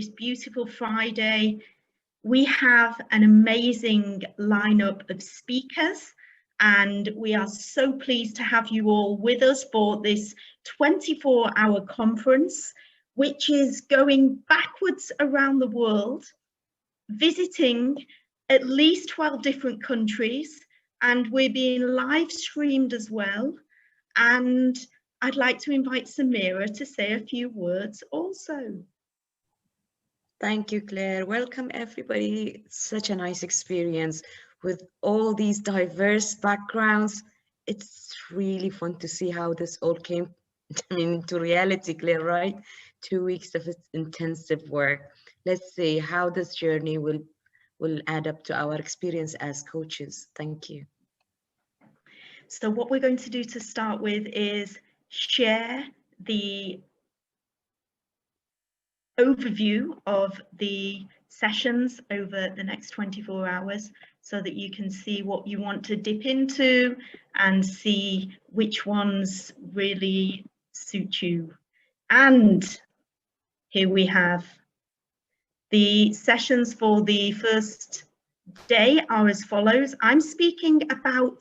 this beautiful Friday. We have an amazing lineup of speakers, and we are so pleased to have you all with us for this 24-hour conference, which is going backwards around the world, visiting at least 12 different countries, and we're being live streamed as well. And I'd like to invite Samira to say a few words also. Thank you, Claire. Welcome, everybody. Such a nice experience with all these diverse backgrounds. It's really fun to see how this all came into reality, Claire, right? 2 weeks of intensive work. Let's see how this journey will add up to our experience as coaches. Thank you. So what we're going to do to start with is share the overview of the sessions over the next 24 hours so that you can see what you want to dip into and see which ones really suit you. And here we have the sessions for the first day are as follows. I'm speaking about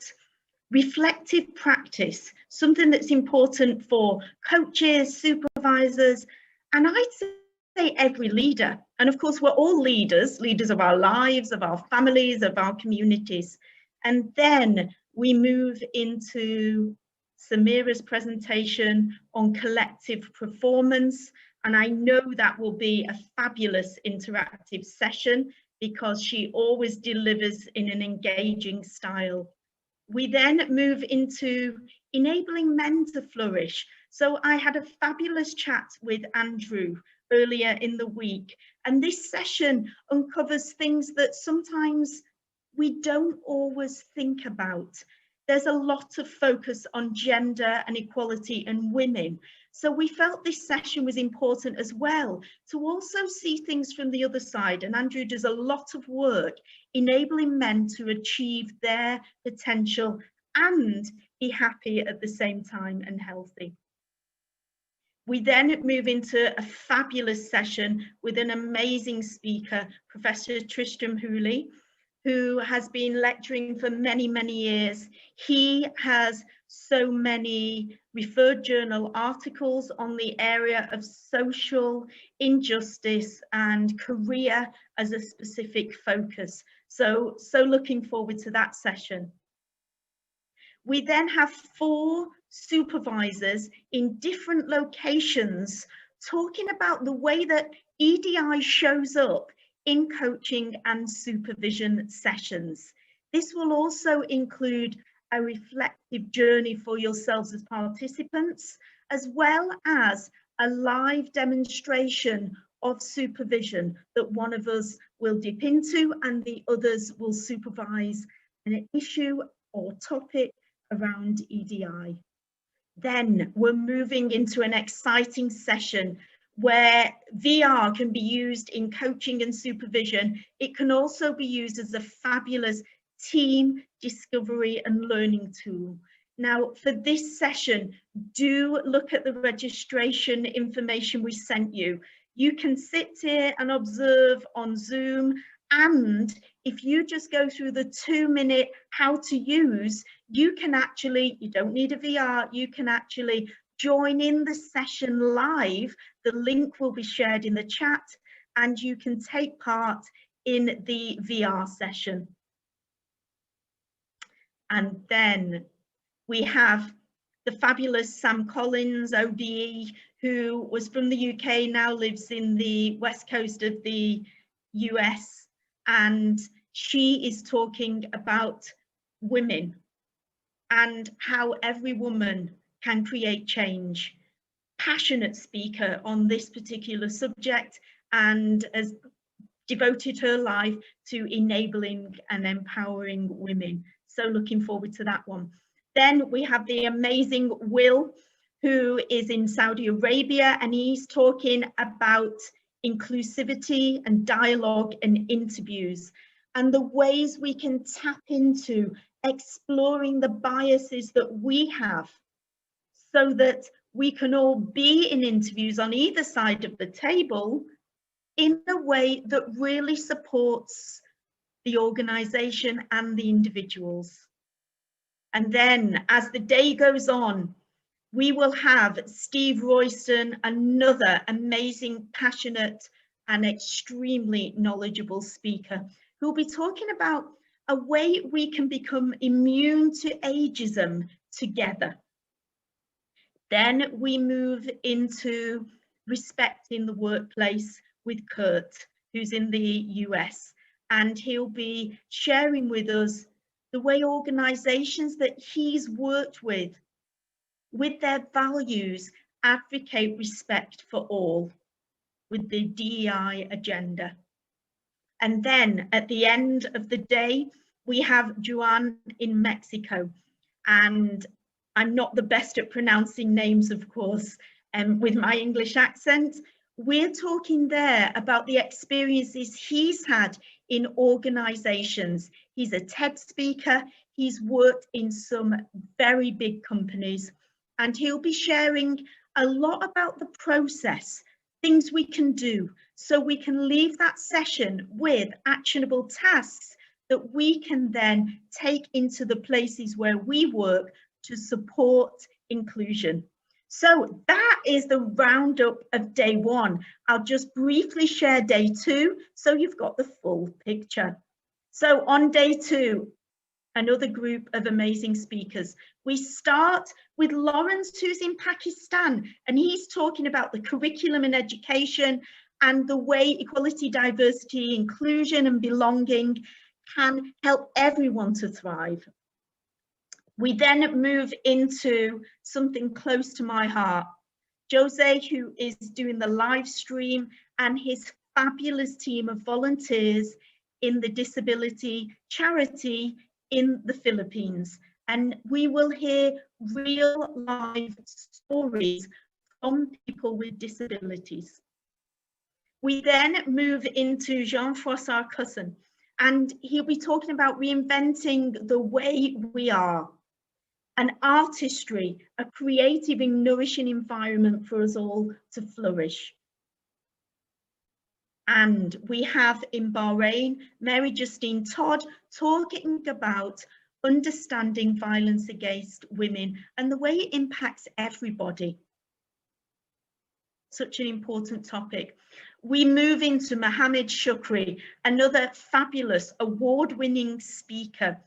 reflective practice, something that's important for coaches, supervisors, and I'd say every leader. And of course, we're all leaders of our lives, of our families, of our communities. And then we move into Samira's presentation on collective performance. And I know that will be a fabulous interactive session because she always delivers in an engaging style. We then move into enabling men to flourish. So I had a fabulous chat with Andrew earlier in the week, and this session uncovers things that sometimes we don't always think about. There's a lot of focus on gender and equality and women. So we felt this session was important as well to also see things from the other side. And Andrew does a lot of work enabling men to achieve their potential and be happy at the same time and healthy. We then move into a fabulous session with an amazing speaker, Professor Tristram Hooley, who has been lecturing for many, many years. He has so many referred journal articles on the area of social injustice and career as a specific focus. So looking forward to that session. We then have 4 supervisors in different locations talking about the way that EDI shows up in coaching and supervision sessions. This will also include a reflective journey for yourselves as participants, as well as a live demonstration of supervision that one of us will dip into and the others will supervise an issue or topic around EDI. Then we're moving into an exciting session where VR can be used in coaching and supervision. It can also be used as a fabulous team discovery and learning tool. Now, for this session, do look at the registration information we sent you. You can sit here and observe on Zoom, and if you just go through the 2-minute how to use, you can actually, you don't need a VR, you can actually join in the session live. The link will be shared in the chat and you can take part in the VR session. And then we have the fabulous Sam Collins, OBE, who was from the UK, now lives in the west coast of the US. And she is talking about women and how every woman can create change. Passionate speaker on this particular subject and has devoted her life to enabling and empowering women. So looking forward to that one. Then we have the amazing Will, who is in Saudi Arabia, and he's talking about inclusivity and dialogue and interviews and the ways we can tap into exploring the biases that we have so that we can all be in interviews on either side of the table in a way that really supports the organisation and the individuals. And then as the day goes on, we will have Steve Royston, another amazing, passionate and extremely knowledgeable speaker, who will be talking about a way we can become immune to ageism together. Then we move into respect in the workplace with Kurt, who's in the US, and he'll be sharing with us the way organizations that he's worked with their values, advocate respect for all with the DEI agenda. And then at the end of the day, we have Juan in Mexico. And I'm not the best at pronouncing names, of course, with my English accent. We're talking there about the experiences he's had in organizations. He's a TED speaker. He's worked in some very big companies, and he'll be sharing a lot about the process, things we can do, so we can leave that session with actionable tasks that we can then take into the places where we work to support inclusion. So that is the roundup of day one. I'll just briefly share day two, so you've got the full picture. So on day two, another group of amazing speakers. We start with Lawrence, who's in Pakistan, and he's talking about the curriculum in education and the way equality, diversity, inclusion and belonging can help everyone to thrive. We then move into something close to my heart. Jose, who is doing the live stream, and his fabulous team of volunteers in the disability charity in the Philippines. And we will hear real live stories from people with disabilities. We then move into Jean-François Cusson, and he'll be talking about reinventing the way we are, an artistry, a creative and nourishing environment for us all to flourish. And we have in Bahrain, Mary Justine Todd talking about understanding violence against women and the way it impacts everybody. Such an important topic. We move into Mohammed Shukri, another fabulous award-winning speaker,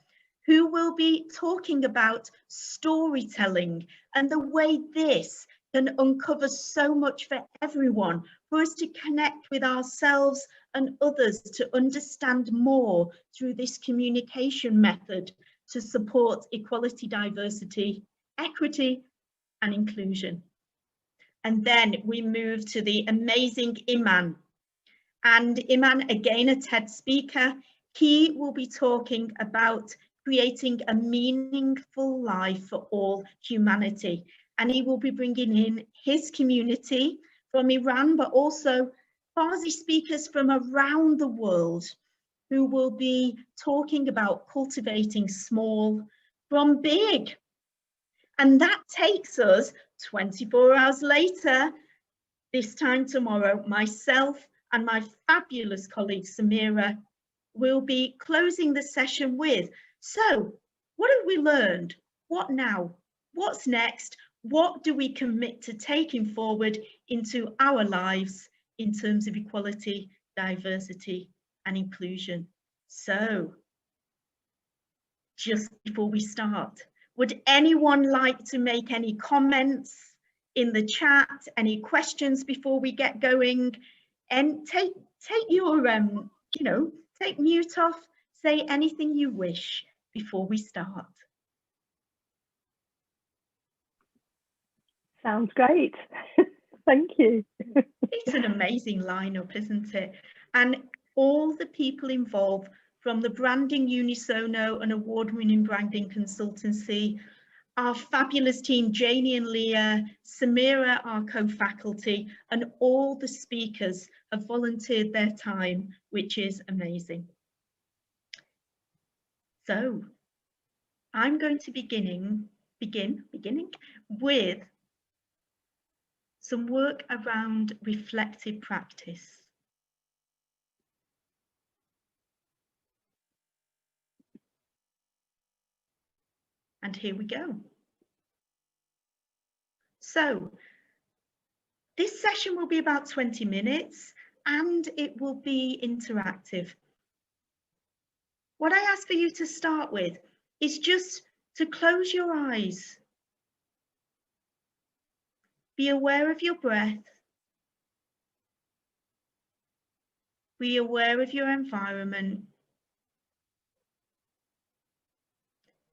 who will be talking about storytelling and the way this can uncover so much for everyone, for us to connect with ourselves and others, to understand more through this communication method to support equality, diversity, equity, and inclusion. And then we move to the amazing Iman. And Iman, again, a TED speaker, he will be talking about creating a meaningful life for all humanity. And he will be bringing in his community from Iran, but also Farsi speakers from around the world who will be talking about cultivating small from big. And that takes us 24 hours later, this time tomorrow, myself and my fabulous colleague Samira will be closing the session with, so what have we learned? What now? What's next? What do we commit to taking forward into our lives in terms of equality, diversity, and inclusion? So, just before we start, would anyone like to make any comments in the chat? Any questions before we get going? And take your, take mute off, say anything you wish before we start. Sounds great. Thank you. It's an amazing lineup, isn't it? And all the people involved, from the branding unisono, an award-winning branding consultancy, our fabulous team, Janie and Leah, Samira, our co-faculty, and all the speakers have volunteered their time, which is amazing. So I'm going to begin with some work around reflective practice. And here we go. So this session will be about 20 minutes and it will be interactive. What I ask for you to start with is just to close your eyes. Be aware of your breath. Be aware of your environment.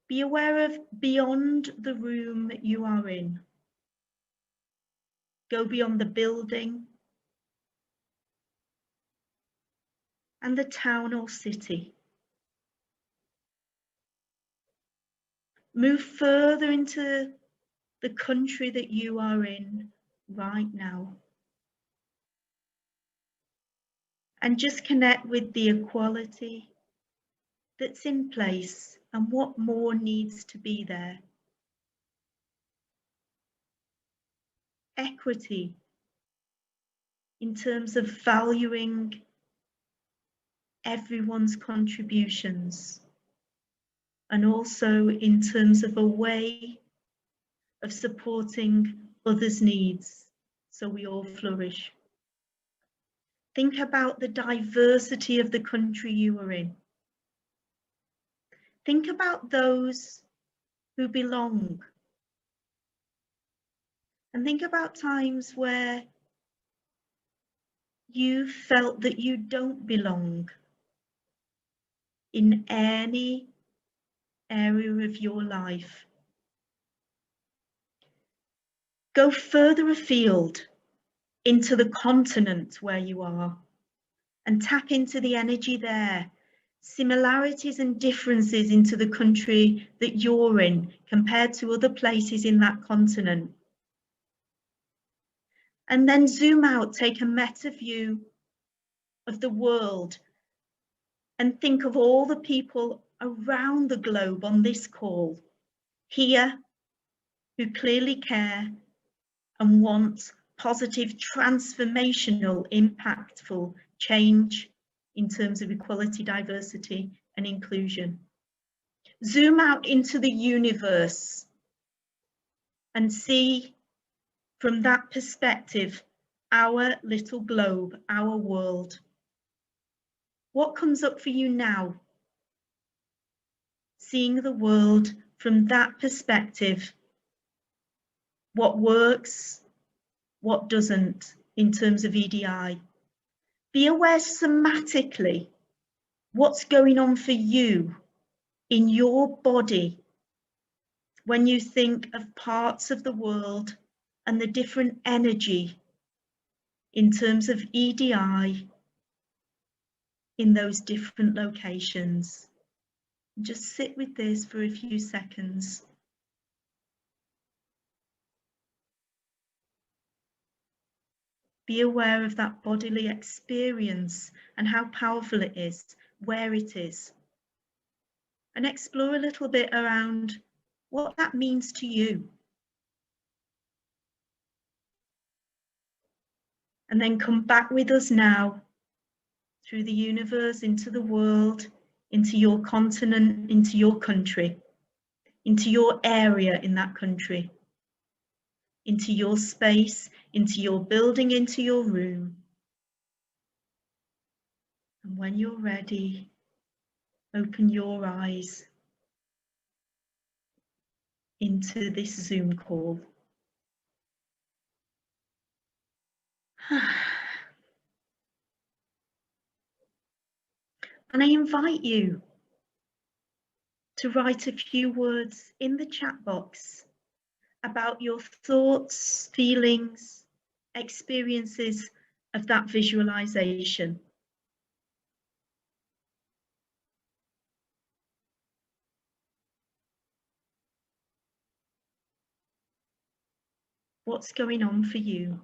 Be aware of beyond the room you are in. Go beyond the building and the town or city. Move further into the country that you are in right now. And just connect with the equality that's in place and what more needs to be there. Equity in terms of valuing everyone's contributions, and also in terms of a way of supporting others' needs so we all flourish. Think about the diversity of the country you are in. Think about those who belong. And think about times where you felt that you don't belong in any area of your life. Go further afield into the continent where you are and tap into the energy there. Similarities and differences into the country that you're in compared to other places in that continent. And then zoom out, take a meta view of the world and think of all the people around the globe on this call here who clearly care and want positive, transformational, impactful change in terms of equality, diversity, and inclusion. Zoom out into the universe and see from that perspective our little globe, our world. What comes up for you now? Seeing the world from that perspective. What works, what doesn't in terms of EDI. Be aware somatically what's going on for you in your body when you think of parts of the world and the different energy in terms of EDI in those different locations. Just sit with this for a few seconds. Be aware of that bodily experience and how powerful it is, where it is. And explore a little bit around what that means to you. And then come back with us now through the universe, into the world, into your continent, into your country, into your area in that country, into your space, into your building, into your room. And when you're ready, open your eyes into this Zoom call. And I invite you to write a few words in the chat box about your thoughts, feelings, experiences of that visualization. What's going on for you?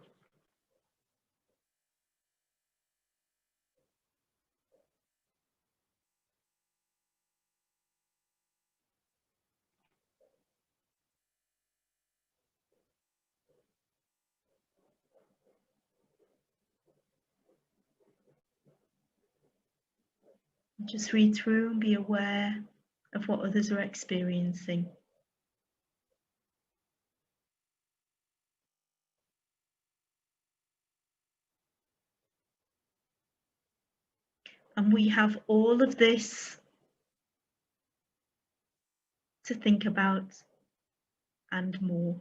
Just read through and be aware of what others are experiencing. And we have all of this to think about and more.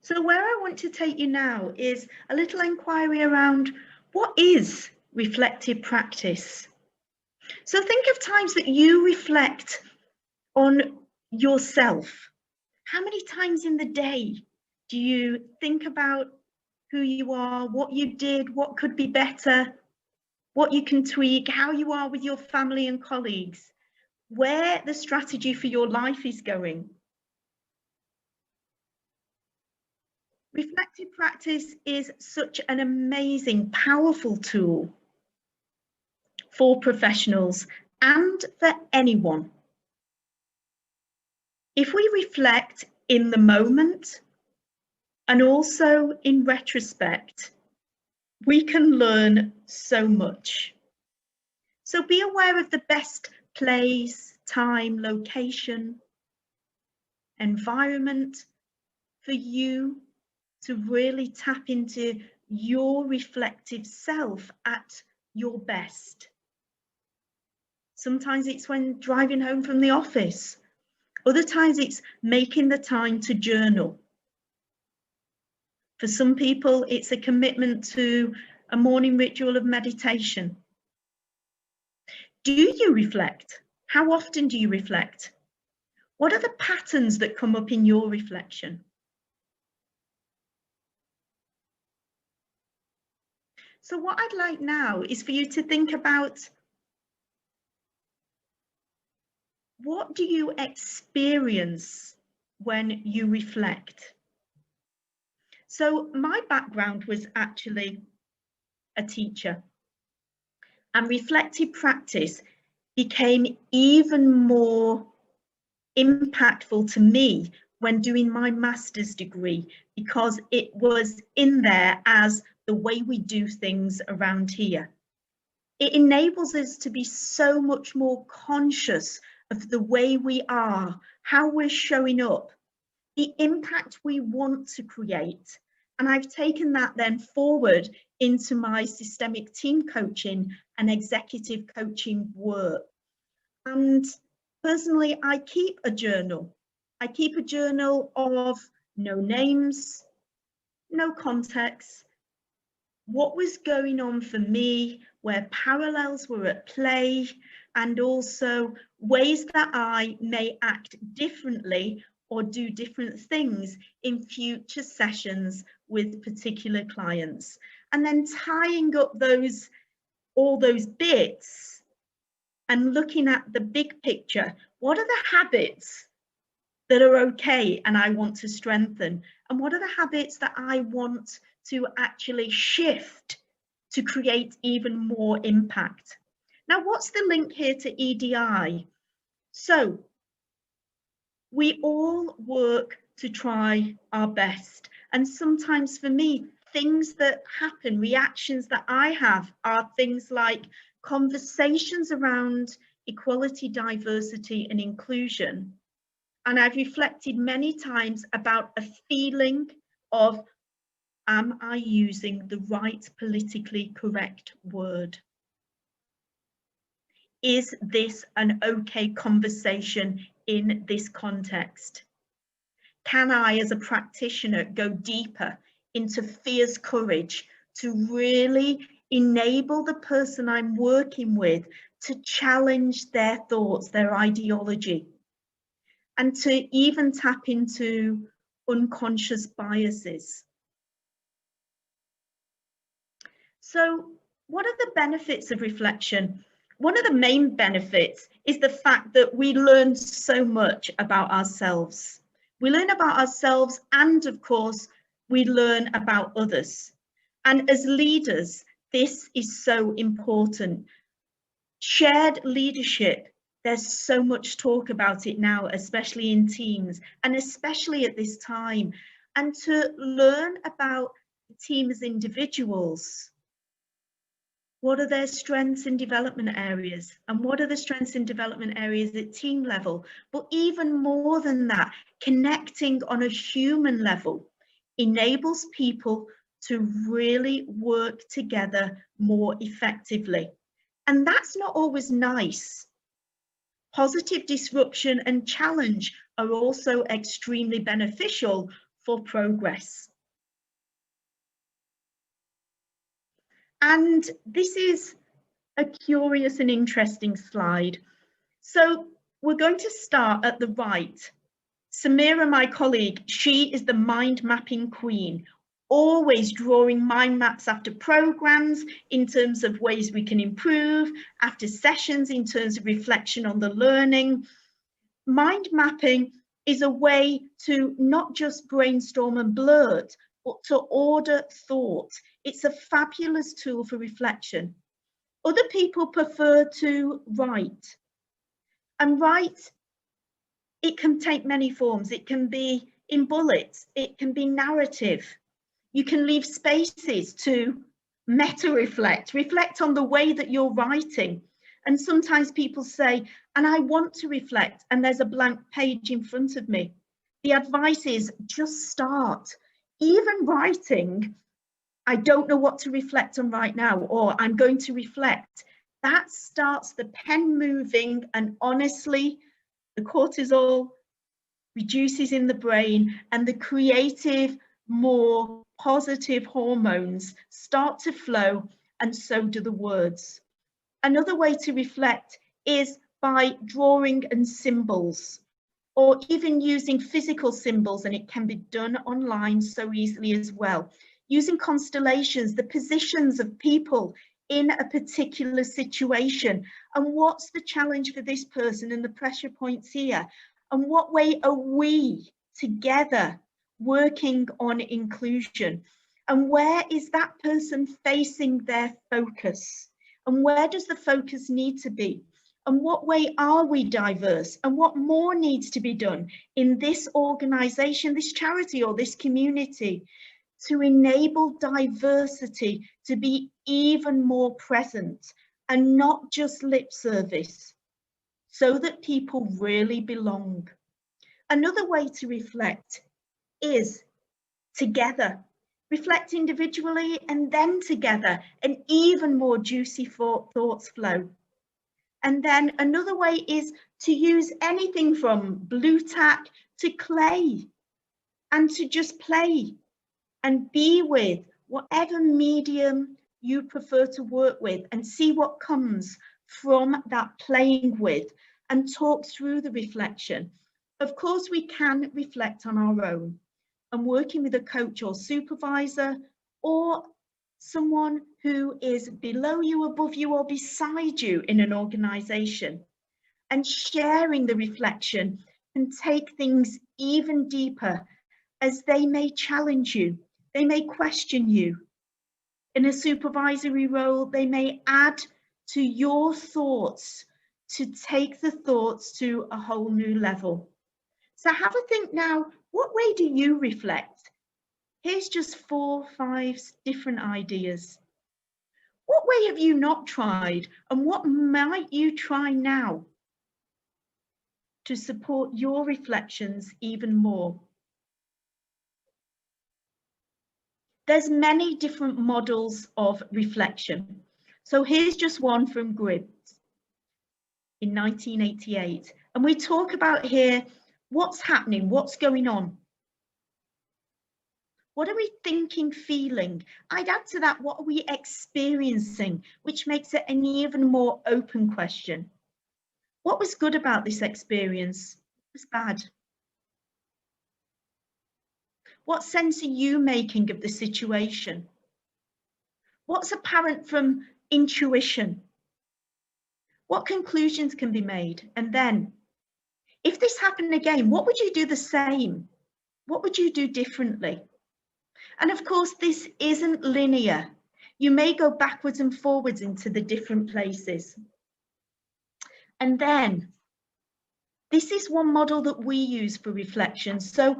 So where I want to take you now is a little inquiry around what is reflective practice. So think of times that you reflect on yourself. How many times in the day do you think about who you are, what you did, what could be better, what you can tweak, how you are with your family and colleagues, where the strategy for your life is going? Reflective practice is such an amazing, powerful tool for professionals and for anyone. If we reflect in the moment and also in retrospect, we can learn so much. So be aware of the best place, time, location, environment for you to really tap into your reflective self at your best. Sometimes it's when driving home from the office. Other times it's making the time to journal. For some people, it's a commitment to a morning ritual of meditation. Do you reflect? How often do you reflect? What are the patterns that come up in your reflection? So what I'd like now is for you to think about, what do you experience when you reflect? So my background was actually a teacher, and reflective practice became even more impactful to me when doing my master's degree, because it was in there as the way we do things around here. It enables us to be so much more conscious of the way we are, how we're showing up, the impact we want to create. And I've taken that then forward into my systemic team coaching and executive coaching work. And personally, I keep a journal. I keep a journal of no names, no context, what was going on for me, where parallels were at play, and also ways that I may act differently or do different things in future sessions with particular clients. And then tying up all those bits and looking at the big picture. What are the habits that are okay and I want to strengthen? And what are the habits that I want to actually shift to create even more impact? Now, what's the link here to EDI? So we all work to try our best. And sometimes for me, things that happen, reactions that I have, are things like conversations around equality, diversity, and inclusion. And I've reflected many times about a feeling of, am I using the right politically correct word? Is this an okay conversation in this context? Can I, as a practitioner, go deeper into fierce courage to really enable the person I'm working with to challenge their thoughts, their ideology, and to even tap into unconscious biases? So what are the benefits of reflection? One of the main benefits is the fact that we learn so much about ourselves. We learn about ourselves, and of course, we learn about others. And as leaders, this is so important. Shared leadership, there's so much talk about it now, especially in teams, and especially at this time. And to learn about the team as individuals. What are their strengths and development areas? And what are the strengths and development areas at team level? But even more than that, connecting on a human level. enables people to really work together more effectively. And that's not always nice. Positive disruption and challenge are also extremely beneficial for progress. And this is a curious and interesting slide. So we're going to start at the right. Samira, my colleague, she is the mind mapping queen, always drawing mind maps after programs in terms of ways we can improve, after sessions in terms of reflection on the learning. Mind mapping is a way to not just brainstorm and blurt, but to order thought. It's a fabulous tool for reflection. Other people prefer to write. And write, it can take many forms. It can be in bullets, it can be narrative. You can leave spaces to meta-reflect, reflect on the way that you're writing. And sometimes people say, and I want to reflect, and there's a blank page in front of me. The advice is just start. Even writing, I don't know what to reflect on right now, or I'm going to reflect. That starts the pen moving, and honestly, the cortisol reduces in the brain, and the creative, more positive hormones start to flow, and so do the words. Another way to reflect is by drawing and symbols, or even using physical symbols, and it can be done online so easily as well. Using constellations, the positions of people in a particular situation, and what's the challenge for this person and the pressure points here, and what way are we together working on inclusion, and where is that person facing their focus, and where does the focus need to be, and what way are we diverse, and what more needs to be done in this organization, this charity, or this community to enable diversity to be even more present and not just lip service, so that people really belong. Another way to reflect is together. Reflect individually and then together, and even more juicy thoughts flow. And then another way is to use anything from blue tack to clay, and to just play and be with whatever medium you prefer to work with, and see what comes from that playing with, and talk through the reflection. Of course, we can reflect on our own, and working with a coach or supervisor, or someone who is below you, above you, or beside you in an organization, and sharing the reflection can take things even deeper, as they may challenge you, they may question you. In a supervisory role, they may add to your thoughts to take the thoughts to a whole new level. So have a think now, what way do you reflect? Here's just 4, 5 different ideas. What way have you not tried, and what might you try now to support your reflections even more? There's many different models of reflection. So here's just one from Gribbs in 1988. And we talk about here, what's happening, what's going on? What are we thinking, feeling? I'd add to that, what are we experiencing, which makes it an even more open question. What was good about this experience? What was bad? What sense are you making of the situation? What's apparent from intuition? What conclusions can be made? And then, if this happened again, what would you do the same? What would you do differently? And of course, this isn't linear. You may go backwards and forwards into the different places. And then, this is one model that we use for reflection. So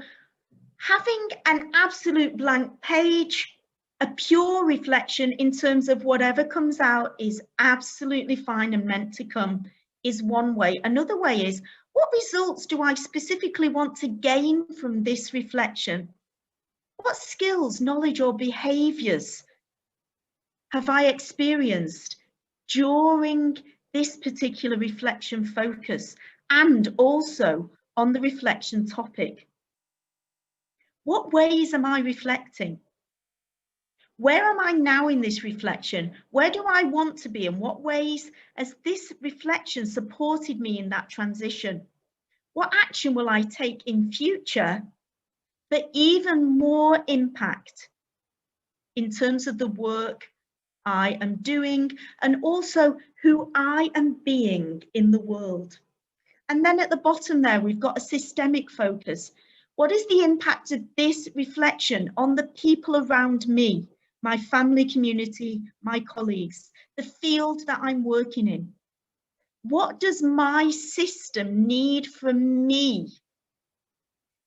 having an absolute blank page, a pure reflection in terms of whatever comes out is absolutely fine and meant to come, is one way. Another way is, what results do I specifically want to gain from this reflection? What skills, knowledge, or behaviours have I experienced during this particular reflection focus and also on the reflection topic? What ways am I reflecting? Where am I now in this reflection? Where do I want to be? And what ways has this reflection supported me in that transition? What action will I take in future for even more impact in terms of the work I am doing and also who I am being in the world? And then at the bottom there, we've got a systemic focus. What is the impact of this reflection on the people around me, my family, community, my colleagues, the field that I'm working in? What does my system need from me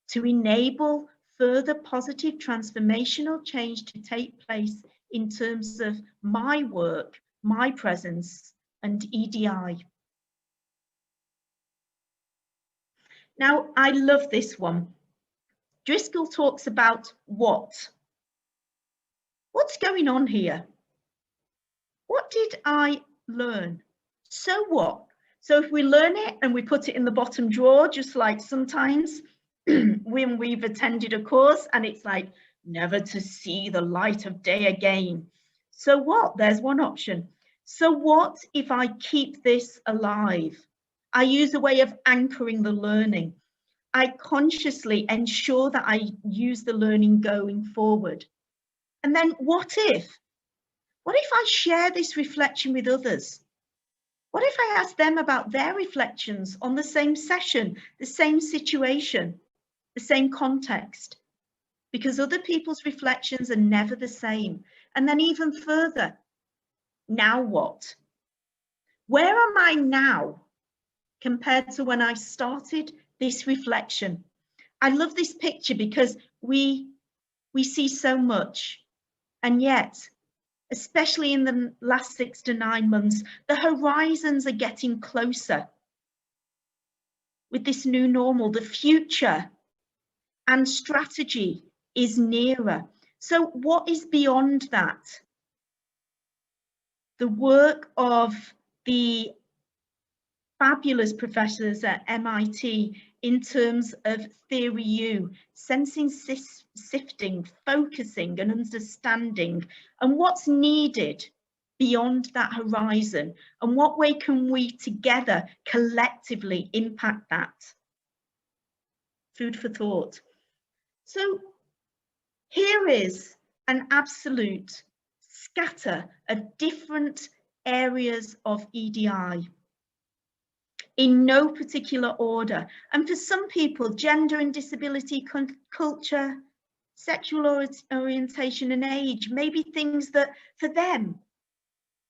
to enable further positive transformational change to take place in terms of my work, my presence, and EDI? Now, I love this one. Driscoll talks about what. What's going on here? What did I learn? So what? So if we learn it and we put it in the bottom drawer, just like sometimes when we've attended a course and it's like, never to see the light of day again. So what? There's one option. So what if I keep this alive? I use a way of anchoring the learning. I consciously ensure that I use the learning going forward. And then what if? What if I share this reflection with others? What if I ask them about their reflections on the same session, the same situation, the same context? Because other people's reflections are never the same. And then even further, now what? Where am I now compared to when I started this reflection? I love this picture because we see so much, and yet, especially in the last 6 to 9 months, the horizons are getting closer. With this new normal, the future and strategy is nearer. So what is beyond that? The work of the fabulous professors at MIT in terms of theory U, sensing, sifting, focusing and understanding, and what's needed beyond that horizon, and what way can we together collectively impact that? Food for thought. So here is an absolute scatter of different areas of EDI in no particular order. And for some people, gender and disability, culture, sexual orientation and age may be things that for them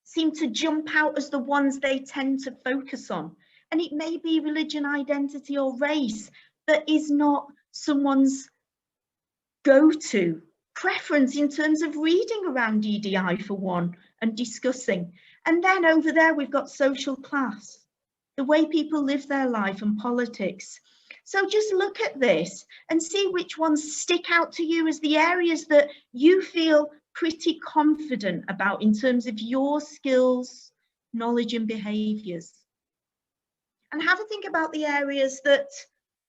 seem to jump out as the ones they tend to focus on. And it may be religion, identity or race that is not someone's go-to preference in terms of reading around EDI for one and discussing. And then over there, we've got social class, the way people live their life and politics. So just look at this and see which ones stick out to you as the areas that you feel pretty confident about in terms of your skills, knowledge and behaviours. And have a think about the areas that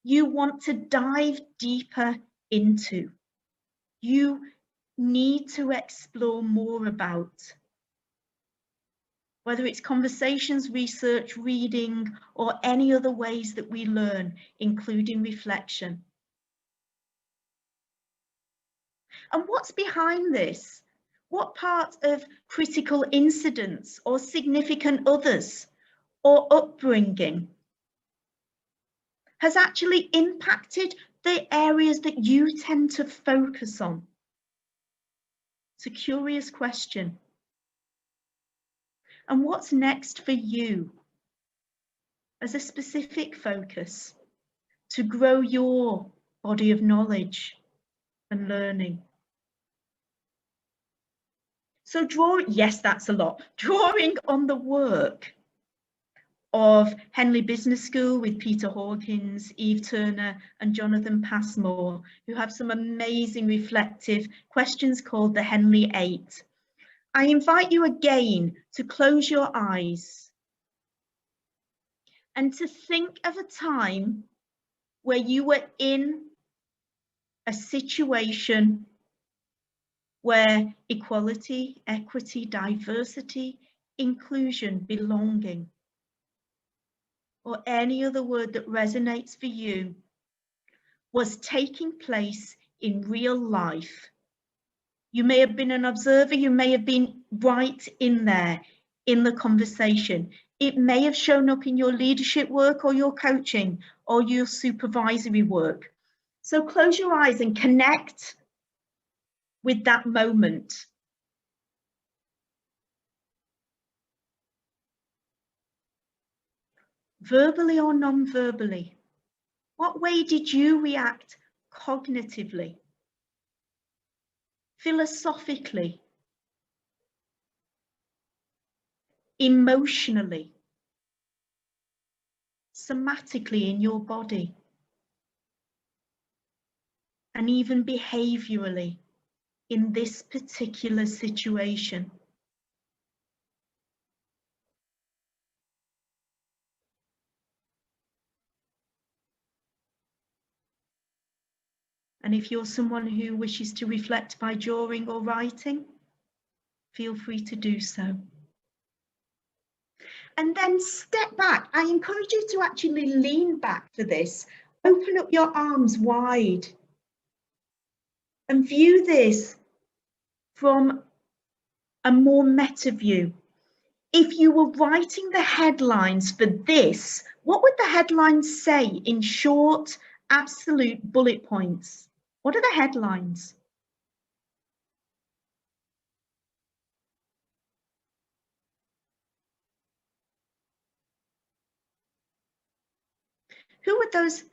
you want to dive deeper into. You need to explore more about. Whether it's conversations, research, reading, or any other ways that we learn, including reflection. And what's behind this? What part of critical incidents or significant others or upbringing has actually impacted the areas that you tend to focus on? It's a curious question. And what's next for you as a specific focus to grow your body of knowledge and learning? So yes, that's a lot. Drawing on the work of Henley Business School with Peter Hawkins, Eve Turner and Jonathan Passmore, who have some amazing reflective questions called the Henley 8. I invite you again to close your eyes and to think of a time where you were in a situation where equality, equity, diversity, inclusion, belonging, or any other word that resonates for you was taking place in real life. You may have been an observer, you may have been right in there in the conversation. It may have shown up in your leadership work or your coaching or your supervisory work. So close your eyes and connect with that moment. Verbally or non-verbally, what way did you react cognitively, philosophically, emotionally, somatically in your body, and even behaviorally in this particular situation? And if you're someone who wishes to reflect by drawing or writing, feel free to do so. And then step back. I encourage you to actually lean back for this. Open up your arms wide and view this from a more meta view. If you were writing the headlines for this, what would the headlines say in short, absolute bullet points? What are the headlines? Who would those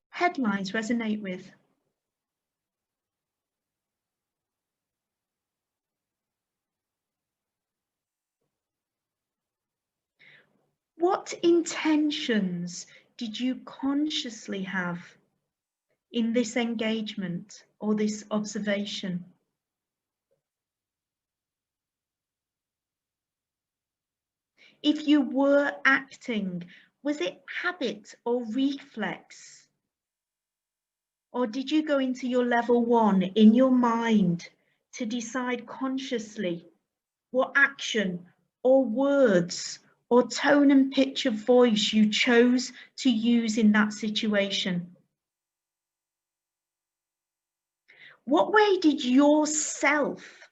headlines resonate with? What intentions did you consciously have in this engagement or this observation? If you were acting, was it habit or reflex? Or did you go into your level 1 in your mind to decide consciously what action or words or tone and pitch of voice you chose to use in that situation? What way did yourself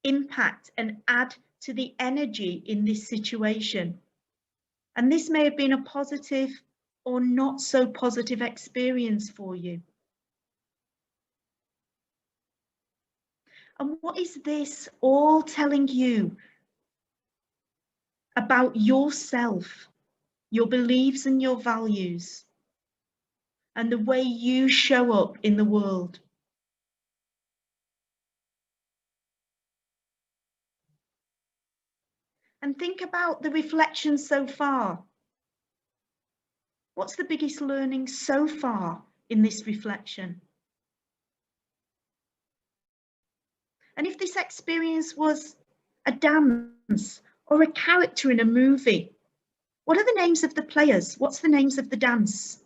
impact and add to the energy in this situation? And this may have been a positive or not so positive experience for you. And what is this all telling you about yourself, your beliefs and your values, and the way you show up in the world? And think about the reflection so far. What's the biggest learning so far in this reflection? And if this experience was a dance or a character in a movie, what are the names of the players? What's the names of the dance?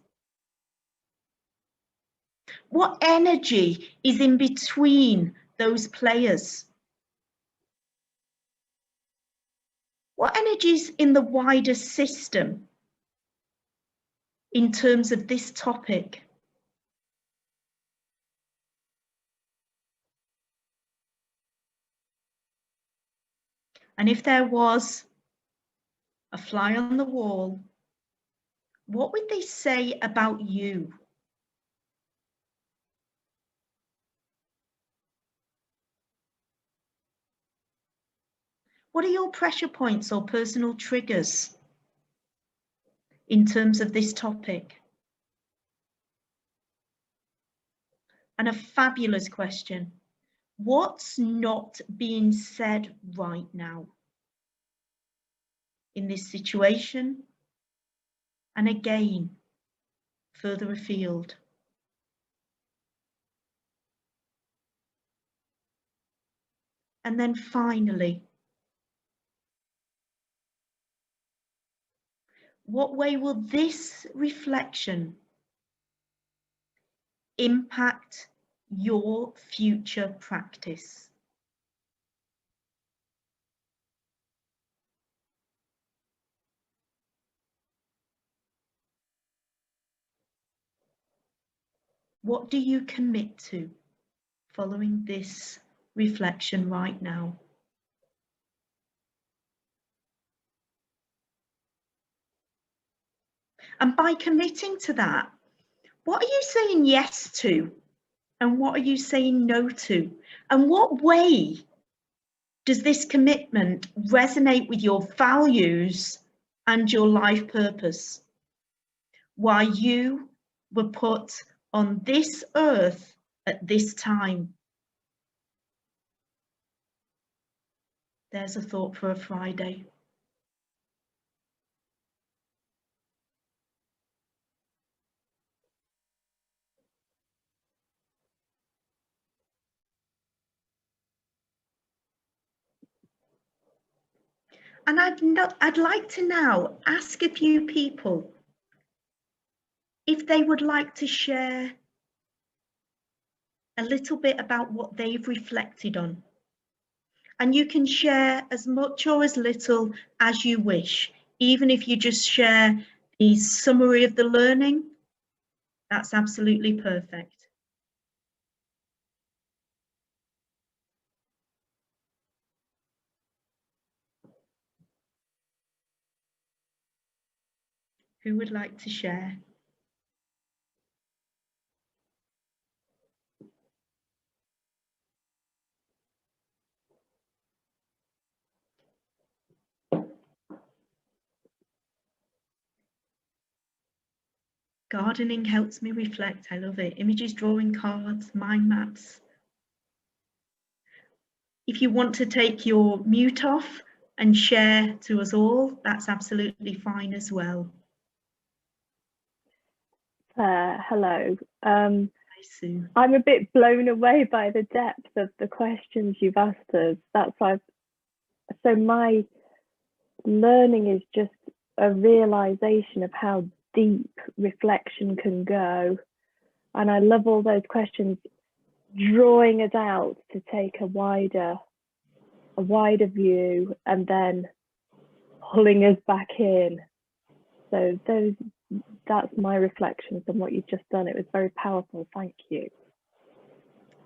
What energy is in between those players? What energy is in the wider system in terms of this topic? And if there was a fly on the wall, what would they say about you? What are your pressure points or personal triggers in terms of this topic? And a fabulous question. What's not being said right now? in this situation, and again, further afield. And then finally, what way will this reflection impact your future practice? What do you commit to following this reflection right now? And by committing to that, what are you saying yes to? And what are you saying no to? And what way does this commitment resonate with your values and your life purpose? Why you were put on this earth at this time? There's a thought for a Friday. And I'd like to now ask a few people if they would like to share a little bit about what they've reflected on. And you can share as much or as little as you wish. Even if you just share the summary of the learning, that's absolutely perfect. Who would like to share? Gardening helps me reflect. I love it. Images, drawing cards, mind maps. If you want to take your mute off and share to us all, that's absolutely fine as well. Hello. Hi, Sue. I'm a bit blown away by the depth of the questions you've asked us. So my learning is just a realization of how deep reflection can go. And I love all those questions drawing us out to take a wider view and then pulling us back in. So that's my reflections on what you've just done. It was very powerful. Thank you.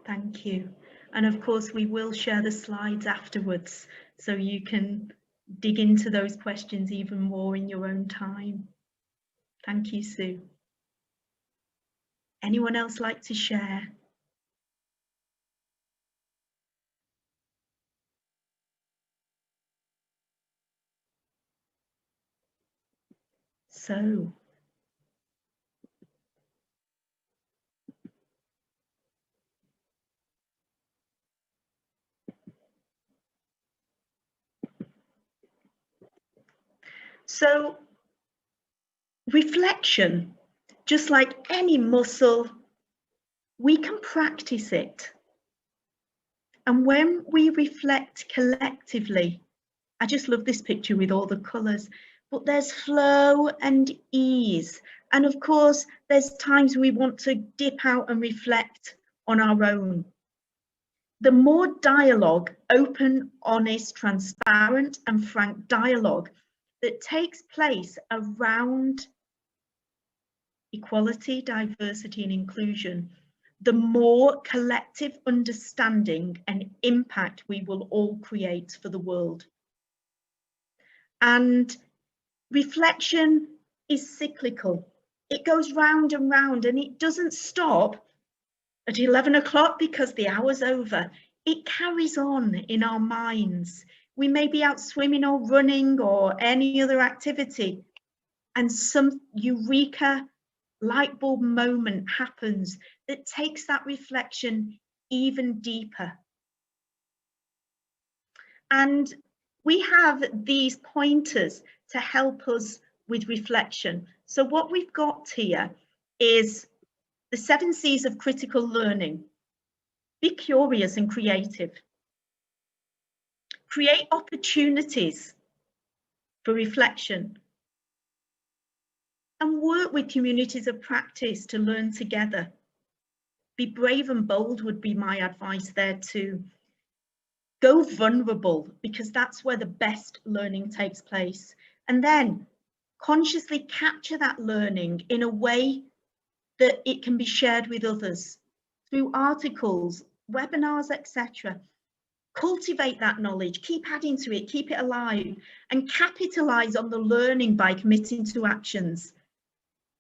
Thank you. And of course, we will share the slides afterwards, so you can dig into those questions even more in your own time. Thank you, Sue. Anyone else like to share? So, reflection, just like any muscle, we can practice it. And when we reflect collectively, I just love this picture with all the colours, but there's flow and ease. And of course, there's times we want to dip out and reflect on our own. The more dialogue, open, honest, transparent, and frank dialogue that takes place around equality, diversity, and inclusion, the more collective understanding and impact we will all create for the world. And reflection is cyclical. It goes round and round, and it doesn't stop at 11 o'clock because the hour's over. It carries on in our minds. We may be out swimming or running or any other activity, and some eureka light bulb moment happens that takes that reflection even deeper. And we have these pointers to help us with reflection. So what we've got here is the 7 C's of critical learning. Be curious and creative. Create opportunities for reflection. And work with communities of practice to learn together. Be brave and bold would be my advice there too. Go vulnerable, because that's where the best learning takes place. And then consciously capture that learning in a way that it can be shared with others through articles, webinars, etc. Cultivate that knowledge, keep adding to it, keep it alive, and capitalize on the learning by committing to actions.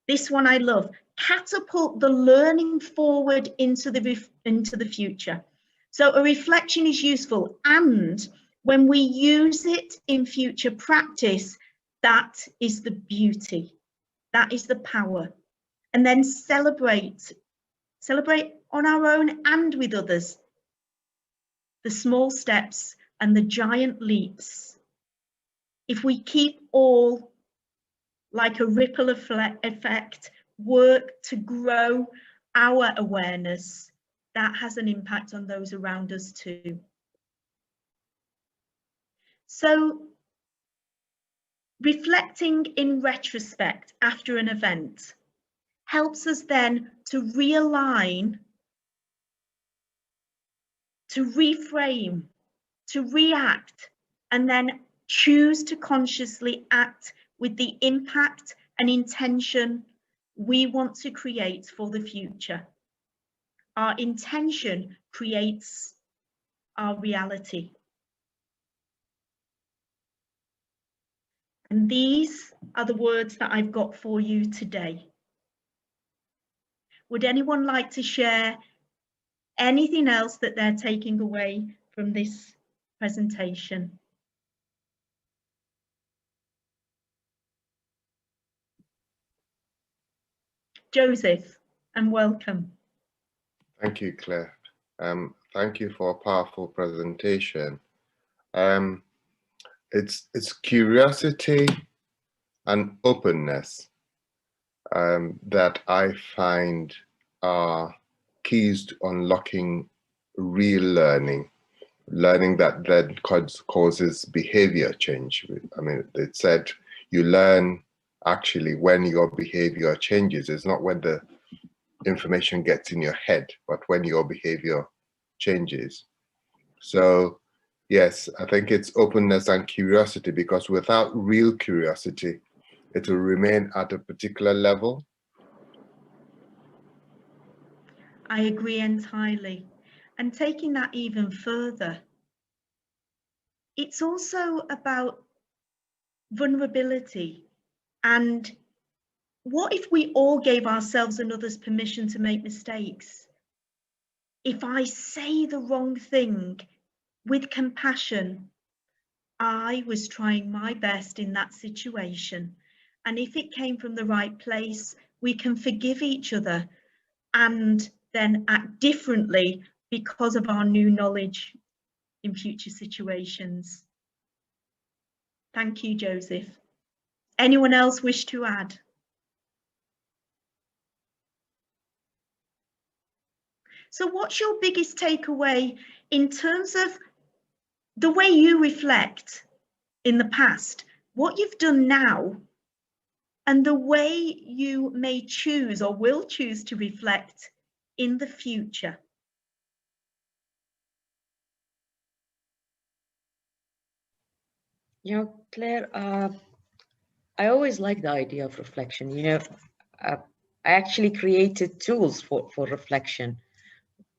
This one I love. Catapult the learning forward into the future. So a reflection is useful, and when we use it in future practice, that is the beauty, that is the power. And then celebrate on our own and with others, the small steps and the giant leaps. If we keep all, like a ripple effect, work to grow our awareness, that has an impact on those around us too. So, reflecting in retrospect after an event helps us then to realign, to reframe, to react, and then choose to consciously act with the impact and intention we want to create for the future. Our intention creates our reality. And these are the words that I've got for you today. Would anyone like to share anything else that they're taking away from this presentation? Joseph, and welcome. Thank you, Claire. Thank you for a powerful presentation. It's curiosity and openness that I find are keys to unlocking real learning that then causes behavior change. I mean, it said you learn actually when your behavior changes. It's not when the information gets in your head, but when your behavior changes. So yes, I think it's openness and curiosity, because without real curiosity, it will remain at a particular level. I agree entirely. And taking that even further, it's also about vulnerability. And what if we all gave ourselves and others permission to make mistakes? If I say the wrong thing with compassion, I was trying my best in that situation. And if it came from the right place, we can forgive each other and then act differently because of our new knowledge in future situations. Thank you, Joseph. Anyone else wish to add? So what's your biggest takeaway in terms of the way you reflect in the past, what you've done now, and the way you may choose or will choose to reflect in the future? You know, Claire, I always like the idea of reflection. You know, I actually created tools for reflection,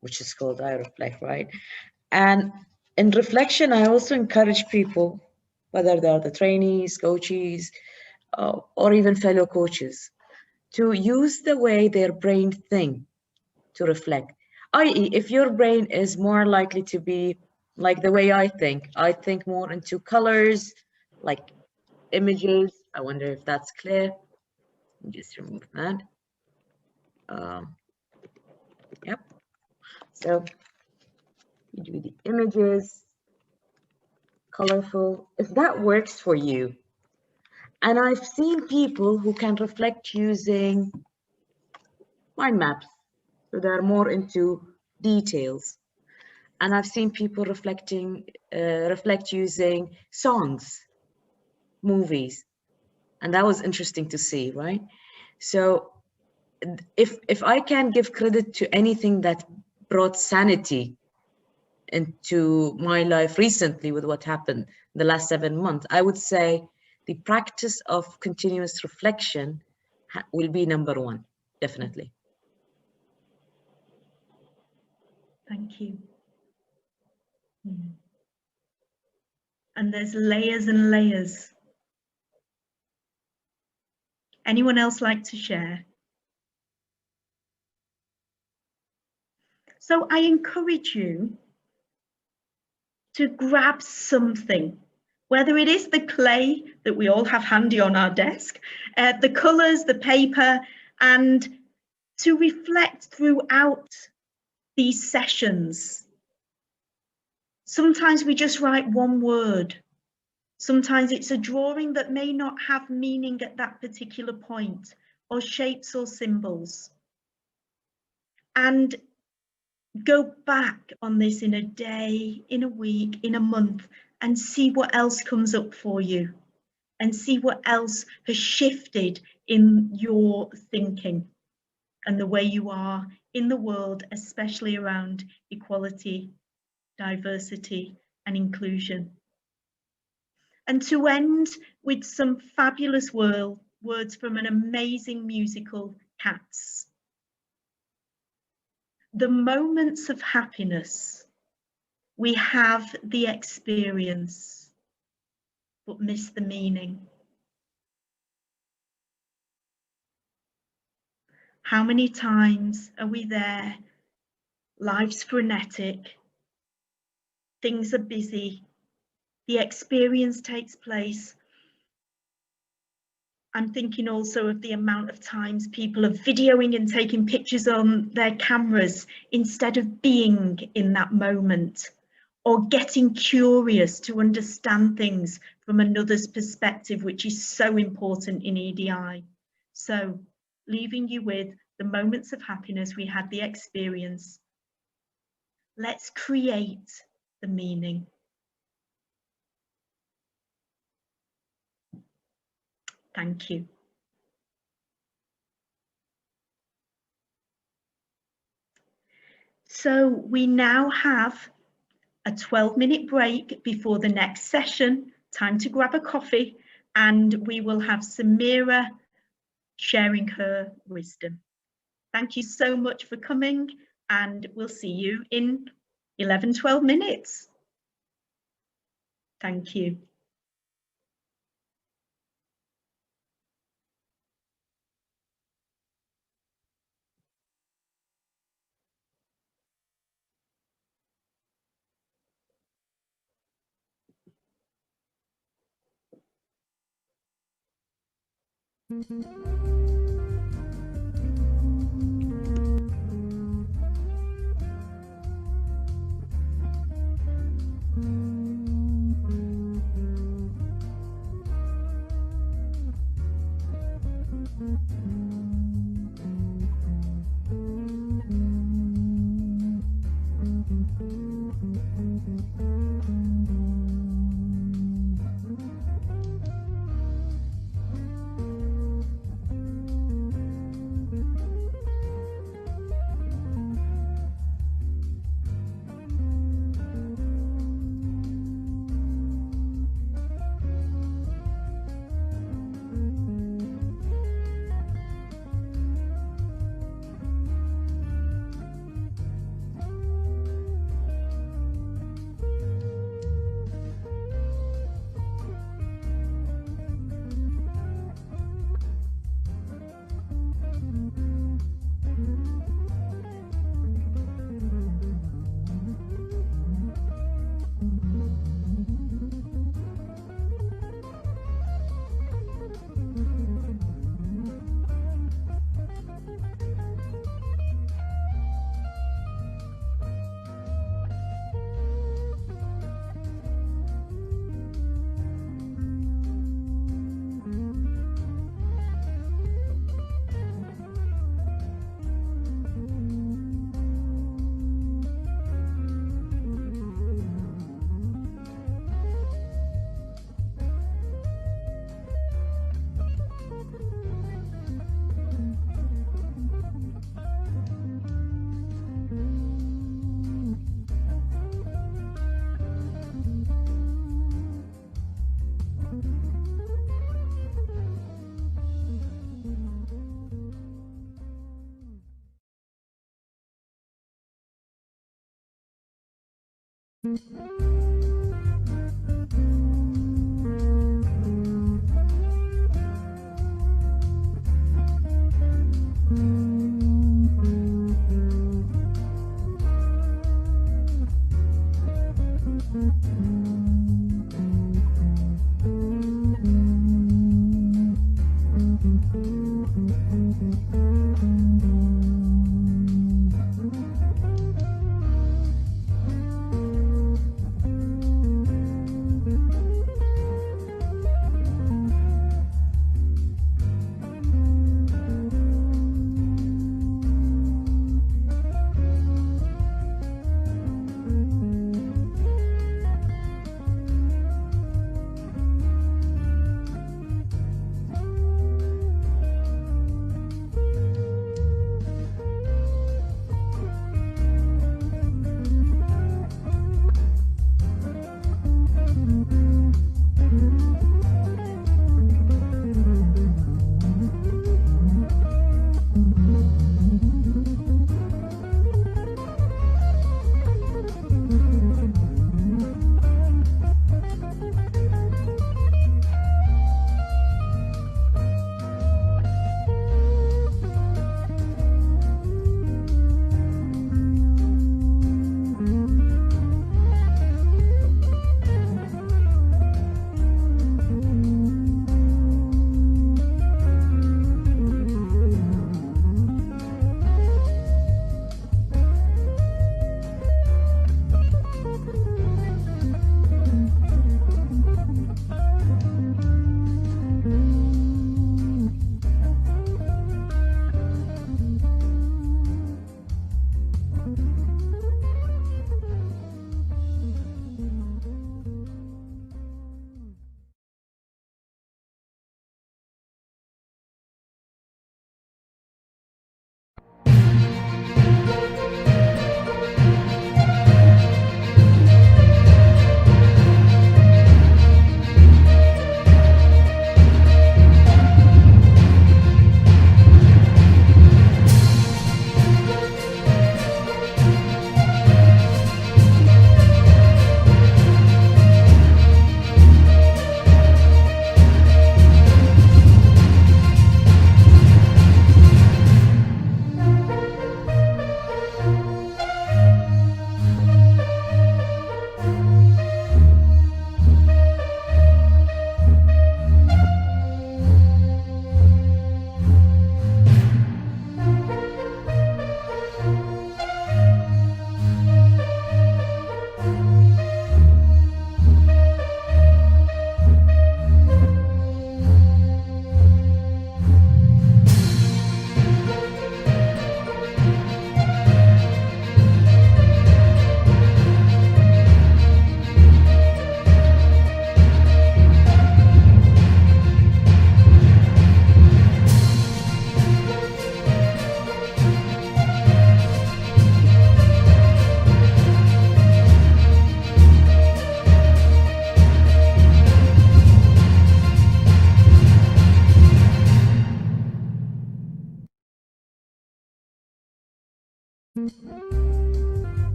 which is called I Reflect, right? And in reflection, I also encourage people, whether they are the trainees, coaches, or even fellow coaches, to use the way their brain think to reflect. I.e., if your brain is more likely to be like the way I think more into colors, like images. I wonder if that's clear. Just remove that. Yep. So you do the images, colorful, if that works for you. And I've seen people who can reflect using mind maps, so they're more into details. And I've seen people reflect using songs, movies, and that was interesting to see, right? So if I can give credit to anything that brought sanity into my life recently with what happened in the last 7 months, I would say the practice of continuous reflection will be number one, definitely. Thank you. And there's layers and layers. Anyone else like to share? So I encourage you to grab something, whether it is the clay that we all have handy on our desk, the colours, the paper, and to reflect throughout these sessions. Sometimes we just write one word. Sometimes it's a drawing that may not have meaning at that particular point, or shapes or symbols. And go back on this in a day, in a week, in a month, and see what else comes up for you, and see what else has shifted in your thinking and the way you are in the world, especially around equality, diversity, and inclusion. And to end with some fabulous words from an amazing musical, Cats. The moments of happiness, we have the experience, but miss the meaning. How many times are we there? Life's frenetic, things are busy, the experience takes place. I'm thinking also of the amount of times people are videoing and taking pictures on their cameras instead of being in that moment, or getting curious to understand things from another's perspective, which is so important in EDI. So leaving you with the moments of happiness, we had the experience. Let's create the meaning. Thank you. So we now have a 12-minute break before the next session, time to grab a coffee, and we will have Samira sharing her wisdom. Thank you so much for coming, and we'll see you in 11-12 minutes. Thank you.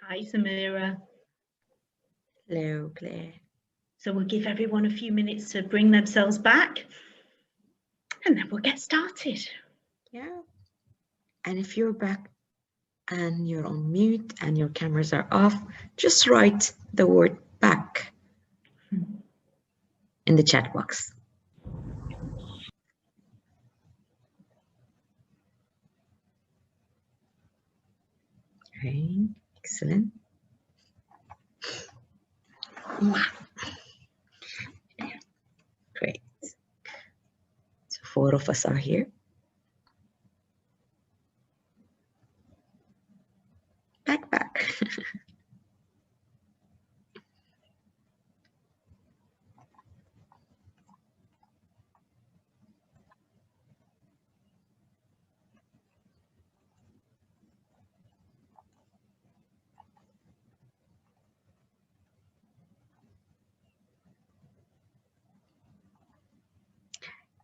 Hi, Samira. Hello, Claire. So we'll give everyone a few minutes to bring themselves back, and then we'll get started. Yeah. And if you're back and you're on mute and your cameras are off, just write the word back in the chat box. Okay, excellent. Great. So 4 of us are here. Back.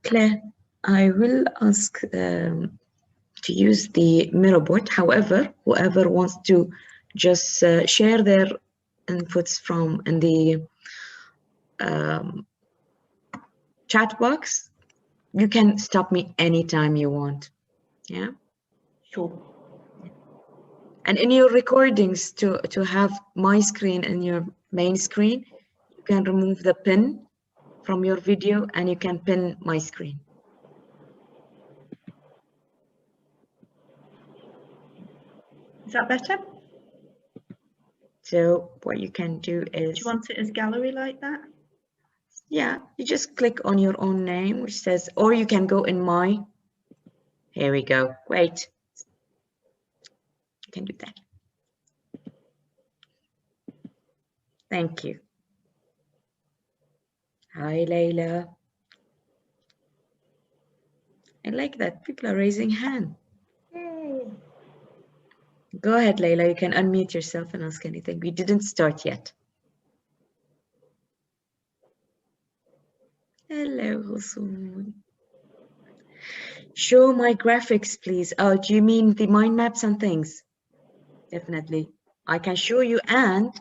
Claire, I will ask to use the mirror board. However, whoever wants to just share their inputs from in the chat box, you can stop me anytime you want. Yeah. Sure. And in your recordings, to have my screen and your main screen, you can remove the pin from your video and you can pin my screen. Is that better? So what you can do is, Do you want it as gallery like that? yeah, you just click on your own name, which says, or you can go in my, here we go, wait. You can do that. Thank you. Hi, Layla. I like that people are raising hand. Yay. Go ahead, Layla, you can unmute yourself and ask anything. We didn't start yet. Hello, Husun. Show my graphics, please. Oh, do you mean the mind maps and things? Definitely. I can show you, and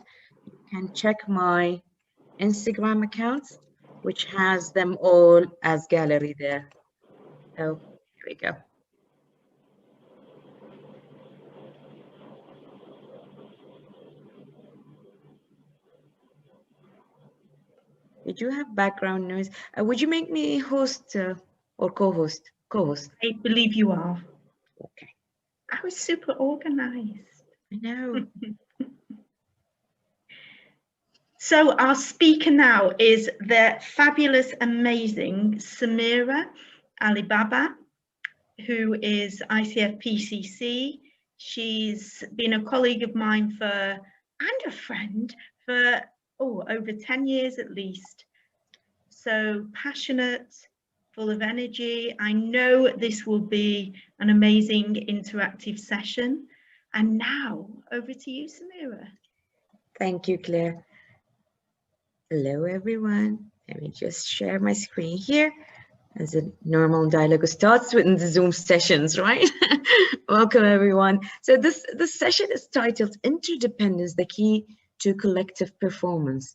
you can check my Instagram accounts, which has them all as gallery there. So here we go. Did you have background noise? Would you make me host or co-host? Co-host. I believe you are. Okay. I was super organized. I know. So our speaker now is the fabulous, amazing Samira Alibaba, who is ICF PCC. She's been a colleague of mine and a friend for over 10 years at least. So passionate, full of energy. I know this will be an amazing interactive session. And now over to you, Samira. Thank you, Claire. Hello, everyone. Let me just share my screen here. As a normal dialogue starts within the Zoom sessions, right? Welcome, everyone. So this session is titled Interdependence, the Key to Collective Performance.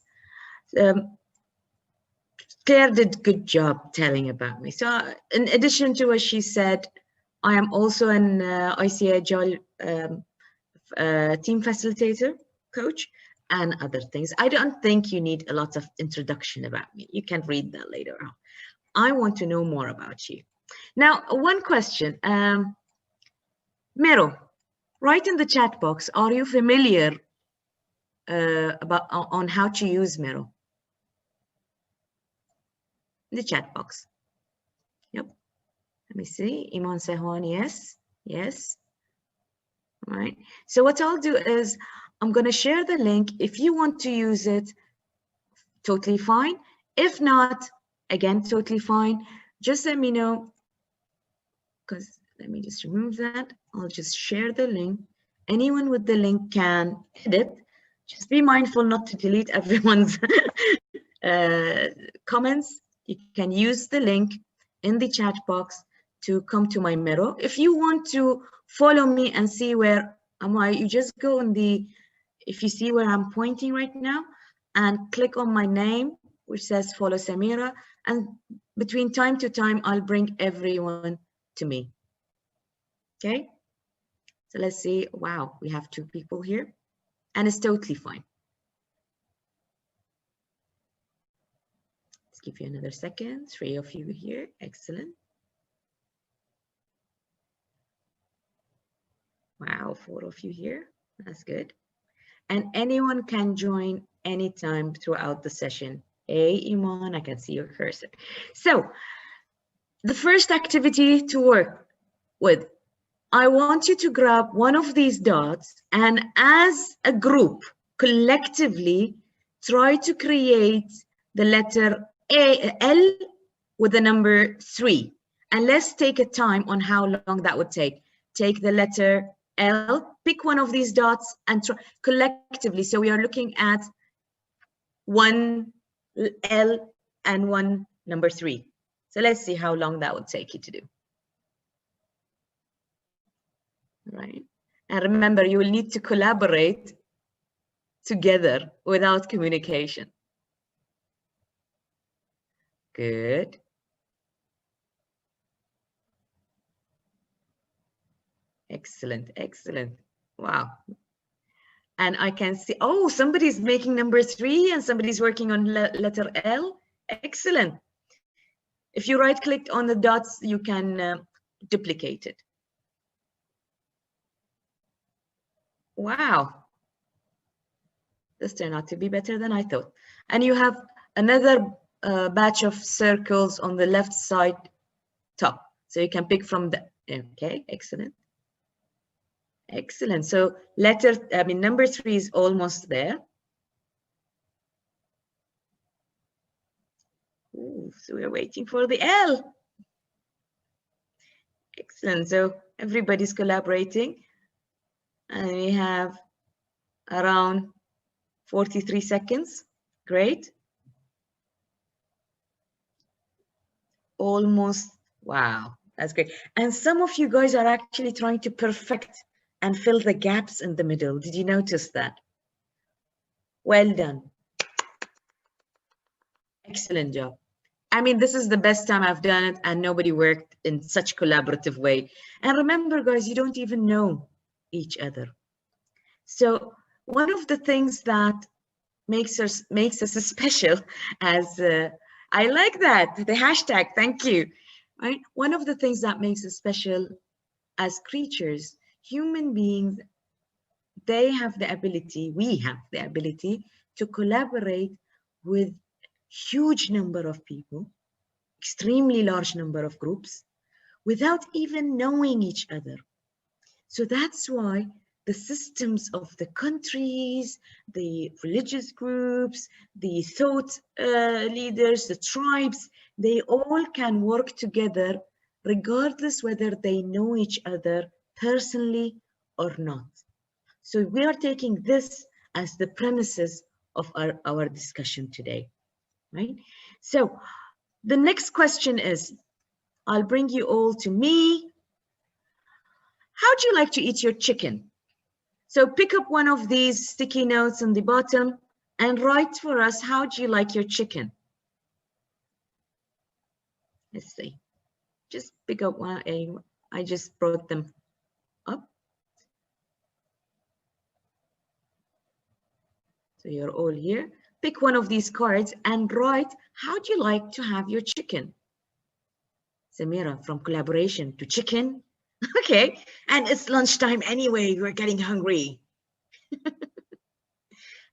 Claire did a good job telling about me. So in addition to what she said, I am also an ICA Agile team facilitator, coach, and other things. I don't think you need a lot of introduction about me. You can read that later on. I want to know more about you. Now, one question. Mero, write in the chat box, are you familiar on how to use Mero? The chat box. Yep. Let me see. Iman Sehwan, yes. Yes. All right. So what I'll do is I'm going to share the link. If you want to use it, totally fine. If not, again, totally fine. Just let me know, because let me just remove that. I'll just share the link. Anyone with the link can edit. Just be mindful not to delete everyone's comments. You can use the link in the chat box to come to my Mero. If you want to follow me and see where am I, you just go on the, if you see where I'm pointing right now, and click on my name, which says follow Samira, and between time to time, I'll bring everyone to me. Okay, so let's see. Wow, we have 2 people here, and it's totally fine. Let's give you another second. 3 of you here, excellent. Wow, 4 of you here, that's good. And anyone can join anytime throughout the session. Hey, Iman, I can see your cursor. So the first activity to work with, I want you to grab one of these dots and as a group, collectively, try to create the letter L with the number 3. And let's take a time on how long that would take. Take the letter L, pick one of these dots and try collectively. So we are looking at 1 L and 1 number 3. So let's see how long that would take you to do. Right. And remember, you will need to collaborate together without communication. Good. Excellent, excellent. Wow. And I can see, oh, somebody's making number 3 and somebody's working on letter L. Excellent. If you right click on the dots, you can duplicate it. Wow. This turned out to be better than I thought. And you have another batch of circles on the left side top. So you can pick from the, okay, excellent. Excellent. So number 3 is almost there. Ooh, so we're waiting for the L. Excellent. So everybody's collaborating. And we have around 43 seconds. Great. Almost. Wow, that's great. And some of you guys are actually trying to perfect and fill the gaps in the middle. Did you notice that? Well done. Excellent job. I mean, this is the best time I've done it and nobody worked in such collaborative way. And remember, guys, you don't even know each other. So one of the things that makes us special as, I like that, the hashtag, thank you. Right? One of the things that makes us special as creatures, human beings, they have the ability, we have the ability to collaborate with huge number of people, extremely large number of groups, without even knowing each other. So that's why the systems of the countries, the religious groups, the thought leaders, the tribes, They all can work together regardless whether they know each other personally or not. So we are taking this as the premises of our discussion today, right? So the next question is, I'll bring you all to me. How do you like to eat your chicken? So pick up one of these sticky notes on the bottom and write for us, how do you like your chicken? Let's see. Just pick up one. I just brought them up. So you're all here. Pick one of these cards and write, how do you like to have your chicken? Samira, from collaboration to chicken. Okay, and it's lunchtime anyway, you're getting hungry.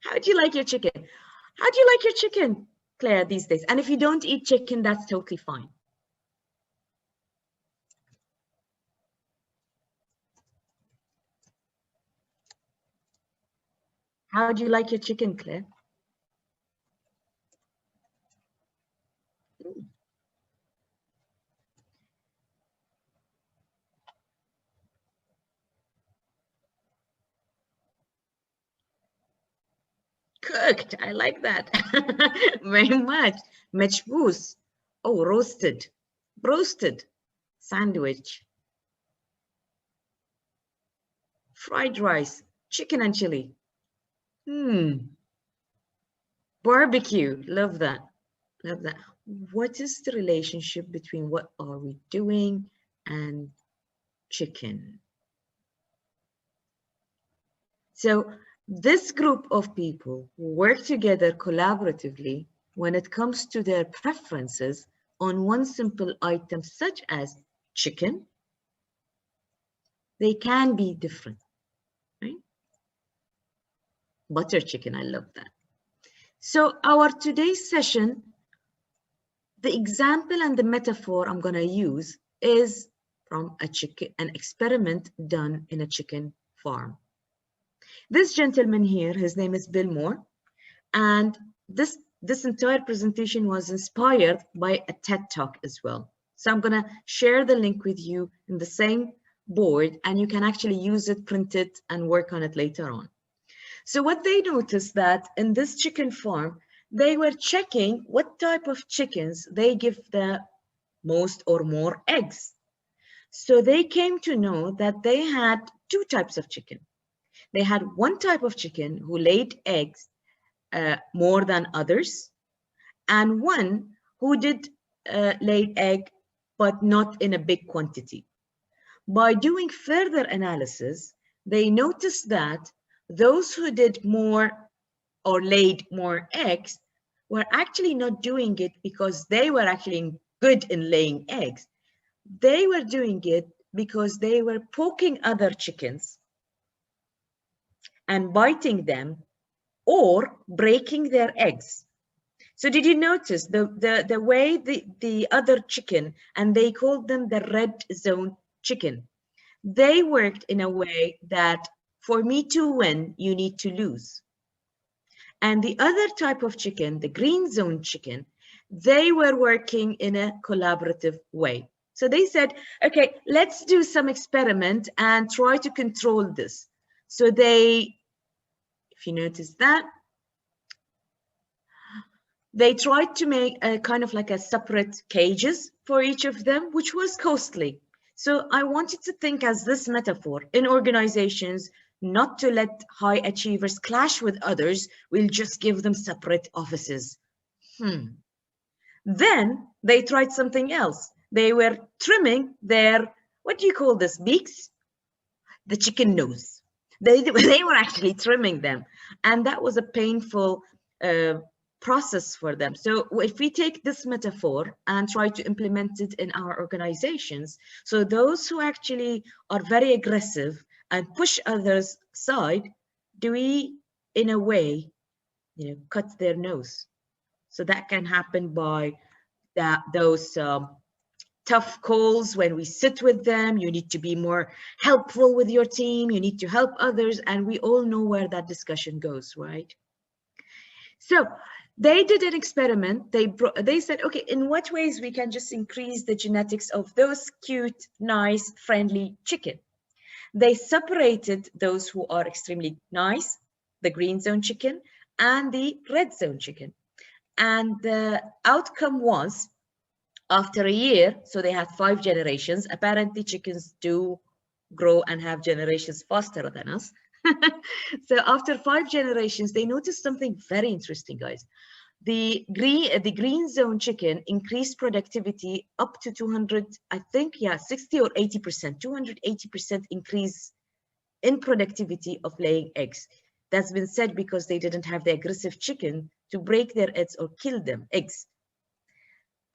How do you like your chicken? How do you like your chicken, Claire, these days? And if you don't eat chicken, that's totally fine. How do you like your chicken, Claire? Cooked, I like that very much. Mechboos, oh, roasted, roasted, sandwich, fried rice, chicken and chili. Barbecue, love that, love that. What is the relationship between what are we doing and chicken? So this group of people work together collaboratively when it comes to their preferences on one simple item such as chicken. They can be different, right? Butter chicken, I love that. So our today's session, the example and the metaphor I'm going to use is from an experiment done in a chicken farm. This gentleman here, his name is Bill Moore, and this entire presentation was inspired by a TED Talk as well. So I'm going to share the link with you in the same board, and you can actually use it, print it, and work on it later on. So what they noticed that in this chicken farm, they were checking what type of chickens they give the most or more eggs. So they came to know that they had two types of chicken. They had one type of chicken who laid eggs more than others, and one who did lay egg, but not in a big quantity. By doing further analysis, they noticed that those who did more or laid more eggs were actually not doing it because they were actually good in laying eggs. They were doing it because they were poking other chickens and biting them or breaking their eggs. So did you notice the way the other chicken, and they called them the red zone chicken, they worked in a way that for me to win, you need to lose. And the other type of chicken, the green zone chicken, they were working in a collaborative way. So they said, okay, let's do some experiment and try to control this. So they, if you notice that, they tried to make a kind of like a separate cages for each of them, which was costly. So I wanted to think as this metaphor in organizations, not to let high achievers clash with others, we'll just give them separate offices. Then they tried something else. They were trimming their, what do you call this, beaks? The chicken nose. They were actually trimming them. And that was a painful process for them. So if we take this metaphor and try to implement it in our organizations, so those who actually are very aggressive and push others aside, do we, in a way, cut their nose? So that can happen by those tough calls when we sit with them. You need to be more helpful with your team. You need to help others. And we all know where that discussion goes, right? So They did an experiment. They said, okay, in what ways we can just increase the genetics of those cute, nice, friendly chicken? They separated those who are extremely nice, the green zone chicken, and the red zone chicken. And the outcome was, after a year, so they had 5 generations. Apparently chickens do grow and have generations faster than us. So after 5 generations, they noticed something very interesting, guys. The green zone chicken increased productivity up to 200, I think, yeah, 60 or 80%, 280% increase in productivity of laying eggs. That's been said because they didn't have the aggressive chicken to break their eggs or kill them, eggs.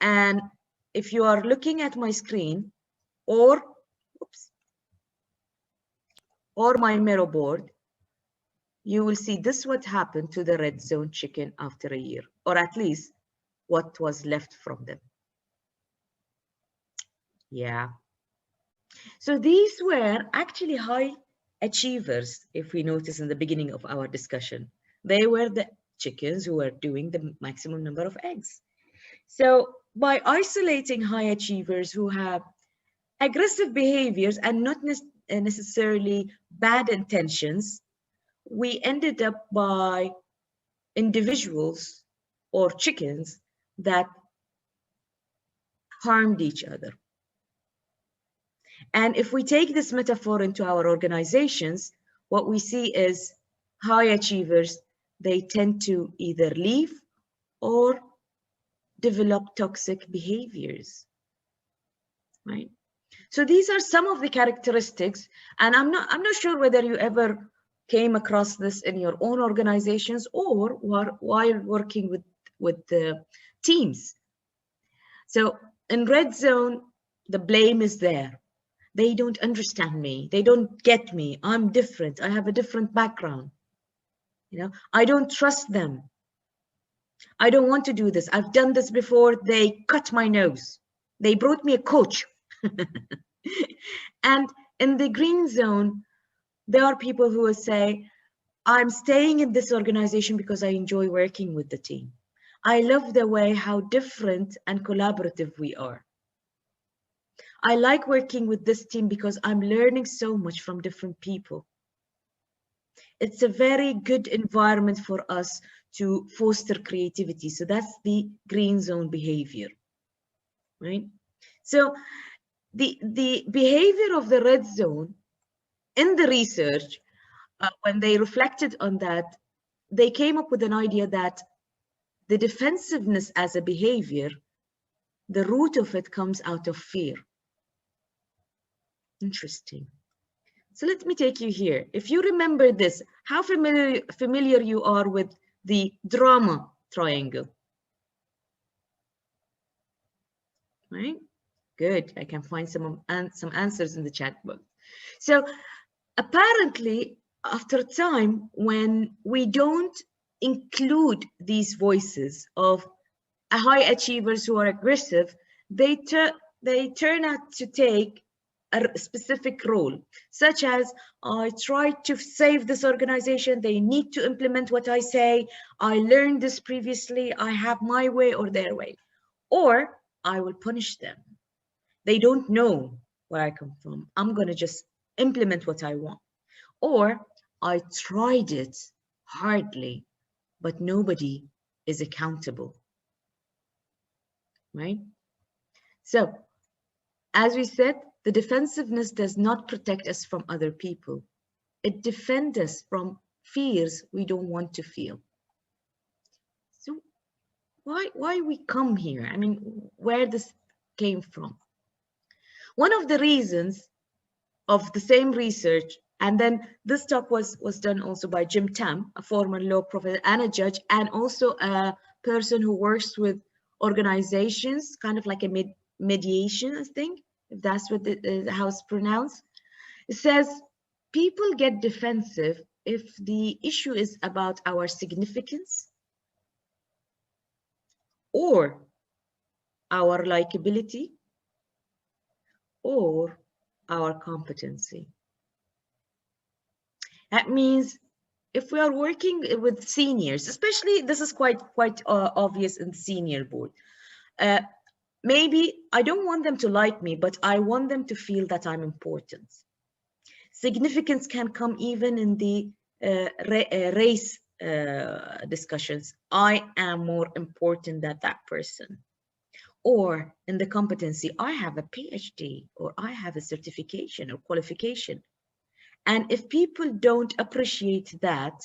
And if you are looking at my screen or my mirror board, you will see this what happened to the red zone chicken after a year, or at least what was left from them. Yeah. So these were actually high achievers, if we notice in the beginning of our discussion. They were the chickens who were doing the maximum number of eggs. So by isolating high achievers who have aggressive behaviors and not necessarily bad intentions, we ended up by individuals or chickens that harmed each other. And if we take this metaphor into our organizations, what we see is high achievers, they tend to either leave or develop toxic behaviors, right? So these are some of the characteristics, and I'm not sure whether you ever came across this in your own organizations or while working with the teams. So in red zone, the blame is there. They don't understand me. They don't get me. I'm different. I have a different background. You know, I don't trust them. I don't want to do this. I've done this before. They cut my nose. They brought me a coach. And in the green zone, there are people who will say, I'm staying in this organization because I enjoy working with the team. I love the way how different and collaborative we are. I like working with this team because I'm learning so much from different people. It's a very good environment for us to foster creativity. So that's the green zone behavior, right? So the behavior of the red zone in the research, when they reflected on that, they came up with an idea that the defensiveness as a behavior, the root of it comes out of fear. Interesting. So let me take you here. If you remember this, how familiar you are with the drama triangle? Right? Good. I can find some answers in the chat box. So apparently, after time, when we don't include these voices of high achievers who are aggressive, they turn out to take a specific role, such as I try to save this organization, they need to implement what I say, I learned this previously, I have my way or their way, or I will punish them. They don't know where I come from. I'm going to just implement what I want. Or I tried it hardly, but nobody is accountable, right? So, as we said, the defensiveness does not protect us from other people. It defends us from fears we don't want to feel. So why we come here? I mean, where this came from? One of the reasons of the same research, and then this talk was done also by Jim Tam, a former law professor and a judge, and also a person who works with organizations, kind of like a mediation, I think, if that's what how it's pronounced. It says people get defensive if the issue is about our significance or our likability or our competency. That means if we are working with seniors, especially this is quite obvious in senior board, maybe I don't want them to like me, but I want them to feel that I'm important. Significance can come even in the race discussions. I am more important than that person. Or in the competency, I have a PhD, or I have a certification or qualification. And if people don't appreciate that,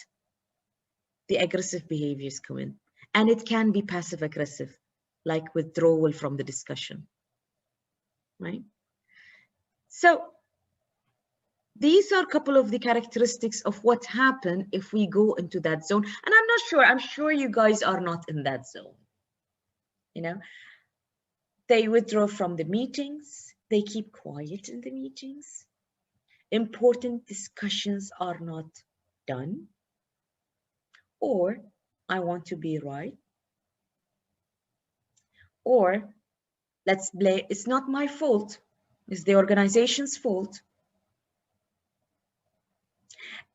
the aggressive behaviors come in. And it can be passive aggressive, like withdrawal from the discussion, right? So these are a couple of the characteristics of what happened if we go into that zone. And I'm sure you guys are not in that zone. You know, they withdraw from the meetings, they keep quiet in the meetings. Important discussions are not done. Or I want to be right. Or let's blame, it's not my fault, it's the organization's fault.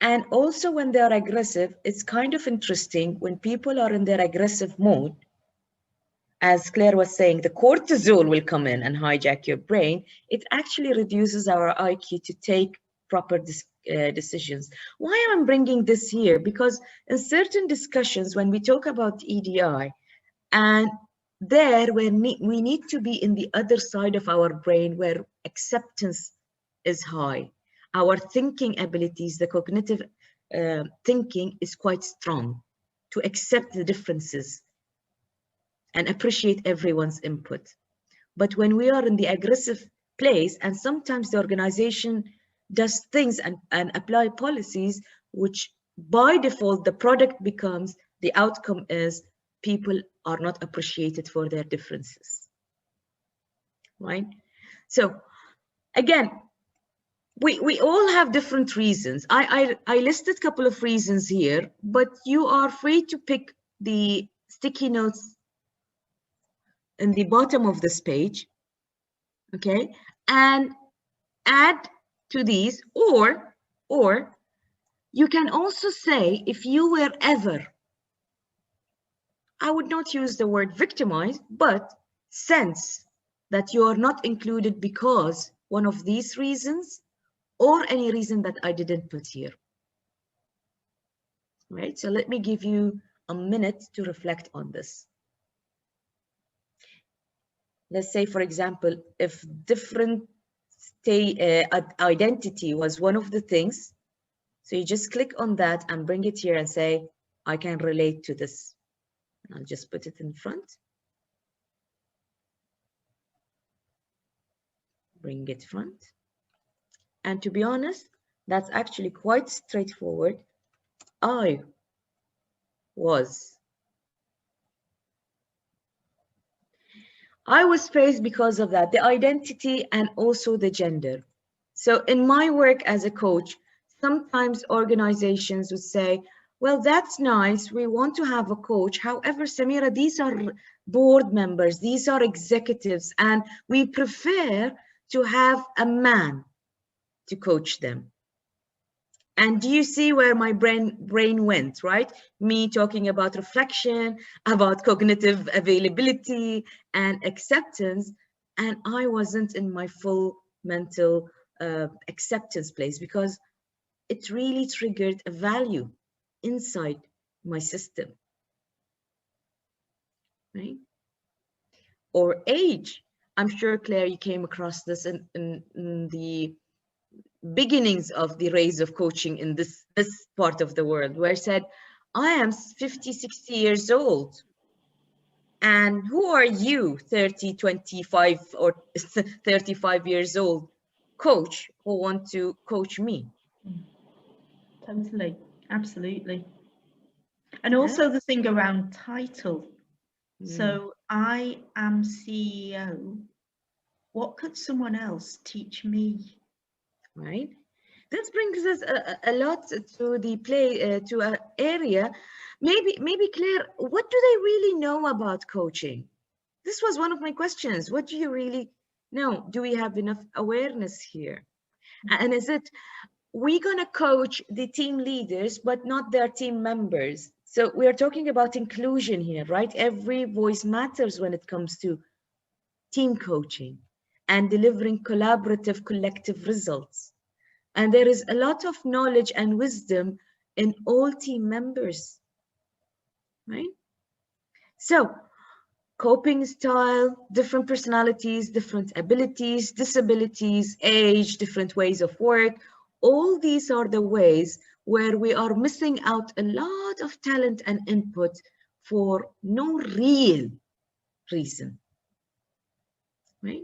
And also when they're aggressive, it's kind of interesting when people are in their aggressive mode, as Claire was saying, the cortisol will come in and hijack your brain. It actually reduces our IQ to take proper decisions. Why am I bringing this here? Because in certain discussions, when we talk about EDI, and there we need to be in the other side of our brain where acceptance is high. Our thinking abilities, the cognitive thinking is quite strong to accept the differences and appreciate everyone's input. But when we are in the aggressive place, and sometimes the organization does things and apply policies, which by default, the product becomes, the outcome is people are not appreciated for their differences, right? So again, we all have different reasons. I listed a couple of reasons here, but you are free to pick the sticky notes in the bottom of this page, okay, and add to these, or you can also say, if you were ever, I would not use the word victimized, but sense that you are not included because one of these reasons, or any reason that I didn't put here. Right, so let me give you a minute to reflect on this. Let's say, for example, if different identity was one of the things, so you just click on that and bring it here and say, I can relate to this. I'll just put it in front. Bring it front. And to be honest, that's actually quite straightforward. I was faced because of that, the identity and also the gender. So in my work as a coach, sometimes organizations would say, well, that's nice, we want to have a coach. However, Samira, these are board members, these are executives, and we prefer to have a man to coach them. And do you see where my brain went, right? Me talking about reflection, about cognitive availability and acceptance, and I wasn't in my full mental acceptance place because it really triggered a value inside my system, right? Or age. I'm sure, Claire, you came across this in the beginnings of the rise of coaching in this part of the world, where I said, I am 50, 60 years old. And who are you, 30, 25, or 35 years old coach who want to coach me? Totally, absolutely. And also the thing around title. So I am CEO. What could someone else teach me? Right. This brings us a lot to the to an area. Maybe Claire, what do they really know about coaching? This was one of my questions. What do you really know? Do we have enough awareness here? And is it we're gonna coach the team leaders, but not their team members. So we are talking about inclusion here, right? Every voice matters when it comes to team coaching and delivering collaborative, collective results. And there is a lot of knowledge and wisdom in all team members, right? So coping style, different personalities, different abilities, disabilities, age, different ways of work. All these are the ways where we are missing out a lot of talent and input for no real reason, right?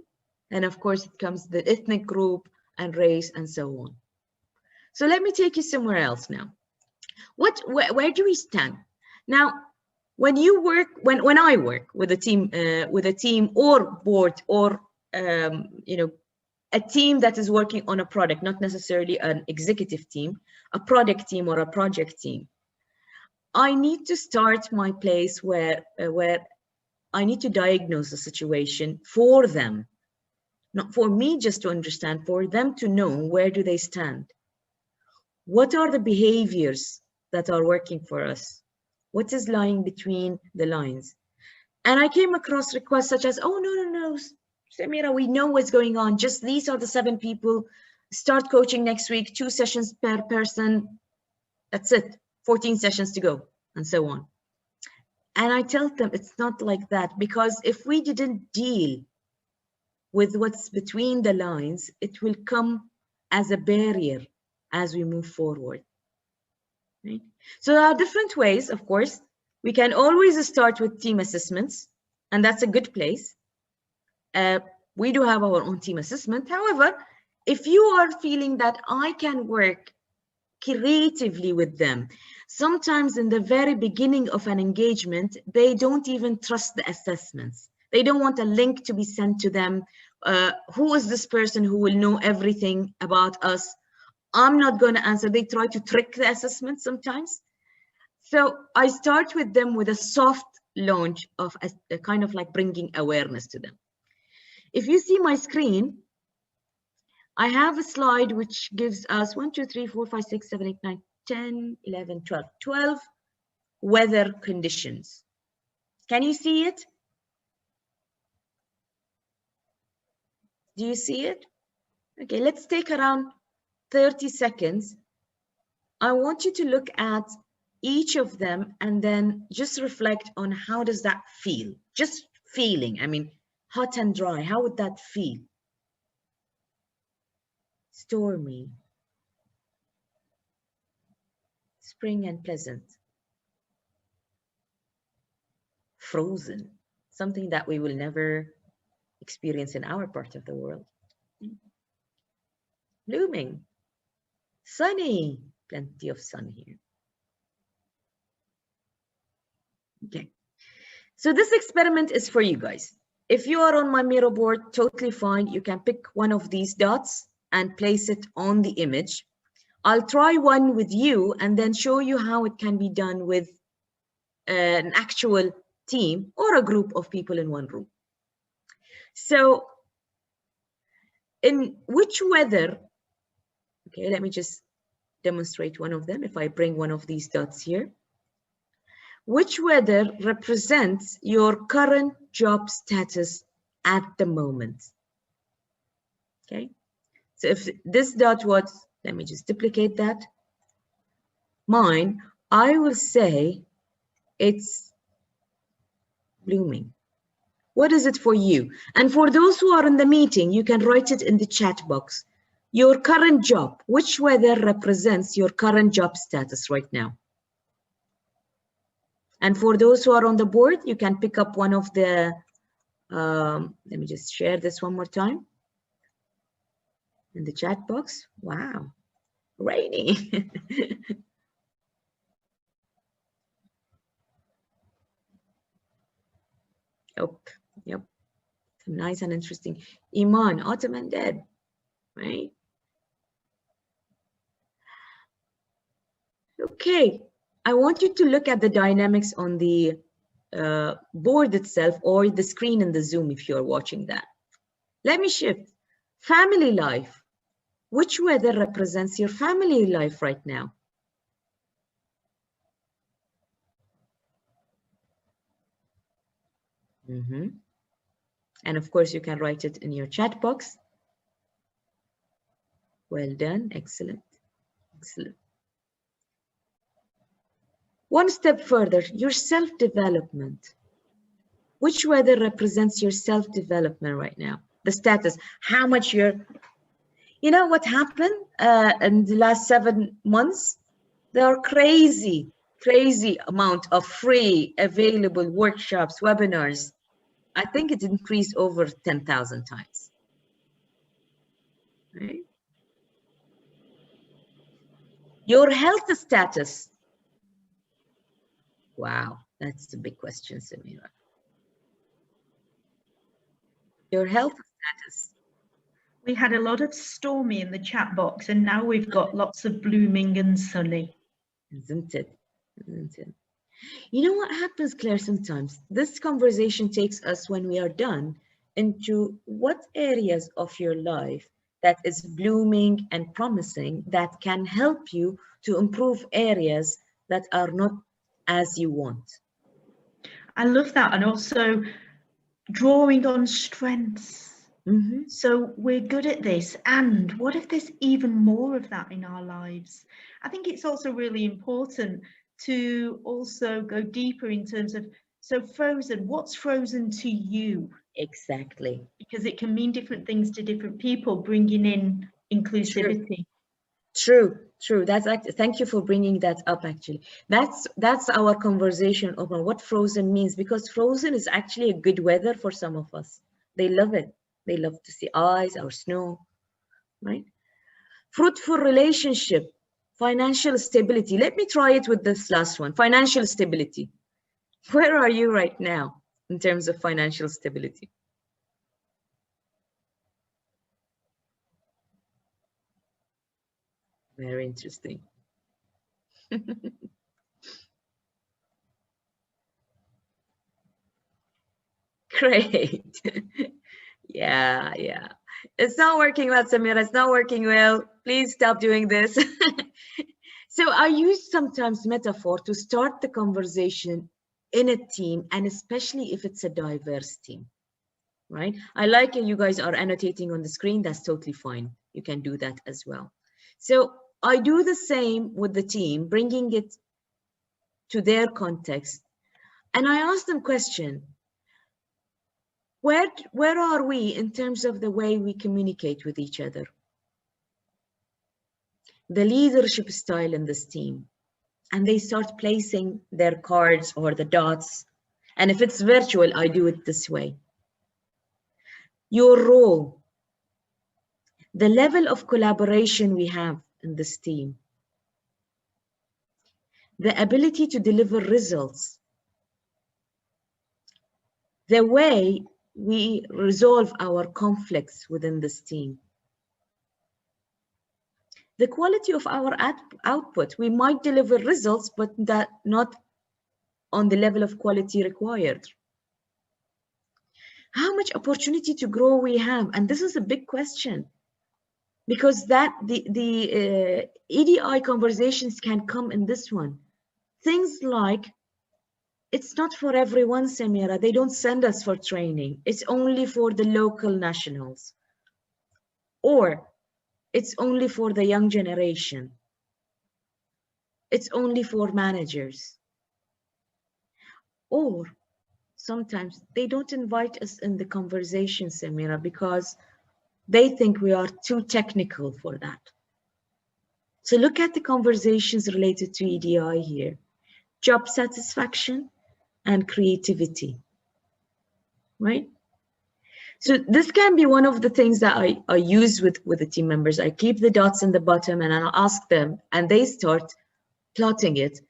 And of course, it comes the ethnic group and race and so on. So let me take you somewhere else now. Where do we stand? Now, when you work, when I work with a team or board or you know, a team that is working on a product, not necessarily an executive team, a product team or a project team, I need to start my place where I need to diagnose the situation for them, not for me just to understand, for them to know where do they stand. What are the behaviors that are working for us? What is lying between the lines? And I came across requests such as, oh, no, Samira, we know what's going on. Just these are the 7 people. Start coaching next week, 2 sessions per person. That's it, 14 sessions to go, and so on. And I tell them it's not like that, because if we didn't deal with what's between the lines, it will come as a barrier as we move forward. Right? So there are different ways, of course. We can always start with team assessments, and that's a good place. We do have our own team assessment. However, if you are feeling that I can work creatively with them, sometimes in the very beginning of an engagement, they don't even trust the assessments. They don't want a link to be sent to them. Who is this person who will know everything about us? I'm not going to answer. They try to trick the assessment sometimes. So I start with them with a soft launch of a kind of like bringing awareness to them. If you see my screen, I have a slide which gives us 1, 2, 3, 4, 5, 6, 7, 8, 9, 10, 11, 12 weather conditions. Can you see it? Do you see it? Okay, let's take around 30 seconds. I want you to look at each of them and then just reflect on how does that feel? Just feeling, I mean, hot and dry, how would that feel? Stormy, spring and pleasant, frozen, something that we will never experience in our part of the world. Blooming, sunny, plenty of sun here. Okay, so this experiment is for you guys. If you are on my Miro board, totally fine. You can pick one of these dots and place it on the image. I'll try one with you and then show you how it can be done with an actual team or a group of people in one room. So in which weather, okay, let me just demonstrate one of them. If I bring one of these dots here, which weather represents your current job status at the moment? Okay, so if this dot was, let me just duplicate that, mine, I will say it's blooming. What is it for you? And for those who are in the meeting, you can write it in the chat box. Your current job, which weather represents your current job status right now? And for those who are on the board, you can pick up one of the, let me just share this one more time. In the chat box, wow, rainy. Oh, yep, nice and interesting. Iman, autumn and dead, right? Okay, I want you to look at the dynamics on the board itself or the screen in the Zoom if you're watching that. Let me shift. Family life. Which weather represents your family life right now? And of course, you can write it in your chat box. Well done. Excellent. Excellent. One step further, your self-development. Which weather represents your self-development right now? The status, how much you're, you know what happened in the last 7 months? There are crazy amount of free available workshops, webinars. I think it increased over 10,000 times. Right? Your health status. Wow, that's a big question, Samira. Your health status. We had a lot of stormy in the chat box, and now we've got lots of blooming and sunny. Isn't it? Isn't it? You know what happens, Claire, sometimes? This conversation takes us, when we are done, into what areas of your life that is blooming and promising that can help you to improve areas that are not as you want. I love that. And also drawing on strengths. So we're good at this. And what if there's even more of that in our lives? I think it's also really important to also go deeper in terms of, so frozen, what's frozen to you? Exactly. Because it can mean different things to different people, bringing in inclusivity. True. That's actually, thank you for bringing that up. Actually, that's our conversation over what frozen means, because frozen is actually a good weather for some of us. They love it. They love to see ice or snow, right? Fruitful relationship, financial stability. Let me try it with this last one, financial stability. Where are you right now in terms of financial stability? Very interesting. Great. Yeah. It's not working well, Samira. It's not working well. Please stop doing this. So I use sometimes metaphor to start the conversation in a team, and especially if it's a diverse team, right? I like you guys are annotating on the screen. That's totally fine. You can do that as well. So I do the same with the team, bringing it to their context. And I ask them question, where are we in terms of the way we communicate with each other? The leadership style in this team. And they start placing their cards or the dots. And if it's virtual, I do it this way. Your role, the level of collaboration we have in this team, the ability to deliver results, the way we resolve our conflicts within this team, the quality of our output. We might deliver results, but that not on the level of quality required. How much opportunity to grow we have, and this is a big question, because that the EDI conversations can come in this one. Things like, it's not for everyone, Samira. They don't send us for training. It's only for the local nationals. Or it's only for the young generation. It's only for managers. Or sometimes they don't invite us in the conversation, Samira, because they think we are too technical for that. So look at the conversations related to EDI here. Job satisfaction and creativity, right? So this can be one of the things that I use with the team members. I keep the dots in the bottom and I'll ask them, and they start plotting it.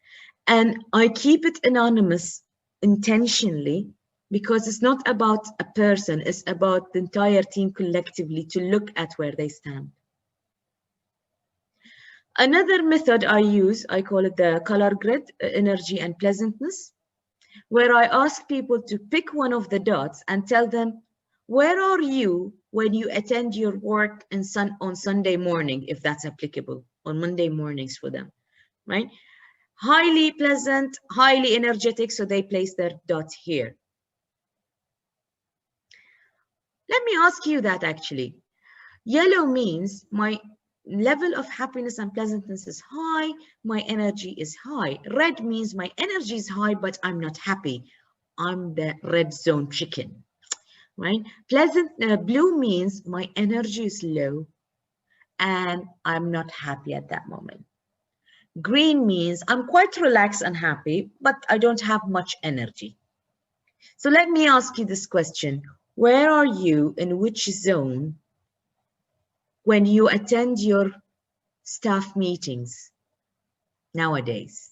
And I keep it anonymous intentionally, because it's not about a person, it's about the entire team collectively to look at where they stand. Another method I use, I call it the color grid, energy and pleasantness, where I ask people to pick one of the dots and tell them, where are you when you attend your work and on Sunday morning, if that's applicable, on Monday mornings for them, right? Highly pleasant, highly energetic, so they place their dot here. Let me ask you that actually. Yellow means my level of happiness and pleasantness is high, my energy is high. Red means my energy is high, but I'm not happy. I'm the red zone chicken, right? Blue means my energy is low and I'm not happy at that moment. Green means I'm quite relaxed and happy, but I don't have much energy. So let me ask you this question. Where are you in which zone when you attend your staff meetings nowadays?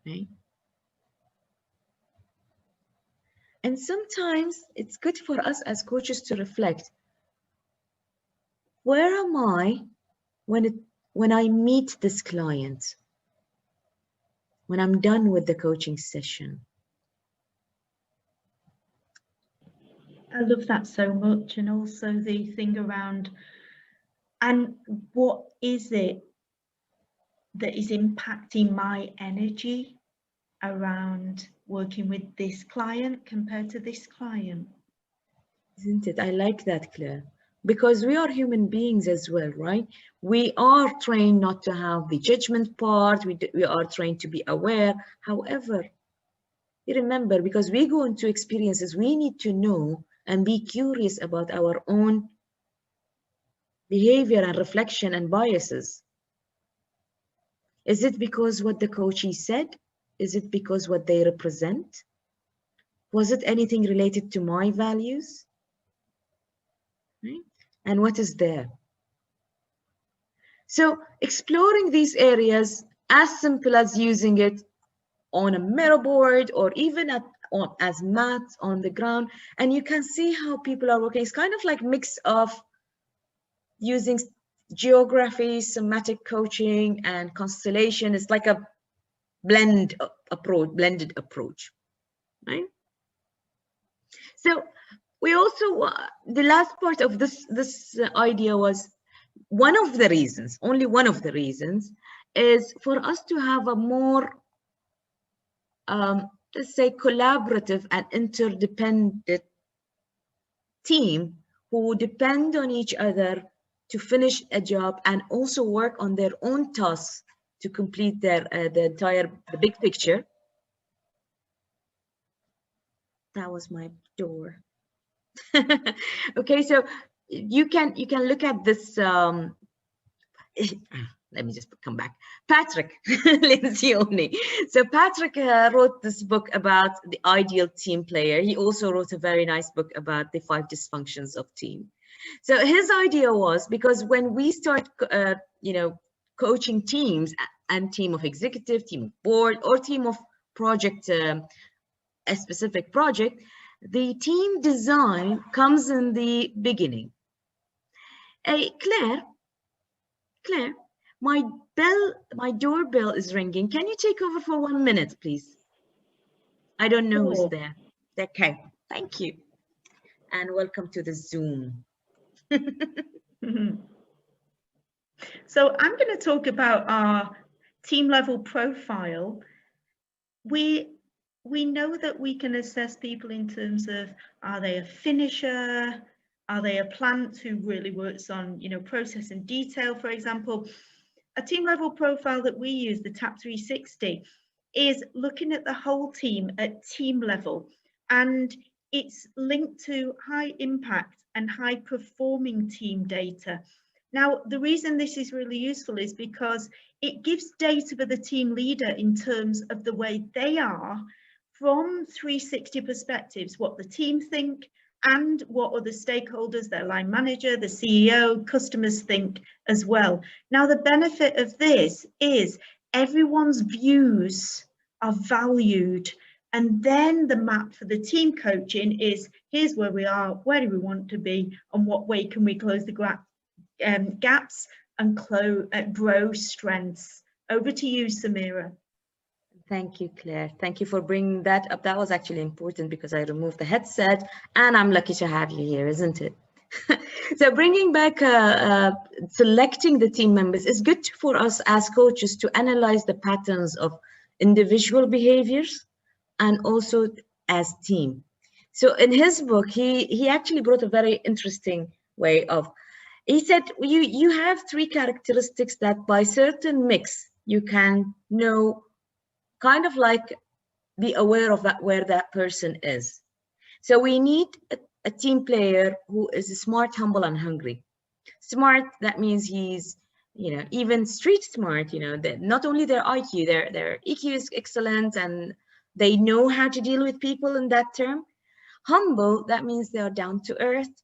Right? And sometimes it's good for us as coaches to reflect. Where am I when I meet this client? When I'm done with the coaching session? I love that so much. And also the thing around, and what is it that is impacting my energy around working with this client compared to this client? Isn't it? I like that, Claire, because we are human beings as well, right? We are trained not to have the judgment part. We are trained to be aware. However, you remember, because we go into experiences, we need to know and be curious about our own behavior and reflection and biases. Is it because what the coachee said? Is it because what they represent? Was it anything related to my values? Right? And what is there? So exploring these areas, as simple as using it on a mirror board or even as mats on the ground, and you can see how people are working. It's kind of like mix of using geography, somatic coaching, and constellation. It's like a blended approach, right? So we also, the last part of this idea was only one of the reasons is for us to have a more, let's say, collaborative and interdependent team who depend on each other to finish a job and also work on their own tasks to complete their the big picture. That was my door. Okay, so you can look at this. Let me just come back. Patrick Lencioni. So Patrick wrote this book about the ideal team player. He also wrote a very nice book about the 5 dysfunctions of team. So his idea was, because when we start, coaching teams, and team of executive, team of board, or team of project, a specific project, the team design comes in the beginning. Claire, my doorbell is ringing. Can you take over for 1 minute, please? I don't know who's there. Okay, thank you. And welcome to the Zoom. So I'm going to talk about our team level profile. We know that we can assess people in terms of, are they a finisher? Are they a plant who really works on, process and detail, for example? A team level profile that we use, the TAP 360, is looking at the whole team at team level, and it's linked to high impact and high performing team data. Now, the reason this is really useful is because it gives data for the team leader in terms of the way they are from 360 perspectives, what the team think and what other stakeholders, their line manager, the CEO, customers think as well. Now, the benefit of this is everyone's views are valued, and then the map for the team coaching is, here's where we are, where do we want to be, and what way can we close the gaps and grow strengths. Over to you, Samira. Thank you, Claire. Thank you for bringing that up. That was actually important because I removed the headset and I'm lucky to have you here, isn't it? So bringing back selecting the team members is good for us as coaches to analyze the patterns of individual behaviors and also as team. So in his book, he actually brought a very interesting way of, he said, you have 3 characteristics that by certain mix, you can know, kind of like be aware of that, where that person is. So we need a team player who is smart, humble, and hungry. Smart, that means he's, you know, even street smart, you know, that not only their IQ, their EQ is excellent and they know how to deal with people in that term. Humble, that means they are down to earth.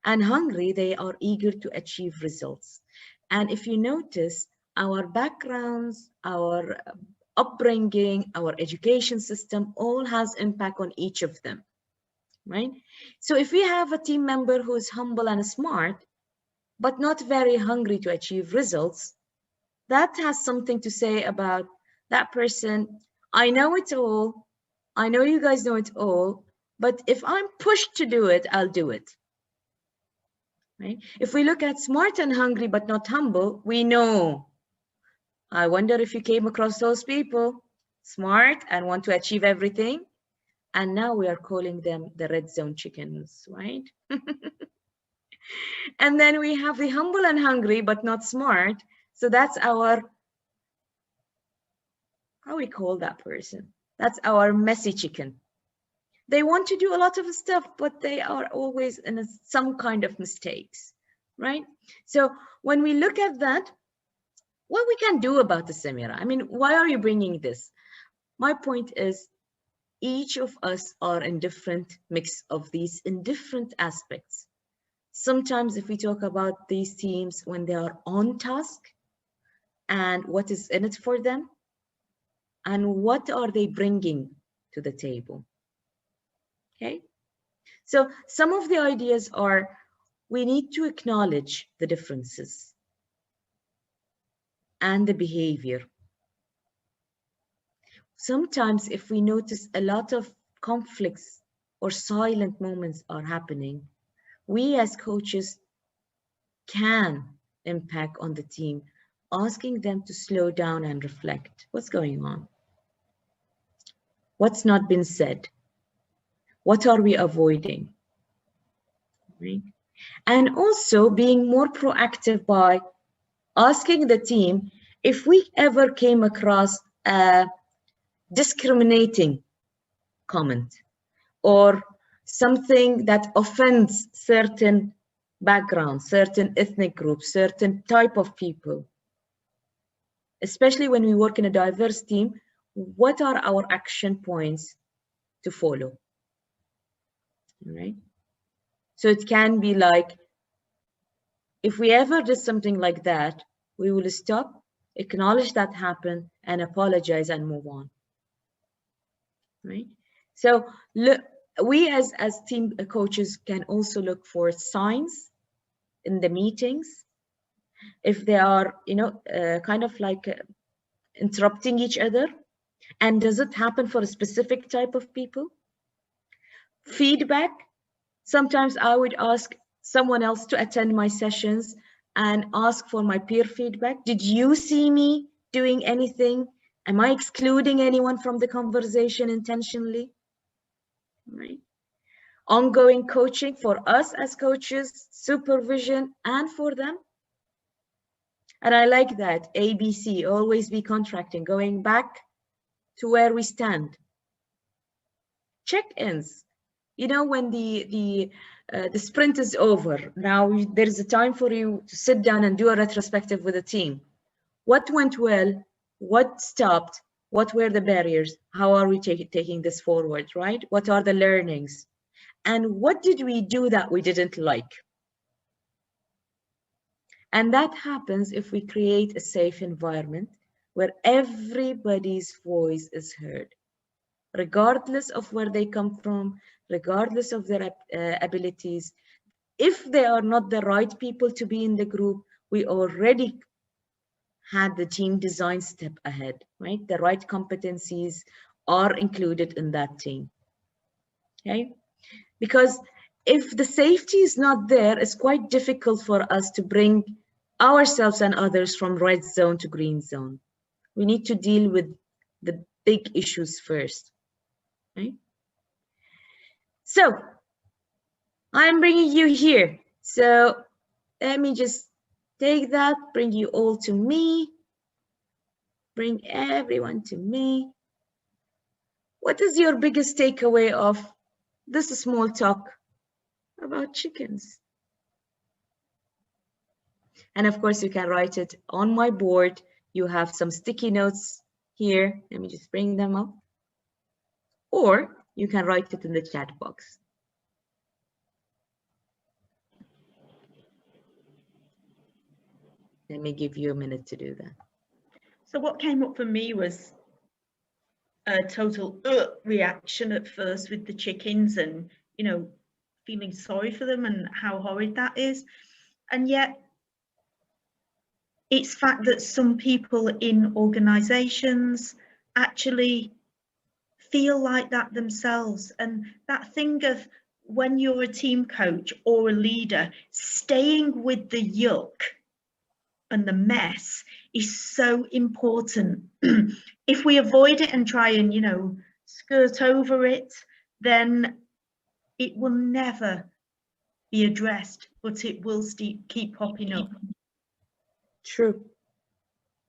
And hungry, they are eager to achieve results. And if you notice, our backgrounds, our upbringing, our education system, all has impact on each of them, right? So if we have a team member who is humble and smart, but not very hungry to achieve results, that has something to say about that person. I know it all. I know you guys know it all, but if I'm pushed to do it, I'll do it. Right? If we look at smart and hungry, but not humble, we know. I wonder if you came across those people, smart and want to achieve everything. And now we are calling them the red zone chickens, right? And then we have the humble and hungry, but not smart. So that's our, how we call that person? That's our messy chicken. They want to do a lot of stuff, but they are always in some kind of mistakes, right? So when we look at that, what we can do about the Samira? I mean, why are you bringing this? My point is, each of us are in different mix of these in different aspects. Sometimes if we talk about these teams when they are on task and what is in it for them and what are they bringing to the table. Okay, so some of the ideas are, we need to acknowledge the differences and the behavior. Sometimes if we notice a lot of conflicts or silent moments are happening, we as coaches can impact on the team, asking them to slow down and reflect. What's going on? What's not been said? What are we avoiding? Right? And also being more proactive by asking the team if we ever came across a discriminating comment or something that offends certain backgrounds, certain ethnic groups, certain type of people. Especially when we work in a diverse team, what are our action points to follow? Right? So it can be like, if we ever did something like that, we will stop, acknowledge that happened, and apologize and move on. Right? So look, we as team coaches can also look for signs in the meetings. If they are, you know, kind of like interrupting each other, and does it happen for a specific type of people? Feedback. Sometimes I would ask someone else to attend my sessions and ask for my peer feedback. Did you see me doing anything? Am I excluding anyone from the conversation intentionally? Right. Ongoing coaching for us as coaches, supervision, and for them. And I like that, ABC, always be contracting, going back to where we stand. Check-ins. You know, when the sprint is over, now there is a time for you to sit down and do a retrospective with the team. What went well? What stopped? What were the barriers? How are we taking this forward, right? What are the learnings? And what did we do that we didn't like? And that happens if we create a safe environment where everybody's voice is heard, regardless of where they come from, regardless of their abilities. If they are not the right people to be in the group, we already had the team design step ahead, right? The right competencies are included in that team, okay? Because if the safety is not there, it's quite difficult for us to bring ourselves and others from red zone to green zone. We need to deal with the big issues first, right? So I'm bringing you here. So let me just take that, bring you all to me, bring everyone to me. What is your biggest takeaway of this small talk about chickens? And of course, you can write it on my board. You have some sticky notes here. Let me just bring them up. Or you can write it in the chat box. Let me give you a minute to do that. So what came up for me was a total reaction at first with the chickens, and feeling sorry for them and how horrid that is. And yet it's fact that some people in organizations actually feel like that themselves, and that thing of when you're a team coach or a leader, staying with the yuck and the mess is so important. If we avoid it and try and skirt over it, then it will never be addressed, but it will keep popping up. True.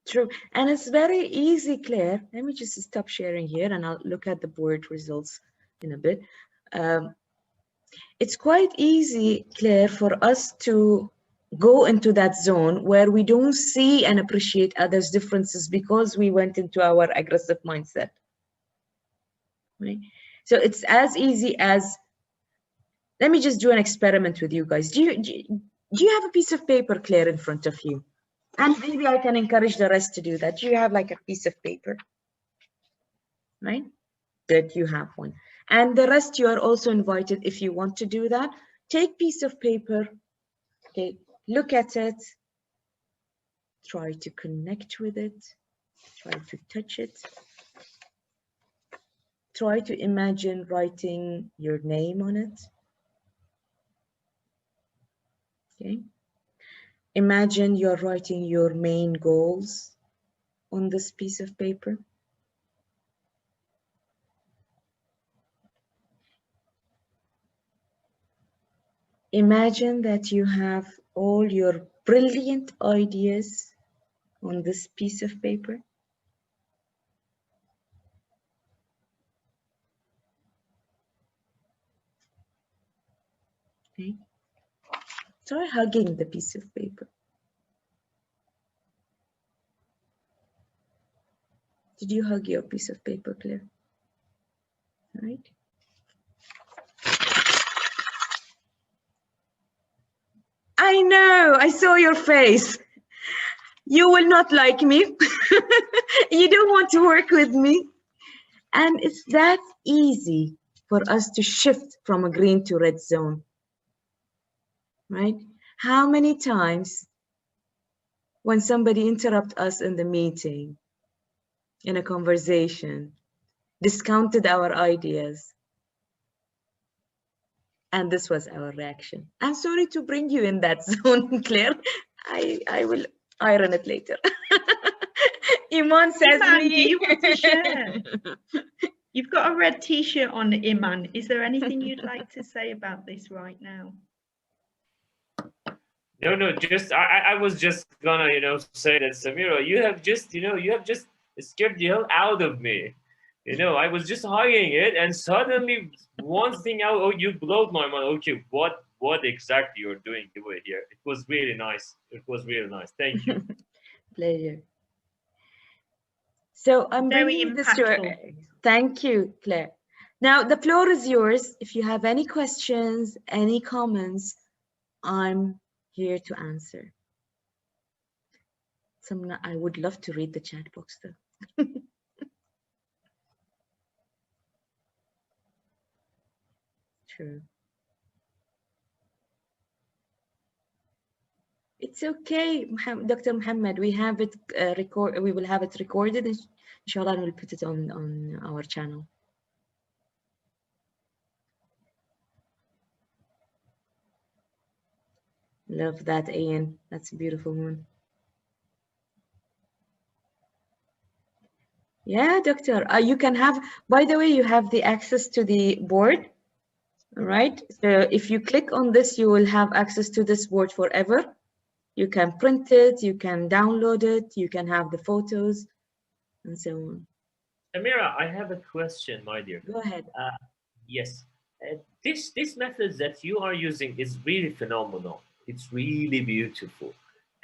True. And it's very easy, Claire. Let me just stop sharing here and I'll look at the board results in a bit. It's quite easy, Claire, for us to go into that zone where we don't see and appreciate others' differences because we went into our aggressive mindset. Right? So it's as easy as, let me just do an experiment with you guys. Do you have a piece of paper, Claire, in front of you? And maybe I can encourage the rest to do that. Do you have like a piece of paper? Right? That you have one. And the rest, you are also invited if you want to do that. Take piece of paper, okay, look at it, try to connect with it, try to touch it. Try to imagine writing your name on it. Okay. Imagine you're writing your main goals on this piece of paper. Imagine that you have all your brilliant ideas on this piece of paper. Okay. Try hugging the piece of paper. Did you hug your piece of paper, Claire? All right. I know, I saw your face. You will not like me. You don't want to work with me. And it's that easy for us to shift from a green to red zone, right? How many times when somebody interrupts us in the meeting, in a conversation, discounted our ideas, and this was our reaction. I'm sorry to bring you in that zone, Claire. I will iron it later. Iman says Iman, me. do you want to share? You've got a red t-shirt on, Iman. Is there anything you'd like to say about this right now? No, just I was just gonna, say that, Samira, you have just scared the hell out of me. I was just hugging it, and suddenly one thing out. Oh, you blowed my mind. Okay, what exactly you're doing here? It was really nice. It was really nice. Thank you. Pleasure. So I'm Very bringing this impactful. Thank you, Claire. Now the floor is yours. If you have any questions, any comments, I'm here to answer. I would love to read the chat box though. True. It's okay, Dr. Muhammad. We have it we will have it recorded, inshallah, and we'll put it on our channel. Love that, Ian. That's a beautiful one. Yeah, doctor. You can have, by the way, you have the access to the board. All right. So if you click on this, you will have access to this board forever. You can print it, you can download it, you can have the photos, and so on. Amira, I have a question, my dear. Go ahead. Yes, this method that you are using is really phenomenal. It's really beautiful,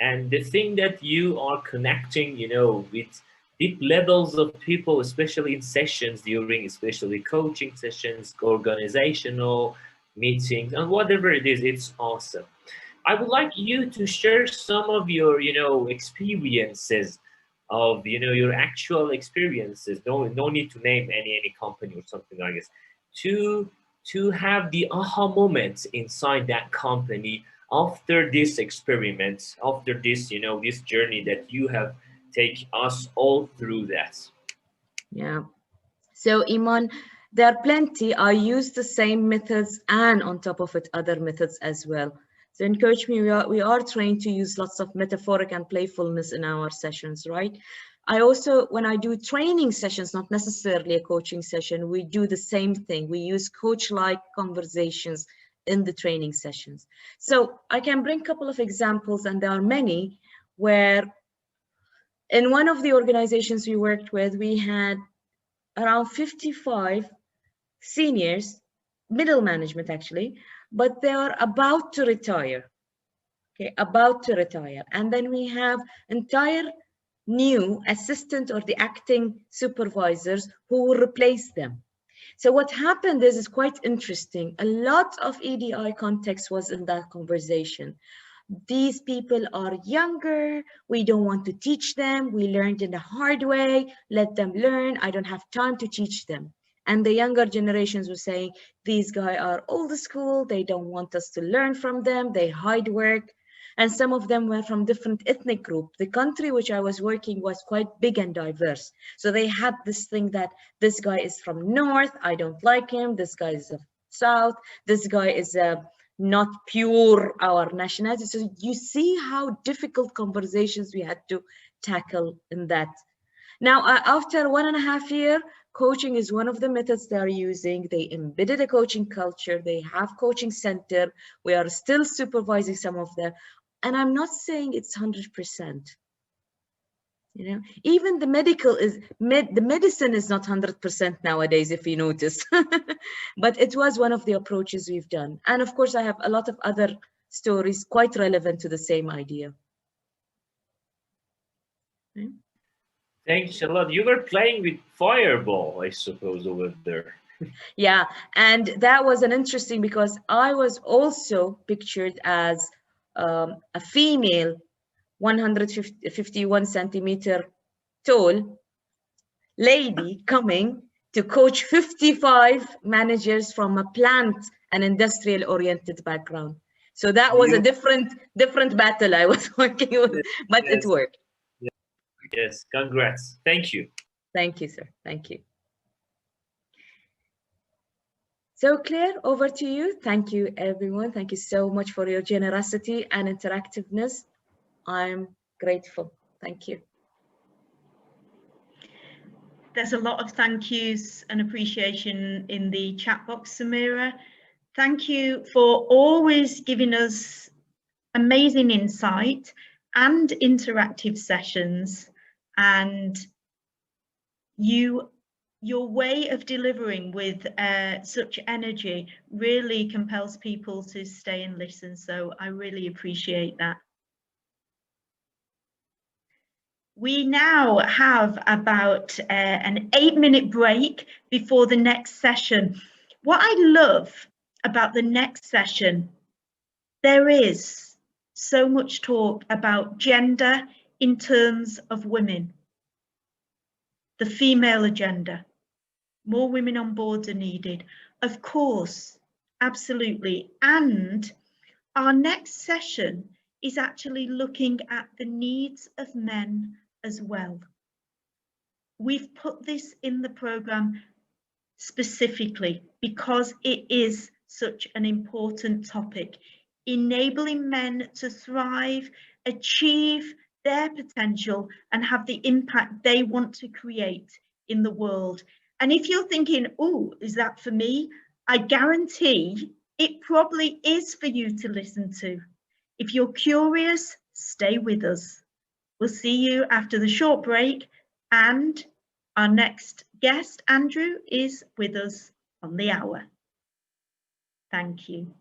and the thing that you are connecting, you know, with deep levels of people, especially in sessions during, especially coaching sessions, organizational meetings, and whatever it is, it's awesome. I would like you to share some of your, you know, experiences of, you know, your actual experiences. No need to name any company or something like this. To have the aha moments inside that company after this experiment, after this, you know, this journey that you have take us all through that. Yeah. So Iman, there are plenty. I use the same methods and on top of it, other methods as well. So in Coach Me, we are trained to use lots of metaphoric and playfulness in our sessions, right? I also, when I do training sessions, not necessarily a coaching session, we do the same thing. We use coach-like conversations in the training sessions. So I can bring a couple of examples, and there are many, where in one of the organizations we worked with, we had around 55 seniors, middle management actually, but they are about to retire, okay, about to retire. And then we have entire new assistant or the acting supervisors who will replace them. So what happened is quite interesting. A lot of EDI context was in that conversation. These people are younger, we don't want to teach them, we learned in the hard way, let them learn, I don't have time to teach them. And the younger generations were saying, these guys are old school, they don't want us to learn from them, they hide work. And some of them were from different ethnic groups. The country which I was working was quite big and diverse. So they had this thing that this guy is from North, I don't like him, this guy is South, this guy is not pure our nationality. So you see how difficult conversations we had to tackle in that. Now, after 1.5 years, coaching is one of the methods they are using. They embedded a coaching culture. They have coaching center. We are still supervising some of them. And I'm not saying it's 100%. You know, even the medical is the medicine is not 100% nowadays, if you notice. But it was one of the approaches we've done. And of course, I have a lot of other stories quite relevant to the same idea. Okay. Thanks a lot. You were playing with Fireball, I suppose, over there. Yeah, and that was an interesting, because I was also pictured as a female 151 centimeter tall lady coming to coach 55 managers from a plant and industrial oriented background. So that was a different battle I was working with, but yes, it worked. Yes, congrats. Thank you. Thank you, sir. Thank you. So Claire, over to you. Thank you, everyone. Thank you so much for your generosity and interactiveness. I'm grateful. Thank you. There's a lot of thank yous and appreciation in the chat box, Samira. Thank you for always giving us amazing insight and interactive sessions, and your way of delivering with such energy really compels people to stay and listen. So I really appreciate that. We now have about an 8-minute break before the next session. What I love about the next session, there is so much talk about gender in terms of women, the female agenda. More women on boards are needed, of course, absolutely. And our next session is actually looking at the needs of men as well. We've put this in the programme specifically because it is such an important topic, enabling men to thrive, achieve their potential and have the impact they want to create in the world. And if you're thinking, oh, is that for me? I guarantee it probably is for you to listen to. If you're curious, stay with us. We'll see you after the short break, and our next guest, Andrew, is with us on the hour. Thank you.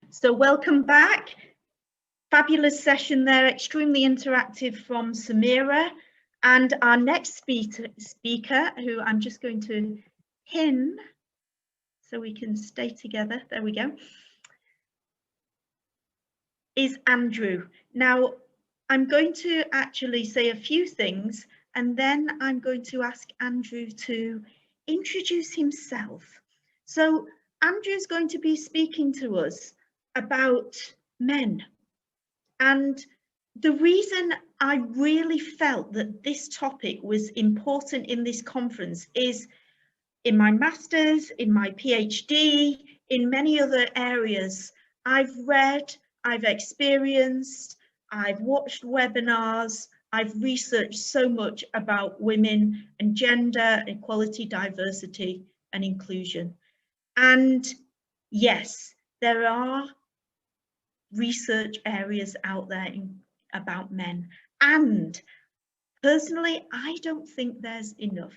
So welcome back. Fabulous session there, extremely interactive from Samira. And our next speaker, who I'm just going to pin so we can stay together, there we go, is Andrew. Now, I'm going to actually say a few things, and then I'm going to ask Andrew to introduce himself. So Andrew's going to be speaking to us about men. And the reason I really felt that this topic was important in this conference is in my master's, in my PhD, in many other areas, I've read, I've experienced, I've watched webinars, I've researched so much about women and gender, equality, diversity, and inclusion. And yes, there are research areas out there about men. And personally, I don't think there's enough.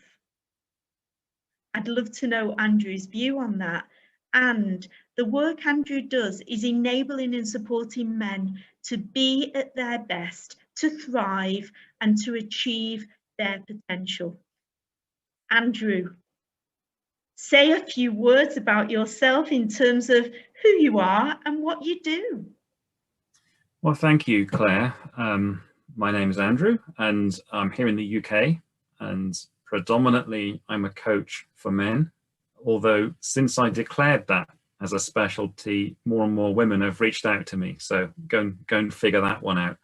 I'd love to know Andrew's view on that. And the work Andrew does is enabling and supporting men to be at their best, to thrive, and to achieve their potential. Andrew, say a few words about yourself in terms of who you are and what you do. Well, thank you, Claire. My name is Andrew, and I'm here in the UK, and predominantly I'm a coach for men, although since I declared that as a specialty, more and more women have reached out to me, so go and figure that one out.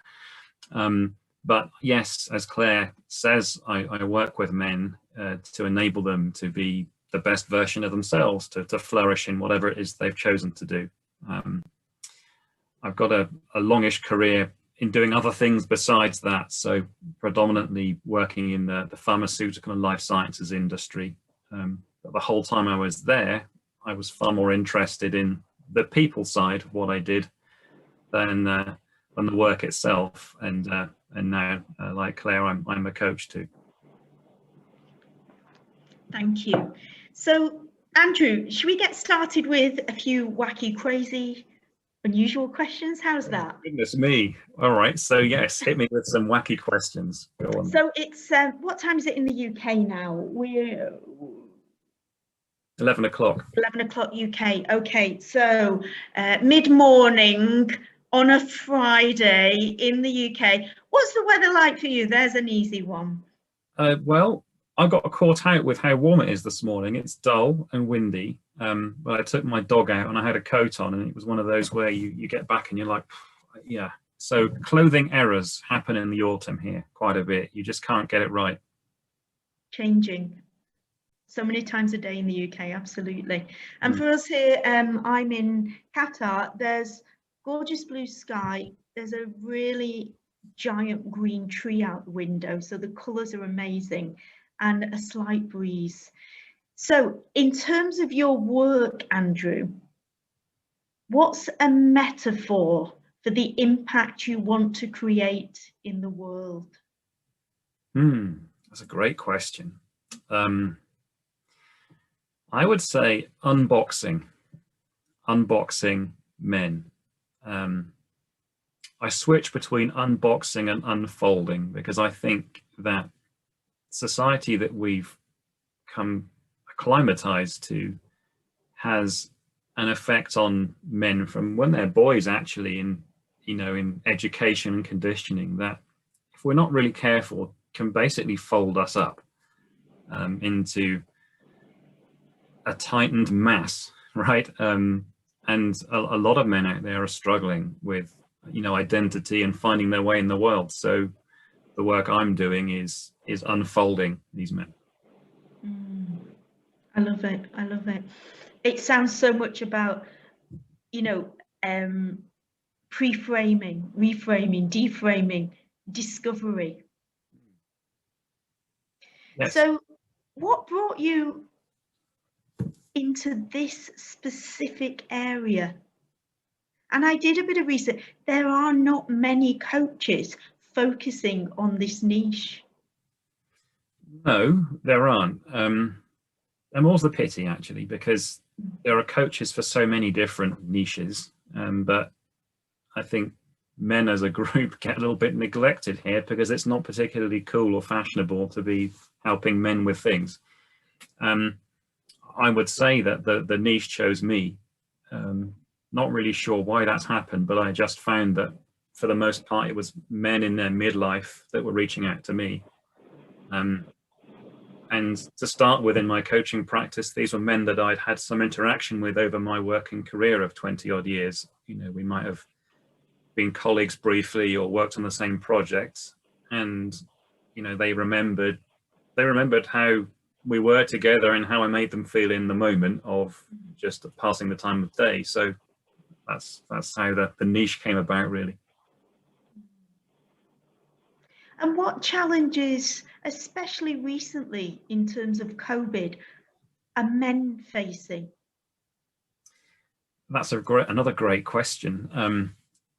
But yes, as Claire says, I work with men to enable them to be the best version of themselves, to flourish in whatever it is they've chosen to do. I've got a longish career in doing other things besides that, so predominantly working in the pharmaceutical and life sciences industry. But the whole time I was there, I was far more interested in the people side of what I did than the work itself. And now, like Claire, I'm a coach too. Thank you. So, Andrew, should we get started with a few wacky, crazy, unusual questions? How's that? Goodness me. All right. So yes, hit me with some wacky questions. Go on. So it's, what time is it in the UK now? We're 11 o'clock. 11 o'clock UK. Okay. So mid-morning on a Friday in the UK. What's the weather like for you? There's an easy one. Well, I got caught out with how warm it is this morning. It's dull and windy, but I took my dog out and I had a coat on, and it was one of those where you get back and you're like, yeah. So clothing errors happen in the autumn here quite a bit. You just can't get it right. Changing so many times a day in the UK, absolutely. And for us here, I'm in Qatar. There's gorgeous blue sky. There's a really giant green tree out the window, so the colours are amazing, and a slight breeze. So in terms of your work, Andrew, what's a metaphor for the impact you want to create in the world? That's a great question. I would say unboxing men. I switch between unboxing and unfolding because I think that society that we've come acclimatized to has an effect on men from when they're boys, actually, in education and conditioning, that if we're not really careful can basically fold us up into a tightened mass, right? And a lot of men out there are struggling with identity and finding their way in the world. So the work I'm doing is unfolding these men. I love it. I love it. It sounds so much about, pre-framing, reframing, deframing, discovery. Yes. So what brought you into this specific area? And I did a bit of research. There are not many coaches focusing on this niche. No, there aren't. And more's the pity, actually, because there are coaches for so many different niches. But I think men as a group get a little bit neglected here because it's not particularly cool or fashionable to be helping men with things. I would say that the niche chose me. Not really sure why that's happened, but I just found that for the most part, it was men in their midlife that were reaching out to me. And to start with, in my coaching practice, these were men that I'd had some interaction with over my working career of 20 odd years. You know, we might have been colleagues briefly or worked on the same projects. And, you know, they remembered how we were together and how I made them feel in the moment of just passing the time of day. So that's how the niche came about, really. And what challenges, especially recently in terms of COVID, are men facing? That's another great question.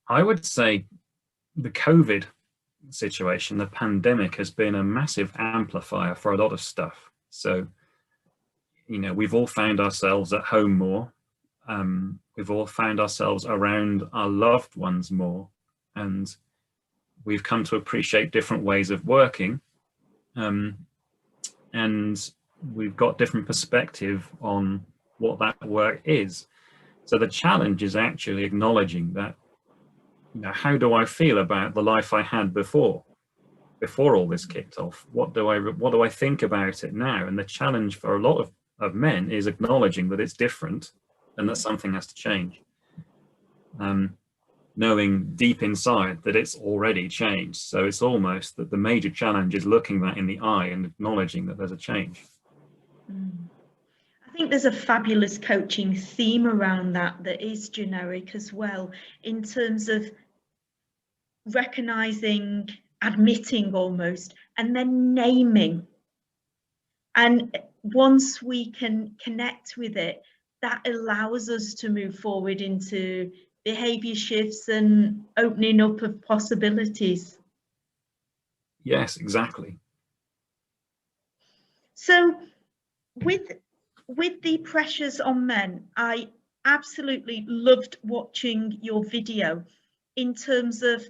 I would say the COVID situation, the pandemic, has been a massive amplifier for a lot of stuff. So, you know, we've all found ourselves at home more. We've all found ourselves around our loved ones more. And we've come to appreciate different ways of working. And we've got different perspective on what that work is. So the challenge is actually acknowledging that, you know, how do I feel about the life I had before all this kicked off? What do I think about it now? And the challenge for a lot of men is acknowledging that it's different and that something has to change. Knowing deep inside that it's already changed. So it's almost that the major challenge is looking that in the eye and acknowledging that there's a change. I think there's a fabulous coaching theme around that is generic as well, in terms of recognizing, admitting almost, and then naming. And once we can connect with it, that allows us to move forward into behavior shifts and opening up of possibilities. Yes, exactly. So with the pressures on men, I absolutely loved watching your video in terms of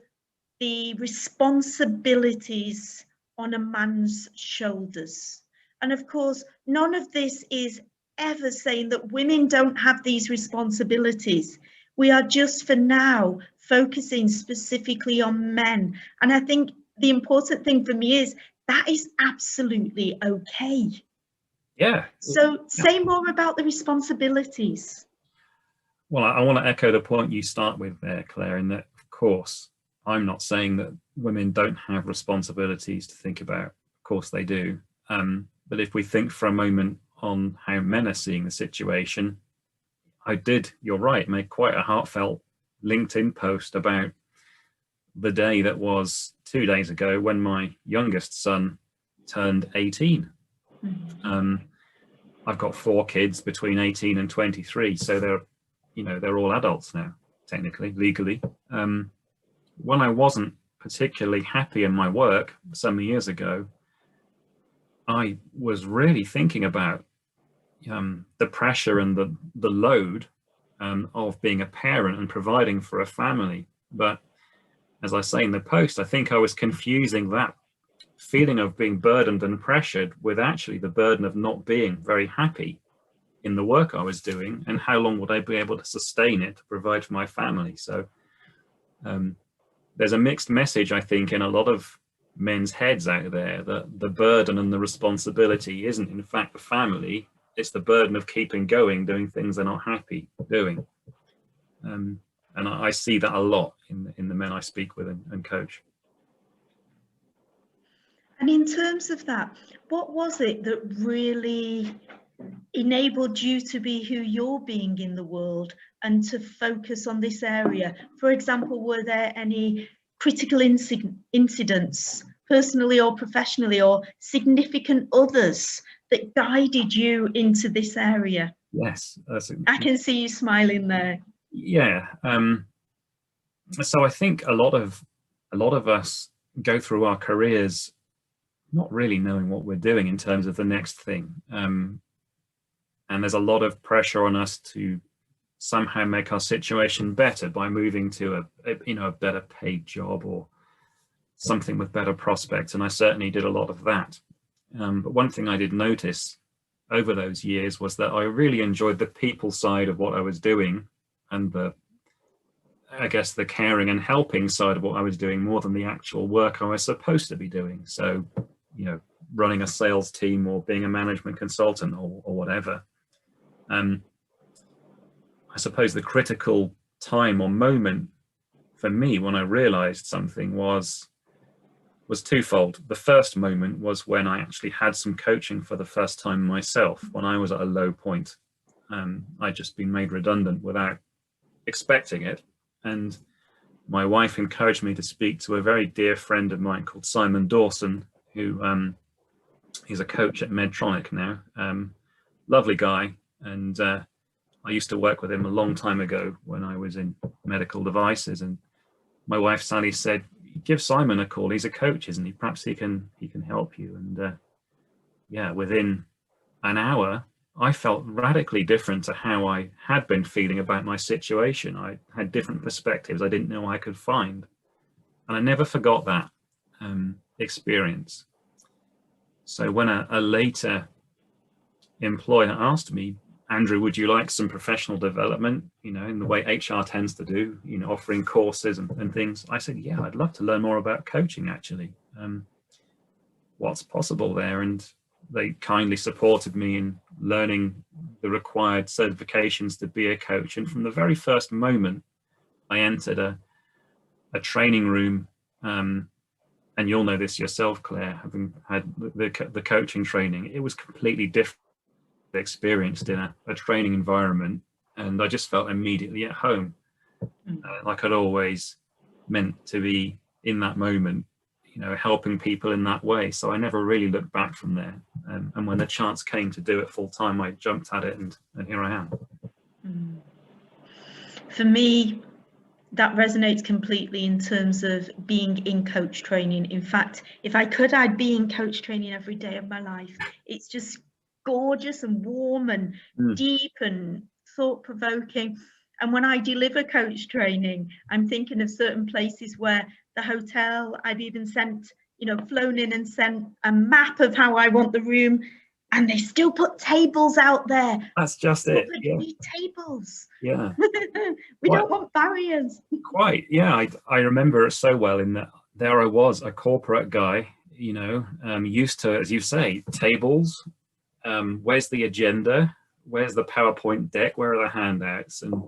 the responsibilities on a man's shoulders. And of course, none of this is ever saying that women don't have these responsibilities. We are just for now focusing specifically on men. And I think the important thing for me is that is absolutely okay. Yeah. So say more about the responsibilities. Well, I want to echo the point you start with there, Claire, in that, of course, I'm not saying that women don't have responsibilities to think about. Of course they do. But if we think for a moment on how men are seeing the situation, you're right, make quite a heartfelt LinkedIn post about the day that was 2 days ago when my youngest son turned 18. I've got 4 kids between 18 and 23, so they're all adults now, technically, legally. When I wasn't particularly happy in my work some years ago, I was really thinking about the pressure and the load of being a parent and providing for a family. But as I say in the post, I think I was confusing that feeling of being burdened and pressured with actually the burden of not being very happy in the work I was doing, and how long would I be able to sustain it to provide for my family. So there's a mixed message, I think, in a lot of men's heads out there, that the burden and the responsibility isn't in fact the family, it's the burden of keeping going, doing things they're not happy doing. And I see that a lot in the men I speak with and coach. And in terms of that, what was it that really enabled you to be who you're being in the world and to focus on this area? For example, were there any critical incidents, personally or professionally, or significant others that guided you into this area? Yes. I can see you smiling there. Yeah. So I think a lot of us go through our careers not really knowing what we're doing in terms of the next thing. And there's a lot of pressure on us to somehow make our situation better by moving to a better paid job or something with better prospects. And I certainly did a lot of that. But one thing I did notice over those years was that I really enjoyed the people side of what I was doing, and I guess the caring and helping side of what I was doing, more than the actual work I was supposed to be doing. So, you know, running a sales team or being a management consultant or whatever. I suppose the critical time or moment for me when I realized something was twofold. The first moment was when I actually had some coaching for the first time myself, when I was at a low point. I'd just been made redundant without expecting it. And my wife encouraged me to speak to a very dear friend of mine called Simon Dawson, who he's a coach at Medtronic now. Lovely guy. And I used to work with him a long time ago when I was in medical devices. And my wife, Sally, said, give Simon a call. He's a coach, isn't he? Perhaps he can help you. And yeah, within an hour, I felt radically different to how I had been feeling about my situation. I had different perspectives I didn't know I could find. And I never forgot that experience. So when a later employer asked me, Andrew, would you like some professional development, you know, in the way HR tends to do, you know, offering courses and things? I said, yeah, I'd love to learn more about coaching, actually. What's possible there? And they kindly supported me in learning the required certifications to be a coach. And from the very first moment I entered a training room, and you'll know this yourself, Claire, having had the coaching training, it was completely different experienced in a training environment, and I just felt immediately at home, like I'd always meant to be in that moment, you know, helping people in that way. So I never really looked back from there, and when the chance came to do it full time, I jumped at it, and here I am. For me, that resonates completely in terms of being in coach training. In fact, if I could, I'd be in coach training every day of my life. It's just gorgeous and warm and deep and thought-provoking. And when I deliver coach training, I'm thinking of certain places where the hotel, I've even sent, you know, flown in and sent a map of how I want the room, and they still put tables out there. That's just it. Yeah. We need tables. Yeah. We don't want barriers. Quite. Yeah. I remember it so well in that there I was, a corporate guy, you know, used to, as you say, tables. Where's the agenda? Where's the PowerPoint deck? Where are the handouts? And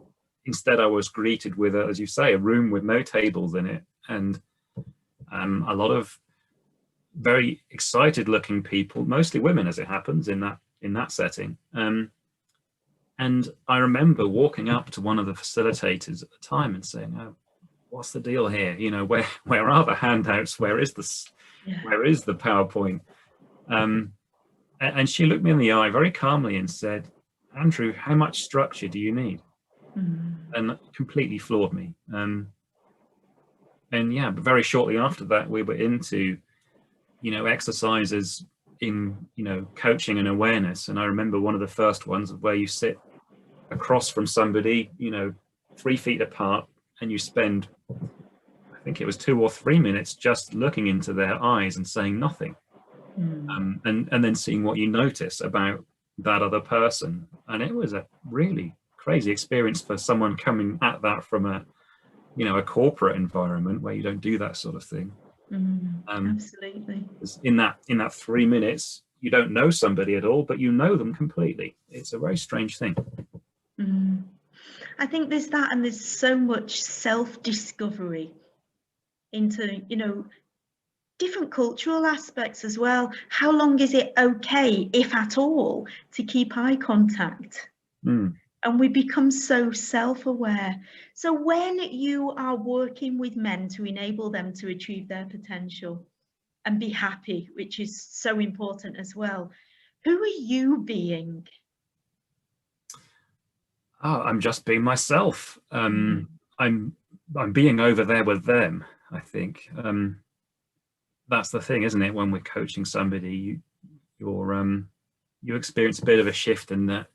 instead I was greeted with, as you say, a room with no tables in it, and a lot of very excited looking people, mostly women as it happens in that setting. And I remember walking up to one of the facilitators at the time and saying, oh, what's the deal here? You know, where are the handouts? Where is the PowerPoint? And she looked me in the eye very calmly and said, Andrew, how much structure do you need? And that completely floored me. And yeah, but very shortly after that, we were into, you know, exercises in, you know, coaching and awareness. And I remember one of the first ones where you sit across from somebody, you know, 3 feet apart, and you spend, I think it was 2 or 3 minutes just looking into their eyes and saying nothing. And then seeing what you notice about that other person. And it was a really crazy experience for someone coming at that from a, you know, a corporate environment where you don't do that sort of thing. Absolutely. In that 3 minutes, you don't know somebody at all, but you know them completely. It's a very strange thing. I think there's that, and there's so much self-discovery into, you know, different cultural aspects as well. How long is it okay, if at all, to keep eye contact? And we become so self-aware. So when you are working with men to enable them to achieve their potential and be happy, which is so important as well, who are you being? Oh, I'm just being myself. I'm being over there with them, I think. that's the thing, isn't it? When we're coaching somebody, you experience a bit of a shift in that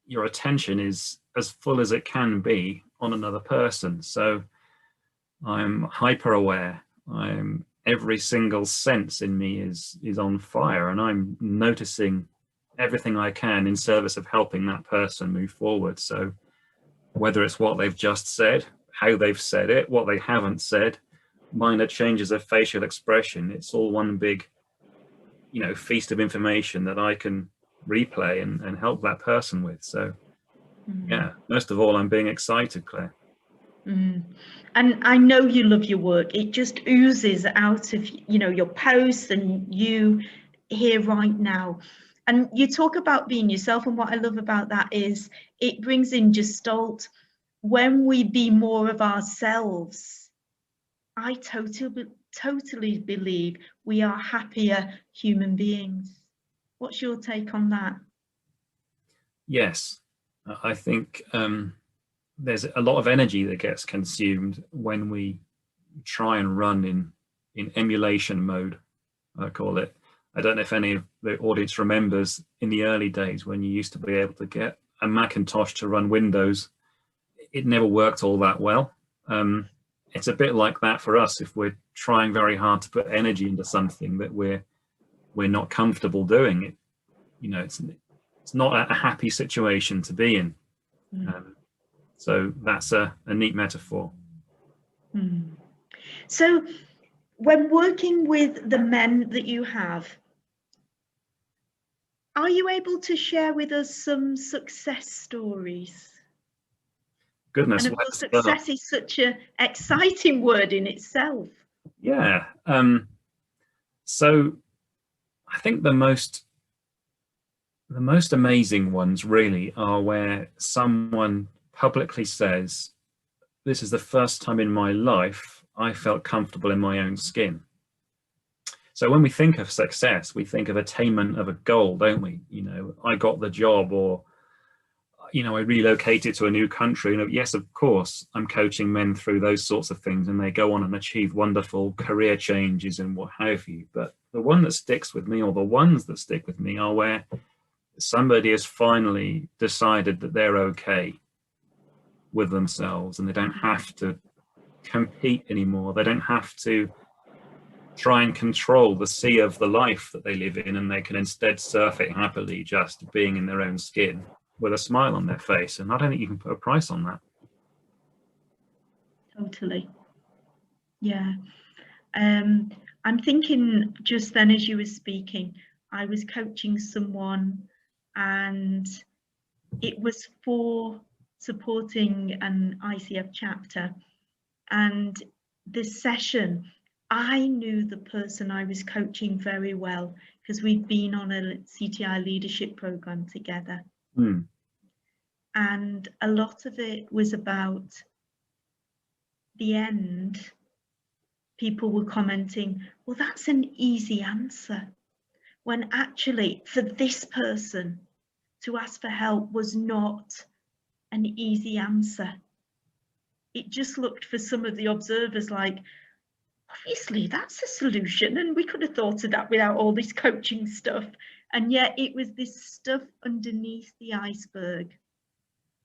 your attention is as full as it can be on another person. So I'm hyper aware. Every single sense in me is on fire, and I'm noticing everything I can in service of helping that person move forward. So whether it's what they've just said, how they've said it, what they haven't said, minor changes of facial expression, it's all one big, you know, feast of information that I can replay and help that person with. So yeah, most of all, I'm being excited, Claire. And I know you love your work. It just oozes out of, you know, your posts and you here right now. And you talk about being yourself, and what I love about that is it brings in Gestalt. When we be more of ourselves, I totally believe we are happier human beings. What's your take on that? Yes, I think there's a lot of energy that gets consumed when we try and run in emulation mode, I call it. I don't know if any of the audience remembers in the early days when you used to be able to get a Macintosh to run Windows. It never worked all that well. It's a bit like that for us if we're trying very hard to put energy into something that we're not comfortable doing. It, you know, it's not a happy situation to be in. So that's a neat metaphor. So when working with the men that you have, are you able to share with us some success stories? Goodness, and of course, success is such an exciting word in itself. Yeah. So I think the most amazing ones really are where someone publicly says, this is the first time in my life I felt comfortable in my own skin. So when we think of success, we think of attainment of a goal, don't we? You know, I got the job, or, you know, I relocated to a new country. And yes, of course, I'm coaching men through those sorts of things, and they go on and achieve wonderful career changes and what have you. But the one that sticks with me, or the ones that stick with me, are where somebody has finally decided that they're okay with themselves and they don't have to compete anymore. They don't have to try and control the sea of the life that they live in, and they can instead surf it happily, just being in their own skin with a smile on their face. And I don't think you can put a price on that. Totally. Yeah. I'm thinking just then as you were speaking, I was coaching someone and it was for supporting an ICF chapter. And this session, I knew the person I was coaching very well because we'd been on a CTI leadership program together. And a lot of it was about the end. People were commenting, well, that's an easy answer. When actually for this person to ask for help was not an easy answer. It just looked for some of the observers like, obviously that's a solution and we could have thought of that without all this coaching stuff. And yet it was this stuff underneath the iceberg,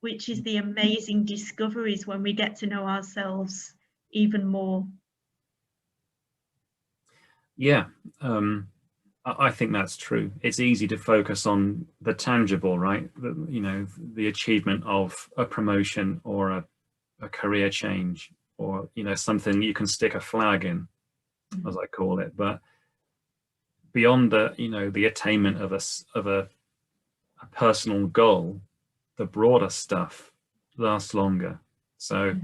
which is the amazing discoveries when we get to know ourselves even more. Yeah, I think that's true. It's easy to focus on the tangible, right? You know, the achievement of a promotion or a career change, or, you know, something you can stick a flag in, as I call it. But beyond the, you know, the attainment of a personal goal, the broader stuff lasts longer. So,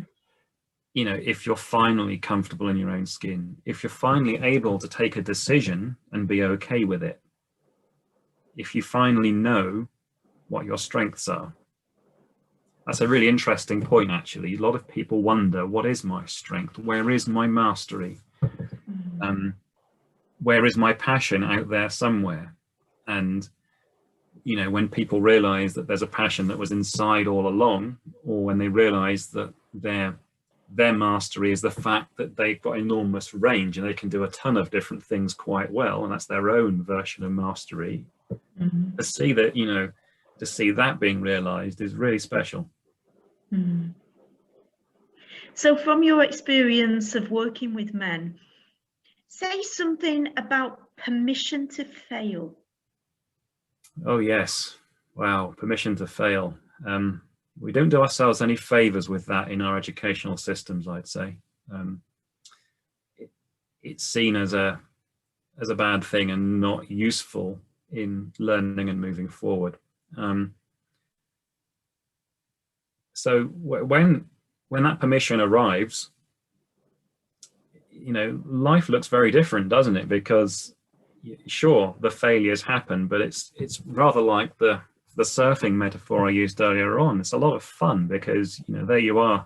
you know, if you're finally comfortable in your own skin, if you're finally able to take a decision and be okay with it, if you finally know what your strengths are. That's a really interesting point, actually. A lot of people wonder, what is my strength? Where is my mastery? Where is my passion out there somewhere? And, you know, when people realize that there's a passion that was inside all along, or when they realize that their their mastery is the fact that they've got enormous range and they can do a ton of different things quite well, and that's their own version of mastery. Mm. To see that, you know, to see that being realized is really special. Mm. So from your experience of working with men, say something about permission to fail. Oh yes, wow, permission to fail. We don't do ourselves any favors with that in our educational systems, I'd say. It's seen as a bad thing and not useful in learning and moving forward. So when that permission arrives, you know, life looks very different, doesn't it? Because sure, the failures happen, but it's rather like the surfing metaphor I used earlier on. It's a lot of fun because, you know, there you are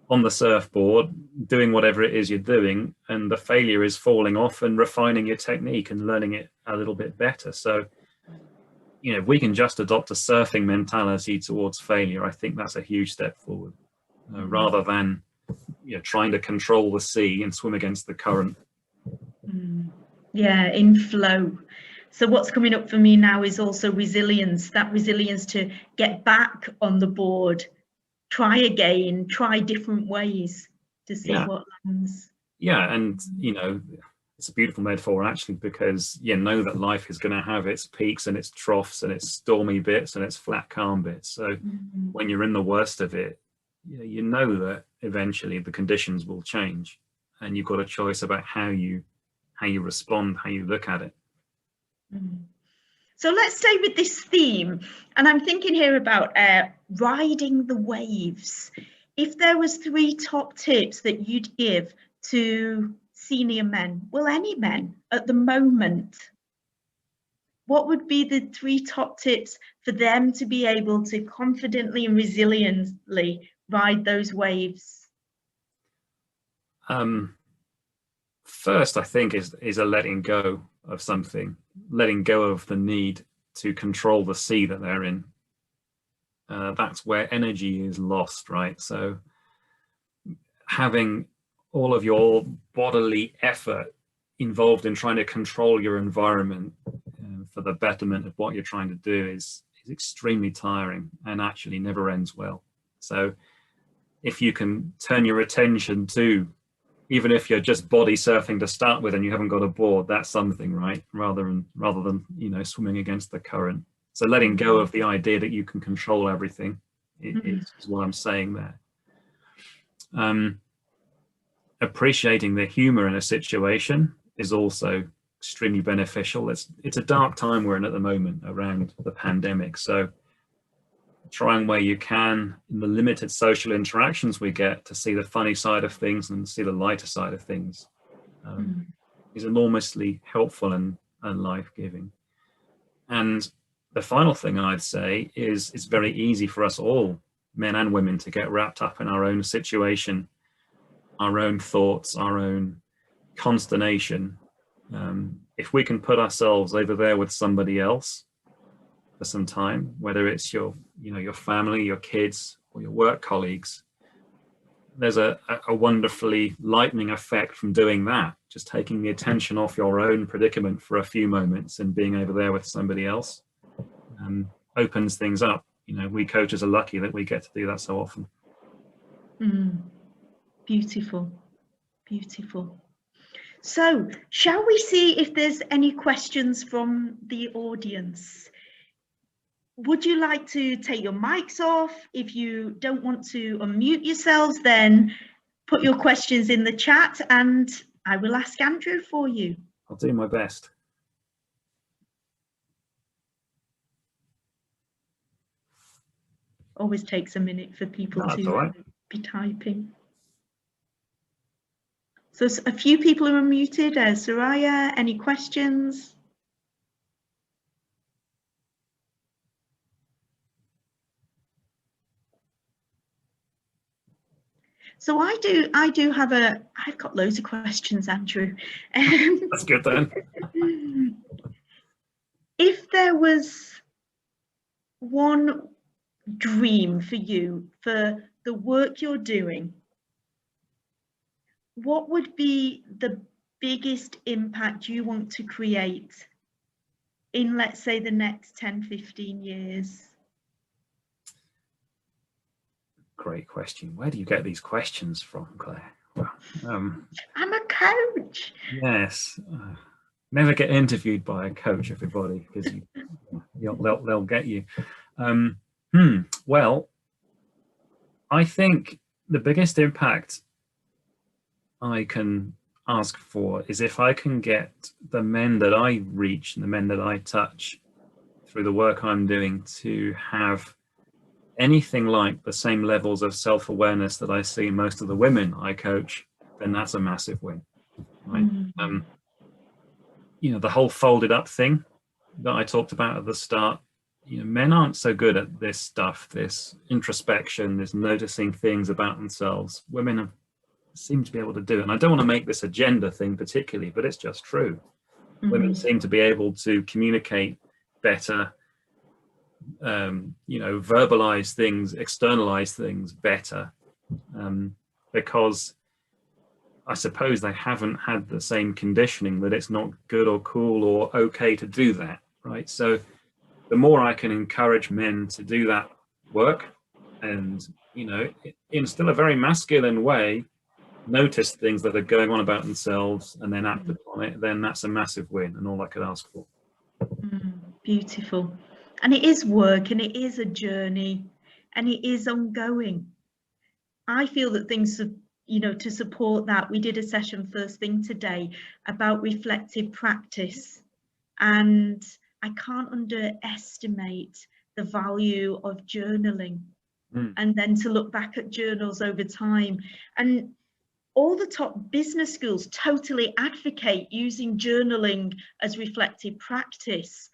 on the surfboard doing whatever it is you're doing, and the failure is falling off and refining your technique and learning it a little bit better. So, you know, if we can just adopt a surfing mentality towards failure, I think that's a huge step forward, rather than, you know, trying to control the sea and swim against the current. Yeah, in flow. So what's coming up for me now is also resilience, that resilience to get back on the board, try again, try different ways to see what lands. Yeah, and, you know, it's a beautiful metaphor actually, because you know that life is going to have its peaks and its troughs and its stormy bits and its flat calm bits. So when you're in the worst of it, you know that eventually the conditions will change, and you've got a choice about how you respond, how you look at it. So let's stay with this theme, and I'm thinking here about riding the waves. If there was 3 top tips that you'd give to senior men, well, any men at the moment, what would be the 3 top tips for them to be able to confidently and resiliently ride those waves? First, I think is a letting go of something, letting go of the need to control the sea that they're in. That's where energy is lost, right? So having all of your bodily effort involved in trying to control your environment for the betterment of what you're trying to do is extremely tiring and actually never ends well. So if you can turn your attention to, even if you're just body surfing to start with and you haven't got a board, that's something, right? Rather than, you know, swimming against the current. So letting go of the idea that you can control everything is what I'm saying there. Appreciating the humor in a situation is also extremely beneficial. It's a dark time we're in at the moment around the pandemic. So trying where you can, in the limited social interactions we get, to see the funny side of things and see the lighter side of things is enormously helpful and life-giving. And the final thing I'd say is it's very easy for us all, men and women, to get wrapped up in our own situation, our own thoughts, our own consternation. If we can put ourselves over there with somebody else for some time, whether it's your family, your kids, or your work colleagues, there's a wonderfully lightening effect from doing that. Just taking the attention off your own predicament for a few moments and being over there with somebody else opens things up. You know, we coaches are lucky that we get to do that so often. Beautiful, beautiful. So, shall we see if there's any questions from the audience? Would you like to take your mics off? If you don't want to unmute yourselves, then put your questions in the chat and I will ask Andrew for you. I'll do my best. Always takes a minute for people to be typing. So a few people are unmuted. Soraya, any questions? So I've got loads of questions, Andrew. That's good then. If there was one dream for you for the work you're doing, what would be the biggest impact you want to create in, let's say, the next 10, 15 years? Great question. Where do you get these questions from, Claire? Well, I'm a coach. yes. Never get interviewed by a coach, everybody, because they'll get you. Well, I think the biggest impact I can ask for is if I can get the men that I reach and the men that I touch through the work I'm doing to have anything like the same levels of self-awareness that I see in most of the women I coach, then that's a massive win. Right? You know, the whole folded up thing that I talked about at the start, you know, men aren't so good at this stuff, this introspection, this noticing things about themselves. Women seem to be able to do it. And I don't want to make this a gender thing particularly, but it's just true. Women seem to be able to communicate better, you know, verbalize things, externalize things better, because I suppose they haven't had the same conditioning that it's not good or cool or okay to do that, right? So the more I can encourage men to do that work and, you know, in still a very masculine way, notice things that are going on about themselves and then act upon it, then that's a massive win and all I could ask for. Beautiful. And it is work and it is a journey and it is ongoing. I feel that things, you know, to support that, we did a session first thing today about reflective practice, and I can't underestimate the value of journaling and then to look back at journals over time. And all the top business schools totally advocate using journaling as reflective practice.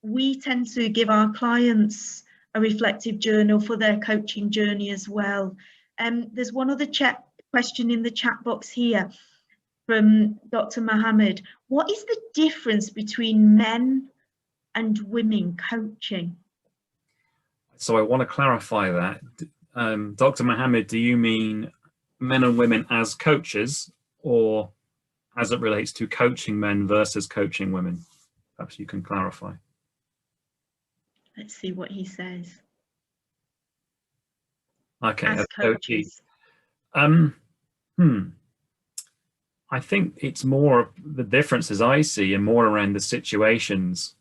We tend to give our clients a reflective journal for their coaching journey as well. There's one other question in the chat box here from Dr. Mohammed. What is the difference between men and women coaching? So I want to clarify that. Dr. Mohammed, do you mean men and women as coaches or as it relates to coaching men versus coaching women? Perhaps you can clarify. Let's see what he says. Okay, as coaches. I think it's more the differences I see are more around the situations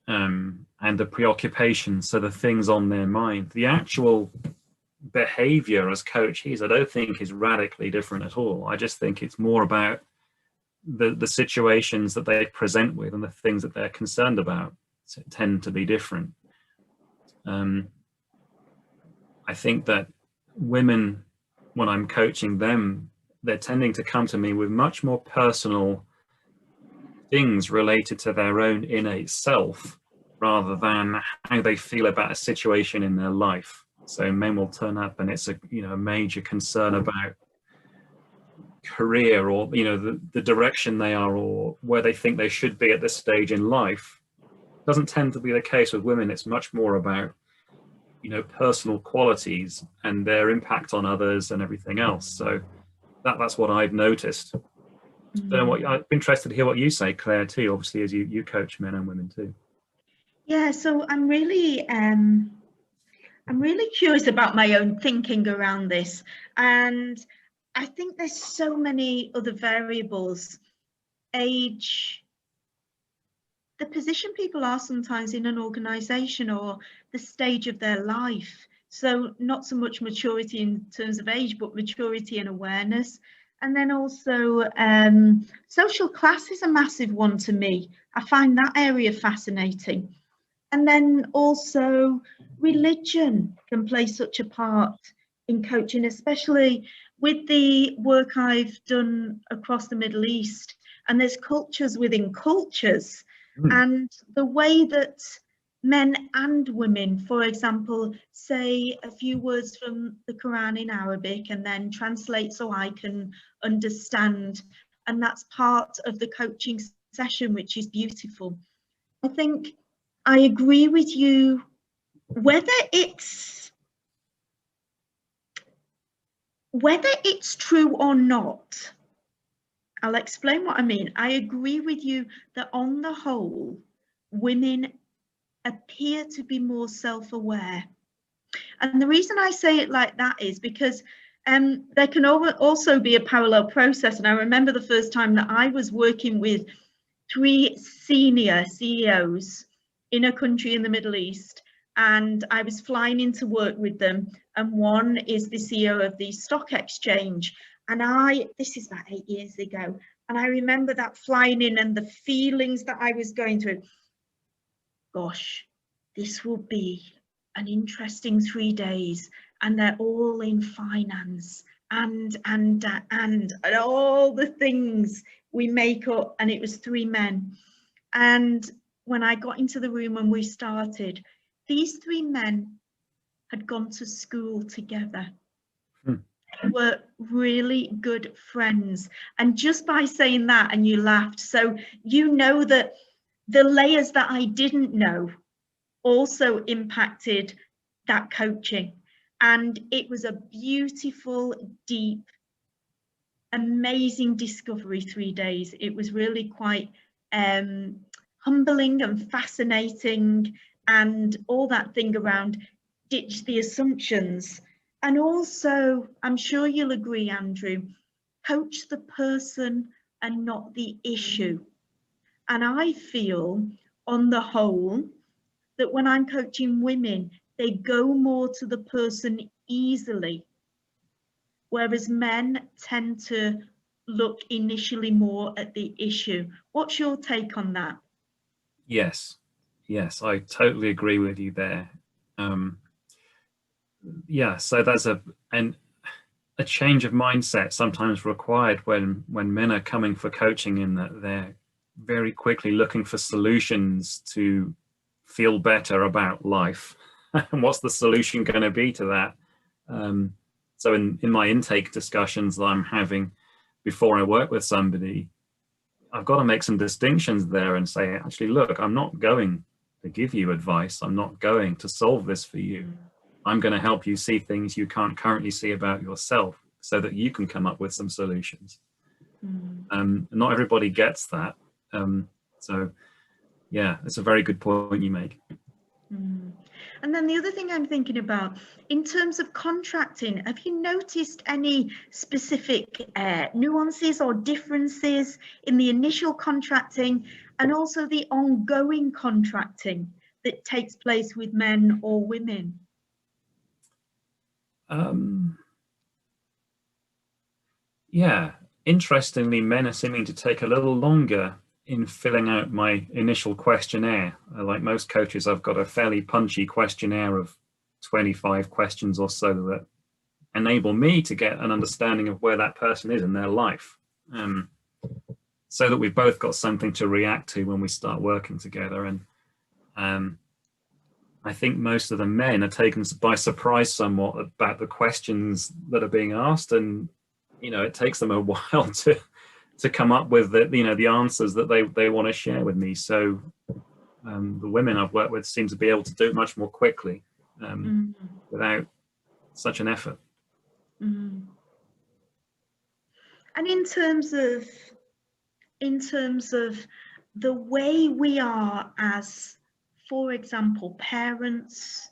and the preoccupations, so the things on their mind. The actual behavior as coaches, I don't think is radically different at all. I just think it's more about the situations that they present with and the things that they're concerned about tend to be different. I think that women, when I'm coaching them, they're tending to come to me with much more personal things related to their own innate self rather than how they feel about a situation in their life. So men will turn up and it's a major concern about career or the direction they are or where they think they should be at this stage in life. Doesn't tend to be the case with women. It's much more about personal qualities and their impact on others and everything else. So that's what I've noticed. I'm interested to hear what you say, Claire, too, obviously, as you coach men and women too. Yeah, so I'm really curious about my own thinking around this, and I think there's so many other variables. Age, the position people are sometimes in an organization, or the stage of their life. So not so much maturity in terms of age, but maturity and awareness. And then also social class is a massive one to me. I find that area fascinating. And then also religion can play such a part in coaching, especially with the work I've done across the Middle East. And there's cultures within cultures. And the way that men and women, for example, say a few words from the Quran in Arabic and then translate so I can understand. And that's part of the coaching session, which is beautiful. I think I agree with you, whether it's whether it's true or not, I'll explain what I mean. I agree with you that on the whole, women appear to be more self-aware. And the reason I say it like that is because there can also be a parallel process. And I remember the first time that I was working with 3 senior CEOs in a country in the Middle East, and I was flying in to work with them, and one is the CEO of the stock exchange. And this is about 8 years ago, and I remember that flying in and the feelings that I was going through. Gosh, this will be an interesting 3 days, and they're all in finance and all the things we make up. And it was 3 men. And when I got into the room and we started, these 3 men had gone to school together. Were really good friends. And just by saying that, and you laughed, so you know that the layers that I didn't know also impacted that coaching. And it was a beautiful, deep, amazing discovery 3 days. It was really quite humbling and fascinating, and all that thing around ditch the assumptions. And also, I'm sure you'll agree, Andrew, coach the person and not the issue. And I feel, on the whole, that when I'm coaching women, they go more to the person easily, whereas men tend to look initially more at the issue. What's your take on that? Yes, I totally agree with you there. Yeah, so there's a change of mindset sometimes required when men are coming for coaching, in that they're very quickly looking for solutions to feel better about life. And what's the solution going to be to that? So in my intake discussions that I'm having before I work with somebody, I've got to make some distinctions there and say, actually, look, I'm not going to give you advice. I'm not going to solve this for you. I'm going to help you see things you can't currently see about yourself so that you can come up with some solutions. Not everybody gets that. So yeah, it's a very good point you make. And then the other thing I'm thinking about, in terms of contracting, have you noticed any specific nuances or differences in the initial contracting and also the ongoing contracting that takes place with men or women? Yeah, interestingly, men are seeming to take a little longer in filling out my initial questionnaire. Like most coaches, I've got a fairly punchy questionnaire of 25 questions or so that enable me to get an understanding of where that person is in their life, so that we've both got something to react to when we start working together. And I think most of the men are taken by surprise somewhat about the questions that are being asked, and it takes them a while to come up with the answers that they want to share with me. So the women I've worked with seem to be able to do it much more quickly without such an effort. And in terms of the way we are as, for example, parents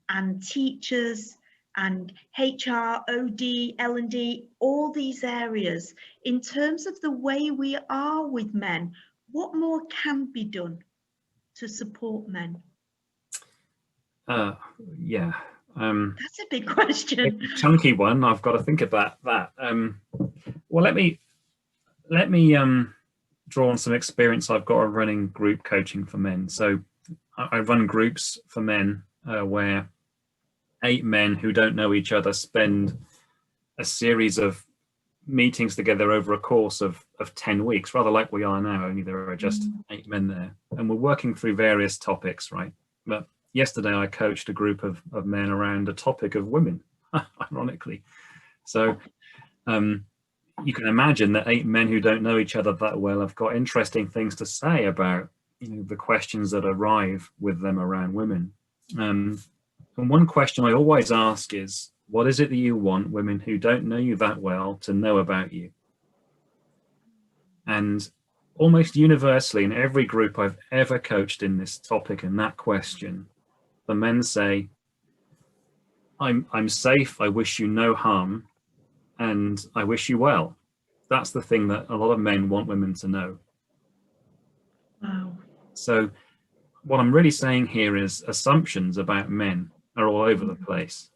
and teachers and HR, OD, L&D, all these areas, in terms of the way we are with men, what more can be done to support men? Yeah. That's a big question. A chunky one. I've got to think about that. Well, let me draw on some experience I've got of running group coaching for men. So I run groups for men where 8 men who don't know each other spend a series of meetings together over a course of 10 weeks, rather like we are now, only there are just 8 men there. And we're working through various topics, right? But yesterday I coached a group of men around a topic of women, ironically. So you can imagine that 8 men who don't know each other that well have got interesting things to say about the questions that arrive with them around women. And one question I always ask is, What is it that you want women who don't know you that well to know about you? And almost universally in every group I've ever coached in this topic and that question, the men say, I'm safe, I wish you no harm, and I wish you well. That's the thing that a lot of men want women to know. Wow. So what I'm really saying here is assumptions about men are all over the place.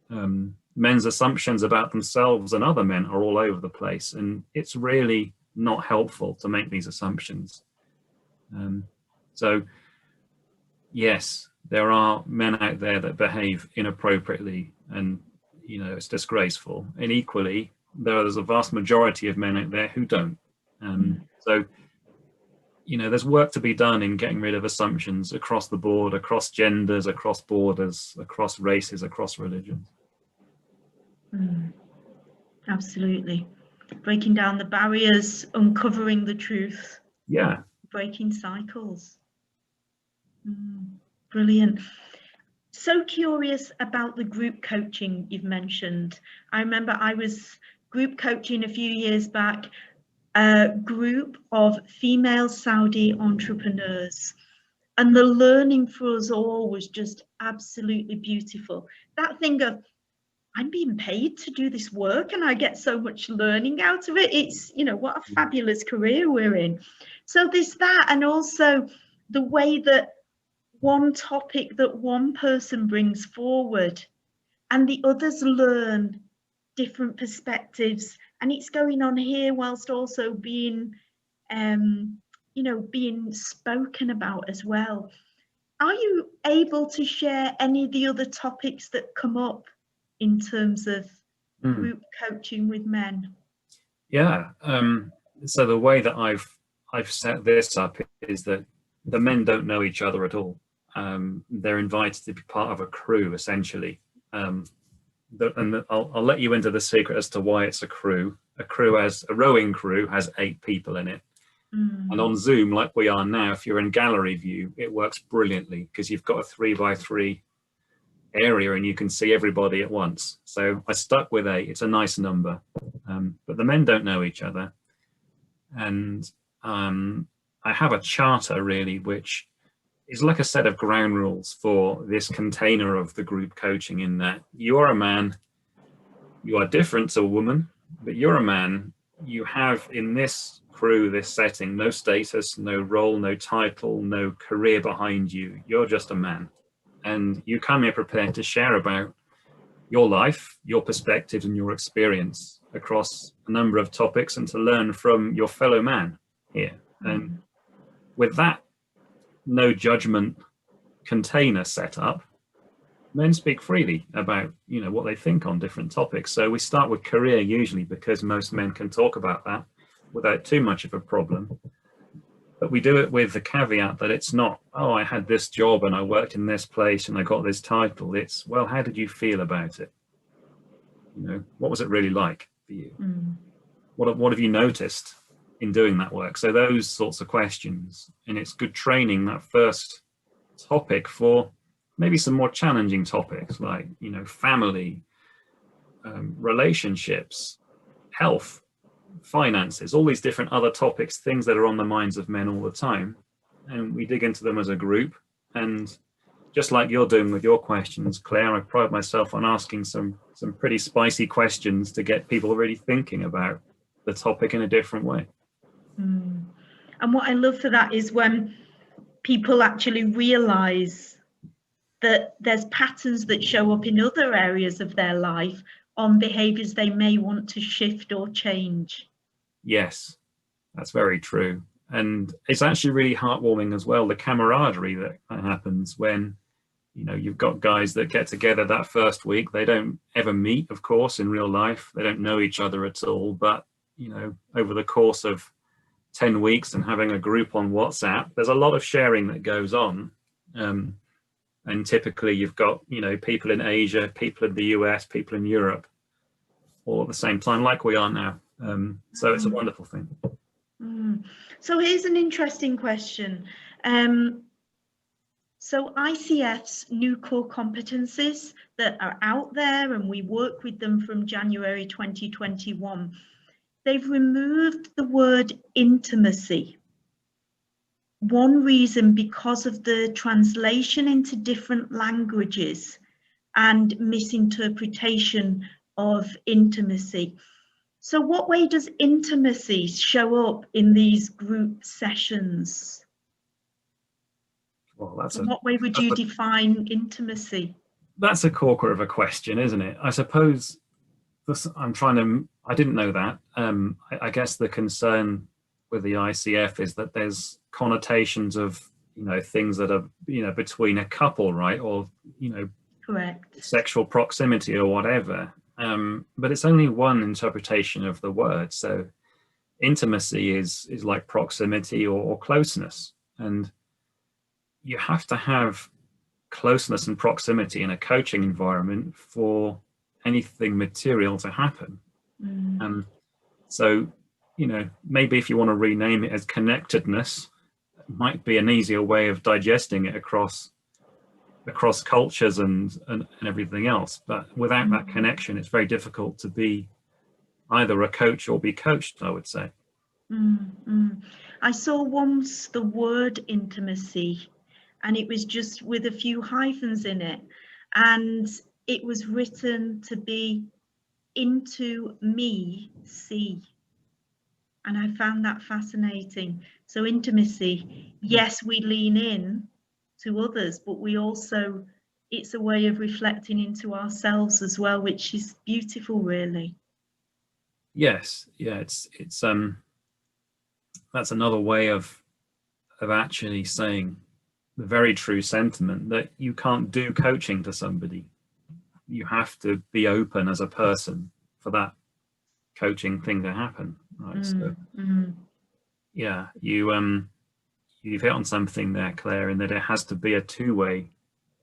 Men's assumptions about themselves and other men are all over the place, and it's really not helpful to make these assumptions. So yes, there are men out there that behave inappropriately, and it's disgraceful, and equally there's a vast majority of men out there who don't. So there's work to be done in getting rid of assumptions across the board, across genders, across borders, across races, across religions. Absolutely. Breaking down the barriers, uncovering the truth. Yeah. Breaking cycles. Brilliant. So curious about the group coaching you've mentioned. I remember I was group coaching a few years back, a group of female Saudi entrepreneurs, and the learning for us all was just absolutely beautiful. That thing of, I'm being paid to do this work and I get so much learning out of it. It's, what a fabulous career we're in. So there's that, and also the way that one topic that one person brings forward and the others learn different perspectives, and it's going on here whilst also being being spoken about as well. Are you able to share any of the other topics that come up in terms of group coaching with men? Yeah. So the way that I've set this up is that the men don't know each other at all. They're invited to be part of a crew, essentially. And I'll let you into the secret as to why it's a crew. A rowing crew has 8 people in it. And on Zoom, like we are now, if you're in gallery view, it works brilliantly because you've got a 3x3 area and you can see everybody at once. So I stuck with 8. It's a nice number. But the men don't know each other. And I have a charter, really, which is like a set of ground rules for this container of the group coaching, in that you are a man, you are different to a woman, but you're a man. You have in this crew, this setting, no status, no role, no title, no career behind you. You're just a man. And you come here prepared to share about your life, your perspectives and your experience across a number of topics, and to learn from your fellow man here. And with that no judgment container set up, men speak freely about what they think on different topics. So we start with career usually, because most men can talk about that without too much of a problem. But we do it with the caveat that it's not, oh, I had this job and I worked in this place and I got this title. It's, well, how did you feel about it? What was it really like for you? What have you noticed in doing that work? So those sorts of questions, and it's good training, that first topic, for maybe some more challenging topics like family, relationships, health, finances, all these different other topics, things that are on the minds of men all the time, and we dig into them as a group. And just like you're doing with your questions, Claire, I pride myself on asking some pretty spicy questions to get people really thinking about the topic in a different way. And what I love for that is when people actually realize that there's patterns that show up in other areas of their life on behaviors they may want to shift or change. Yes, that's very true. And it's actually really heartwarming as well, the camaraderie that happens when you've got guys that get together that first week. They don't ever meet, of course, in real life. They don't know each other at all, but over the course of 10 weeks and having a group on WhatsApp, there's a lot of sharing that goes on. And typically you've got, people in Asia, people in the US, people in Europe, all at the same time, like we are now. So it's a wonderful thing. So here's an interesting question. So ICF's new core competencies that are out there, and we work with them from January 2021, they've removed the word intimacy. One reason, because of the translation into different languages and misinterpretation of intimacy. So what way does intimacy show up in these group sessions? Well, that's In what way would you define intimacy? That's a corker of a question, isn't it? I suppose I didn't know that. I guess the concern with the ICF is that there's connotations of, things that are, between a couple, right? Or, Correct. sexual proximity or whatever. But it's only one interpretation of the word. So intimacy is like proximity or closeness. And you have to have closeness and proximity in a coaching environment for anything material to happen. So, maybe if you want to rename it as connectedness, it might be an easier way of digesting it across cultures and everything else. But without that connection, it's very difficult to be either a coach or be coached, I would say. I saw once the word intimacy, and it was just with a few hyphens in it, and it was written to be into me see, and I found that fascinating. So intimacy, yes, we lean in to others, but we also, it's a way of reflecting into ourselves as well, which is beautiful, really. Yes, yeah, it's that's another way of actually saying the very true sentiment that you can't do coaching to somebody. You have to be open as a person for that coaching thing to happen, right? So yeah, you've hit on something there, Claire, in that it has to be a two-way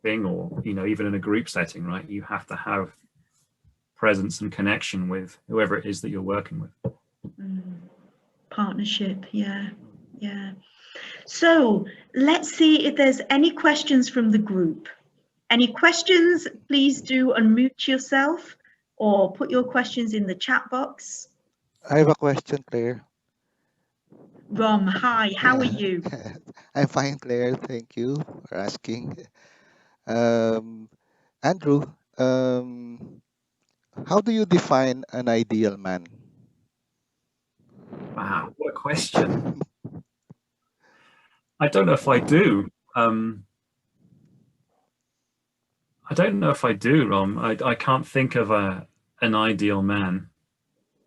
thing, or even in a group setting, right? You have to have presence and connection with whoever it is that you're working with. Partnership, yeah. So let's see if there's any questions from the group. Any questions, please do unmute yourself or put your questions in the chat box. I have a question, Claire. Rom, hi, how are you? I'm fine, Claire. Thank you for asking. Andrew, how do you define an ideal man? Wow, what a question. I don't know if I do. I don't know if I do, Rom. I can't think of an ideal man,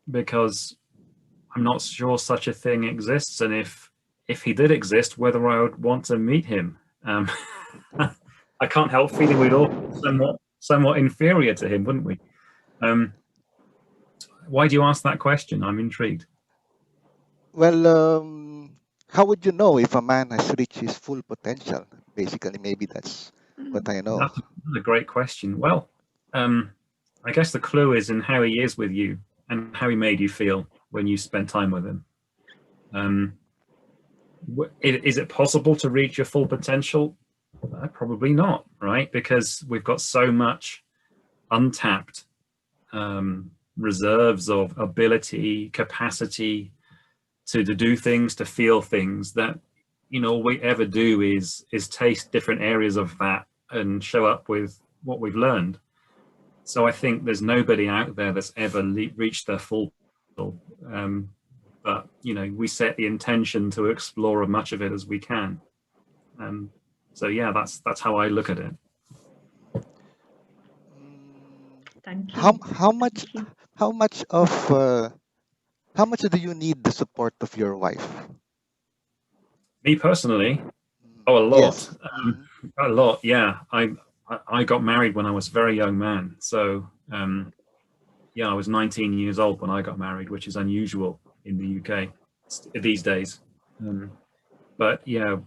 because I'm not sure such a thing exists, and if he did exist, whether I would want to meet him. I can't help feeling we'd all be somewhat inferior to him, wouldn't we? Why do you ask that question? I'm intrigued. Well, how would you know if a man has reached his full potential? Basically, maybe that's what I know. That's a great question. Well, I guess the clue is in how he is with you and how he made you feel when you spent time with him. Is it possible to reach your full potential? Probably not, right? Because we've got so much untapped reserves of ability, capacity to do things, to feel things, that all we ever do is taste different areas of that and show up with what we've learned. So I think there's nobody out there that's ever reached their full potential. But we set the intention to explore as much of it as we can. So yeah, that's how I look at it. Thank you. How much do you need the support of your wife? Me personally, a lot. Yes. A lot, yeah. I got married when I was a very young man, so yeah, I was 19 years old when I got married, which is unusual in the UK these days. But yeah,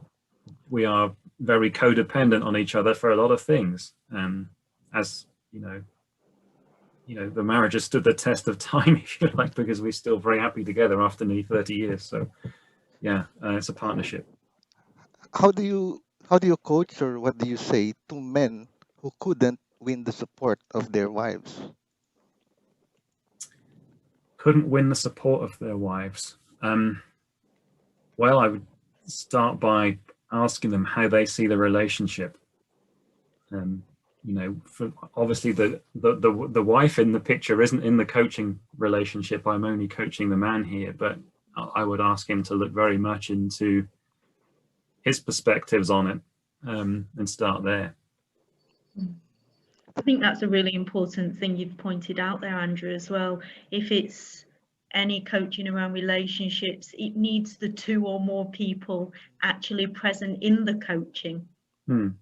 we are very codependent on each other for a lot of things. As the marriage has stood the test of time, if you like, because we're still very happy together after nearly 30 years. So yeah, it's a partnership. How do you how do you coach, or what do you say to men who couldn't win the support of their wives? Couldn't win the support of their wives. Well, I would start by asking them how they see the relationship. You know, obviously the wife in the picture isn't in the coaching relationship. I'm only coaching the man here, but I would ask him to look very much into his perspectives on it, and start there. I think that's a really important thing you've pointed out there, Andrew, as well. If it's any coaching around relationships, it needs the 2 or more people actually present in the coaching. And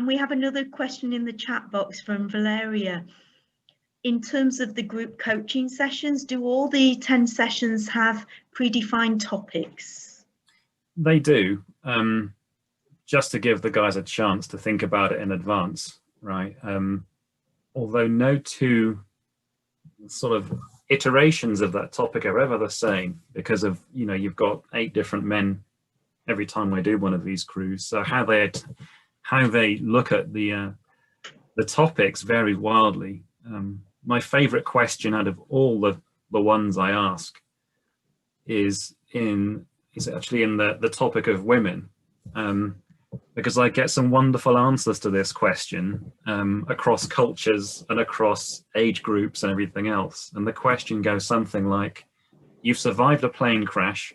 we have another question in the chat box from Valeria. In terms of the group coaching sessions, do all the 10 sessions have predefined topics? They do, just to give the guys a chance to think about it in advance, right? Although no 2 sort of iterations of that topic are ever the same, because of, you know, you've got 8 different men every time we do one of these crews, so how they look at the topics vary wildly. My favorite question out of all the ones I ask is actually in the topic of women, because I get some wonderful answers to this question across cultures and across age groups and everything else. And the question goes something like, you've survived a plane crash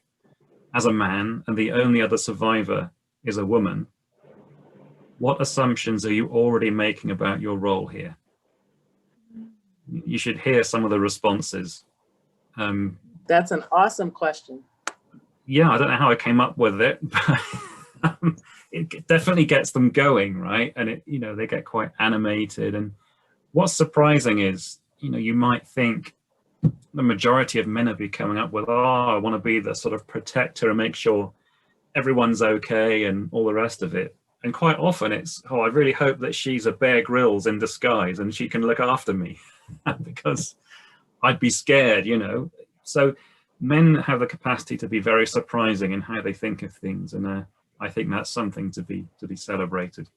as a man and the only other survivor is a woman. What assumptions are you already making about your role here? You should hear some of the responses. That's an awesome question. Yeah, I don't know how I came up with it, but it definitely gets them going, right? And it, you know, they get quite animated. And what's surprising is, you know, you might think the majority of men will be coming up with, oh, I want to be the sort of protector and make sure everyone's okay and all the rest of it. And quite often it's, oh, I really hope that she's a Bear Grylls in disguise and she can look after me because I'd be scared, you know. So men have the capacity to be very surprising in how they think of things, and I think that's something to be celebrated.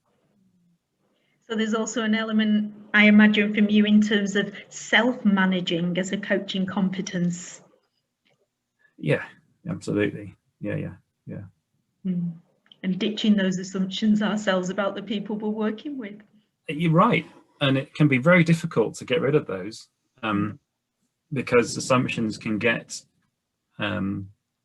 So there's also an element, I imagine, from you in terms of self-managing as a coaching competence. Yeah, absolutely. Yeah. And ditching those assumptions ourselves about the people we're working with. You're right. And it can be very difficult to get rid of those, because assumptions can get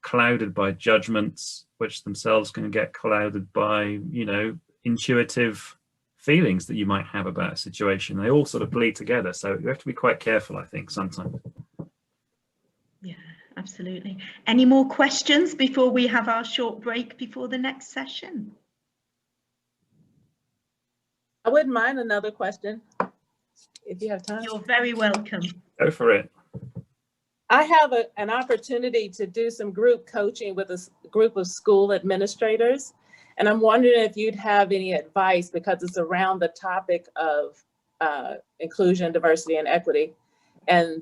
clouded by judgments, which themselves can get clouded by, you know, intuitive feelings that you might have about a situation. They all sort of bleed together. So you have to be quite careful, I think, sometimes. Yeah, absolutely. Any more questions before we have our short break before the next session? I wouldn't mind another question if you have time. You're very welcome. Go for it. I have an opportunity to do some group coaching with a group of school administrators. And I'm wondering if you'd have any advice, because it's around the topic of inclusion, diversity, and equity. And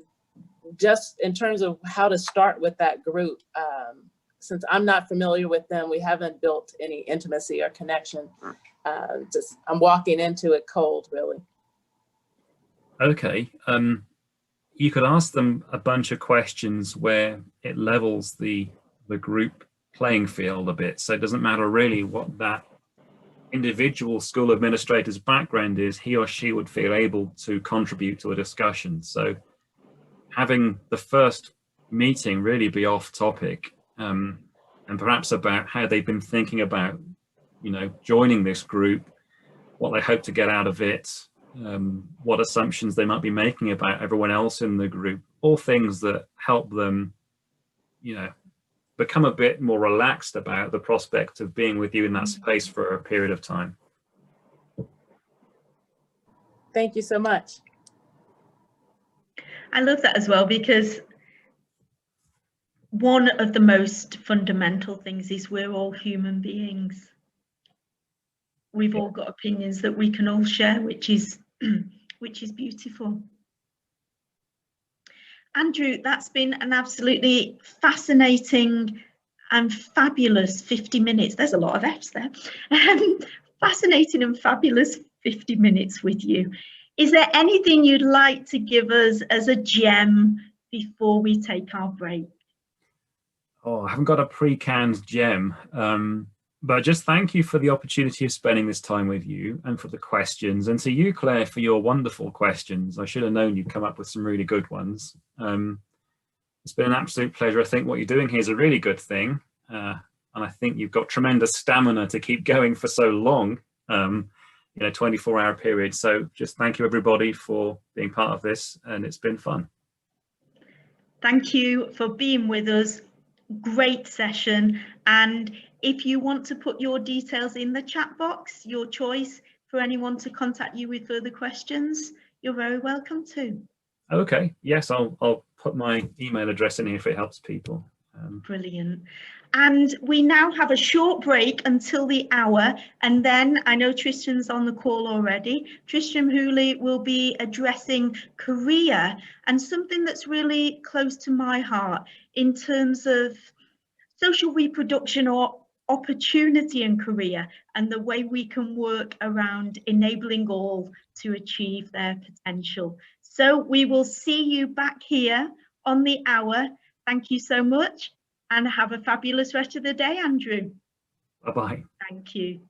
just in terms of how to start with that group, since I'm not familiar with them, we haven't built any intimacy or connection. I'm walking into it cold, really. Okay. You could ask them a bunch of questions where it levels the group playing field a bit. So it doesn't matter really what that individual school administrator's background is, he or she would feel able to contribute to a discussion. So having the first meeting really be off topic, and perhaps about how they've been thinking about, you know, joining this group, what they hope to get out of it, what assumptions they might be making about everyone else in the group, all things that help them, you know, become a bit more relaxed about the prospect of being with you in that space for a period of time. Thank you so much. I love that as well, because one of the most fundamental things is we're all human beings. We've all got opinions that we can all share, which is beautiful. Andrew, that's been an absolutely fascinating and fabulous 50 minutes. There's a lot of F's there. Fascinating and fabulous 50 minutes with you. Is there anything you'd like to give us as a gem before we take our break? Oh, I haven't got a pre-canned gem, but just thank you for the opportunity of spending this time with you and for the questions, and to you, Claire, for your wonderful questions. I should have known you'd come up with some really good ones. It's been an absolute pleasure. I think what you're doing here is a really good thing, and I think you've got tremendous stamina to keep going for so long, 24-hour period. So just thank you, everybody, for being part of this, and it's been fun. Thank you for being with us. Great session. And if you want to put your details in the chat box, your choice, for anyone to contact you with further questions, you're very welcome to. Okay, yes, I'll put my email address in here if it helps people. Brilliant. And we now have a short break until the hour, and then I know Tristan's on the call already. Tristan Hooley will be addressing career and something that's really close to my heart in terms of social reproduction or opportunity in career, and the way we can work around enabling all to achieve their potential. So we will see you back here on the hour. Thank you so much, and have a fabulous rest of the day, Andrew. Bye-bye. Thank you.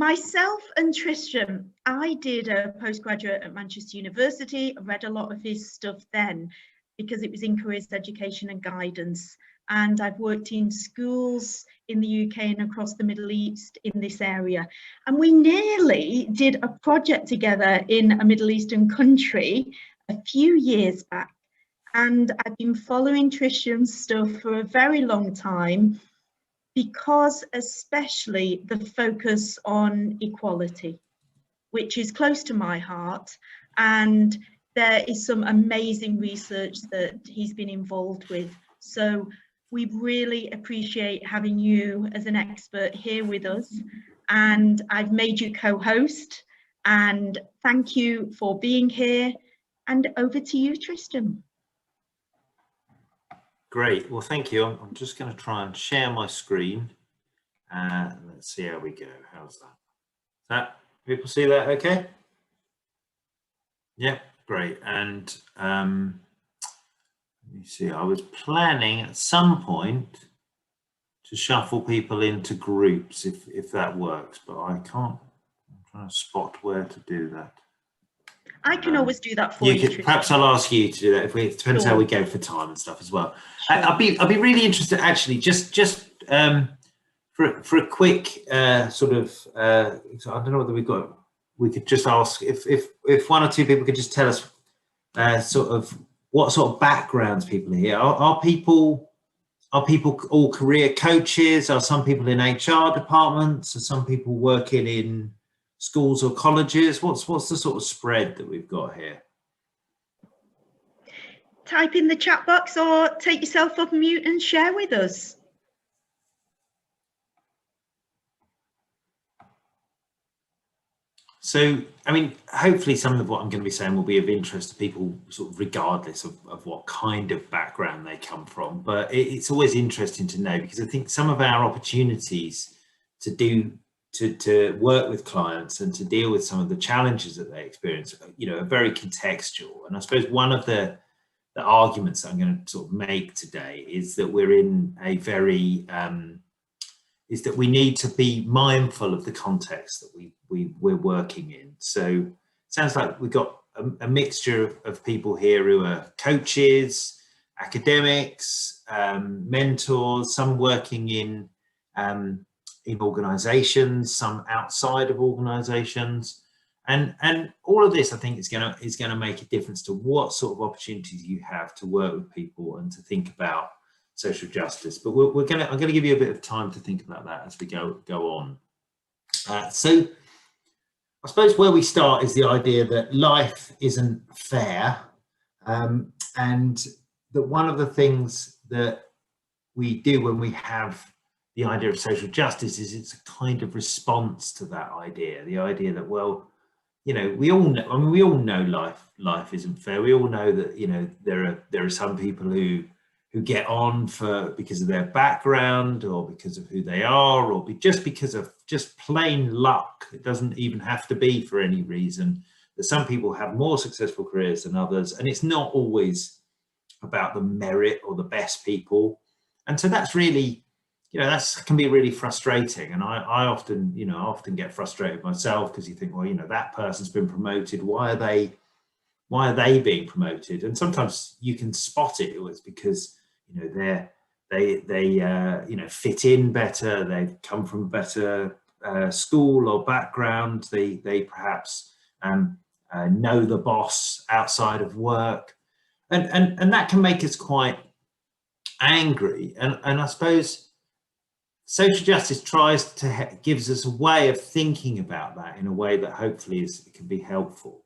Myself and Tristram, I did a postgraduate at Manchester University. I read a lot of his stuff then because it was in careers education and guidance. And I've worked in schools in the UK and across the Middle East in this area. And we nearly did a project together in a Middle Eastern country a few years back. And I've been following Tristram's stuff for a very long time, because especially the focus on equality, which is close to my heart. And there is some amazing research that he's been involved with. So we really appreciate having you as an expert here with us. And I've made you co-host. And thank you for being here. And over to you, Tristram. Great. Well, thank you. I'm just going to try and share my screen. Let's see how we go. How's that? People see that okay? Yeah, great. And let me see, I was planning at some point to shuffle people into groups if that works, but I can't. I'm trying to spot where to do that. I can always do that for you. Perhaps I'll ask you to do that. It depends how we go for time and stuff as well. Sure. I'll be really interested, actually, just for a quick sort of. So I don't know whether we could just ask if one or two people could just tell us sort of what sort of backgrounds people are here. Are people all career coaches? Are some people in HR departments? Are some people working in schools or colleges? What's the sort of spread that we've got here? Type in the chat box or take yourself off mute and share with us. So, I mean, hopefully some of what I'm going to be saying will be of interest to people sort of regardless of what kind of background they come from. But it's always interesting to know, because I think some of our opportunities to work with clients and to deal with some of the challenges that they experience, are very contextual. And I suppose one of the arguments that I'm going to sort of make today is that we're in a very, is that we need to be mindful of the context that we're working in. So it sounds like we've got a mixture of people here who are coaches, academics, mentors, some working in organizations, some outside of organizations, and all of this I think is going to make a difference to what sort of opportunities you have to work with people and to think about social justice. But I'm going to give you a bit of time to think about that as we go on. So I suppose where we start is the idea that life isn't fair, and that one of the things that we do when we have the idea of social justice is it's a kind of response to that idea. The idea that, well, we all know. I mean, we all know life isn't fair. We all know that there are some people who get on because of their background or because of who they are, or just because of just plain luck. It doesn't even have to be for any reason. That some people have more successful careers than others, and it's not always about the merit or the best people. And so that's really, that can be really frustrating. And I often get frustrated myself, because you think, well, that person's been promoted. Why are they being promoted? And sometimes you can spot it. It's because they fit in better. They've come from a better school or background. They perhaps know the boss outside of work, and that can make us quite angry. And I suppose social justice tries to gives us a way of thinking about that in a way that hopefully can be helpful.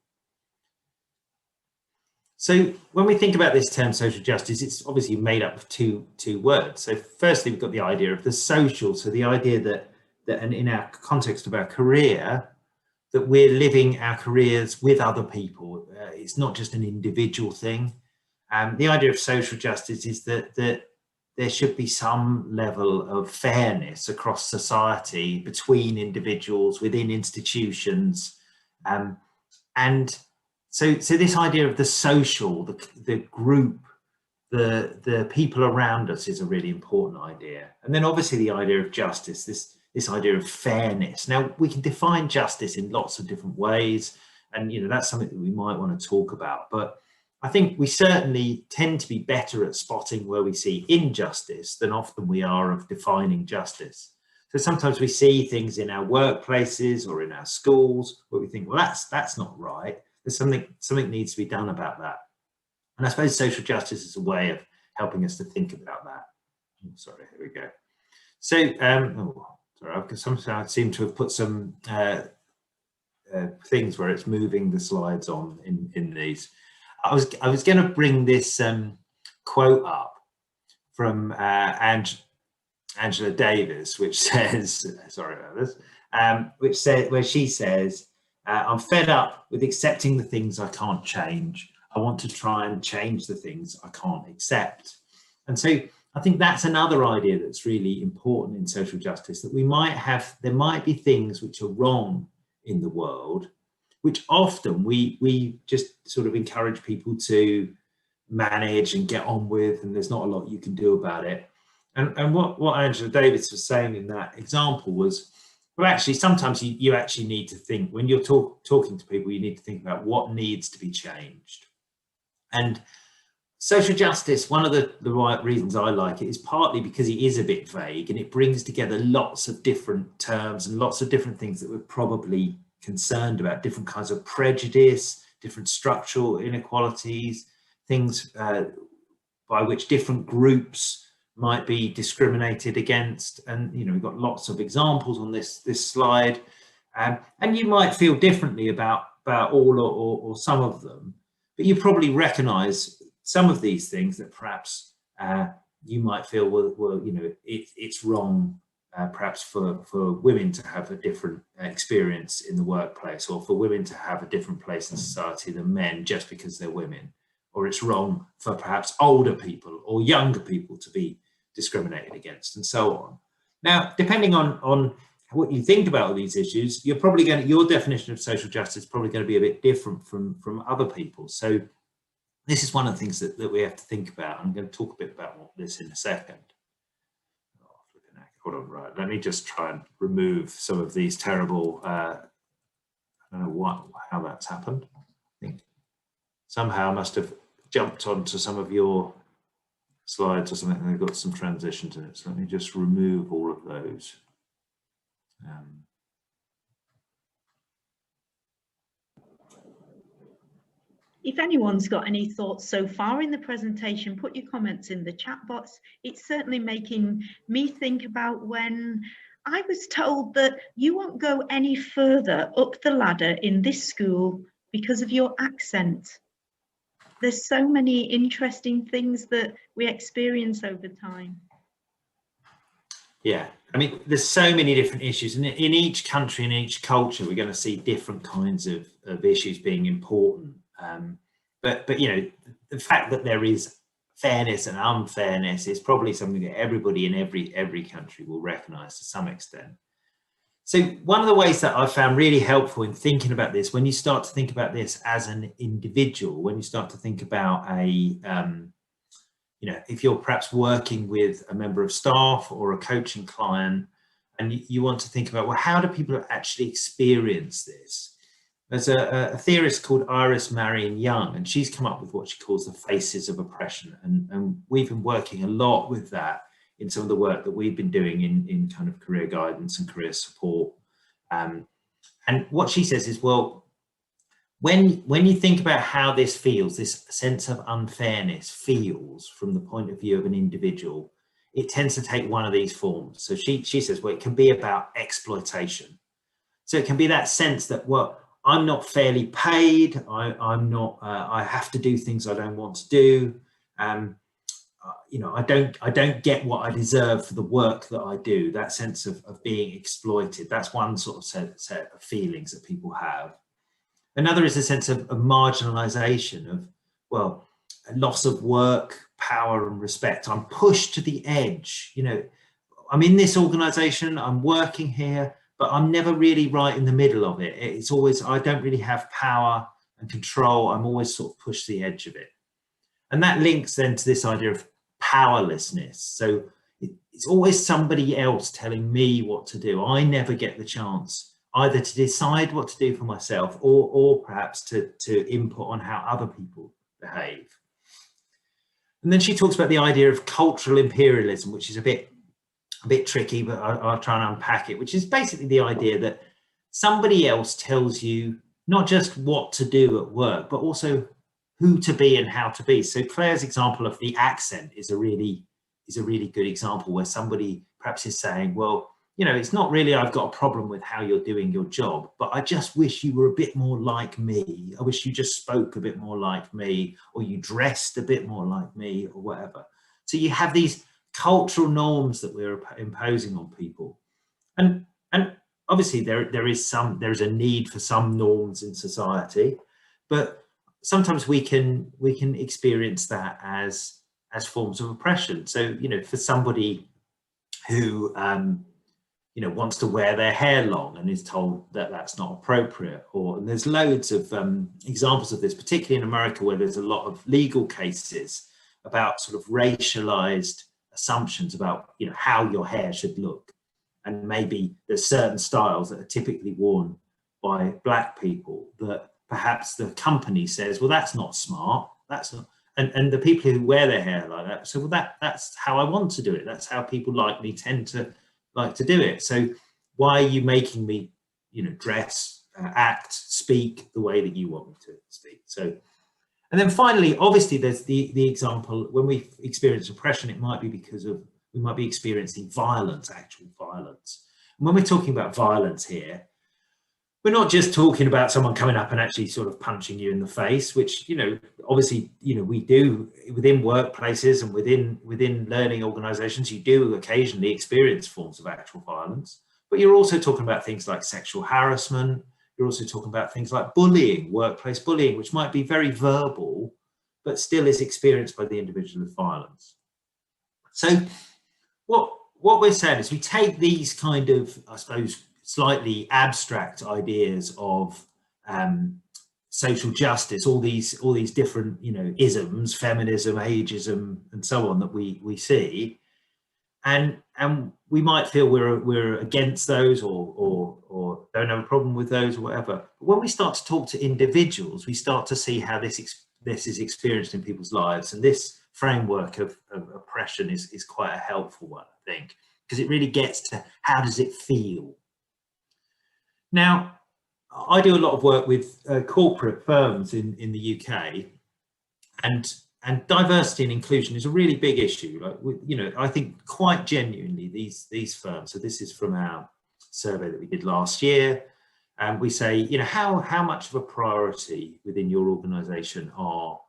So when we think about this term social justice, it's obviously made up of two words. So firstly, we've got the idea of the social. So the idea that and in our context of our career, that we're living our careers with other people. It's not just an individual thing. The idea of social justice is that there should be some level of fairness across society, between individuals, within institutions, and so this idea of the social, the group, the people around us is a really important idea. And then obviously the idea of justice, this this idea of fairness. Now, we can define justice in lots of different ways, and that's something that we might want to talk about. But I think we certainly tend to be better at spotting where we see injustice than often we are of defining justice. So sometimes we see things in our workplaces or in our schools where we think, well, that's not right. There's something needs to be done about that. And I suppose social justice is a way of helping us to think about that. Oh, sorry, here we go. So, somehow I seem to have put some things where it's moving the slides on in these. I was going to bring this quote up from Angela Davis, which says, sorry about this, where she says, I'm fed up with accepting the things I can't change. I want to try and change the things I can't accept. And so I think that's another idea that's really important in social justice, that there might be things which are wrong in the world, which often we just sort of encourage people to manage and get on with, and there's not a lot you can do about it. And what Angela Davis was saying in that example was, well, actually, sometimes you actually need to think, when you're talking to people, you need to think about what needs to be changed. And social justice, one of the right reasons I like it is partly because it is a bit vague, and it brings together lots of different terms and lots of different things that we're probably concerned about, different kinds of prejudice, different structural inequalities, things by which different groups might be discriminated against. And we've got lots of examples on this slide, and you might feel differently about all or some of them, but you probably recognize some of these things that perhaps you might feel, well, it's wrong perhaps for women to have a different experience in the workplace, or for women to have a different place in society than men just because they're women, or it's wrong for perhaps older people or younger people to be discriminated against, and so on. Now, depending on what you think about all these issues, you're probably your definition of social justice is probably going to be a bit different from other people. So this is one of the things that we have to think about. I'm going to talk a bit about this in a second. Hold on, right. Let me just try and remove some of these terrible, I don't know how that's happened. I think somehow I must have jumped onto some of your slides or something, and they've got some transitions in it. So let me just remove all of those. If anyone's got any thoughts so far in the presentation, put your comments in the chat box. It's certainly making me think about when I was told that you won't go any further up the ladder in this school because of your accent. There's so many interesting things that we experience over time. Yeah, I mean, there's so many different issues, and in each country, in each culture, we're going to see different kinds of issues being important. But the fact that there is fairness and unfairness is probably something that everybody in every country will recognise to some extent. So one of the ways that I've found really helpful in thinking about this, when you start to think about this as an individual, when you start to think about if you're perhaps working with a member of staff or a coaching client, and you want to think about, well, how do people actually experience this? There's a theorist called Iris Marion Young, and she's come up with what she calls the faces of oppression. And we've been working a lot with that in some of the work that we've been doing in kind of career guidance and career support. And what she says is, well, when you think about how this feels, this sense of unfairness feels from the point of view of an individual, it tends to take one of these forms. So she says, well, it can be about exploitation. So it can be that sense that, well, I'm not fairly paid. I have to do things I don't want to do. I don't get what I deserve for the work that I do. That sense of being exploited. That's one sort of set of feelings that people have. Another is a sense of marginalization, of, well, a loss of work, power and respect. I'm pushed to the edge. I'm in this organization, I'm working here, but I'm never really right in the middle of it. It's always, I don't really have power and control. I'm always sort of pushed to the edge of it. And that links then to this idea of powerlessness. So it's always somebody else telling me what to do. I never get the chance either to decide what to do for myself or perhaps to input on how other people behave. And then she talks about the idea of cultural imperialism, which is a bit tricky, but I'll try and unpack it, which is basically the idea that somebody else tells you not just what to do at work, but also who to be and how to be. So Claire's example of the accent is a really good example where somebody perhaps is saying, well, you know, it's not really I've got a problem with how you're doing your job, but I just wish you were a bit more like me. I wish you just spoke a bit more like me, or you dressed a bit more like me, or whatever. So you have these cultural norms that we're imposing on people. And obviously there's a need for some norms in society, but sometimes we can experience that as forms of oppression. So, you know, for somebody who you know, wants to wear their hair long and is told that that's not appropriate, and there's loads of examples of this, particularly in America, where there's a lot of legal cases about sort of racialized assumptions about, you know, how your hair should look. And maybe there's certain styles that are typically worn by Black people that perhaps the company says, well, that's not smart, that's not, and the people who wear their hair like that, so well, that's how I want to do it, that's how people like me tend to like to do it. So why are you making me, you know, dress, act, speak the way that you want me to speak? So, and then finally, obviously, there's the example when we experience oppression, it might be because of, we might be experiencing violence, actual violence. And when we're talking about violence here, we're not just talking about someone coming up and actually sort of punching you in the face, which, you know, obviously, you know, we do within workplaces and within learning organizations, you do occasionally experience forms of actual violence, but you're also talking about things like sexual harassment. You're also talking about things like bullying, workplace bullying, which might be very verbal, but still is experienced by the individual as violence. So what we're saying is we take these kind of, I suppose, slightly abstract ideas of social justice, all these different, you know, isms, feminism, ageism, and so on that we see, and we might feel we're against those or don't have a problem with those or whatever. But when we start to talk to individuals, we start to see how this is experienced in people's lives, and this framework of oppression is quite a helpful one, I think, because it really gets to how does it feel. Now, I do a lot of work with corporate firms in the UK, and diversity and inclusion is a really big issue. Like, you know, I think quite genuinely these firms. So this is from our survey that we did last year, and we say, you know, how much of a priority within your organisation are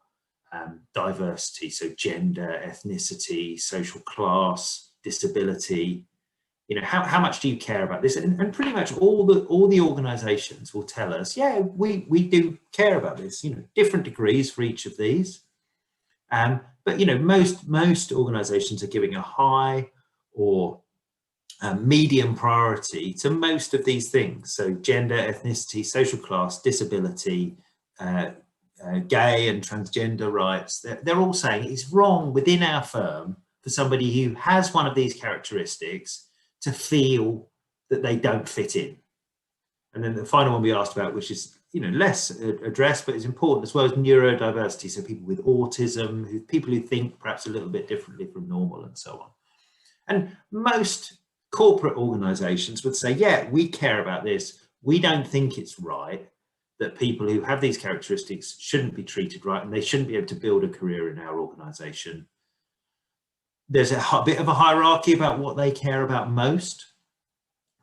diversity, so gender, ethnicity, social class, disability. You know, how much do you care about this? And pretty much all the organizations will tell us, yeah, we do care about this, you know, different degrees for each of these. But, you know, most organizations are giving a high or medium priority to most of these things. So gender, ethnicity, social class, disability, gay and transgender rights. They're all saying it's wrong within our firm for somebody who has one of these characteristics to feel that they don't fit in. And then the final one we asked about, which is, you know, less addressed, but is important as well, as neurodiversity. So people with autism, people who think perhaps a little bit differently from normal and so on. And most corporate organizations would say, yeah, we care about this. We don't think it's right that people who have these characteristics shouldn't be treated right, and they shouldn't be able to build a career in our organization. There's a bit of a hierarchy about what they care about most.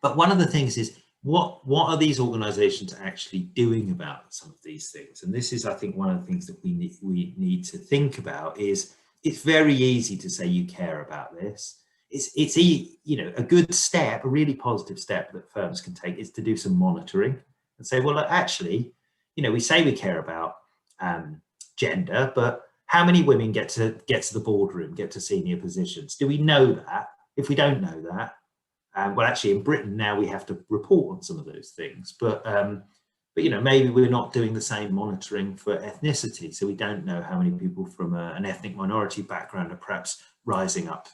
But one of the things is, what are these organizations actually doing about some of these things? And this is, I think, one of the things that we need to think about is, it's very easy to say you care about this. It's you know, a good step, a really positive step that firms can take is to do some monitoring and say, well, actually, you know, we say we care about gender, but how many women get to the boardroom, get to senior positions? Do we know that? If we don't know that, well, actually, in Britain now we have to report on some of those things. But you know, maybe we're not doing the same monitoring for ethnicity, so we don't know how many people from an ethnic minority background are perhaps rising up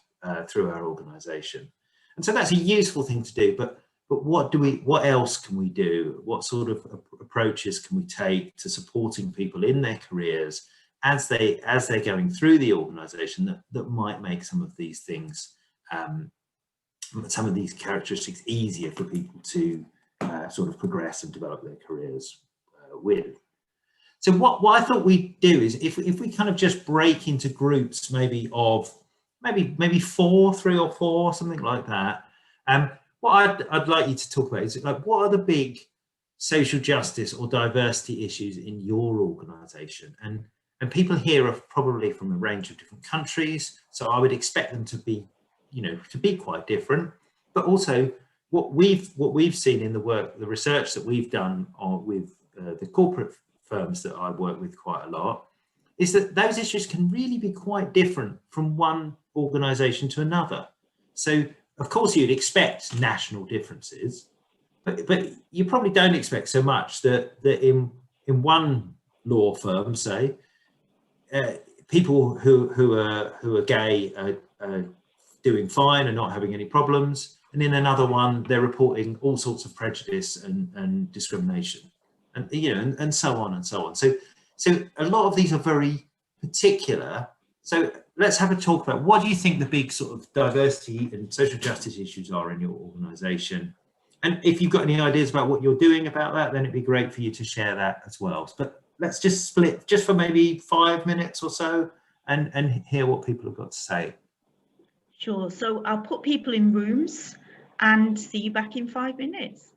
through our organisation. And so that's a useful thing to do, but what else can we do? What sort of approaches can we take to supporting people in their careers as they're going through the organisation that might make some of these things, some of these characteristics easier for people to sort of progress and develop their careers with. So what I thought we'd do is if we kind of just break into groups, maybe of maybe 3 or 4, something like that. What I'd like you to talk about is like, what are the big social justice or diversity issues in your organisation? And people here are probably from a range of different countries, so I would expect them to be, to be quite different. But also, what we've seen in the research that we've done with the corporate firms that I work with quite a lot, is that those issues can really be quite different from one organisation to another. So, of course, you'd expect national differences, but you probably don't expect so much that in one law firm, say, people who are gay are doing fine and not having any problems, and in another one they're reporting all sorts of prejudice and discrimination, and and so on and so on. So a lot of these are very particular. So let's have a talk about, what do you think the big sort of diversity and social justice issues are in your organisation? And if you've got any ideas about what you're doing about that, then it'd be great for you to share that as well. But let's just split just for maybe 5 minutes or so and hear what people have got to say. Sure. So I'll put people in rooms and see you back in 5 minutes.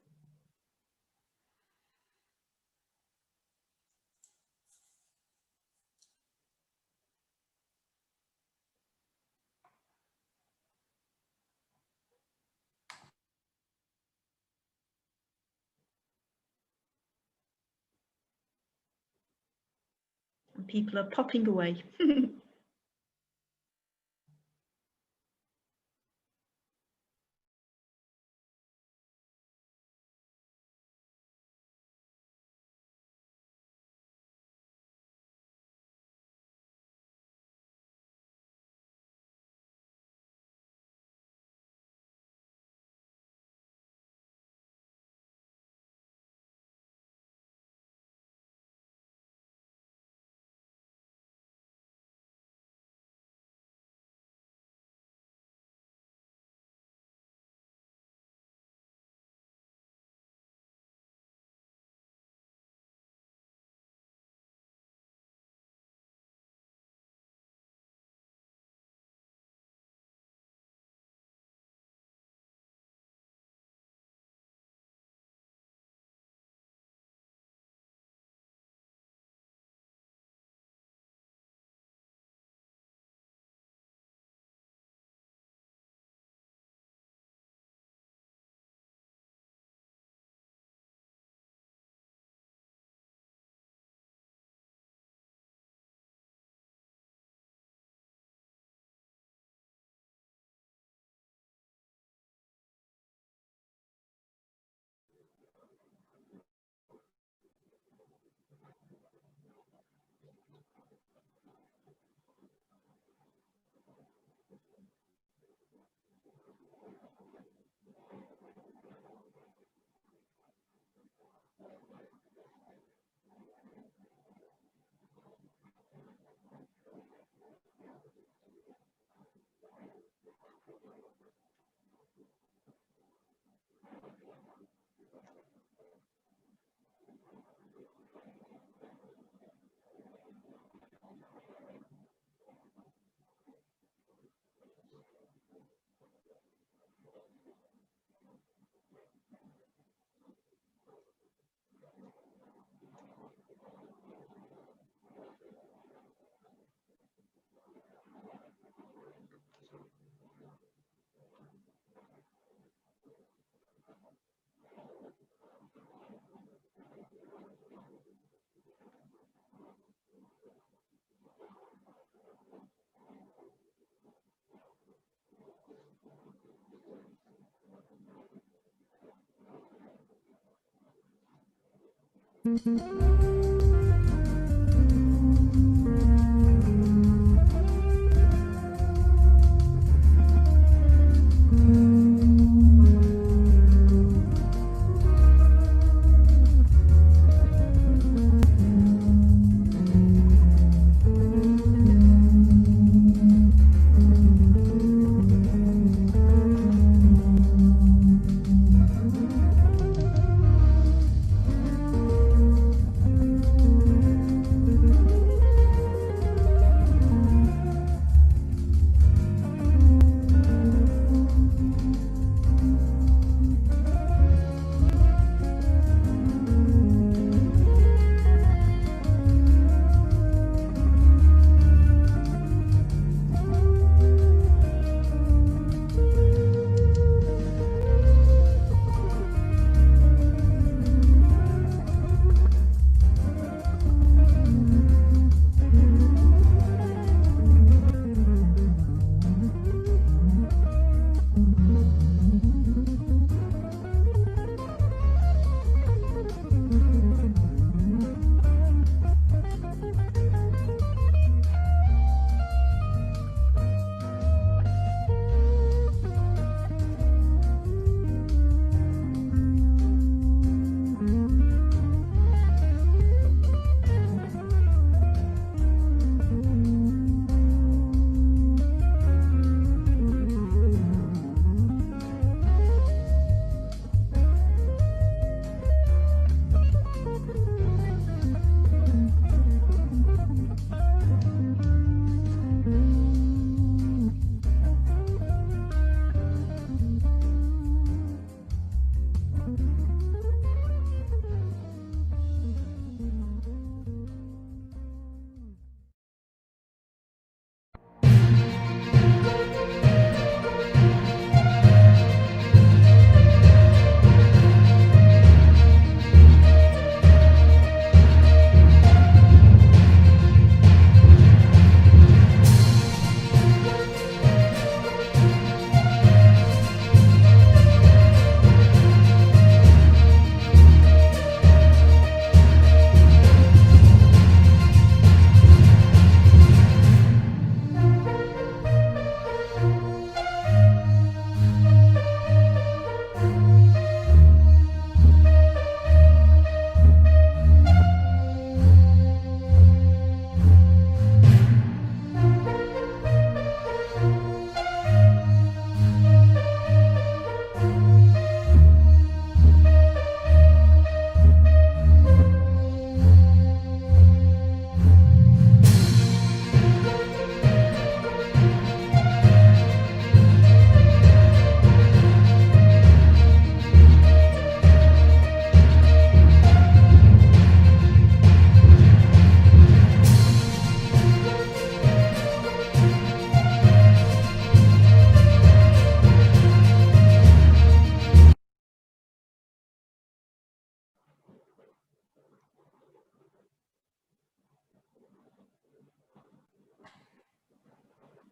And people are popping away.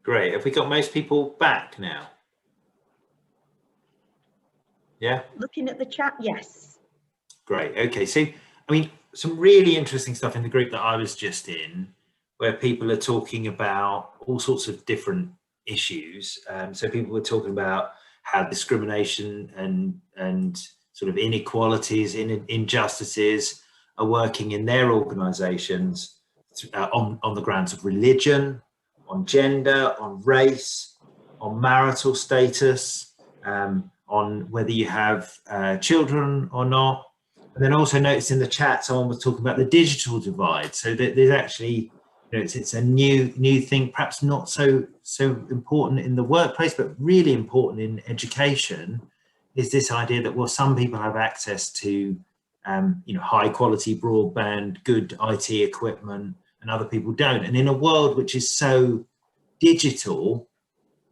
Great. Have we got most people back now? Yeah. Looking at the chat, yes. Great. Okay. So, I mean, some really interesting stuff in the group that I was just in, where people are talking about all sorts of different issues. So people were talking about how discrimination and sort of inequalities, injustices are working in their organisations on the grounds of religion, on gender, on race, on marital status, on whether you have children or not. And then also noticed in the chat, someone was talking about the digital divide. So that there's actually, you know, it's a new thing, perhaps not so important in the workplace, but really important in education, is this idea that, well, some people have access to, you know, high quality broadband, good IT equipment, and other people don't. And in a world which is so digital,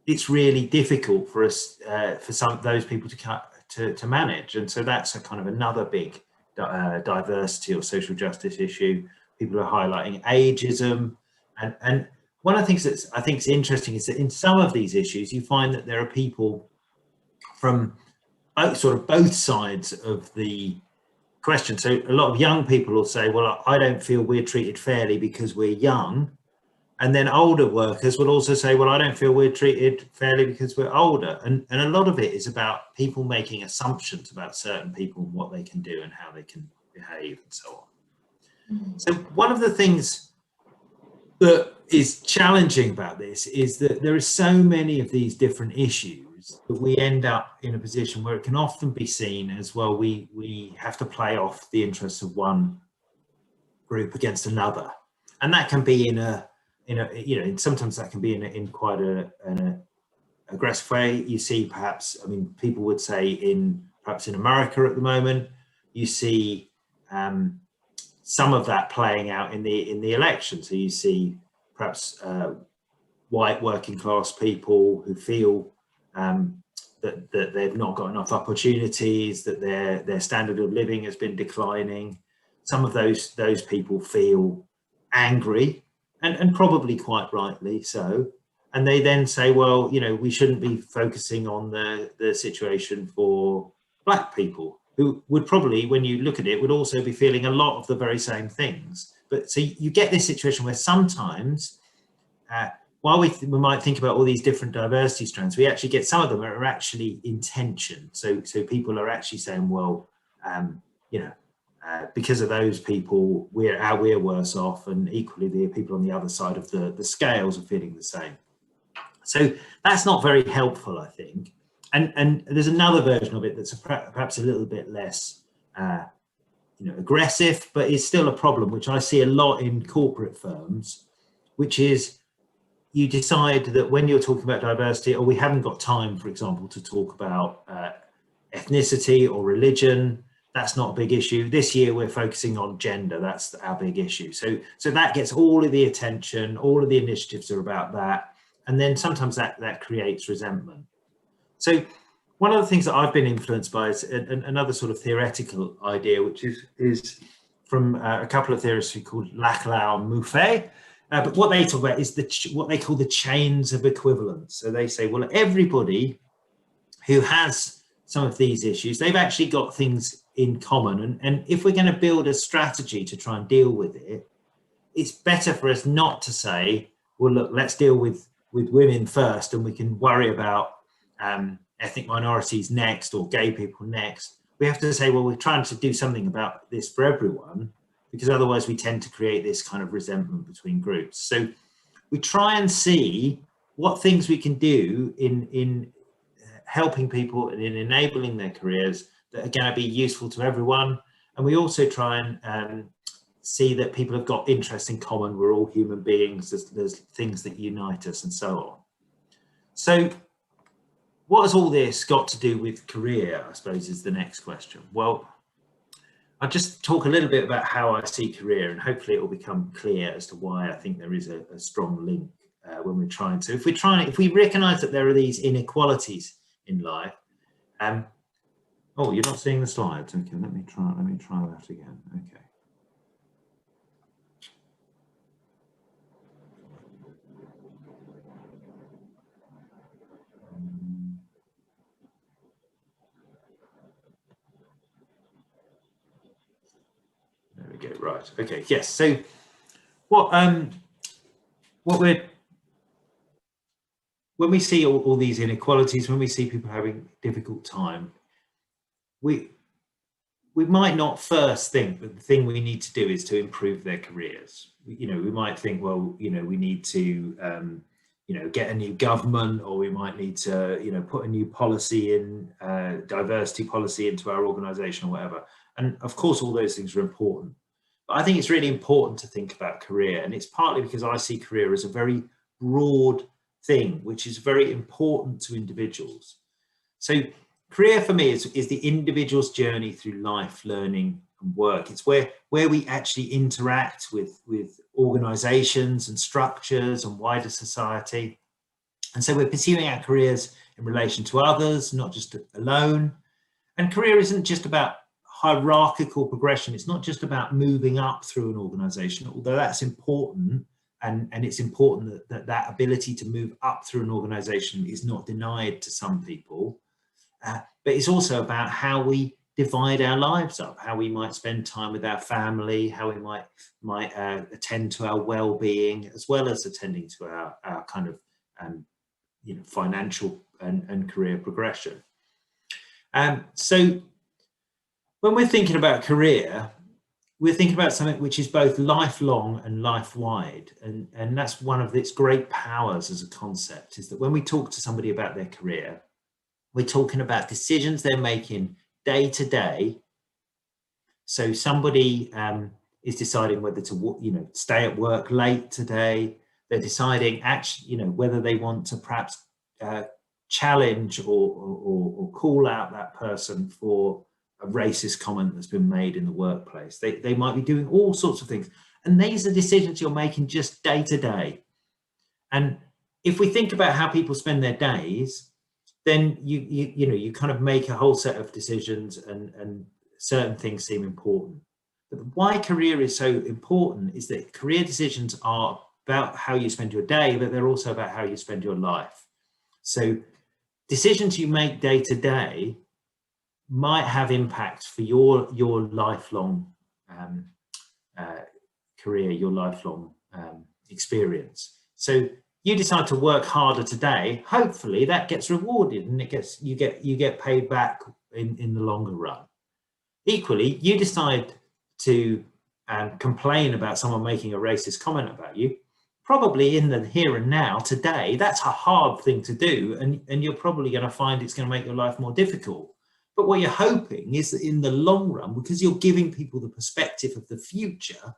it's really difficult for us, for some of those people to manage. And so that's a kind of another big diversity or social justice issue. People are highlighting ageism. And one of the things that I think is interesting is that in some of these issues, you find that there are people from both sides of the question. So a lot of young people will say, well, I don't feel we're treated fairly because we're young. And then older workers will also say, well, I don't feel we're treated fairly because we're older. And a lot of it is about people making assumptions about certain people and what they can do and how they can behave and so on. So one of the things that is challenging about this is that there are so many of these different issues that we end up in a position where it can often be seen as, well, we have to play off the interests of one group against another. And that can be sometimes that can be in quite an aggressive way. You see, perhaps, I mean, people would say perhaps in America at the moment, you see some of that playing out in the election. So you see perhaps white working class people who feel that they've not got enough opportunities, that their standard of living has been declining. Some of those people feel angry, and probably quite rightly so. And they then say, well, you know, we shouldn't be focusing on the situation for Black people, who would probably, when you look at it, would also be feeling a lot of the very same things. But so you get this situation where sometimes, while we might think about all these different diversity strands, we actually get some of them are actually in tension. So people are actually saying, well, you know, because of those people, we're worse off, and equally the people on the other side of the scales are feeling the same. So that's not very helpful, I think. And there's another version of it that's perhaps a little bit less, you know, aggressive, but is still a problem, which I see a lot in corporate firms, which is you decide that when you're talking about diversity, or we haven't got time, for example, to talk about ethnicity or religion. That's not a big issue. This year we're focusing on gender. That's our big issue. So that gets all of the attention. All of the initiatives are about that. And then sometimes that creates resentment. So one of the things that I've been influenced by is another sort of theoretical idea, which is from a couple of theorists called Laclau and Mouffet. But what they talk about is what they call the chains of equivalence. So they say, well, everybody who has some of these issues, they've actually got things in common. And if we're going to build a strategy to try and deal with it, it's better for us not to say, well, look, let's deal with women first, and we can worry about ethnic minorities next, or gay people next. We have to say, well, we're trying to do something about this for everyone, because otherwise we tend to create this kind of resentment between groups. So we try and see what things we can do in helping people and in enabling their careers that are going to be useful to everyone. And we also try and see that people have got interests in common. We're all human beings. There's things that unite us and so on. So what has all this got to do with career, I suppose, is the next question. Well, I'll just talk a little bit about how I see career, and hopefully it will become clear as to why I think there is a strong link when we're trying to, if we recognize that there are these inequalities in life. Oh, you're not seeing the slides. Okay, let me try that again. Okay. we go. Right. Okay. Yes. So when we see all these inequalities, when we see people having a difficult time, we might not first think that the thing we need to do is to improve their careers. We might think, well, we need to, get a new government, or we might need to, put a new policy in, diversity policy into our organisation or whatever. And of course, all those things are important. But I think it's really important to think about career. And it's partly because I see career as a very broad thing, which is very important to individuals. So career for me is the individual's journey through life, learning and work. It's where we actually interact with organisations and structures and wider society. And so we're pursuing our careers in relation to others, not just alone. And career isn't just about hierarchical progression. It's not just about moving up through an organisation, although that's important. And it's important that ability to move up through an organisation is not denied to some people. But it's also about how we divide our lives up, how we might spend time with our family, how we might attend to our well-being, as well as attending to our kind of financial and career progression. So when we're thinking about career, we're thinking about something which is both lifelong and life-wide, and that's one of its great powers as a concept, is that when we talk to somebody about their career, we're talking about decisions they're making day to day. So somebody is deciding whether to stay at work late today. They're deciding actually whether they want to perhaps challenge or call out that person for a racist comment that's been made in the workplace. They might be doing all sorts of things, and these are decisions you're making just day to day. And if we think about how people spend their days, then you kind of make a whole set of decisions, and certain things seem important. But why career is so important is that career decisions are about how you spend your day, but they're also about how you spend your life. So decisions you make day to day might have impact for your lifelong career, your lifelong experience. So you decide to work harder today, hopefully that gets rewarded and you get paid back in the longer run. Equally, you decide to complain about someone making a racist comment about you, probably in the here and now today, that's a hard thing to do, and you're probably going to find it's going to make your life more difficult. But what you're hoping is that in the long run, because you're giving people the perspective of the future,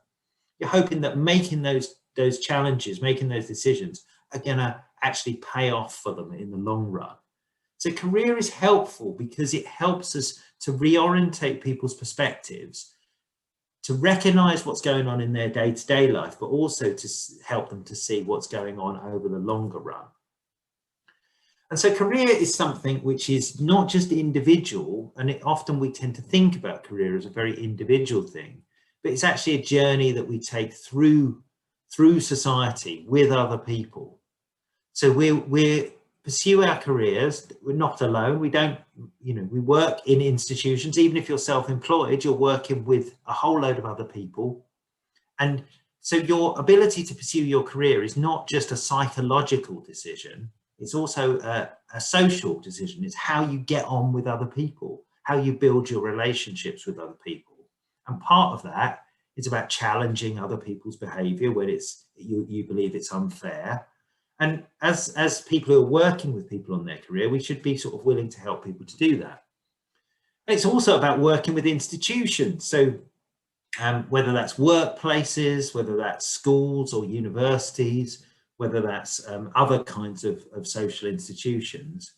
you're hoping that making those challenges, making those decisions are going to actually pay off for them in the long run. So career is helpful because it helps us to reorientate people's perspectives, to recognize what's going on in their day-to-day life, but also to help them to see what's going on over the longer run. And so career is something which is not just individual, and often we tend to think about career as a very individual thing, but it's actually a journey that we take through society with other people. So we pursue our careers, we're not alone, we don't, we work in institutions. Even if you're self-employed, you're working with a whole load of other people. And so your ability to pursue your career is not just a psychological decision, it's also a social decision. It's how you get on with other people, how you build your relationships with other people. And part of that is about challenging other people's behavior when you believe it's unfair. And as people who are working with people on their career, we should be sort of willing to help people to do that. And it's also about working with institutions. So whether that's workplaces, whether that's schools or universities, whether that's other kinds of social institutions,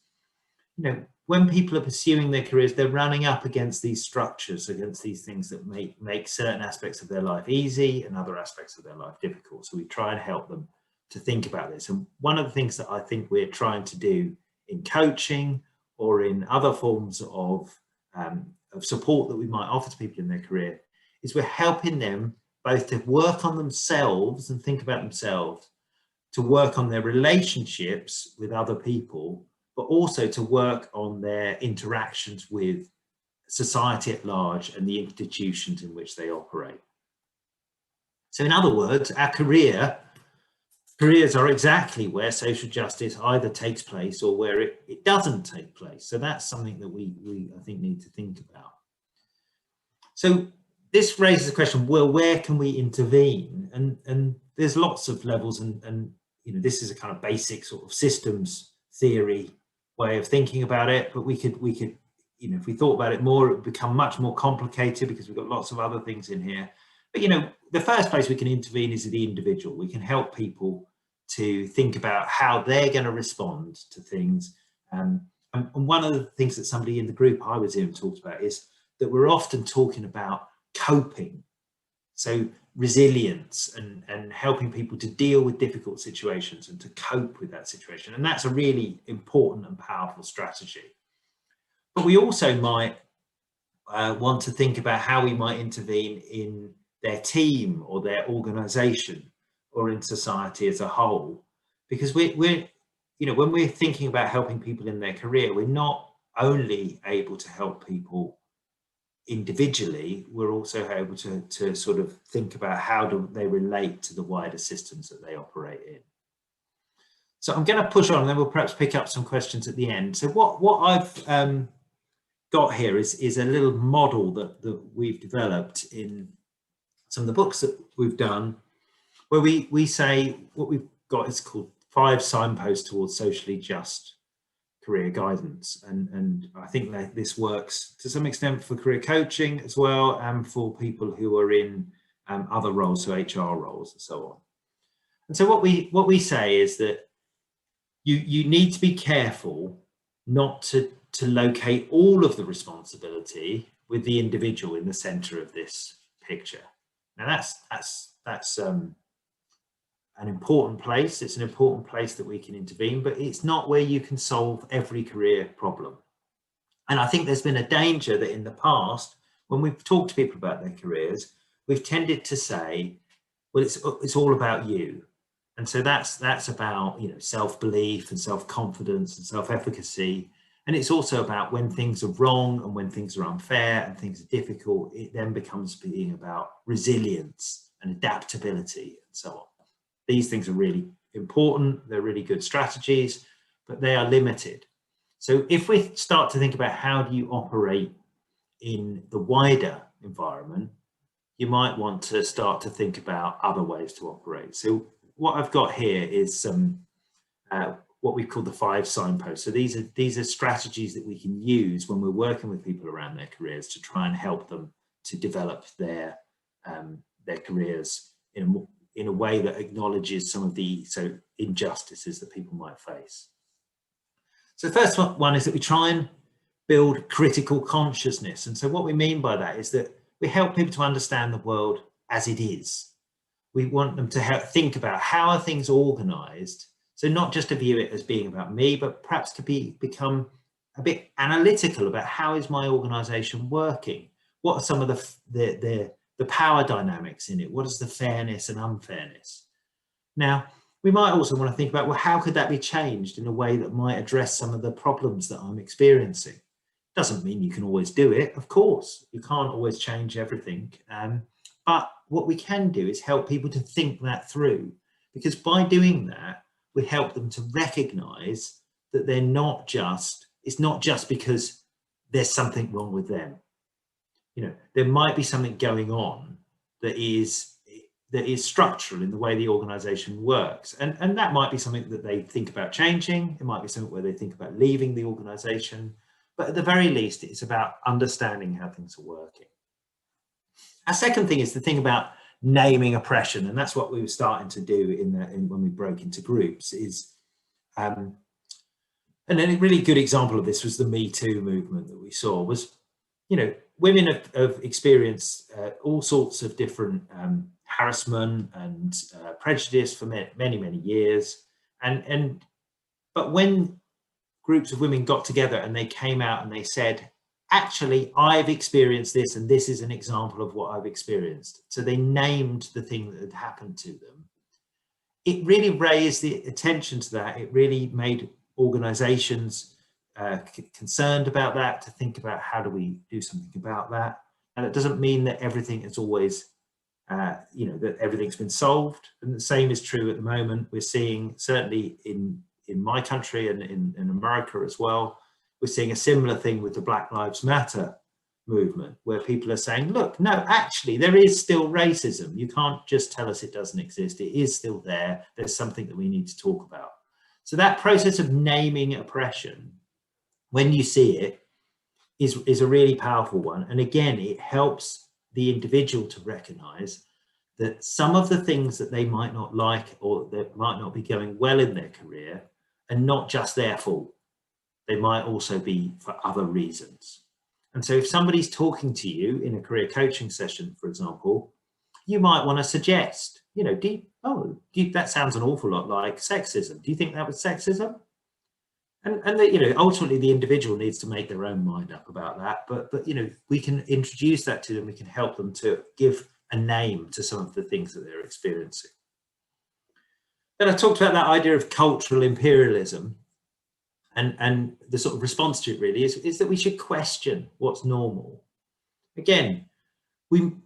when people are pursuing their careers, they're running up against these structures, against these things that make certain aspects of their life easy and other aspects of their life difficult. So we try and help them to think about this. And one of the things that I think we're trying to do in coaching or in other forms of support that we might offer to people in their career is we're helping them both to work on themselves and think about themselves, to work on their relationships with other people, but also to work on their interactions with society at large and the institutions in which they operate. So in other words, our careers are exactly where social justice either takes place or where it doesn't take place. So that's something that we I think need to think about. So this raises the question, well, where can we intervene? And there's lots of levels, and you know, this is a kind of basic sort of systems theory way of thinking about it, but we could, you know, if we thought about it more, it would become much more complicated because we've got lots of other things in here. But, you know, the first place we can intervene is the individual. We can help people to think about how they're going to respond to things. And one of the things that somebody in the group I was in talked about is that we're often talking about coping. So resilience and helping people to deal with difficult situations and to cope with that situation. And that's a really important and powerful strategy. But we also might want to think about how we might intervene in their team or their organization or in society as a whole. Because we're you know, when we're thinking about helping people in their career, we're not only able to help people individually, we're also able to sort of think about how do they relate to the wider systems that they operate in. So I'm going to push on, and then we'll perhaps pick up some questions at the end. So what I've got here is a little model that we've developed in some of the books that we've done, where we say what we've got is called 5 signposts towards socially just career guidance, and I think that this works to some extent for career coaching as well, and for people who are in other roles, so HR roles and so on. And so what we say is that you need to be careful not to locate all of the responsibility with the individual in the center of this picture. Now that's an important place. It's an important place that we can intervene, but it's not where you can solve every career problem. And I think there's been a danger that in the past, when we've talked to people about their careers, we've tended to say, well, it's all about you. And so that's about, you know, self-belief and self-confidence and self-efficacy. And it's also about when things are wrong and when things are unfair and things are difficult, it then becomes being about resilience and adaptability and so on. These things are really important, they're really good strategies, but they are limited. So if we start to think about how do you operate in the wider environment, you might want to start to think about other ways to operate. So what I've got here is some what we call the 5 signposts. So these are strategies that we can use when we're working with people around their careers to try and help them to develop their careers in a way that acknowledges some of the injustices that people might face. So the first one is that we try and build critical consciousness. And so what we mean by that is that we help people to understand the world as it is. We want them to think about how are things organized. So not just to view it as being about me, but perhaps to become a bit analytical about how is my organization working? What are some of the power dynamics in it? What is the fairness and unfairness? Now, we might also want to think about, well, how could that be changed in a way that might address some of the problems that I'm experiencing? Doesn't mean you can always do it, of course. You can't always change everything. But what we can do is help people to think that through, because by doing that, we help them to recognize that it's not just because there's something wrong with them. You know, there might be something going on that is structural in the way the organization works. And that might be something that they think about changing. It might be something where they think about leaving the organization. But at the very least, it's about understanding how things are working. Our second thing is the thing about naming oppression. And that's what we were starting to do when we broke into groups is, and then a really good example of this was the Me Too movement that we saw was, you know, women have experienced all sorts of different harassment and prejudice for many, many years. But when groups of women got together and they came out and they said, actually, I've experienced this and this is an example of what I've experienced. So they named the thing that had happened to them. It really raised the attention to that. It really made organizations concerned about that, to think about how do we do something about that. And it doesn't mean that everything is always you know, that everything's been solved. And the same is true at the moment. We're seeing, certainly in my country and in America as well, we're seeing a similar thing with the Black Lives Matter movement, where people are saying, look, no, actually, there is still racism. You can't just tell us it doesn't exist. It is still there. There's something that we need to talk about. So that process of naming oppression, when you see it, is a really powerful one. And again, it helps the individual to recognize that some of the things that they might not like or that might not be going well in their career are not just their fault. They might also be for other reasons. And so if somebody's talking to you in a career coaching session, for example, you might want to suggest, you know, that sounds an awful lot like sexism. Do you think that was sexism? And you know, ultimately the individual needs to make their own mind up about that. But you know, we can introduce that to them. We can help them to give a name to some of the things that they're experiencing. Then I talked about that idea of cultural imperialism. And the sort of response to it really is that we should question what's normal. Again,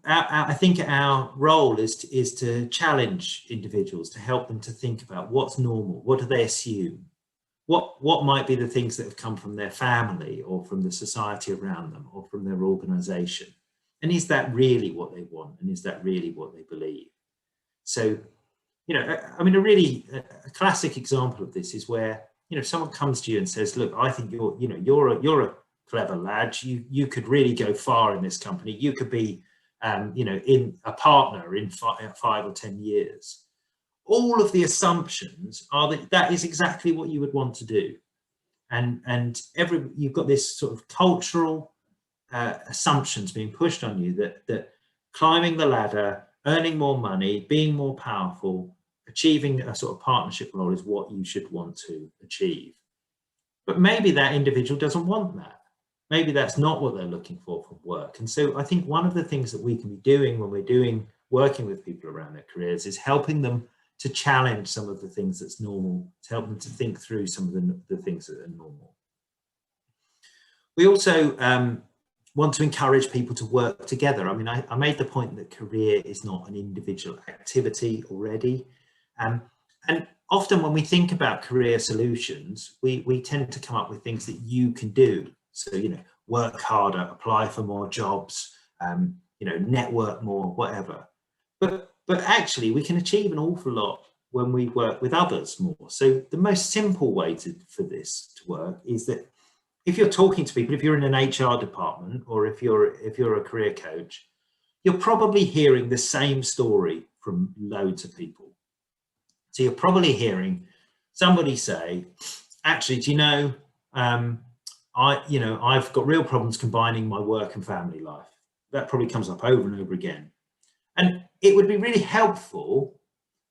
I think our role is to challenge individuals, to help them to think about what's normal, what do they assume, what might be the things that have come from their family or from the society around them or from their organization, and is that really what they want, and is that really what they believe? So, you know, I mean, a classic example of this is where, you know, if someone comes to you and says, look, I think you're a clever lad, you could really go far in this company, you could be you know, in a partner in 5 or 10 years. All of the assumptions are that is exactly what you would want to do. And you've got this sort of cultural assumptions being pushed on you that climbing the ladder, earning more money, being more powerful, achieving a sort of partnership role is what you should want to achieve. But maybe that individual doesn't want that. Maybe that's not what they're looking for from work. And so I think one of the things that we can be doing when we're working with people around their careers is helping them to challenge some of the things that's normal, to help them to think through some of the things that are normal. We also want to encourage people to work together. I mean, I made the point that career is not an individual activity already. And often when we think about career solutions, we tend to come up with things that you can do. So, you know, work harder, apply for more jobs, you know, network more, whatever. But actually, we can achieve an awful lot when we work with others more. So the most simple way for this to work is that if you're talking to people, if you're in an HR department, or if you're a career coach, you're probably hearing the same story from loads of people. So you're probably hearing somebody say, actually, do you know, I've got real problems combining my work and family life. That probably comes up over and over again. And it would be really helpful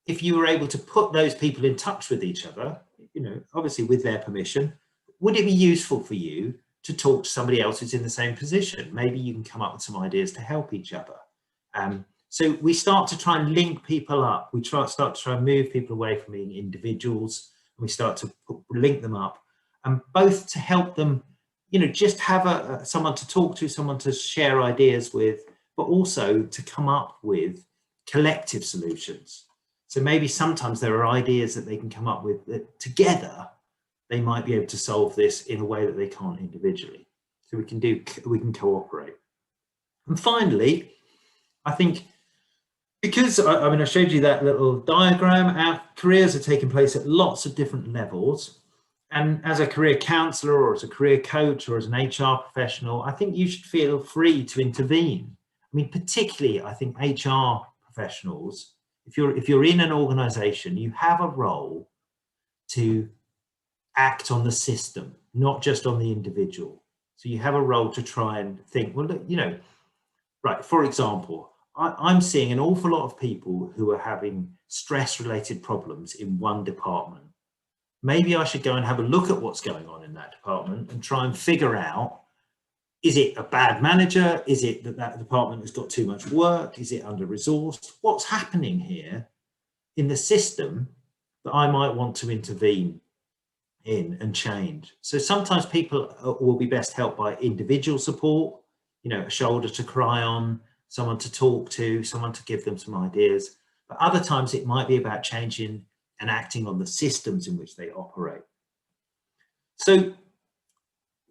if you were able to put those people in touch with each other, you know, obviously with their permission. Would it be useful for you to talk to somebody else who's in the same position? Maybe you can come up with some ideas to help each other. So we start to try and link people up. We start to try and move people away from being individuals. And we start to link them up, and both to help them, you know, just have someone to talk to, someone to share ideas with, but also to come up with collective solutions. So maybe sometimes there are ideas that they can come up with that together they might be able to solve this in a way that they can't individually. So we can cooperate. And finally, I think, because I mean, I showed you that little diagram, our careers are taking place at lots of different levels. And as a career counselor or as a career coach or as an HR professional, I think you should feel free to intervene. I mean, particularly, I think HR professionals, if you're in an organization, you have a role to act on the system, not just on the individual. So you have a role to try and think, well, look, you know, right, for example, I'm seeing an awful lot of people who are having stress-related problems in one department. Maybe I should go and have a look at what's going on in that department and try and figure out, is it a bad manager? Is it that department has got too much work? Is it under-resourced? What's happening here in the system that I might want to intervene in and change? So sometimes people will be best helped by individual support, you know, a shoulder to cry on, someone to talk to, someone to give them some ideas. But other times it might be about changing and acting on the systems in which they operate. So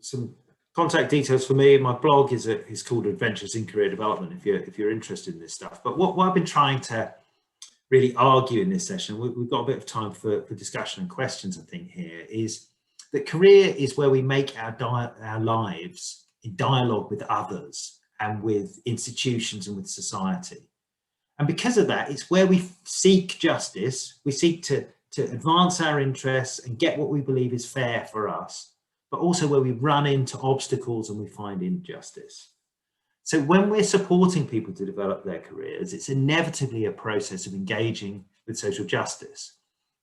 some contact details for me. My blog is called Adventures in Career Development if you're interested in this stuff. But what I've been trying to really argue in this session, we've got a bit of time for discussion and questions, I think, here, is that career is where we make our lives in dialogue with others and with institutions and with society. And because of that, it's where we seek justice, we seek to advance our interests and get what we believe is fair for us, but also where we run into obstacles and we find injustice. So when we're supporting people to develop their careers, it's inevitably a process of engaging with social justice.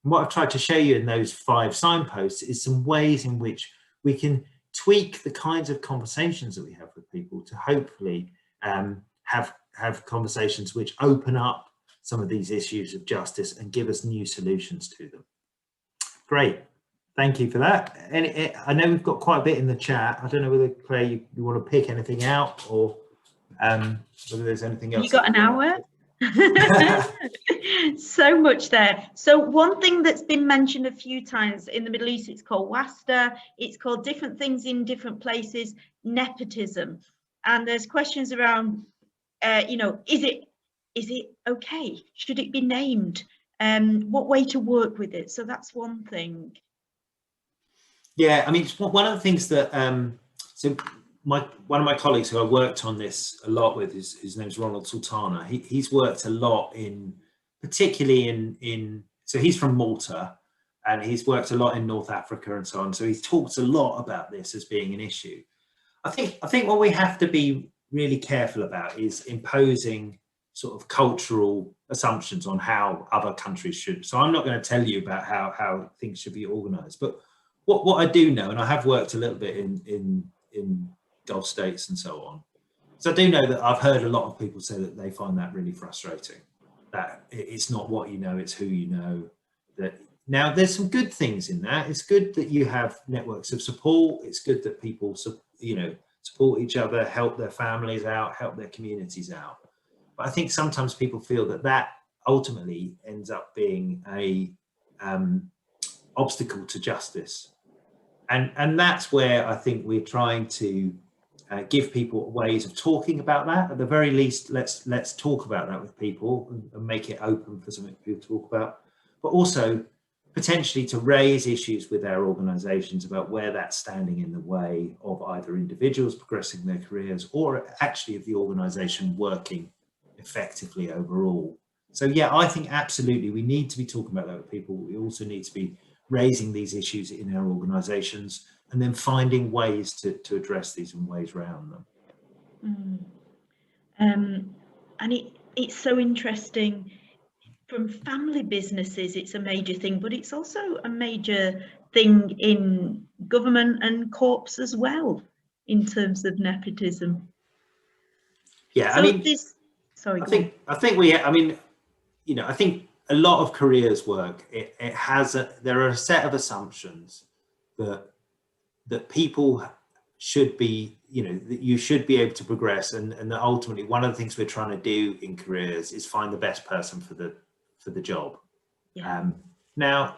And what I've tried to show you in those 5 signposts is some ways in which we can tweak the kinds of conversations that we have with people to hopefully have conversations which open up some of these issues of justice and give us new solutions to them. Great. Thank you for that. And I know we've got quite a bit in the chat. I don't know whether, Claire, you want to pick anything out, or whether there's anything else. You got an hour? So much there. So one thing that's been mentioned a few times in the Middle East, it's called wasta. It's called different things in different places, nepotism. And there's questions around, you know, is it okay? Should it be named? What way to work with it? So that's one thing. Yeah, I mean, one of the things that, so one of my colleagues who I worked on this a lot with, his name's Ronald Sultana. He's worked a lot particularly in, so he's from Malta, and he's worked a lot in North Africa and so on. So he's talked a lot about this as being an issue. I think what we have to be really careful about is imposing sort of cultural assumptions on how other countries should. So I'm not going to tell you about how things should be organized, but what I do know, and I have worked a little bit in Gulf states and so on, so I do know that I've heard a lot of people say that they find that really frustrating, that it's not what you know, it's who you know. That now there's some good things in that. It's good that you have networks of support. It's good that people, you know, support each other, help their families out, help their communities out. But I think sometimes people feel that ultimately ends up being a obstacle to justice. And that's where I think we're trying to give people ways of talking about that. At the very least, let's talk about that with people and make it open for something people to talk about, but also potentially to raise issues with our organizations about where that's standing in the way of either individuals progressing their careers or actually of the organization working effectively overall. So yeah, I think absolutely we need to be talking about that with people. We also need to be raising these issues in our organizations and then finding ways to address these and ways around them. And it's so interesting. From family businesses, it's a major thing, but it's also a major thing in government and corps as well, in terms of nepotism. Yeah, so I mean, I think a lot of careers work. There are a set of assumptions that people should be, you know, that you should be able to progress, and that ultimately one of the things we're trying to do in careers is find the best person for the job. Yeah. Now,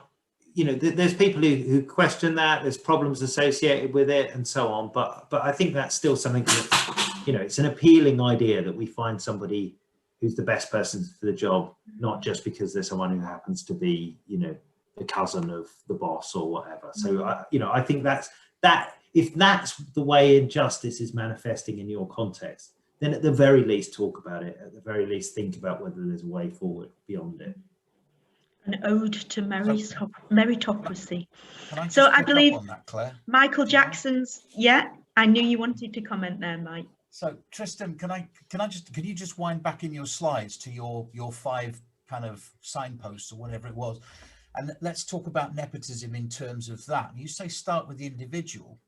you know, there's people who question that. There's problems associated with it and so on. But I think that's still something that, you know, it's an appealing idea that we find somebody who's the best person for the job, not just because there's someone who happens to be, you know, the cousin of the boss or whatever. So, you know, I think that if that's the way injustice is manifesting in your context, then at the very least talk about it. At the very least think about whether there's a way forward beyond it. An ode to meritocracy. So I believe on that, Claire? Michael Jackson's. Yeah, I knew you wanted to comment there, Mike. So Tristan, can you just wind back in your slides to your 5 kind of signposts or whatever it was, and let's talk about nepotism in terms of that. You say start with the individual.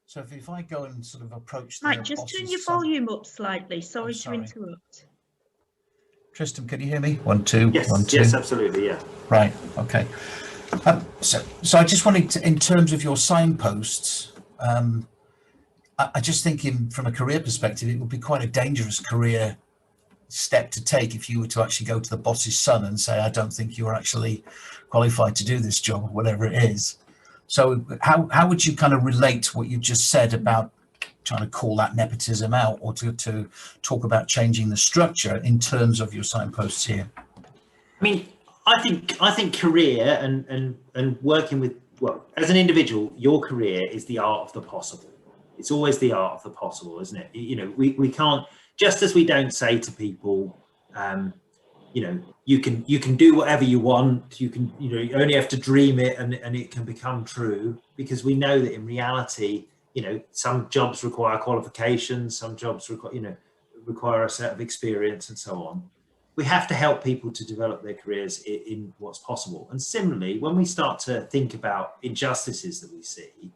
So if I go and sort of approach Mike, just turn your volume up slightly. Sorry to interrupt. Tristan, can you hear me? 1, 2, yes, 1, 2. Yes, absolutely, yeah. Right, okay. So I just wanted to, in terms of your signposts, I just think from a career perspective, it would be quite a dangerous career step to take if you were to actually go to the boss's son and say, I don't think you're actually qualified to do this job, or whatever it is. So how would you kind of relate what you just said about trying to call that nepotism out, or to talk about changing the structure in terms of your signposts here? I mean, I think career and working with, well, as an individual, your career is the art of the possible. It's always the art of the possible, isn't it? You know, we can't, just as we don't say to people, you know, you can do whatever you want, you know, you only have to dream it and it can become true, because we know that in reality, you know, some jobs require qualifications, some jobs require, you know, require a set of experience and so on. We have to help people to develop their careers in what's possible. And similarly, when we start to think about injustices that we see,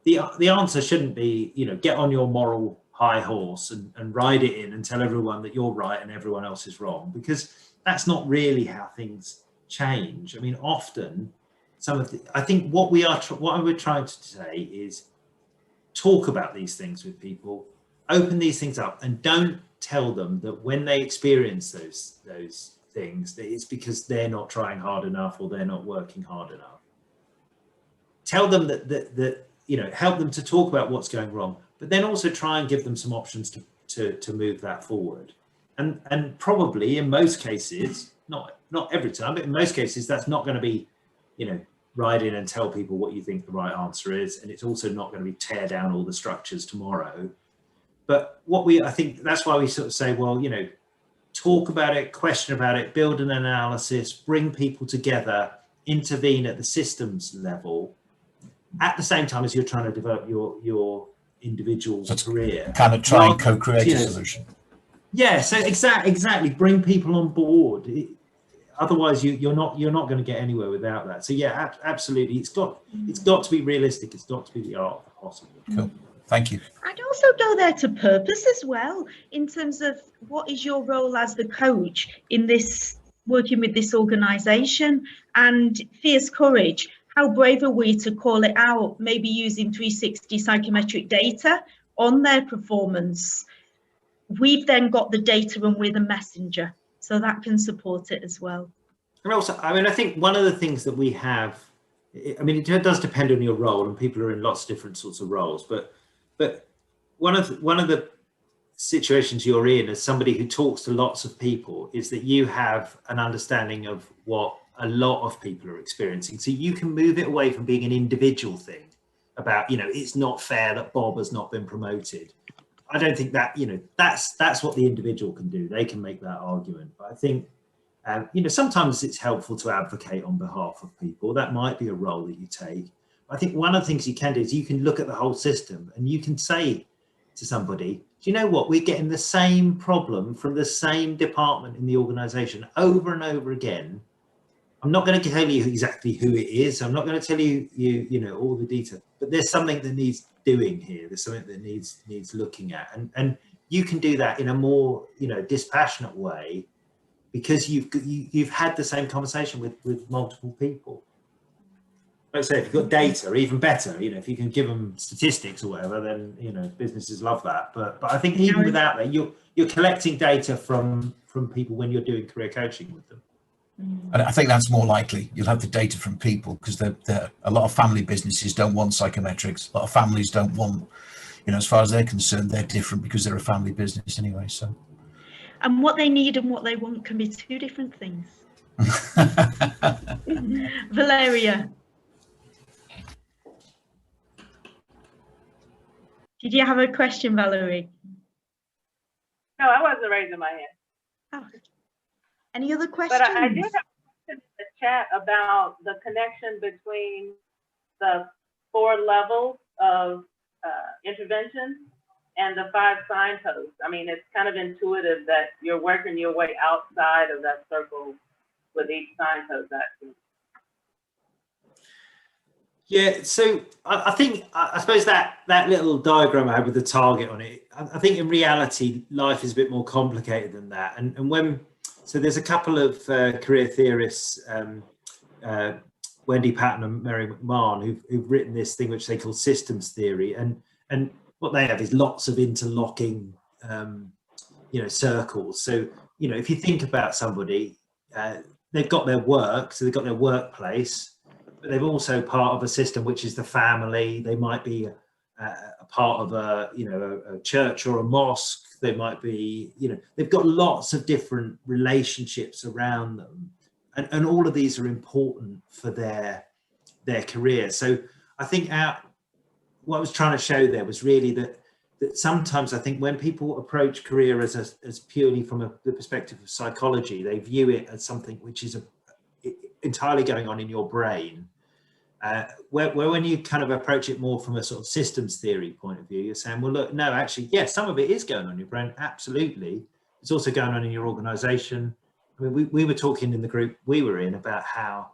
the answer shouldn't be, you know, get on your moral high horse and ride it in and tell everyone that you're right and everyone else is wrong, because that's not really how things change. I mean, often I think what we're trying to say is talk about these things with people, open these things up, and don't tell them that when they experience those things, that it's because they're not trying hard enough or they're not working hard enough. Tell them that you know, help them to talk about what's going wrong, but then also try and give them some options to move that forward. And probably in most cases, not every time, but in most cases, that's not going to be, you know, ride in and tell people what you think the right answer is, and it's also not going to be tear down all the structures tomorrow. But I think that's why we sort of say, well, you know, talk about it, question about it, build an analysis, bring people together, intervene at the systems level, at the same time as you're trying to develop your individual career. Kind of try and co-create a solution. Yeah, so exactly, bring people on board. Otherwise, you're not going to get anywhere without that. So yeah, absolutely, it's got to be realistic. It's got to be the art of the possible. Cool. Thank you. I'd also go there to purpose as well, in terms of what is your role as the coach in this, working with this organisation, and fierce courage. How brave are we to call it out, maybe using 360 psychometric data on their performance? We've then got the data and we're the messenger, so that can support it as well. And also, I mean, I think one of the things that we have, I mean, it does depend on your role, and people are in lots of different sorts of roles, but one of the situations you're in as somebody who talks to lots of people is that you have an understanding of what a lot of people are experiencing. So you can move it away from being an individual thing about, you know, it's not fair that Bob has not been promoted. I don't think that, you know, that's what the individual can do. They can make that argument. But I think, you know, sometimes it's helpful to advocate on behalf of people. That might be a role that you take. I think one of the things you can do is you can look at the whole system and you can say to somebody, do you know what, we're getting the same problem from the same department in the organization over and over again. I'm not going to tell you exactly who it is. I'm not going to tell you, you know, all the detail, but there's something that needs doing here. There's something that needs looking at, and you can do that in a more, you know, dispassionate way, because you've had the same conversation with multiple people. Like I say, if you've got data, even better. You know, if you can give them statistics or whatever, then, you know, businesses love that. But I think even without that, you're collecting data from people when you're doing career coaching with them. And I think that's more likely. You'll have the data from people, because a lot of family businesses don't want psychometrics. A lot of families don't want, you know, as far as they're concerned, they're different because they're a family business anyway. So, and what they need and what they want can be two different things. Valeria, did you have a question, Valerie? No, I wasn't raising my hand. Oh. Any other questions? But I did have a question in the chat about the connection between the 4 levels of intervention and the 5 signposts. I mean, it's kind of intuitive that you're working your way outside of that circle with each signpost, actually. Yeah, so I suppose that little diagram I had with the target on it, I think in reality, life is a bit more complicated than that. And when, so there's a couple of career theorists, Wendy Patton and Mary McMahon, who've written this thing which they call systems theory. And what they have is lots of interlocking circles. So, if you think about somebody, they've got their work, so they've got their workplace, but they've also part of a system which is the family. They might be a part of a church or a mosque. They might be, they've got lots of different relationships around them, and all of these are important for their career. So I think what I was trying to show there was really that sometimes I think when people approach career as purely from the perspective of psychology, they view it as something which is entirely going on in your brain. Where when you kind of approach it more from a sort of systems theory point of view, you're saying, well, look, no, actually, yes, some of it is going on in your brain, absolutely. It's also going on in your organization. I mean, we were talking in the group we were in about how,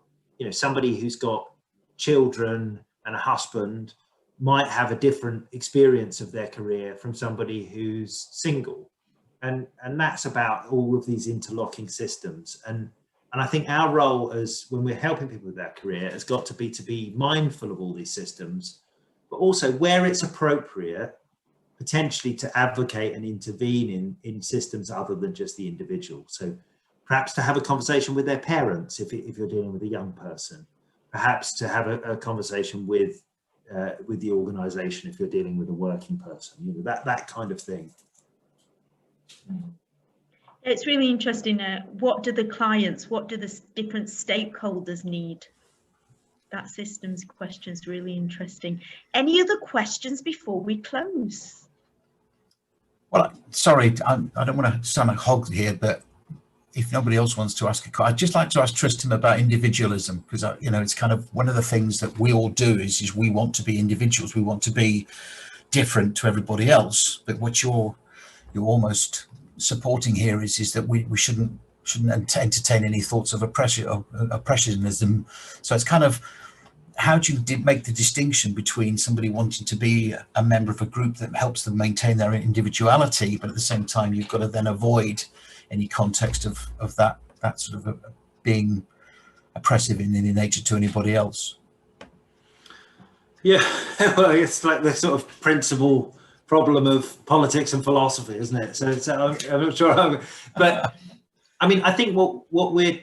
somebody who's got children and a husband might have a different experience of their career from somebody who's single. And that's about all of these interlocking systems. And I think our role as when we're helping people with their career has got to be mindful of all these systems, but also where it's appropriate, potentially to advocate and intervene in systems other than just the individual. So perhaps to have a conversation with their parents if you're dealing with a young person, perhaps to have a conversation with the organization if you're dealing with a working person, that kind of thing. It's really interesting. What do the different stakeholders need? That systems question is really interesting. Any other questions before we close? Well, sorry, I don't want to sound like hog here, but if nobody else wants to ask a question, I'd just like to ask Tristan about individualism, because it's kind of one of the things that we all do is we want to be individuals. We want to be different to everybody else. But what you're almost supporting here is that we shouldn't entertain any thoughts of oppressionism. So it's kind of, how do you make the distinction between somebody wanting to be a member of a group that helps them maintain their individuality, but at the same time you've got to then avoid any context of that sort of being oppressive in nature to anybody else? Yeah, well, it's like the sort of principal problem of politics and philosophy, isn't it? So I'm not sure, but I mean, I think what we're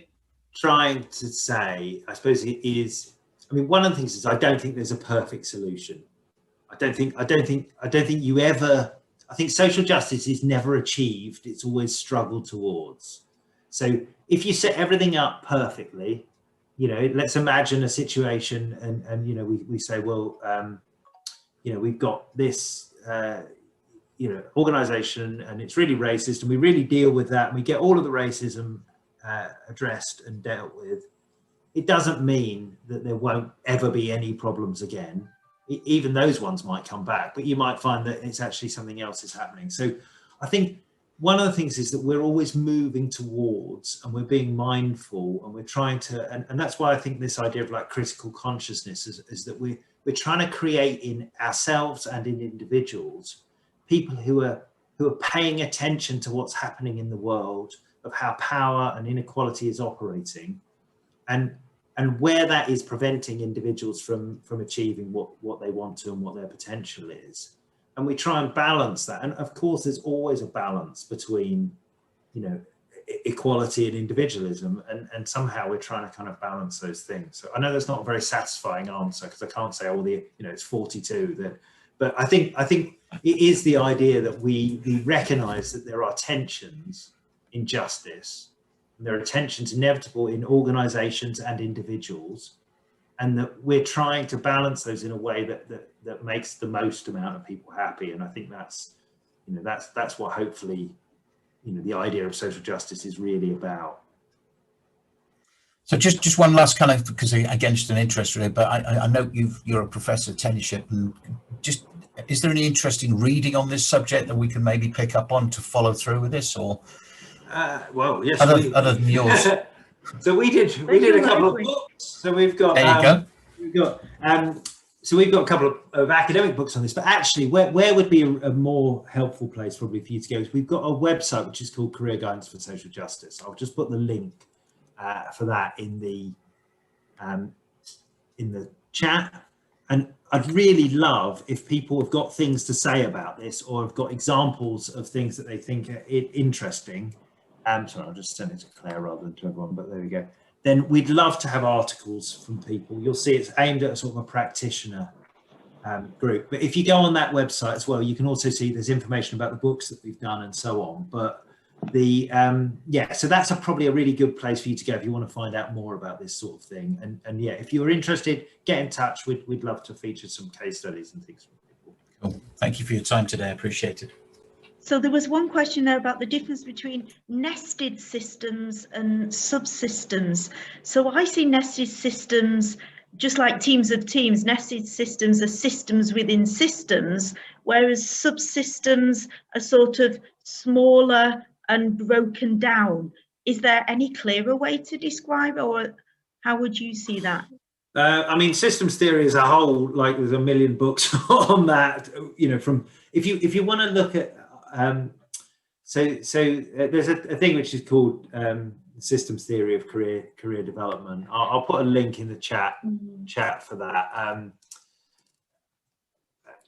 trying to say, I suppose, is, I mean, one of the things is I don't think there's a perfect solution. I don't think you ever. I think social justice is never achieved. It's always struggled towards. So if you set everything up perfectly, let's imagine a situation and we say, well, we've got this, organization and it's really racist and we really deal with that and we get all of the racism addressed and dealt with. It doesn't mean that there won't ever be any problems again. Even those ones might come back, but you might find that it's actually something else is happening. So I think one of the things is that we're always moving towards, and we're being mindful, and we're trying to, and that's why I think this idea of like critical consciousness is that we're trying to create in ourselves and in individuals, people who are paying attention to what's happening in the world, of how power and inequality is operating, and where that is preventing individuals from achieving what they want to and what their potential is. And we try and balance that. And of course, there's always a balance between, equality and individualism. And somehow we're trying to kind of balance those things. So I know that's not a very satisfying answer, because I can't say, it's 42. But I think it is the idea that we recognize that there are tensions in justice. And there are tensions inevitable in organizations and individuals, and that we're trying to balance those in a way that makes the most amount of people happy. And I think that's what hopefully, the idea of social justice is really about. So just one last kind of, because again, just an interest really, but I know you're a professor of tenureship, and just, is there any interesting reading on this subject that we can maybe pick up on to follow through with this, or? Well, yes. Other than yours. So we did a couple of books. So we've got. There you go. So we've got a couple of academic books on this. But actually, where would be a more helpful place probably for you to go is we've got a website which is called Career Guidance for Social Justice. I'll just put the link for that in the chat. And I'd really love if people have got things to say about this, or have got examples of things that they think are interesting. Sorry, I'll just send it to Claire rather than to everyone, but there we go. Then we'd love to have articles from people. You'll see it's aimed at a sort of a practitioner group. But if you go on that website as well, you can also see there's information about the books that we've done and so on. But the yeah, so that's probably a really good place for you to go if you want to find out more about this sort of thing. And yeah, if you're interested, get in touch. We'd love to feature some case studies and things. Cool. Thank you for your time today. I appreciate it. So there was one question there about the difference between nested systems and subsystems. So I see nested systems just like teams of teams. Nested systems are systems within systems, whereas subsystems are sort of smaller and broken down. Is there any clearer way to describe, or how would you see that? I mean, systems theory as a whole, like there's a million books on that, you know, from if you want to look at so there's a thing which is called systems theory of career development. I'll put a link in the chat for that,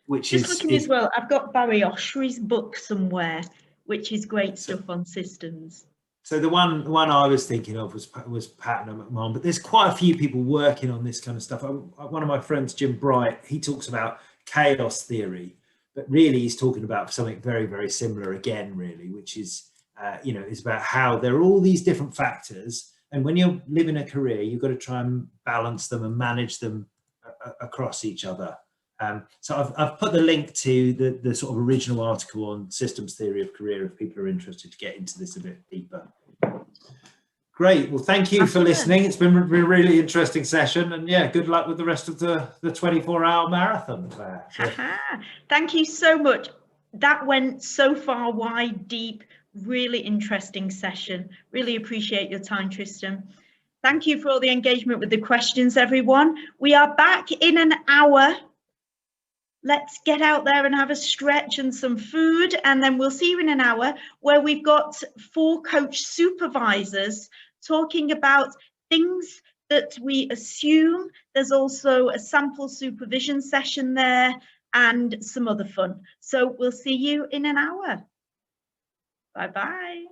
which just is looking as well. I've got Barry Oshry's book somewhere, which is great stuff on systems. So the one I was thinking of was Patton and McMahon, but there's quite a few people working on this kind of stuff. One of my friends, Jim Bright, he talks about chaos theory, but really he's talking about something very, very similar again, really, which is, you know, is about how there are all these different factors. And when you're living a career, you've got to try and balance them and manage them across each other. So I've put the link to the sort of original article on systems theory of career if people are interested to get into this a bit deeper. Great. Well, thank you for listening. It's been a really interesting session, and yeah, good luck with the rest of the 24-hour marathon, Claire. So. Thank you so much. That went so far wide, deep, really interesting session. Really appreciate your time, Tristan. Thank you for all the engagement with the questions, everyone. We are back in an hour. Let's get out there and have a stretch and some food, and then we'll see you in an hour where we've got 4 coach supervisors talking about things that we assume. There's also a sample supervision session there and some other fun. So we'll see you in an hour. Bye-bye.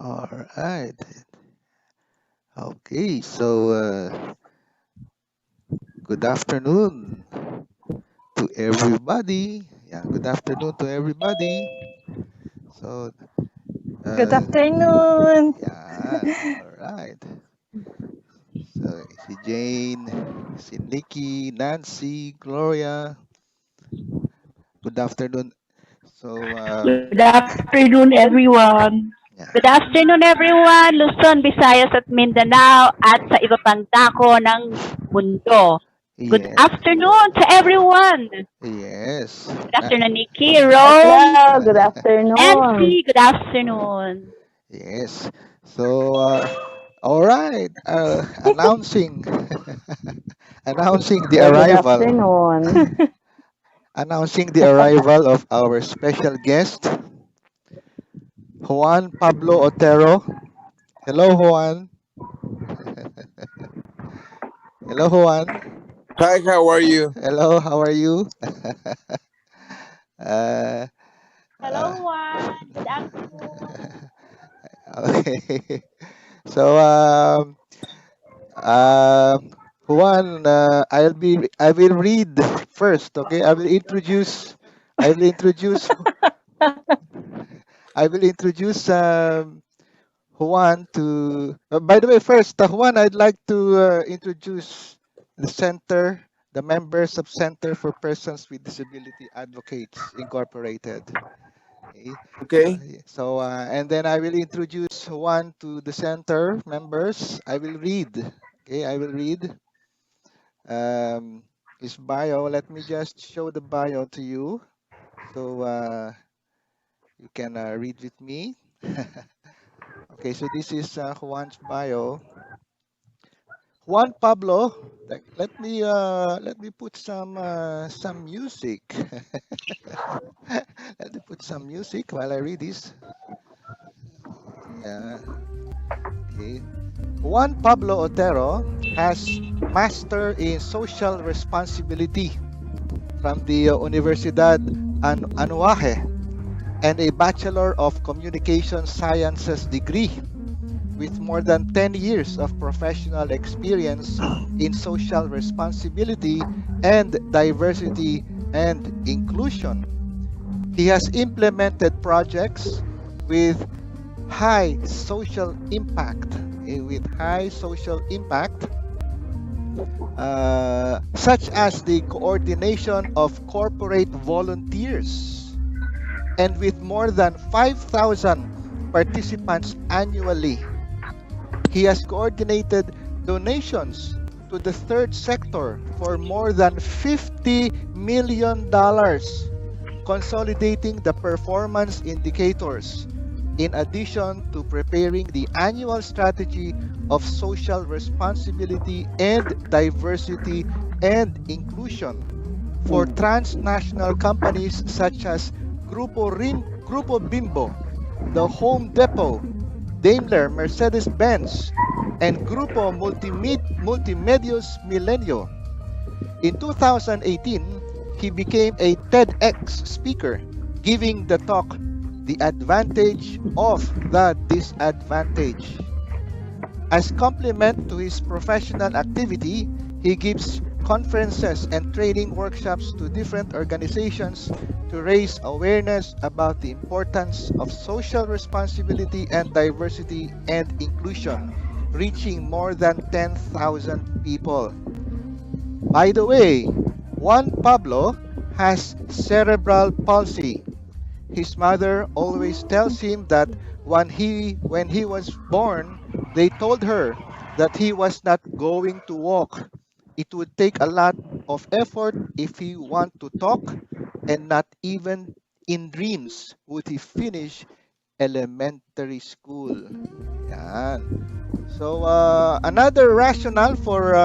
All right. Okay, so good afternoon to everybody. Yeah, good afternoon to everybody. So, Good afternoon. yeah, all right. So, si Jane, si Nikki, Nancy, Gloria, good afternoon. So, Good afternoon, everyone. Good yeah, afternoon, everyone. Luzon, Visayas at Mindanao at sa iba pang dako ng mundo. Good yeah, afternoon to everyone. yes. Good afternoon, Nikki, Hello, Rome, good afternoon. Nancy. Good afternoon. Yes. So, all right. Announcing, announcing the Good arrival, afternoon. announcing the arrival of our special guest, Juan Pablo Otero. Hello, Juan. Hello, Juan. Hi, how are you? Hello, how are you? uh, uh, Hello, Juan. Good afternoon. okay. So, uh, Juan, I will read first. Okay, I will introduce, I will introduce Juan to. By the way, first, Juan, I'd like to introduce the center, the members of Center for Persons with Disability Advocates Incorporated. Okay. Okay. And then I will introduce Juan to the center members. I will read. Okay, I will read his bio. Let me just show the bio to you, so you can read with me. Okay, so this is Juan's bio. Juan Pablo, let me put some music. Let me put some music while I read this. Yeah. Okay. Juan Pablo Otero has master in social responsibility from the Universidad Anuaje and a Bachelor of Communication Sciences degree with more than 10 years of professional experience in social responsibility and diversity and inclusion. He has implemented projects with high social impact, such as the coordination of corporate volunteers, and with more than 5,000 participants annually. He has coordinated donations to the third sector for more than $50 million, consolidating the performance indicators, in addition to preparing the annual strategy of social responsibility and diversity and inclusion for transnational companies such as Grupo Bimbo, the Home Depot, Daimler, Mercedes-Benz, and Grupo Multimedios Milenio. In 2018, he became a TEDx speaker, giving the talk, The Advantage of the Disadvantage. As complement to his professional activity, he gives conferences and training workshops to different organizations to raise awareness about the importance of social responsibility and diversity and inclusion, reaching more than 10,000 people. By the way, Juan Pablo has cerebral palsy. His mother always tells him that when he was born, they told her that he was not going to walk. It would take a lot of effort if he want to talk, and not even in dreams would he finish elementary school. Yan. So another rationale for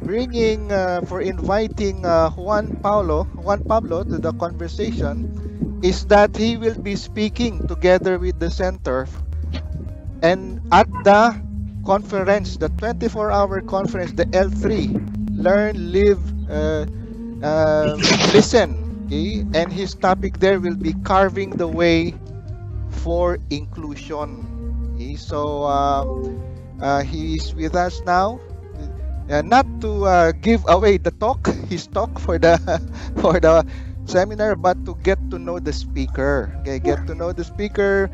inviting Juan Pablo to the conversation is that he will be speaking together with the center, and at the conference, the 24-hour conference, the L3, Learn, Live, Listen. Okay? And his topic there will be carving the way for inclusion. So he's with us now. Not to give away the talk, his talk for the for the seminar, but to get to know the speaker. Okay, get to know the speaker.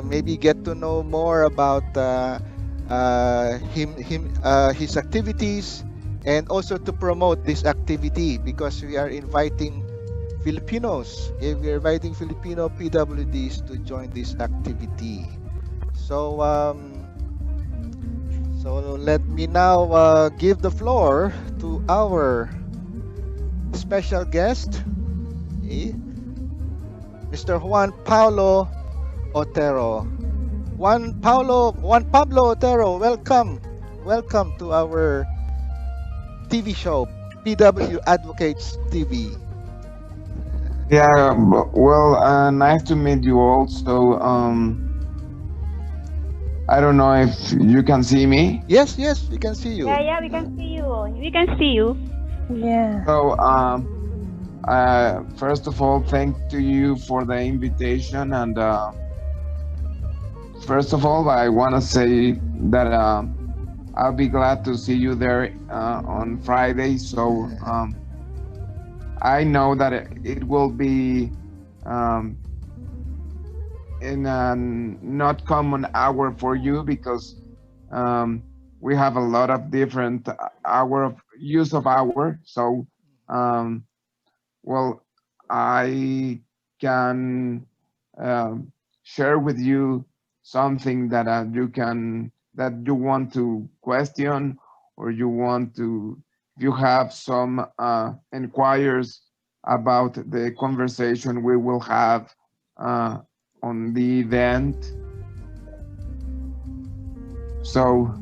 Maybe get to know more about his activities, and also to promote this activity, because we are inviting Filipinos. We are inviting Filipino PWDs to join this activity. So let me now give the floor to our special guest, Mr. Juan Pablo Otero. Juan Pablo Otero, welcome to our TV show, PW Advocates TV. Yeah, well, nice to meet you all. So, I don't know if you can see me. Yes, we can see you. Yeah, we can see you. We can see you. Yeah. So, first of all, thank to you for the invitation. And first of all, I want to say that I'll be glad to see you there on Friday. So, I know that it will be in a not common hour for you, because we have a lot of different hour of use of hour. So well, I can share with you something that you want to question, or you have some inquiries about the conversation we will have on the event. So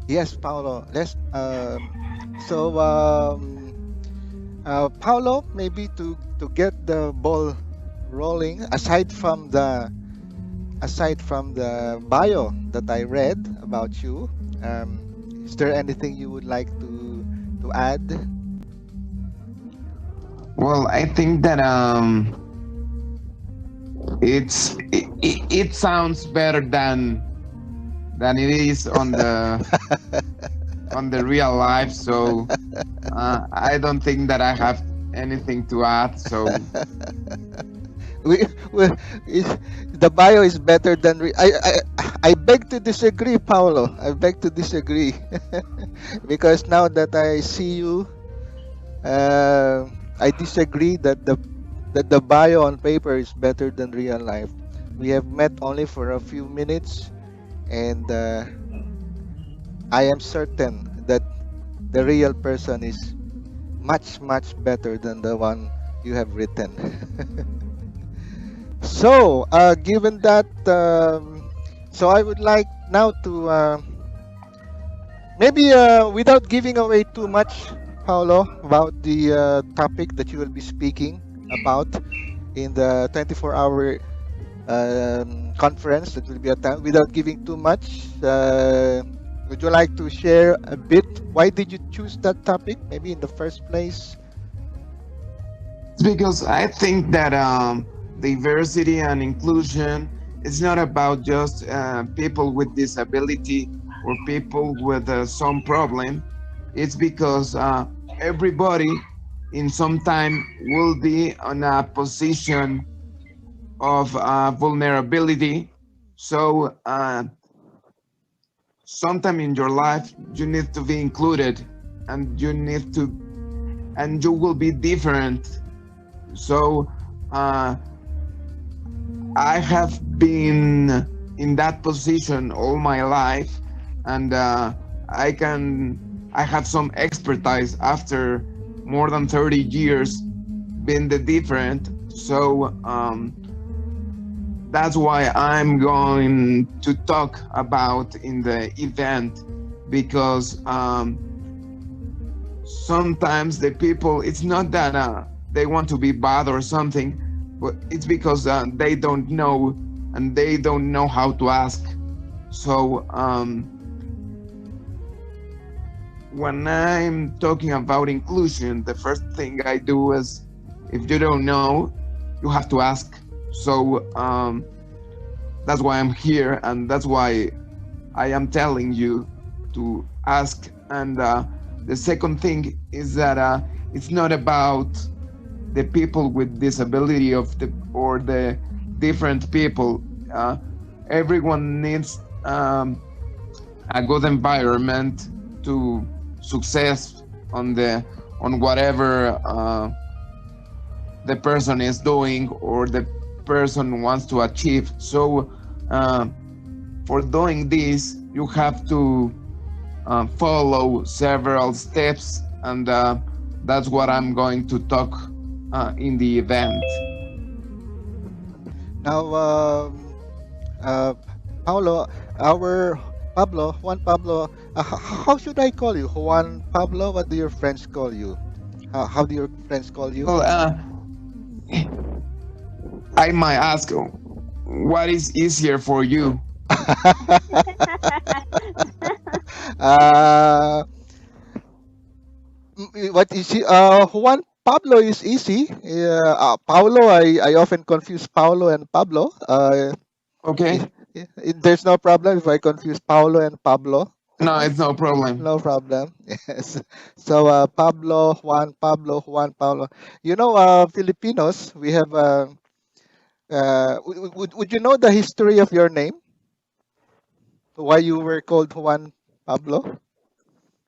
yes, Paulo. Paulo, maybe to get the ball rolling, aside from the bio that I read about you, is there anything you would like to add? well, I think that it sounds better than it is on the on the real life. So I don't think that I have anything to add. So the bio is better than I beg to disagree, Paulo. I beg to disagree because now that I see you, I disagree that the bio on paper is better than real life. We have met only for a few minutes, and I am certain that the real person is much better than the one you have written. So given that, so I would like now to maybe without giving away too much, Paulo, about the topic that you will be speaking about in the 24-hour conference that will be attended, without giving too much, would you like to share a bit? Why did you choose that topic, maybe in the first place? it's because I think that diversity and inclusion is not about just people with disability or people with some problem. It's because everybody in some time will be on a position of vulnerability. So sometime in your life you need to be included, and you will be different. So I have been in that position all my life, and I have some expertise after more than 30 years being the different. So that's why I'm going to talk about in the event, because sometimes the people, it's not that they want to be bad or something, but it's because they don't know, and they don't know how to ask. So when I'm talking about inclusion, the first thing I do is, if you don't know, you have to ask. So that's why I'm here, and that's why I am telling you to ask. And the second thing is that it's not about the people with disability or the different people. Everyone needs a good environment to success on whatever the person is doing or the person wants to achieve. So for doing this, you have to follow several steps, and that's what I'm going to talk in the event. Now, Paulo, our Pablo, Juan Pablo, how should I call you? Juan Pablo? What do your friends call you? How do your friends call you? Well, I might ask, what is easier for you? uh, what is he? Juan Pablo is easy. Paulo, I often confuse Paulo and Pablo. Okay. There's no problem if I confuse Paulo and Pablo. No, it's no problem. No problem. Yes. So Pablo, Juan Pablo. You know, Filipinos, we have. Would you know the history of your name? Why you were called Juan Pablo?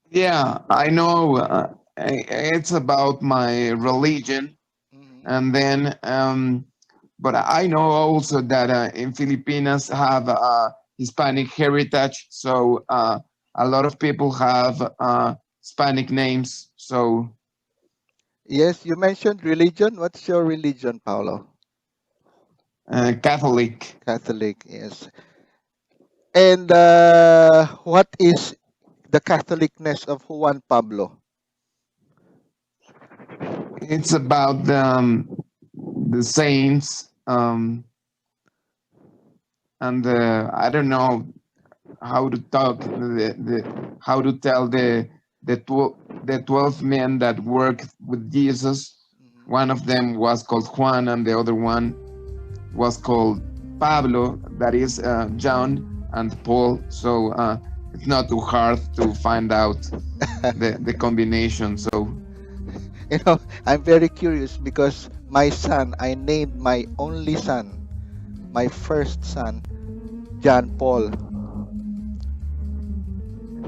Yeah, I know. It's about my religion, and then, but I know also that in Filipinas have Hispanic heritage, so a lot of people have Hispanic names. So Yes, you mentioned religion. What's your religion, Paulo? Catholic. Catholic, yes. And what is the Catholicness of Juan Pablo? It's about the saints, and I don't know how to talk how to tell the 12 men that worked with Jesus. One of them was called Juan, and the other one was called Pablo, that is John, and Paul. So it's not too hard to find out the combination. So You know, I'm very curious because my son, I named my only son, my first son, John Paul.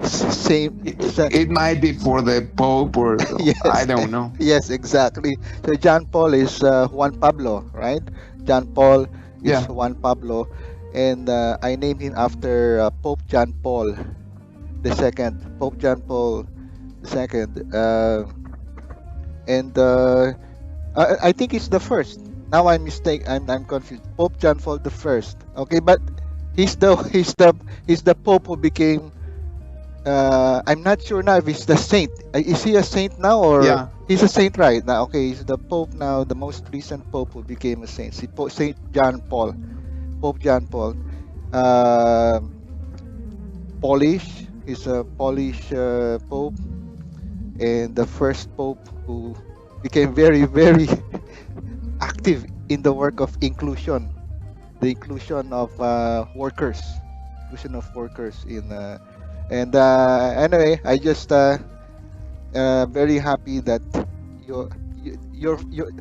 Same. it might be for the Pope, or Yes. I don't know. Yes, exactly. So John Paul is Juan Pablo, right? John Paul is Yeah. Juan Pablo, and I named him after Pope John Paul the second. Pope John Paul the second, and I think it's the first. Now I'm confused. Pope John Paul the first. Okay, but he's the Pope who became. I'm not sure now if he's the saint. Is he a saint now, or Yeah. he's a saint right now? Okay, he's the Pope now, the most recent Pope who became a saint. Saint John Paul, Pope John Paul. Polish. He's a Polish Pope, and the first Pope who became very, very active in the work of inclusion, the inclusion of workers, inclusion of workers in. And anyway, I just very happy that you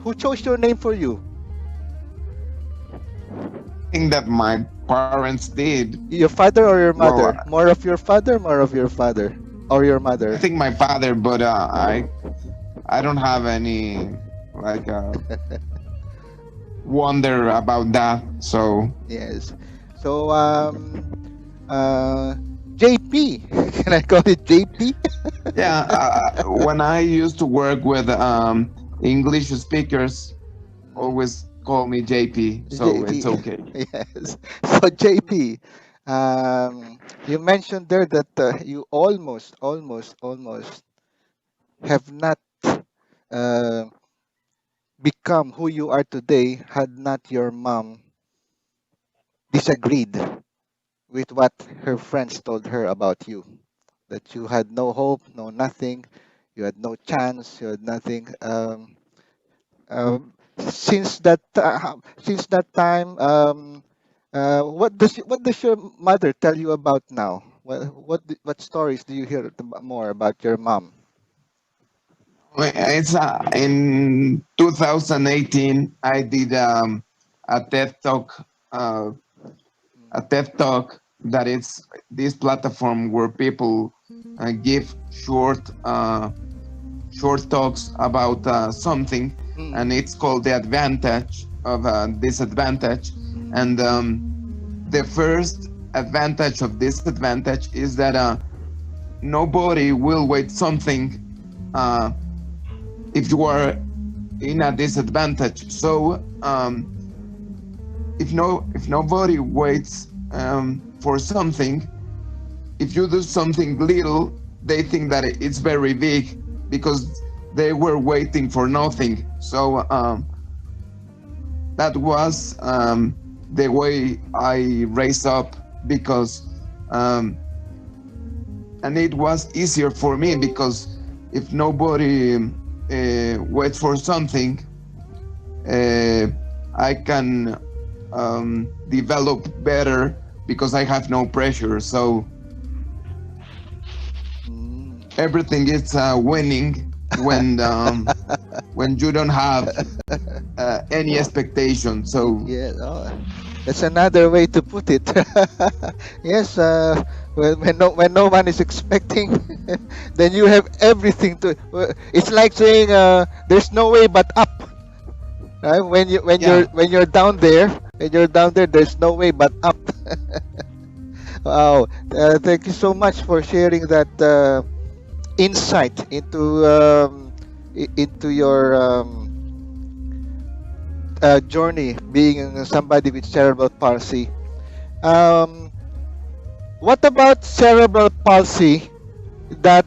who chose your name for you? I think that my parents did. Your father or your Well, mother? More of your father, more of your father, or your mother? I think my father, but I don't have any like wonder about that. So Yes. So JP, can I call it JP? yeah, when I used to work with English speakers, always call me JP, so JP. it's okay. Yes. So JP, you mentioned there that you almost have not uh, become who you are today had not your mom disagreed with what her friends told her about you, that you had no hope, no nothing, you had no chance, you had nothing. Since that time, What does your mother tell you about now? What stories do you hear more about your mom? Well, it's in 2018. I did a TED talk, uh, a TED talk that is this platform where people give short talks about something, Mm, and it's called the advantage of disadvantage. And the first advantage of disadvantage is that nobody will wait something uh, if you are in a disadvantage. So if nobody waits for something, if you do something little, they think that it's very big because they were waiting for nothing. So that was the way I raised up because and it was easier for me because if nobody waits for something, uh, I can develop better because I have no pressure. So mm. everything is winning when you don't have any expectation. So Yeah, that's another way to put it. Yes, when no one is expecting, then you have everything to. It's like saying there's no way but up. Right? yeah, When you're down there, there's no way but up. Wow, thank you so much for sharing that insight into your journey being somebody with cerebral palsy. Um, what about cerebral palsy that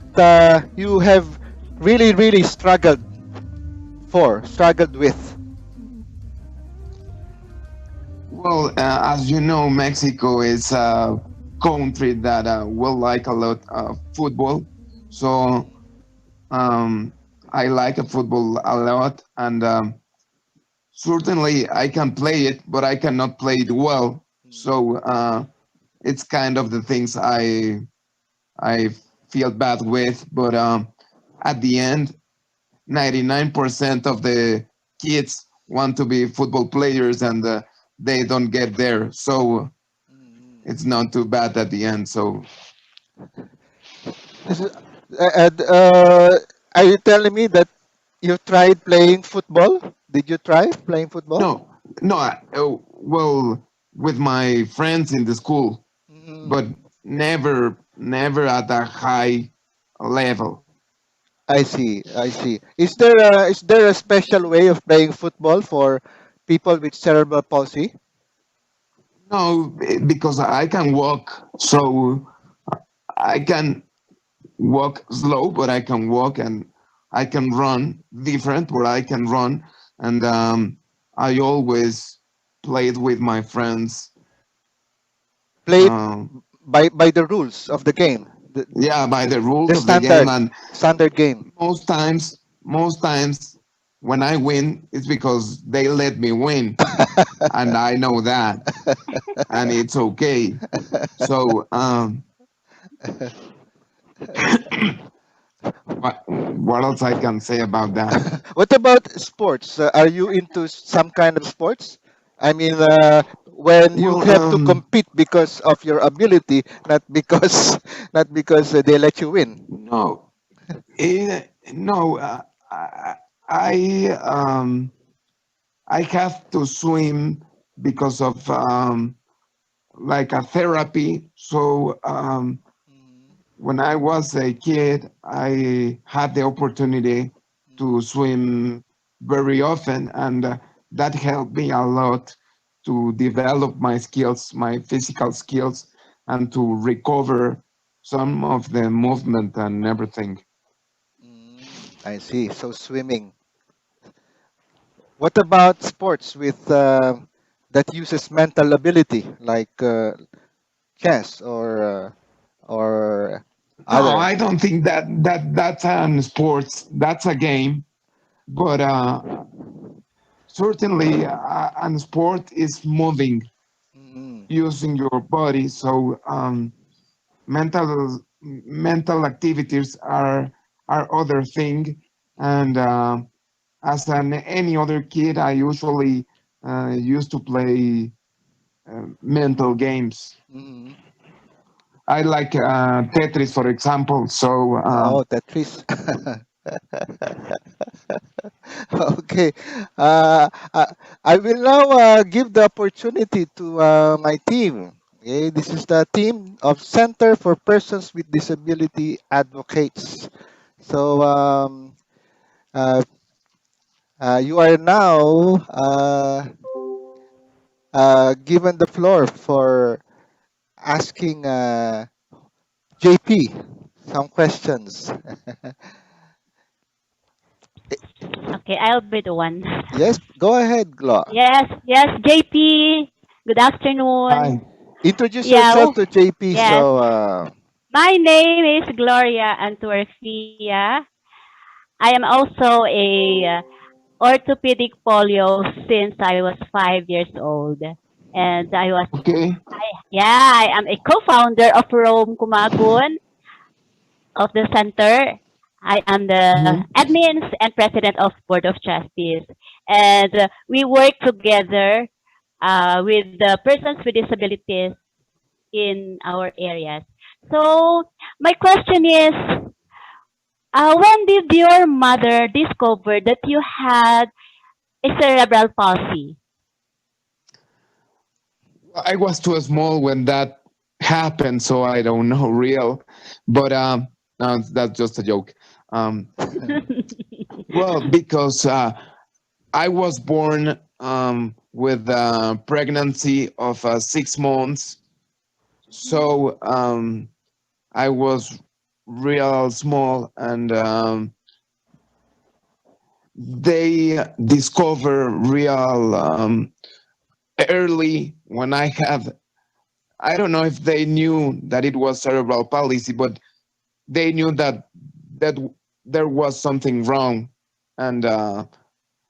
you have really struggled with? well, as you know, Mexico is a country that will like a lot of football. So um, I like football a lot, and certainly I can play it, but I cannot play it well. So it's kind of the things I feel bad with. But at the end, 99% of the kids want to be football players, and they don't get there. So it's not too bad at the end. So This is- are you telling me that you tried playing football? Did you try playing football? no, no. Well, with my friends in the school, but Mm, never at a high level. I see. I see. Is there a special way of playing football for people with cerebral palsy? No, because I can walk, so I can walk slow, but I can walk, and I can run different, where I can run, and I always played with my friends. Play it Um, by the rules of the game, yeah, by the rules the of the game, standard and standard game. most times when I win, it's because they let me win, and I know that, and it's okay. So what else I can say about that? What about sports? Are you into some kind of sports? I mean, when you Well, have to compete because of your ability, not because not because they let you win. no, no. I I have to swim because of like a therapy. So when I was a kid, I had the opportunity to swim very often, and that helped me a lot to develop my skills, my physical skills, and to recover some of the movement and everything. I see. So swimming. What about sports with that uses mental ability, like chess or No, other? I don't think that's an sports. That's a game, but certainly an sport is moving. using your body. So mental activities are other thing. And as any other kid, I usually used to play mental games. I like Tetris, for example. So Oh, Tetris. Okay. I will now give the opportunity to my team. Okay, this is the team of Center for Persons with Disability Advocates. So you are now given the floor for asking JP some questions. Okay, I'll be the one. Yes, go ahead, Glo. Yes, yes, JP. Good afternoon. Hi. Introduce Yeah, yourself to JP. yes. So, My name is Gloria Antuercia. I am also a orthopedic polio since I was 5 years old. And okay. I am a co-founder of Rome Kumagun of the center. I am the admins and president of Board of Trustees. And we work together with the persons with disabilities in our areas. So my question is, when did your mother discover that you had a cerebral palsy? I was too small when that happened, so I don't know real. But no, that's just a joke. Well, because I was born with a pregnancy of 6 months, so I was real small, and they discover real early when I had. I don't know if they knew that it was cerebral palsy, but they knew that there was something wrong, and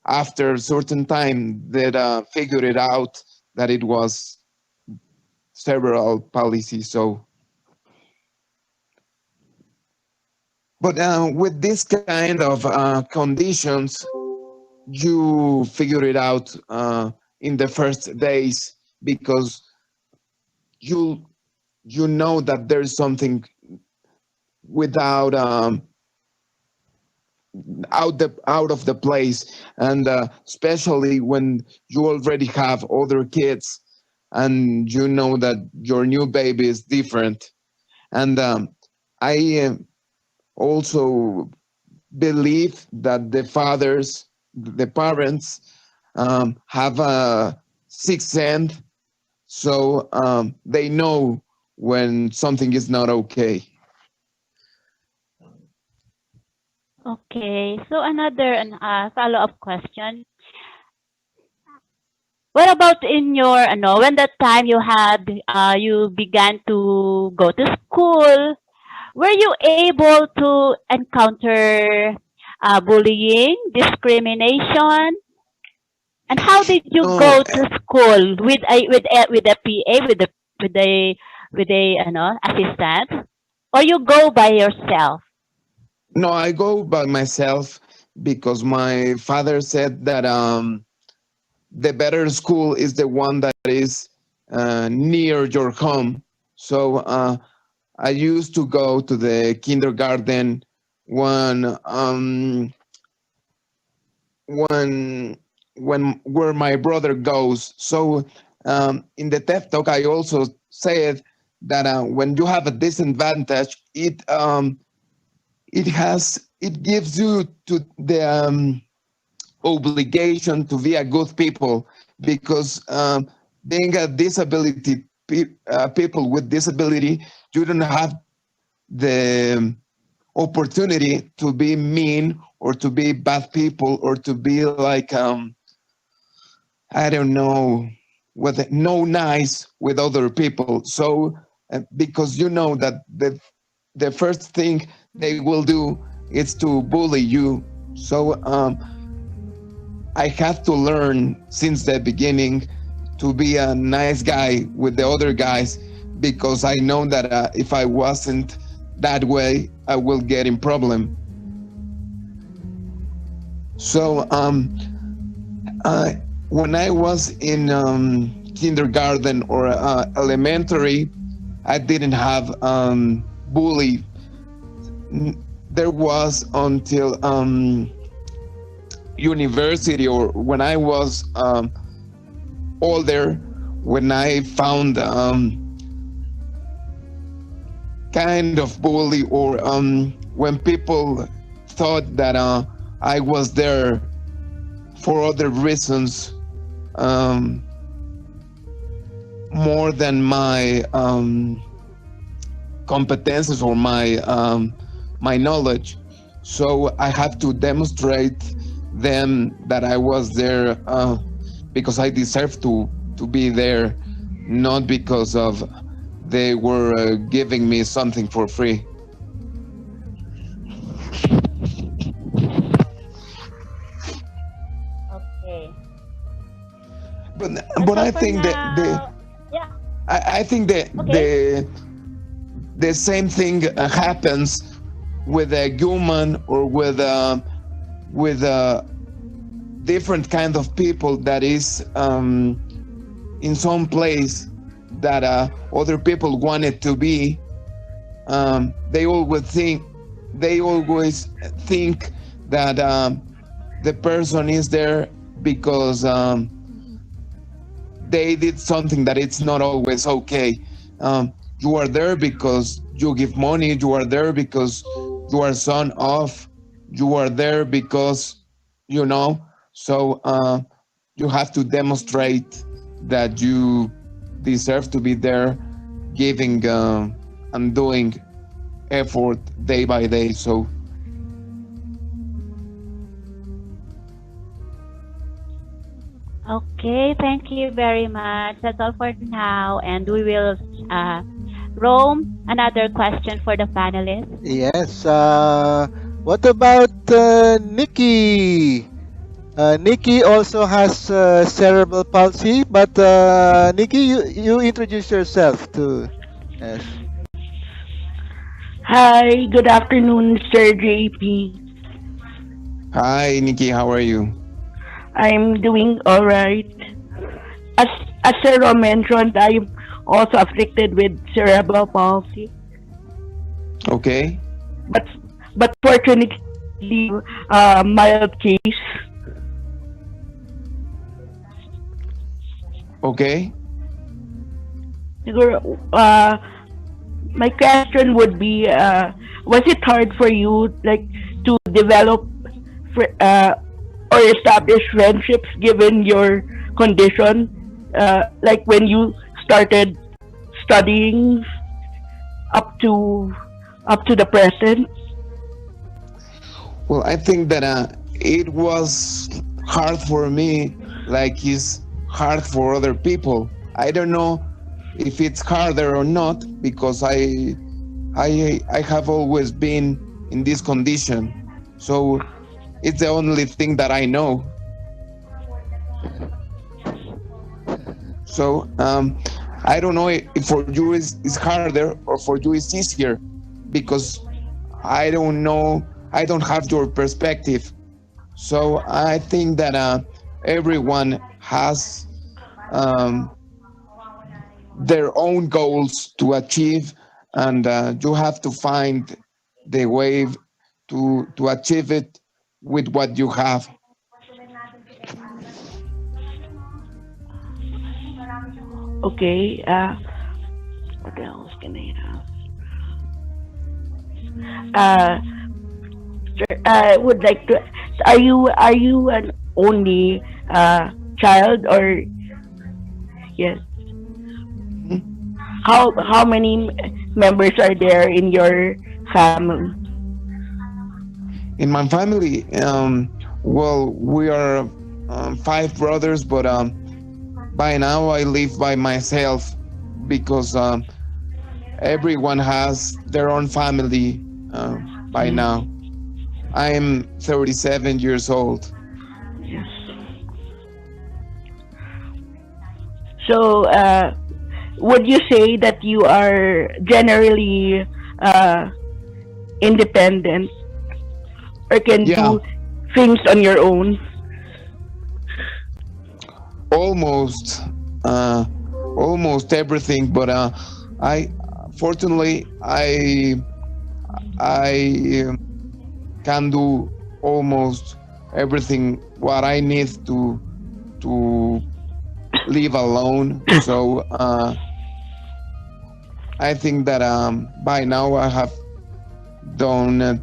after a certain time, they figured it out that it was cerebral palsy. So, but with this kind of conditions, you figure it out in the first days because you know that there's something without out of the place, and especially when you already have other kids and you know that your new baby is different. And I also believe that the parents have a sixth sense, so they know when something is not okay. Okay, so another follow-up question. What about in your, when that time you had, you began to go to school, were you able to encounter bullying, discrimination? And how did you go to school with a PA, with a assistant, or you go by yourself? No, I go by myself because my father said that the better school is the one that is near your home. So I used to go to the kindergarten when where my brother goes. So in the TED talk, I also said that when you have a disadvantage, it gives you to the obligation to be a good people, because being a disability people with disability, you don't have the opportunity to be mean or to be bad people or to be like I don't know, with no nice with other people. So because you know that the first thing they will do is to bully you. So I had to learn since the beginning to be a nice guy with the other guys, because I know that if I wasn't that way, I will get in problem. So when I was in kindergarten or elementary, I didn't have bully. There was until university, or when I was older, when I found kind of bully, or when people thought that I was there for other reasons, more than my competences or my knowledge. So I have to demonstrate them that I was there because I deserve to be there, not because of they were giving me something for free. Okay. But I think that yeah. I think that the same thing happens with a human, or with a different kind of people that is in some place that other people wanted to be. They always think that the person is there because they did something that it's not always okay. You are there because you give money. You are there because you are son of. You are there because, you know. So you have to demonstrate that you deserve to be there, giving and doing effort day by day. So Okay, thank you very much. That's all for now, and we will roam another question for the panelists. Yes. What about Nikki? Nikki also has cerebral palsy, but Nikki, you introduce yourself too. Yes. Hi, good afternoon, Sir JP. hi, Nikki, how are you? I'm doing all right. As Sarah mentioned, I'm also afflicted with cerebral palsy, Okay. but fortunately, mild case. Okay. Siguro, my question would be, was it hard for you, like, to develop or establish friendships given your condition, like when you started studying up to the present? Well, I think that it was hard for me, like it's hard for other people. I don't know if it's harder or not, because I have always been in this condition. So it's the only thing that I know. So I don't know if for you is harder or for you it's easier, because I don't know. I don't have your perspective. So I think that everyone has their own goals to achieve, and you have to find the way to achieve it with what you have. Okay. What else can I ask? Sir, I would like to. Are you an only child, or yes? How many members are there in your family? In my family, well, we are 5 brothers, but by now I live by myself, because everyone has their own family by now. I'm 37 years old. Yes. So, would you say that you are generally independent or can Yeah, do things on your own? almost, almost everything. But I, fortunately, I can do almost everything what I need to live alone. So I think that by now I have done it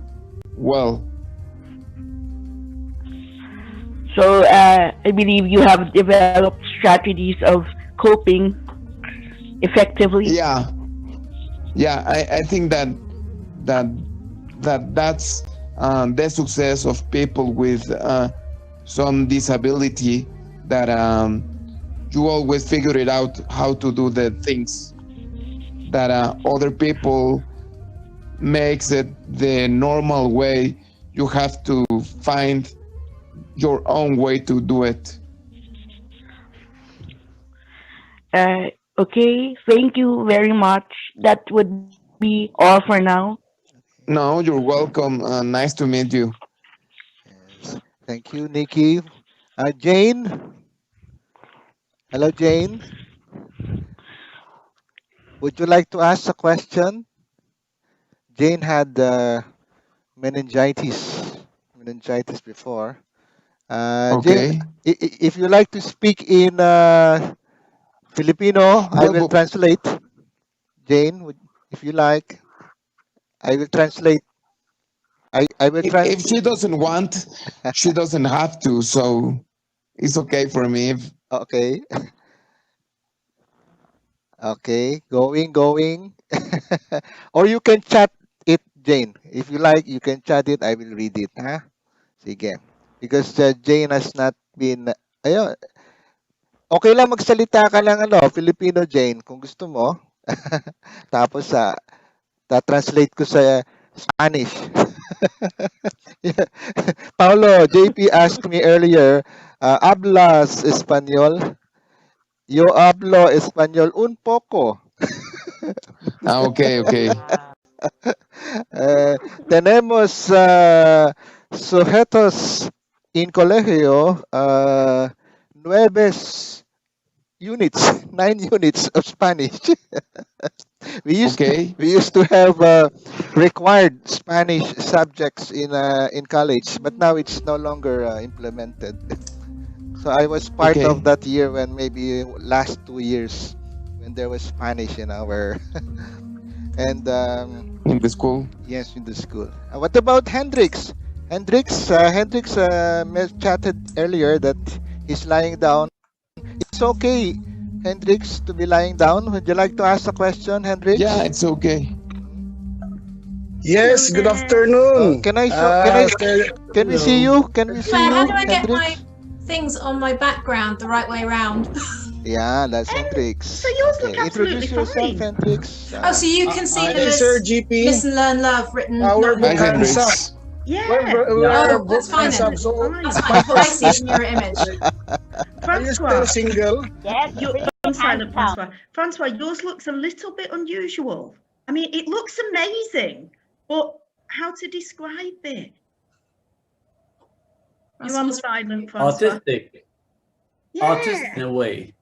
well. So, I believe you have developed strategies of coping effectively. Yeah, yeah. I think that that's the success of people with some disability, that you always figure it out how to do the things that other people makes it the normal way. You have to find your own way to do it. Okay, thank you very much. That would be all for now. No, you're welcome. Nice to meet you. Yes. Thank you, Nikki. Jane. Hello, Jane. Would you like to ask a question? Jane had meningitis before. Jane, Okay. if you like to speak in Filipino, I will translate. Jane, if you like, I will translate. I will If she doesn't want, she doesn't have to. So it's okay for me. Okay. Okay, going. Or you can chat it, Jane. If you like, you can chat it. I will read it. Ha? Sige. Because Jane has not been... Ayun. Okay lang magsalita ka ng Filipino, Jane, kung gusto mo. Tapos ta-translate ko sa Spanish. Paulo, JP asked me earlier, ¿hablas español? Yo hablo español un poco. Okay. Tenemos sujetos en colegio, 9 units of Spanish. we used to have required Spanish subjects in college, but now it's no longer implemented. So I was part of that year when maybe last 2 years when there was Spanish in our and in the school. Yes, in the school. What about Hendrix? Hendrix chatted earlier that he's lying down. It's okay, Hendrix, to be lying down. Would you like to ask a question, Hendrix? Yeah, it's okay. Yes, good afternoon. Can we see you? Can we see you, How do I get Hendrix? my things on my background the right way around? Yeah, that's Hendrix. So yours look Introduce yourself, Hendrix. So you can see them as Sir GP. Listen, Learn, Love written. We're both not hands up. Yeah. We're that's fine hands then. up. So That's fine. I see it in your image. Are you still single? Yes, You're silent, Francois. Francois, yours looks a little bit unusual. I mean, it looks amazing, but how to describe it? You're on silent, Francois. Autistic. Yeah. Autistic in a way.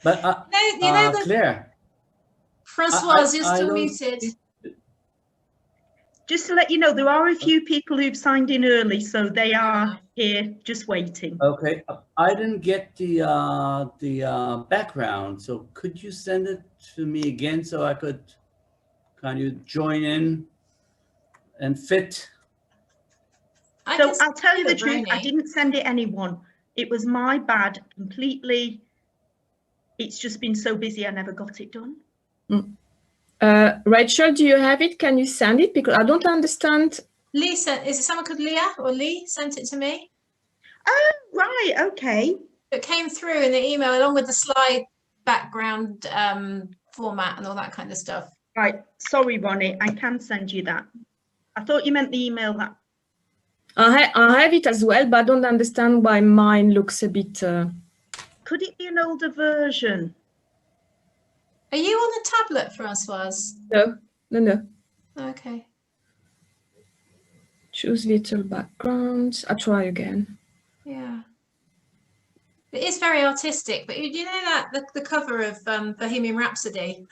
But you know the Claire. Francois, you're I still don't muted. Just to let you know, there are a few people who've signed in early, so they are here just waiting. Okay, I didn't get the background, so could you send it to me again so I could kind of join in and fit? So I'll tell you the truth, I didn't send it anyone. It was my bad completely. It's just been so busy, I never got it done. Rachel, do you have it? Can you send it? Because I don't understand. Lee sent, is it someone called Leah or Lee sent it to me? Oh, right, okay. It came through in the email along with the slide background format and all that kind of stuff. Right, sorry, Ronnie, I can send you that. I thought you meant the email that. I have it as well, but I don't understand why mine looks a bit Could it be an older version? Are you on the tablet, Francoise? No, no, no. Okay. Choose virtual background. I try again. Yeah. It is very artistic, but you know that the cover of Bohemian Rhapsody?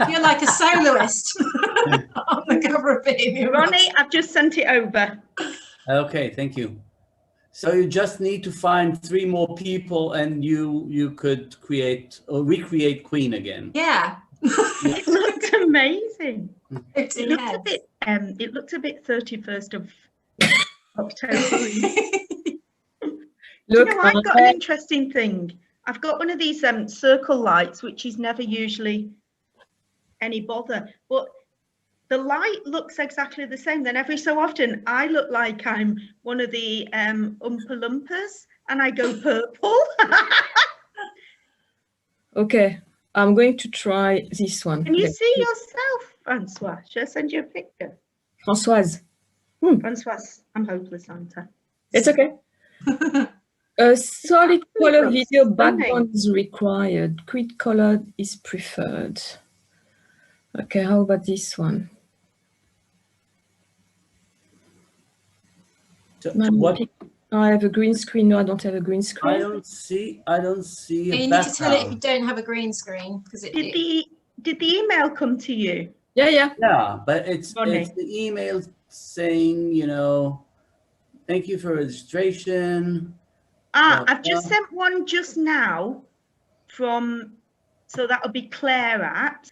You're like a soloist on the cover of Bohemian Ronnie, Rhapsody. I've just sent it over. Okay, thank you. So you just need to find 3 more people and you could create or recreate Queen again. Yeah. It looked amazing. It 15 looked heads. a bit 31st of October. Look, you know, I've got an interesting thing. I've got one of these circle lights, which is never usually any bother, but the light looks exactly the same. Then every so often I look like I'm one of the Oompa Loompas and I go purple. Okay, I'm going to try this one. Can you see yourself, Francois? Shall I send you a picture? Françoise. Francoise, I'm hopeless, aren't I? It's okay. A solid color looks video stunning. background is required. Quick color is preferred. Okay, how about this one? So what? I have a green screen. No, I don't have a green screen. I don't see a You need to tell it if you don't have a green screen, because it. Did the email come to you? Yeah. Yeah, but it's Ronnie. the email saying, you know, thank you for registration. I've just sent one just now from, so that'll be Claire at.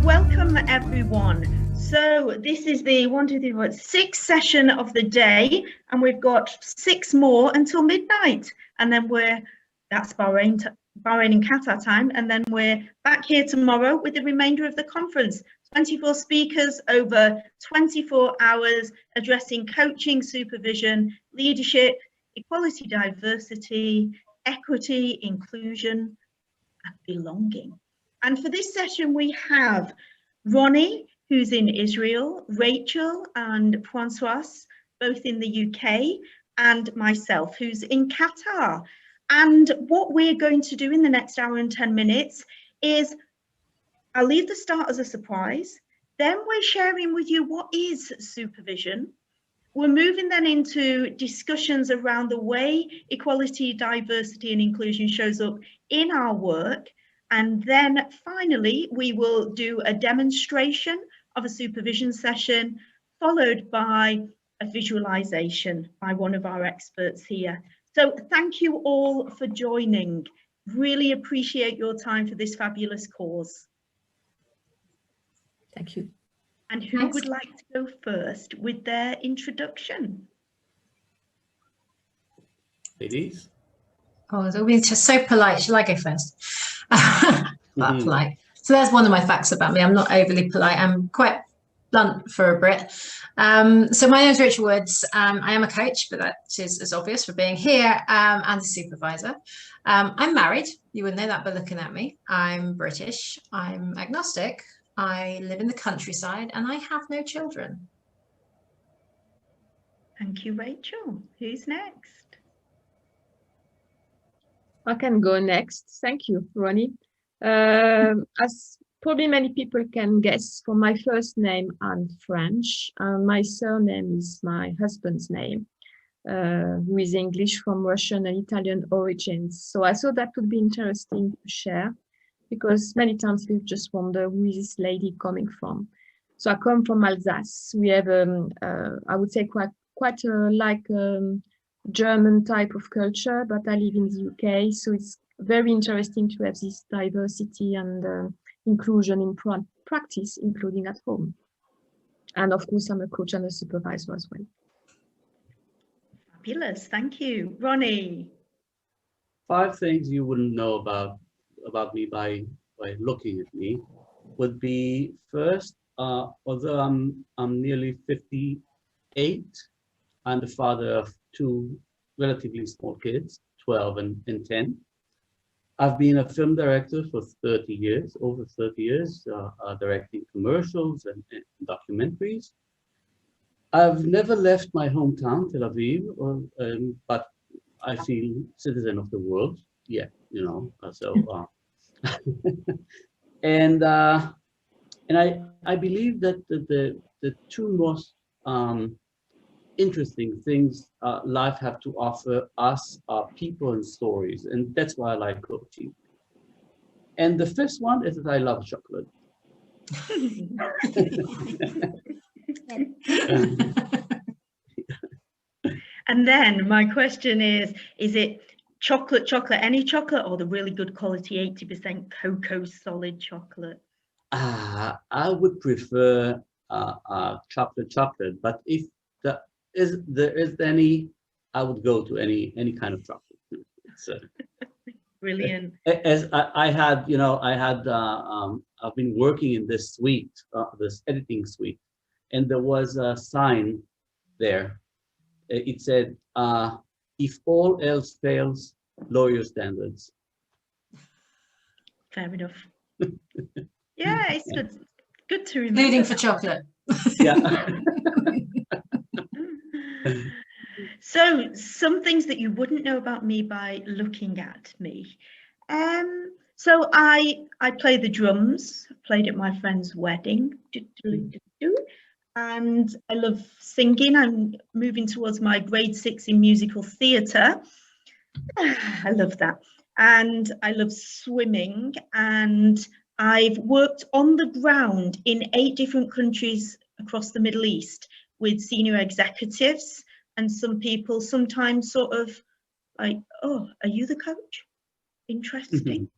Welcome everyone. So this is the 6th session of the day, and we've got 6 more until midnight, and then that's Bahrain and Qatar time, and then we're back here tomorrow with the remainder of the conference. 24 speakers over 24 hours addressing coaching, supervision, leadership, equality, diversity, equity, inclusion, and belonging. And for this session, we have Ronnie, who's in Israel, Rachel and Francois, both in the UK and myself, who's in Qatar. And what we're going to do in the next hour and 10 minutes is, I'll leave the start as a surprise. Then we're sharing with you what is supervision. We're moving then into discussions around the way equality, diversity and inclusion shows up in our work. And then finally, we will do a demonstration of a supervision session, followed by a visualization by one of our experts here. So thank you all for joining. Really appreciate your time for this fabulous cause. Thank you. And who would like to go first with their introduction? Ladies? Oh, it'll be just so polite. Shall I go first? Not polite. So there's one of my facts about me. I'm not overly polite. I'm quite blunt for a Brit. So my name is Rachel Woods. I am a coach, but that is as obvious for being here, and a supervisor. I'm married. You wouldn't know that by looking at me. I'm British. I'm agnostic. I live in the countryside and I have no children. Thank you, Rachel. Who's next? I can go next. Thank you, Ronnie. As probably many people can guess, for my first name, I'm French. My surname is my husband's name, who is English from Russian and Italian origins. So I thought that would be interesting to share, because many times we just wonder, who is this lady coming from? So I come from Alsace. We have, I would say, quite like German type of culture, but I live in the UK, so it's very interesting to have this diversity and inclusion in practice, including at home. And of course, I'm a coach and a supervisor as well. Fabulous, thank you. Ronnie? 5 things you wouldn't know about me by looking at me would be, first, although I'm nearly 58, I'm the father of 2 relatively small kids, 12 and 10. I've been a film director for 30 years, over 30 years, directing commercials and documentaries. I've never left my hometown, Tel Aviv, but I feel citizen of the world. Yeah, you know, so. And I believe that the 2 most interesting things life have to offer us are people and stories, and that's why I like coaching. And the 5th one is that I love chocolate. And then my question is it chocolate, any chocolate, or the really good quality 80% cocoa solid chocolate? I would prefer chocolate, but if there is any, I would go to any kind of chocolate. So, brilliant. As I had, you know, I've been working in this suite, this editing suite, and there was a sign there. It said, if all else fails, lower your standards. Fair enough. Yeah, it's good to remember. Leading for chocolate. Yeah. So some things that you wouldn't know about me by looking at me. So I play the drums, played at my friend's wedding. And I love singing. I'm moving towards my grade 6 in musical theatre. I love that. And I love swimming. And I've worked on the ground in 8 different countries across the Middle East with senior executives, and some people sometimes sort of like, oh, are you the coach? Interesting.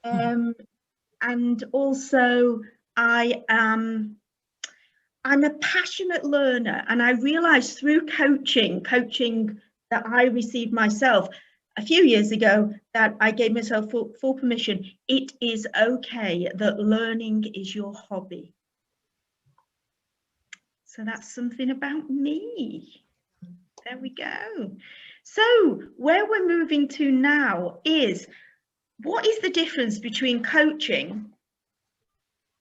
And also I'm a passionate learner, and I realized through coaching that I received myself a few years ago, that I gave myself full permission. It is okay that learning is your hobby. So that's something about me. There we go. So where we're moving to now is, what is the difference between coaching,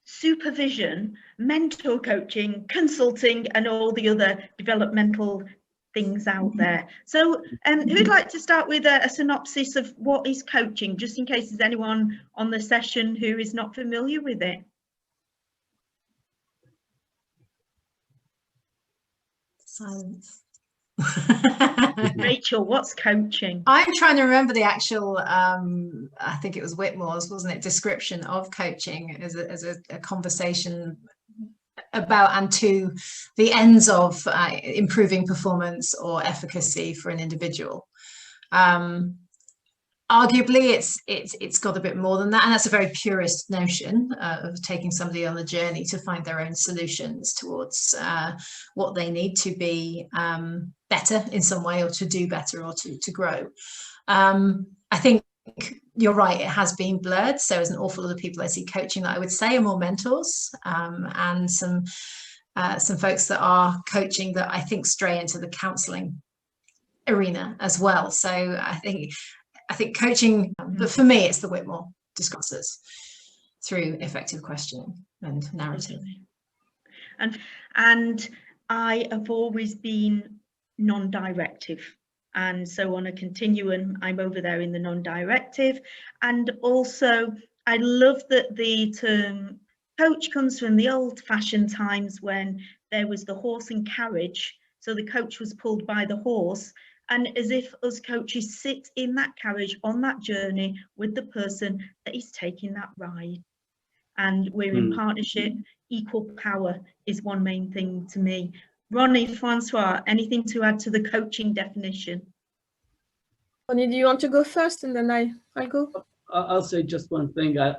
supervision, mentor coaching, consulting, and all the other developmental things out there. So who'd like to start with a synopsis of what is coaching, just in case there's anyone on the session who is not familiar with it? Silence. Rachel, what's coaching? I'm trying to remember the actual, I think it was Whitmore's, wasn't it, description of coaching as a conversation about and to the ends of improving performance or efficacy for an individual. Arguably, it's got a bit more than that, and that's a very purist notion of taking somebody on the journey to find their own solutions towards what they need to be better in some way, or to do better, or to grow. I think you're right, it has been blurred. So there's an awful lot of people I see coaching that I would say are more mentors, and some folks that are coaching that I think stray into the counselling arena as well. So I think coaching, but for me, it's the Whitmore discourses through effective questioning and narrative. And I have always been non-directive. And so on a continuum, I'm over there in the non-directive. And also, I love that the term coach comes from the old-fashioned times when there was the horse and carriage. So the coach was pulled by the horse, and as if us coaches sit in that carriage on that journey with the person that is taking that ride. And we're in partnership. Equal power is one main thing to me. Ronnie, Francois, anything to add to the coaching definition? Ronnie, do you want to go first, and then I'll go? I'll say just one thing. I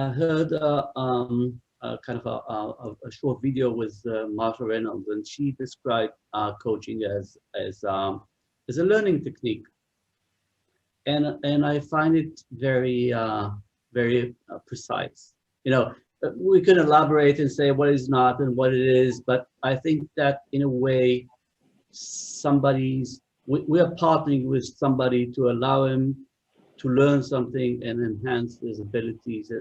heard kind of a short video with Martha Reynolds, and she described coaching as a learning technique, and I find it very very precise. You know, we can elaborate and say what is not and what it is, but I think that in a way, we are partnering with somebody to allow him to learn something and enhance his abilities,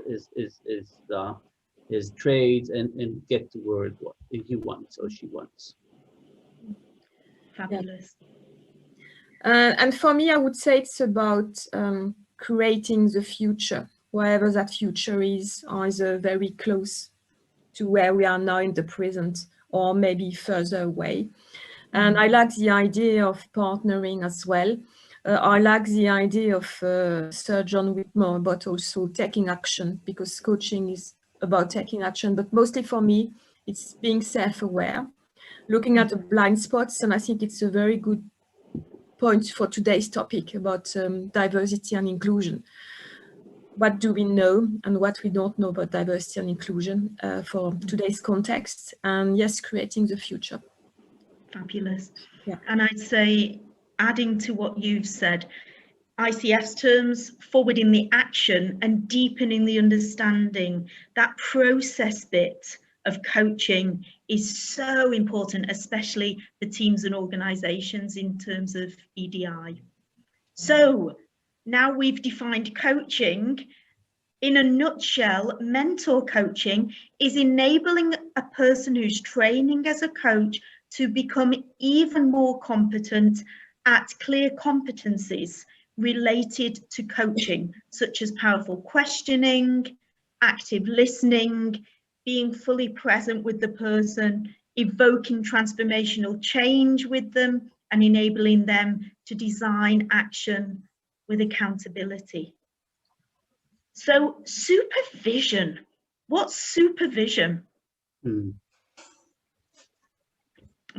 his trades, and get to where he wants or she wants. Fabulous. And for me, I would say it's about creating the future, wherever that future is, either very close to where we are now in the present, or maybe further away. And I like the idea of partnering as well. I like the idea of Sir John Whitmore about also taking action, because coaching is about taking action, but mostly for me, it's being self-aware, looking at the blind spots, and I think it's a very good point for today's topic about diversity and inclusion. What do we know and what we don't know about diversity and inclusion for today's context? And yes, creating the future. Fabulous. Yeah. And I'd say, adding to what you've said, ICF's terms, forwarding the action and deepening the understanding, that process bit of coaching is so important, especially for teams and organizations in terms of EDI. So now we've defined coaching. In a nutshell, mentor coaching is enabling a person who's training as a coach to become even more competent at clear competencies related to coaching, such as powerful questioning, active listening, being fully present with the person, evoking transformational change with them, and enabling them to design action with accountability. So supervision, what's supervision? And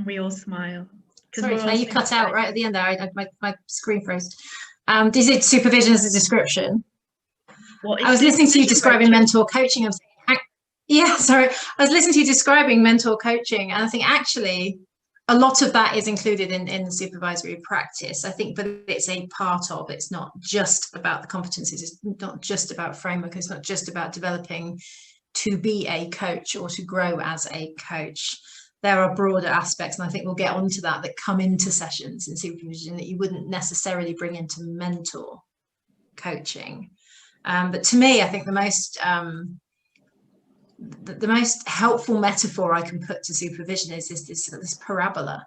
we all smile. Sorry, Claire, you cut out right at the end there. My screen froze. Did you say supervision as a description? I was listening to you describing mentor coaching. Yeah, sorry. I was listening to you describing mentor coaching, and I think actually a lot of that is included in supervisory practice. I think, but it's a part of. It's not just about the competencies. It's not just about framework. It's not just about developing to be a coach or to grow as a coach. There are broader aspects, and I think we'll get onto that come into sessions in supervision that you wouldn't necessarily bring into mentor coaching. But to me, I think the most helpful metaphor I can put to supervision is this parabola.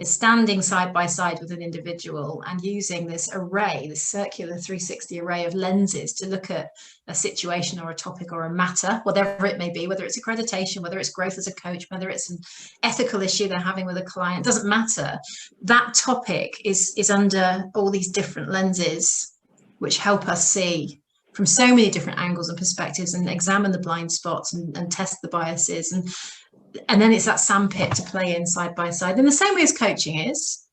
It's standing side by side with an individual and using this array, this circular 360 array of lenses to look at a situation or a topic or a matter, whatever it may be, whether it's accreditation, whether it's growth as a coach, whether it's an ethical issue they're having with a client, doesn't matter. That topic is under all these different lenses, which help us see from so many different angles and perspectives and examine the blind spots and test the biases. And then it's that sandpit to play in side by side in the same way as coaching is,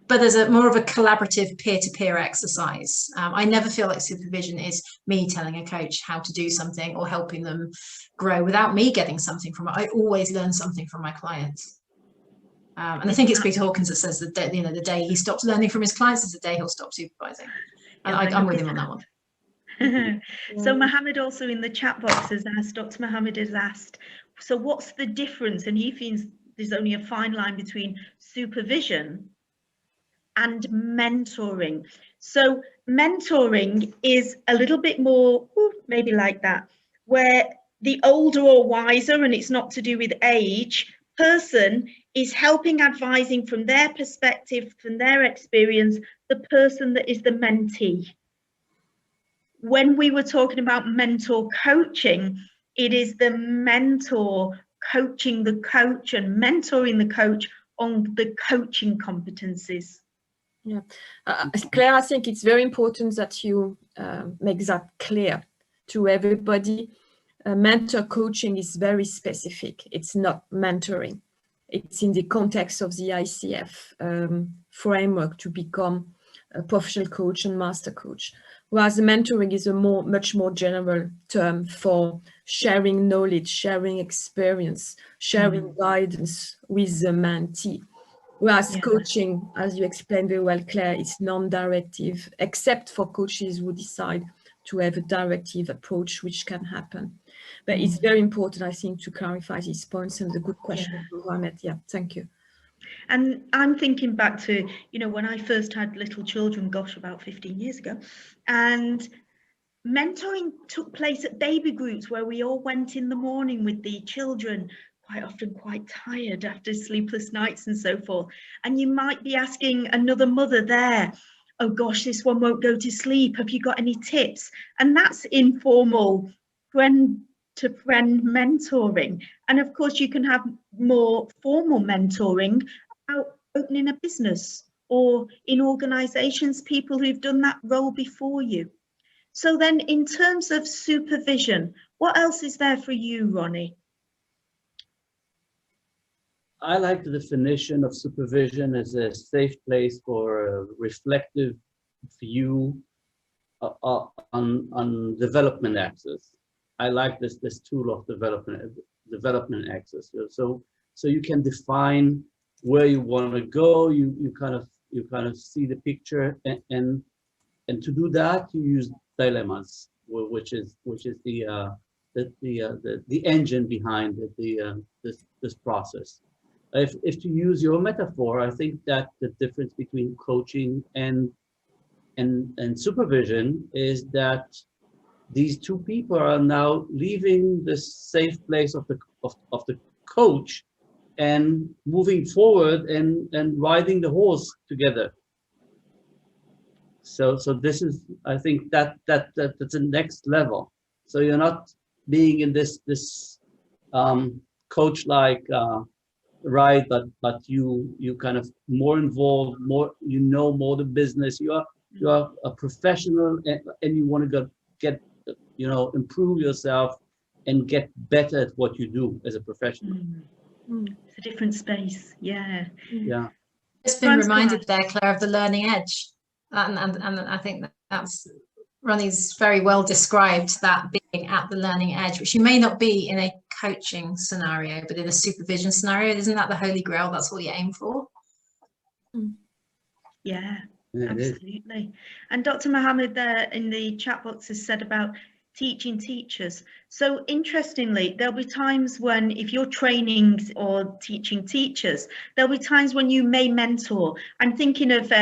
but there's more of a collaborative peer-to-peer exercise. I never feel like supervision is me telling a coach how to do something or helping them grow without me getting something from it. I always learn something from my clients. And I think it's Peter Hawkins that says that the day he stops learning from his clients is the day he'll stop supervising. And I'm with him on that one. So Mohammed also in the chat box has asked, Dr. Mohammed has asked, so what's the difference? And he feels there's only a fine line between supervision and mentoring. So mentoring is a little bit more, maybe like that, where the older or wiser, and it's not to do with age, person is helping, advising from their perspective, from their experience, the person that is the mentee. When we were talking about mentor coaching, it is the mentor coaching the coach and mentoring the coach on the coaching competencies. Yeah, Claire, I think it's very important that you make that clear to everybody. Mentor coaching is very specific. It's not mentoring. It's in the context of the ICF framework to become a professional coach and master coach. Whereas mentoring is a much more general term for sharing knowledge, sharing experience, sharing guidance with the mentee. Whereas coaching, as you explained very well, Claire, is non-directive, except for coaches who decide to have a directive approach, which can happen. But it's very important, I think, to clarify these points, and a good question, Mohammed. Yeah, thank you. And I'm thinking back to, when I first had little children, gosh, about 15 years ago, and mentoring took place at baby groups where we all went in the morning with the children, quite often quite tired after sleepless nights and so forth. And you might be asking another mother there, oh gosh, this one won't go to sleep. Have you got any tips? And that's informal friend-to-friend mentoring. And of course, you can have more formal mentoring about opening a business or in organizations, people who've done that role before you. So then in terms of supervision, what else is there for you, Ronnie? I like the definition of supervision as a safe place for a reflective view on development access. I like this tool of development access. So you can define where you want to go. You kind of see the picture, and to do that you use dilemmas, which is the engine behind this process. If to use your metaphor, I think that the difference between coaching and supervision is that these two people are now leaving the safe place of the coach and moving forward and riding the horse together. So this is, I think that's the next level. So you're not being in this coach-like ride, but you kind of more involved, more more the business. You are a professional, and you want to get improve yourself and get better at what you do as a professional. It's a different space. Yeah. Just been reminded there, Claire, of the learning edge, and I think that's Ronnie's very well described, that being at the learning edge, which you may not be in a coaching scenario, but in a supervision scenario. Isn't that the holy grail? That's what you aim for. Yeah, absolutely. And Dr. Mohammed there in the chat box has said about teaching teachers. So interestingly, there'll be times when, if you're training or teaching teachers, there'll be times when you may mentor. I'm thinking of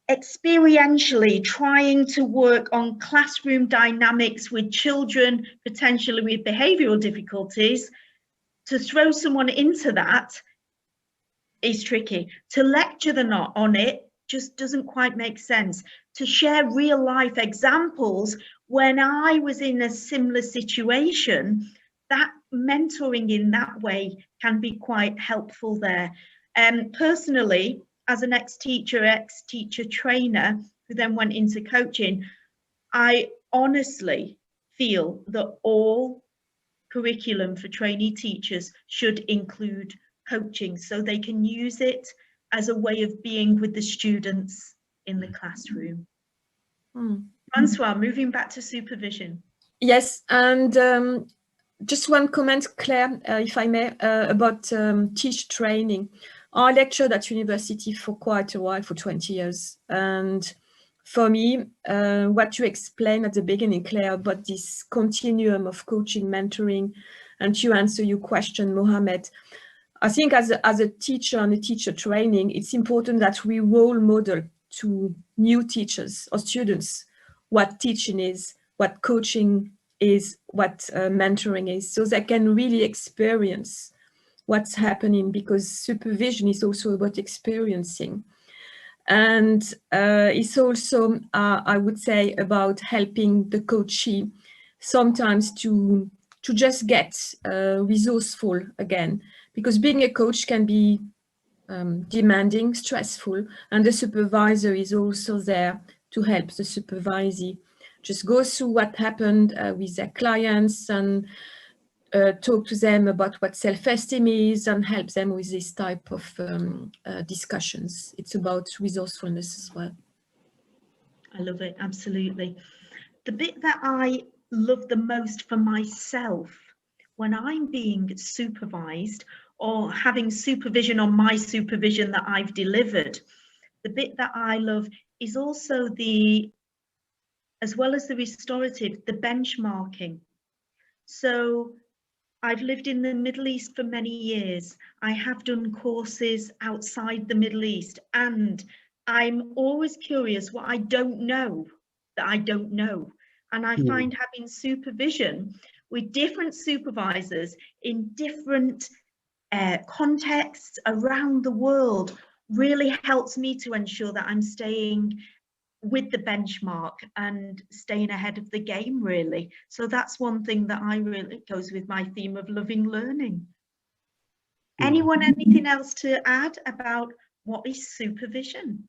experientially trying to work on classroom dynamics with children, potentially with behavioural difficulties. To throw someone into that is tricky. To lecture on it just doesn't quite make sense. To share real life examples when I was in a similar situation, that mentoring in that way can be quite helpful there. Personally, as an ex-teacher trainer who then went into coaching, I honestly feel that all curriculum for trainee teachers should include coaching so they can use it as a way of being with the students in the classroom. Francois, moving back to supervision. Yes, and just one comment, Claire, if I may, about teacher training. I lectured at university for quite a while, for 20 years. And for me, what you explained at the beginning, Claire, about this continuum of coaching, mentoring, and to answer your question, Mohammed, I think as a teacher and a teacher training, it's important that we role model to new teachers or students what teaching is, what coaching is, what mentoring is, so they can really experience what's happening, because supervision is also about experiencing. And it's also, I would say, about helping the coachee sometimes to just get resourceful again, because being a coach can be demanding, stressful, and the supervisor is also there to help the supervisee just go through what happened with their clients and talk to them about what self-esteem is and help them with this type of discussions. It's about resourcefulness as well. I love it, absolutely. The bit that I love the most for myself when I'm being supervised or having supervision on my supervision that I've delivered, the bit that I love is also as well as the restorative, the benchmarking. So I've lived in the Middle East for many years. I have done courses outside the Middle East, and I'm always curious what I don't know that I don't know. And I find having supervision with different supervisors in different contexts around the world really helps me to ensure that I'm staying with the benchmark and staying ahead of the game, really. So that's one thing that I really goes with my theme of loving learning. Anyone, anything else to add about what is supervision?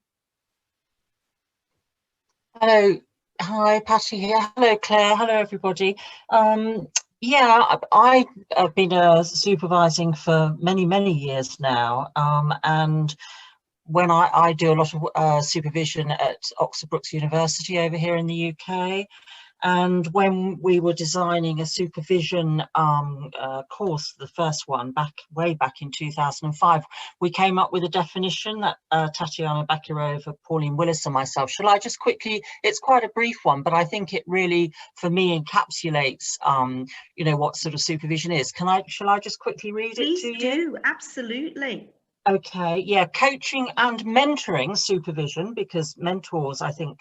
Hello, hi, Patty here. Hello, Claire. Hello, everybody. Yeah, I've been supervising for many, many years now, and when I do a lot of supervision at Oxford Brookes University over here in the UK. And when we were designing a supervision course, the first one way back in 2005, we came up with a definition that Tatiana Bakirova, Pauline Willis and myself. Shall I just quickly, it's quite a brief one, but I think it really, for me, encapsulates, you know, what sort of supervision is. Shall I just quickly read it to you? Please do, absolutely. Okay, yeah, coaching and mentoring supervision, because mentors, I think,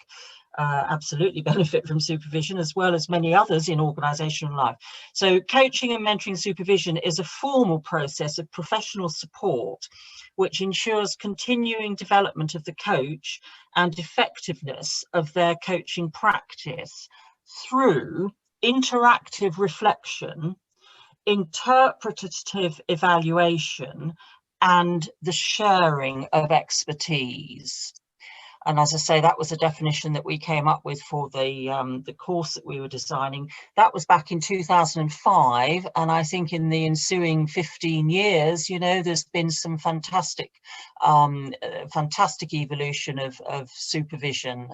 absolutely benefit from supervision, as well as many others in organisational life. So coaching and mentoring supervision is a formal process of professional support which ensures continuing development of the coach and effectiveness of their coaching practice through interactive reflection, interpretative evaluation, and the sharing of expertise. And as I say, that was a definition that we came up with for the course that we were designing. That was back in 2005. And I think in the ensuing 15 years, you know, there's been some fantastic evolution of supervision.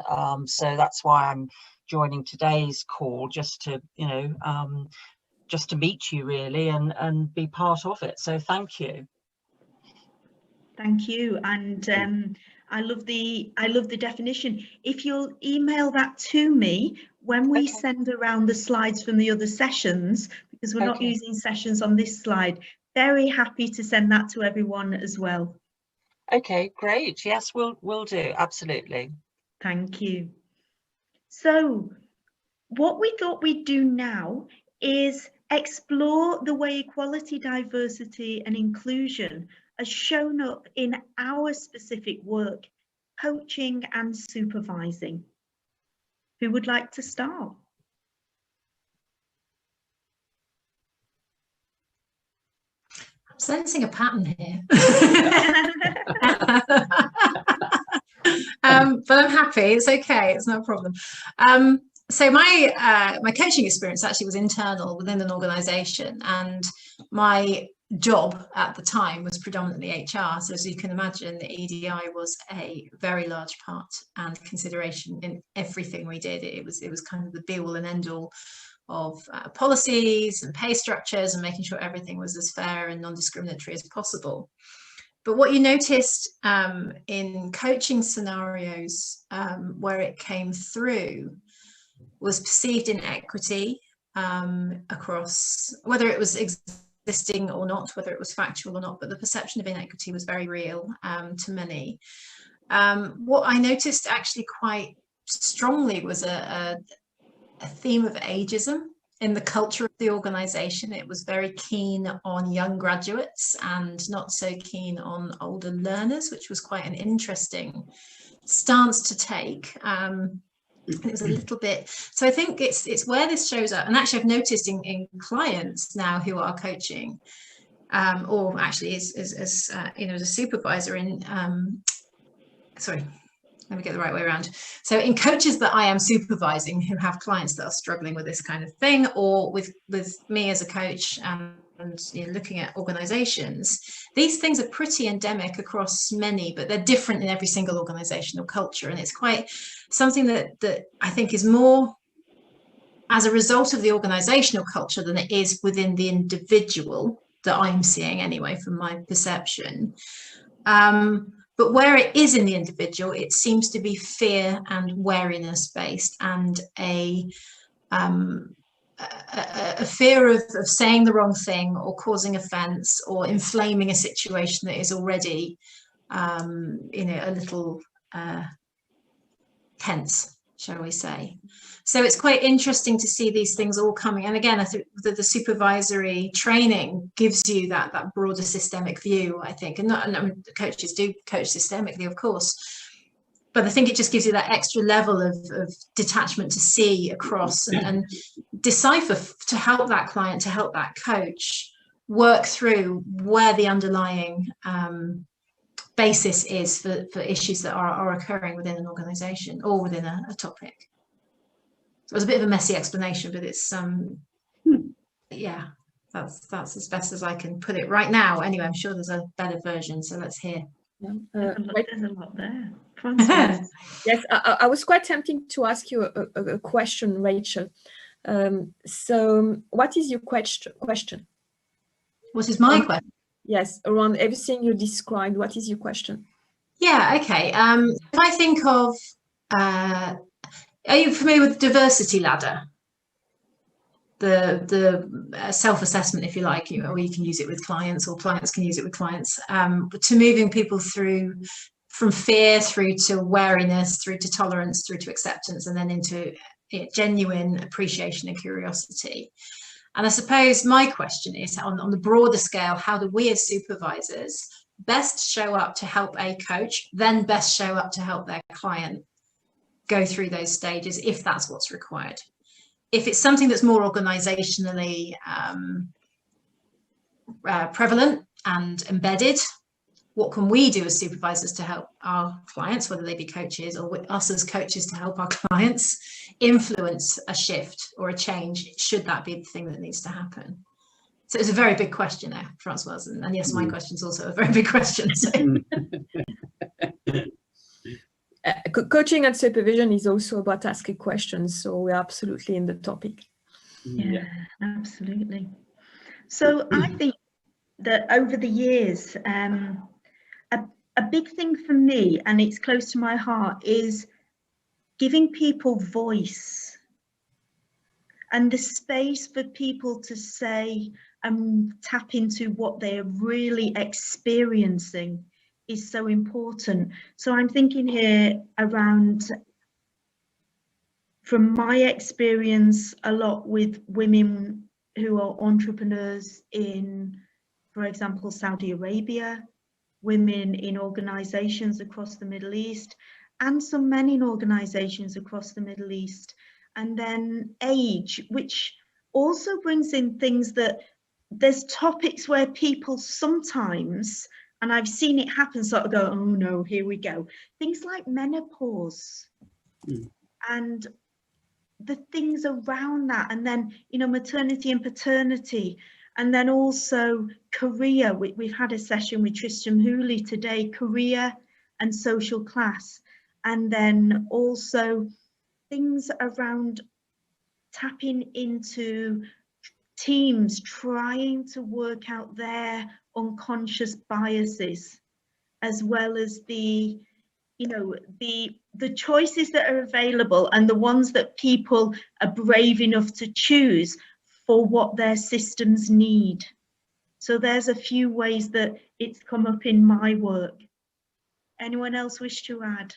So that's why I'm joining today's call, just to, you know, just to meet you really and be part of it. So thank you. Thank you. And I love the definition. If you'll email that to me when we send around the slides from the other sessions, because we're not using sessions on this slide, very happy to send that to everyone as well. Okay, great. Yes, we'll do. Absolutely. Thank you. So what we thought we'd do now is explore the way equality, diversity and inclusion has shown up in our specific work, coaching and supervising. Who would like to start? I'm sensing a pattern here. But I'm happy. It's okay. It's no problem. So my coaching experience actually was internal within an organisation, and my job at the time was predominantly HR. So as you can imagine, the EDI was a very large part and consideration in everything we did. It was kind of the be all and end all of policies and pay structures and making sure everything was as fair and non-discriminatory as possible. But what you noticed in coaching scenarios where it came through was perceived inequity across, whether it was existing or not, whether it was factual or not, but the perception of inequity was very real to many. What I noticed actually quite strongly was a theme of ageism in the culture of the organization. It was very keen on young graduates and not so keen on older learners, which was quite an interesting stance to take. It was a little bit, so I think it's where this shows up. And actually I've noticed in clients now who are coaching, or actually as you know, as a supervisor in, sorry, let me get the right way around. So in coaches that I am supervising who have clients that are struggling with this kind of thing, or with me as a coach and you know, looking at organizations, these things are pretty endemic across many, but they're different in every single organizational culture. And it's quite something that I think is more as a result of the organizational culture than it is within the individual that I'm seeing anyway, from my perception. But where it is in the individual, it seems to be fear and wariness based, and a fear of saying the wrong thing or causing offence or inflaming a situation that is already, you know, a little tense, shall we say. So it's quite interesting to see these things all coming. And again, I think that the supervisory training gives you that broader systemic view, I think. And I mean, coaches do coach systemically, of course, but I think it just gives you that extra level of detachment to see across and decipher, to help that client, to help that coach work through where the underlying basis is for issues that are occurring within an organization or within a topic. So it was a bit of a messy explanation, but it's yeah, that's as best as I can put it right now. Anyway, I'm sure there's a better version, so let's hear. Yeah, there's a lot there. Yes, I was quite tempted to ask you a question, Rachel. So what is your question? What is my question? Yes, around everything you described, what is your question? Yeah, okay. If I think of, are you familiar with the diversity ladder? The self-assessment, if you like, or you can use it with clients, or clients can use it with clients, to moving people through from fear through to wariness, through to tolerance, through to acceptance, and then into genuine appreciation and curiosity. And I suppose my question is, on the broader scale, how do we as supervisors best show up to help a coach, then best show up to help their client go through those stages, if that's what's required? If it's something that's more organizationally prevalent and embedded, what can we do as supervisors to help our clients, whether they be coaches or us as coaches to help our clients influence a shift or a change, should that be the thing that needs to happen? So it's a very big question there, Francoise, and yes, my question is also a very big question. So. Coaching and supervision is also about asking questions, so we're absolutely in the topic. Yeah, absolutely. So I think that over the years, a big thing for me, and it's close to my heart, is giving people voice and the space for people to say and tap into what they're really experiencing is so important. So I'm thinking here around, from my experience, a lot with women who are entrepreneurs in, for example, Saudi Arabia, women in organizations across the Middle East and some men in organizations across the Middle East. And then age, which also brings in things that there's topics where people sometimes, and I've seen it happen, sort of go, oh no, here we go. Things like menopause and the things around that, and then, you know, maternity and paternity, and then also career. We've had a session with Tristram Hooley today, career and social class, and then also things around tapping into teams trying to work out their unconscious biases, as well as the, you know, the choices that are available and the ones that people are brave enough to choose for what their systems need. So there's a few ways that it's come up in my work. Anyone else wish to add?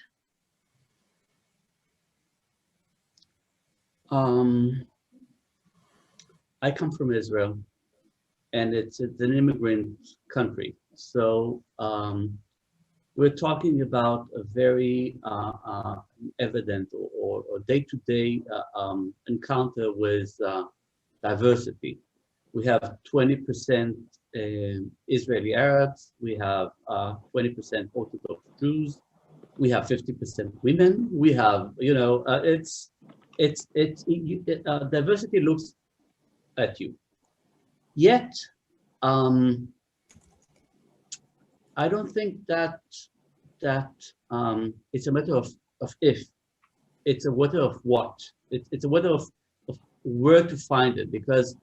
I come from Israel, and it's an immigrant country. So we're talking about a very evident or day-to-day encounter with diversity. We have 20% Israeli Arabs, we have 20% Orthodox Jews, we have 50% women, we have, you know, diversity looks at you. Yet, I don't think that it's a matter of if, it's a matter of what. It's a matter of where to find it, because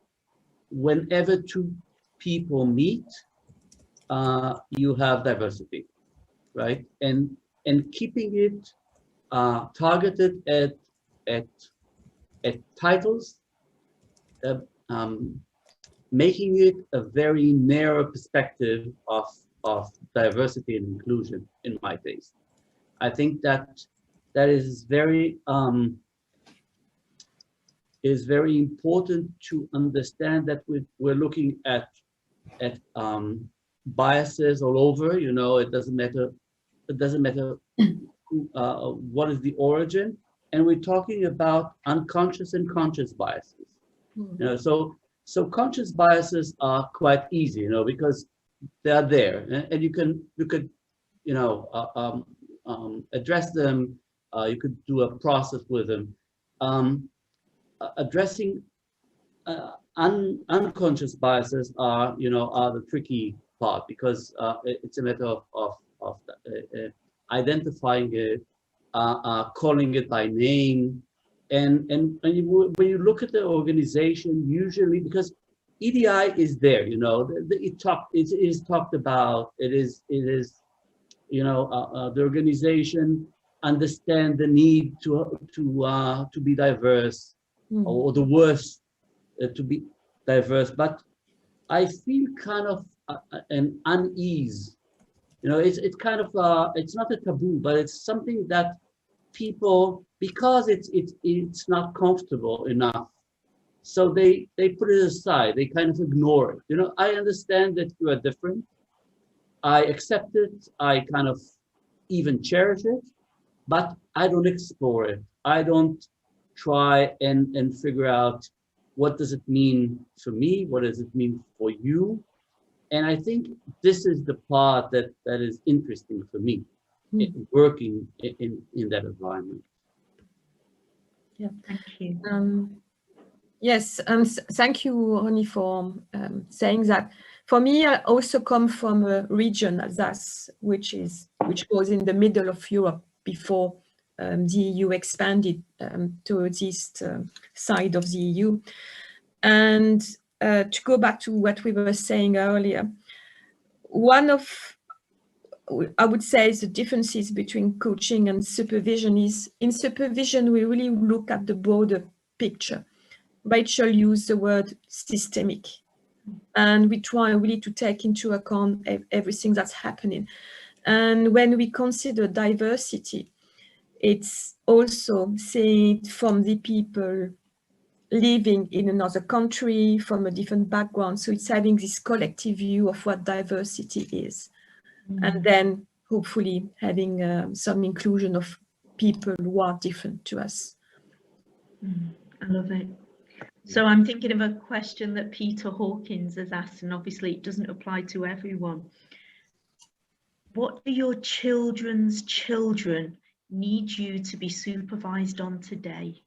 whenever two people meet, you have diversity, right? And keeping it targeted at titles, making it a very narrow perspective of diversity and inclusion, in my taste. I think that is very important to understand that we're looking at biases all over. You know, it doesn't matter what is the origin, and we're talking about unconscious and conscious biases. You know, so conscious biases are quite easy, you know, because they are there, and you could, you know, address them. You could do a process with them. Addressing unconscious biases are the tricky part, because it's a matter of identifying it, calling it by name, and when you look at the organization, usually, because EDI is there, you know, it is talked about. It is you know, the organization understand the need to be diverse, or the worst to be diverse. But I feel kind of an unease. You know, it's kind of it's not a taboo, but it's something that people, because it's not comfortable enough, so they put it aside. They kind of ignore it. You know, I understand that you are different. I accept it. I kind of even cherish it, but I don't explore it. I don't try and figure out what does it mean for me? What does it mean for you? And I think this is the part that is interesting for me, working in that environment. Yeah, thank you. Yes, thank you, Ronnie, for saying that. For me, I also come from a region, Alsace, which goes in the middle of Europe before the EU expanded to the east side of the EU. And to go back to what we were saying earlier, one of, I would say, the differences between coaching and supervision is, in supervision, we really look at the broader picture. Rachel used the word systemic, and we try really to take into account everything that's happening. And when we consider diversity, it's also seeing from the people living in another country, from a different background. So it's having this collective view of what diversity is. and then hopefully having some inclusion of people who are different to us. I love it. So I'm thinking of a question that Peter Hawkins has asked, and obviously it doesn't apply to everyone. What do your children's children need you to be supervised on today?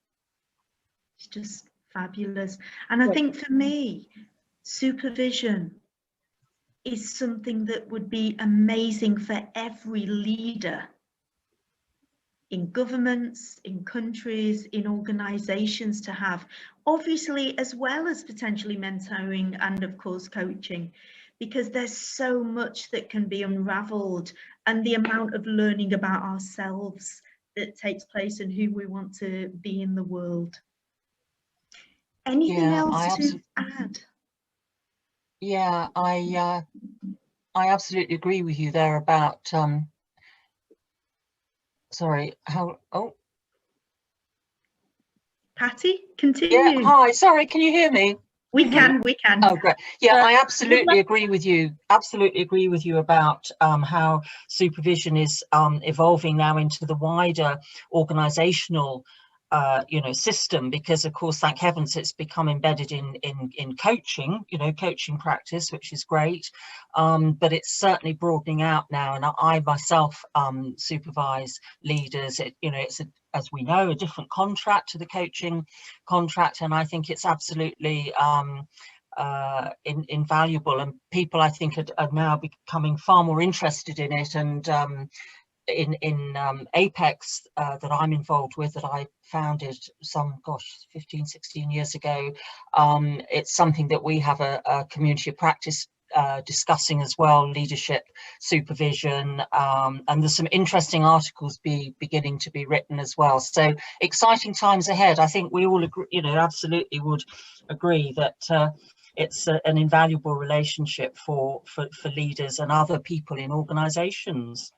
It's just fabulous. And I think for me, supervision is something that would be amazing for every leader in governments, in countries, in organizations to have, obviously, as well as potentially mentoring and of course coaching, because there's so much that can be unraveled, and the amount of learning about ourselves that takes place and who we want to be in the world. Anything else to add? Yeah, I absolutely agree with you there about Patty, continue. Yeah, hi, sorry, can you hear me? We can. Oh, great. Yeah, I absolutely agree with you. Absolutely agree with you about how supervision is evolving now into the wider organizational system, because of course, thank heavens, it's become embedded in coaching, coaching practice, which is great. But it's certainly broadening out now, and I myself supervise leaders. It's as we know, a different contract to the coaching contract, and I think it's absolutely invaluable, and people, I think, are now becoming far more interested in it. And in Apex that I'm involved with, that I founded some 15, 16 years ago, it's something that we have a community of practice discussing as well, leadership, supervision, and there's some interesting articles beginning to be written as well. So exciting times ahead. I think we all agree, absolutely would agree that it's an invaluable relationship for leaders and other people in organizations.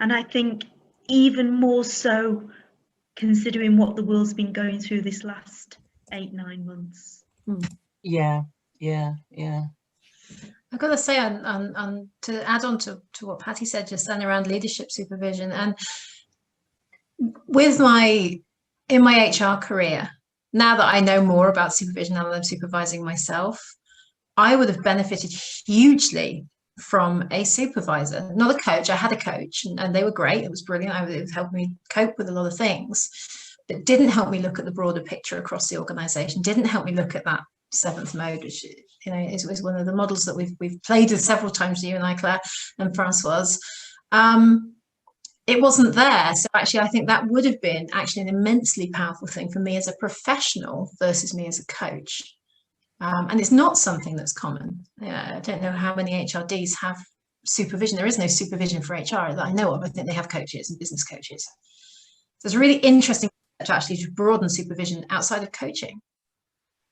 And I think even more so considering what the world's been going through this last 8-9 months. Yeah. I've got to say, to add on to what Patty said just then around leadership supervision, and in my HR career, now that I know more about supervision, now that I'm supervising myself, I would have benefited hugely from a supervisor, not a coach. I had a coach, and they were great. It was brilliant. It helped me cope with a lot of things, but didn't help me look at the broader picture across the organization, didn't help me look at that seventh mode, which is one of the models that we've played with several times, you and I, Claire and Francoise. It wasn't there. So actually, I think that would have been actually an immensely powerful thing for me as a professional versus me as a coach. And it's not something that's common. I don't know how many HRDs have supervision. There is no supervision for HR that I know of. I think they have coaches and business coaches. So it's a really interesting to actually broaden supervision outside of coaching.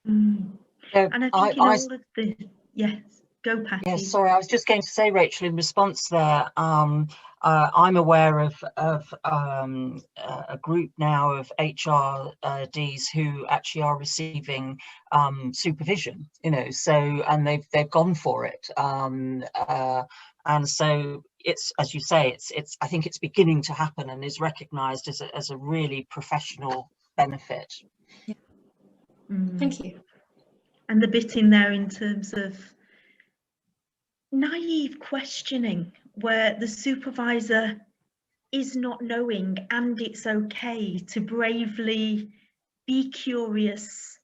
And I think in all of the, yes, go Patty. Yes, sorry, I was just going to say, Rachel, in response there, I'm aware of a group now of HRDs who actually are receiving supervision, and they've gone for it. And so it's, as you say, I think it's beginning to happen and is recognised as a really professional benefit. Yeah. Thank you. And the bit in there in terms of naive questioning, where the supervisor is not knowing, and it's okay to bravely be curious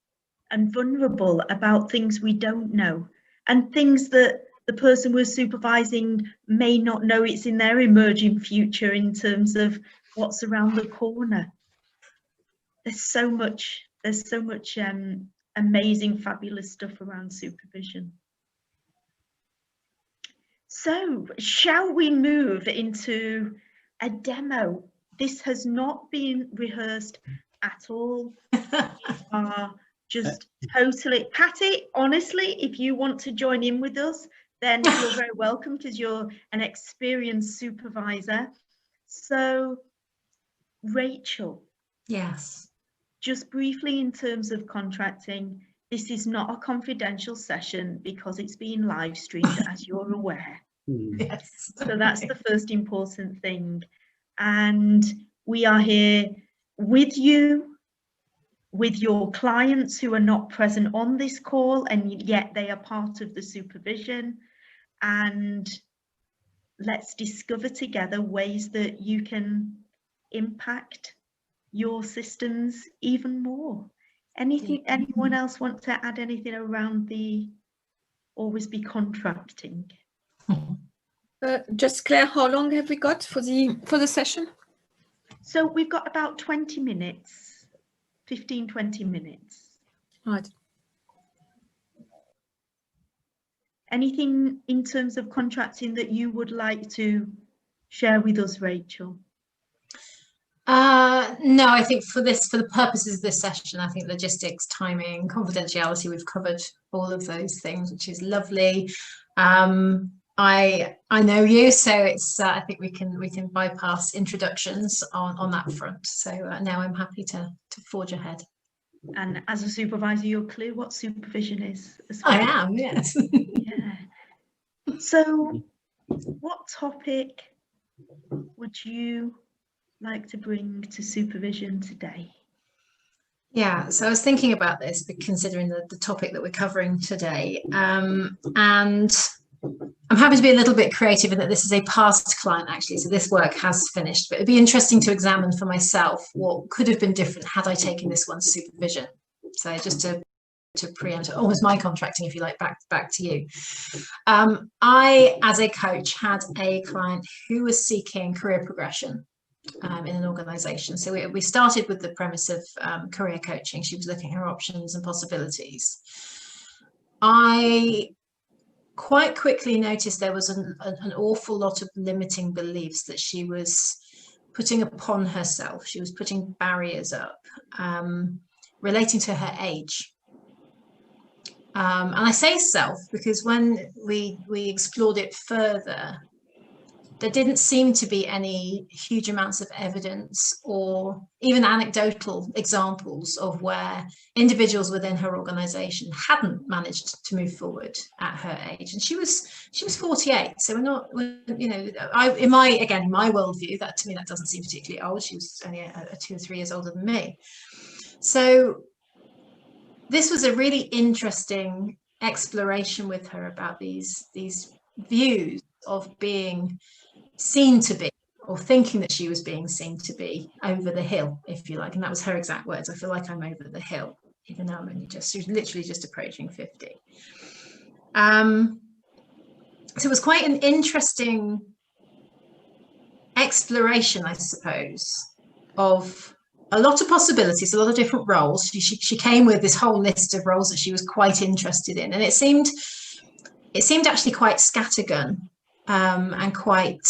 and vulnerable about things we don't know, and things that the person we're supervising may not know it's in their emerging future in terms of what's around the corner. There's so much amazing, fabulous stuff around supervision. So shall we move into a demo? This has not been rehearsed at all. We are just totally, Patty, honestly, if you want to join in with us, then you're very welcome, because you're an experienced supervisor. So Rachel. Yes. Just briefly, in terms of contracting, this is not a confidential session because it's being live streamed, as you're aware. Yes. So that's the first important thing. And we are here with you, with your clients who are not present on this call, and yet they are part of the supervision. And let's discover together ways that you can impact your systems even more. Anyone else want to add anything around the always be contracting? Just Claire, how long have we got for the session? So we've got about 20 minutes, 15, 20 minutes. Right. Anything in terms of contracting that you would like to share with us, Rachel? No, I think for the purposes of this session, I think logistics, timing, confidentiality, we've covered all of those things, which is lovely. I know you, so it's I think we can bypass introductions on that front. So now I'm happy to forge ahead. And as a supervisor, you're clear what supervision is as well. I am, yes. Yeah. So what topic would you like to bring to supervision today? Yeah, so I was thinking about this, considering the topic that we're covering today, and I'm happy to be a little bit creative in that this is a past client, actually, so this work has finished, but it'd be interesting to examine for myself what could have been different had I taken this one to supervision. So just to preempt almost my contracting, if you like, back to you. I, as a coach, had a client who was seeking career progression in an organization. So we started with the premise of career coaching. She was looking at her options and possibilities. I quite quickly noticed there was an awful lot of limiting beliefs that she was putting upon herself. She was putting barriers up relating to her age. And I say self because when we explored it further, there didn't seem to be any huge amounts of evidence or even anecdotal examples of where individuals within her organization hadn't managed to move forward at her age. And she was 48, so you know, in my worldview, that to me that doesn't seem particularly old. She was only 2 or 3 years older than me. So this was a really interesting exploration with her about these views of being seen to be, or thinking that she was being seen to be, over the hill, if you like. And that was her exact words. I feel like I'm over the hill, even though I'm only she's literally just approaching 50. So it was quite an interesting exploration, I suppose, of a lot of possibilities, a lot of different roles. She came with this whole list of roles that she was quite interested in, and it seemed actually quite scattergun and quite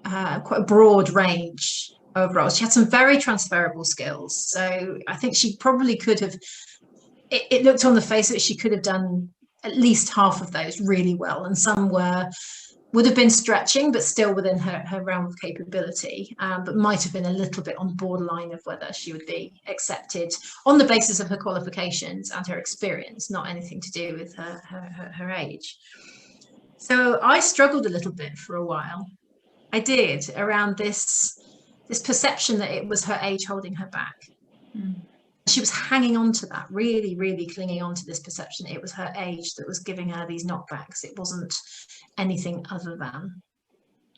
a broad range of roles. She had some very transferable skills, so I think she probably could have. It looked on the face of it, she could have done at least half of those really well, and some would have been stretching, but still within her realm of capability, but might have been a little bit on the borderline of whether she would be accepted on the basis of her qualifications and her experience, not anything to do with her age. So I struggled a little bit for a while. I did, around this perception that it was her age holding her back. Mm. She was hanging on to that, really, really clinging on to this perception. It was her age that was giving her these knockbacks. It wasn't anything other than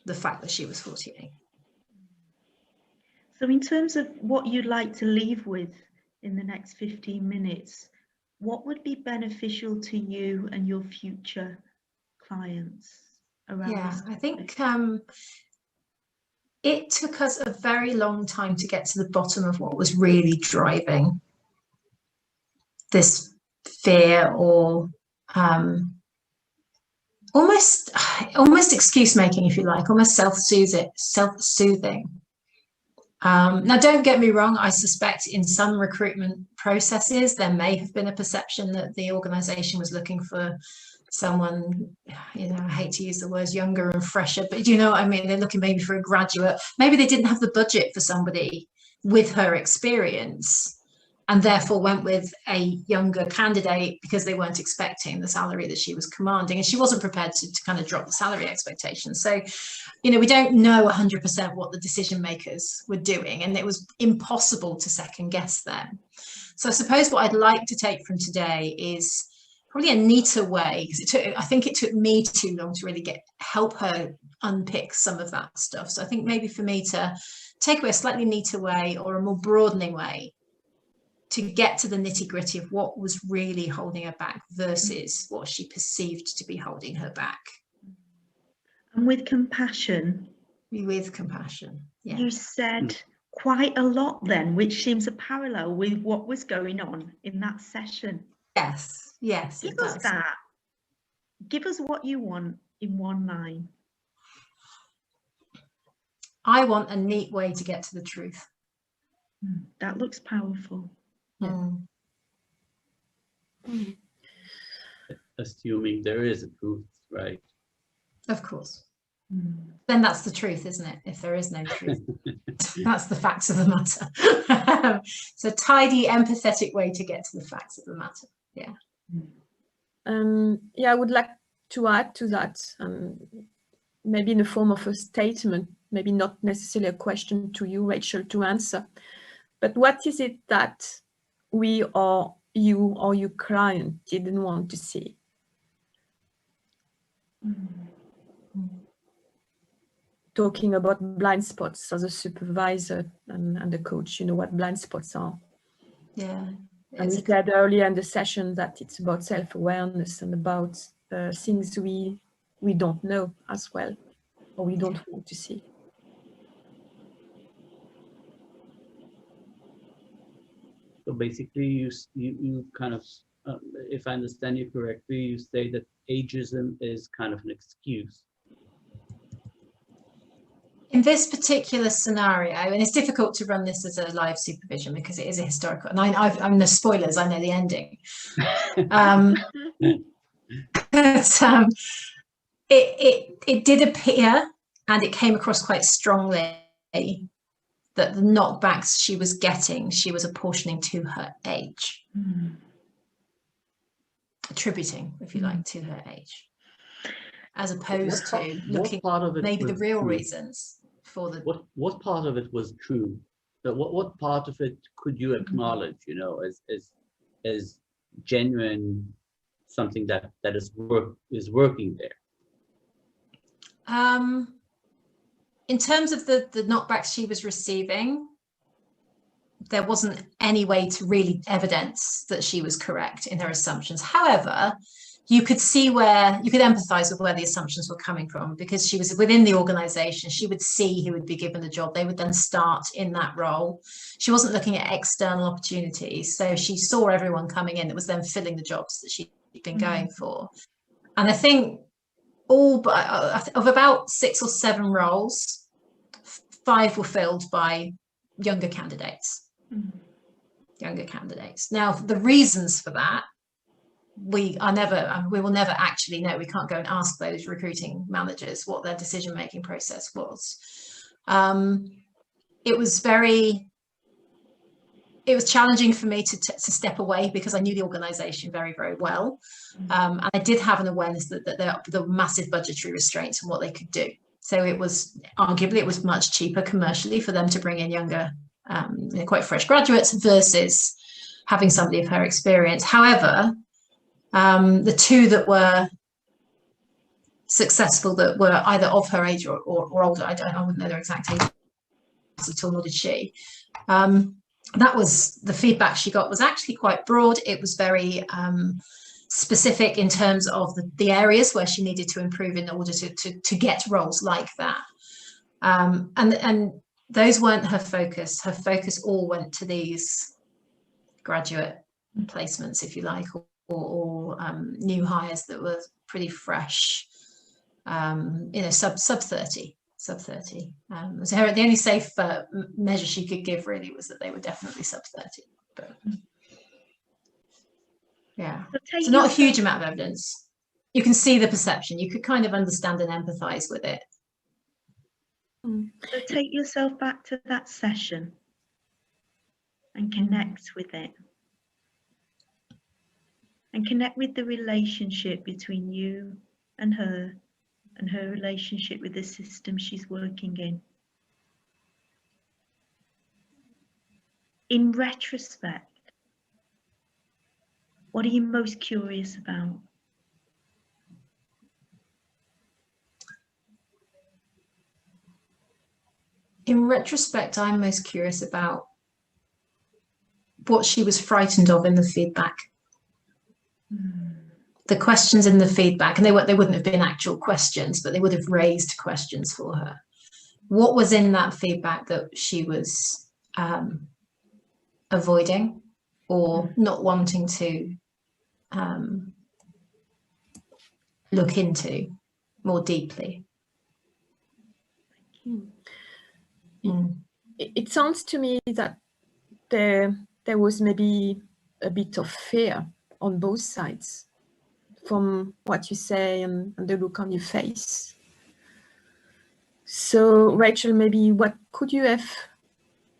the fact that she was 48. So in terms of what you'd like to leave with in the next 15 minutes, what would be beneficial to you and your future clients around this? I think it took us a very long time to get to the bottom of what was really driving this fear, or almost excuse making, if you like, almost self-soothing. Now, don't get me wrong, I suspect in some recruitment processes there may have been a perception that the organization was looking for someone, you know, I hate to use the words younger and fresher, but do you know what I mean? They're looking maybe for a graduate. Maybe they didn't have the budget for somebody with her experience. and therefore went with a younger candidate because they weren't expecting the salary that she was commanding, and she wasn't prepared to kind of drop the salary expectations. So, you know, we don't know 100% what the decision makers were doing, and it was impossible to second guess them. So I suppose what I'd like to take from today is probably a neater way, because I think it took me too long to really help her unpick some of that stuff. So I think maybe for me to take away a slightly neater way, or a more broadening way, to get to the nitty-gritty of what was really holding her back versus what she perceived to be holding her back. And with compassion. With compassion, yeah. You said quite a lot then, which seems a parallel with what was going on in that session. Yes, yes. Give us that. Give us what you want in one line. I want a neat way to get to the truth. That looks powerful. Yeah. Assuming there is a truth, right? Of course. Then that's the truth, isn't it? If there is no truth, that's the facts of the matter. So tidy, empathetic way to get to the facts of the matter. Yeah. Yeah, I would like to add to that, maybe in the form of a statement, maybe not necessarily a question to you, Rachel, to answer. But what is it that we or you or your client didn't want to see? Talking about blind spots as a supervisor and a coach, you know what blind spots are. Yeah. And we said earlier in the session that it's about self-awareness and about things we don't know as well, or we don't want to see. So basically, you kind of, if I understand you correctly, you say that ageism is kind of an excuse. In this particular scenario, and it's difficult to run this as a live supervision because it is a historical, and I'm the spoilers, I know the ending. But, it did appear, and it came across quite strongly, that the knockbacks she was getting, she was apportioning to her age. Attributing, if you like, to her age. As opposed to looking at maybe the real reasons for the... What part of it was true? What part of it could you acknowledge, you know, as genuine, something that is working there? In terms of the knockbacks she was receiving, there wasn't any way to really evidence that she was correct in her assumptions. However, you could see where, you could empathize with where the assumptions were coming from, because she was within the organization. She would see who would be given the job. They would then start in that role. She wasn't looking at external opportunities. So she saw everyone coming in that was then filling the jobs that she'd been going for. And I think of about 6 or 7 roles, 5 were filled by younger candidates. Younger candidates. Now, the reasons for that, we will never actually know. We can't go and ask those recruiting managers what their decision-making process was. It was challenging for me to step away, because I knew the organization very, very well. And I did have an awareness that the massive budgetary restraints and what they could do. So it was arguably, it was much cheaper commercially for them to bring in younger, quite fresh graduates versus having somebody of her experience. However, the 2 that were successful, that were either of her age or older, I wouldn't know their exact age at all, nor did she. That was the feedback she got, was actually quite broad. It was very specific in terms of the areas where she needed to improve in order to get roles like that. And those weren't her focus. Her focus all went to these graduate placements, if you like, or new hires that were pretty fresh, sub 30. So the only safe measure she could give really was that they were definitely sub 30. But yeah, so not a huge amount of evidence. You can see the perception. You could kind of understand and empathize with it. So take yourself back to that session and connect with it. And connect with the relationship between you and her relationship with the system she's working in. In retrospect, what are you most curious about? In retrospect, I'm most curious about what she was frightened of in the feedback. The questions in the feedback, and they wouldn't have been actual questions, but they would have raised questions for her. What was in that feedback that she was avoiding or not wanting to look into more deeply? It sounds to me that there was maybe a bit of fear on both sides from what you say and the look on your face. So Rachel, maybe what could you have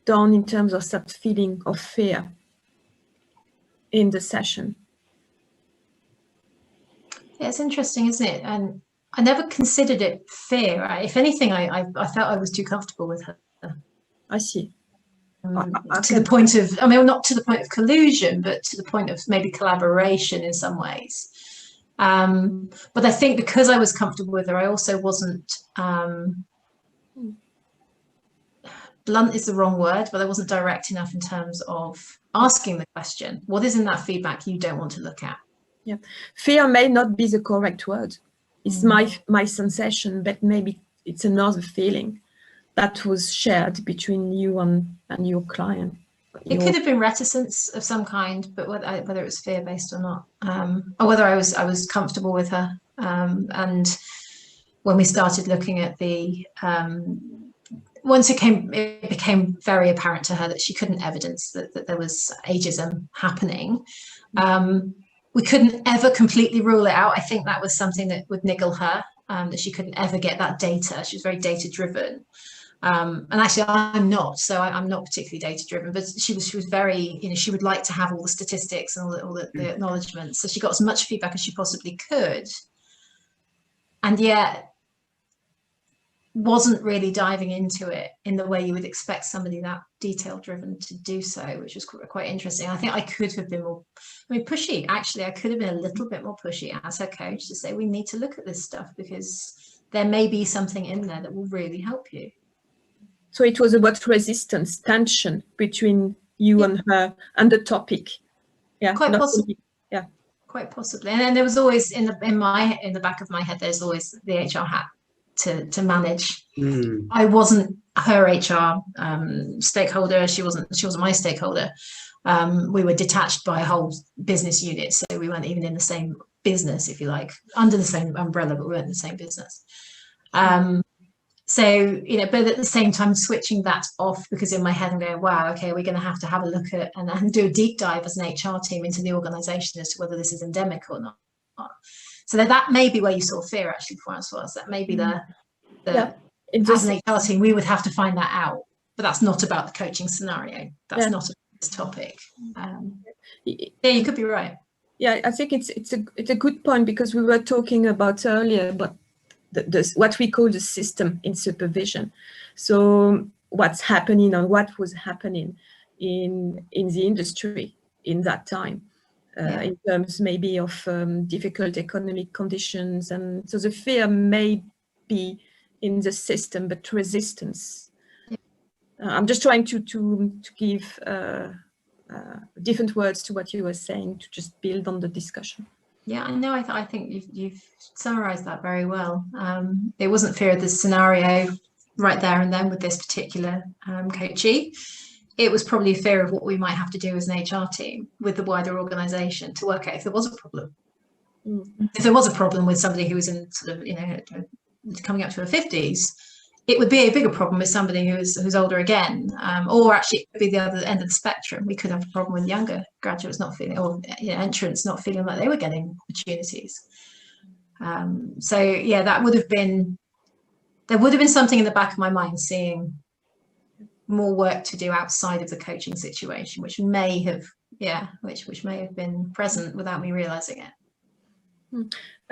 done in terms of that feeling of fear in the session? Yeah, it's interesting, isn't it? And I never considered it fear. If anything, I felt I was too comfortable with her. I see. To the point of, I mean, not to the point of collusion, but to the point of maybe collaboration in some ways. But I think because I was comfortable with her, I also wasn't, blunt is the wrong word, but I wasn't direct enough in terms of asking the question, what is in that feedback you don't want to look at? Yeah, fear may not be the correct word. It's my sensation, but maybe it's another feeling that was shared between you and your client. It could have been reticence of some kind, but whether it was fear-based or not, or whether I was comfortable with her. And when we started looking at the, once it became very apparent to her that she couldn't evidence that there was ageism happening. We couldn't ever completely rule it out. I think that was something that would niggle her, that she couldn't ever get that data. She was very data-driven. And actually I'm not, so I'm not particularly data driven, but she was very, you know, she would like to have all the statistics and all the acknowledgements. So she got as much feedback as she possibly could, and yet wasn't really diving into it in the way you would expect somebody that detail driven to do so, which was quite interesting. I think I could have been more, pushy. Actually, I could have been a little bit more pushy as her coach to say, we need to look at this stuff because there may be something in there that will really help you. So it was about resistance, tension between you and her and the topic. Yeah, quite possibly. Yeah, quite possibly. And then there was always in the back of my head, there's always the HR hat to manage. I wasn't her HR stakeholder. She wasn't my stakeholder. We were detached by a whole business unit, so we weren't even in the same business, if you like, under the same umbrella, but we weren't in the same business. So, you know, but at the same time, switching that off, because in my head I'm going, wow, okay, we're going to have a look at and do a deep dive as an HR team into the organisation as to whether this is endemic or not. So that may be where you saw fear, actually, Francoise. That may be as an HR team, we would have to find that out. But that's not about the coaching scenario. That's not about this topic. Yeah, you could be right. Yeah, I think it's a good point, because we were talking about earlier about what we call the system in supervision. So what's happening and what was happening in the industry in that time, in terms maybe of difficult economic conditions. And so the fear may be in the system, but resistance. I'm just trying to give different words to what you were saying, to just build on the discussion. Yeah, I know. I think you've summarised that very well. It wasn't fear of the scenario right there and then with this particular coachee. It was probably fear of what we might have to do as an HR team with the wider organisation to work out if there was a problem. If there was a problem with somebody who was in sort of, you know, coming up to her 50s, it would be a bigger problem with somebody who's older again, or actually it could be the other end of the spectrum. We could have a problem with younger graduates not feeling, or entrants not feeling like they were getting opportunities. So yeah, there would have been something in the back of my mind, seeing more work to do outside of the coaching situation, which may have, which may have been present without me realizing it.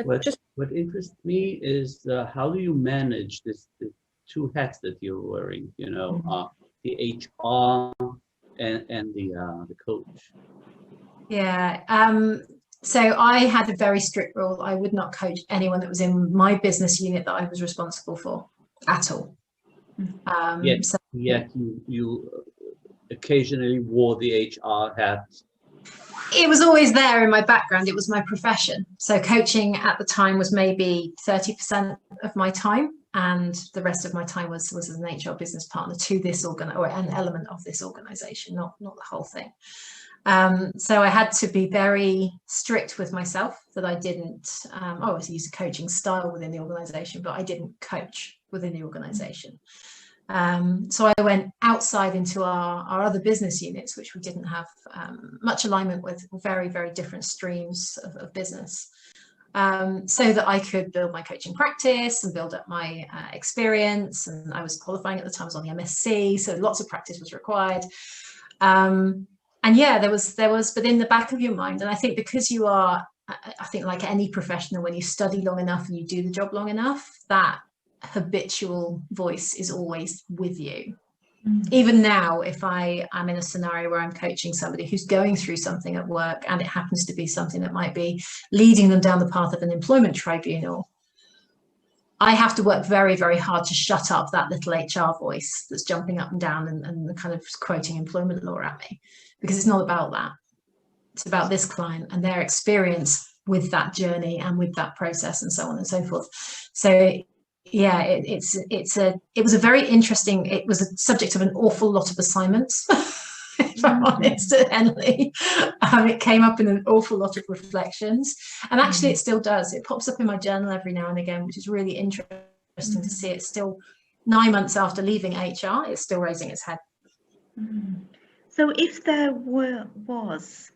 What interests me is how do you manage the two hats that you're wearing? You know, the HR and the coach. Yeah. So I had a very strict rule. I would not coach anyone that was in my business unit that I was responsible for at all. Yet you occasionally wore the HR hat. It was always there in my background. It was my profession. So coaching at the time was maybe 30% of my time, and the rest of my time was as an HR business partner to this or an element of this organization, not the whole thing. So I had to be very strict with myself that I didn't, I always use a coaching style within the organization, but I didn't coach within the organization. So I went outside into our other business units, which we didn't have much alignment with, very, very different streams of business, so that I could build my coaching practice and build up my experience. And I was qualifying at the time, I was on the MSc, so lots of practice was required. And yeah, there was, but in the back of your mind, and I think because you are, I think like any professional, when you study long enough and you do the job long enough, that habitual voice is always with you. Even now, if I am in a scenario where I'm coaching somebody who's going through something at work and it happens to be something that might be leading them down the path of an employment tribunal, I have to work very, very hard to shut up that little HR voice that's jumping up and down and kind of quoting employment law at me, because it's not about that. It's about this client and their experience with that journey and with that process and so on and so forth. So yeah, it was a very interesting, it was a subject of an awful lot of assignments, if I'm honest, Henley. It came up in an awful lot of reflections, and actually it still does. It pops up in my journal every now and again, which is really interesting to see. It's still 9 months after leaving HR, it's still raising its head. So if there was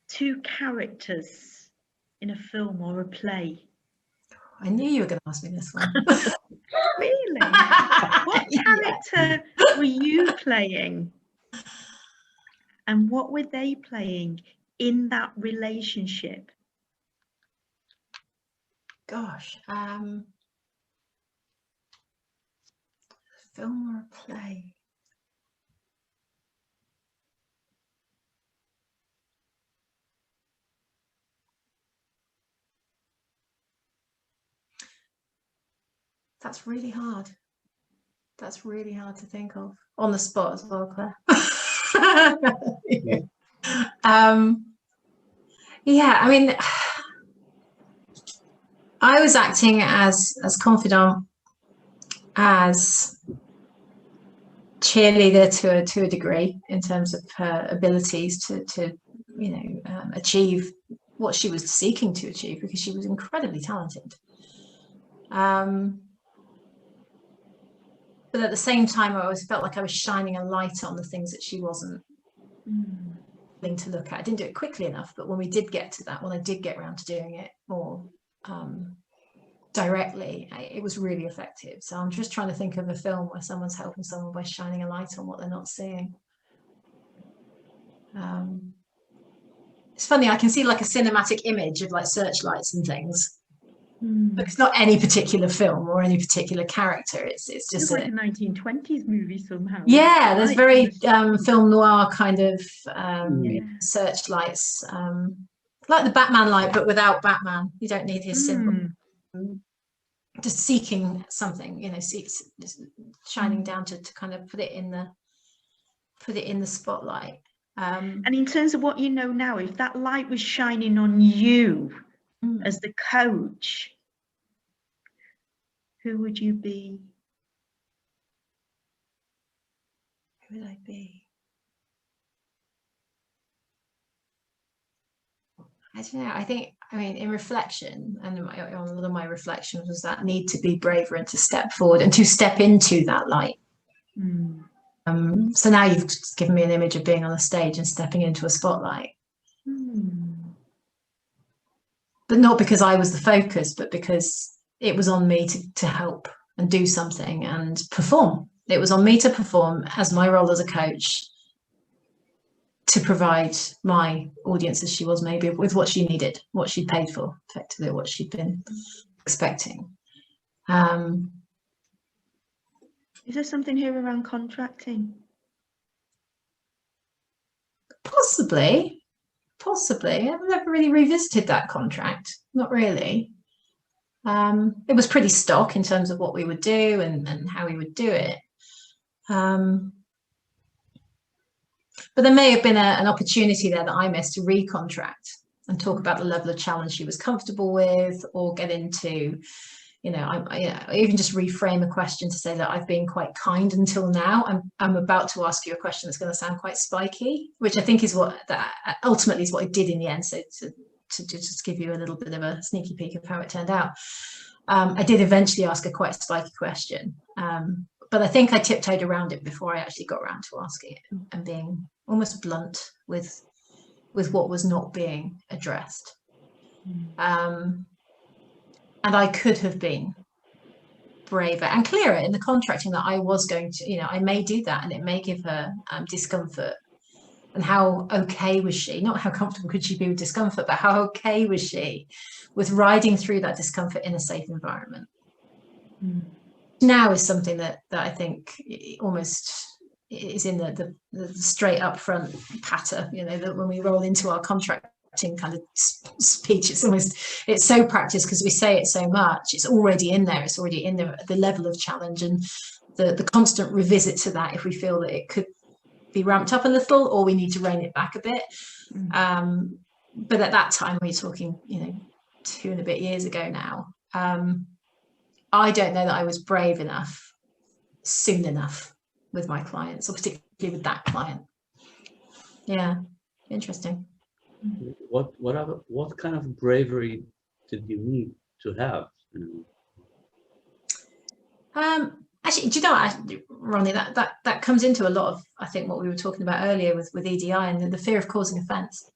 two characters in a film or a play. I knew you were going to ask me this one. Really? What character were you playing? And what were they playing in that relationship? Gosh, film or a play? That's really hard. That's really hard to think of on the spot as well, Claire. Yeah, I mean, I was acting as confidant, as cheerleader to a degree in terms of her abilities to you know, achieve what she was seeking to achieve, because she was incredibly talented. But at the same time, I always felt like I was shining a light on the things that she wasn't willing to look at. I didn't do it quickly enough, but when we did get to that, when I did get around to doing it more directly, it was really effective. So I'm just trying to think of a film where someone's helping someone by shining a light on what they're not seeing. It's funny, I can see like a cinematic image of like searchlights and things. But it's not any particular film or any particular character. It's just like a 1920s movie somehow. Yeah, there's very film noir kind of searchlights, like the Batman light, but without Batman. You don't need his symbol. Just seeking something, you know, shining down to kind of put it in the spotlight. And in terms of what you know now, if that light was shining on you as the coach, who would you be? Who would I be? I don't know. I mean, in reflection, and a lot of my reflections was that need to be braver and to step forward and to step into that light. So now you've given me an image of being on a stage and stepping into a spotlight. But not because I was the focus, but because it was on me to help and do something and perform It was on me to perform as my role as a coach, to provide my audience, as she was maybe, with what she needed, what she paid for, effectively, what she'd been expecting. Is there something here around contracting? Possibly. I've never really revisited that contract, not really. It was pretty stock in terms of what we would do and how we would do it. But there may have been an opportunity there that I missed to recontract and talk about the level of challenge she was comfortable with, or get into, I even just reframe a question to say that I've been quite kind until now. I'm about to ask you a question that's going to sound quite spiky, which I think is that ultimately is what I did in the end. So to just give you a little bit of a sneaky peek of how it turned out, I did eventually ask a quite spiky question, but I think I tiptoed around it before I actually got around to asking it, and being almost blunt with what was not being addressed. And I could have been braver and clearer in the contracting that I was going to, I may do that and it may give her discomfort. And how okay was she? Not how comfortable could she be with discomfort, but how okay was she with riding through that discomfort in a safe environment? Now is something that I think almost is in the straight up front patter, that when we roll into our contracting kind of speech, it's so practiced because we say it so much, it's already in there, it's already in the level of challenge, and the constant revisit to that if we feel that it could be ramped up a little or we need to rein it back a bit. But at that time, we're talking 2 and a bit years ago now, I don't know that I was brave enough soon enough with my clients, or particularly with that client. Yeah, interesting. What kind of bravery did you need to have? Actually, do you know, Ronnie, that comes into a lot of, I think, what we were talking about earlier with EDI and the fear of causing offence.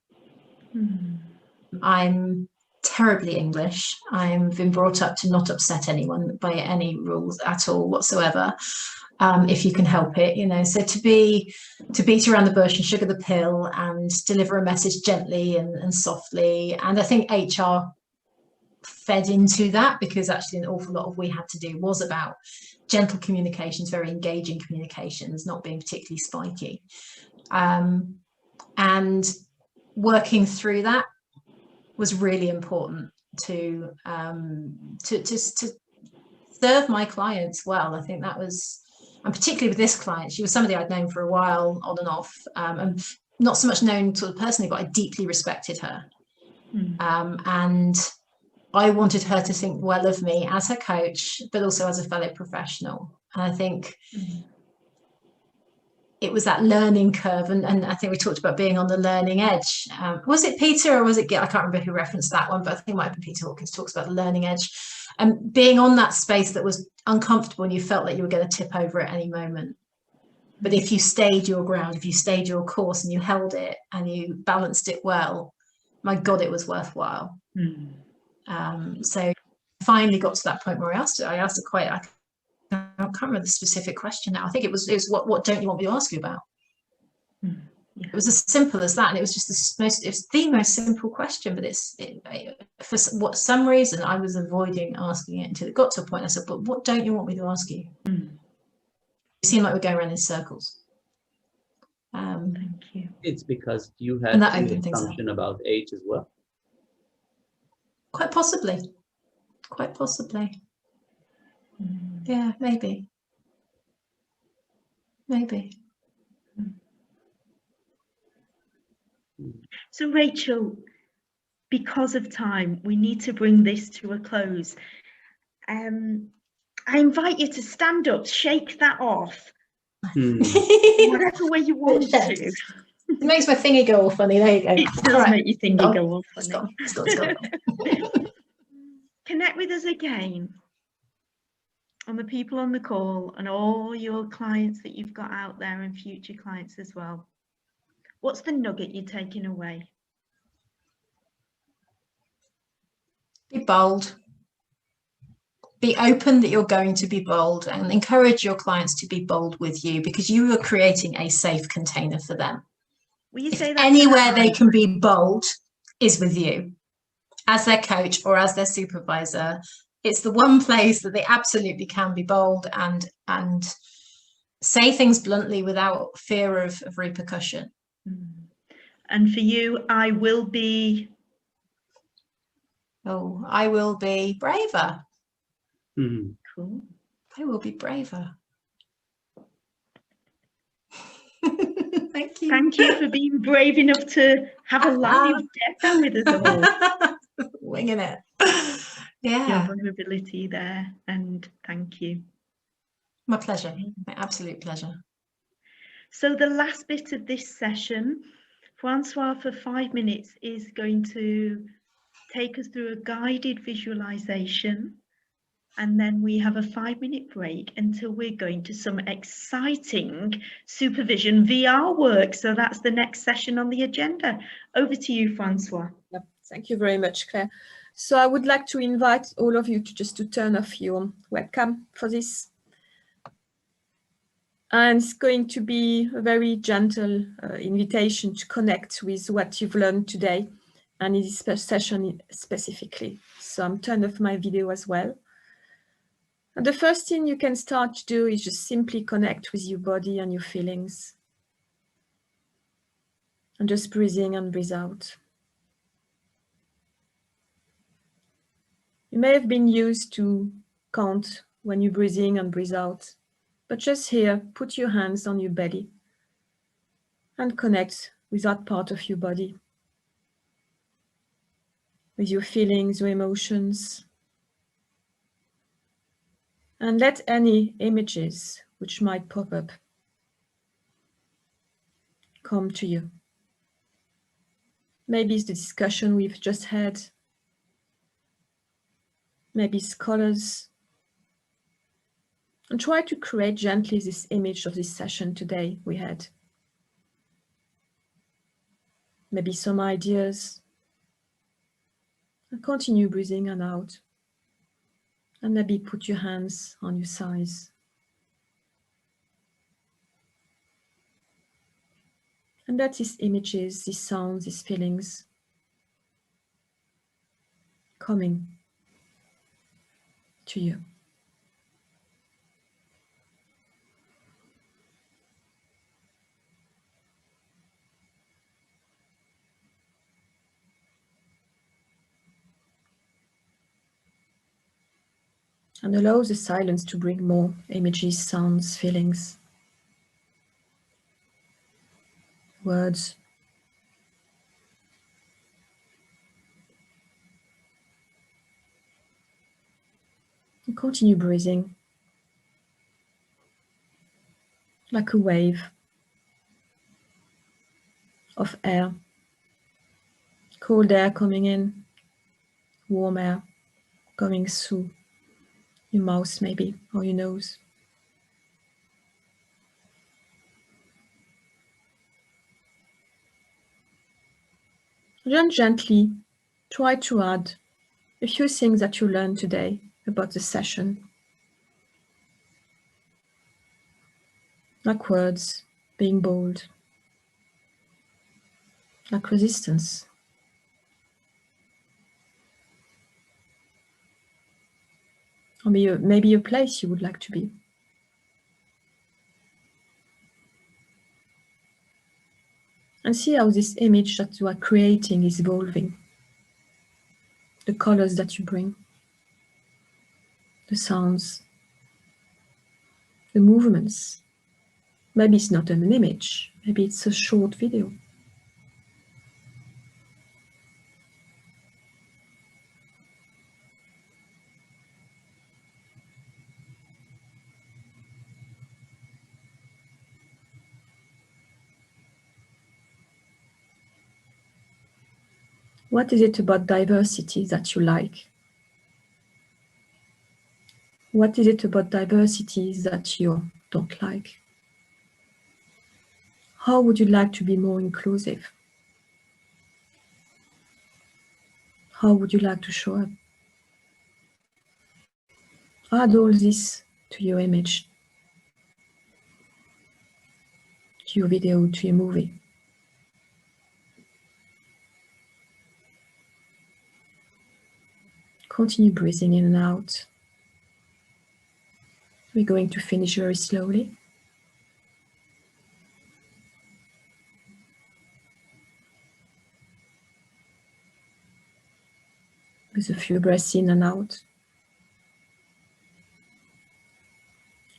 I'm terribly English. I've been brought up to not upset anyone by any rules at all whatsoever, if you can help it, so to beat around the bush and sugar the pill and deliver a message gently and softly. And I think HR fed into that, because actually an awful lot of we had to do was about gentle communications, very engaging communications, not being particularly spiky, and working through that was really important to serve my clients well. I think that was, and particularly with this client, she was somebody I'd known for a while on and off, and not so much known sort of personally, but I deeply respected her. And I wanted her to think well of me as her coach, but also as a fellow professional. And I think it was that learning curve. And I think we talked about being on the learning edge. Was it Peter or was it Gil? I can't remember who referenced that one, but I think it might have been Peter Hawkins talks about the learning edge. And being on that space that was uncomfortable and you felt like you were going to tip over at any moment. But if you stayed your ground, if you stayed your course and you held it and you balanced it well, my God, it was worthwhile. So I finally got to that point where I asked her quite, I can't remember the specific question now. I think it was what don't you want me to ask you about? It was as simple as that, and it was just the most simple question, but for some reason I was avoiding asking it until it got to a point. I said, but what don't you want me to ask you? It seemed like we're going around in circles. Thank you. It's because you had an assumption about age as well. Quite possibly. Yeah, maybe. So Rachel, because of time, we need to bring this to a close. I invite you to stand up, shake that off, whatever way you want to. It makes my thingy go all funny. There you go. It does make your thingy go all funny. It's gone. Connect with us again, and the people on the call, and all your clients that you've got out there, and future clients as well. What's the nugget you're taking away? Be bold. be open that you're going to be bold, and encourage your clients to be bold with you, because you are creating a safe container for them. Will you if say that anywhere they can be bold is with you as their coach or as their supervisor. It's the one place that they absolutely can be bold and say things bluntly without fear of repercussion. And for you, I will be... Oh, I will be braver. Cool. I will be braver. Thank you. Thank you for being brave enough to have a live demo with us all. Winging it. Your Yeah. vulnerability there, and thank you. My pleasure. My absolute pleasure. So the last bit of this session, Francois for 5 minutes is going to take us through a guided visualization, and then we have a 5-minute break until we're going to some exciting supervision VR work. So that's the next session on the agenda. Over to you, Francois. Yep. Thank you very much, Claire. So I would like to invite all of you to turn off your webcam for this. And it's going to be a very gentle invitation to connect with what you've learned today and in this session specifically. So I'm turning off my video as well. And the first thing you can start to do is just simply connect with your body and your feelings. And just breathe in and breathe out. You may have been used to count when you breathe in and breathe out, but just here, put your hands on your belly and connect with that part of your body, with your feelings, your emotions, and let any images which might pop up come to you. Maybe it's the discussion we've just had. Maybe it's colors. And try to create gently this image of this session today we had. Maybe some ideas. And continue breathing in and out. And maybe put your hands on your sides. And let these images, these sounds, these feelings coming to you. And allow the silence to bring more images, sounds, feelings, words. And continue breathing like a wave of air, cold air coming in, warm air going through your mouth maybe, or your nose. Then gently try to add a few things that you learned today about the session, like words, being bold, like resistance. Or maybe a place you would like to be. And see how this image that you are creating is evolving. The colors that you bring, the sounds, the movements. Maybe it's not an image, maybe it's a short video. What is it about diversity that you like? What is it about diversity that you don't like? How would you like to be more inclusive? How would you like to show up? Add all this to your image, to your video, to your movie. Continue breathing in and out. We're going to finish very slowly. With a few breaths in and out.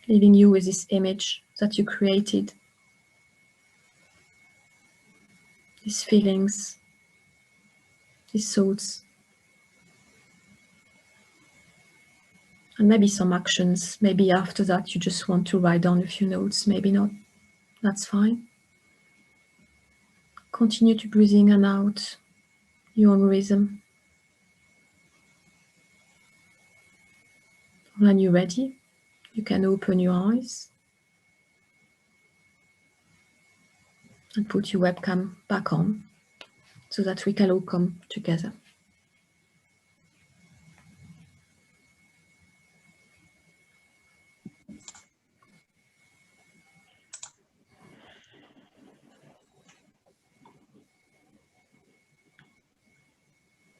Leaving you with this image that you created. These feelings, these thoughts. And maybe some actions. Maybe after that you just want to write down a few notes, maybe not. That's fine. Continue to breathe in and out, your own rhythm. When you're ready, you can open your eyes and put your webcam back on so that we can all come together.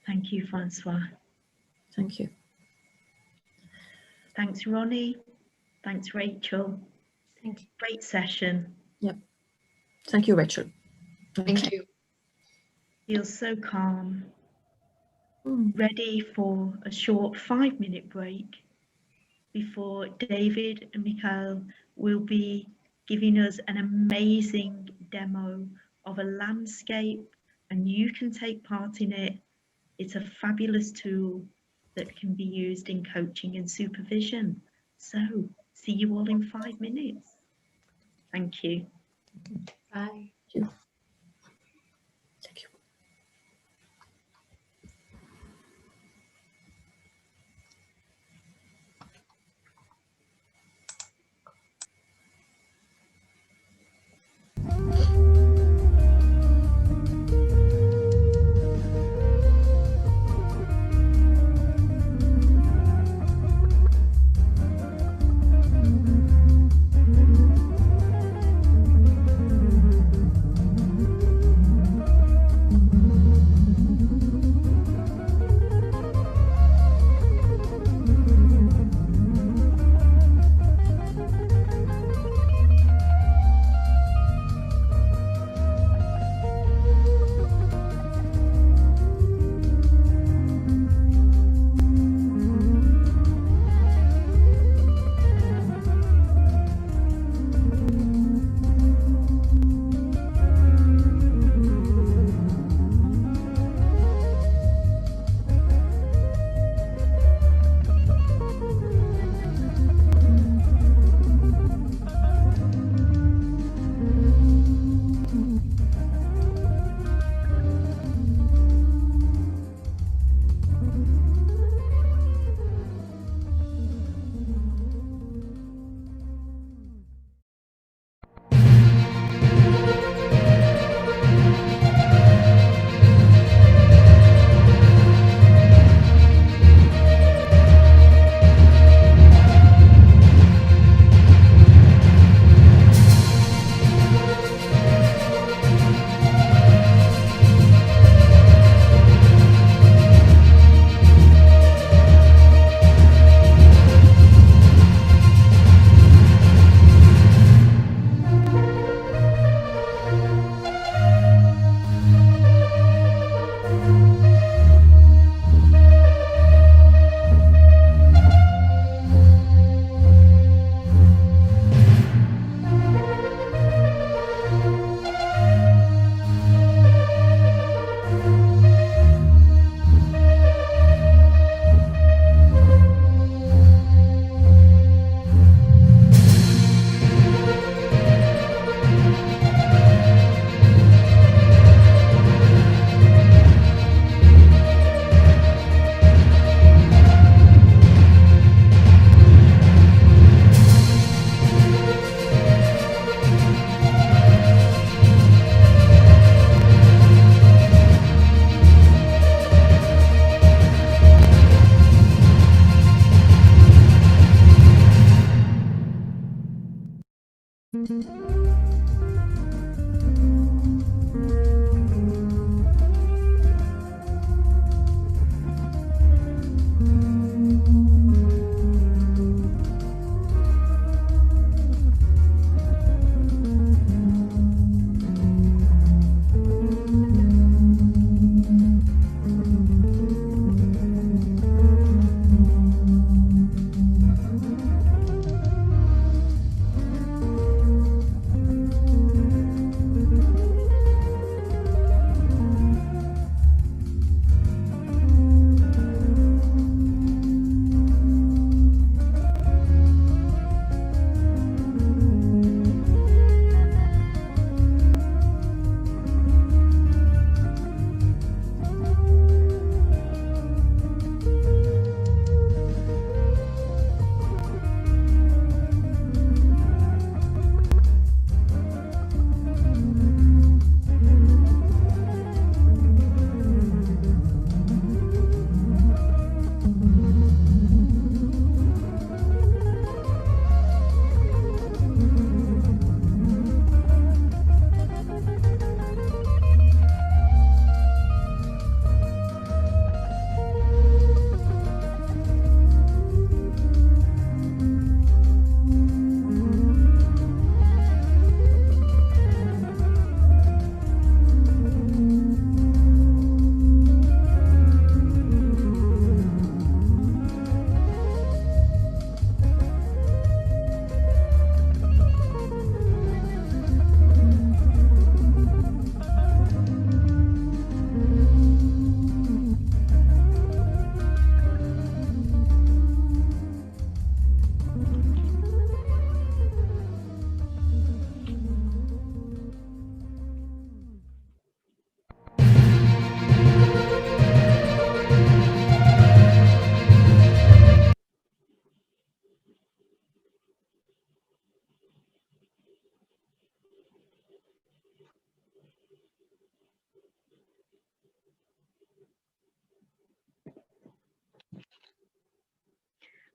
Thank you, Francois. Thank you. Thanks, Ronnie. Thanks, Rachel. Thank you. Great session. Yep. Thank you, Rachel. Thank you. Feels so calm. Ready for a short 5-minute break before David and Mikhail will be giving us an amazing demo of a landscape, and you can take part in it. It's a fabulous tool that can be used in coaching and supervision. So see you all in 5 minutes. Thank you. Bye. Thank you. Thank you.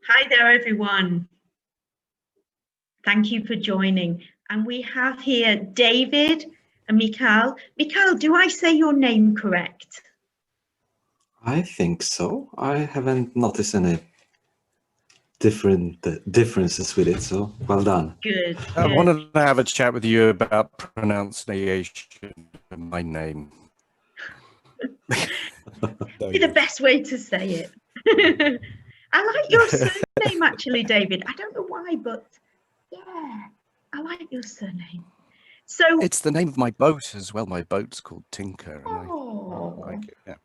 Hi there, everyone. Thank you for joining. And we have here David and Mikhail. Mikhail, do I say your name correct? I think so. I haven't noticed any differences with it, so well done. Good. I wanted to have a chat with you about pronunciation of my name. Be the best way to say it. I like your surname, actually, David. I don't know why, but yeah, I like your surname. So it's the name of my boat as well. My boat's called Tinker, and oh, I like it. Yeah.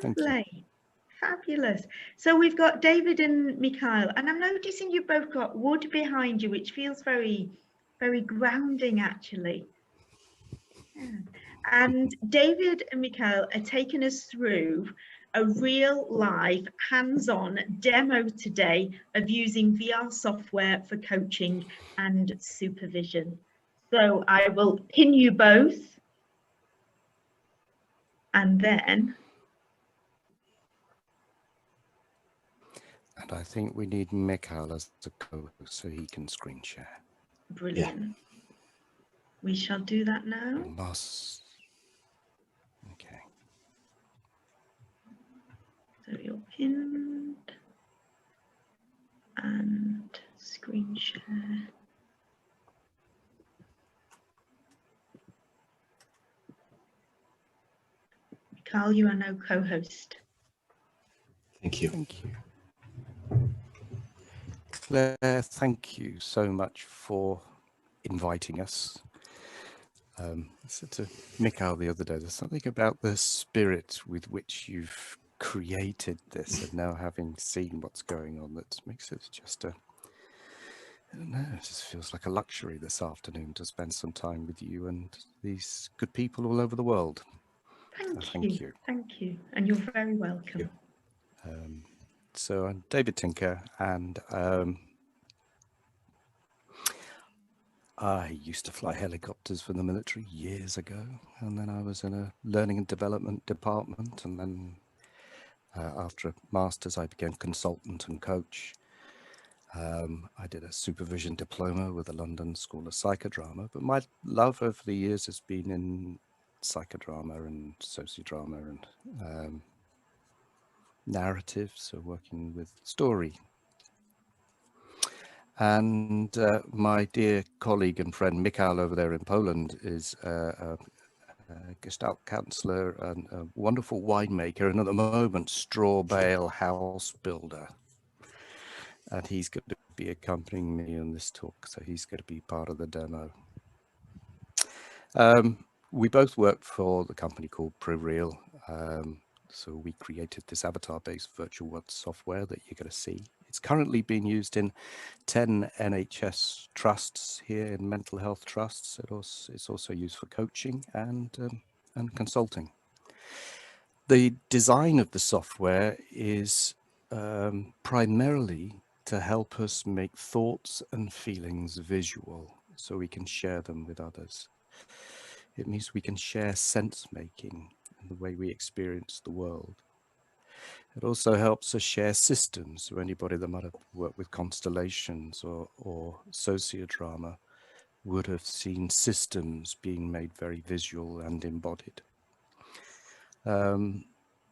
Lovely. Fabulous. So we've got David and Mikhail, and I'm noticing you've both got wood behind you, which feels very, very grounding, actually. Yeah. And David and Mikhail are taking us through a real live hands-on demo today of using VR software for coaching and supervision. So I will pin you both, and then And I think we need Mikhail as the co-host so he can screen share. Brilliant. Yeah. We shall do that now. Okay. So you're pinned and screen share. Carl, you are now co-host. Thank you. Thank you. Claire, thank you so much for inviting us. I said to Mikhail the other day, there's something about the spirit with which you've created this, and now having seen what's going on, that makes it just I don't know, it just feels like a luxury this afternoon to spend some time with you and these good people all over the world. Thank you. Thank you. And you're very welcome. So I'm David Tinker, and I used to fly helicopters for the military years ago, and then I was in a learning and development department, and then after a master's I became consultant and coach, I did a supervision diploma with the London School of Psychodrama, but my love over the years has been in psychodrama and sociodrama and narrative, so working with story. And my dear colleague and friend Mikhail over there in Poland is a Gestalt counselor and a wonderful winemaker, and at the moment straw bale house builder. And he's going to be accompanying me on this talk, so he's going to be part of the demo. We both work for the company called ProReal. So we created this avatar-based virtual world software that you're going to see. It's currently being used in 10 NHS trusts here in mental health trusts. It's also used for coaching and consulting. The design of the software is primarily to help us make thoughts and feelings visual so we can share them with others. It means we can share sense making and the way we experience the world. It also helps us share systems. So anybody that might have worked with constellations or sociodrama would have seen systems being made very visual and embodied.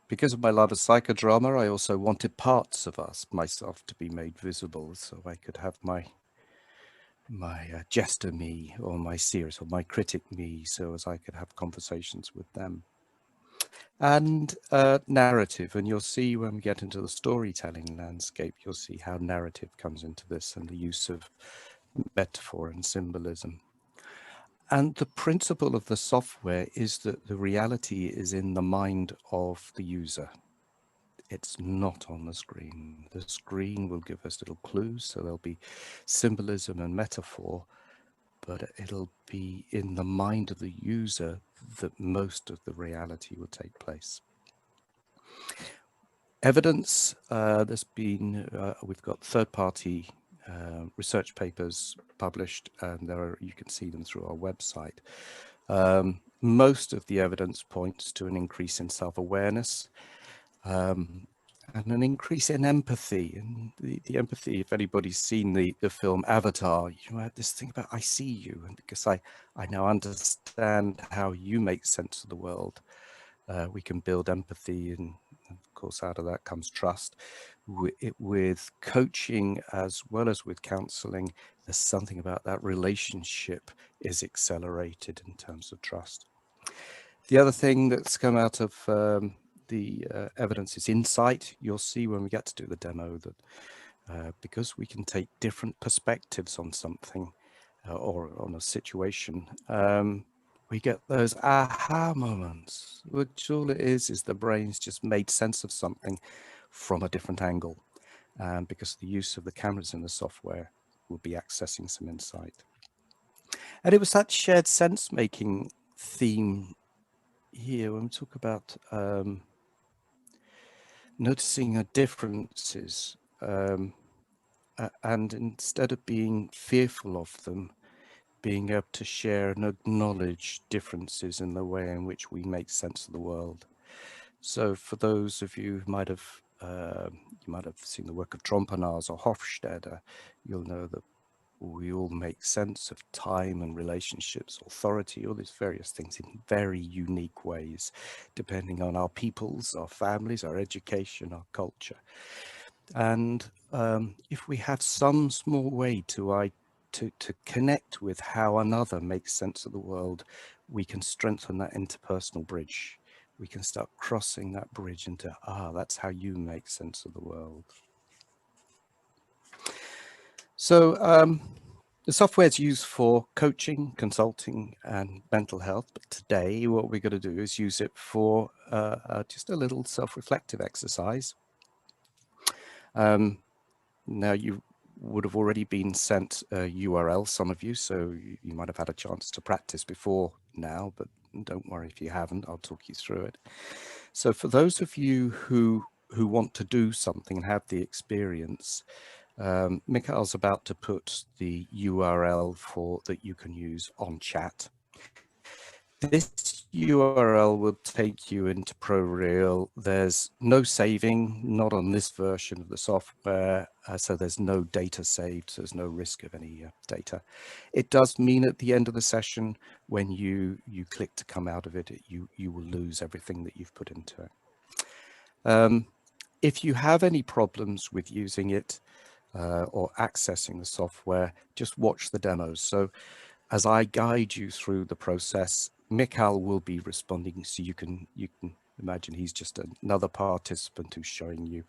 Because of my love of psychodrama, I also wanted parts of myself to be made visible, so I could have my jester me or my serious or my critic me, so as I could have conversations with them. And narrative, and you'll see when we get into the storytelling landscape, you'll see how narrative comes into this and the use of metaphor and symbolism. And the principle of the software is that the reality is in the mind of the user. It's not on the screen. The screen will give us little clues, so there'll be symbolism and metaphor, but it'll be in the mind of the user that most of the reality will take place. Evidence, we've got third-party research papers published, and you can see them through our website. Most of the evidence points to an increase in self-awareness, and an increase in empathy. And the empathy, if anybody's seen the film Avatar, you have this thing about I see you, and because I now understand how you make sense of the world, we can build empathy, and of course out of that comes trust. With coaching as well as with counseling, there's something about that relationship is accelerated in terms of trust. The other thing that's come out of the evidence is insight. You'll see when we get to do the demo that because we can take different perspectives on something or on a situation, we get those aha moments, which all it is the brain's just made sense of something from a different angle. And because of the use of the cameras in the software, we'll be accessing some insight. And it was that shared sense-making theme here when we talk about noticing differences, and instead of being fearful of them, being able to share and acknowledge differences in the way in which we make sense of the world. So for those of you who might have seen the work of Trompenaars or Hofstede, you'll know that we all make sense of time and relationships, authority, all these various things in very unique ways, depending on our peoples, our families, our education, our culture. And if we have some small way to connect with how another makes sense of the world, we can strengthen that interpersonal bridge. We can start crossing that bridge into, that's how you make sense of the world. So the software is used for coaching, consulting, and mental health. But today, what we're going to do is use it for just a little self-reflective exercise. Now, you would have already been sent a URL, some of you, so you might have had a chance to practice before now, but don't worry if you haven't, I'll talk you through it. So for those of you who want to do something and have the experience, Mikhail's about to put the URL that you can use on chat. This URL will take you into ProReal. There's no saving, not on this version of the software, so there's no data saved, so there's no risk of any data. It does mean at the end of the session, when you click to come out of it, you will lose everything that you've put into it. If you have any problems with using it or accessing the software, just watch the demos. So as I guide you through the process, Mikhail will be responding, so you can imagine he's just another participant who's showing you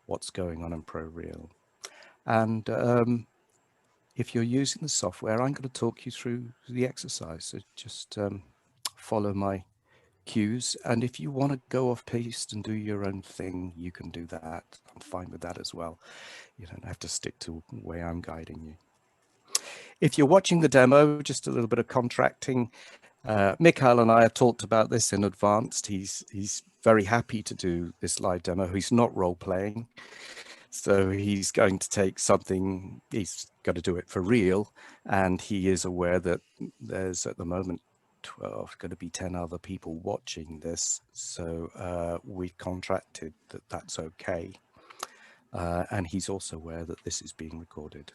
what's going on in ProReal. And if you're using the software, I'm going to talk you through the exercise. So just follow my cues, and if you want to go off piste and do your own thing, you can do that. I'm fine with that as well. You don't have to stick to the way I'm guiding you. If you're watching the demo, just a little bit of contracting. Mikhail and I have talked about this in advance. He's very happy to do this live demo. He's not role-playing, so he's going to take something, he's got to do it for real, and he is aware that there's at the moment 12, going to be 10 other people watching this, so we've contracted that that's okay, and he's also aware that this is being recorded.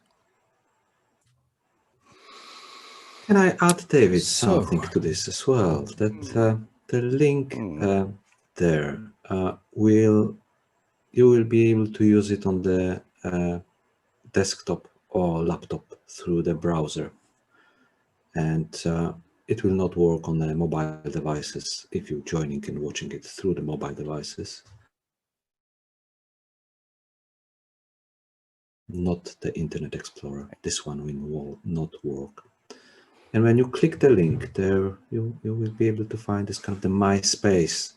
Can I add, David, something to this as well? That the link there you will be able to use it on the desktop or laptop through the browser, and it will not work on the mobile devices if you're joining and watching it through the mobile devices. Not the Internet Explorer. This one will not work. And when you click the link there, you will be able to find this kind of the MySpace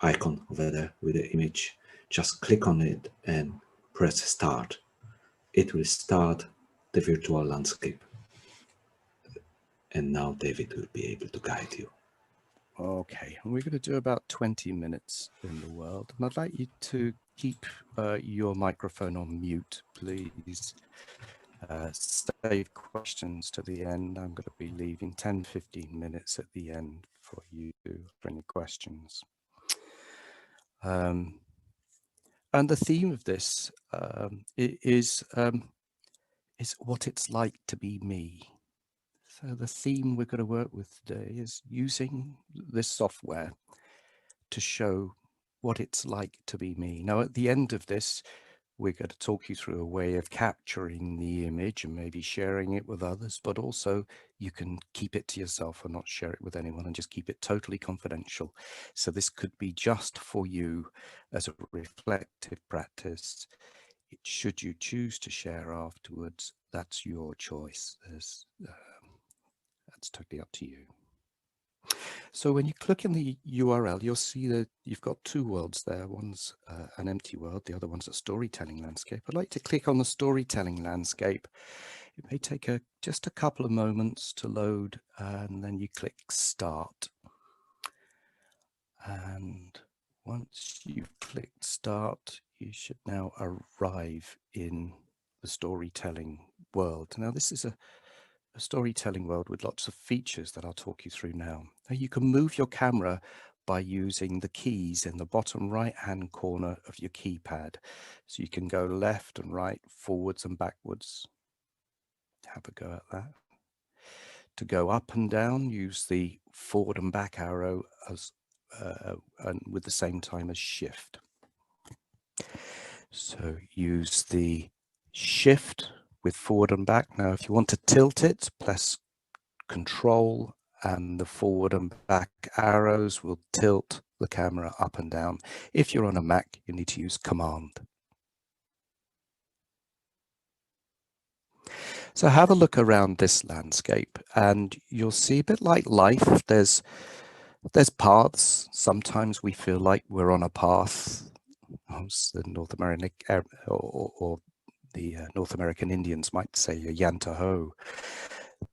icon over there with the image. Just click on it and press start. It will start the virtual landscape. And now David will be able to guide you. Okay, and we're going to do about 20 minutes in the world. And I'd like you to keep your microphone on mute, please. Save questions to the end. I'm going to be leaving 10-15 minutes at the end for you for any questions. And the theme of this is what it's like to be me. So the theme we're going to work with today is using this software to show what it's like to be me. Now, at the end of this, we're going to talk you through a way of capturing the image and maybe sharing it with others, but also you can keep it to yourself and not share it with anyone and just keep it totally confidential. So this could be just for you as a reflective practice. Should you choose to share afterwards, that's your choice. That's totally up to you. So when you click in the URL, you'll see that you've got two worlds there. One's an empty world, the other one's a storytelling landscape. I'd like to click on the storytelling landscape. It may take just a couple of moments to load, and then you click start. And once you've clicked start, you should now arrive in the storytelling world. Now this is a storytelling world with lots of features that I'll talk you through now. Now you can move your camera by using the keys in the bottom right hand corner of your keypad. So you can go left and right, forwards and backwards. Have a go at that. To go up and down, use the forward and back arrow as and with the same time as shift. So use the shift with forward and back. Now if you want to tilt it, press Control, and the forward and back arrows will tilt the camera up and down. If you're on a Mac, you need to use Command. So have a look around this landscape and you'll see a bit like life. There's paths. Sometimes we feel like we're on a path. The North American or the North American Indians might say a yantaho.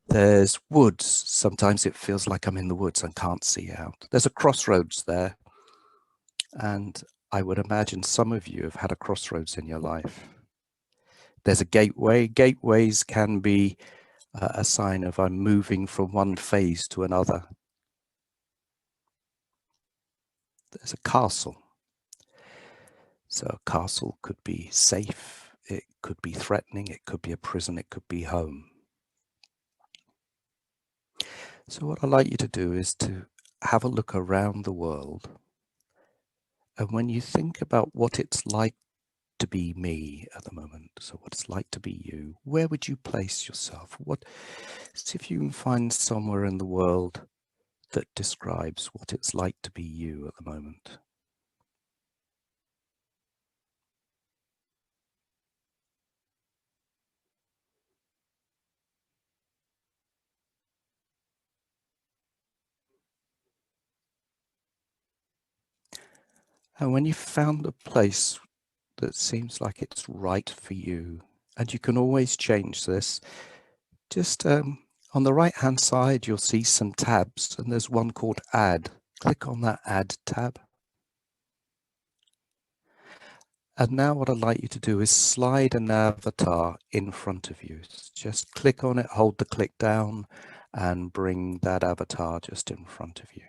There's woods. Sometimes it feels like I'm in the woods and can't see out. There's a crossroads there. And I would imagine some of you have had a crossroads in your life. There's a gateway. Gateways can be a sign of I'm moving from one phase to another. there's a castle. So a castle could be safe, it could be threatening, it could be a prison, it could be home. So what I'd like you to do is to have a look around the world, and when you think about what it's like to be me at the moment, so what it's like to be you, where would you place yourself? See if you can find somewhere in the world that describes what it's like to be you at the moment. And when you've found a place that seems like it's right for you, and you can always change this, just on the right hand side you'll see some tabs, and there's one called Add. Click on that Add tab. And now what I'd like you to do is slide an avatar in front of you. Just click on it, hold the click down, and bring that avatar just in front of you.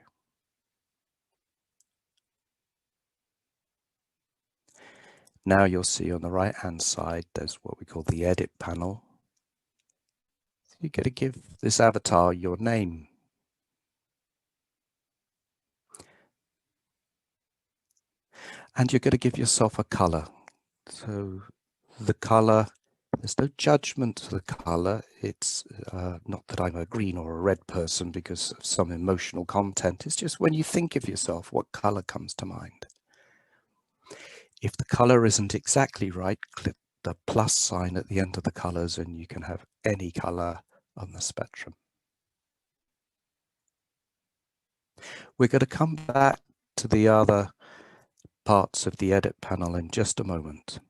Now you'll see on the right hand side there's what we call the edit panel. So you're going to give this avatar your name. And you're going to give yourself a color. So the color, there's no judgment to the color. It's not that I'm a green or a red person because of some emotional content. It's just when you think of yourself, what color comes to mind? If the color isn't exactly right, click the plus sign at the end of the colors and you can have any color on the spectrum. We're going to come back to the other parts of the edit panel in just a moment.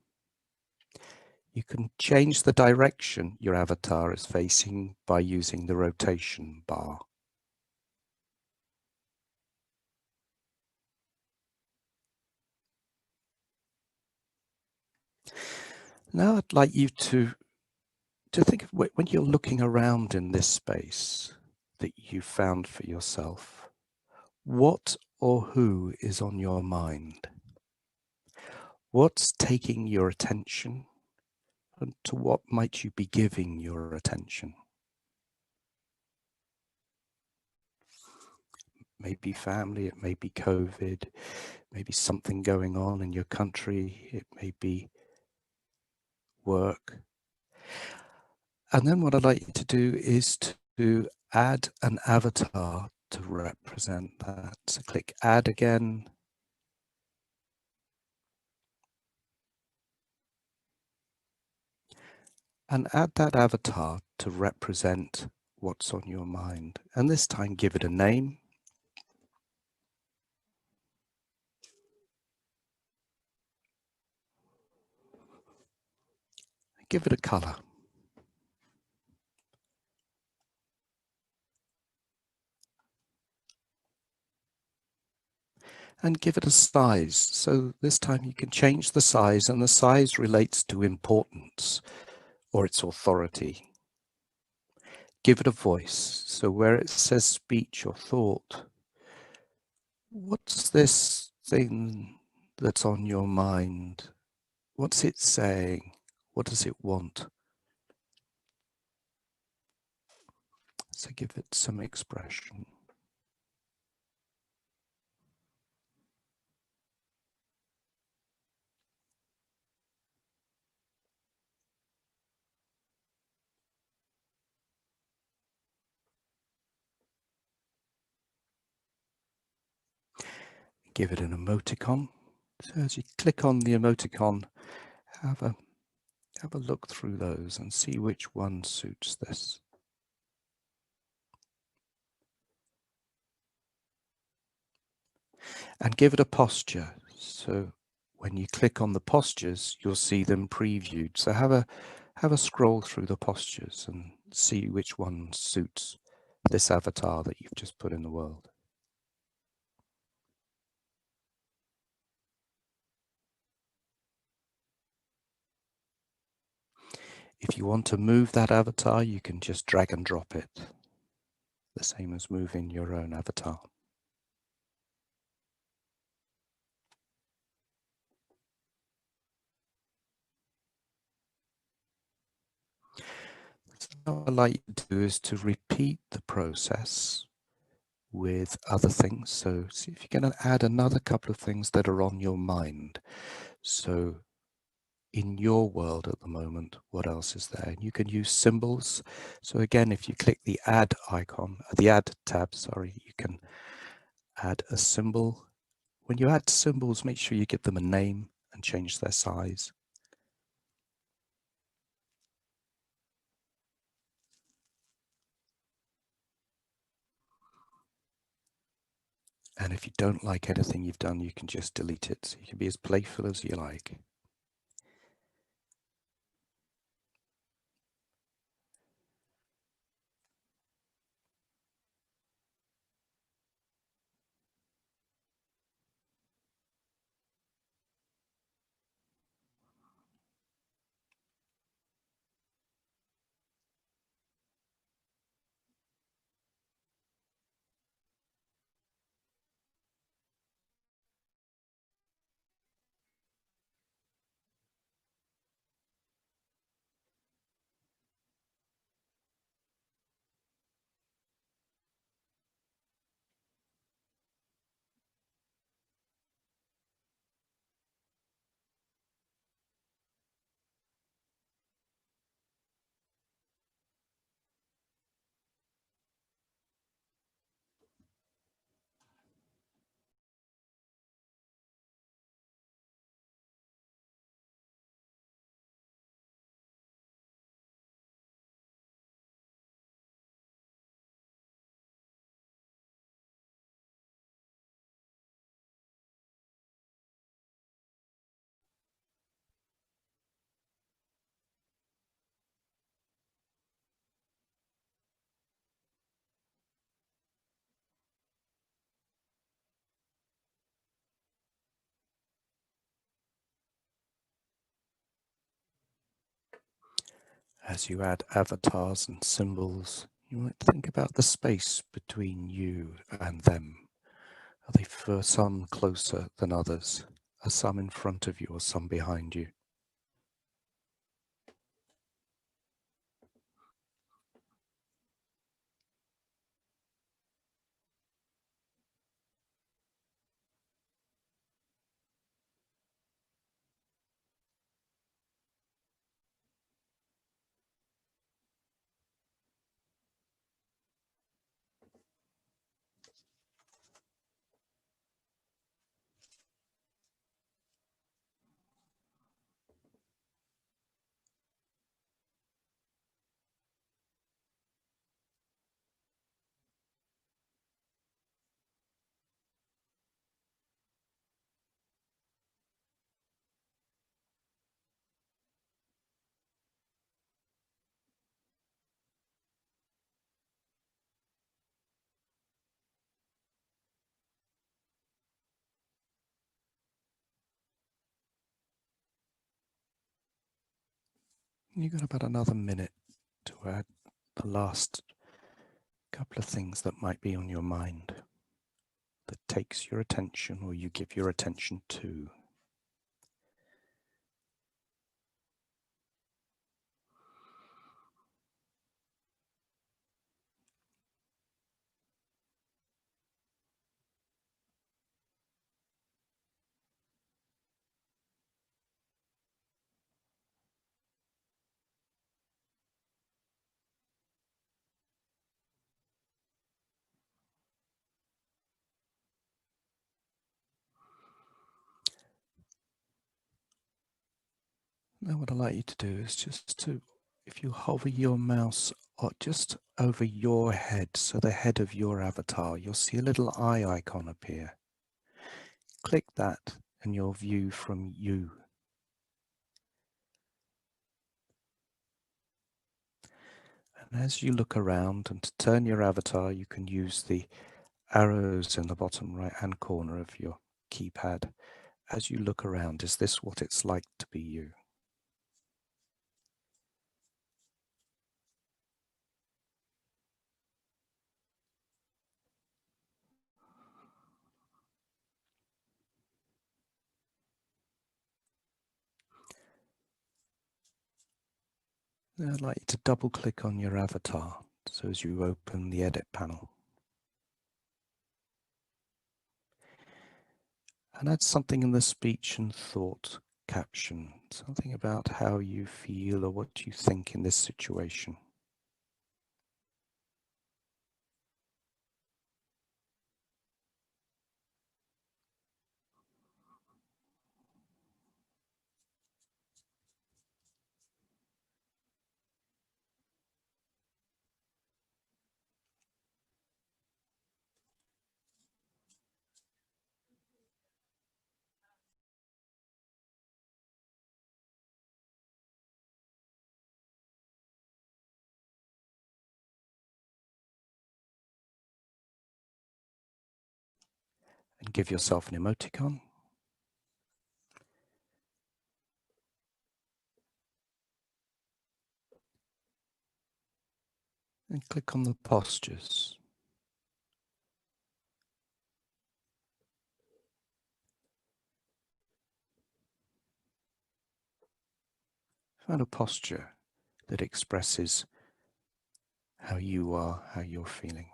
You can change the direction your avatar is facing by using the rotation bar. Now I'd like you to think of when you're looking around in this space that you found for yourself, what or who is on your mind? What's taking your attention, and to what might you be giving your attention? Maybe family, it may be COVID, maybe something going on in your country, it may be work. And then what I'd like you to do is to add an avatar to represent that. So click Add again. And add that avatar to represent what's on your mind. And this time give it a name. Give it a color. And give it a size. So this time you can change the size, and the size relates to importance or its authority. Give it a voice. So where it says speech or thought, what's this thing that's on your mind? What's it saying? What does it want? So give it some expression. Give it an emoticon. So as you click on the emoticon, have a look through those and see which one suits this. And give it a posture. So when you click on the postures, you'll see them previewed. So have a scroll through the postures and see which one suits this avatar that you've just put in the world. If you want to move that avatar, you can just drag and drop it. The same as moving your own avatar. So what I'd like you to do is to repeat the process with other things. So see if you can add another couple of things that are on your mind. So in your world at the moment, what else is there? And you can use symbols. So again, if you click the add icon, the add tab, sorry, you can add a symbol. When you add symbols, make sure you give them a name and change their size. And if you don't like anything you've done, you can just delete it. So you can be as playful as you like. As you add avatars and symbols, you might think about the space between you and them. Are they for some closer than others? Are some in front of you or some behind you? You've got about another minute to add the last couple of things that might be on your mind that takes your attention or you give your attention to. Now what I'd like you to do is just to, if you hover your mouse just over your head, so the head of your avatar, you'll see a little eye icon appear. Click that and you'll view from you. And as you look around, and to turn your avatar, you can use the arrows in the bottom right-hand corner of your keypad. As you look around, is this what it's like to be you? Now I'd like you to double click on your avatar so as you open the edit panel. And add something in the speech and thought caption, something about how you feel or what you think in this situation. And give yourself an emoticon. And click on the postures. Find a posture that expresses how you are, how you're feeling.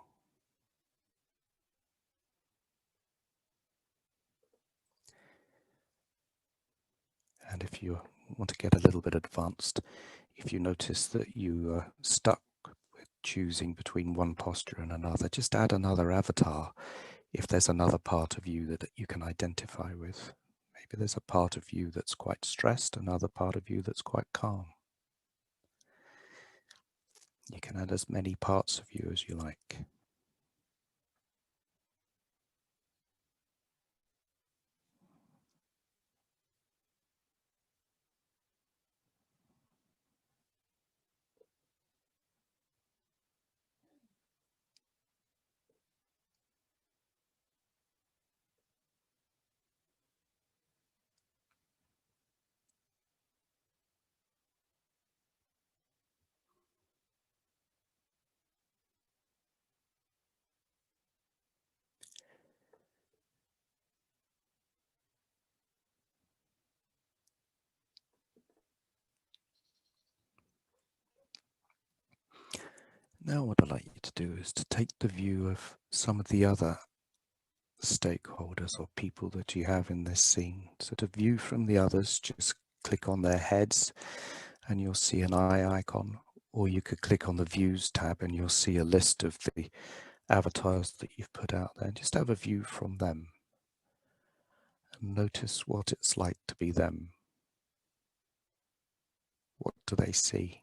And if you want to get a little bit advanced, if you notice that you are stuck with choosing between one posture and another, just add another avatar if there's another part of you that you can identify with. Maybe there's a part of you that's quite stressed, another part of you that's quite calm. You can add as many parts of you as you like. Now what I'd like you to do is to take the view of some of the other stakeholders or people that you have in this scene. So to view from the others, just click on their heads and you'll see an eye icon, or you could click on the views tab and you'll see a list of the avatars that you've put out there. Just have a view from them and notice what it's like to be them. What do they see?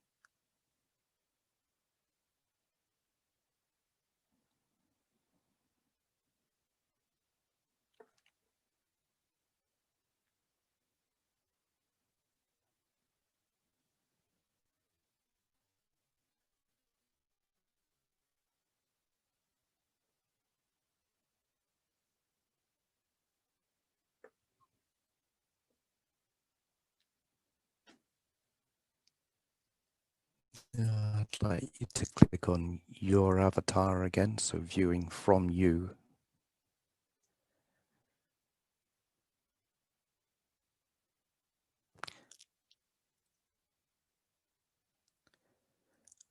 I'd like you to click on your avatar again, so viewing from you.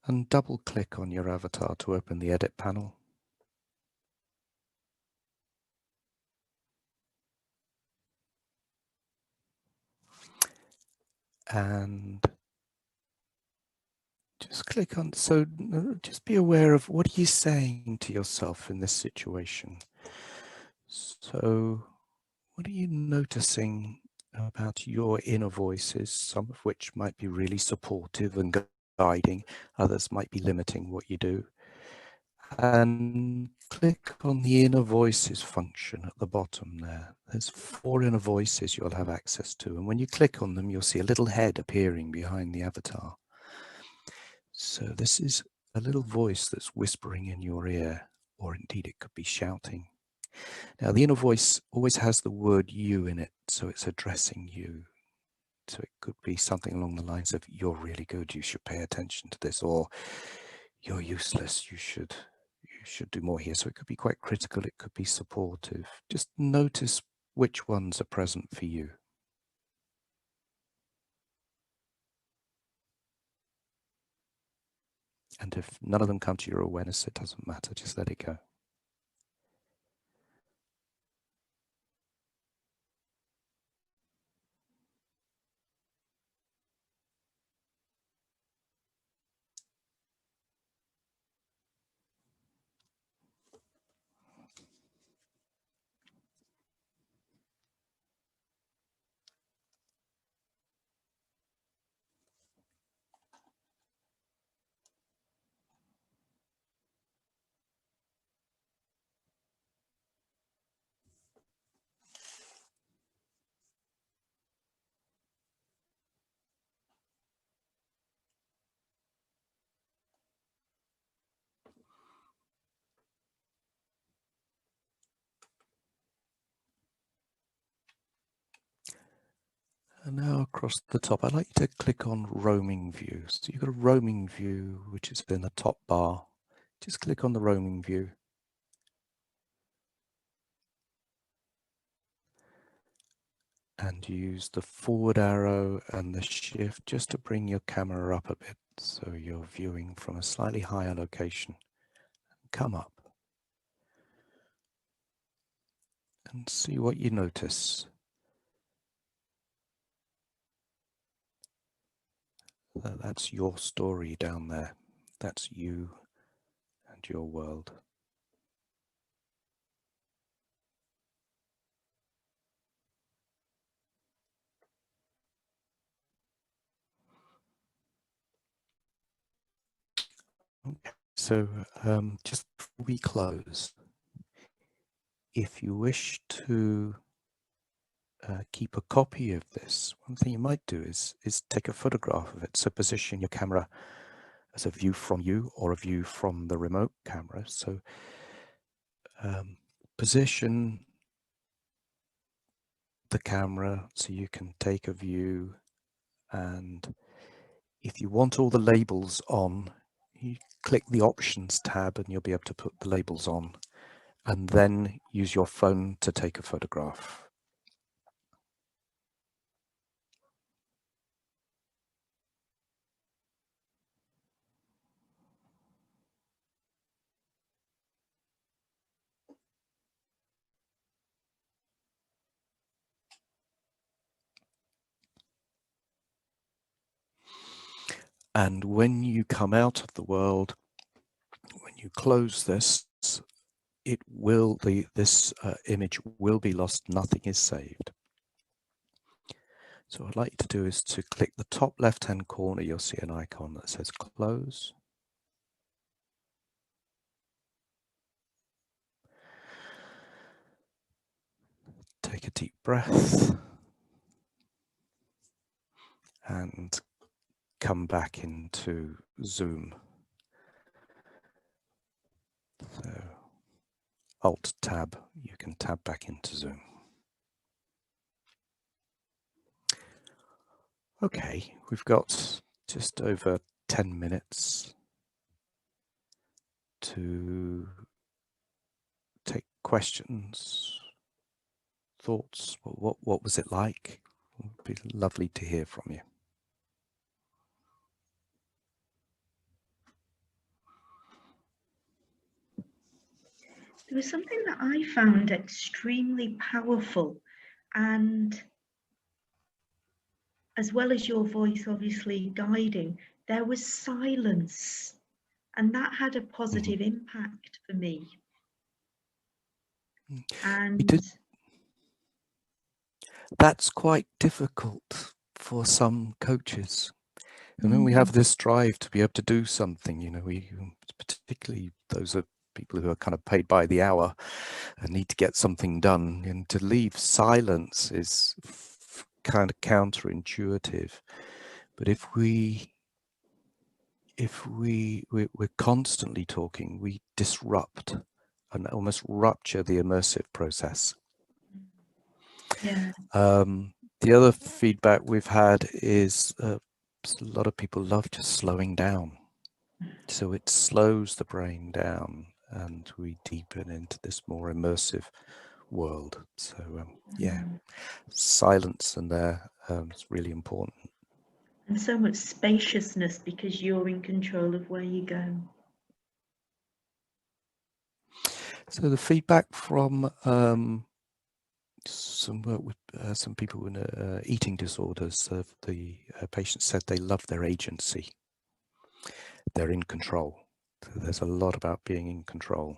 And double click on your avatar to open the edit panel. And just click on, so just be aware of what are you saying to yourself in this situation. So what are you noticing about your inner voices, some of which might be really supportive and guiding, others might be limiting what you do. And click on the inner voices function at the bottom there. There's 4 inner voices you'll have access to, and when you click on them, you'll see a little head appearing behind the avatar. So this is a little voice that's whispering in your ear, or indeed it could be shouting. Now the inner voice always has the word you in it, so it's addressing you. So it could be something along the lines of, you're really good, you should pay attention to this, or you're useless, you should do more here. So it could be quite critical, it could be supportive. Just notice which ones are present for you. And if none of them come to your awareness, it doesn't matter, just let it go. And now across the top, I'd like you to click on roaming view. So you've got a roaming view, which is in the top bar. Just click on the roaming view. And use the forward arrow and the shift just to bring your camera up a bit. So you're viewing from a slightly higher location. Come up. And see what you notice. That's your story down there. That's you and your world. Okay, so just before we close, if you wish to keep a copy of this, one thing you might do is take a photograph of it. So position your camera as a view from you or a view from the remote camera. So position the camera so you can take a view, and if you want all the labels on, you click the options tab and you'll be able to put the labels on, and then use your phone to take a photograph. And when you come out of the world, when you close this, it will, this image will be lost, nothing is saved. So what I'd like you to do is to click the top left-hand corner, you'll see an icon that says close. Take a deep breath and come back into Zoom. So Alt tab, you can tab back into Zoom. Okay, we've got just over 10 minutes to take questions, thoughts. What was it like? It would be lovely to hear from you. There was something that I found extremely powerful, and as well as your voice obviously guiding, there was silence, and that had a positive impact for me. And that's quite difficult for some coaches. And then we have this drive to be able to do something, you know, particularly those are people who are kind of paid by the hour and need to get something done, and to leave silence is kind of counterintuitive. But if we're constantly talking, we disrupt and almost rupture the immersive process. Yeah. The other feedback we've had is a lot of people love just slowing down. So it slows the brain down and we deepen into this more immersive world. So yeah, silence and there is really important. and so much spaciousness because you're in control of where you go. So the feedback from some work with some people with eating disorders, the patients said they love their agency. They're in control. So there's a lot about being in control.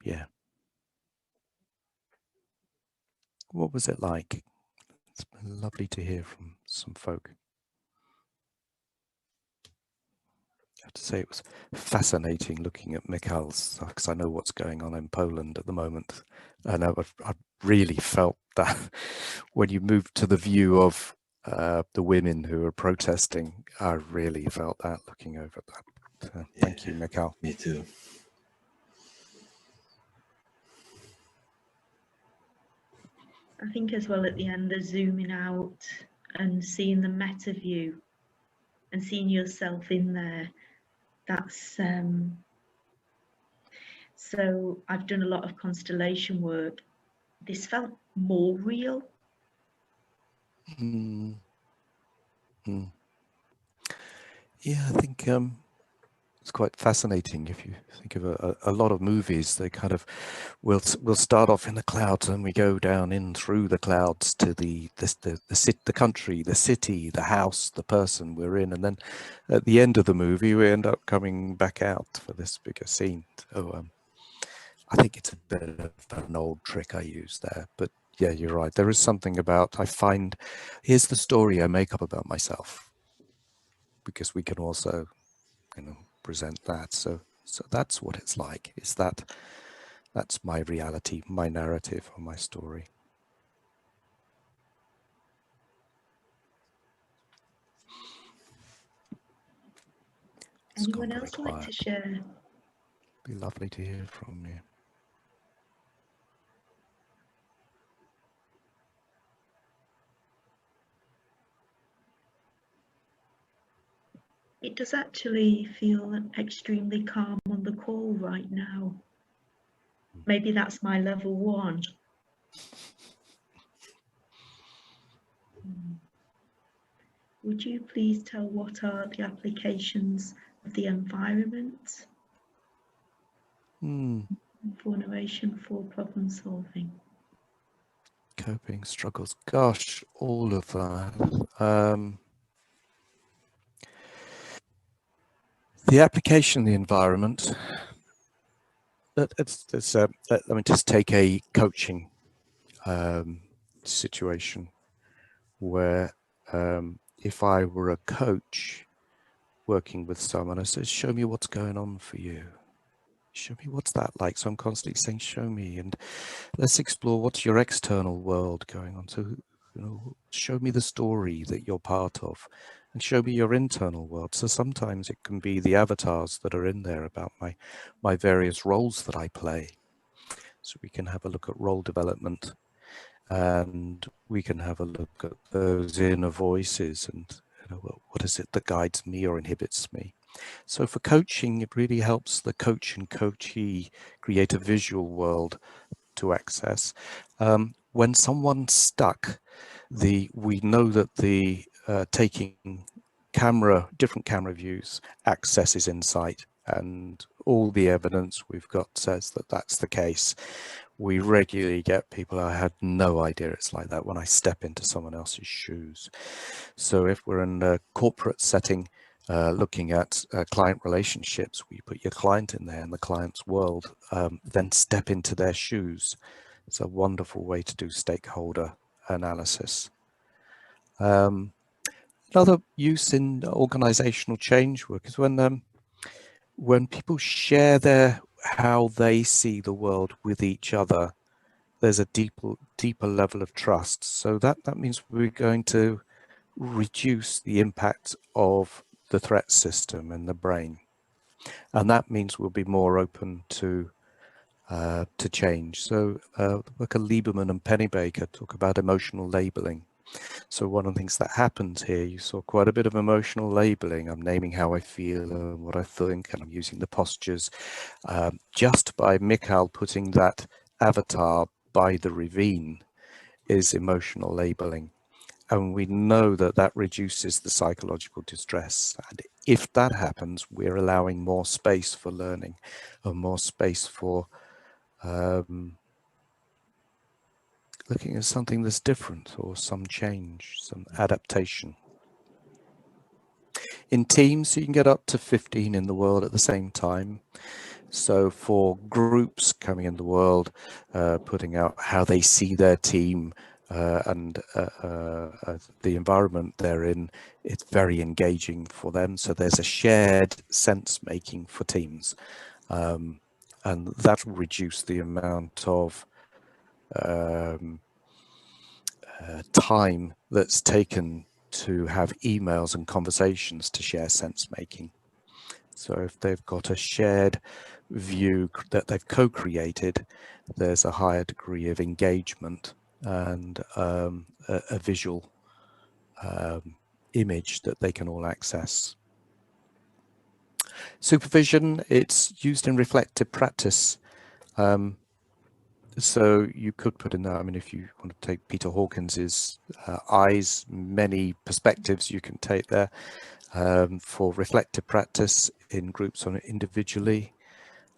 Yeah. What was it like? It's been lovely to hear from some folk. I have to say it was fascinating looking at Michał's, because I know what's going on in Poland at the moment. And I really felt that when you moved to the view of the women who are protesting, I really felt that looking over that. So, thank you, Michał. Me too. I think as well at the end, the zooming out and seeing the meta view and seeing yourself in there, that's so I've done a lot of constellation work. This felt more real. Yeah, I think it's quite fascinating. If you think of a lot of movies, they kind of we'll start off in the clouds and we go down in through the clouds to the country, the city, the house, the person we're in, and then at the end of the movie we end up coming back out for this bigger scene. So I think it's a bit of an old trick I use there, but yeah, you're right. There is something about, I find, here's the story I make up about myself, because we can also, you know, present that. So that's what it's like. Is that's my reality, my narrative, or my story. Anyone else like to share? Be lovely to hear from you. It does actually feel extremely calm on the call right now. Maybe that's my level 1. Would you please tell what are the applications of the environment for narration, for problem solving? Coping, struggles, gosh, all of that. The application of the environment, let me just take a coaching situation where if I were a coach working with someone, I said, show me what's going on for you. Show me what's that like. So I'm constantly saying, show me, and let's explore what's your external world going on. So, you know, show me the story that you're part of, and show me your internal world. So sometimes it can be the avatars that are in there about my various roles that I play. So we can have a look at role development, and we can have a look at those inner voices, and you know, what is it that guides me or inhibits me. So for coaching, it really helps the coach and coachee create a visual world to access. When someone's stuck, we know that the taking different camera views accesses insight, and all the evidence we've got says that that's the case. We regularly get people, I had no idea it's like that when I step into someone else's shoes. So if we're in a corporate setting, looking at client relationships, we put your client in there in the client's world, then step into their shoes. It's a wonderful way to do stakeholder analysis. Another use in organizational change work is when people share how they see the world with each other, there's a deeper level of trust. So that means we're going to reduce the impact of the threat system in the brain, and that means we'll be more open to change. So the work of Lieberman and Pennebaker talk about emotional labeling. So one of the things that happens here, you saw quite a bit of emotional labeling. I'm naming how I feel and what I think, and I'm using the postures. Just by Michał putting that avatar by the ravine is emotional labeling. And we know that that reduces the psychological distress. And if that happens, we're allowing more space for learning and more space for looking at something that's different or some change, some adaptation. In teams, you can get up to 15 in the world at the same time. So for groups coming in the world, putting out how they see their team and the environment they're in, it's very engaging for them. So there's a shared sense making for teams. And that will reduce the amount of time that's taken to have emails and conversations to share sense making. So if they've got a shared view that they've co-created, there's a higher degree of engagement and a visual image that they can all access. Supervision, it's used in reflective practice. So you could put in there, I mean, if you want to take Peter Hawkins's eyes, many perspectives you can take there for reflective practice in groups or individually.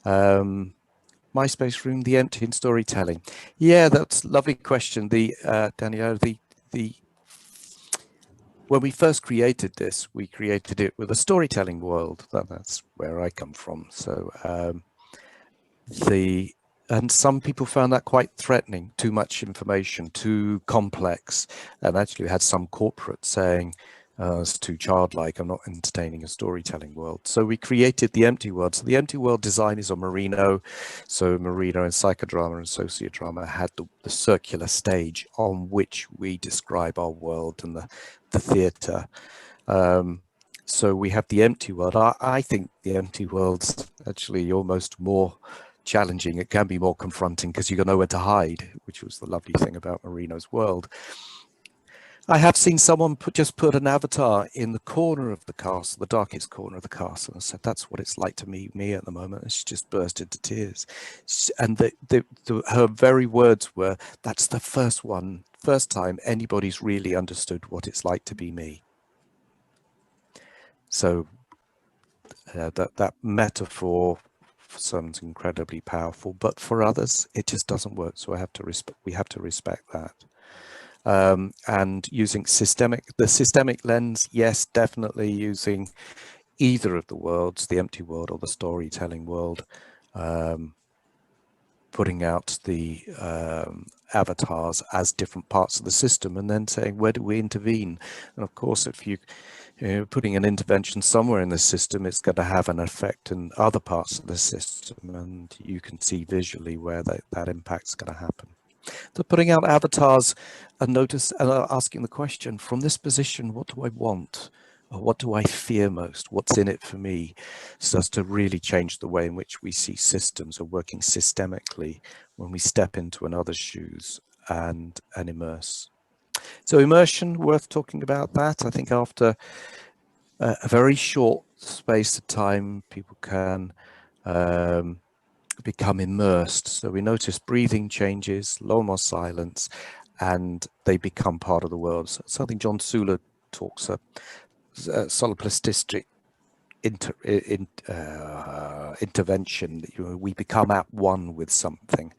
My space room, the empty in storytelling. Yeah, that's a lovely question. Danielle, when we first created this, we created it with a storytelling world. That's where I come from. So and some people found that quite threatening, too much information, too complex. And actually we had some corporate saying, it's too childlike, I'm not entertaining a storytelling world. So we created the empty world. So the empty world design is on Merino. So Merino and psychodrama and sociodrama had the circular stage on which we describe our world and the theatre. So we have the empty world. I think the empty world's actually almost more challenging. It can be more confronting because you got nowhere to hide, which was the lovely thing about Merino's world. I have seen someone just put an avatar in the corner of the castle, the darkest corner of the castle, and said, that's what it's like to meet me at the moment. And she just burst into tears. And her very words were, that's the first time anybody's really understood what it's like to be me. So that metaphor for some is incredibly powerful, but for others, it just doesn't work. So we have to respect that. And using the systemic lens, yes, definitely using either of the worlds, the empty world or the storytelling world, putting out the avatars as different parts of the system and then saying, where do we intervene? And of course, if you're putting an intervention somewhere in the system, it's going to have an effect in other parts of the system, and you can see visually where that impact's going to happen. So putting out avatars and asking the question, from this position, what do I want? Or what do I fear most? What's in it for me? So as to really change the way in which we see systems or working systemically when we step into another's shoes and immerse. So immersion, worth talking about that. I think after a very short space of time, people can become immersed. So we notice breathing changes, a lot more silence, and they become part of the world. So something John Sula talks about, solipsistic intervention. We become at one with something,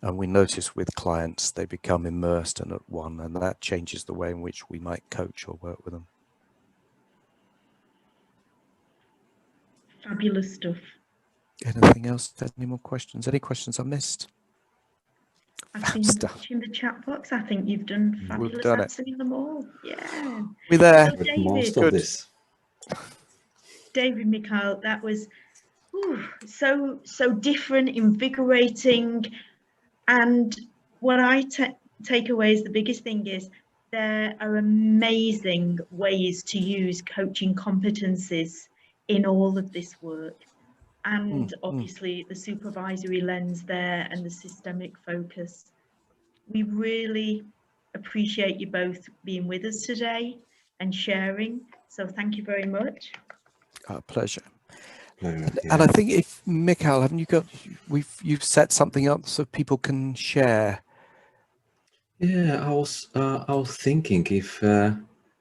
and we notice with clients they become immersed and at one, and that changes the way in which we might coach or work with them. Fabulous stuff. Anything else? Any more questions? Any questions I missed? I've been watching the chat box. I think you've done fabulous answering them all. Yeah. We're there. So David, most of this. David, Mikhail, that was so different, invigorating. And what I take away as the biggest thing is there are amazing ways to use coaching competencies in all of this work. And obviously the supervisory lens there and the systemic focus. We really appreciate you both being with us today and sharing. So thank you very much. Pleasure. And I think if Mikhail, haven't you got? You've set something up so people can share. Yeah, I was thinking if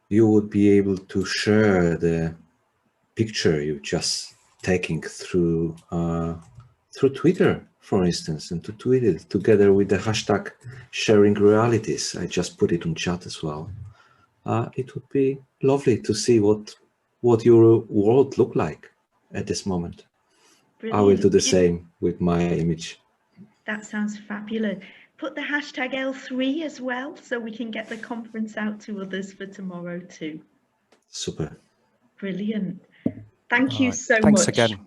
you would be able to share the picture you just taking through Twitter, for instance, and to tweet it together with the hashtag sharing realities. I just put it on chat as well. It would be lovely to see what your world look like at this moment. Brilliant. I will do the same with my image. That sounds fabulous. Put the hashtag L3 as well, so we can get the conference out to others for tomorrow too. Super. Brilliant. Thank you so Thanks much. again.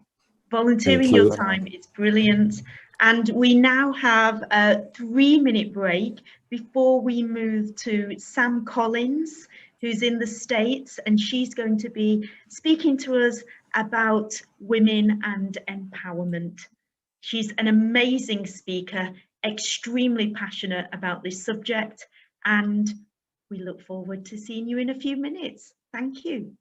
Volunteering your time, it's brilliant. And we now have a 3-minute break before we move to Sam Collins, who's in the States, and she's going to be speaking to us about women and empowerment. She's an amazing speaker, extremely passionate about this subject, and we look forward to seeing you in a few minutes. Thank you.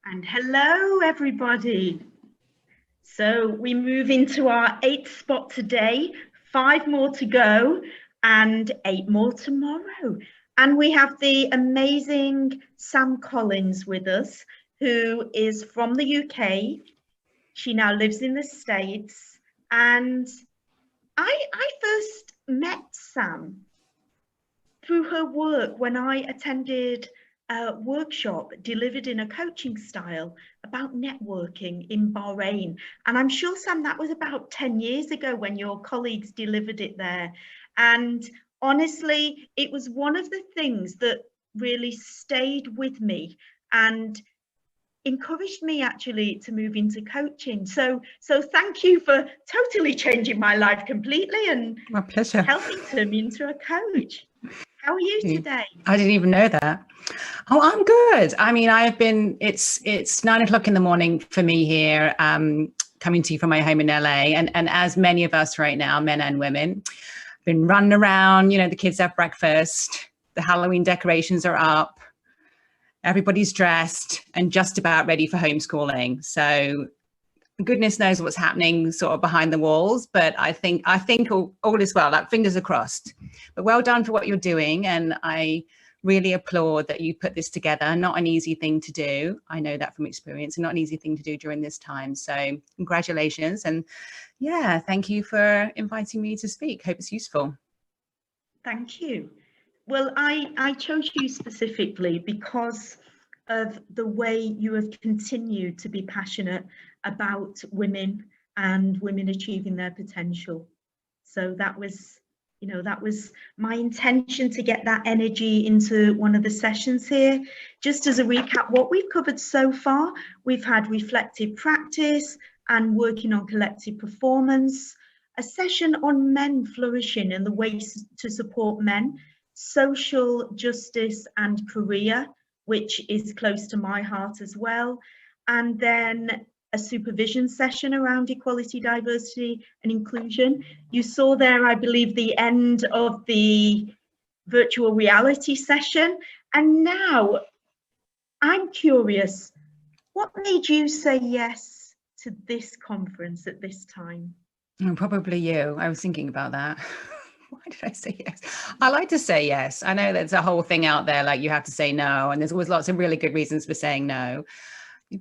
And hello, everybody. So we move into our 8th spot today, 5 more to go and 8 more tomorrow. And we have the amazing Sam Collins with us, who is from the UK. She now lives in the States, And I first met Sam through her work when I attended a workshop delivered in a coaching style about networking in Bahrain. And I'm sure, Sam, that was about 10 years ago when your colleagues delivered it there. And honestly, it was one of the things that really stayed with me and encouraged me actually to move into coaching. So thank you for totally changing my life completely and my pleasure. Helping turn me into a coach. How are you today? I didn't even know that. Oh, I'm good. I mean, it's 9 o'clock in the morning for me here, coming to you from my home in LA. And as many of us right now, men and women, been running around, you know, the kids have breakfast, the Halloween decorations are up, everybody's dressed and just about ready for homeschooling. So goodness knows what's happening sort of behind the walls, but I think all is well, like fingers are crossed. But well done for what you're doing. And I really applaud that you put this together. Not an easy thing to do. I know that from experience, and not an easy thing to do during this time. So congratulations. And yeah, thank you for inviting me to speak. Hope it's useful. Thank you. Well, I chose you specifically because of the way you have continued to be passionate about women and women achieving their potential. So that was, you know, that was my intention, to get that energy into one of the sessions here. Just as a recap, what we've covered so far, we've had reflective practice and working on collective performance, a session on men flourishing and the ways to support men, social justice and career, which is close to my heart as well, and then a supervision session around equality, diversity and inclusion. You saw there, I believe, the end of the virtual reality session. And now I'm curious, what made you say yes to this conference at this time? Probably you. I was thinking about that. Why did I say yes? I like to say yes. I know there's a whole thing out there, like you have to say no, and there's always lots of really good reasons for saying no.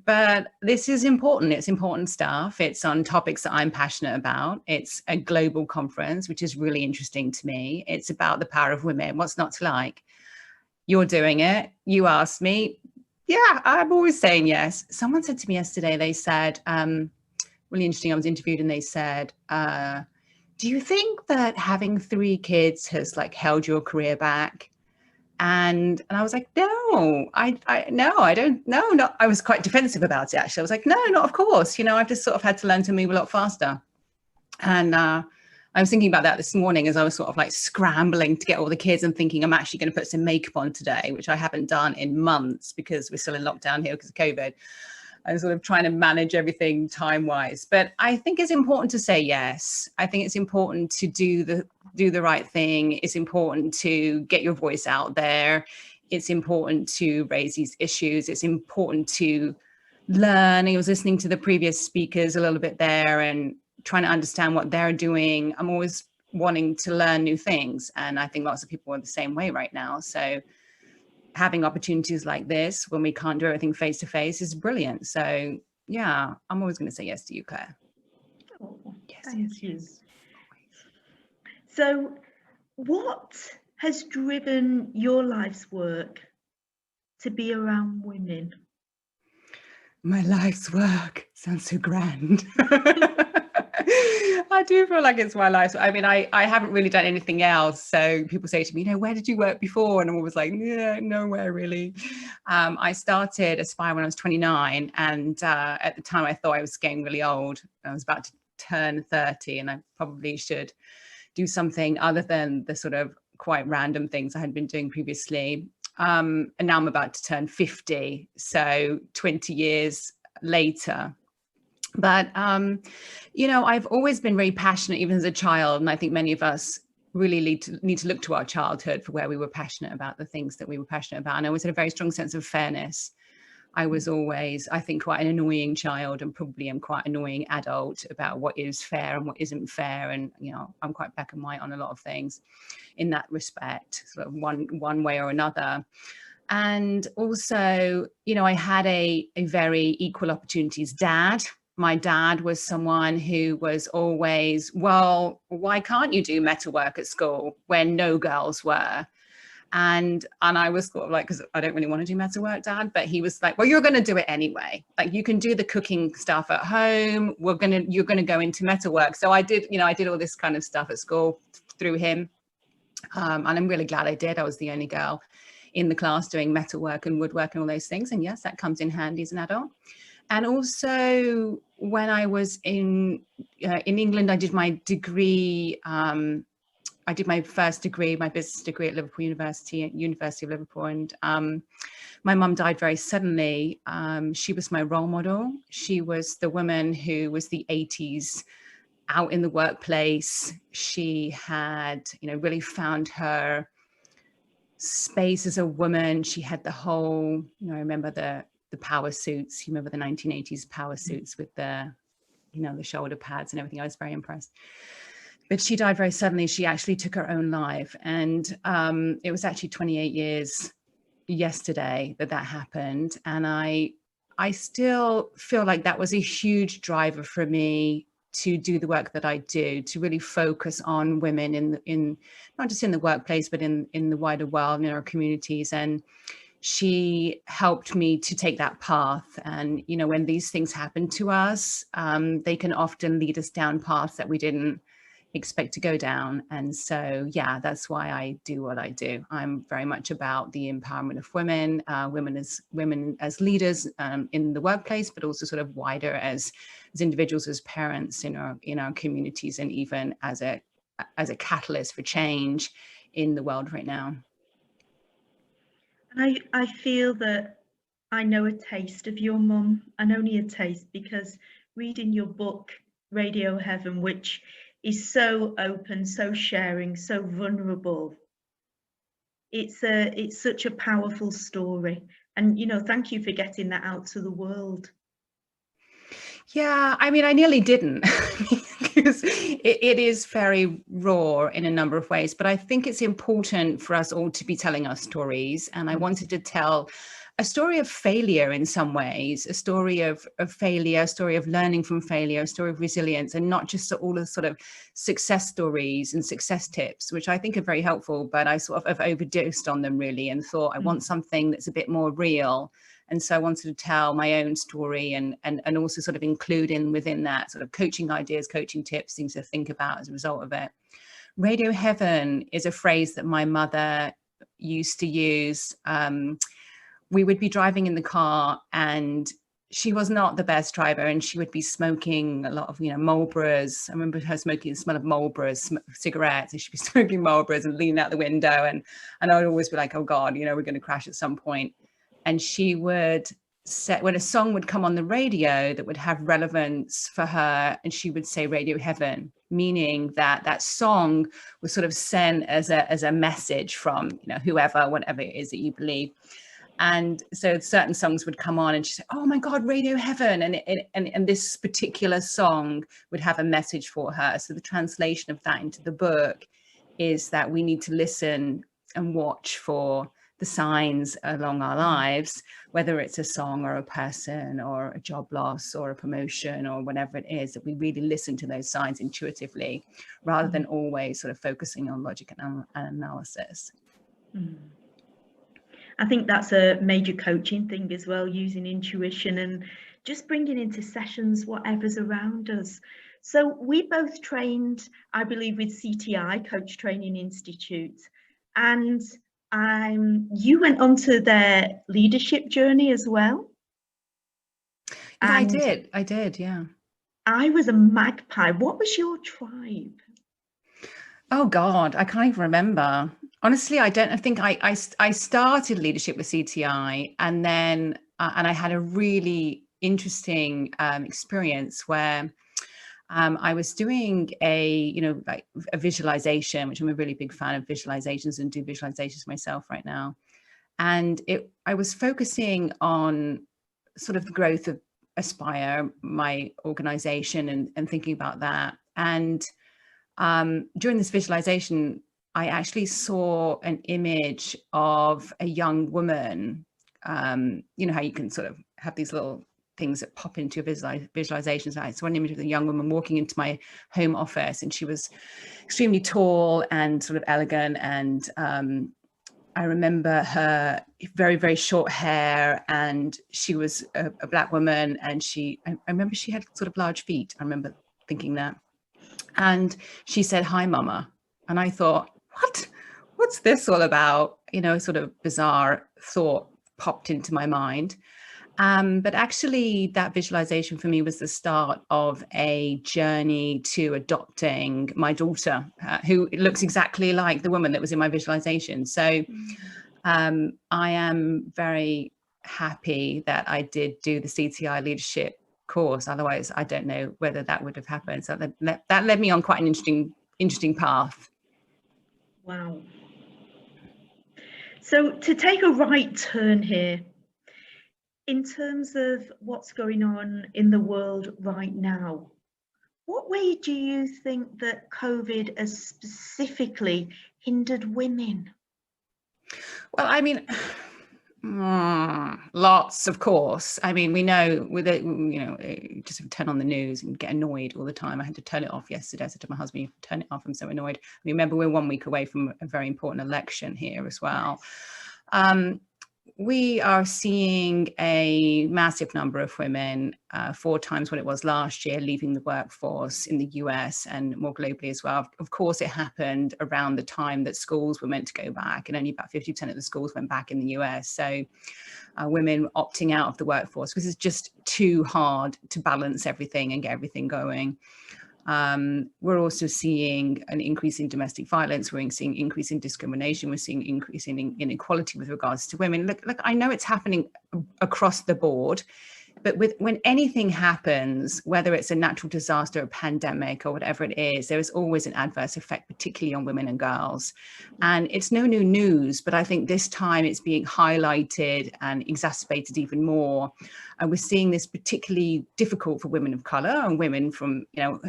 But this is important. It's important stuff. It's on topics that I'm passionate about. It's a global conference, which is really interesting to me. It's about the power of women. What's not to like? You're doing it. You asked me. Yeah, I'm always saying yes. Someone said to me yesterday, they said, really interesting, I was interviewed and they said, do you think that having 3 kids has like held your career back? And I was like, no, I don't know. Not, I was quite defensive about it, actually. I was like, no, not of course. You know, I've just sort of had to learn to move a lot faster. And I was thinking about that this morning as I was sort of like scrambling to get all the kids and thinking I'm actually going to put some makeup on today, which I haven't done in months because we're still in lockdown here because of COVID. I'm sort of trying to manage everything time-wise, but I think it's important to say yes. I think it's important to do the right thing. It's important to get your voice out there. It's important to raise these issues. It's important to learn. I was listening to the previous speakers a little bit there and trying to understand what they're doing. I'm always wanting to learn new things, and I think lots of people are the same way right now. So having opportunities like this when we can't do everything face to face is brilliant. So yeah, I'm always going to say yes to you, Claire. Oh, yes, thank you. So what has driven your life's work to be around women? My life's work sounds so grand. I do feel like it's my life. I mean, I haven't really done anything else. So people say to me, you know, where did you work before? And I'm always like, yeah, nowhere really. I started Aspire when I was 29. And at the time I thought I was getting really old. I was about to turn 30 and I probably should do something other than the sort of quite random things I had been doing previously. And now I'm about to turn 50. So 20 years later. But, you know, I've always been very passionate, even as a child. And I think many of us really need to look to our childhood for where we were passionate about the things that we were passionate about. And I always had a very strong sense of fairness. I was always, I think, quite an annoying child, and probably am quite an annoying adult about what is fair and what isn't fair. And, you know, I'm quite black and white on a lot of things in that respect, sort of one way or another. And also, you know, I had a very equal opportunities dad. my dad was someone who was always, well, why can't you do meta work at school when no girls were? And I was sort of like, because I don't really want to do meta work, Dad, but he was like, well, you're going to do it anyway. Like, you can do the cooking stuff at home. You're going to go into meta work. So I did, I did all this kind of stuff at school through him. And I'm really glad I did. I was the only girl in the class doing metal work and woodwork and all those things. And yes, that comes in handy as an adult. And also when I was in England, I did my degree. I did my first degree, my business degree at Liverpool University, at University of Liverpool. And my mum died very suddenly. She was my role model. She was the woman who was the 80s out in the workplace. She had, really found her space as a woman. She had the whole, I remember the power suits. You remember the 1980s power suits with the, the shoulder pads and everything. I was very impressed. But she died very suddenly. She actually took her own life. And it was actually 28 years yesterday that happened. And I still feel like that was a huge driver for me to do the work that I do, to really focus on women in not just in the workplace, but in the wider world, in our communities. And she helped me to take that path. And, when these things happen to us, they can often lead us down paths that we didn't expect to go down. And so, yeah, that's why I do what I do. I'm very much about the empowerment of women, women as leaders in the workplace, but also sort of wider as individuals, as parents in our communities, and even as a catalyst for change in the world right now. And I feel that I know a taste of your mum, and only a taste, because reading your book, Radio Heaven, which is so open, so sharing, so vulnerable. It's such a powerful story. And, thank you for getting that out to the world. Yeah, I mean, I nearly didn't, because it is very raw in a number of ways, but I think it's important for us all to be telling our stories. And I wanted to tell a story of failure in some ways, a story of failure, a story of learning from failure, a story of resilience, and not just all the sort of success stories and success tips, which I think are very helpful, but I sort of have overdosed on them really, and thought I want something that's a bit more real. And so I wanted to tell my own story and also sort of include within that sort of coaching ideas, coaching tips, things to think about as a result of it. Radio Heaven is a phrase that my mother used to use. We would be driving in the car, and she was not the best driver, and she would be smoking a lot of, Marlboros. I remember her smoking the smell of Marlboros, cigarettes, and she'd be smoking Marlboros and leaning out the window. And I would always be like, oh God, we're going to crash at some point. And she would say, when a song would come on the radio that would have relevance for her, and she would say Radio Heaven, meaning that song was sort of sent as a message from, whoever, whatever it is that you believe. And so certain songs would come on and she'd say, oh my God, Radio Heaven. And this particular song would have a message for her. So the translation of that into the book is that we need to listen and watch for the signs along our lives, whether it's a song or a person or a job loss or a promotion or whatever it is, that we really listen to those signs intuitively rather than always sort of focusing on logic and analysis. I think that's a major coaching thing as well, using intuition and just bringing into sessions whatever's around us. So we both trained, I believe, with CTI, Coach Training Institute, and you went onto their leadership journey as well. Yeah, I did, yeah. I was a magpie. What was your tribe? Oh God, I can't even remember. Honestly, I think I started leadership with CTI, and then and I had a really interesting experience where I was doing a visualization, which I'm a really big fan of visualizations and do visualizations myself right now. And I was focusing on sort of the growth of Aspire, my organization, and thinking about that. And during this visualization, I actually saw an image of a young woman. You know how you can sort of have these little things that pop into your visualizations. I saw an image of a young woman walking into my home office, and she was extremely tall and sort of elegant, and I remember her very, very short hair, and she was a Black woman, and I remember she had sort of large feet. I remember thinking that. And she said, "Hi, Mama." And I thought, what's this all about? You know, a sort of bizarre thought popped into my mind. But actually that visualization for me was the start of a journey to adopting my daughter, who looks exactly like the woman that was in my visualization. So I am very happy that I did do the CTI leadership course. Otherwise, I don't know whether that would have happened. So that led me on quite an interesting path. Wow. So to take a right turn here, in terms of what's going on in the world right now, what way do you think that COVID has specifically hindered women? Well, I mean, lots, of course. I mean, we know with it, you know, just turn on the news and get annoyed all the time. I had to turn it off yesterday. I said to my husband, "You turn it off. I'm so annoyed." Remember, we're 1 week away from a very important election here as well. We are seeing a massive number of women, 4 times what it was last year, leaving the workforce in the US and more globally as well. Of course, it happened around the time that schools were meant to go back, and only about 50% of the schools went back in the US. So women opting out of the workforce because it's just too hard to balance everything and get everything going. We're also seeing an increase in domestic violence. We're seeing increase in discrimination. We're seeing increase in inequality with regards to women. Look, I know it's happening across the board, but when anything happens, whether it's a natural disaster, a pandemic, or whatever it is, there is always an adverse effect, particularly on women and girls. And it's no new news, but I think this time it's being highlighted and exacerbated even more. And we're seeing this particularly difficult for women of color and women from, you know,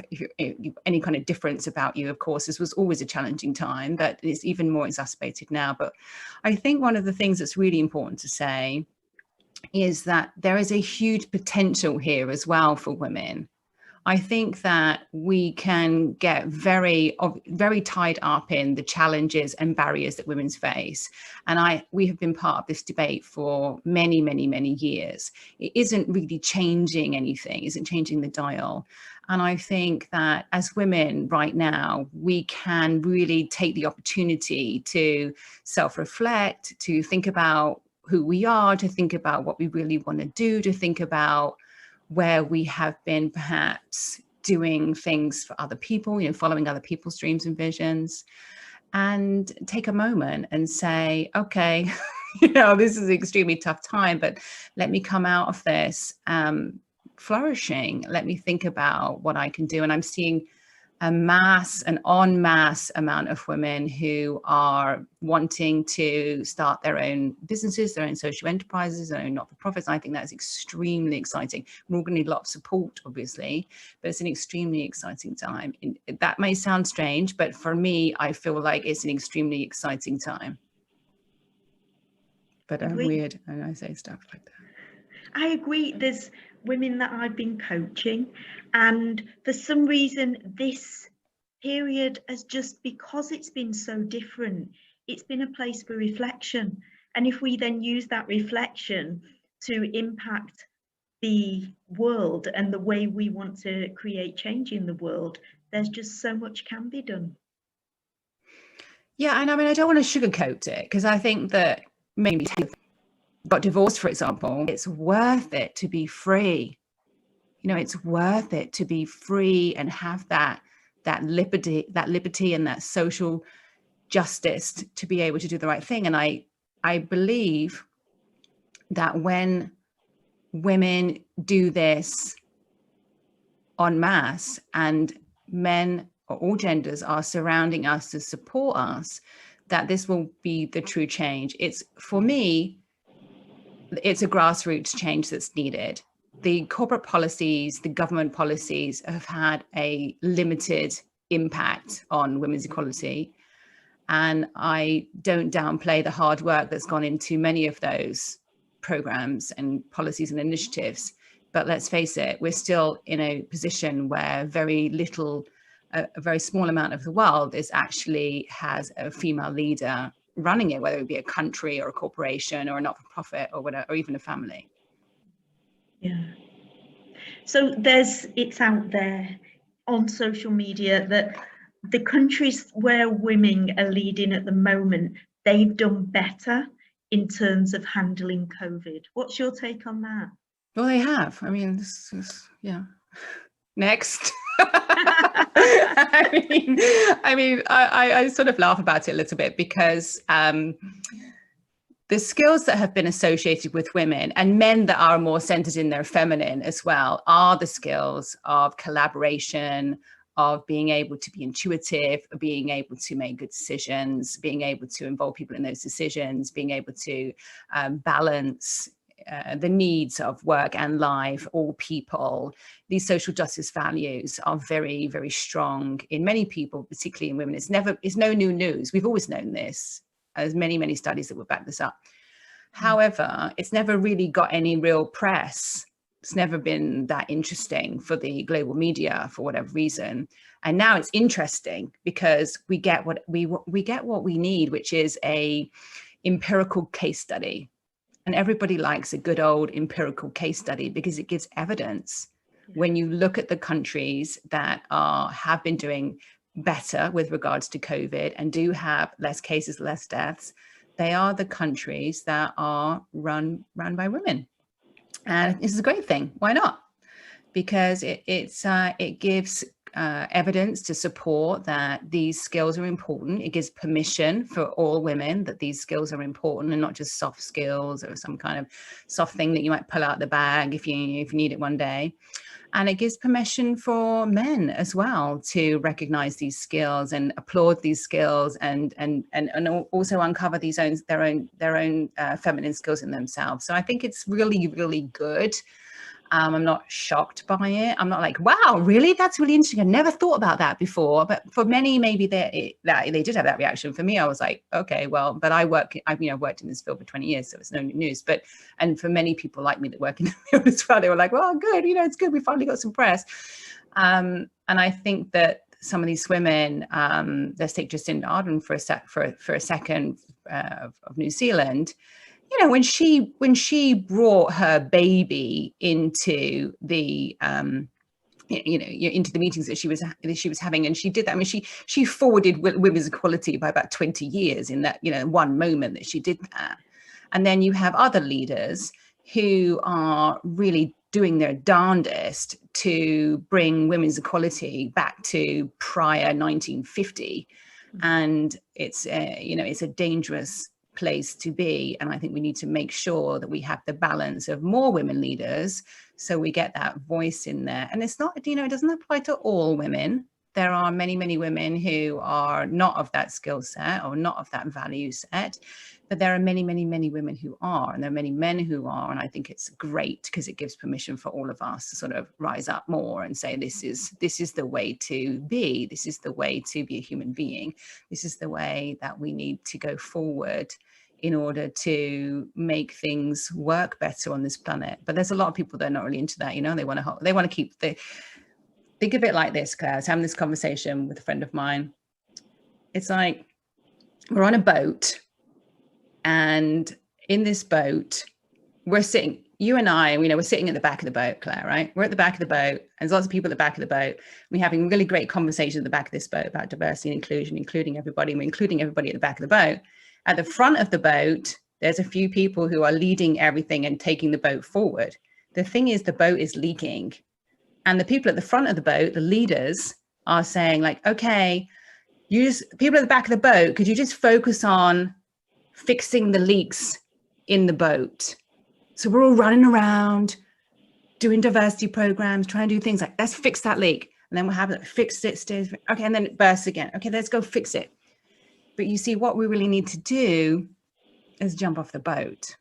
any kind of difference about you. Of course, this was always a challenging time, but it's even more exacerbated now. But I think one of the things that's really important to say is that there is a huge potential here as well for women. I think that we can get very tied up in the challenges and barriers that women face. And we have been part of this debate for many, many, many years. It isn't really changing anything, isn't changing the dial. And I think that as women right now, we can really take the opportunity to self-reflect, to think about who we are, to think about what we really want to do, to think about where we have been perhaps doing things for other people, you know, following other people's dreams and visions, and take a moment and say, okay, you know, this is an extremely tough time, but let me come out of this flourishing. Let me think about what I can do. And I'm seeing an en masse amount of women who are wanting to start their own businesses, their own social enterprises, their own not-for-profits. I think that's extremely exciting. We're all going to need a lot of support, obviously, but it's an extremely exciting time. That may sound strange, but for me, I feel like it's an extremely exciting time. But I'm weird and I say stuff like that. I agree. There's women that I've been coaching, and for some reason this period has just, because it's been so different, it's been a place for reflection. And if we then use that reflection to impact the world and the way we want to create change in the world, there's just so much can be done. Yeah, and I mean, I don't want to sugarcoat it, because I think that maybe got divorced, for example, it's worth it to be free. You know, it's worth it to be free and have that liberty and that social justice to be able to do the right thing. And I believe that when women do this en masse and men or all genders are surrounding us to support us, that this will be the true change. For me, it's a grassroots change that's needed. The corporate policies, the government policies have had a limited impact on women's equality. And I don't downplay the hard work that's gone into many of those programs and policies and initiatives. But let's face it, we're still in a position where very little, a very small amount of the world has a female leader running it, whether it be a country or a corporation or a not-for-profit or whatever, or even a family. Yeah. So it's out there on social media that the countries where women are leading at the moment, they've done better in terms of handling COVID. What's your take on that? Well, they have. I mean, this is, yeah. Next. I sort of laugh about it a little bit because the skills that have been associated with women and men that are more centered in their feminine as well are the skills of collaboration, of being able to be intuitive, of being able to make good decisions, being able to involve people in those decisions, being able to balance the needs of work and life, all people. These social justice values are very, very strong in many people, particularly in women. It's no new news. We've always known this. There's many, many studies that will back this up. However, it's never really got any real press. It's never been that interesting for the global media for whatever reason. And now it's interesting because we get what we need, which is a empirical case study. And everybody likes a good old empirical case study because it gives evidence. When you look at the countries that have been doing better with regards to COVID and do have less cases, less deaths, they are the countries that are run by women. And this is a great thing. Why not? Because it gives evidence to support that these skills are important. It gives permission for all women that these skills are important and not just soft skills or some kind of soft thing that you might pull out the bag if you need it one day. And it gives permission for men as well to recognize these skills and applaud these skills and also uncover their own feminine skills in themselves. So I think it's really, really good. I'm not shocked by it. I'm not like, wow, really? That's really interesting. I never thought about that before. But for many, maybe they did have that reaction. For me, I was like, okay, well, but I've worked in this field for 20 years, so it's no new news. And for many people like me that work in the field as well, they were like, well, good, it's good. We finally got some press. And I think that some of these women, let's take Jacinda Ardern for a second of New Zealand. When she brought her baby into the into the meetings that she was having, and she did that. I mean, she forwarded women's equality by about 20 years in that one moment that she did that. And then you have other leaders who are really doing their darndest to bring women's equality back to prior 1950, and it's a dangerous place to be. And I think we need to make sure that we have the balance of more women leaders so we get that voice in there. And it's not, it doesn't apply to all women. There are many, many women who are not of that skill set or not of that value set, but there are many, many, many women who are, and there are many men who are. And I think it's great because it gives permission for all of us to sort of rise up more and say, this is the way to be. This is the way to be a human being. This is the way that we need to go forward in order to make things work better on this planet. But there's a lot of people that are not really into that. They want to keep the. Think of it like this, Claire. I was having this conversation with a friend of mine. It's like we're on a boat, and in this boat, we're sitting, you and I, we're sitting at the back of the boat, Claire, right? We're at the back of the boat, and there's lots of people at the back of the boat. We're having really great conversations at the back of this boat about diversity and inclusion, including everybody, and we're including everybody at the back of the boat. At the front of the boat, there's a few people who are leading everything and taking the boat forward. The thing is, the boat is leaking. And the people at the front of the boat, the leaders, are saying like, okay, people at the back of the boat, could you just focus on fixing the leaks in the boat? So we're all running around doing diversity programs, trying to do things like, let's fix that leak. And then we'll have it, fix it, stays, okay, and then it bursts again. Okay, let's go fix it. But you see, what we really need to do is jump off the boat.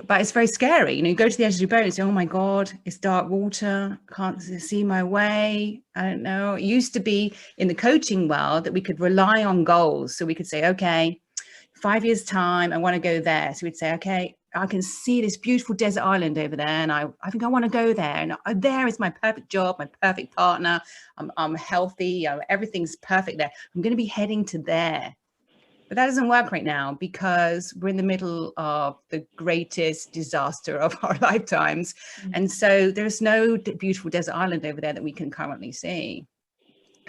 But it's very scary. You go to the edge of your boat and say, oh my God, it's dark water, can't see my way. I don't know. It used to be in the coaching world that we could rely on goals. So we could say, okay, 5 years time, I want to go there. So we'd say, okay, I can see this beautiful desert island over there, and I think I want to go there. And there is my perfect job, my perfect partner. I'm healthy. Everything's perfect there. I'm going to be heading to there. But that doesn't work right now because we're in the middle of the greatest disaster of our lifetimes. And so there's no beautiful desert island over there that we can currently see.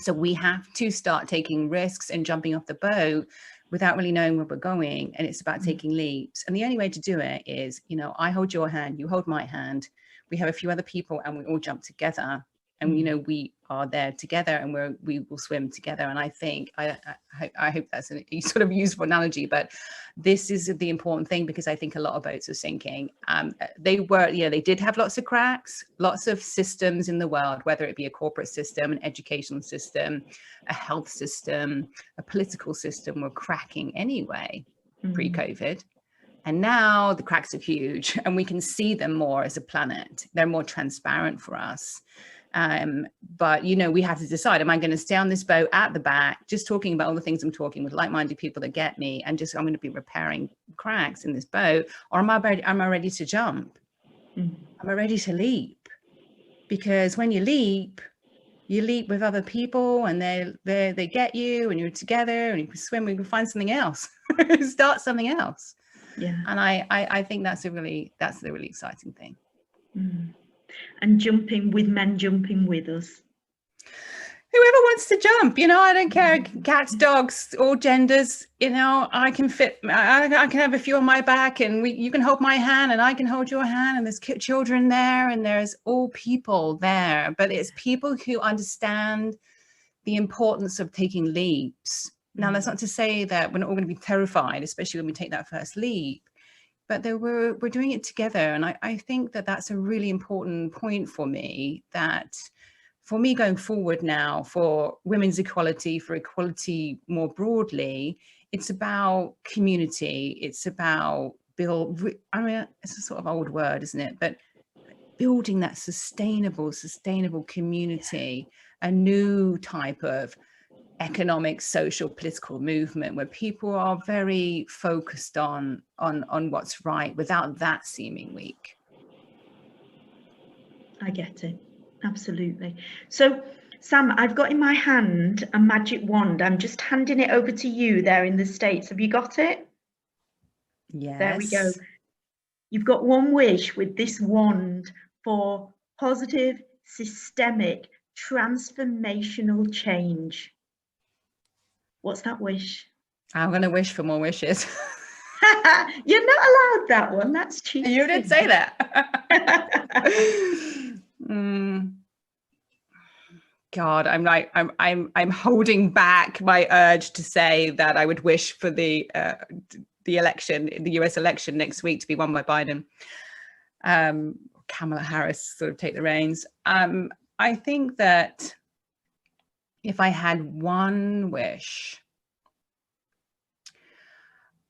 So we have to start taking risks and jumping off the boat without really knowing where we're going. And it's about taking leaps. And the only way to do it is, you know, I hold your hand, you hold my hand. We have a few other people and we all jump together. And, you know, we are there together and we will swim together. And I think, I hope that's a sort of useful analogy, but this is the important thing because I think a lot of boats are sinking. They were, you know, they did have lots of cracks, lots of systems in the world, whether it be a corporate system, an educational system, a health system, a political system were cracking anyway, pre-COVID. And now the cracks are huge and we can see them more as a planet. They're more transparent for us. But, you know, we have to decide, am I going to stay on this boat at the back, just talking about all the things I'm talking with like-minded people that get me and just, I'm going to be repairing cracks in this boat, or am I ready to jump? Am I ready to leap? Because when you leap with other people and they get you and you're together and you can swim, we can find something else, start something else. Yeah. And I think that's the really exciting thing. And jumping with men jumping with us. Whoever wants to jump, you know, I don't care, cats, dogs, all genders, you know, I can fit, I can have a few on my back and you can hold my hand and I can hold your hand and there's children there and there's all people there, but it's people who understand the importance of taking leaps. Now, that's not to say that we're not all going to be terrified, especially when we take that first leap. But we're doing it together. And I think that that's a really important point for me, that for me going forward now for women's equality, for equality more broadly, it's about community. It's about I mean, it's a sort of old word, isn't it? But building that sustainable community, a new type of economic, social, political movement where people are very focused on what's right without that seeming weak. I get it. Absolutely. So, Sam, I've got in my hand a magic wand. I'm just handing it over to you there in the States. Have you got it? Yes. There we go. You've got one wish with this wand for positive, systemic, transformational change. What's that wish? I'm going to wish for more wishes. You're not allowed that one. That's cheating. You did say that. God, I'm holding back my urge to say that I would wish for the election, the US election next week to be won by Biden. Kamala Harris sort of take the reins. I think that if I had one wish,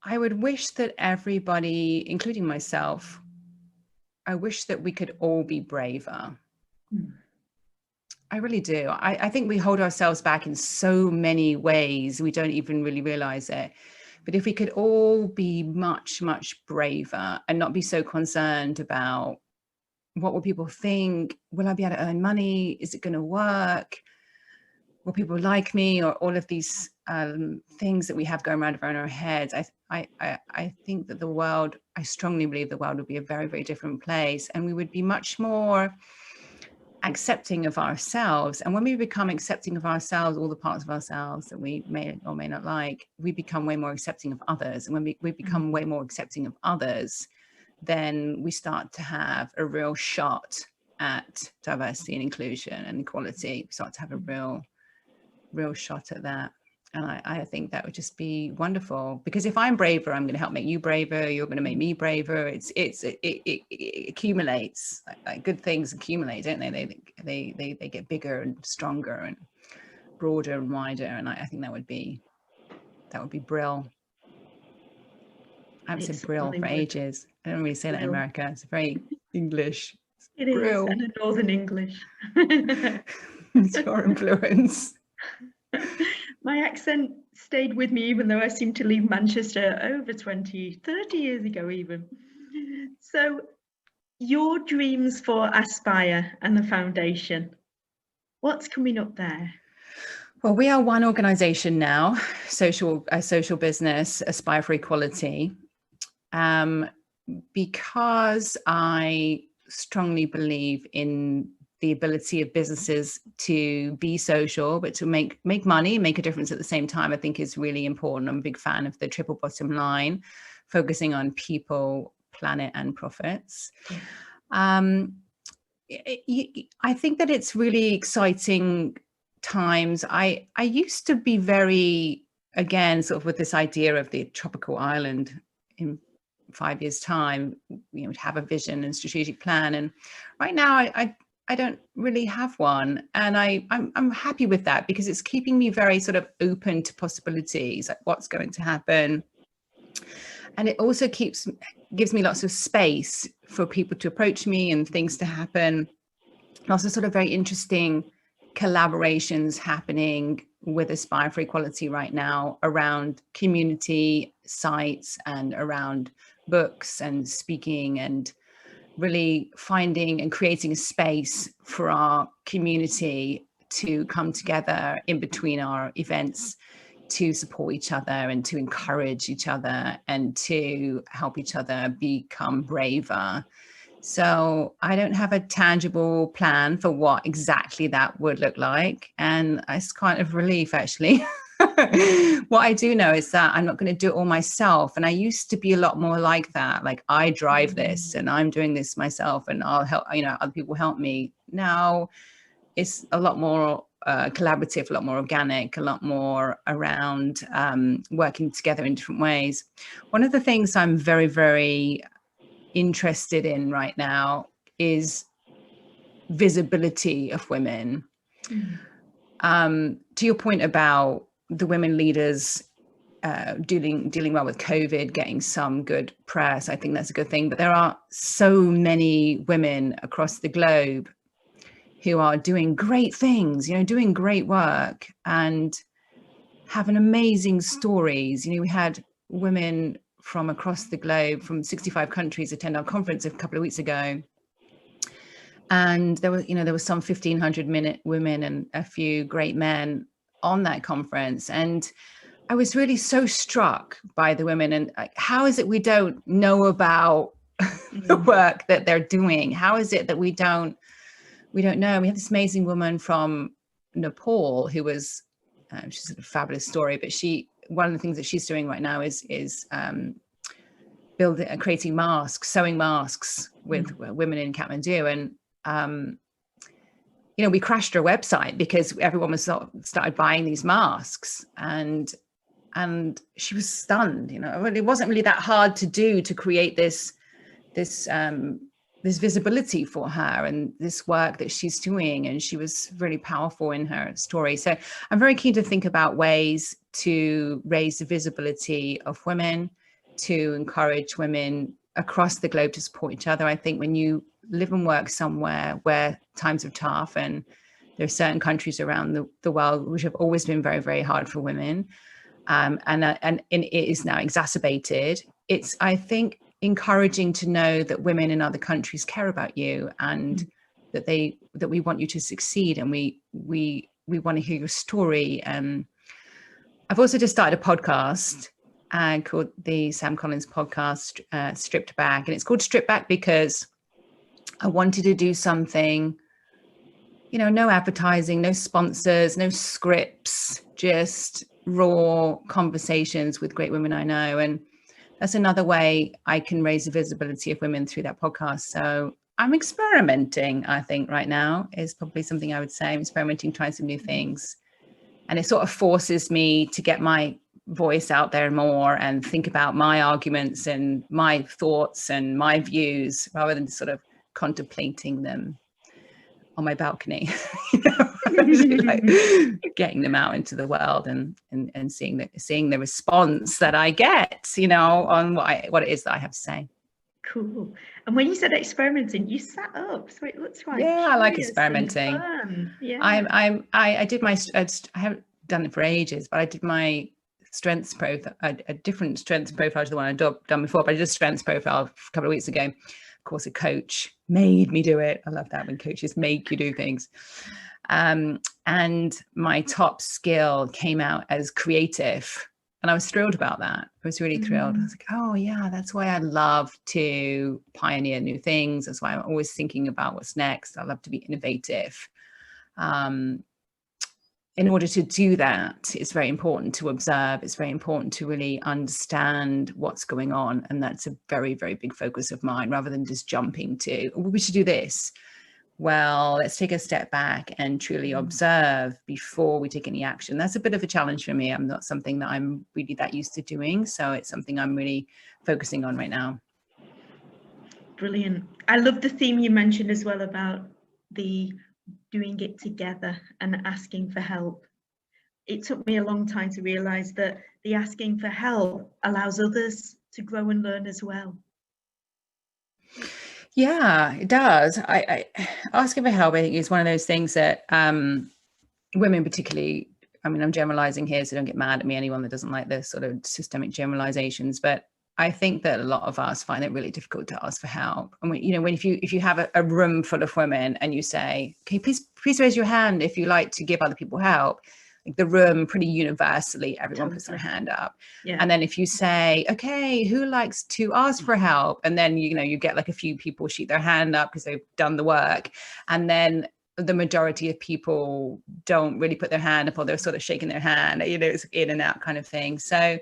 I would wish that everybody, including myself, I wish that we could all be braver. I really do. I think we hold ourselves back in so many ways. We don't even really realize it. But if we could all be much, much braver and not be so concerned about what will people think? Will I be able to earn money? Is it going to work? Will people like me? Or all of these things that we have going around our heads. I think that the world, I strongly believe the world would be a very, very different place. And we would be much more accepting of ourselves. And when we become accepting of ourselves, all the parts of ourselves that we may or may not like, we become way more accepting of others. And when we become way more accepting of others, then we start to have a real shot at diversity and inclusion and equality. We start to have a real shot at that. And I think that would just be wonderful, because if I'm braver, I'm going to help make you braver. You're going to make me braver. It accumulates. Like good things accumulate, don't they? They get bigger and stronger and broader and wider. And I think that would be brill. I've said brill for ages. I don't really say that in America. It's very English. It is, and a Northern English. It's your influence. My accent stayed with me, even though I seemed to leave Manchester over 20, 30 years ago even. So your dreams for Aspire and the foundation, what's coming up there? Well, we are one organisation now, a social business, Aspire for Equality, because I strongly believe in the ability of businesses to be social, but to make money, make a difference at the same time, I think is really important. I'm a big fan of the triple bottom line, focusing on people, planet, and profits. I think that it's really exciting times. I used to be very, again, sort of with this idea of the tropical island in 5 years' time, you know, have a vision and strategic plan. And right now, I don't really have one, and I'm happy with that, because it's keeping me very sort of open to possibilities, like what's going to happen. And it also gives me lots of space for people to approach me and things to happen. And also sort of very interesting collaborations happening with Aspire for Equality right now around community sites and around books and speaking, and really finding and creating a space for our community to come together in between our events to support each other and to encourage each other and to help each other become braver. So I don't have a tangible plan for what exactly that would look like. And it's kind of relief, actually. What I do know is that I'm not going to do it all myself. And I used to be a lot more like that. Like, I drive this and I'm doing this myself and I'll help, you know, other people help me. Now it's a lot more collaborative, a lot more organic, a lot more around working together in different ways. One of the things I'm very, very interested in right now is visibility of women. To your point about the women leaders dealing well with COVID, getting some good press, I think that's a good thing. But there are so many women across the globe who are doing great things, you know, doing great work and having amazing stories. You know, we had women from across the globe, from 65 countries, attend our conference a couple of weeks ago. And there was some 1,500 women and a few great men on that conference. And I was really so struck by the women, and how is it we don't know about the work that they're doing? How is it that we don't know? We have this amazing woman from Nepal who was, she's a fabulous story, but one of the things that she's doing right now is creating masks, sewing masks with women in Kathmandu. And you know, we crashed her website because everyone started buying these masks, and she was stunned. You know, it wasn't really that hard to do, to create this visibility for her and this work that she's doing, and she was really powerful in her story. So I'm very keen to think about ways to raise the visibility of women, to encourage women across the globe to support each other. I think when you live and work somewhere where times are tough, and there are certain countries around the world which have always been very, very hard for women, and it is now exacerbated, it's, I think, encouraging to know that women in other countries care about you, and that we want you to succeed, and we want to hear your story. I've also just started a podcast called the Sam Collins podcast, Stripped Back. And it's called Stripped Back because I wanted to do something, you know, no advertising, no sponsors, no scripts, just raw conversations with great women I know. And that's another way I can raise the visibility of women through that podcast. So I'm experimenting, I think, right now is probably something I would say. I'm experimenting, trying some new things. And it sort of forces me to get my voice out there more and think about my arguments and my thoughts and my views, rather than sort of contemplating them on my balcony. You know? Like getting them out into the world and seeing the response that I get, you know, on what it is that I have to say. Cool. And when you said experimenting, you sat up, so it looks like, yeah, I like experimenting. Fun. Yeah. I haven't done it for ages, but I did my strengths profile, a different strengths profile to the one I'd done before, but I did a strengths profile a couple of weeks ago. Of course, a coach made me do it. I love that when coaches make you do things. And my top skill came out as creative. And I was thrilled about that. I was really thrilled. I was like, oh yeah, that's why I love to pioneer new things. That's why I'm always thinking about what's next. I love to be innovative. In order to do that, it's very important to observe. It's very important to really understand what's going on. And that's a very, very big focus of mine, rather than just jumping to, oh, we should do this. Well, let's take a step back and truly observe before we take any action. That's a bit of a challenge for me. I'm not something that I'm really that used to doing. So it's something I'm really focusing on right now. Brilliant. I love the theme you mentioned as well about the doing it together and asking for help. It took me a long time to realize that the asking for help allows others to grow and learn as well. Yeah, it does. I asking for help, I think, is one of those things that women particularly, I mean, I'm generalizing here, so don't get mad at me, anyone that doesn't like this sort of systemic generalizations, but I think that a lot of us find it really difficult to ask for help. And if you have a room full of women and you say, okay, please raise your hand if you like to give other people help, like the room pretty universally, everyone puts their hand up. Yeah. And then if you say, okay, who likes to ask for help? And then, you get like a few people shoot their hand up because they've done the work. And then the majority of people don't really put their hand up, or they're sort of shaking their hand, it's in and out kind of thing. So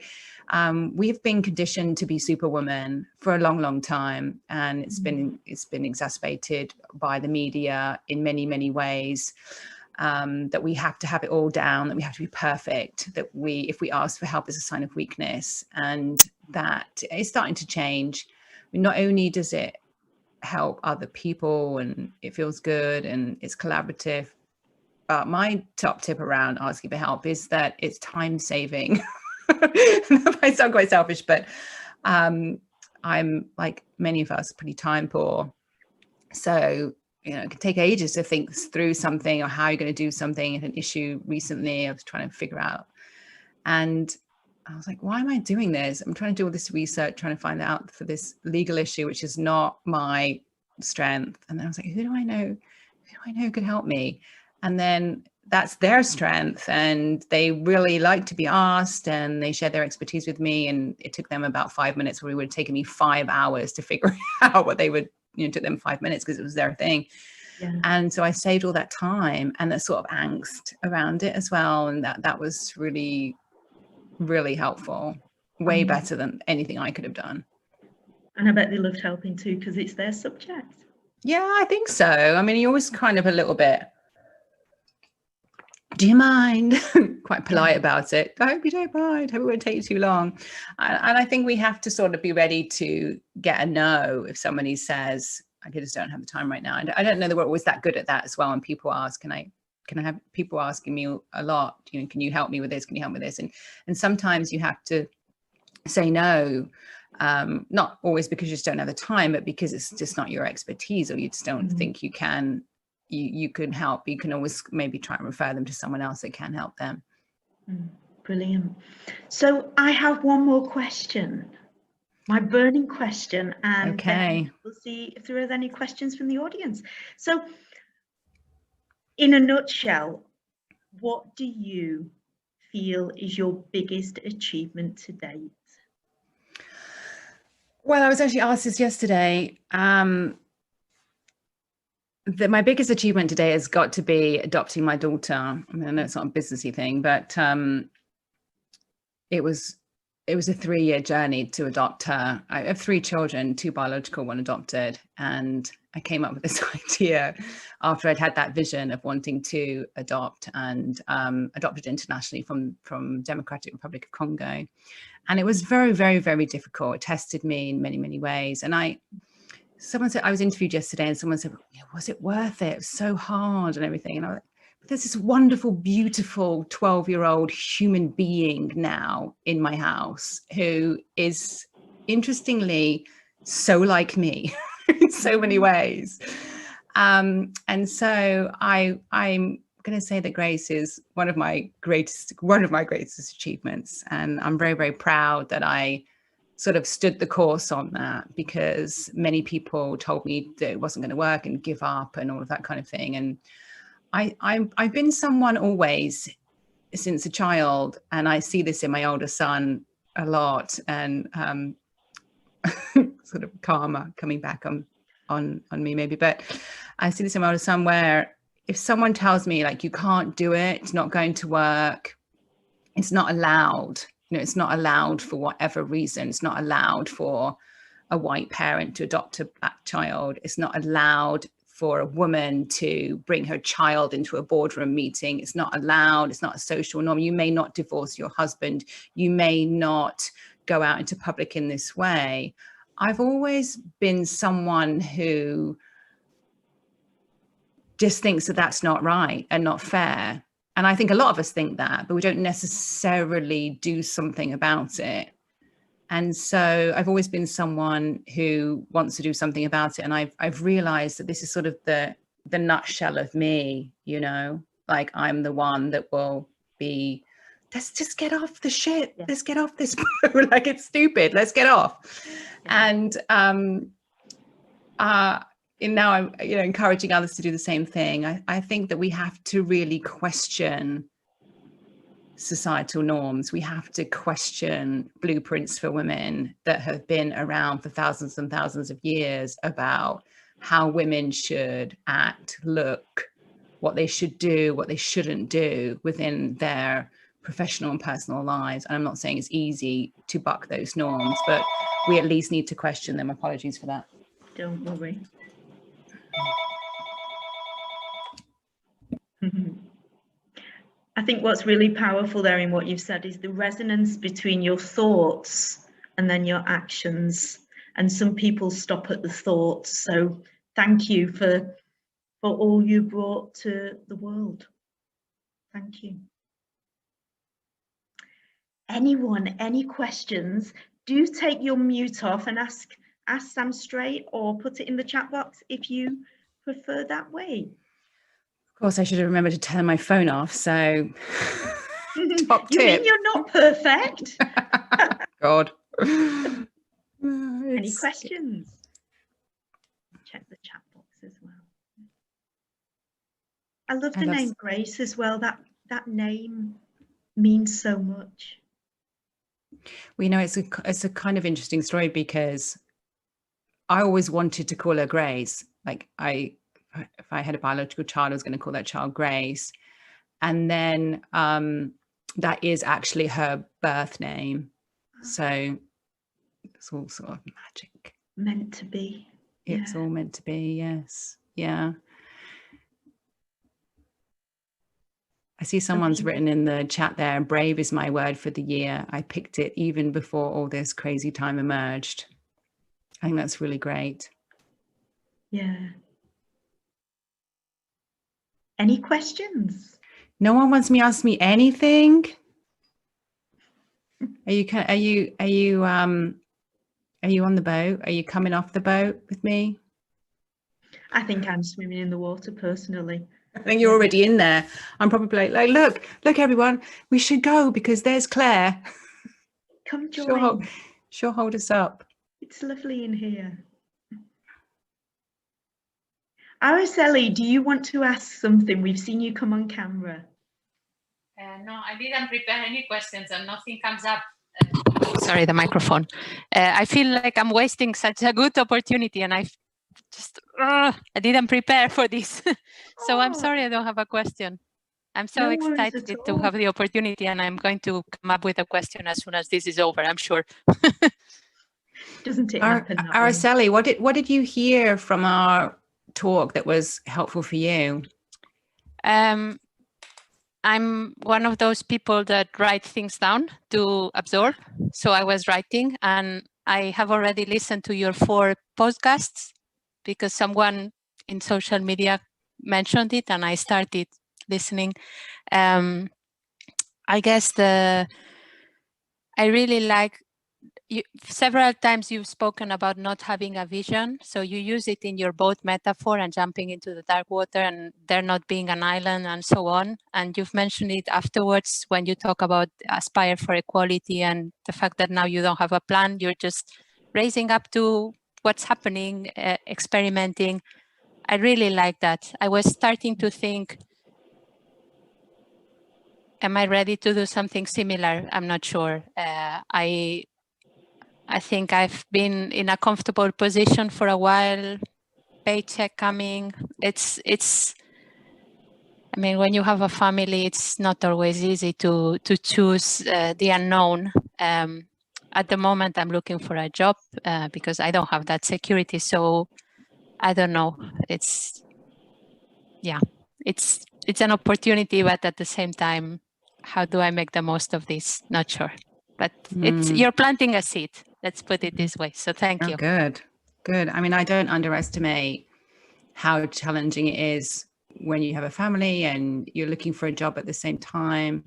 we've been conditioned to be superwoman for a long, long time. And it's been exacerbated by the media in many, many ways. That we have to have it all down, that we have to be perfect, that if we ask for help is a sign of weakness. And that is starting to change. I mean, not only does it help other people and it feels good and it's collaborative, but my top tip around asking for help is that it's time saving. I sound quite selfish, but I'm, like many of us, pretty time poor. So it can take ages to think through something or how you're going to do something. An issue recently I was trying to figure out, and I was like, why am I doing this? I'm trying to do all this research, trying to find out for this legal issue, which is not my strength. And then I was like, who do I know could help me? And then that's their strength, and they really like to be asked, and they share their expertise with me. And it took them about 5 minutes, where it would have taken me 5 hours to figure out what they would, it took them 5 minutes because it was their thing. Yeah. And so I saved all that time and that sort of angst around it as well. And that was really, really helpful, way better than anything I could have done. And I bet they loved helping too, because it's their subject. Yeah, I think so. I mean, you're always kind of a little bit, do you mind? Quite polite about it. I hope you don't mind. I hope it won't take you too long. And I think we have to sort of be ready to get a no if somebody says, I just don't have the time right now. And I don't know that we're always that good at that as well. And people ask, can I have people asking me a lot, can you help me with this? Can you help me with this? And sometimes you have to say no, not always because you just don't have the time, but because it's just not your expertise, or you just don't think you can. You can help. You can always maybe try and refer them to someone else that can help them. Brilliant. So I have one more question, my burning question, and then we'll see if there are any questions from the audience. So in a nutshell, what do you feel is your biggest achievement to date? Well, I was actually asked this yesterday. My biggest achievement today has got to be adopting my daughter. I mean, I know it's not a businessy thing, but it was a 3-year journey to adopt her. I have 3 children, 2 biological, 1 adopted. And I came up with this idea after I'd had that vision of wanting to adopt, and adopted internationally from Democratic Republic of Congo. And it was very, very, very difficult. It tested me in many, many ways. And someone said, I was interviewed yesterday, and someone said, was it worth it? It was so hard and everything. And I was like, but there's this wonderful, beautiful 12-year-old human being now in my house who is, interestingly, so like me in so many ways. And so I'm going to say that grace is one of my greatest achievements, and I'm very, very proud that I sort of stood the course on that, because many people told me that it wasn't going to work and give up and all of that kind of thing. And I've been someone always since a child, and I see this in my older son a lot, and sort of karma coming back on me maybe, but I see this in my older son, where if someone tells me like, you can't do it, it's not going to work, it's not allowed, you know, it's not allowed for whatever reason, it's not allowed for a white parent to adopt a black child, it's not allowed for a woman to bring her child into a boardroom meeting, it's not allowed, it's not a social norm, you may not divorce your husband, you may not go out into public in this way. I've always been someone who just thinks that that's not right and not fair. And I think a lot of us think that, but we don't necessarily do something about it. And so I've always been someone who wants to do something about it. And I've realized that this is sort of the nutshell of me, you know, like I'm the one that will be, let's just get off the shit. Yeah. Let's get off this. Like, it's stupid. Let's get off. Yeah. And now I'm, you know, encouraging others to do the same thing. I think that we have to really question societal norms. We have to question blueprints for women that have been around for thousands and thousands of years about how women should act, look, what they should do, what they shouldn't do within their professional and personal lives. And I'm not saying it's easy to buck those norms, but we at least need to question them. Apologies for that. Don't worry. I think what's really powerful there in what you've said is the resonance between your thoughts and then your actions. And some people stop at the thoughts. So thank you for all you brought to the world. Thank you. Anyone, any questions? Do take your mute off and ask Sam straight, or put it in the chat box if you prefer that way. Of course, I should have remembered to turn my phone off. So, top tip. You mean you're not perfect? God. Any questions? Check the chat box as well. I love the name Grace as well. That name means so much. Well, you know, it's a kind of interesting story, because I always wanted to call her Grace. Like, if I had a biological child, I was going to call that child Grace. And then that is actually her birth name. So it's all sort of magic. Meant to be. It's all meant to be, yes. Yeah. I see someone's written in the chat there, brave is my word for the year. I picked it even before all this crazy time emerged. I think that's really great. Yeah. Any questions? No one wants me to ask me anything. Are you on the boat? Are you coming off the boat with me? I think I'm swimming in the water personally. I think you're already in there. I'm probably like, look, everyone, we should go because there's Claire. Come join. She'll hold us up. It's lovely in here. Araceli, do you want to ask something? We've seen you come on camera. No, I didn't prepare any questions and nothing comes up. Sorry, the microphone. I feel like I'm wasting such a good opportunity, and I didn't prepare for this. So I'm sorry I don't have a question. I'm so excited to have the opportunity, and I'm going to come up with a question as soon as this is over, I'm sure. Doesn't it happen? Araceli, what did you hear from our talk that was helpful for you? I'm one of those people that write things down to absorb. So I was writing, and I have already listened to your 4 podcasts because someone in social media mentioned it, and I started listening. I guess I really like several times you've spoken about not having a vision. So you use it in your boat metaphor and jumping into the dark water and there not being an island and so on. And you've mentioned it afterwards when you talk about aspire for equality and the fact that now you don't have a plan, you're just raising up to what's happening, experimenting. I really like that. I was starting to think, am I ready to do something similar? I'm not sure. I think I've been in a comfortable position for a while, paycheck coming. I mean, when you have a family, it's not always easy to choose the unknown. At the moment, I'm looking for a job because I don't have that security. So I don't know. It's an opportunity, but at the same time, how do I make the most of this? Not sure. But you're planting a seed. Let's put it this way. So thank you. Good. I mean, I don't underestimate how challenging it is when you have a family and you're looking for a job at the same time.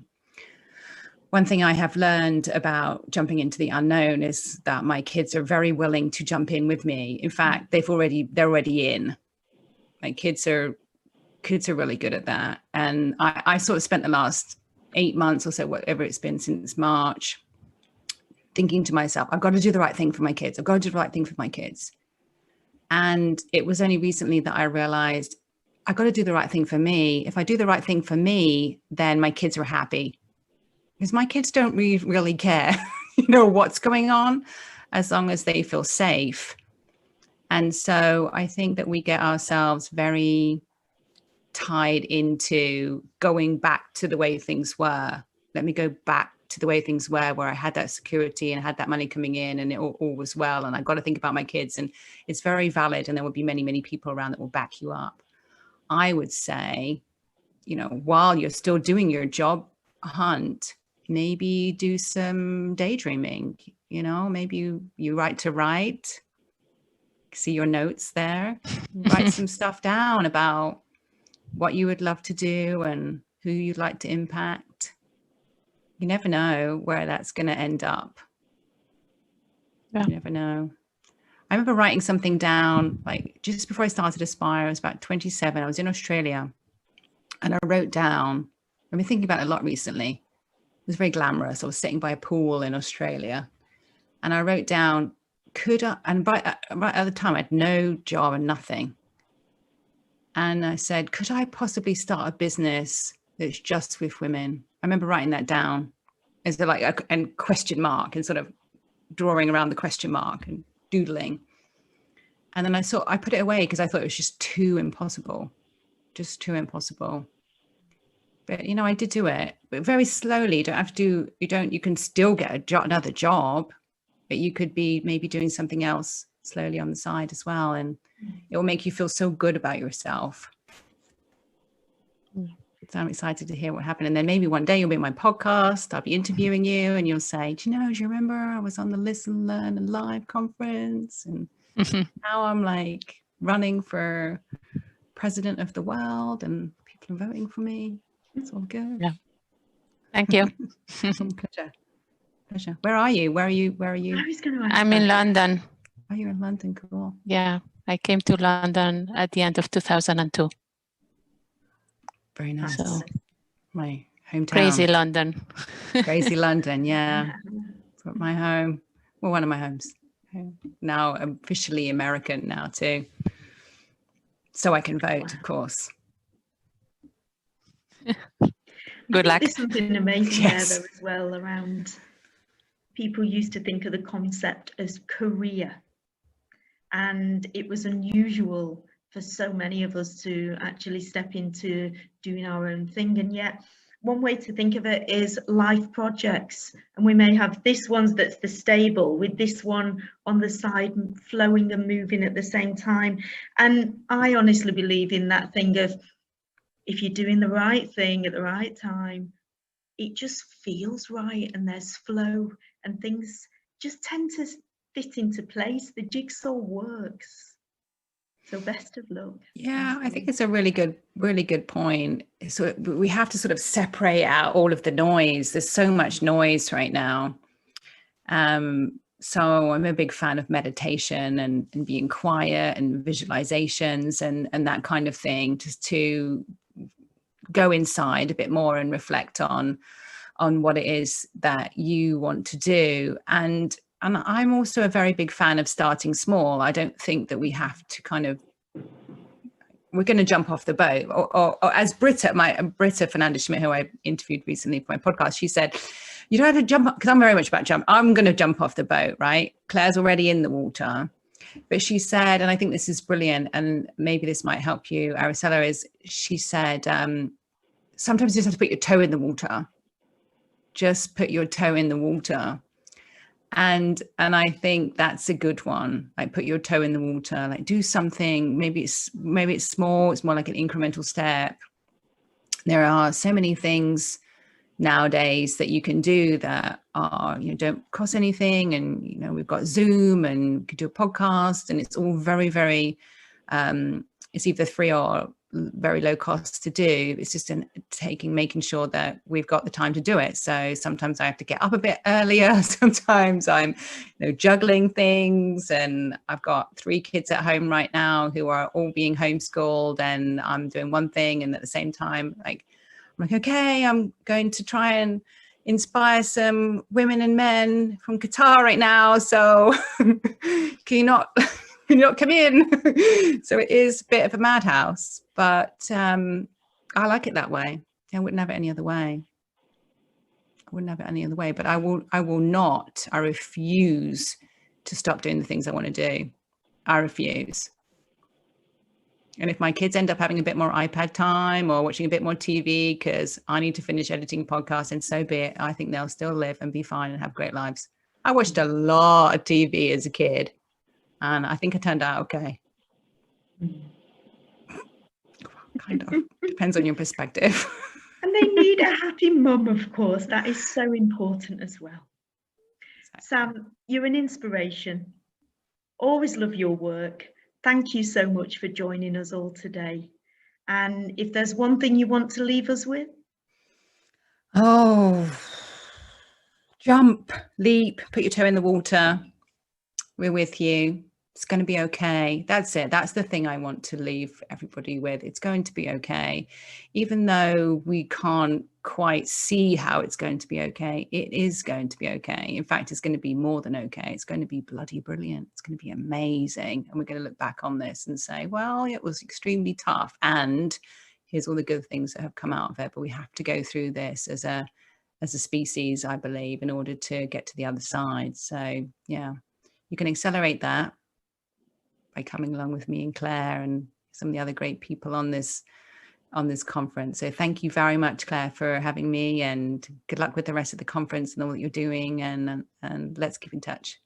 One thing I have learned about jumping into the unknown is that my kids are very willing to jump in with me. In fact, they're already in. My kids are really good at that. And I sort of spent the last 8 months or so, whatever it's been since March, thinking to myself, I've got to do the right thing for my kids. I've got to do the right thing for my kids. And it was only recently that I realized I've got to do the right thing for me. If I do the right thing for me, then my kids are happy. Because my kids don't really care, what's going on, as long as they feel safe. And so I think that we get ourselves very tied into going back to the way things were. Let me go back to the way things were, where I had that security and had that money coming in and it all was well. And I've got to think about my kids, and it's very valid. And there will be many, many people around that will back you up. I would say, while you're still doing your job hunt, maybe do some daydreaming, maybe you write, see your notes there, write some stuff down about what you would love to do and who you'd like to impact. You never know where that's going to end up. Yeah. You never know. I remember writing something down, like just before I started Aspire, I was about 27. I was in Australia and I wrote down, I've been thinking about it a lot recently. It was very glamorous. I was sitting by a pool in Australia and I wrote down, right at the time I had no job and nothing. And I said, could I possibly start a business that's just with women? I remember writing that down as a question mark and sort of drawing around the question mark and doodling. And then I put it away because I thought it was just too impossible. But, I did do it, but very slowly. You can still get another job, but you could be maybe doing something else slowly on the side as well. And it will make you feel so good about yourself. So I'm excited to hear what happened. And then maybe one day you'll be on my podcast, I'll be interviewing you and you'll say, do you remember I was on the Listen, Learn and Live conference and now I'm running for president of the world and people are voting for me. It's all good. Yeah. Thank you. Pleasure. Where are you? I'm in London. Oh, you're in London. Cool. Yeah. I came to London at the end of 2002. Very nice. So, my hometown. Crazy London. Crazy London, yeah. My home. Well, one of my homes. Now officially American now too. So I can vote, of course. Good luck. There's something amazing there though as well around people used to think of the concept as career. And it was unusual for so many of us to actually step into doing our own thing. And yet one way to think of it is life projects. And we may have this one that's the stable with this one on the side flowing and moving at the same time. And I honestly believe in that thing of if you're doing the right thing at the right time, it just feels right and there's flow and things just tend to fit into place. The jigsaw works. So best of luck. Yeah, I think it's a really good point. So we have to sort of separate out all of the noise. There's so much noise right now. So I'm a big fan of meditation and being quiet and visualizations and that kind of thing, just to go inside a bit more and reflect on what it is that you want to do. And I'm also a very big fan of starting small. I don't think that we have to we're going to jump off the boat, or as Britta Fernandez Schmidt, who I interviewed recently for my podcast, she said, you don't have to jump, because I'm very much about jump. I'm going to jump off the boat, right? Claire's already in the water. But she said, and I think this is brilliant, and maybe this might help you, Araceli, is she said, sometimes you just have to put your toe in the water. Just put your toe in the water. And I think that's a good one. Like, put your toe in the water, like do something. Maybe it's small, it's more like an incremental step. There are so many things nowadays that you can do that are, don't cost anything. And, we've got Zoom and you can do a podcast, and it's all very, very, it's either free or very low cost to do. It's just making sure that we've got the time to do it. So sometimes I have to get up a bit earlier. Sometimes I'm, juggling things, and I've got 3 kids at home right now who are all being homeschooled, and I'm doing one thing, and at the same time, I'm like, okay, I'm going to try and inspire some women and men from Qatar right now. So can you not come in? So it is a bit of a madhouse, but I like it that way. I wouldn't have it any other way. But I refuse to stop doing the things I want to do. I refuse. And if my kids end up having a bit more iPad time or watching a bit more TV because I need to finish editing podcasts, and so be it, I think they'll still live and be fine and have great lives. I watched a lot of TV as a kid, and I think I turned out okay. Kind of. Depends on your perspective. And they need a happy mum, of course. That is so important as well. Sam, you're an inspiration. Always love your work. Thank you so much for joining us all today. And if there's one thing you want to leave us with? Oh, jump, leap, put your toe in the water. We're with you. It's going to be okay. That's it. That's the thing I want to leave everybody with. It's going to be okay. Even though we can't quite see how it's going to be okay, it is going to be okay. In fact, it's going to be more than okay. It's going to be bloody brilliant. It's going to be amazing. And we're going to look back on this and say, well, it was extremely tough. And here's all the good things that have come out of it. But we have to go through this as a species, I believe, in order to get to the other side. So, yeah, you can accelerate that by coming along with me and Claire and some of the other great people on this conference. So thank you very much, Claire, for having me, and good luck with the rest of the conference and all that you're doing, and let's keep in touch.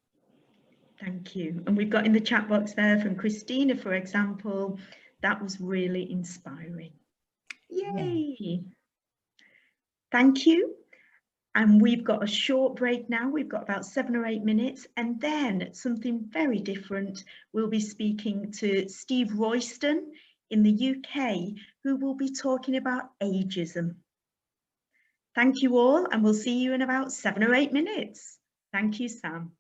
Thank you. And we've got in the chat box there from Christina, for example, that was really inspiring. Yay. Yeah. Thank you. And we've got a short break now. We've got about 7 or 8 minutes, and then something very different. We'll be speaking to Steve Royston in the UK, who will be talking about ageism. Thank you all, and we'll see you in about 7 or 8 minutes. Thank you, Sam.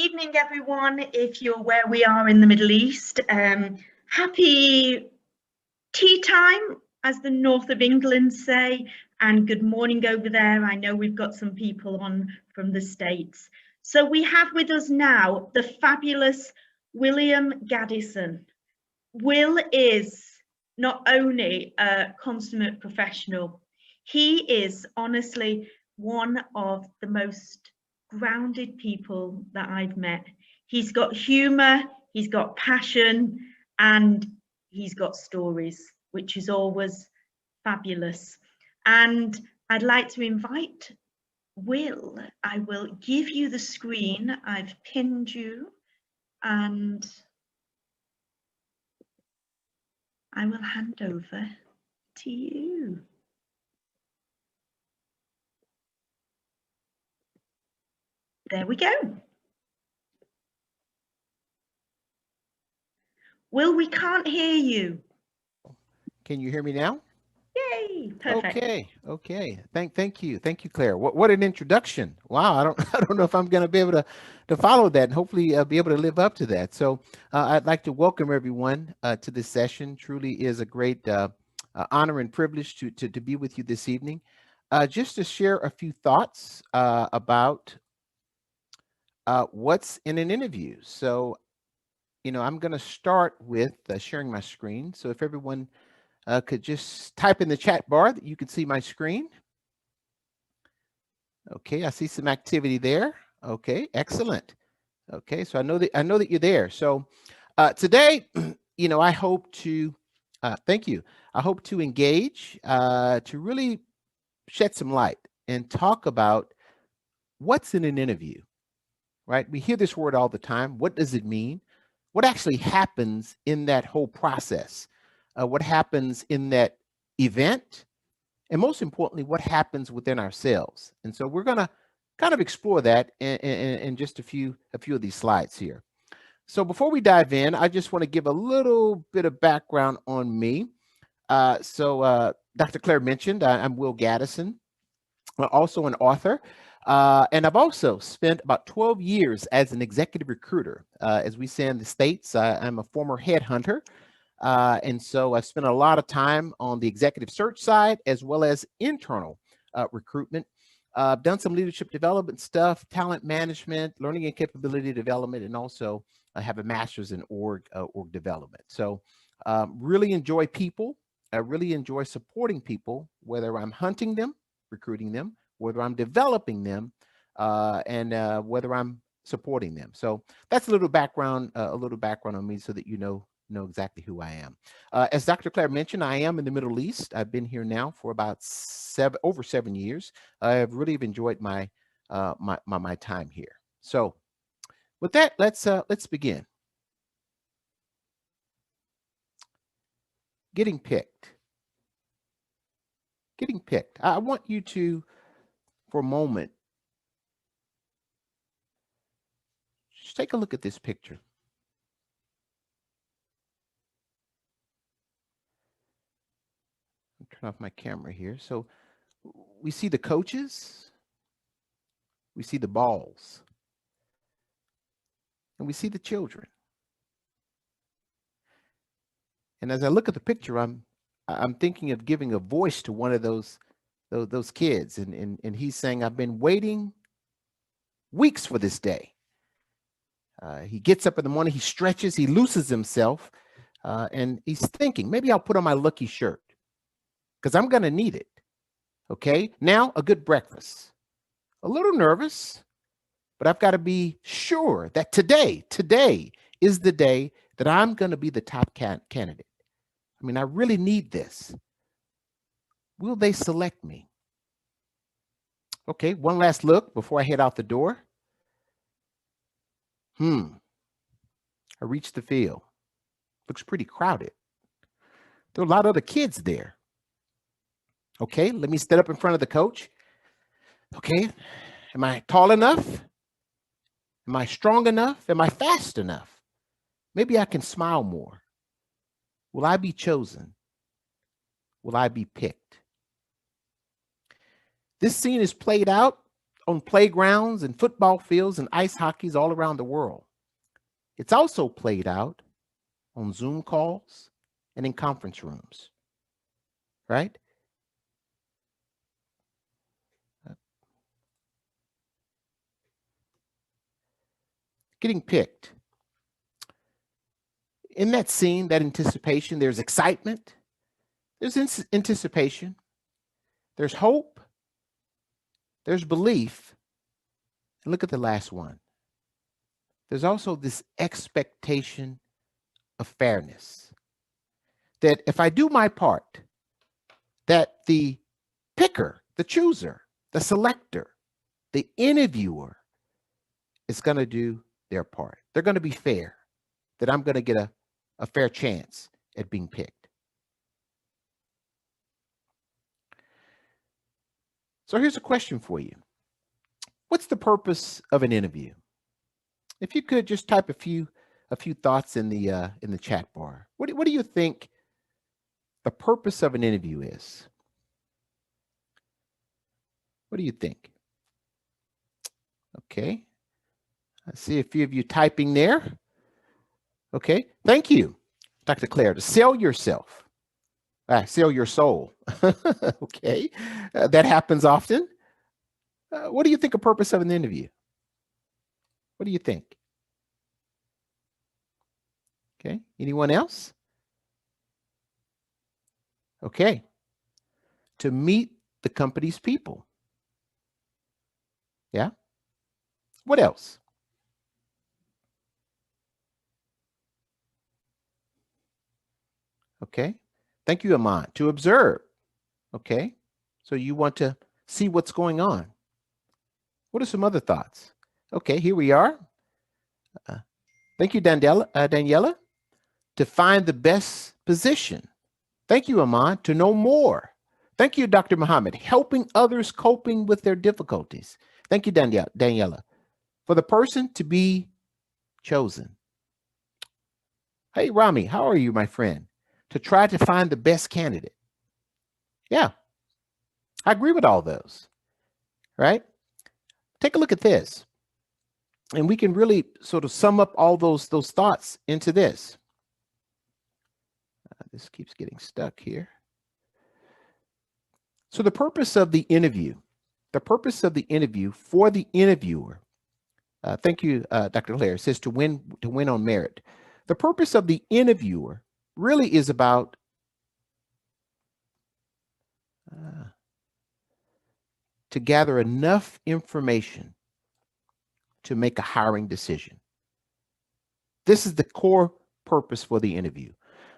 evening, everyone. If you're where we are in the Middle East, happy tea time, as the north of England say, and good morning over there. I know we've got some people on from the States. So we have with us now the fabulous William Gaddison. Will is not only a consummate professional, he is honestly one of the most grounded people that I've met. He's got humor, he's got passion, and he's got stories, which is always fabulous. And I'd like to invite Will. I will give you the screen. I've pinned you, and I will hand over to you. There we go. Will, we can't hear you. Can you hear me now? Yay, perfect. Okay. Thank you, Claire. What an introduction! Wow, I don't know if I'm going to be able to follow that, and hopefully be able to live up to that. So I'd like to welcome everyone to this session. Truly is a great honor and privilege to be with you this evening. Just to share a few thoughts about what's in an interview. So, I'm going to start with sharing my screen. So if everyone could just type in the chat bar that you can see my screen. Okay, I see some activity there. Okay, excellent. Okay, so I know that you're there. So today, I hope to thank you. I hope to engage to really shed some light and talk about what's in an interview. Right? We hear this word all the time. What does it mean? What actually happens in that whole process? What happens in that event? And most importantly, what happens within ourselves? And so we're going to kind of explore that in just a few of these slides here. So before we dive in, I just want to give a little bit of background on me. Dr. Claire mentioned I'm Will Gaddison, also an author. And I've also spent about 12 years as an executive recruiter. As we say in the States, I'm a former headhunter. And so I've spent a lot of time on the executive search side, as well as internal recruitment. I've done some leadership development stuff, talent management, learning and capability development, and also I have a master's in org development. So really enjoy people. I really enjoy supporting people, whether I'm hunting them, recruiting them, whether I'm developing them, and whether I'm supporting them. So that's a little background on me, so that you know exactly who I am. As Dr. Claire mentioned, I am in the Middle East. I've been here now for about over 7 years. I've really enjoyed my my time here. So with that, let's begin. Getting picked. I want you to, for a moment, just take a look at this picture. Turn off my camera here. So we see the coaches, we see the balls, and we see the children. And as I look at the picture, I'm thinking of giving a voice to one of those kids, and he's saying, I've been waiting weeks for this day. He gets up in the morning, he stretches, he looses himself, and he's thinking, maybe I'll put on my lucky shirt, because I'm going to need it. Okay, now a good breakfast. A little nervous, but I've got to be sure that today is the day that I'm going to be the top candidate. I mean, I really need this. Will they select me? Okay, one last look before I head out the door. I reached the field. Looks pretty crowded. There are a lot of other kids there. Okay, let me step up in front of the coach. Okay, am I tall enough? Am I strong enough? Am I fast enough? Maybe I can smile more. Will I be chosen? Will I be picked? This scene is played out on playgrounds and football fields and ice hockeys all around the world. It's also played out on Zoom calls and in conference rooms, right? Getting picked. In that scene, that anticipation, there's excitement, there's anticipation, there's hope, there's belief, and look at the last one. There's also this expectation of fairness, that if I do my part, that the picker, the chooser, the selector, the interviewer is going to do their part. They're going to be fair, that I'm going to get a fair chance at being picked. So here's a question for you. What's the purpose of an interview? If you could just type a few thoughts in the chat bar. What do you think the purpose of an interview is? What do you think? Okay. I see a few of you typing there. Okay. Thank you, Dr. Claire. To sell yourself. Sell your soul. Okay. That happens often. What do you think the purpose of an interview? What do you think? Okay. Anyone else? Okay. To meet the company's people. Yeah. What else? Okay. Thank you, Aman. To observe. Okay. So you want to see what's going on. What are some other thoughts? Okay, here we are. Thank you, Daniela. To find the best position. Thank you, Aman. To know more. Thank you, Dr. Muhammad. Helping others coping with their difficulties. Thank you, Daniela. For the person to be chosen. Hey, Rami, how are you, my friend? To try to find the best candidate. Yeah, I agree with all those, right? Take a look at this. And we can really sort of sum up all those thoughts into this. This keeps getting stuck here. So the purpose of the interview for the interviewer, thank you, Dr. Claire, says to win on merit. The purpose of the interviewer really is about to gather enough information to make a hiring decision. This is the core purpose for the interview.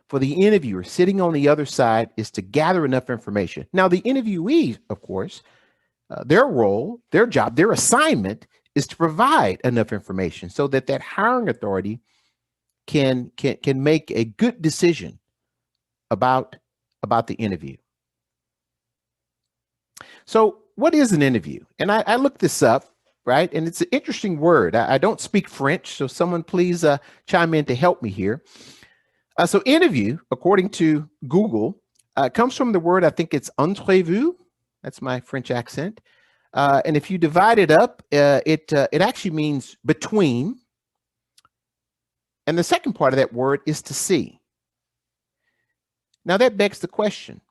For the interviewer sitting on the other side is to gather enough information. Now, the interviewee, of course, their role, their job, their assignment is to provide enough information so that that hiring authority can make a good decision about the interview. So what is an interview? And I looked this up, right? And it's an interesting word. I don't speak French, so someone please chime in to help me here. So interview, according to Google, comes from the word, I think it's entrevue. That's my French accent. And if you divide it up, it actually means between. And the second part of that word is to see. Now that begs the question.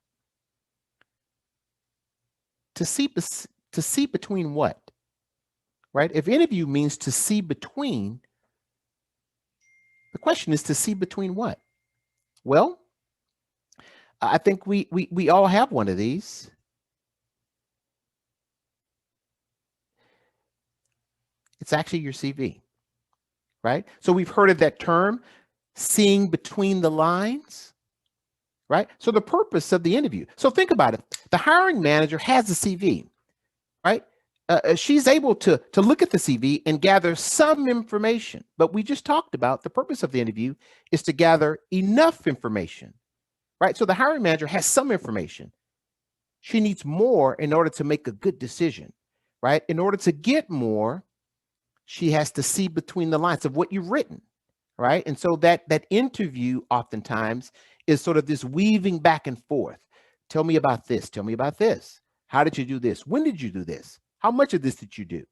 To see between what? Right? If interview means to see between, the question is to see between what? Well, I think we all have one of these. It's actually your CV, right? So we've heard of that term, seeing between the lines, right? So the purpose of the interview. So think about it. The hiring manager has a CV, right? She's able to look at the CV and gather some information. But we just talked about the purpose of the interview is to gather enough information, right? So the hiring manager has some information. She needs more in order to make a good decision, right? In order to get more, she has to see between the lines of what you've written, right? And so that interview oftentimes is sort of this weaving back and forth. Tell me about this. Tell me about this. How did you do this? When did you do this? How much of this did you do?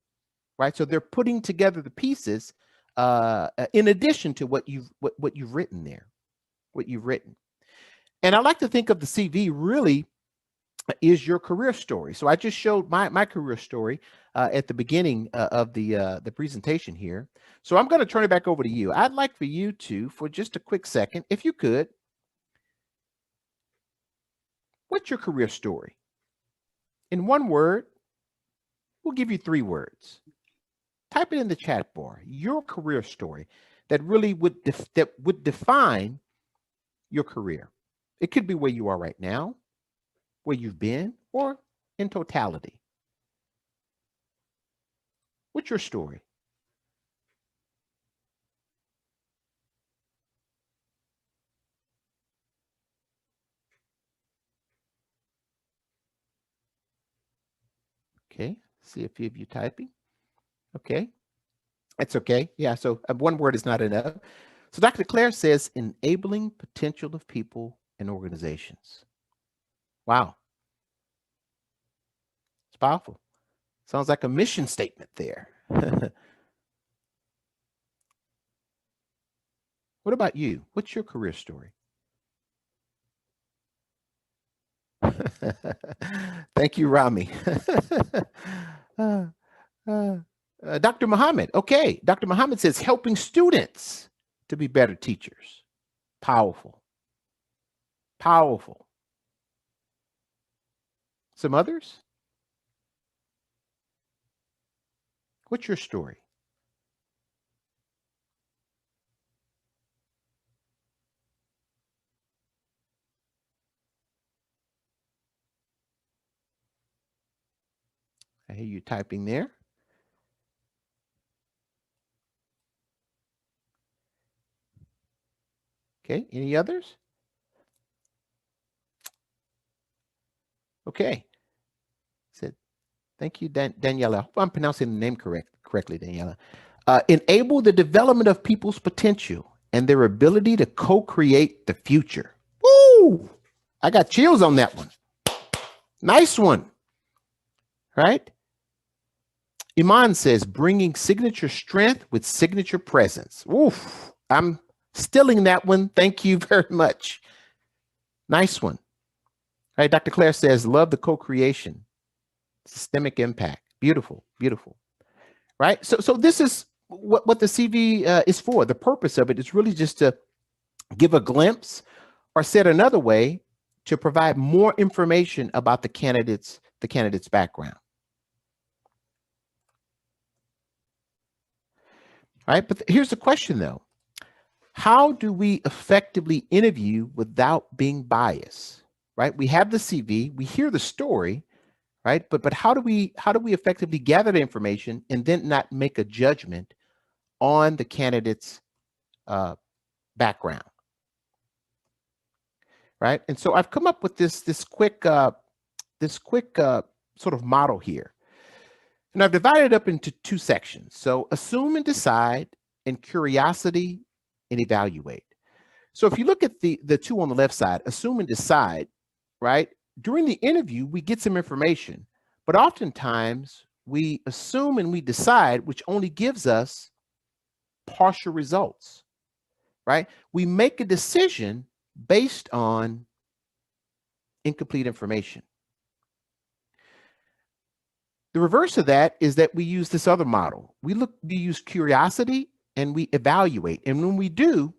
Right? So they're putting together the pieces in addition to what you've written there, what you've written. And I like to think of the CV really is your career story. So I just showed my career story at the beginning of the presentation here. So I'm going to turn it back over to you. I'd like for you to, for just a quick second, if you could, what's your career story? In one word, we'll give you 3 words. Type it in the chat bar, your career story that really would define your career. It could be where you are right now, where you've been, or in totality. What's your story? Okay, see a few of you typing. Okay, that's okay. Yeah, so one word is not enough. So Dr. Claire says, enabling potential of people and organizations. Wow. It's powerful. Sounds like a mission statement there. What about you? What's your career story? Thank you, Rami. Dr. Muhammad. Okay, Dr. Muhammad says helping students to be better teachers. Powerful. Powerful. Some others? What's your story? I hear you typing there. Okay, any others? Okay. Said, thank you, Daniela. I hope I'm pronouncing the name correctly, Daniela. Enable the development of people's potential and their ability to co-create the future. Woo! I got chills on that one. Nice one. Right? Iman says, bringing signature strength with signature presence. Oof, I'm stealing that one. Thank you very much. Nice one. All right, Dr. Claire says, love the co-creation, systemic impact. Beautiful, beautiful. Right? So this is what the CV is for. The purpose of it is really just to give a glimpse, or said another way, to provide more information about the candidate's background. All right, but here's the question though. How do we effectively interview without being biased? Right? We have the CV, we hear the story, right? But how do we effectively gather the information and then not make a judgment on the candidate's background? Right? And so I've come up with this quick sort of model here. And I've divided it up into 2 sections. So assume and decide, and curiosity and evaluate. So if you look at the 2 on the left side, assume and decide, right? During the interview, we get some information, but oftentimes we assume and we decide, which only gives us partial results, right? We make a decision based on incomplete information. The reverse of that is that we use this other model. We use curiosity and we evaluate. And when we do,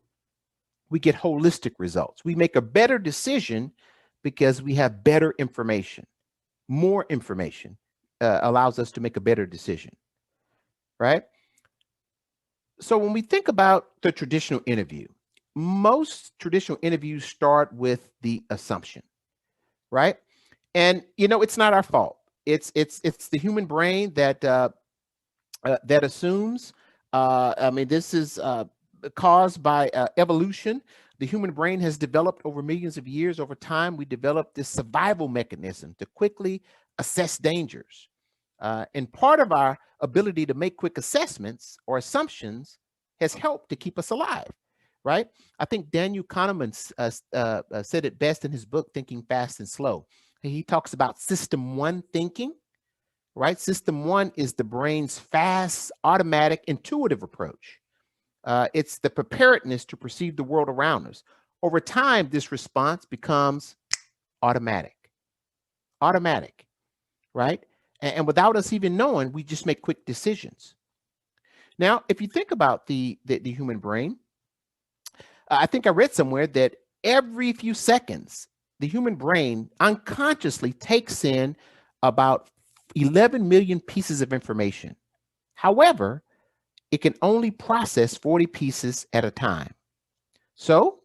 we get holistic results. We make a better decision because we have better information. More information allows us to make a better decision, right? So when we think about the traditional interview, most traditional interviews start with the assumption, right? And, you know, it's not our fault. It's the human brain that that assumes. I mean, this is caused by evolution. The human brain has developed over millions of years. Over time, we developed this survival mechanism to quickly assess dangers. And part of our ability to make quick assessments or assumptions has helped to keep us alive, right? I think Daniel Kahneman said it best in his book, Thinking Fast and Slow. He talks about system 1 thinking, right? System 1 is the brain's fast, automatic, intuitive approach. It's the preparedness to perceive the world around us. Over time, this response becomes automatic, right? And without us even knowing, we just make quick decisions. Now, if you think about the human brain, I think I read somewhere that every few seconds, the human brain unconsciously takes in about 11 million pieces of information. However, it can only process 40 pieces at a time. So,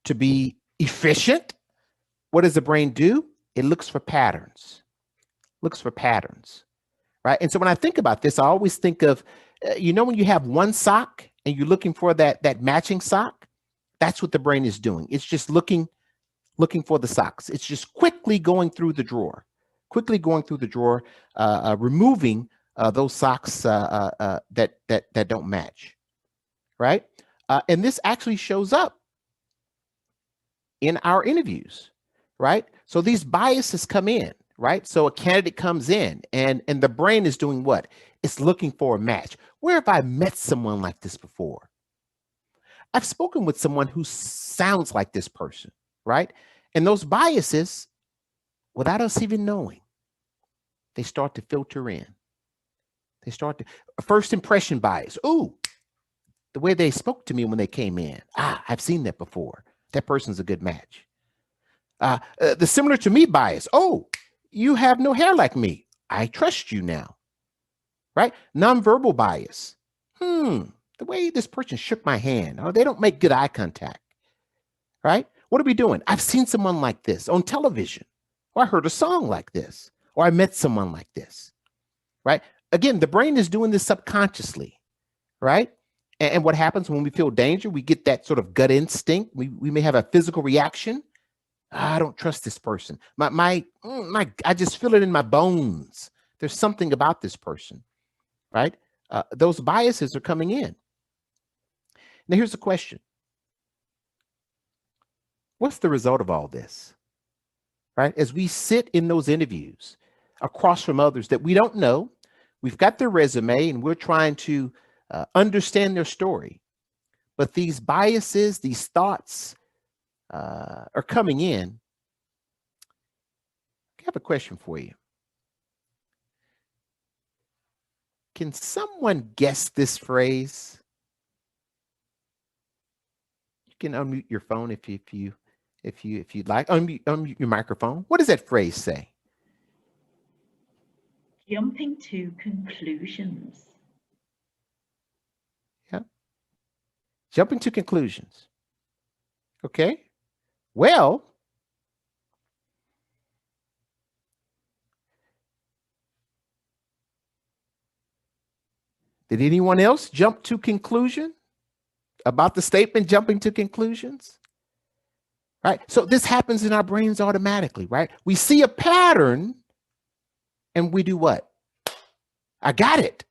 to be efficient, what does the brain do? It looks for patterns, right? And so when I think about this, I always think of, you know, when you have one sock and you're looking for that matching sock, that's what the brain is doing. It's just looking for the socks. It's just quickly going through the drawer, removing those socks that don't match, right? And this actually shows up in our interviews, right? So these biases come in, right? So a candidate comes in and the brain is doing what? It's looking for a match. Where have I met someone like this before? I've spoken with someone who sounds like this person, right? And those biases, without us even knowing, they start to filter in. They start to, first impression bias. Ooh, the way they spoke to me when they came in. I've seen that before. That person's a good match. The similar to me bias. Oh, you have no hair like me. I trust you now, right? Nonverbal bias. The way this person shook my hand. Oh, they don't make good eye contact, right? What are we doing? I've seen someone like this on television, or I heard a song like this, or I met someone like this, right? Again, the brain is doing this subconsciously, right? And what happens when we feel danger? We get that sort of gut instinct. We may have a physical reaction. I don't trust this person. I just feel it in my bones. There's something about this person, right? Those biases are coming in. Now, here's the question. What's the result of all this, right? As we sit in those interviews across from others that we don't know, we've got their resume and we're trying to understand their story. But these biases, these thoughts are coming in. I have a question for you. Can someone guess this phrase? You can unmute your phone if you'd like. Unmute your microphone. What does that phrase say? Jumping to conclusions. Yeah. Jumping to conclusions. Okay. Well, did anyone else jump to conclusion about the statement jumping to conclusions? Right? So this happens in our brains automatically, right? We see a pattern and we do what? I got it.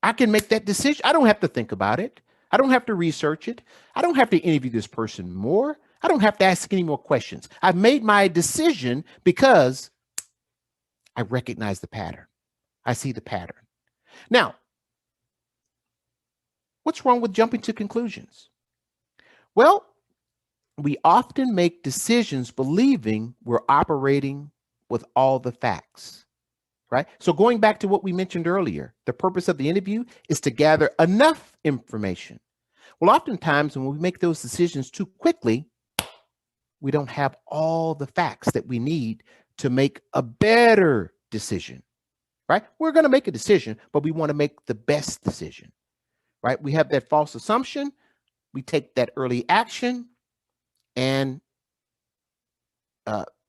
I can make that decision. I don't have to think about it. I don't have to research it. I don't have to interview this person more. I don't have to ask any more questions. I've made my decision because I recognize the pattern. I see the pattern. Now, what's wrong with jumping to conclusions? Well, we often make decisions believing we're operating with all the facts, right? So going back to what we mentioned earlier, the purpose of the interview is to gather enough information. Well, oftentimes when we make those decisions too quickly, we don't have all the facts that we need to make a better decision, right? We're going to make a decision, but we want to make the best decision, right? We have that false assumption. We take that early action and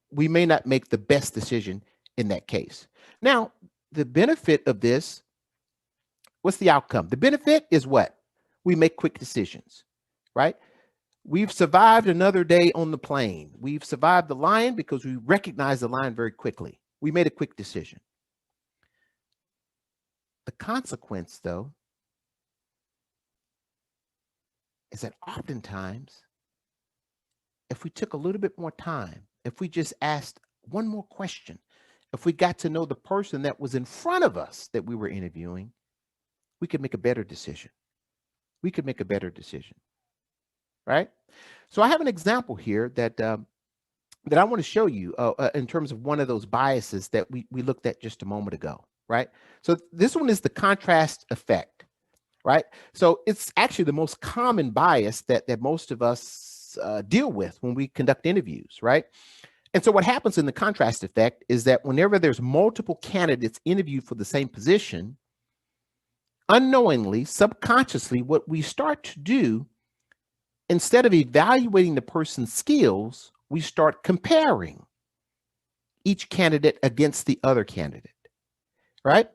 we may not make the best decision in that case. Now, the benefit of this, what's the outcome? The benefit is what? We make quick decisions, right? We've survived another day on the plane. We've survived the lion because we recognized the lion very quickly. We made a quick decision. The consequence, though, is that oftentimes, if we took a little bit more time, if we just asked one more question, if we got to know the person that was in front of us that we were interviewing, we could make a better decision. We could make a better decision, right? So I have an example here that I want to show you in terms of one of those biases that we looked at just a moment ago, right? So this one is the contrast effect, right? So it's actually the most common bias that most of us deal with when we conduct interviews, right? And so what happens in the contrast effect is that whenever there's multiple candidates interviewed for the same position, unknowingly, subconsciously, what we start to do, instead of evaluating the person's skills, we start comparing each candidate against the other candidate, right?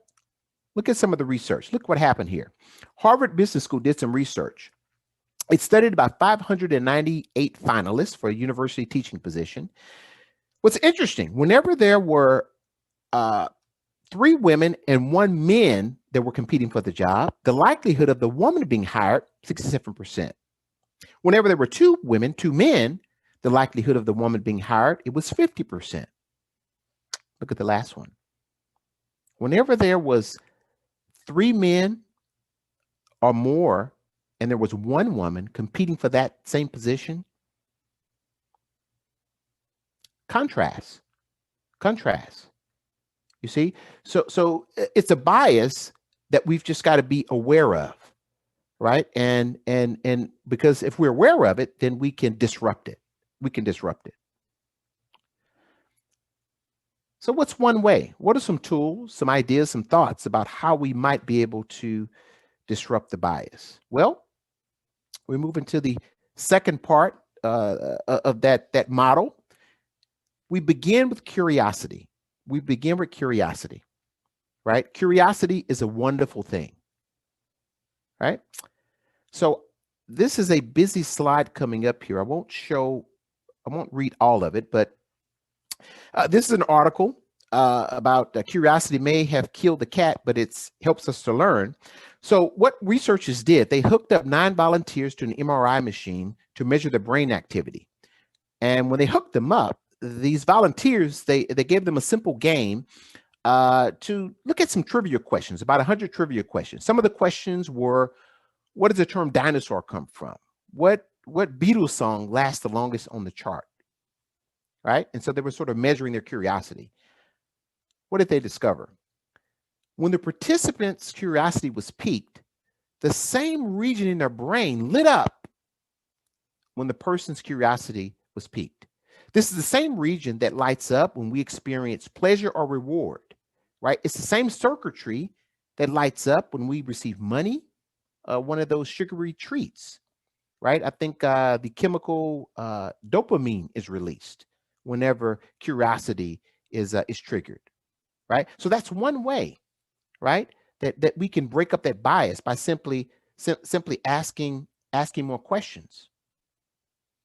Look at some of the research. Look what happened here. Harvard Business School did some research. It studied about 598 finalists for a university teaching position. What's interesting, whenever there were 3 women and 1 man that were competing for the job, the likelihood of the woman being hired, 67%. Whenever there were 2 women, 2 men, the likelihood of the woman being hired, it was 50%. Look at the last one. Whenever there was 3 men or more, and there was 1 woman competing for that same position, contrast. You see? So it's a bias that we've just got to be aware of, right? And because if we're aware of it, then we can disrupt it. So what's one way? What are some tools, some ideas, some thoughts about how we might be able to disrupt the bias? Well, we move into the second part of that model. We begin with curiosity. Right? Curiosity is a wonderful thing, right? So this is a busy slide coming up here. I won't read all of it, but this is an article about curiosity may have killed the cat, but it helps us to learn. So what researchers did, they hooked up 9 volunteers to an MRI machine to measure their brain activity. And when they hooked them up, these volunteers, they gave them a simple game to look at some trivia questions, about 100 trivia questions. Some of the questions were, what does the term dinosaur come from? What Beatles song lasts the longest on the chart? Right? And so they were sort of measuring their curiosity. What did they discover? When the participants' curiosity was piqued, the same region in their brain lit up when the person's curiosity was piqued. This is the same region that lights up when we experience pleasure or reward, right? It's the same circuitry that lights up when we receive money, one of those sugary treats, right? I think the chemical dopamine is released whenever curiosity is triggered, right? So that's one way, right? That we can break up that bias by simply asking more questions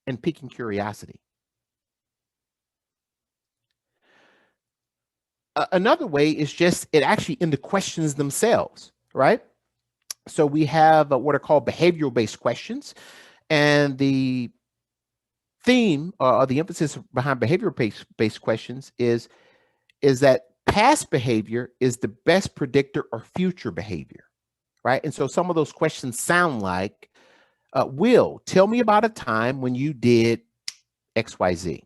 and piquing curiosity. Another way is just actually in the questions themselves, right? So we have what are called behavioral-based questions, and the theme or the emphasis behind behavioral-based questions is that past behavior is the best predictor of future behavior, right? And so some of those questions sound like, Will, tell me about a time when you did XYZ.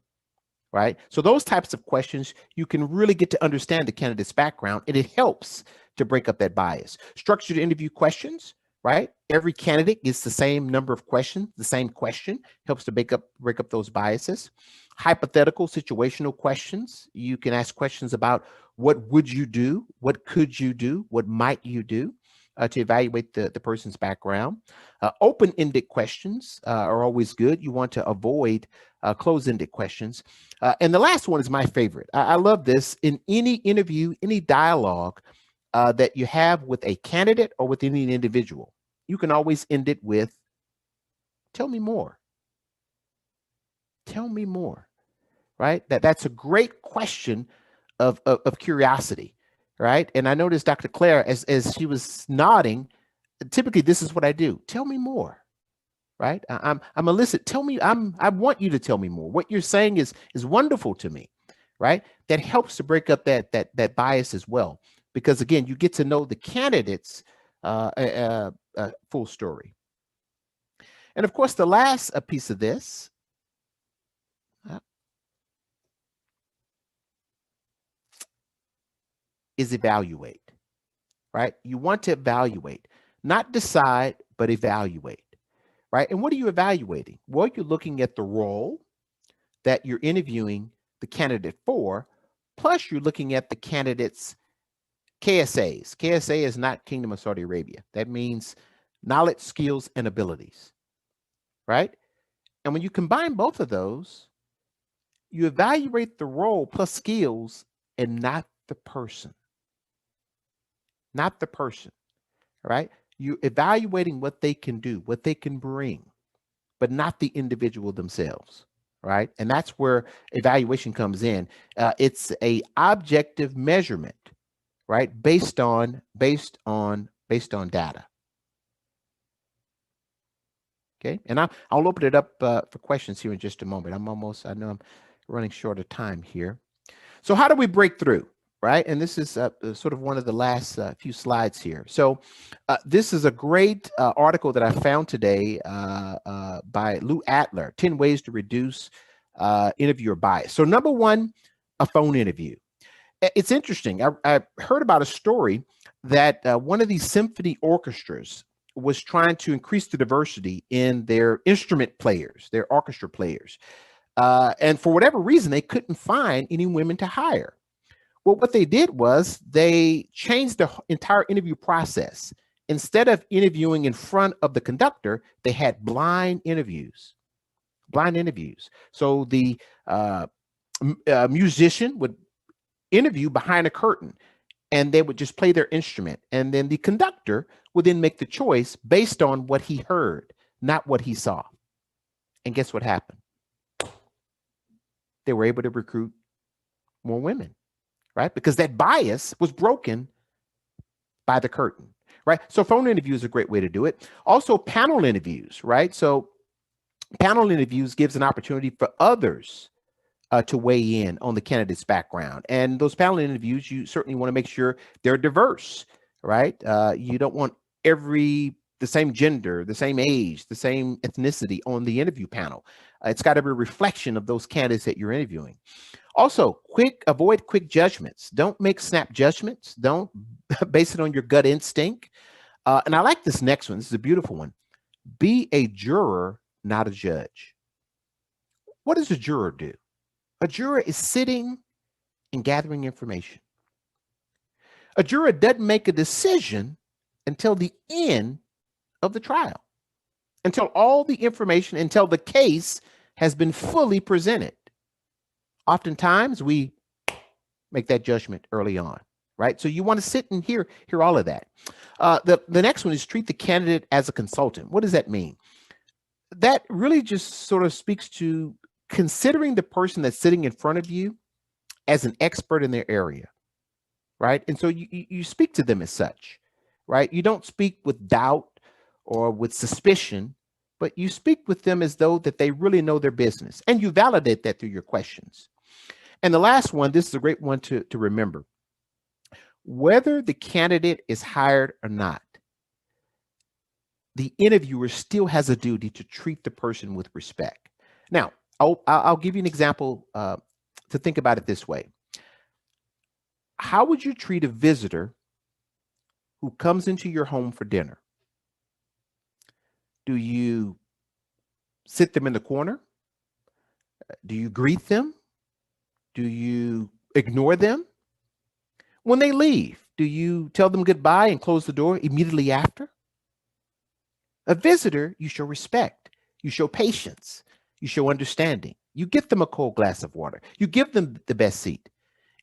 Right? So those types of questions, you can really get to understand the candidate's background, and it helps to break up that bias. Structured interview questions, right? Every candidate gets the same number of questions, the same question, helps to break up those biases. Hypothetical situational questions, you can ask questions about what would you do, what could you do, what might you do, to evaluate the person's background. Open-ended questions are always good. You want to avoid closed-ended questions. And the last one is my favorite. I love this. In any interview, any dialogue that you have with a candidate or with any individual, you can always end it with, tell me more. Tell me more, right? That's a great question of curiosity, right? And I noticed Dr. Claire, as she was nodding, typically this is what I do. Tell me more, right? I'm elicit. Tell me. I want you to tell me more. What you're saying is wonderful to me, right? That helps to break up that bias as well, because again, you get to know the candidate's full story. And of course, the last piece of this is evaluate, right? You want to evaluate, not decide, but evaluate, right? And what are you evaluating? Well, you're looking at the role that you're interviewing the candidate for, plus you're looking at the candidate's KSAs. KSA is not Kingdom of Saudi Arabia. That means knowledge, skills, and abilities, right? And when you combine both of those, you evaluate the role plus skills and not the person. Not the person, right? You're evaluating what they can do, what they can bring, but not the individual themselves, right? And that's where evaluation comes in. It's a objective measurement, right? Based on data. Okay, and I'll open it up for questions here in just a moment. I know I'm running short of time here. So how do we break through, right? And this is sort of one of the last few slides here. So this is a great article that I found today by Lou Adler, 10 ways to reduce interviewer bias. So number one, a phone interview. It's interesting. I heard about a story that one of these symphony orchestras was trying to increase the diversity in their instrument players, their orchestra players. And for whatever reason, they couldn't find any women to hire. Well, what they did was they changed the entire interview process. Instead of interviewing in front of the conductor, they had blind interviews. Blind interviews. So the musician would interview behind a curtain, and they would just play their instrument. And then the conductor would then make the choice based on what he heard, not what he saw. And guess what happened? They were able to recruit more women, right? Because that bias was broken by the curtain, right? So phone interview is a great way to do it. Also panel interviews, right? So panel interviews gives an opportunity for others to weigh in on the candidate's background. And those panel interviews, you certainly want to make sure they're diverse, right? You don't want the same gender, the same age, the same ethnicity on the interview panel. It's got to be a reflection of those candidates that you're interviewing. Also, avoid quick judgments. Don't make snap judgments. Don't base it on your gut instinct. And I like this next one. This is a beautiful one. Be a juror, not a judge. What does a juror do? A juror is sitting and gathering information. A juror doesn't make a decision until the end of the trial, until all the information, until the case has been fully presented. Oftentimes we make that judgment early on, right? So you want to sit and hear all of that. The next one is treat the candidate as a consultant. What does that mean? That really just sort of speaks to considering the person that's sitting in front of you as an expert in their area, right? And so you speak to them as such, right? You don't speak with doubt or with suspicion, but you speak with them as though that they really know their business, and you validate that through your questions. And the last one, this is a great one to remember. Whether the candidate is hired or not, the interviewer still has a duty to treat the person with respect. Now, I'll give you an example to think about it this way. How would you treat a visitor who comes into your home for dinner? Do you sit them in the corner? Do you greet them? Do you ignore them? When they leave, do you tell them goodbye and close the door immediately after? A visitor, you show respect, you show patience, you show understanding. You get them a cold glass of water. You give them the best seat.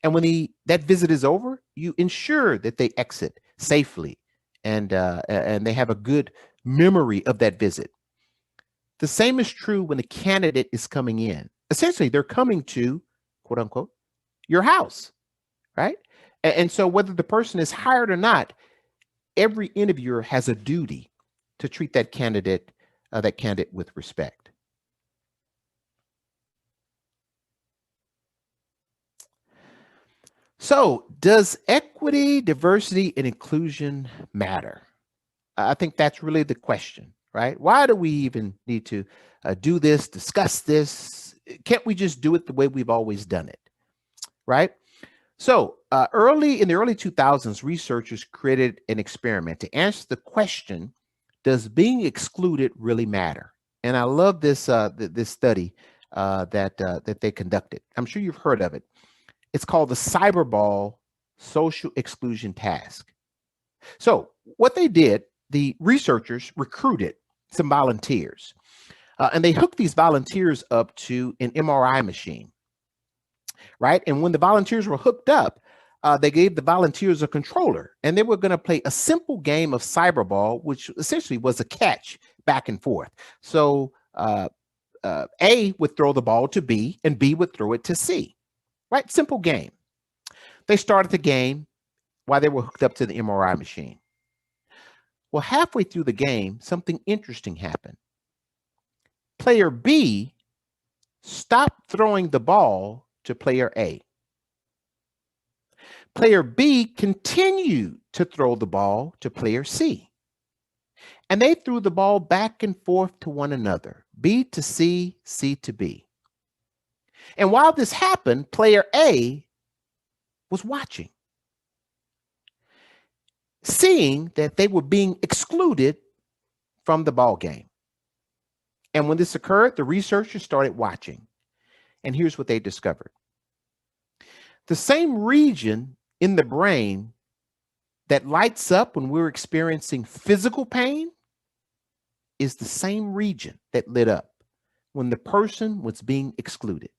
And when that visit is over, you ensure that they exit safely and they have a good memory of that visit. The same is true when the candidate is coming in. Essentially, they're coming to, quote unquote, your house, right? And so whether the person is hired or not, every interviewer has a duty to treat that candidate with respect. So does equity, diversity, and inclusion matter? I think that's really the question, right? Why do we even need to do this, discuss this? Can't we just do it the way we've always done it, right? So in the early 2000s, researchers created an experiment to answer the question, does being excluded really matter? And I love this this study that they conducted. I'm sure you've heard of it. It's called the Cyberball Social Exclusion Task. So what they did, the researchers recruited some volunteers, and they hooked these volunteers up to an MRI machine, right? And when the volunteers were hooked up, they gave the volunteers a controller, and they were going to play a simple game of cyberball, which essentially was a catch back and forth. So A would throw the ball to B, and B would throw it to C, right? Simple game. They started the game while they were hooked up to the MRI machine. Well, halfway through the game, something interesting happened. Player B stopped throwing the ball to player A. Player B continued to throw the ball to player C. And they threw the ball back and forth to one another, B to C, C to B. And while this happened, player A was watching, seeing that they were being excluded from the ball game. And when this occurred, the researchers started watching. And here's what they discovered. The same region in the brain that lights up when we're experiencing physical pain is the same region that lit up when the person was being excluded.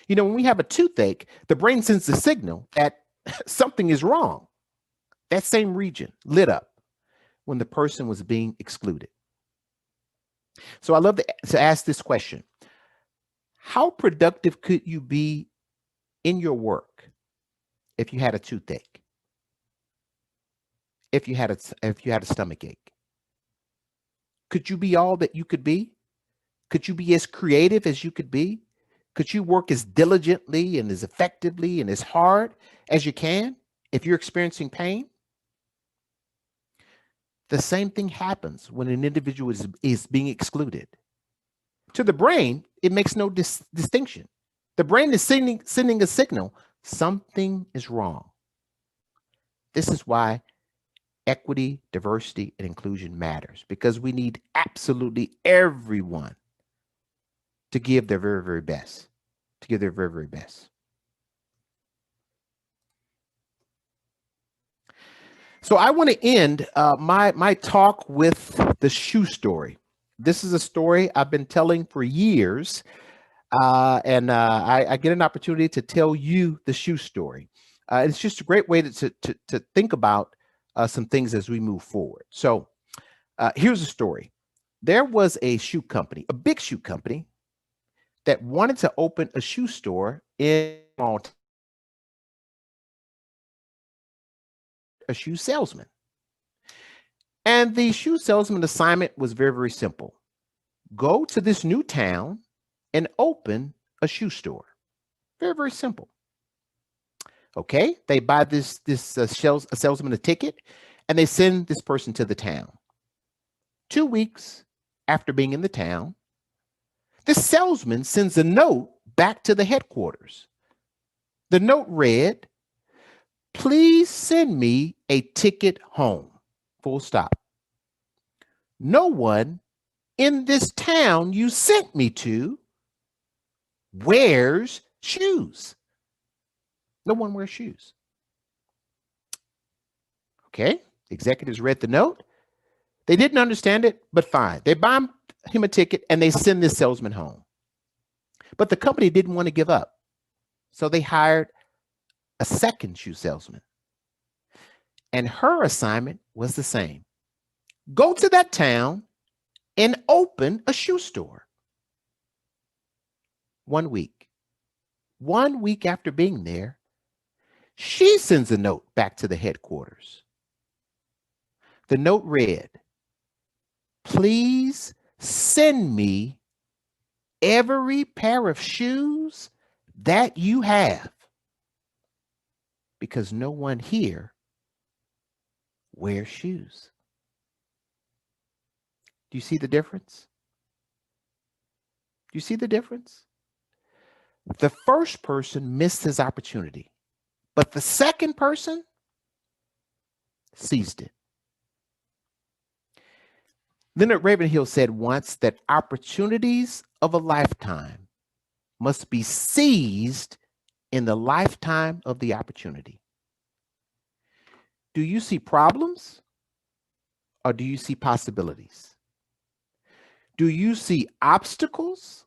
You know, when we have a toothache, the brain sends the signal that something is wrong. That same region lit up when the person was being excluded. So I love to ask this question. How productive could you be in your work if you had a toothache? If you had a stomach ache? Could you be all that you could be? Could you be as creative as you could be? Could you work as diligently and as effectively and as hard as you can if you're experiencing pain? The same thing happens when an individual is being excluded. To the brain, it makes no distinction. The brain is sending a signal. Something is wrong. This is why equity, diversity, and inclusion matters, because we need absolutely everyone to give their very, very best, to give their very, very best. So I want to end my talk with the shoe story. This is a story I've been telling for years, and I get an opportunity to tell you the shoe story. It's just a great way to think about some things as we move forward. So here's a story. There was a shoe company, a big shoe company, that wanted to open a shoe store in Malta. A shoe salesman. And the shoe salesman assignment was very, very simple. Go to this new town and open a shoe store. Very, very simple. Okay, they buy this salesman a ticket, and they send this person to the town. 2 weeks after being in the town, the salesman sends a note back to the headquarters. The note read, "Please send me a ticket home." Full stop. No one in this town you sent me to wears shoes. No one wears shoes. Okay, the executives read the note. They didn't understand it, but fine. They buy him a ticket and they send this salesman home. But the company didn't want to give up. So they hired a second shoe salesman. And her assignment was the same. Go to that town and open a shoe store. 1 week. 1 week after being there, she sends a note back to the headquarters. The note read, "Please send me every pair of shoes that you have." because no one here wears shoes. Do you see the difference? Do you see the difference? The first person missed his opportunity, but the second person seized it. Leonard Ravenhill said once that opportunities of a lifetime must be seized in the lifetime of the opportunity. Do you see problems or do you see possibilities? Do you see obstacles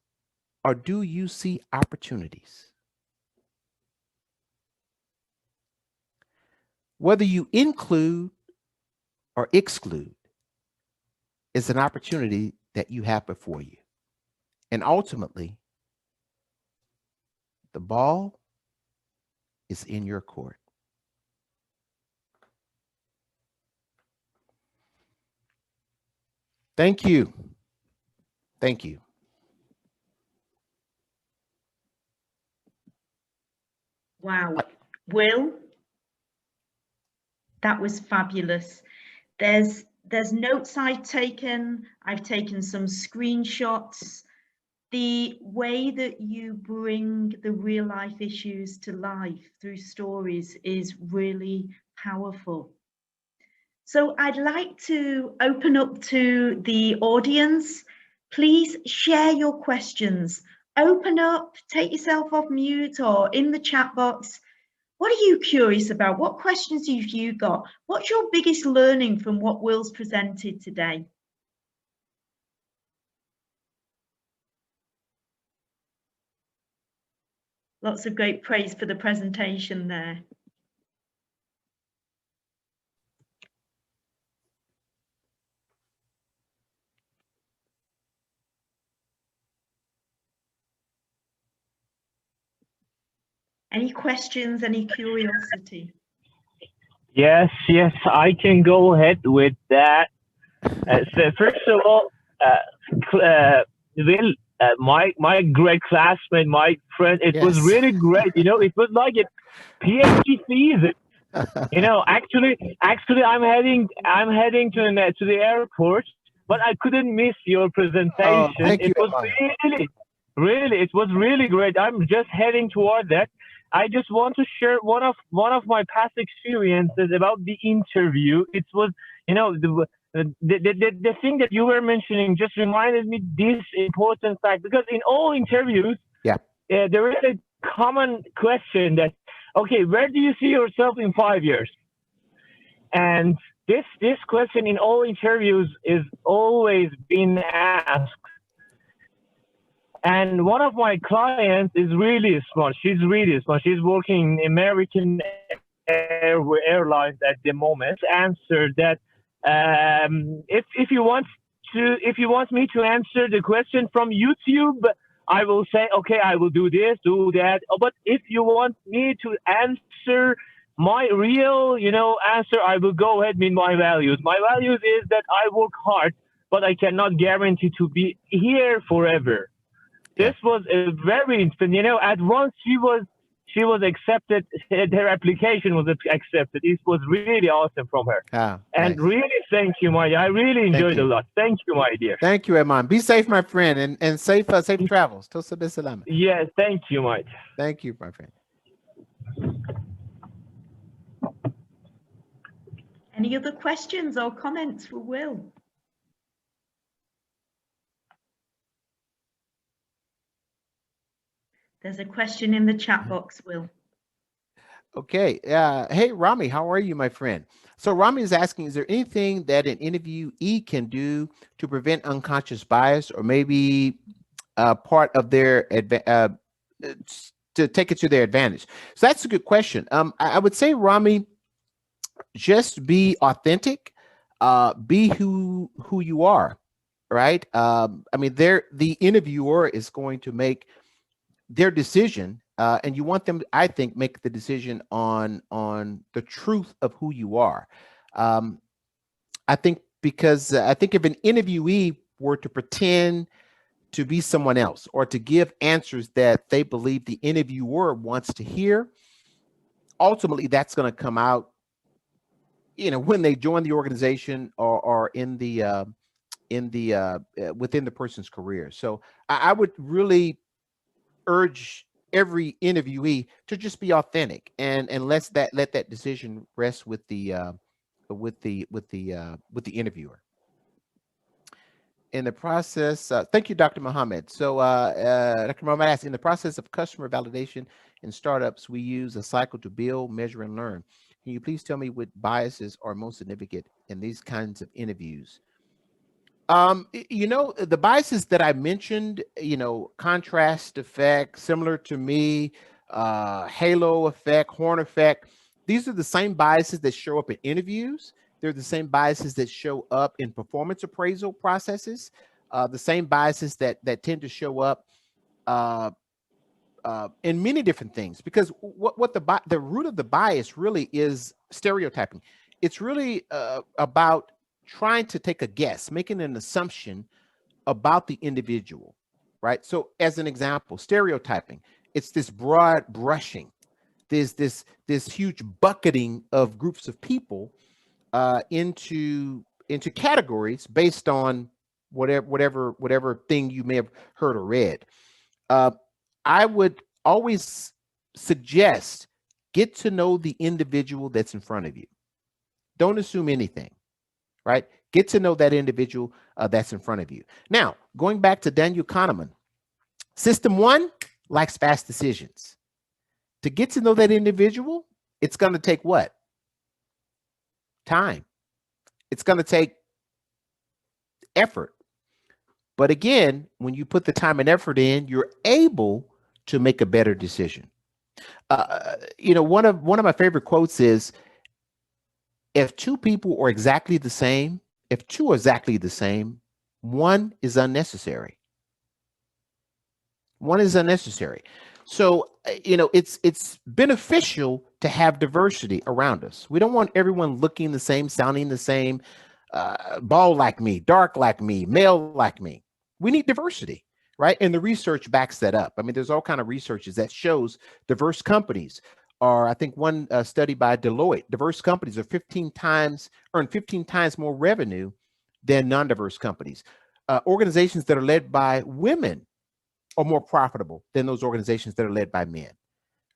or do you see opportunities? Whether you include or exclude is an opportunity that you have before you. And ultimately, the ball is in your court. Thank you. Thank you. Wow. Will, that was fabulous. There's notes I've taken some screenshots. The way that you bring the real life issues to life through stories is really powerful. So I'd like to open up to the audience. Please share your questions. Open up, take yourself off mute or in the chat box. What are you curious about? What questions have you got? What's your biggest learning from what Will's presented today? Lots of great praise for the presentation there. Any questions, any curiosity? Yes, I can go ahead with that. So first of all, Will, my great classmate, my friend, it was really great. You know, it was like a PhD season. You know, actually, I'm heading to the airport, but I couldn't miss your presentation. It was really, it was really great. I'm just heading toward that. I just want to share one of my past experiences about the interview. It was, you know, the thing that you were mentioning just reminded me this important fact, because in all interviews, there is a common question that, okay, where do you see yourself in 5 years? And this question in all interviews is always being asked. And one of my clients is really smart. She's really smart. She's working in American Airlines at the moment. Answered that if you want me to answer the question from YouTube, I will say, okay, I will do this, do that. But if you want me to answer my real, you know, answer, I will go ahead with my values. My values is that I work hard, but I cannot guarantee to be here forever. This was a very, you know, at once she was accepted, her application was accepted. It was really awesome from her. And really, thank you, Maya. I really enjoyed a lot. Thank you, my dear. Thank you, Iman. Be safe, my friend, and safe travels. Tosa salama. Yes, thank you, Maya. Thank you, my friend. Any other questions or comments for Will? There's a question in the chat box, Will. Okay. Hey, Rami, how are you, my friend? So Rami is asking, is there anything that an interviewee can do to prevent unconscious bias, or maybe part of their to take it to their advantage? So that's a good question. I would say, Rami, just be authentic, be who you are, right? I mean, the interviewer is going to make their decision, and you want them, I think, make the decision on the truth of who you are. I think because I think if an interviewee were to pretend to be someone else or to give answers that they believe the interviewer wants to hear, ultimately that's going to come out, when they join the organization or in the within the person's career. So I would really urge every interviewee to just be authentic and let that decision rest with the interviewer. In the process, thank you, Dr. Mohammed. So Dr. Mohammed asks, in the process of customer validation in startups, we use a cycle to build, measure, and learn. Can you please tell me what biases are most significant in these kinds of interviews? The biases that I mentioned, contrast effect, similar to me, halo effect, horn effect, these are the same biases that show up in interviews. They're the same biases that show up in performance appraisal processes, the same biases that tend to show up in many different things, because what the root of the bias really is stereotyping. It's really about trying to take a guess, making an assumption about the individual, right? So as an example, stereotyping, it's this broad brushing. There's this huge bucketing of groups of people into categories based on whatever thing you may have heard or read. I would always suggest get to know the individual that's in front of you. Don't assume anything, right? Get to know that individual that's in front of you. Now, going back to Daniel Kahneman, system one likes fast decisions. To get to know that individual, it's going to take what? Time. It's going to take effort. But again, when you put the time and effort in, you're able to make a better decision. One of my favorite quotes is, if two people are exactly the same, if two are exactly the same, one is unnecessary. One is unnecessary. So, it's beneficial to have diversity around us. We don't want everyone looking the same, sounding the same, bald like me, dark like me, male like me. We need diversity, right? And the research backs that up. I mean, there's all kind of researches that shows diverse companies are, I think one study by Deloitte, diverse companies are 15 times more revenue than non-diverse companies. Organizations that are led by women are more profitable than those organizations that are led by men,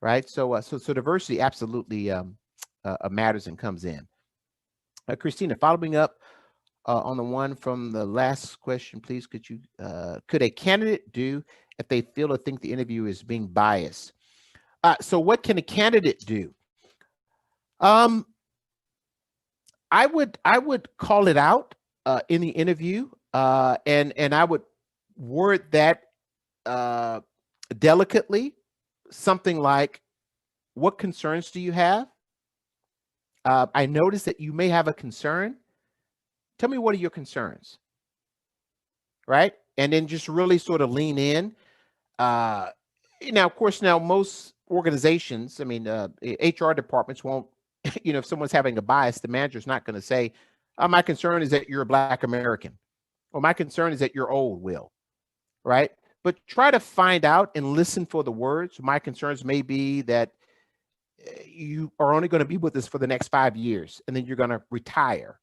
right? So diversity absolutely matters and comes in. Christina, following up on the one from the last question, please, could a candidate do if they feel or think the interview is being biased? So what can a candidate do? I would call it out in the interview, and I would word that delicately, something like, what concerns do you have? I noticed that you may have a concern. Tell me, what are your concerns? Right? And then just really sort of lean in. Now, of course, most organizations, I mean, HR departments won't, if someone's having a bias, the manager's not going to say, my concern is that you're a Black American, or my concern is that you're old, Will, right? But try to find out and listen for the words. My concerns may be that you are only going to be with us for the next 5 years, and then you're going to retire.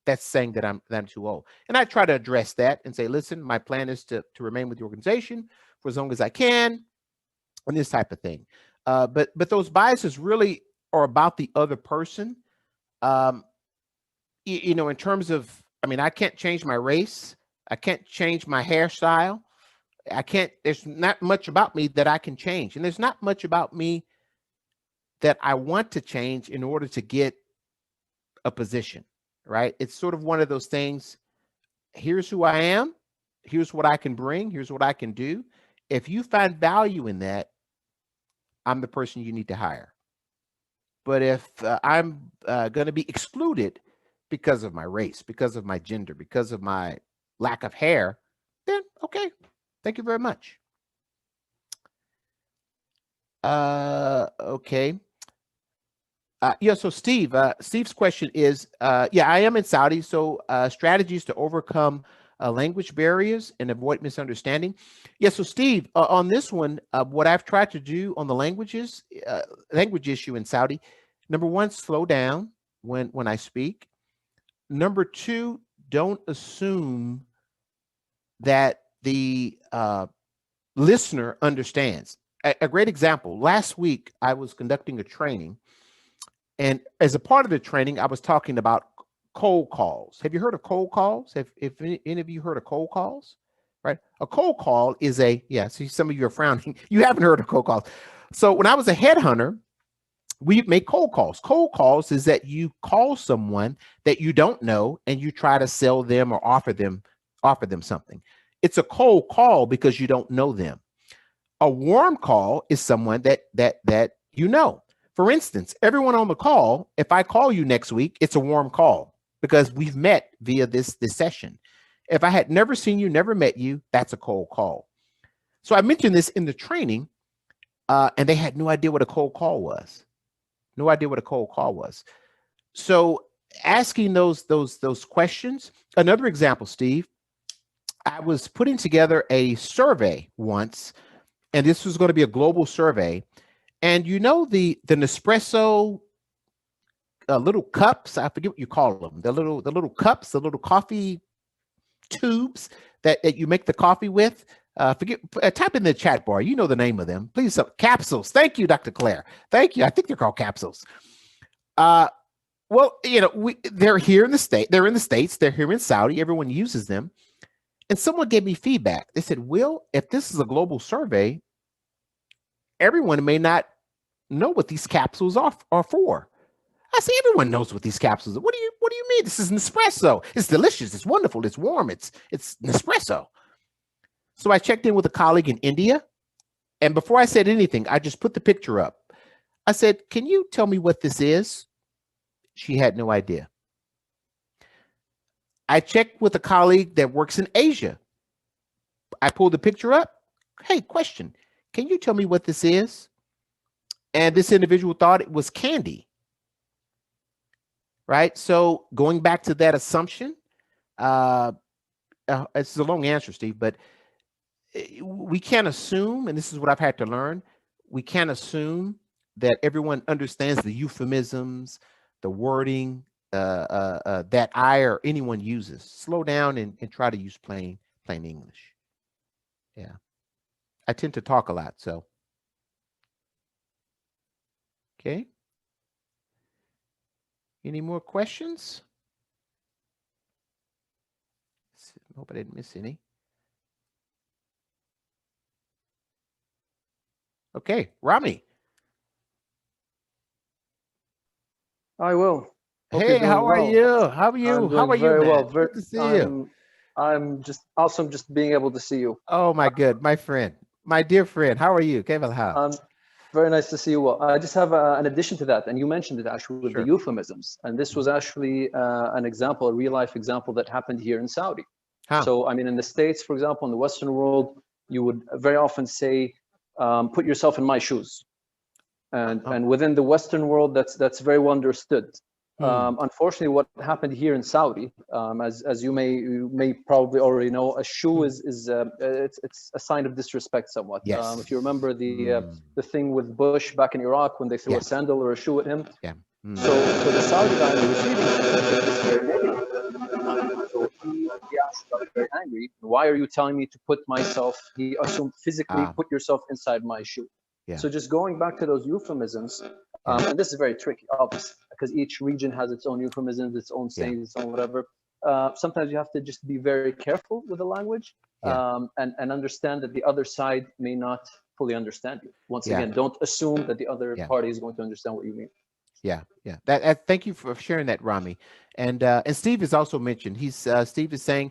That's saying that I'm too old. And I try to address that and say, listen, my plan is to remain with the organization for as long as I can, and this type of thing. But those biases really are about the other person. In terms of, I mean, I can't change my race. I can't change my hairstyle. There's not much about me that I can change. And there's not much about me that I want to change in order to get a position, right? It's sort of one of those things. Here's who I am. Here's what I can bring. Here's what I can do. If you find value in that, I'm the person you need to hire. But if I'm going to be excluded because of my race, because of my gender, because of my lack of hair, then okay, thank you very much. Okay. So Steve's question is, I am in Saudi, so strategies to overcome language barriers and avoid misunderstanding. Yeah, so Steve, on this one, what I've tried to do on the language issue in Saudi, number one, slow down when I speak. Number two, don't assume that the listener understands. A great example, last week I was conducting a training, and as a part of the training, I was talking about cold calls. Have you heard of cold calls? If any of you heard of cold calls? Right? A cold call is see, some of you are frowning. You haven't heard of cold calls. So when I was a headhunter, we make cold calls. Cold calls is that you call someone that you don't know and you try to sell them or offer them something. It's a cold call because you don't know them. A warm call is someone that you know. For instance, everyone on the call, if I call you next week, it's a warm call because we've met via this session. If I had never seen you, never met you, that's a cold call. So I mentioned this in the training, and they had no idea what a cold call was. No idea what a cold call was. So asking those questions. Another example, Steve, I was putting together a survey once, and this was going to be a global survey. And you know the Nespresso little cups, I forget what you call them, the little cups, the little coffee tubes that you make the coffee with. Type in the chat bar. You know the name of them. Please, capsules. Thank you, Dr. Claire. Thank you. I think they're called capsules. Well, you know, they're here in the state. They're in the States. They're here in Saudi. Everyone uses them. And someone gave me feedback. They said, Will, if this is a global survey, everyone may not know what these capsules are for. I say, everyone knows what these capsules are. What do you mean? This is Nespresso. It's delicious. It's wonderful. It's warm. It's Nespresso. So I checked in with a colleague in India. And before I said anything, I just put the picture up. I said, can you tell me what this is? She had no idea. I checked with a colleague that works in Asia. I pulled the picture up. Hey, question. Can you tell me what this is? And this individual thought it was candy. Right? So going back to that assumption, it's a long answer, Steve, but we can't assume, and this is what I've had to learn, we can't assume that everyone understands the euphemisms, the wording that I or anyone uses. Slow down and try to use plain English. Yeah. I tend to talk a lot, so. Okay. Any more questions? Hope I didn't miss any. Okay, Rami. I will. Hey, how are you? How are you? How are you? Very well. Good to see you. I'm just awesome just being able to see you. Oh my good, my friend, my dear friend. How are you? Very nice to see you. Well, I just have an addition to that, and you mentioned it actually with the euphemisms, and this was actually an example, a real life example that happened here in Saudi. So, I mean, in the States, for example, in the Western world, you would very often say, put yourself in my shoes. And within the Western world, that's very well understood. Unfortunately, what happened here in Saudi, as you may probably already know, a shoe is it's a sign of disrespect somewhat. Yes. If you remember the thing with Bush back in Iraq when they threw a sandal or a shoe at him. Yeah. So the Saudi guy was receiving this very negative. So he actually got very angry. Why are you telling me to put myself? He assumed physically put yourself inside my shoe. Yeah. So just going back to those euphemisms, and this is very tricky, obviously, because each region has its own euphemisms, its own sayings, its own whatever. Sometimes you have to just be very careful with the language and understand that the other side may not fully understand you. Once again, don't assume that the other party is going to understand what you mean. Yeah. Thank you for sharing that, Rami. And Steve has also mentioned, Steve is saying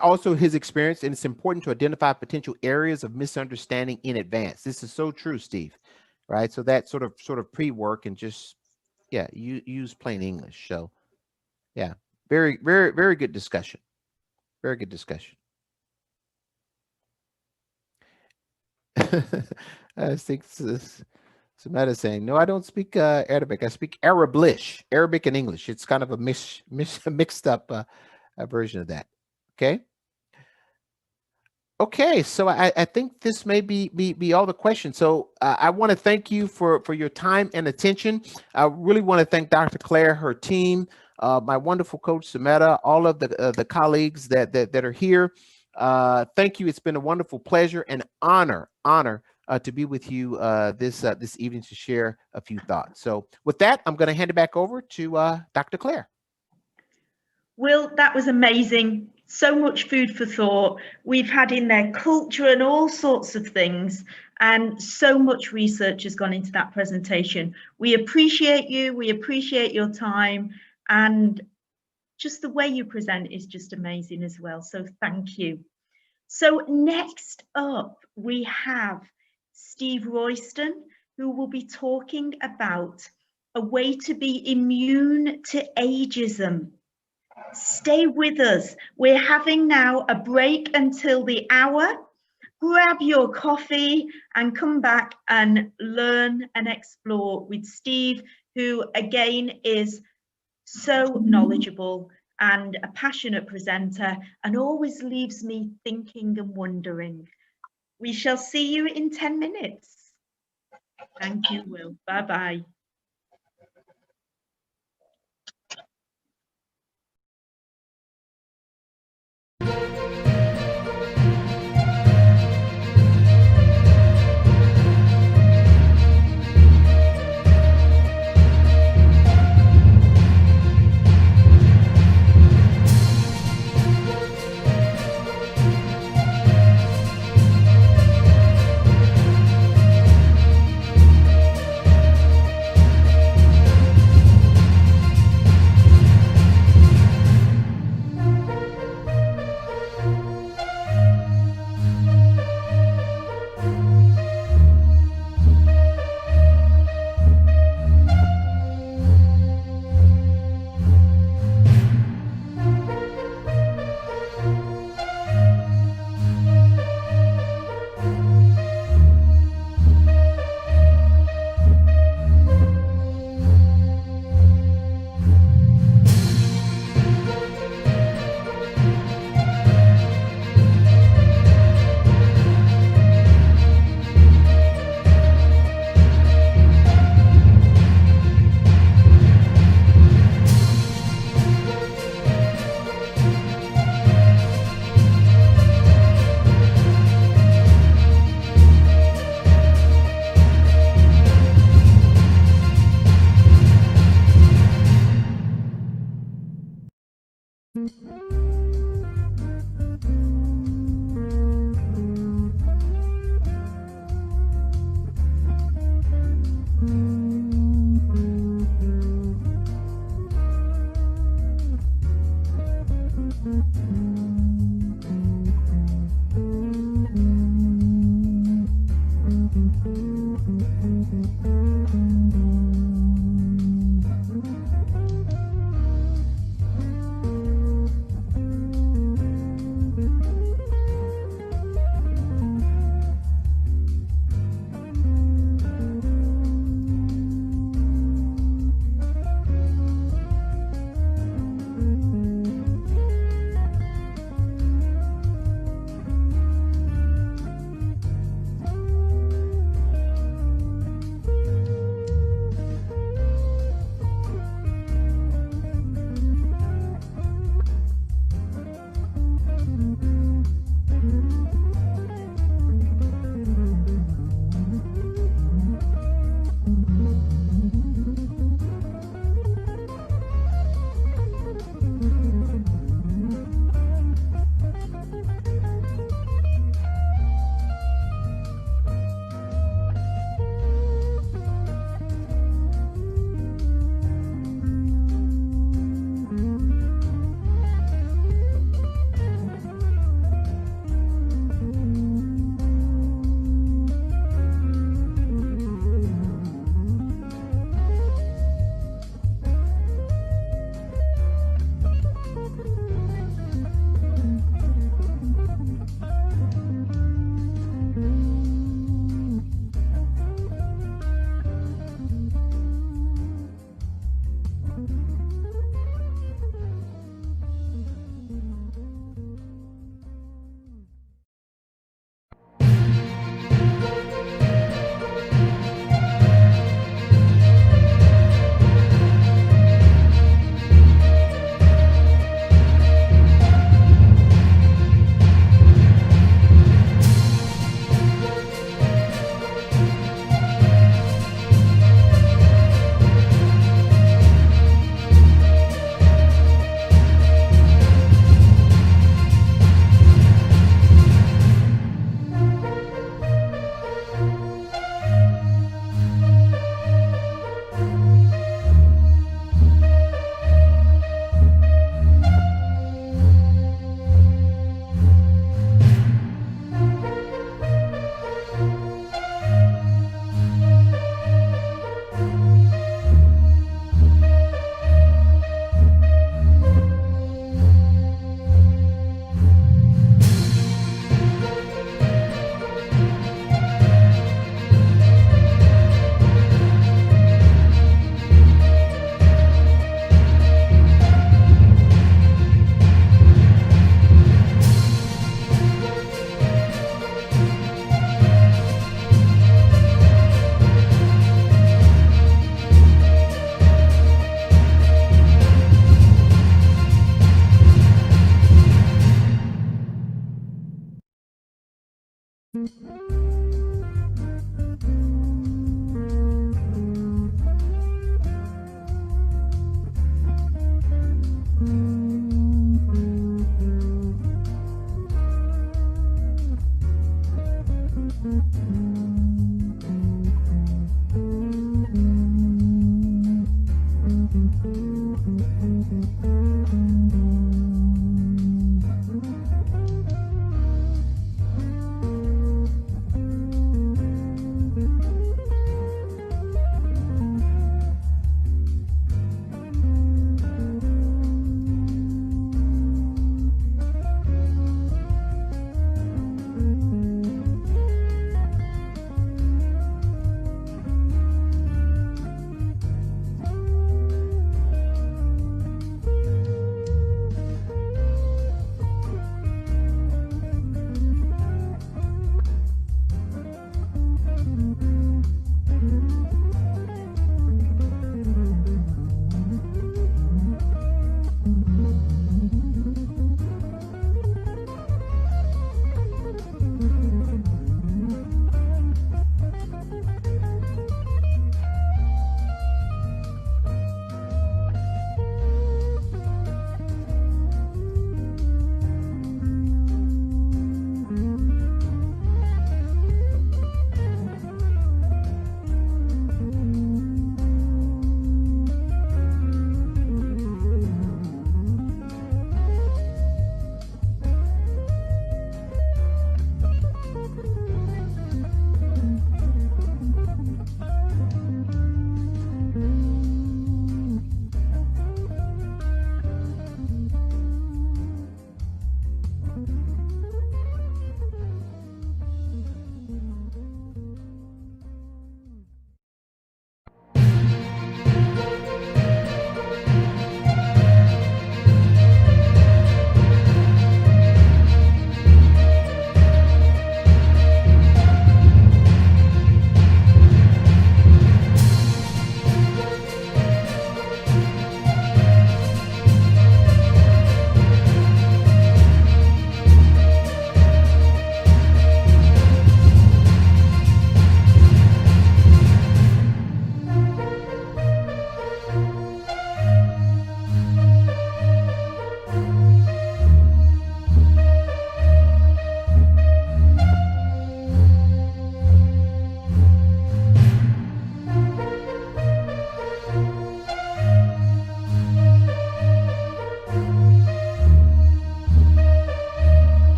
also his experience, and it's important to identify potential areas of misunderstanding in advance. This is so true, Steve. Right. So that sort of pre-work and just use plain English. So yeah, very, very, very good discussion. Very good discussion. I think Samantha saying, no, I don't speak Arabic. I speak Arablish, Arabic and English. It's kind of a mixed up version of that. Okay. Okay, so I think this may be all the questions. So I want to thank you for your time and attention. I really want to thank Dr. Claire, her team, my wonderful coach Sameta, all of the colleagues that are here. Thank you. It's been a wonderful pleasure and honor to be with you this evening to share a few thoughts. So with that, I'm going to hand it back over to Dr. Claire. Will, that was amazing. So much food for thought. We've had in there culture and all sorts of things, and so much research has gone into that presentation. We appreciate you. We appreciate your time, and just the way you present is just amazing as well. So thank you. So next up, we have Steve Royston, who will be talking about a way to be immune to ageism. Stay with us. We're having now a break until the hour. Grab your coffee and come back and learn and explore with Steve, who again is so knowledgeable and a passionate presenter and always leaves me thinking and wondering. We shall see you in 10 minutes. Thank you, Will. Bye-bye.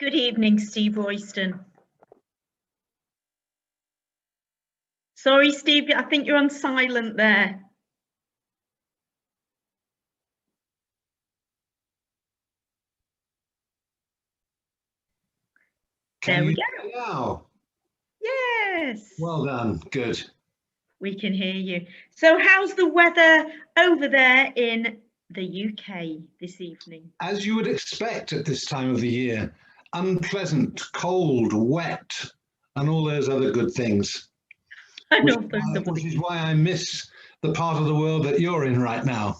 Good evening, Steve Royston. Sorry, Steve, I think you're on silent there. There we go. Now. Yes. Well done. Good. We can hear you. So how's the weather over there in the UK this evening? As you would expect at this time of the year, unpleasant, cold, wet, and all those other good things. Which is why I miss the part of the world that you're in right now.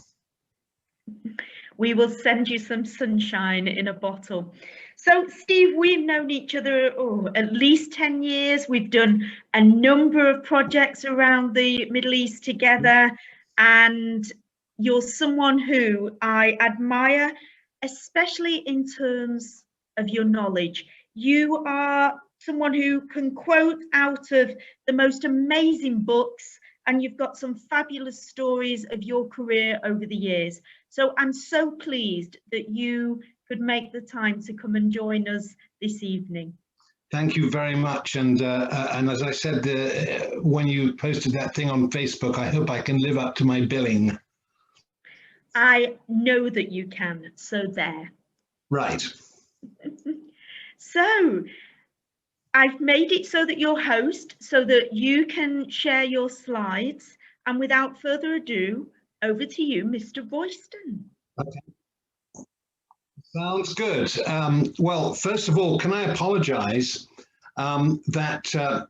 We will send you some sunshine in a bottle. So, Steve, we've known each other at least 10 years. We've done a number of projects around the Middle East together, and you're someone who I admire, especially in terms of your knowledge. You are someone who can quote out of the most amazing books, and you've got some fabulous stories of your career over the years. So I'm so pleased that you could make the time to come and join us this evening. Thank you very much. And as I said, when you posted that thing on Facebook, I hope I can live up to my billing. I know that you can, so there. Right. So I've made it so that you're host, so that you can share your slides. And without further ado, over to you, Mr. Royston. Okay. Sounds good. Well, first of all, can I apologize that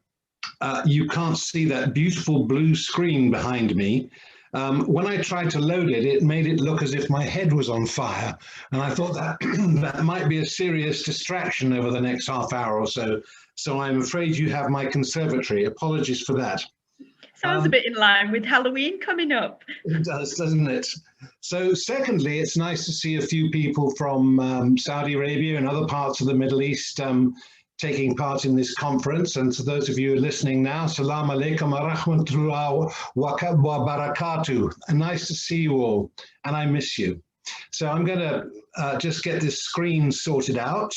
you can't see that beautiful blue screen behind me. When I tried to load it, it made it look as if my head was on fire. And I thought that that might be a serious distraction over the next half hour or so. So I'm afraid you have my conservatory. Apologies for that. Sounds a bit in line with Halloween coming up. It does, doesn't it? So secondly, it's nice to see a few people from Saudi Arabia and other parts of the Middle East taking part in this conference. And to those of you listening now, Assalamu alaikum wa rahmatullahi wa barakatuh. Nice to see you all, and I miss you. So I'm going to just get this screen sorted out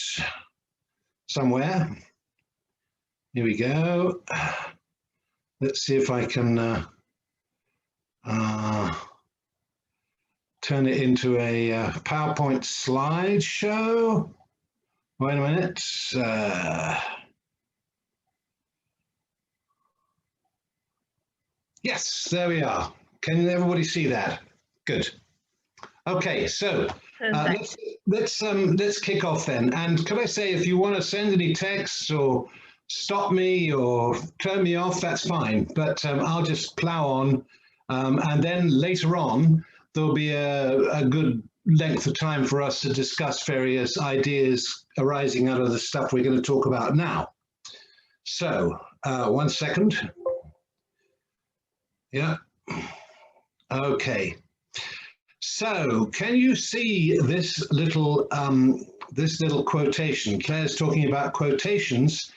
somewhere. Here we go. Let's see if I can turn it into a PowerPoint slideshow. Wait a minute. Yes, there we are. Can everybody see that? Good. Okay, so let's kick off then. And could I say, if you want to send any texts or stop me or turn me off, that's fine. But I'll just plow on. And then later on, there'll be a good length of time for us to discuss various ideas arising out of the stuff we're going to talk about now. So, 1 second. Yeah. Okay. So, can you see this little quotation? Claire's talking about quotations.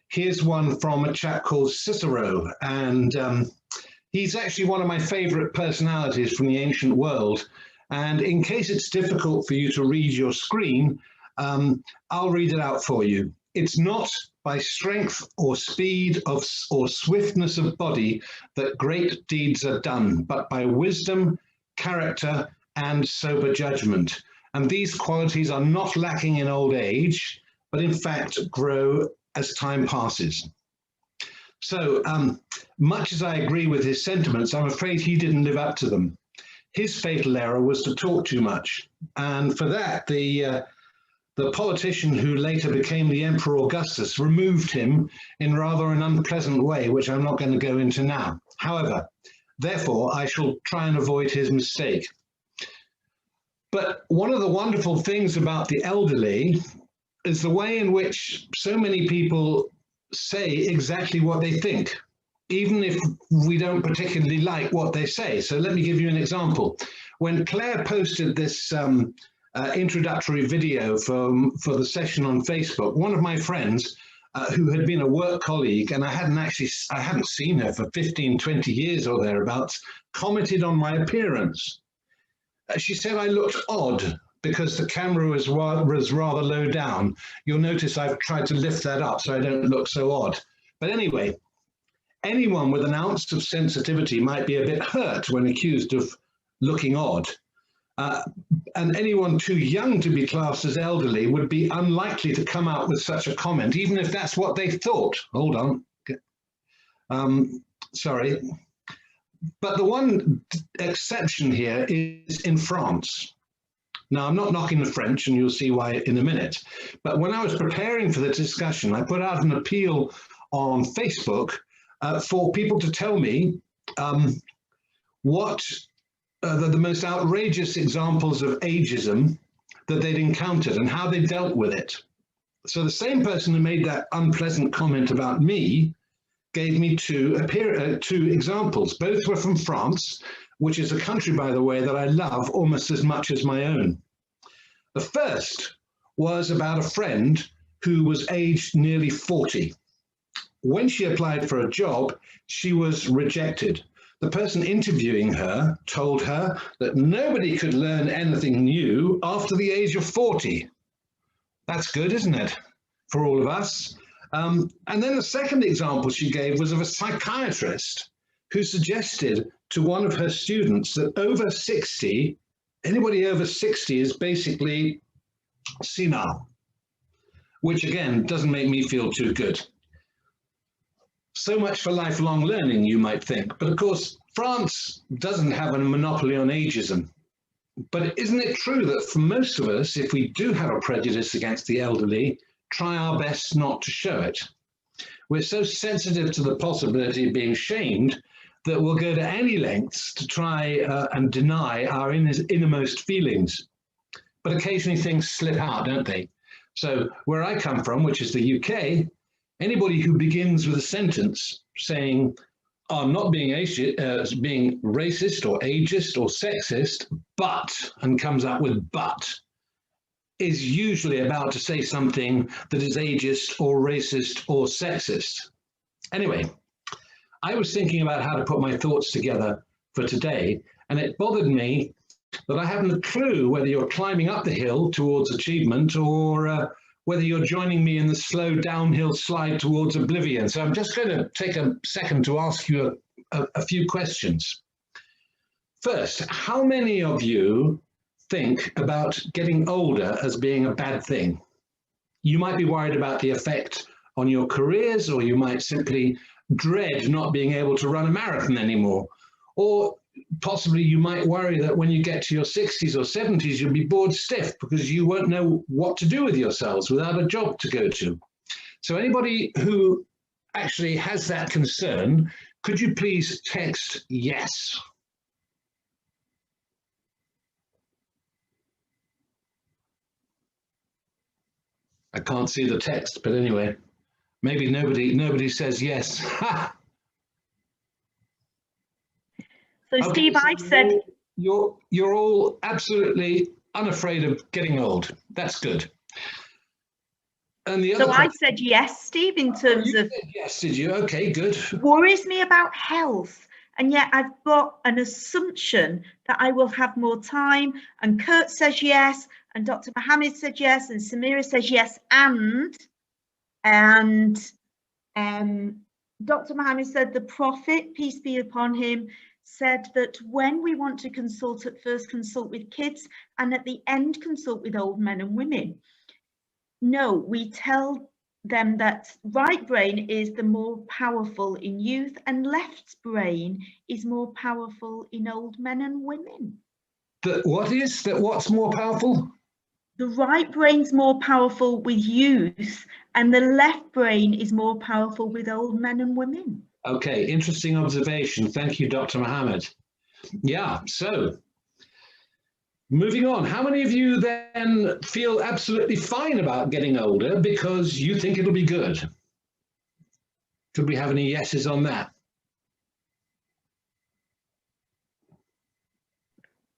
Here's one from a chap called Cicero, and he's actually one of my favorite personalities from the ancient world. And in case it's difficult for you to read your screen, I'll read it out for you. It's not by strength or speed or swiftness of body that great deeds are done, but by wisdom, character, and sober judgment. And these qualities are not lacking in old age, but in fact grow as time passes. So much as I agree with his sentiments, I'm afraid he didn't live up to them. His fatal error was to talk too much. And for that, the politician who later became the Emperor Augustus removed him in rather an unpleasant way, which I'm not going to go into now. However, therefore, I shall try and avoid his mistake. But one of the wonderful things about the elderly is the way in which so many people say exactly what they think, even if we don't particularly like what they say. So let me give you an example. When Claire posted this introductory video for the session on Facebook, one of my friends who had been a work colleague, and I hadn't seen her for 15, 20 years or thereabouts, commented on my appearance. She said I looked odd because the camera was rather low down. You'll notice I've tried to lift that up so I don't look so odd. But anyway, anyone with an ounce of sensitivity might be a bit hurt when accused of looking odd. And anyone too young to be classed as elderly would be unlikely to come out with such a comment, even if that's what they thought. Hold on. Sorry. But the one exception here is in France. Now, I'm not knocking the French, and you'll see why in a minute. But when I was preparing for the discussion, I put out an appeal on Facebook for people to tell me what the most outrageous examples of ageism that they'd encountered and how they dealt with it. So the same person who made that unpleasant comment about me gave me two examples. Both were from France, which is a country, by the way, that I love almost as much as my own. The first was about a friend who was aged nearly 40. When she applied for a job, she was rejected. The person interviewing her told her that nobody could learn anything new after the age of 40. That's good, isn't it, for all of us? And then the second example she gave was of a psychiatrist who suggested to one of her students that over 60, anybody over 60 is basically senile, which again doesn't make me feel too good. So much for lifelong learning, you might think. But of course, France doesn't have a monopoly on ageism. But isn't it true that for most of us, if we do have a prejudice against the elderly, try our best not to show it? we're so sensitive to the possibility of being shamed that we'll go to any lengths to try and deny our innermost feelings. But occasionally things slip out, don't they? So where I come from, which is the UK, anybody who begins with a sentence saying, I'm not being racist or ageist or sexist, but, and comes up with but, is usually about to say something that is ageist or racist or sexist. Anyway, I was thinking about how to put my thoughts together for today, and it bothered me that I haven't a clue whether you're climbing up the hill towards achievement or whether you're joining me in the slow downhill slide towards oblivion. So I'm just going to take a second to ask you a few questions. First, how many of you think about getting older as being a bad thing? You might be worried about the effect on your careers, or you might simply dread not being able to run a marathon anymore. Or possibly you might worry that when you get to your 60s or 70s, you'll be bored stiff because you won't know what to do with yourselves without a job to go to. So anybody who actually has that concern, could you please text yes? I can't see the text, but anyway, maybe nobody says yes. So okay, Steve, I've said you're all absolutely unafraid of getting old. That's good. And the other I said yes, Steve, in terms of yes, did you? Okay, good. Worries me about health, and yet I've got an assumption that I will have more time. And Kurt says yes, and Dr. Mohammed said yes, and Samira says yes, and Dr. Mohammed said the Prophet, peace be upon him, said that when we want to consult, at first consult with kids, and at the end consult with old men and women. No, we tell them that right brain is the more powerful in youth and left brain is more powerful in old men and women. What's more powerful? The right brain's more powerful with youth and the left brain is more powerful with old men and women. Okay, interesting observation. Thank you, Dr. Mohammed. Yeah, so moving on, how many of you then feel absolutely fine about getting older because you think it'll be good? Could we have any yeses on that?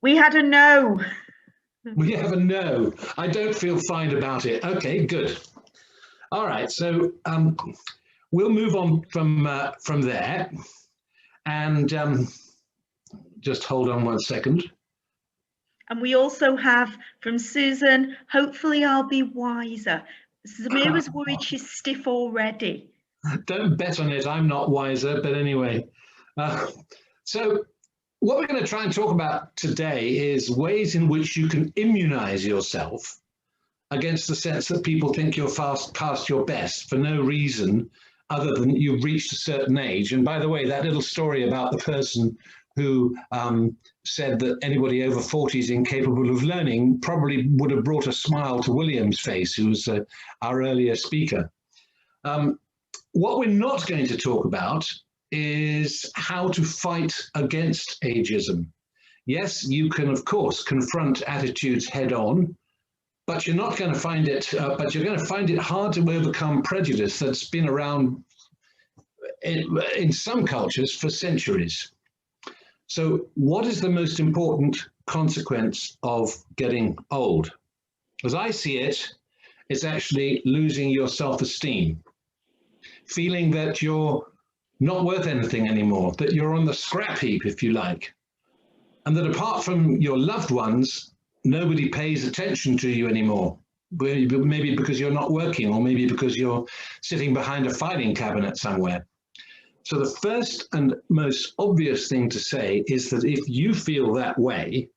We had a no. We have a no. I don't feel fine about it. Okay, good. All right, so we'll move on from there, and just hold on 1 second. And we also have from Susan, hopefully I'll be wiser. Samira's worried she's stiff already. Don't bet on it, I'm not wiser, but anyway. So what we're going to try and talk about today is ways in which you can immunize yourself against the sense that people think you're past your best for no reason other than you've reached a certain age. And by the way, that little story about the person who said that anybody over 40 is incapable of learning probably would have brought a smile to William's face, who was our earlier speaker. What we're not going to talk about is how to fight against ageism. Yes, you can, of course, confront attitudes head on, but you're not going to find it, but you're going to find it hard to overcome prejudice that's been around in some cultures for centuries. So what is the most important consequence of getting old? As I see it, it's actually losing your self-esteem, feeling that you're not worth anything anymore, that you're on the scrap heap, if you like, and that apart from your loved ones, nobody pays attention to you anymore. Maybe because you're not working, or maybe because you're sitting behind a filing cabinet somewhere. So the first and most obvious thing to say is that if you feel that way,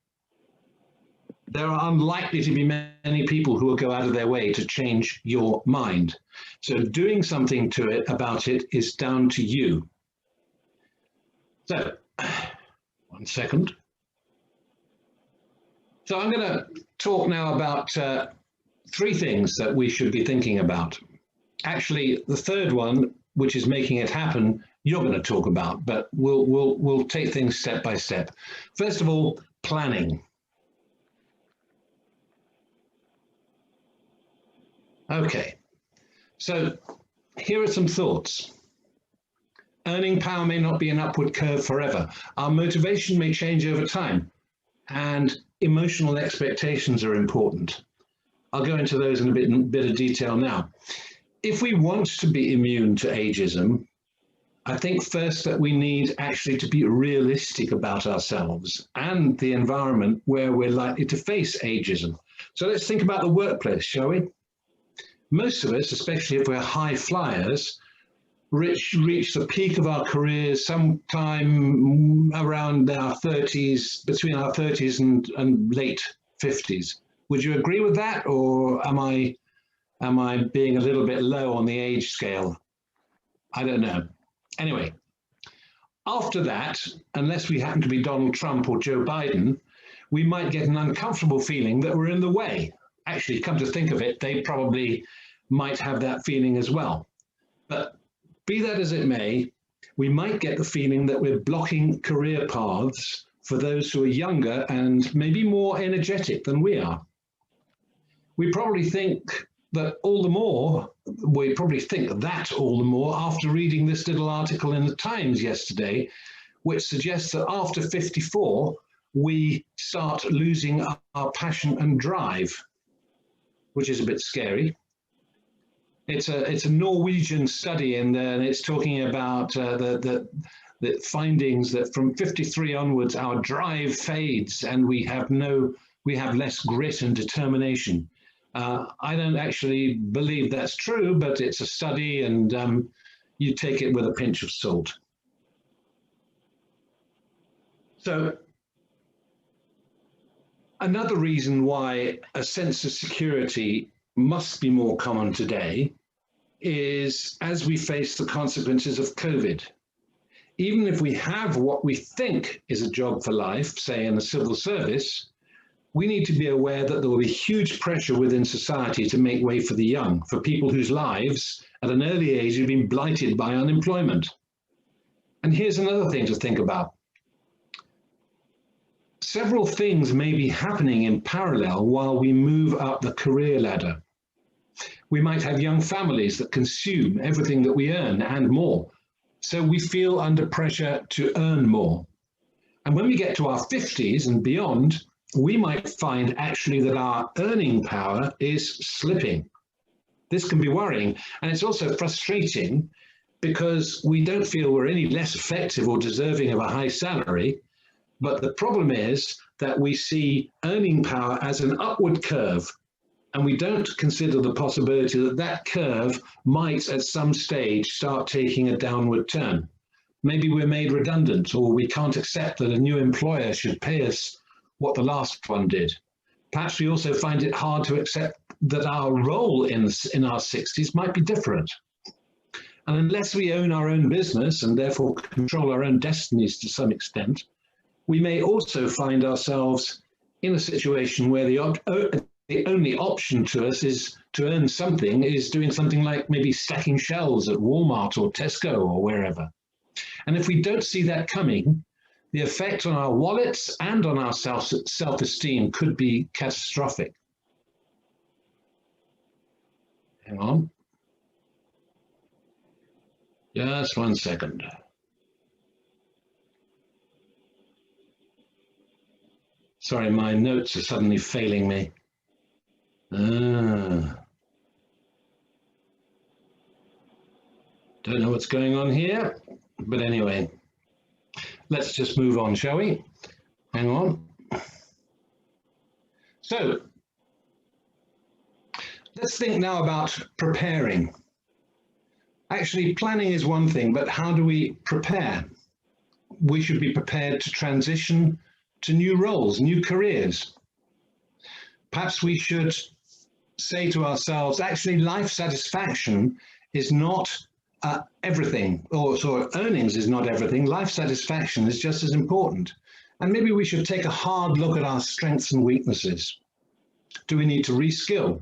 there are unlikely to be many people who will go out of their way to change your mind. So doing something to it about it is down to you. So, 1 second. So I'm going to talk now about 3 things that we should be thinking about. Actually, the third one which is making it happen, you're going to talk about, but we'll take things step by step. First of all, planning. Okay, so here are some thoughts. Earning power may not be an upward curve forever. Our motivation may change over time, and emotional expectations are important. I'll go into those in a bit of detail now. If we want to be immune to ageism, I think first that we need actually to be realistic about ourselves and the environment where we're likely to face ageism. So let's think about the workplace, shall we? Most of us, especially if we're high flyers, reach the peak of our careers sometime around our 30s, between our 30s and late 50s. Would you agree with that, or am I being a little bit low on the age scale? I don't know. Anyway, after that, unless we happen to be Donald Trump or Joe Biden, we might get an uncomfortable feeling that we're in the way. Actually, come to think of it, they probably might have that feeling as well. But be that as it may, we might get the feeling that we're blocking career paths for those who are younger and maybe more energetic than we are. We probably think that all the more after reading this little article in the Times yesterday, which suggests that after 54, we start losing our passion and drive, which is a bit scary. It's a Norwegian study, and it's talking about the findings that from 53 onwards, our drive fades and we have less grit and determination. I don't actually believe that's true, but it's a study, and you take it with a pinch of salt. So another reason why a sense of security must be more common today is as we face the consequences of COVID. Even if we have what we think is a job for life, say in the civil service, we need to be aware that there will be huge pressure within society to make way for the young, for people whose lives at an early age have been blighted by unemployment. And here's another thing to think about. Several things may be happening in parallel while we move up the career ladder. We might have young families that consume everything that we earn and more, so we feel under pressure to earn more. And when we get to our 50s and beyond, we might find actually that our earning power is slipping. This can be worrying, and it's also frustrating because we don't feel we're any less effective or deserving of a high salary. But the problem is that we see earning power as an upward curve, and we don't consider the possibility that that curve might at some stage start taking a downward turn. Maybe we're made redundant, or we can't accept that a new employer should pay us what the last one did. Perhaps we also find it hard to accept that our role in our 60s might be different. And unless we own our own business and therefore control our own destinies to some extent, we may also find ourselves in a situation where the only option to us is to earn something, is doing something like maybe stacking shelves at Walmart or Tesco or wherever. And if we don't see that coming, the effect on our wallets and on our self-esteem could be catastrophic. Hang on. Just 1 second. Sorry, my notes are suddenly failing me. Don't know what's going on here, but anyway, let's just move on, shall we? Hang on. So, let's think now about preparing. Actually, planning is one thing, but how do we prepare? We should be prepared to transition to new roles, new careers. Perhaps we should say to ourselves, actually, life satisfaction is not everything, or earnings is not everything. Life satisfaction is just as important. And maybe we should take a hard look at our strengths and weaknesses. Do we need to reskill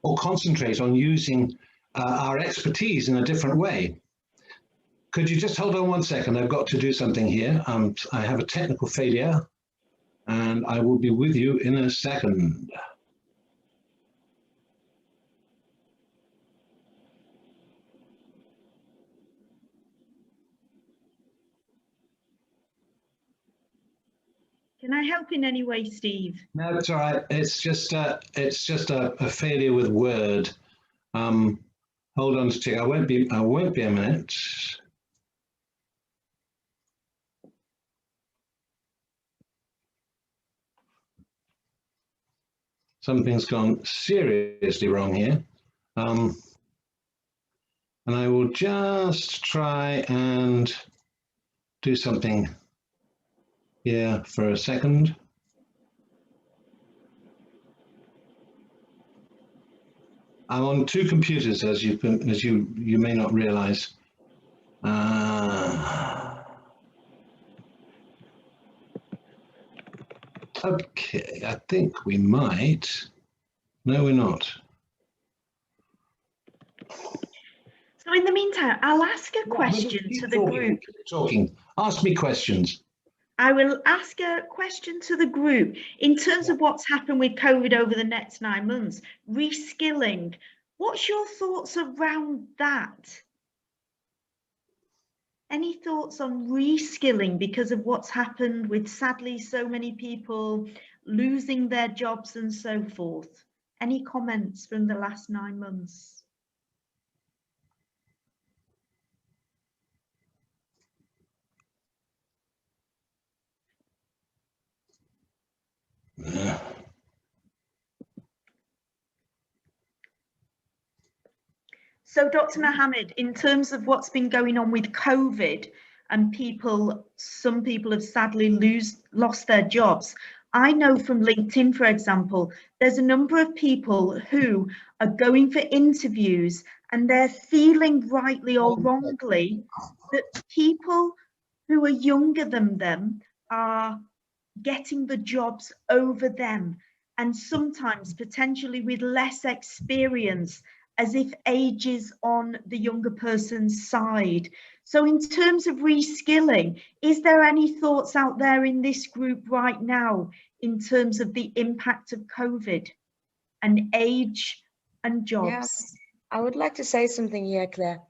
or concentrate on using our expertise in a different way? Could you just hold on 1 second? I've got to do something here. I have a technical failure, and I will be with you in a second. Can I help in any way, Steve? No, it's all right. It's just a failure with Word. Hold on to tick. I won't be a minute. Something's gone seriously wrong here. And I will just try and do something here for a second. I'm on 2 computers, as you may not realize. Okay, I think we might. No, we're not. So in the meantime, I'll ask a question to the group. Talking. Ask me questions. I will ask a question to the group in terms of what's happened with COVID over the next 9 months, reskilling. What's your thoughts around that? Any thoughts on reskilling because of what's happened with, sadly, so many people losing their jobs and so forth? Any comments from the last 9 months? So, Dr. Mohammed, in terms of what's been going on with COVID and some people have sadly lost their jobs. I know from LinkedIn, for example, there's a number of people who are going for interviews and they're feeling rightly or wrongly that people who are younger than them are getting the jobs over them, and sometimes potentially with less experience, as if age is on the younger person's side. So in terms of reskilling, is there any thoughts out there in this group right now in terms of the impact of COVID and age and jobs? Yes, I would like to say something here, Claire.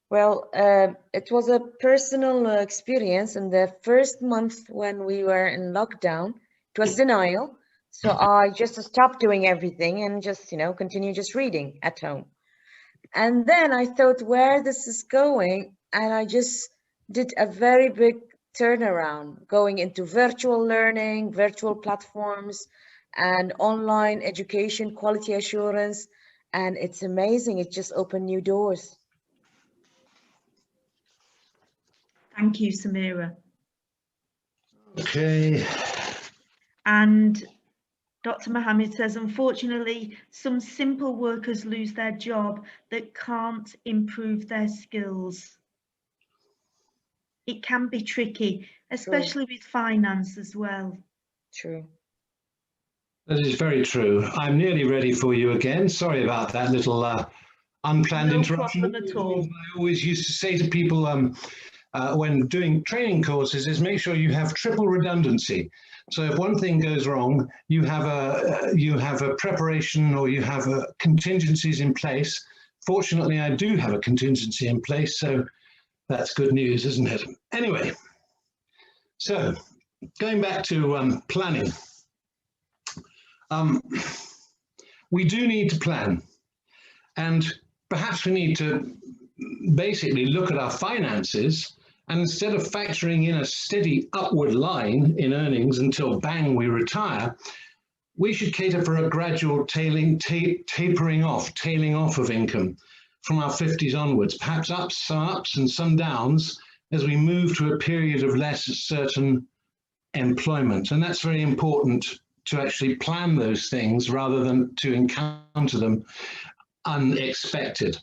Well, it was a personal experience in the first month when we were in lockdown. It was denial. So I just stopped doing everything and just, continue just reading at home. And then I thought where this is going, and I just did a very big turnaround, going into virtual learning, virtual platforms, and online education, quality assurance. And it's amazing. It just opened new doors. Thank you, Samira. Okay. And Dr. Mohammed says, unfortunately, some simple workers lose their job that can't improve their skills. It can be tricky, especially with finance as well. True. That is very true. I'm nearly ready for you again. Sorry about that little unplanned interruption. No problem at all. I always used to say to people when doing training courses is make sure you have triple redundancy. So if one thing goes wrong, you have a preparation or you have contingencies in place. Fortunately, I do have a contingency in place, so that's good news, isn't it? Anyway, so going back to planning. We do need to plan, and perhaps we need to basically look at our finances, and instead of factoring in a steady upward line in earnings until bang we retire, we should cater for a gradual tailing off of income from our 50s onwards, perhaps some ups and some downs as we move to a period of less certain employment. And that's very important to actually plan those things rather than to encounter them unexpected.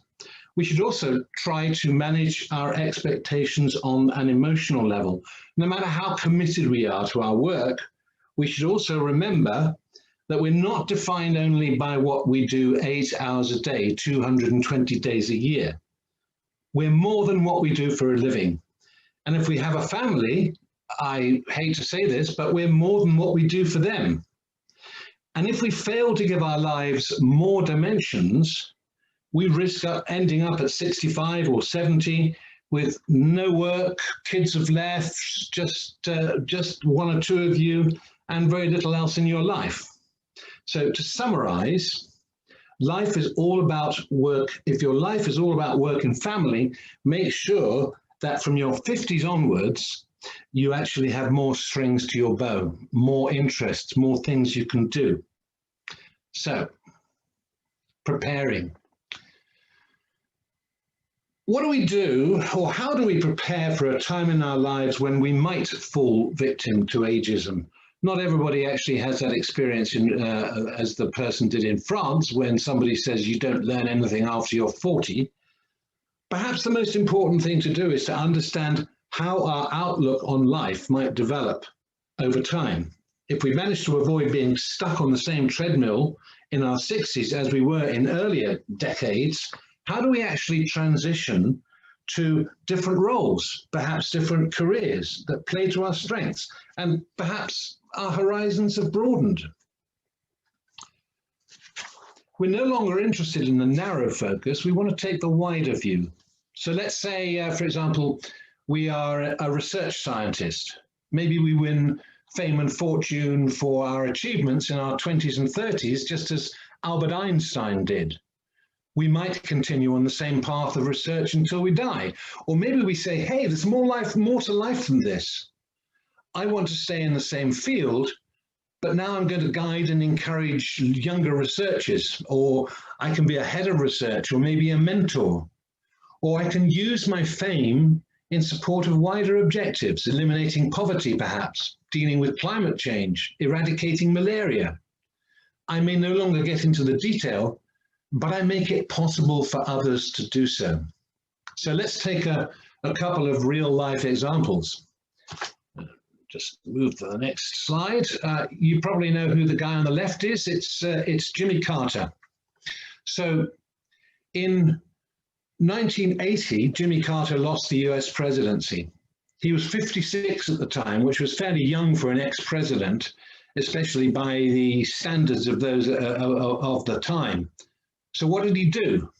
We should also try to manage our expectations on an emotional level. No matter how committed we are to our work, we should also remember that we're not defined only by what we do 8 hours a day, 220 days a year. we're more than what we do for a living. And if we have a family, I hate to say this, but we're more than what we do for them. And if we fail to give our lives more dimensions, we risk ending up at 65 or 70 with no work, kids have left, just one or two of you, and very little else in your life. So to summarize, life is all about work. If your life is all about work and family, make sure that from your 50s onwards, you actually have more strings to your bow, more interests, more things you can do. So, preparing. What do we do, or how do we prepare for a time in our lives when we might fall victim to ageism? Not everybody actually has that experience as the person did in France, when somebody says you don't learn anything after you're 40. Perhaps the most important thing to do is to understand how our outlook on life might develop over time. If we manage to avoid being stuck on the same treadmill in our 60s as we were in earlier decades, how do we actually transition to different roles, perhaps different careers that play to our strengths, and perhaps our horizons have broadened? We're no longer interested in the narrow focus, we want to take the wider view. So let's say, for example, we are a research scientist. Maybe we win fame and fortune for our achievements in our 20s and 30s, just as Albert Einstein did. We might continue on the same path of research until we die. Or maybe we say, hey, there's more to life than this. I want to stay in the same field, but now I'm going to guide and encourage younger researchers, or I can be a head of research, or maybe a mentor, or I can use my fame in support of wider objectives, eliminating poverty perhaps, dealing with climate change, eradicating malaria. I may no longer get into the detail, but I make it possible for others to do so. So let's take a couple of real life examples. Just move to the next slide. You probably know who the guy on the left is. It's Jimmy Carter. So in 1980, Jimmy Carter lost the US presidency. He was 56 at the time, which was fairly young for an ex-president, especially by the standards of those of the time. So what did he do?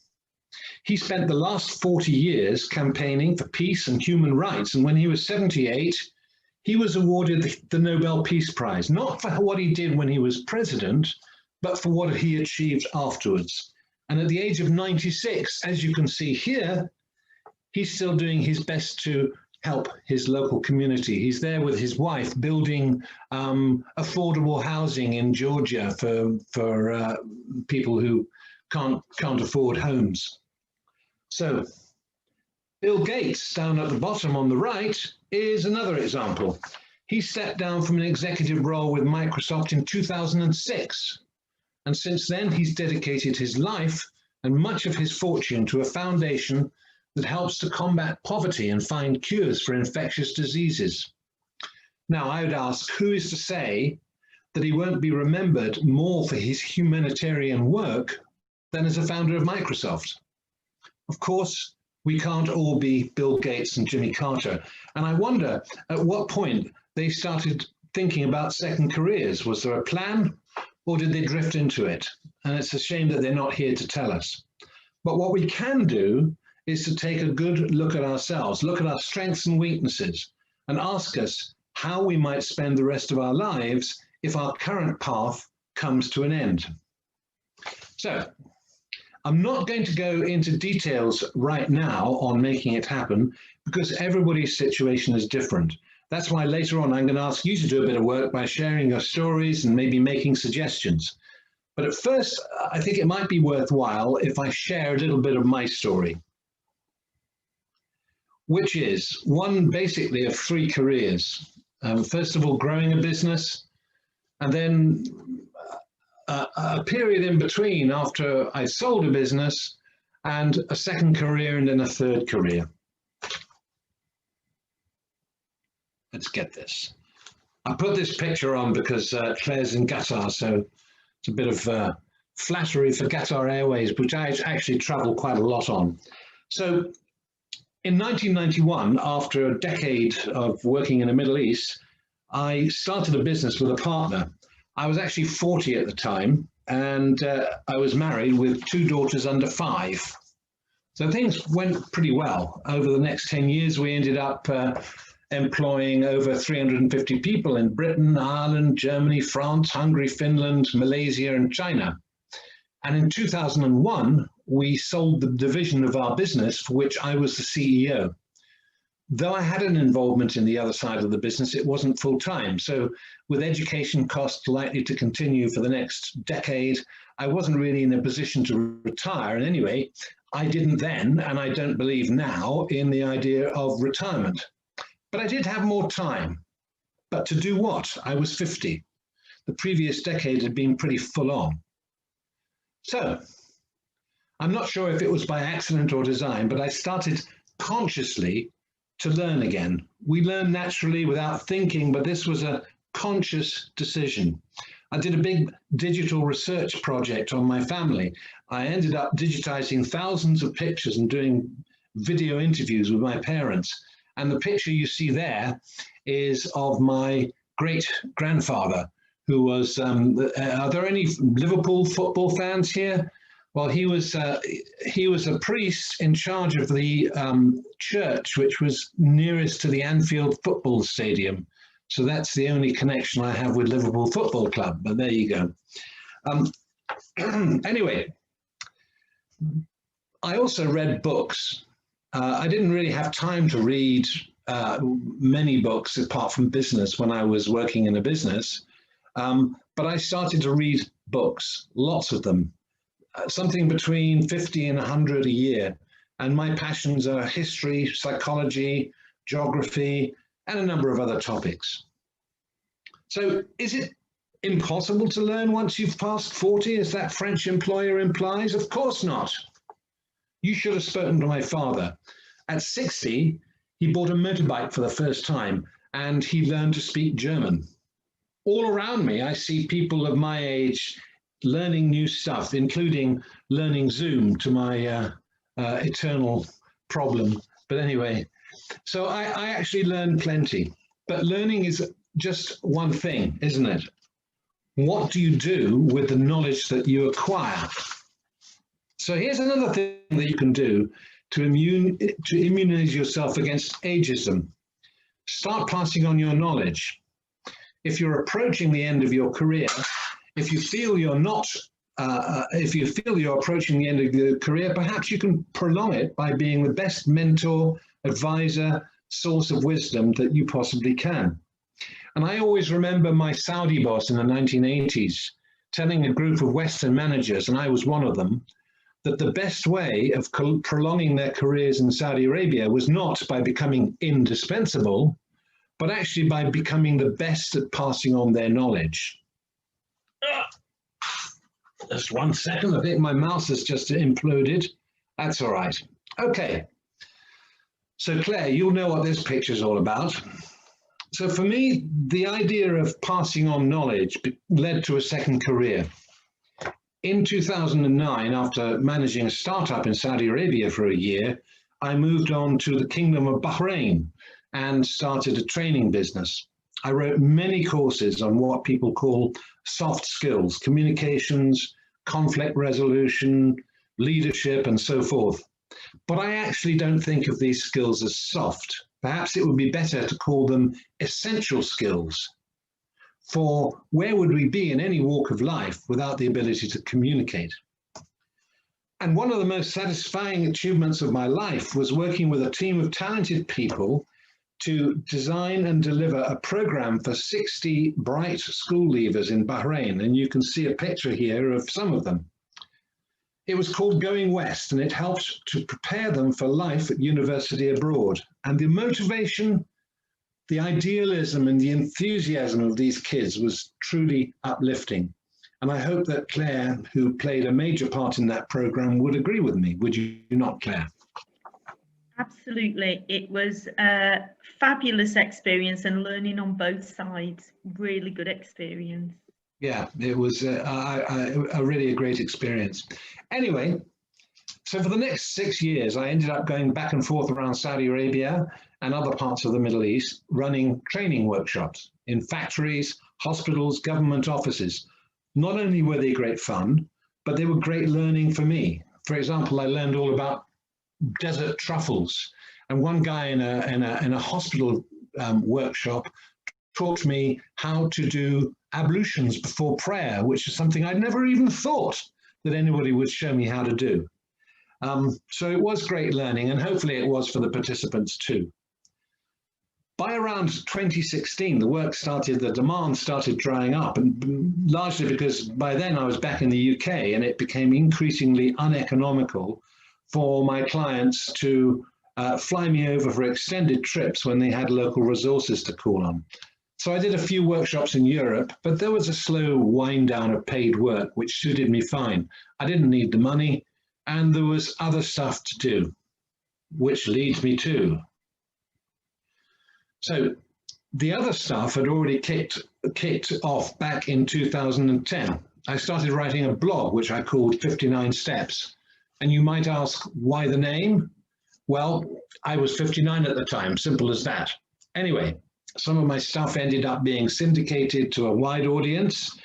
He spent the last 40 years campaigning for peace and human rights. And when he was 78, he was awarded the Nobel Peace Prize, not for what he did when he was president, but for what he achieved afterwards. And at the age of 96, as you can see here, he's still doing his best to help his local community. He's there with his wife building affordable housing in Georgia for people who can't afford homes. So Bill Gates, down at the bottom on the right, is another example. He stepped down from an executive role with Microsoft in 2006. And since then, he's dedicated his life and much of his fortune to a foundation that helps to combat poverty and find cures for infectious diseases. Now, I would ask, who is to say that he won't be remembered more for his humanitarian work than as a founder of Microsoft? Of course, we can't all be Bill Gates and Jimmy Carter. And I wonder at what point they started thinking about second careers. Was there a plan, or did they drift into it? And it's a shame that they're not here to tell us. But what we can do is to take a good look at ourselves, look at our strengths and weaknesses, and ask us how we might spend the rest of our lives if our current path comes to an end. So, I'm not going to go into details right now on making it happen because everybody's situation is different. That's why later on I'm going to ask you to do a bit of work by sharing your stories and maybe making suggestions. But at first, I think it might be worthwhile if I share a little bit of my story, which is one basically of three careers. First of all, growing a business, and then a period in between after I sold a business, and a second career, and then a third career. Let's get this. I put this picture on because Claire's in Qatar, so it's a bit of flattery for Qatar Airways, which I actually travel quite a lot on. So in 1991, after a decade of working in the Middle East, I started a business with a partner. I was actually 40 at the time, and I was married with 2 daughters under 5. So things went pretty well. Over the next 10 years, we ended up employing over 350 people in Britain, Ireland, Germany, France, Hungary, Finland, Malaysia, and China. And in 2001, we sold the division of our business for which I was the CEO. Though I had an involvement in the other side of the business, it wasn't full time. So with education costs likely to continue for the next decade, I wasn't really in a position to retire. And anyway, I didn't then, and I don't believe now, in the idea of retirement. But I did have more time. But to do what? I was 50. The previous decade had been pretty full on. So I'm not sure if it was by accident or design, but I started consciously to learn again. We learn naturally without thinking, but this was a conscious decision. I did a big digital research project on my family. I ended up digitizing thousands of pictures and doing video interviews with my parents. And the picture you see there is of my great-grandfather, who was, are there any Liverpool football fans here? Well, he was a priest in charge of the church, which was nearest to the Anfield football stadium. So that's the only connection I have with Liverpool Football Club, but there you go. Anyway, I also read books. I didn't really have time to read many books apart from business when I was working in a business, but I started to read books, lots of them. Something between 50 and 100 a year. And my passions are history, psychology, geography, and a number of other topics. So is it impossible to learn once you've passed 40, as that French employer implies? Of course not. You should have spoken to my father. At 60, he bought a motorbike for the first time, and he learned to speak German. All around me, I see people of my age learning new stuff, including learning Zoom, to my eternal problem. But anyway, so I actually learned plenty. But learning is just one thing, isn't it? What do you do with the knowledge that you acquire? So here's another thing that you can do to immunize yourself against ageism. Start passing on your knowledge. If you're approaching the end of your career, if you feel you're not, if you feel you're approaching the end of your career, perhaps you can prolong it by being the best mentor, advisor, source of wisdom that you possibly can. And I always remember my Saudi boss in the 1980s telling a group of Western managers, and I was one of them, that the best way of prolonging their careers in Saudi Arabia was not by becoming indispensable, but actually by becoming the best at passing on their knowledge. Just 1 second, I think my mouse has just imploded. That's all right. Okay. So Claire, you'll know what this picture is all about. So for me, the idea of passing on knowledge led to a second career. In 2009, after managing a startup in Saudi Arabia for a year, I moved on to the Kingdom of Bahrain and started a training business. I wrote many courses on what people call soft skills, communications, conflict resolution, leadership, and so forth. But I actually don't think of these skills as soft. Perhaps it would be better to call them essential skills. For where would we be in any walk of life without the ability to communicate? And one of the most satisfying achievements of my life was working with a team of talented people to design and deliver a program for 60 bright school leavers in Bahrain. And you can see a picture here of some of them. It was called Going West, and it helped to prepare them for life at university abroad. And the motivation, the idealism and the enthusiasm of these kids was truly uplifting. And I hope that Claire, who played a major part in that program, would agree with me. Would you not, Claire? Absolutely. It was a fabulous experience and learning on both sides. Really good experience. Yeah, it was a really a great experience. Anyway, So for the next 6 years, I ended up going back and forth around Saudi Arabia and other parts of the Middle East, running training workshops in factories, hospitals, government offices. Not only were they great fun, but they were great learning for me. For example, I learned all about desert truffles. And one guy in a hospital workshop taught me how to do ablutions before prayer, which is something I'd never even thought that anybody would show me how to do. So it was great learning, and hopefully it was for the participants too. By around 2016, the demand started drying up, and largely because by then I was back in the UK and it became increasingly uneconomical for my clients to fly me over for extended trips when they had local resources to call on. So I did a few workshops in Europe, but there was a slow wind down of paid work, which suited me fine. I didn't need the money, and there was other stuff to do, which leads me to. So the other stuff had already kicked off back in 2010. I started writing a blog, which I called 59 Steps. And you might ask, why the name? Well, I was 59 at the time, simple as that. Anyway, some of my stuff ended up being syndicated to a wide audience.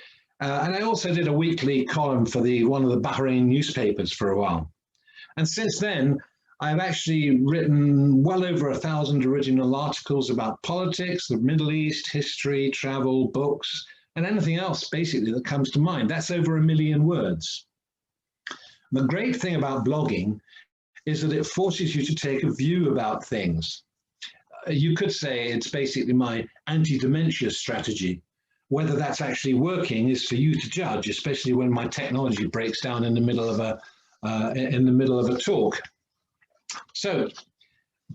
And I also did a weekly column for one of the Bahrain newspapers for a while. And since then, I've actually written well over 1,000 original articles about politics, the Middle East, history, travel, books, and anything else basically that comes to mind. That's over 1 million words. The great thing about blogging is that it forces you to take a view about things. You could say it's basically my anti-dementia strategy. Whether that's actually working is for you to judge, especially when my technology breaks down in the middle of a talk. So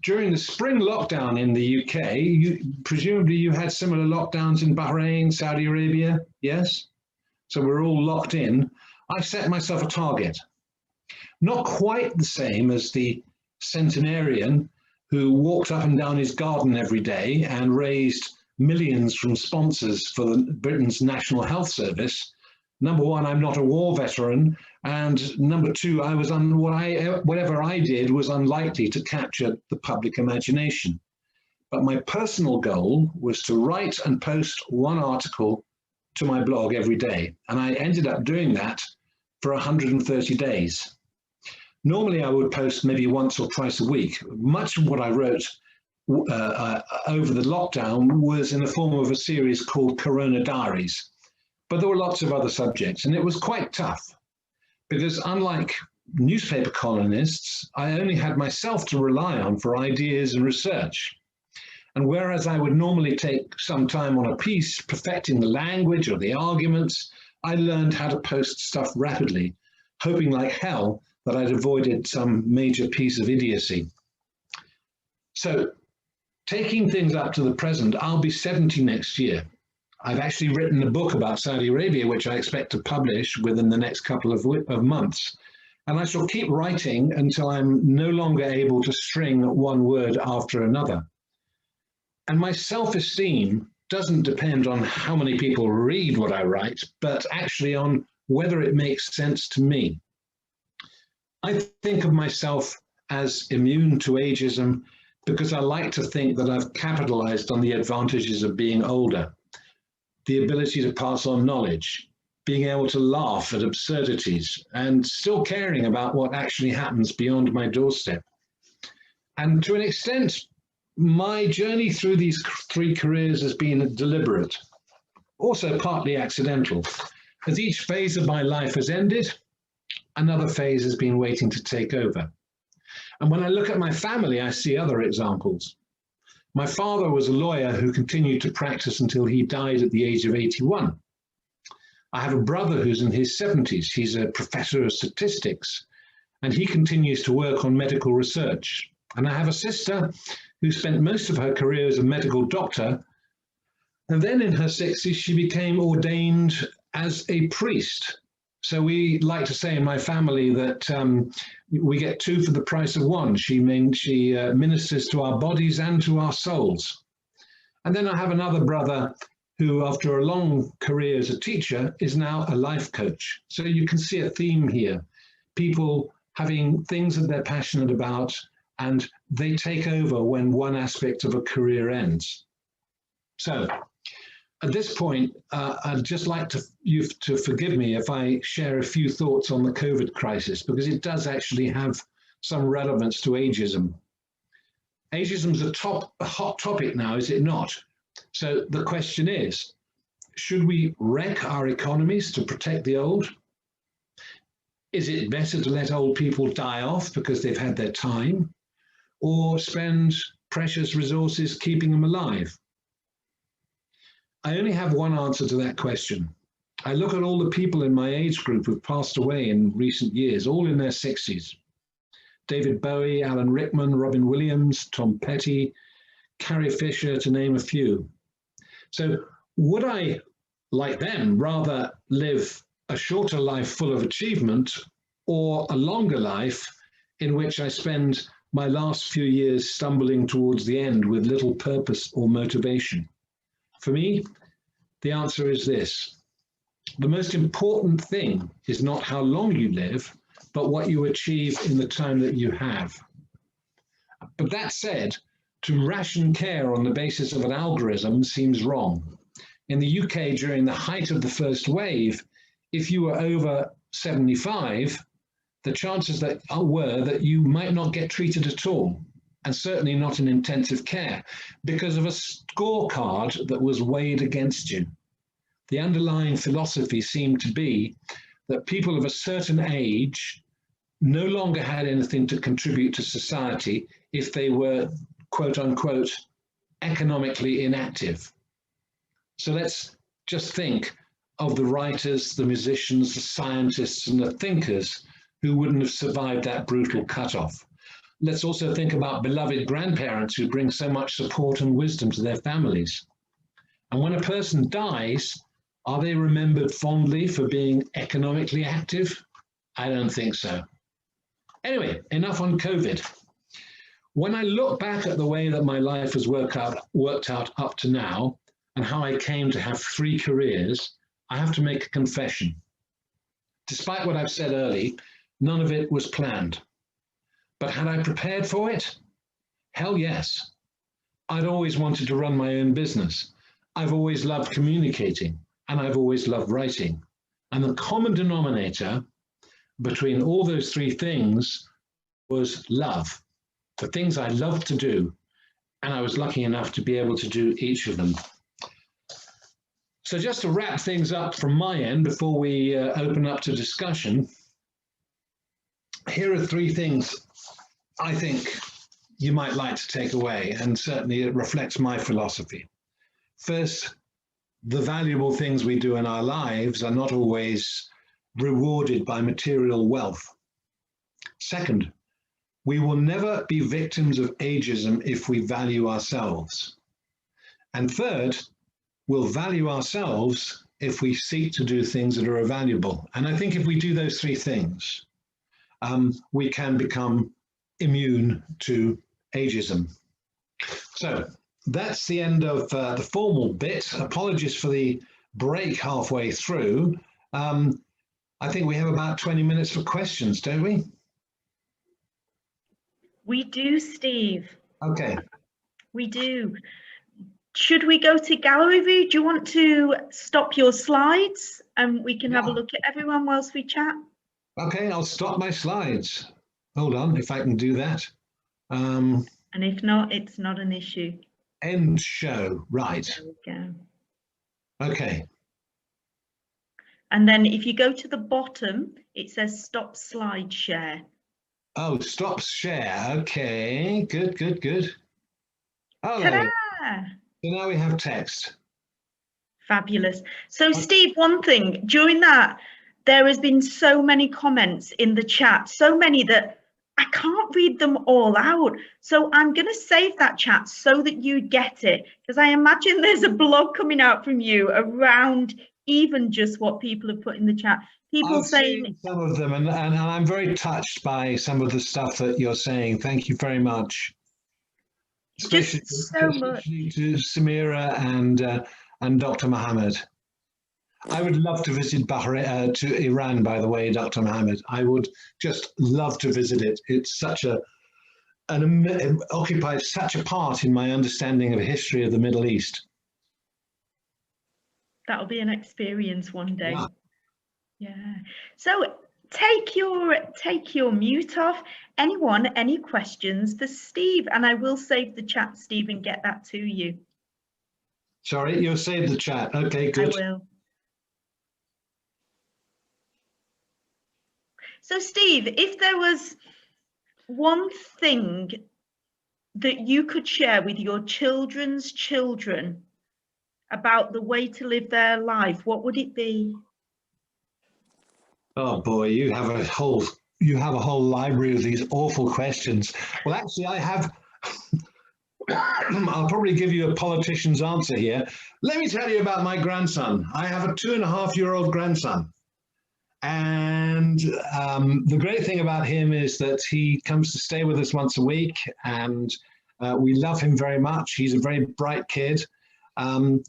during the spring lockdown in the UK, presumably you had similar lockdowns in Bahrain, Saudi Arabia, yes? So we're all locked in. I set myself a target. Not quite the same as the centenarian who walked up and down his garden every day and raised millions from sponsors for Britain's National Health Service. Number one, I'm not a war veteran, and number two, I was whatever I did was unlikely to capture the public imagination. But my personal goal was to write and post one article to my blog every day, and I ended up doing that for 130 days. Normally, I would post maybe once or twice a week. Much of what I wrote over the lockdown was in the form of a series called Corona Diaries. But there were lots of other subjects, and it was quite tough because unlike newspaper columnists, I only had myself to rely on for ideas and research. And whereas I would normally take some time on a piece perfecting the language or the arguments, I learned how to post stuff rapidly, hoping like hell that I'd avoided some major piece of idiocy. So taking things up to the present, I'll be 70 next year. I've actually written a book about Saudi Arabia, which I expect to publish within the next couple of months. And I shall keep writing until I'm no longer able to string one word after another. And my self-esteem doesn't depend on how many people read what I write, but actually on whether it makes sense to me. I think of myself as immune to ageism because I like to think that I've capitalized on the advantages of being older. The ability to pass on knowledge, being able to laugh at absurdities, and still caring about what actually happens beyond my doorstep. And to an extent, my journey through these three careers has been deliberate, also partly accidental. As each phase of my life has ended, another phase has been waiting to take over. And when I look at my family, I see other examples. My father was a lawyer who continued to practice until he died at the age of 81. I have a brother who's in his 70s. He's a professor of statistics, and he continues to work on medical research. And I have a sister who spent most of her career as a medical doctor, and then in her 60s, she became ordained as a priest. So we like to say in my family that we get two for the price of one. She ministers to our bodies and to our souls. And then I have another brother who, after a long career as a teacher, is now a life coach. So you can see a theme here. People having things that they're passionate about, and they take over when one aspect of a career ends. So at this point, I'd just like you to forgive me if I share a few thoughts on the COVID crisis, because it does actually have some relevance to ageism. Ageism is a hot topic now, is it not? So the question is, should we wreck our economies to protect the old? Is it better to let old people die off because they've had their time, or spend precious resources keeping them alive? I only have one answer to that question. I look at all the people in my age group who've passed away in recent years, all in their 60s. David Bowie, Alan Rickman, Robin Williams, Tom Petty, Carrie Fisher, to name a few. So would I, like them, rather live a shorter life full of achievement, or a longer life in which I spend my last few years stumbling towards the end with little purpose or motivation? For me, the answer is this. The most important thing is not how long you live, but what you achieve in the time that you have. But that said, to ration care on the basis of an algorithm seems wrong. In the UK, during the height of the first wave, if you were over 75, the chances were that you might not get treated at all, and certainly not in intensive care, because of a scorecard that was weighed against you. The underlying philosophy seemed to be that people of a certain age no longer had anything to contribute to society if they were, quote unquote, economically inactive. So let's just think of the writers, the musicians, the scientists, and the thinkers who wouldn't have survived that brutal cutoff. Let's also think about beloved grandparents who bring so much support and wisdom to their families. And when a person dies, are they remembered fondly for being economically active? I don't think so. Anyway, enough on COVID. When I look back at the way that my life has worked out up to now, and how I came to have 3 careers, I have to make a confession. Despite what I've said earlier, none of it was planned. But had I prepared for it? Hell yes. I'd always wanted to run my own business. I've always loved communicating, and I've always loved writing. And the common denominator between all those 3 things was love. The things I loved to do, and I was lucky enough to be able to do each of them. So just to wrap things up from my end before we open up to discussion, here are 3 things I think you might like to take away, and certainly it reflects my philosophy. First, the valuable things we do in our lives are not always rewarded by material wealth. Second, we will never be victims of ageism if we value ourselves. And third, we'll value ourselves if we seek to do things that are valuable. And I think if we do those 3 things, we can become immune to ageism. So that's the end of the formal bit. Apologies for the break halfway through. I think we have about 20 minutes for questions, don't we? We do, Steve. Okay. We do. Should we go to gallery view? Do you want to stop your slides and we can have a look at everyone whilst we chat? Okay, I'll stop my slides. Hold on, if I can do that. And if not, it's not an issue. End show, right. There we go. Okay. And then if you go to the bottom, it says stop slide share. Oh, stop share. Okay, good, good, good. Oh, Ta-da! So now we have text. Fabulous. So Steve, one thing, during that, there has been so many comments in the chat, so many that I can't read them all out. So I'm going to save that chat so that you get it, because I imagine there's a blog coming out from you around even just what people have put in the chat. People saying some of them, and I'm very touched by some of the stuff that you're saying. Thank you very much. Especially so much to Samira and Dr. Mohammed. I would love to visit Bahrain, to Iran, by the way, Dr. Mohammed. I would just love to visit it. It's such it occupies such a part in my understanding of the history of the Middle East. That'll be an experience one day. Yeah. Yeah. So take your mute off. Anyone, any questions for Steve? And I will save the chat, Steve, and get that to you. Sorry, you'll save the chat. Okay, good. I will. So Steve, if there was one thing that you could share with your children's children about the way to live their life, what would it be? Oh boy, you have a whole library of these awful questions. Well, actually, I have. I'll probably give you a politician's answer here. Let me tell you about my grandson. I have a 2.5-year-old grandson. And the great thing about him is that he comes to stay with us once a week, and we love him very much. He's a very bright kid. And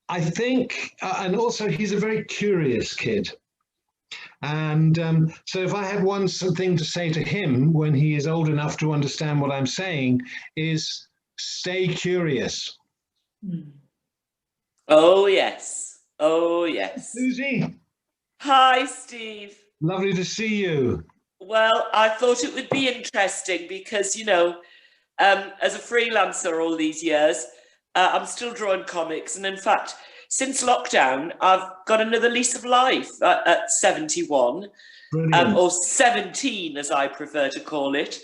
I think, and also he's a very curious kid. And so if I had one thing to say to him when he is old enough to understand what I'm saying, is stay curious. Oh, yes. Oh, yes. Susie. Hi, Steve. Lovely to see you. Well, I thought it would be interesting because, you know, as a freelancer all these years, I'm still drawing comics. And in fact, since lockdown, I've got another lease of life at 71, or 17, as I prefer to call it.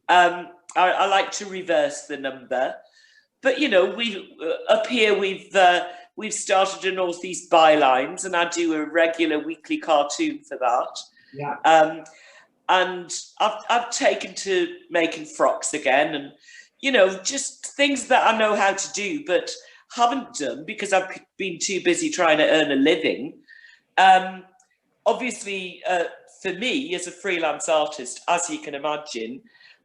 I like to reverse the number. But, you know, up here, we've started a Northeast Bylines, and I do a regular weekly cartoon for that. Yeah. And I've taken to making frocks again, and, you know, just things that I know how to do, but haven't done because I've been too busy trying to earn a living. Obviously, for me, as a freelance artist, as you can imagine,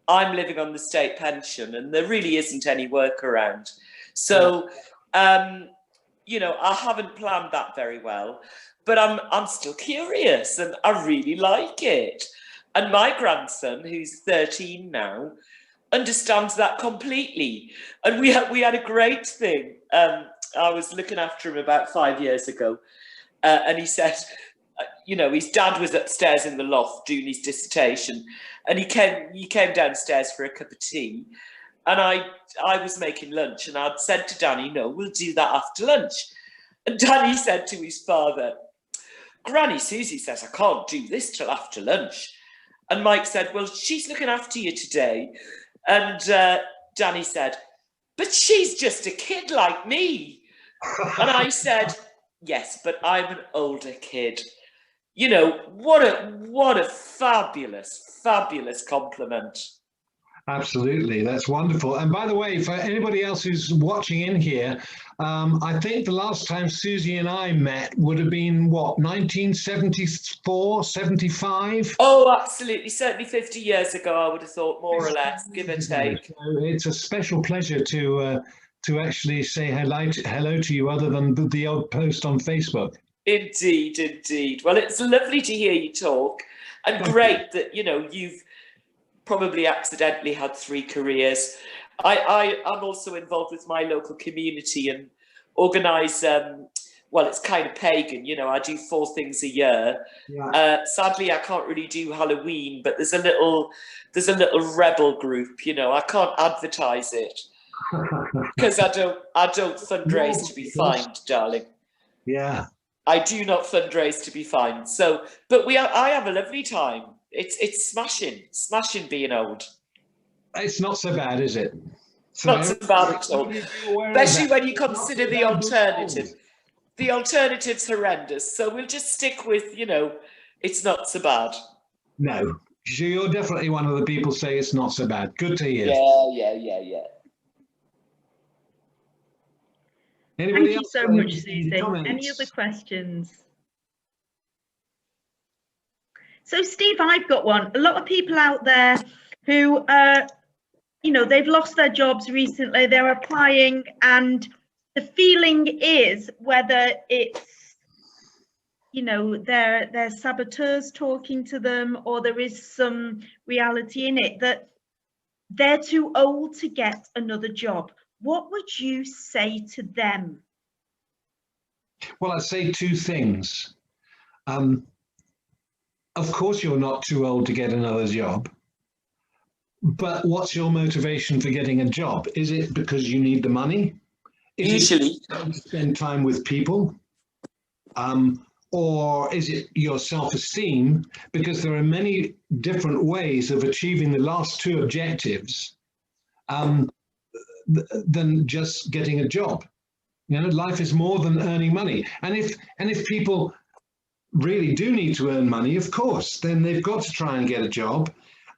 I'm living on the state pension, and there really isn't any work around. So, you know, I haven't planned that very well, but I'm still curious, and I really like it. And my grandson, who's 13 now, understands that completely. And we had a great thing. I was looking after him about 5 years ago, and he said, you know, his dad was upstairs in the loft doing his dissertation, and he came downstairs for a cup of tea, and I was making lunch, and I'd said to Danny, no, we'll do that after lunch. And Danny said to his father, Granny Susie says I can't do this till after lunch. And Mike said, well, she's looking after you today. And Danny said, but she's just a kid like me. And I said, yes, but I'm an older kid. You know, what a fabulous, fabulous compliment. Absolutely, that's wonderful. And by the way, for anybody else who's watching in here, I think the last time Susie and I met would have been, what, 1974, 75? Oh, absolutely. Certainly 50 years ago, I would have thought, more or less, give or take. So it's a special pleasure to actually say hello to you, other than the odd post on Facebook. Indeed, indeed. Well, it's lovely to hear you talk, and great that, you know, you've probably accidentally had 3 careers. I'm also involved with my local community and organise, well, it's kind of pagan, you know, I do 4 things a year. Yeah. Sadly, I can't really do Halloween, but there's a little rebel group, you know, I can't advertise it because I don't fundraise to be fined, darling. Yeah. I do not fundraise to be fined. So, but I have a lovely time. It's smashing being old. It's not so bad, is it? So not so bad at all. Especially when you consider the alternative. The alternative's horrendous. So we'll just stick with, you know, it's not so bad. No. So you're definitely one of the people say it's not so bad. Good to hear. Yeah. Anybody Thank you so much, Susie. Any other questions? So, Steve, I've got one. A lot of people out there who, you know, they've lost their jobs recently, they're applying, and the feeling is whether it's you know, they're saboteurs talking to them, or there is some reality in it that they're too old to get another job. What would you say to them? Well, I'd say two things. Of course, you're not too old to get another job. But what's your motivation for getting a job? Is it because you need the money? Usually. To spend time with people? Or is it your self-esteem? Because there are many different ways of achieving the last two objectives than just getting a job. You know, life is more than earning money. And if people really do need to earn money, of course, then they've got to try and get a job.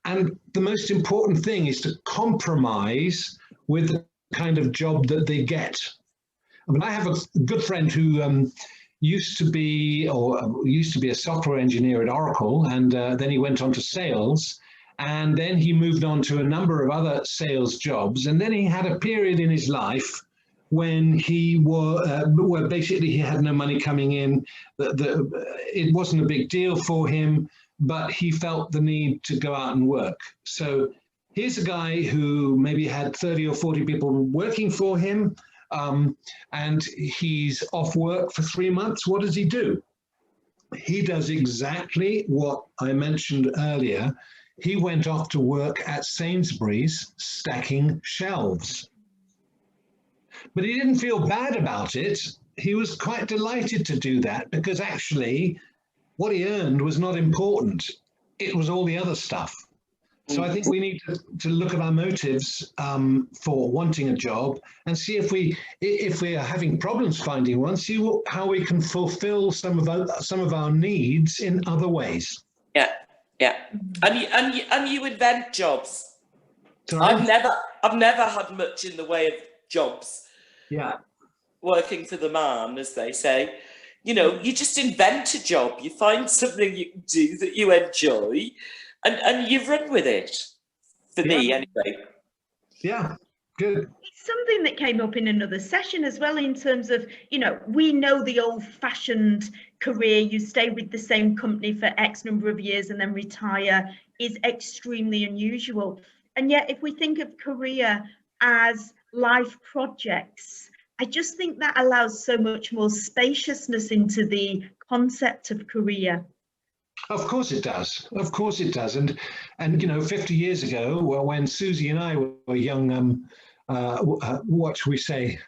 And the most important thing is to compromise with the kind of job that they get. I mean, I have a good friend who used to be a software engineer at Oracle, and then he went on to sales, and then he moved on to a number of other sales jobs, and then he had a period in his life when he where basically he had no money coming in. It wasn't a big deal for him, but he felt the need to go out and work. So here's a guy who maybe had 30 or 40 people working for him, and he's off work for 3 months. What does he do? He does exactly what I mentioned earlier. He went off to work at Sainsbury's stacking shelves. But he didn't feel bad about it. He was quite delighted to do that, because actually what he earned was not important. It was all the other stuff. So I think we need to look at our motives for wanting a job, and see if we are having problems finding one, see how we can fulfill some of our needs in other ways. Yeah, yeah. And you invent jobs. Sorry? I've never had much in the way of jobs. Yeah. Working for the man, as they say. You know, you just invent a job. You find something you can do that you enjoy, and you run with it. For me, anyway. Yeah, good. It's something that came up in another session as well, in terms of, you know, we know the old-fashioned career, you stay with the same company for X number of years and then retire, is extremely unusual. And yet, if we think of career as life projects, I just think that allows so much more spaciousness into the concept of career. Of course it does. Of course it does. And you know, 50 years ago, well, when Susie and I were young, what should we say,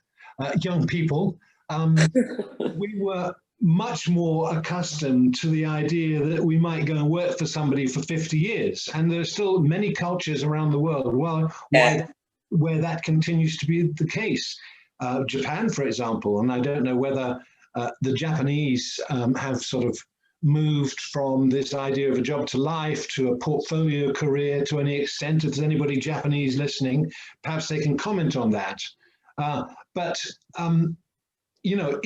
young people, we were much more accustomed to the idea that we might go and work for somebody for 50 years. And there's still many cultures around the world where that continues to be the case. Japan, for example, and I don't know whether the Japanese have sort of moved from this idea of a job to life to a portfolio career to any extent. If there's anybody Japanese listening, perhaps they can comment on that. You know,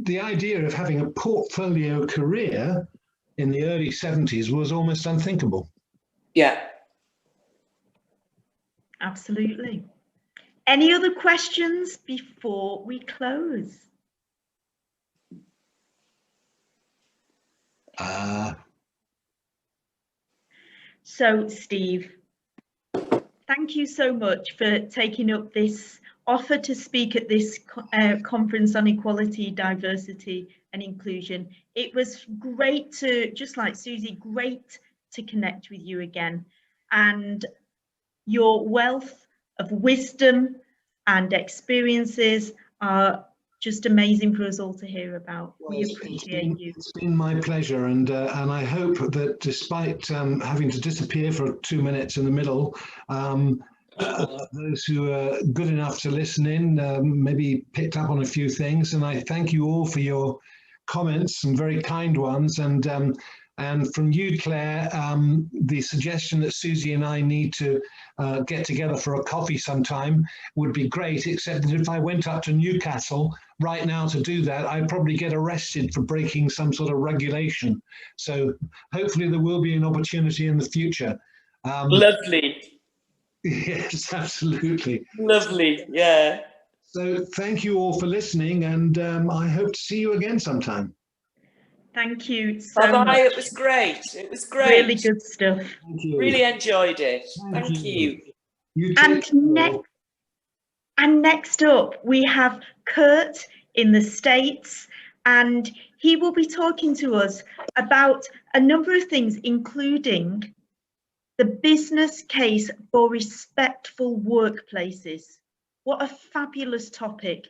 the idea of having a portfolio career in the early 70s was almost unthinkable. Yeah. Absolutely. Any other questions before we close? So, Steve, thank you so much for taking up this offer to speak at this conference on equality, diversity and inclusion. It was great to, just like Susie, great to connect with you again. And your wealth of wisdom and experiences are just amazing for us all to hear about. We appreciate you. It's been my pleasure, and I hope that despite having to disappear for 2 minutes in the middle, those who are good enough to listen in maybe picked up on a few things. And I thank you all for your comments, some very kind ones. And from you, Claire, the suggestion that Susie and I need to get together for a coffee sometime would be great, except that if I went up to Newcastle right now to do that, I'd probably get arrested for breaking some sort of regulation. So hopefully there will be an opportunity in the future. Lovely. Yes, absolutely. Lovely, yeah. So thank you all for listening, and I hope to see you again sometime. Thank you so Bye-bye. much. It was great. It was great. Really good stuff. Thank you. Really enjoyed it. Thank you. And next up, we have Kurt in the States, and he will be talking to us about a number of things, including the business case for respectful workplaces. What a fabulous topic.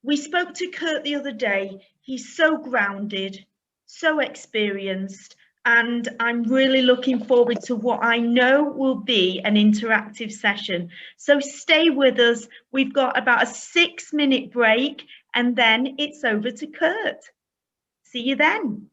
We spoke to Kurt the other day. He's so grounded, so experienced, and I'm really looking forward to what I know will be an interactive session. So stay with us. We've got about a 6-minute break, and then it's over to Kurt. See you then.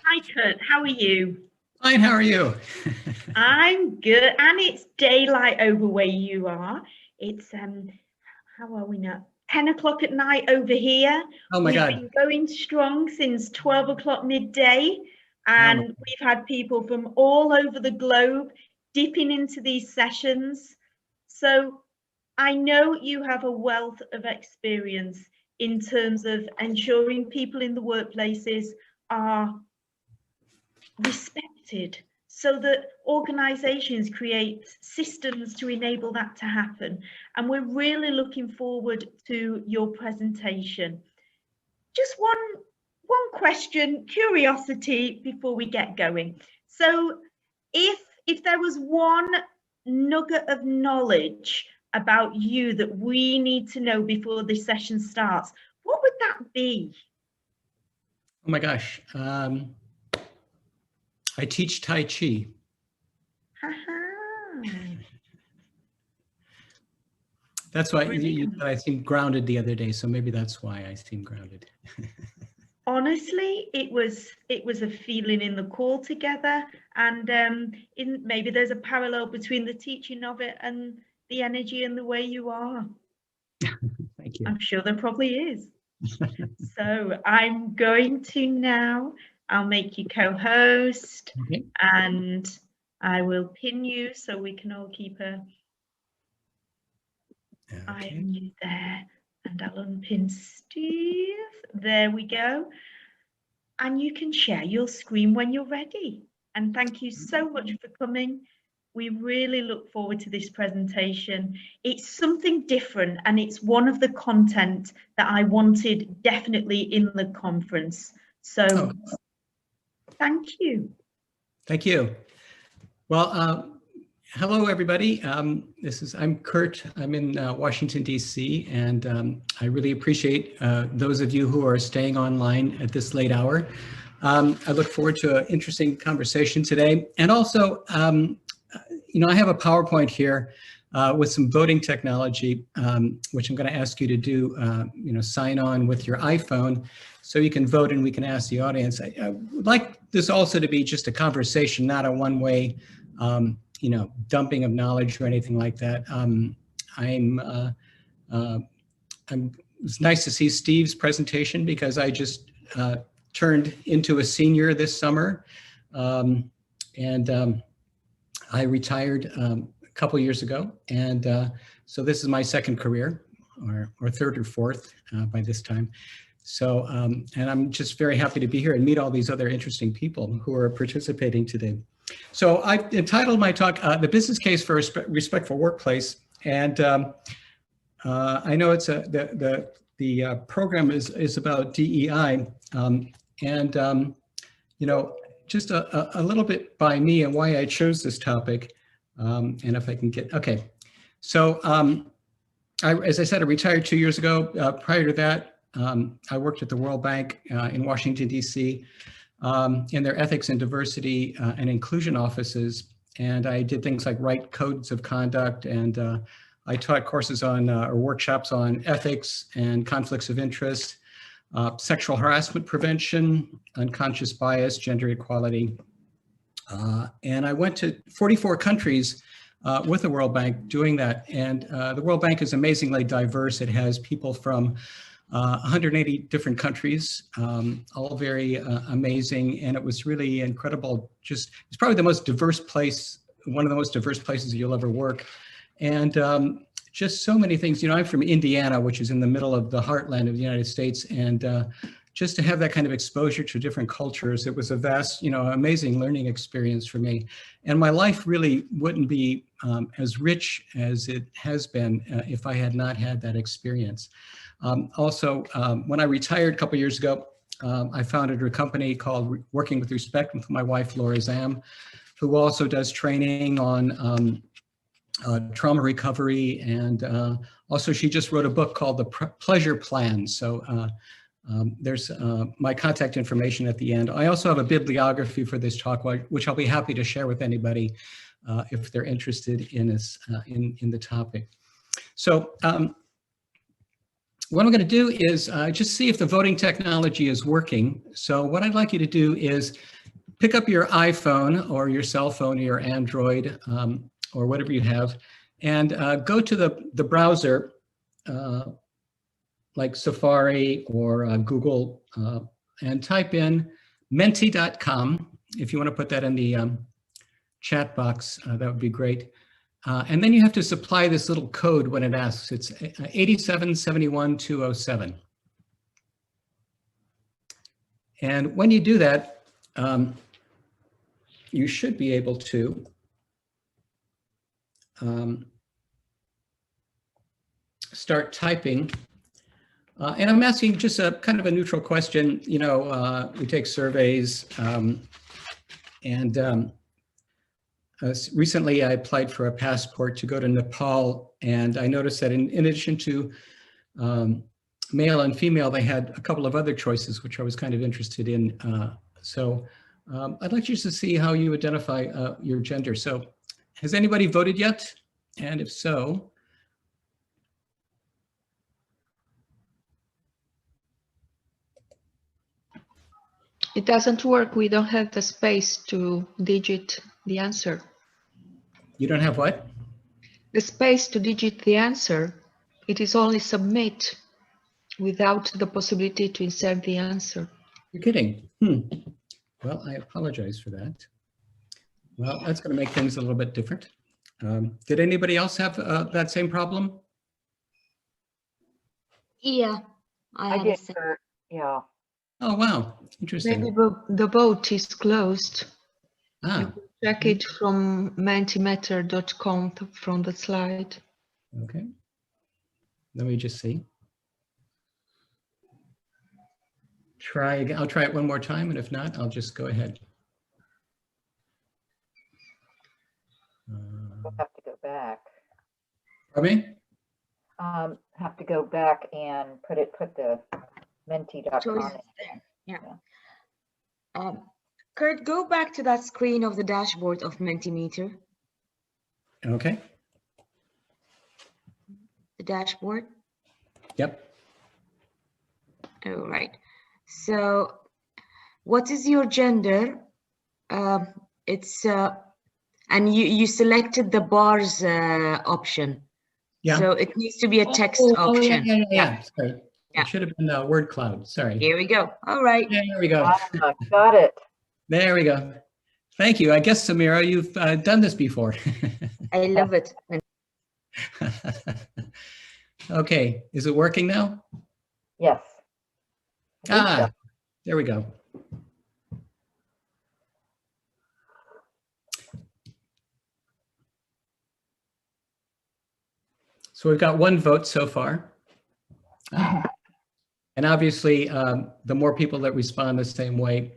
Hi, Kurt. How are you? Fine. How are you? I'm good. And it's daylight over where you are. It's how are we now? 10 o'clock at night over here. Oh my God. We've been going strong since 12 o'clock midday, and we've had people from all over the globe dipping into these sessions. So I know you have a wealth of experience in terms of ensuring people in the workplaces are respected, so that organizations create systems to enable that to happen. And we're really looking forward to your presentation. Just one question, curiosity before we get going. So if there was one nugget of knowledge about you that we need to know before this session starts, what would that be? Oh my gosh. I teach Tai Chi. That's why I seemed grounded the other day, so maybe that's why I seem grounded. Honestly, it was a feeling in the call together, and maybe there's a parallel between the teaching of it and the energy and the way you are. Thank you. I'm sure there probably is. So I'm going to now, I'll make you co-host, okay, and I will pin you so we can all keep a eye on you there. And I'll unpin Steve. There we go. And you can share your screen when you're ready. And thank you so much for coming. We really look forward to this presentation. It's something different, and it's one of the content that I wanted definitely in the conference. So thank you. Thank you. Well, hello, everybody. I'm Kurt. I'm in Washington, D.C., and I really appreciate those of you who are staying online at this late hour. I look forward to an interesting conversation today. And also, you know, I have a PowerPoint here with some voting technology, which I'm going to ask you to do, you know, sign on with your iPhone so you can vote and we can ask the audience. I would like this also to be just a conversation, not a one-way, you know, dumping of knowledge or anything like that. It's nice to see Steve's presentation because I just turned into a senior this summer. I retired a couple years ago. And so this is my second career, or third or fourth by this time. So, and I'm just very happy to be here and meet all these other interesting people who are participating today. So I've entitled my talk, The Business Case for a Respectful Workplace. And I know it's the program is about DEI. You know, just a little bit by me and why I chose this topic. And if I can get, okay. So as I said, I retired 2 years ago. Prior to that, I worked at the World Bank in Washington, D.C. In their ethics and diversity and inclusion offices. And I did things like write codes of conduct, and I taught courses on or workshops on ethics and conflicts of interest, sexual harassment prevention, unconscious bias, gender equality. And I went to 44 countries with the World Bank doing that. And the World Bank is amazingly diverse. It has people from 180 different countries, all very amazing. And it was really incredible. Just, it's probably the most diverse place, one of the most diverse places you'll ever work. And just so many things, you know, I'm from Indiana, which is in the middle of the heartland of the United States. And just to have that kind of exposure to different cultures, it was a vast, amazing learning experience for me. And my life really wouldn't be as rich as it has been if I had not had that experience. Also, when I retired a couple years ago, I founded a company called Working with Respect with my wife, Laura Zam, who also does training on trauma recovery. And also she just wrote a book called The Pleasure Plan. So there's my contact information at the end. I also have a bibliography for this talk, which I'll be happy to share with anybody if they're interested in this, in the topic. So what I'm going to do is just see if the voting technology is working. So what I'd like you to do is pick up your iPhone or your cell phone or your Android or whatever you have, and go to the browser like Safari or Google and type in menti.com. If you want to put that in the chat box, that would be great. And then you have to supply this little code when it asks. It's 8771207. And when you do that, you should be able to start typing. And I'm asking just a kind of a neutral question. We take surveys, recently I applied for a passport to go to Nepal, and I noticed that in addition to male and female, they had a couple of other choices, which I was kind of interested in. So I'd like you to see how you identify your gender. So has anybody voted yet? And if so, it doesn't work. We don't have the space to digit the answer. You don't have what? The space to digit the answer. It is only submit without the possibility to insert the answer. You're kidding. Well, I apologize for that. Well, that's going to make things a little bit different. Did anybody else have that same problem? Yeah, I did. Yeah. Oh, wow. Interesting. Maybe the vote is closed. Ah. You can check it from mentimeter.com from the slide. Okay. Let me just see. Try again. I'll try it one more time, and if not, I'll just go ahead. We'll have to go back. Pardon me? Have to go back and put the menti.com in. Yeah. Kurt, go back to that screen of the dashboard of Mentimeter. Okay. The dashboard. Yep. All right. So what is your gender? And you selected the bars option. Yeah. So it needs to be a text option. Yeah. Sorry. Yeah. It should have been a word cloud. Sorry. Here we go. All right. Yeah, there we go. Got it. There we go. Thank you. I guess, Samira, you've done this before. I love it. Okay. Is it working now? Yes. Ah, there we go. So we've got one vote so far. And obviously, the more people that respond the same way,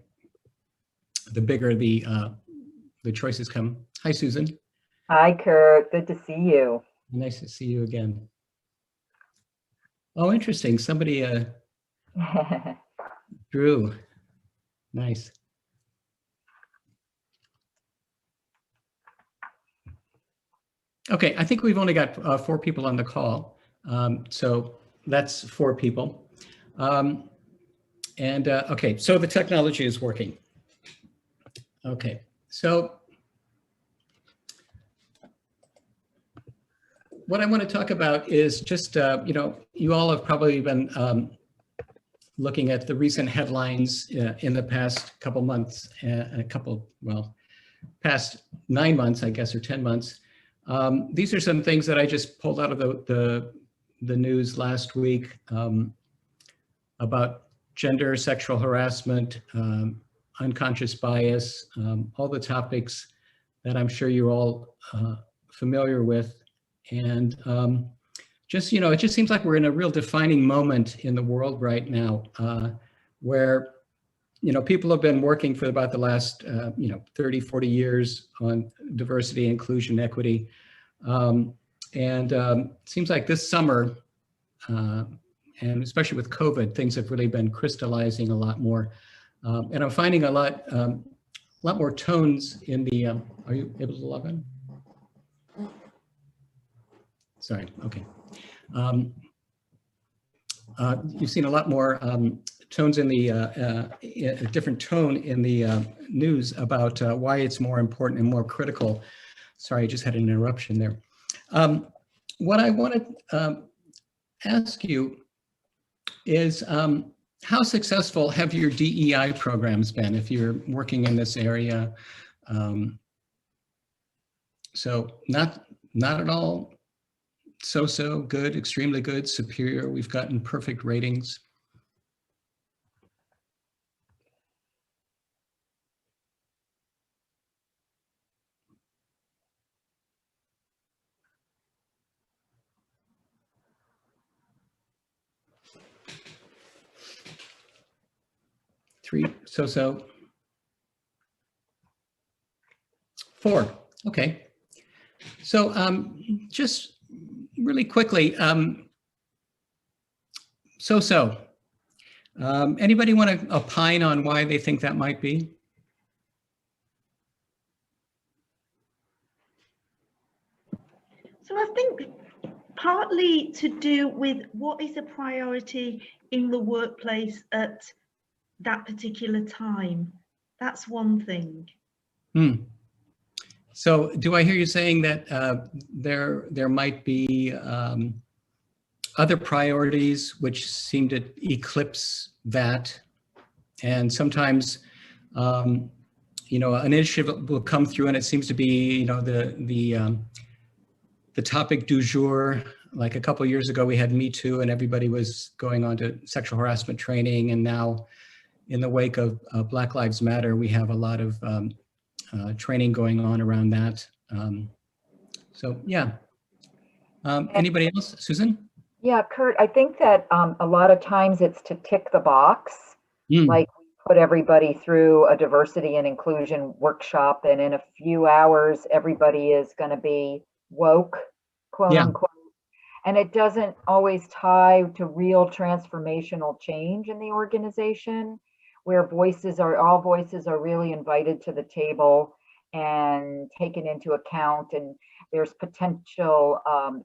the bigger the choices come. Hi, Susan. Hi, Kurt. Good to see you. Nice to see you again. Oh, interesting. Somebody drew. Nice. Okay, I think we've only got 4 people on the call. So that's 4 people. Okay, so the technology is working. Okay, so what I want to talk about is just, you all have probably been looking at the recent headlines in the past couple months, past 9 months, I guess, or 10 months. These are some things that I just pulled out of the news last week about gender, sexual harassment, unconscious bias, all the topics that I'm sure you're all familiar with. And just, you know, it just seems like we're in a real defining moment in the world right now, where, you know, people have been working for about the last, 30, 40 years on diversity, inclusion, equity. It seems like this summer, and especially with COVID, things have really been crystallizing a lot more. And I'm finding a lot more tones in the, are you able to log in? Sorry, okay. You've seen a lot more tones in the, a different tone in the news about why it's more important and more critical. Sorry, I just had an interruption there. What I want to ask you is, how successful have your DEI programs been if you're working in this area? So not at all so good, extremely good, superior. We've gotten perfect ratings. Three, so. Four, okay. So just really quickly, anybody want to opine on why they think that might be? So I think partly to do with what is a priority in the workplace at that particular time. That's one thing. So do I hear you saying that there might be other priorities which seem to eclipse that, and sometimes an initiative will come through and it seems to be the topic du jour. Like a couple of years ago we had Me Too and everybody was going on to sexual harassment training, and now in the wake of Black Lives Matter we have a lot of training going on around that. So yeah. Anybody else? Susan? Yeah, Kurt, I think that a lot of times it's to tick the box, like put everybody through a diversity and inclusion workshop, and in a few hours, everybody is going to be woke, quote unquote. And it doesn't always tie to real transformational change in the organization, where all voices are really invited to the table and taken into account, and there's potential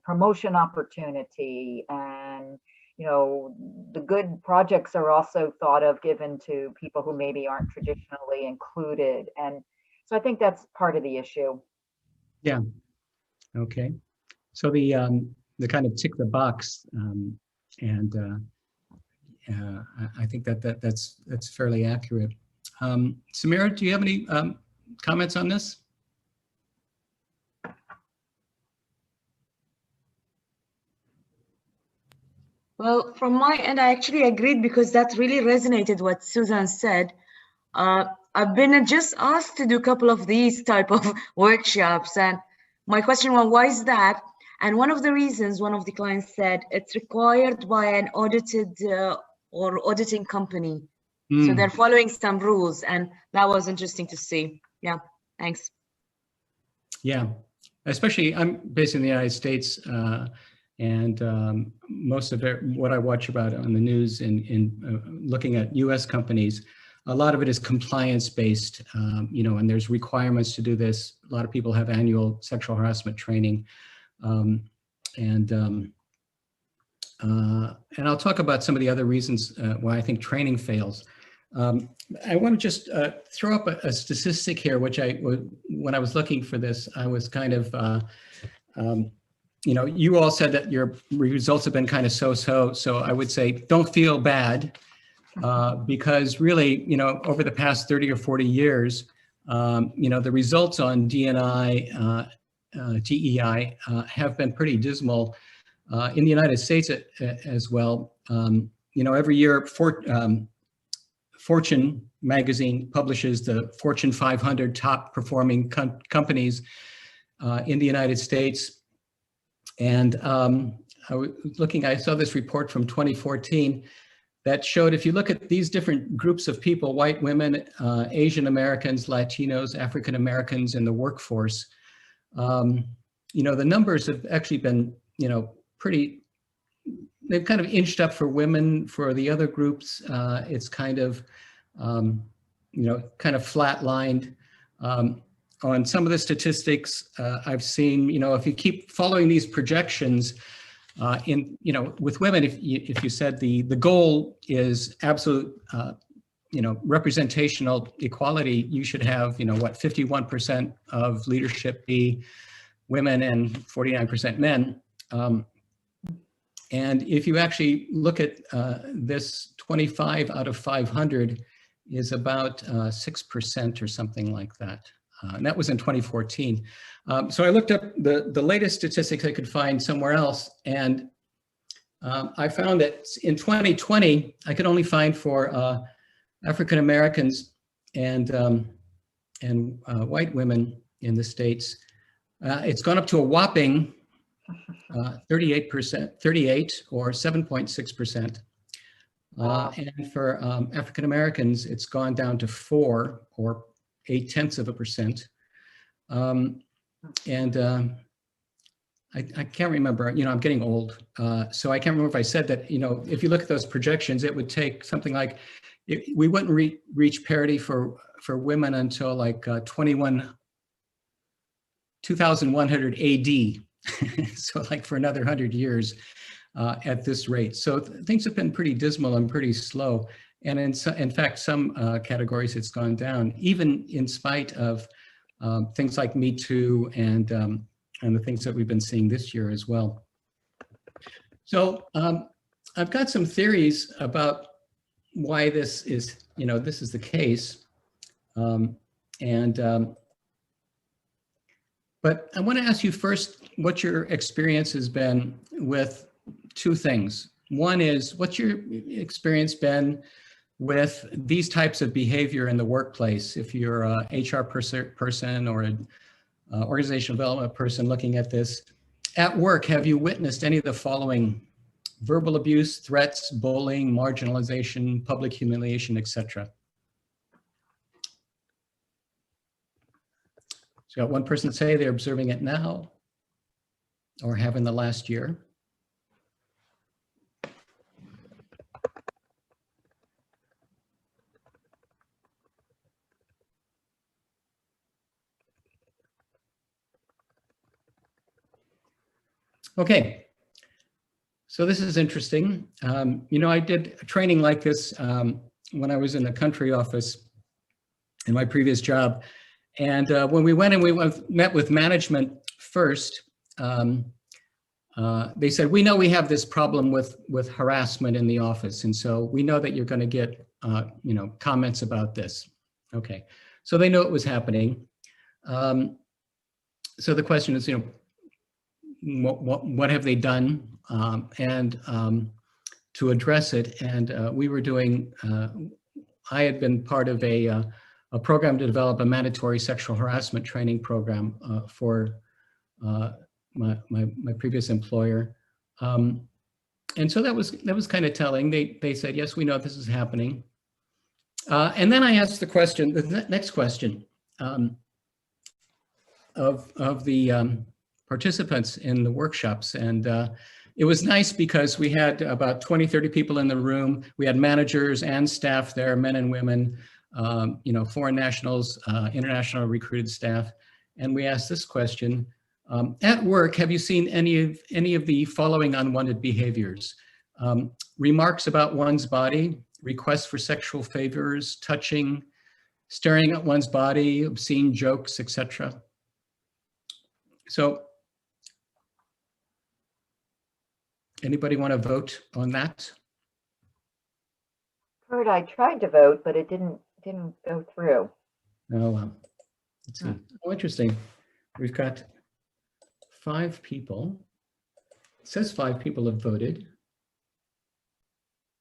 promotion opportunity, and the good projects are also thought of given to people who maybe aren't traditionally included. And so I think that's part of the issue. Yeah. Okay. So the kind of tick the box, I think that's fairly accurate. Samira, do you have any comments on this? Well, from my end, I actually agreed because that really resonated what Susan said. I've been just asked to do a couple of these type of workshops, and my question was, why is that? And one of the reasons, one of the clients said, it's required by an audited or auditing company. So they're following some rules, and that was interesting to see. Yeah, thanks. Yeah, especially I'm based in the United States, and most of what I watch about on the news in looking at US companies, a lot of it is compliance based, and there's requirements to do this. A lot of people have annual sexual harassment training. And I'll talk about some of the other reasons why I think training fails. I want to just throw up a statistic here, which when I was looking for this, I was kind of, you all said that your results have been kind of so I would say don't feel bad, because really, over the past 30 or 40 years, the results on DNI, DEI have been pretty dismal in the United States as well. Every year, Fortune magazine publishes the Fortune 500 top performing companies in the United States. And I saw this report from 2014 that showed if you look at these different groups of people, white women, Asian Americans, Latinos, African Americans in the workforce, you know, the numbers have actually been, you know, they've kind of inched up for women. For the other groups, it's kind of, you know, kind of flatlined. On some of the statistics I've seen, you know, if you keep following these projections, you know, with women, if you said the goal is absolute, you know, representational equality, you should have, you know, what, 51% of leadership be women and 49% men. And if you actually look at this, 25 out of 500 is about 6% or something like that. And that was in 2014. So I looked up the latest statistics I could find somewhere else, and I found that in 2020, I could only find for African Americans and white women in the States, it's gone up to a whopping 38 or 7.6%. And for African Americans, it's gone down to 4 or 0.8%. I can't remember, you know, I'm getting old. So I can't remember if I said that, you know, if you look at those projections, it would take something like, we wouldn't reach parity for women until like 2100 AD. So like for another 100 years at this rate. So things have been pretty dismal and pretty slow. And in fact, some categories it's gone down, even in spite of things like Me Too and the things that we've been seeing this year as well. So I've got some theories about why this is, you know, this is the case. But I want to ask you first what your experience has been with two things. One is, what's your experience been with these types of behavior in the workplace? If you're a HR person or an organizational development person looking at this, at work, have you witnessed any of the following: verbal abuse, threats, bullying, marginalization, public humiliation, etc.? So got one person say they're observing it now or have in the last year. Okay, so this is interesting. You know, I did a training like this when I was in the country office in my previous job. And when we went and we met with management first, they said, we know we have this problem with harassment in the office. And so we know that you're going to get, you know, comments about this. Okay, so they know it was happening. So the question is, you know, what have they done to address it? And we were doing, I had been part of a program to develop a mandatory sexual harassment training program for my previous employer. And so that was kind of telling. They said, yes, we know this is happening. And then I asked the question, the next question of the participants in the workshops. And it was nice because we had about 20, 30 people in the room. We had managers and staff there, men and women, you know, foreign nationals, international recruited staff. And we asked this question: at work, have you seen any of the following unwanted behaviors? Remarks about one's body, requests for sexual favors, touching, staring at one's body, obscene jokes, etc. So anybody want to vote on that? Kurt, I tried to vote, but it didn't go through. Oh, let's see. Oh, interesting. We've got 5 people. It says 5 people have voted.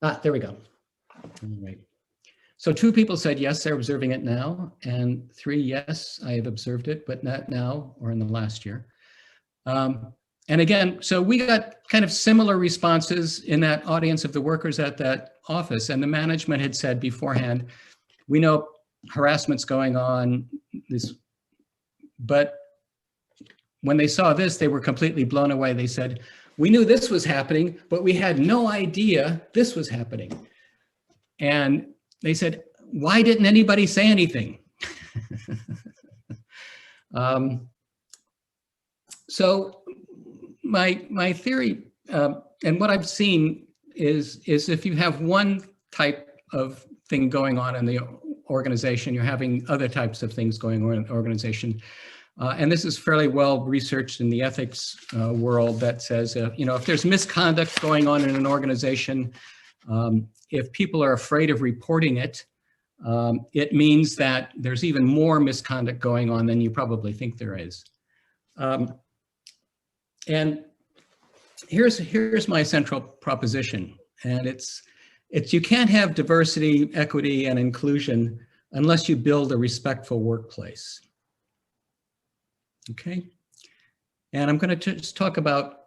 Ah, there we go. All right. So 2 people said, yes, they're observing it now. And 3, yes, I have observed it, but not now or in the last year. And again, so we got kind of similar responses in that audience of the workers at that office. And the management had said beforehand, we know harassment's going on, but when they saw this, they were completely blown away. They said, we knew this was happening, but we had no idea this was happening. And they said, why didn't anybody say anything? So my theory and what I've seen is if you have one type of thing going on in the organization, you're having other types of things going on in the organization. And this is fairly well researched in the ethics world that says, if there's misconduct going on in an organization, if people are afraid of reporting it, it means that there's even more misconduct going on than you probably think there is. And here's my central proposition, and it's you can't have diversity, equity, and inclusion unless you build a respectful workplace. Okay, and I'm going to just talk about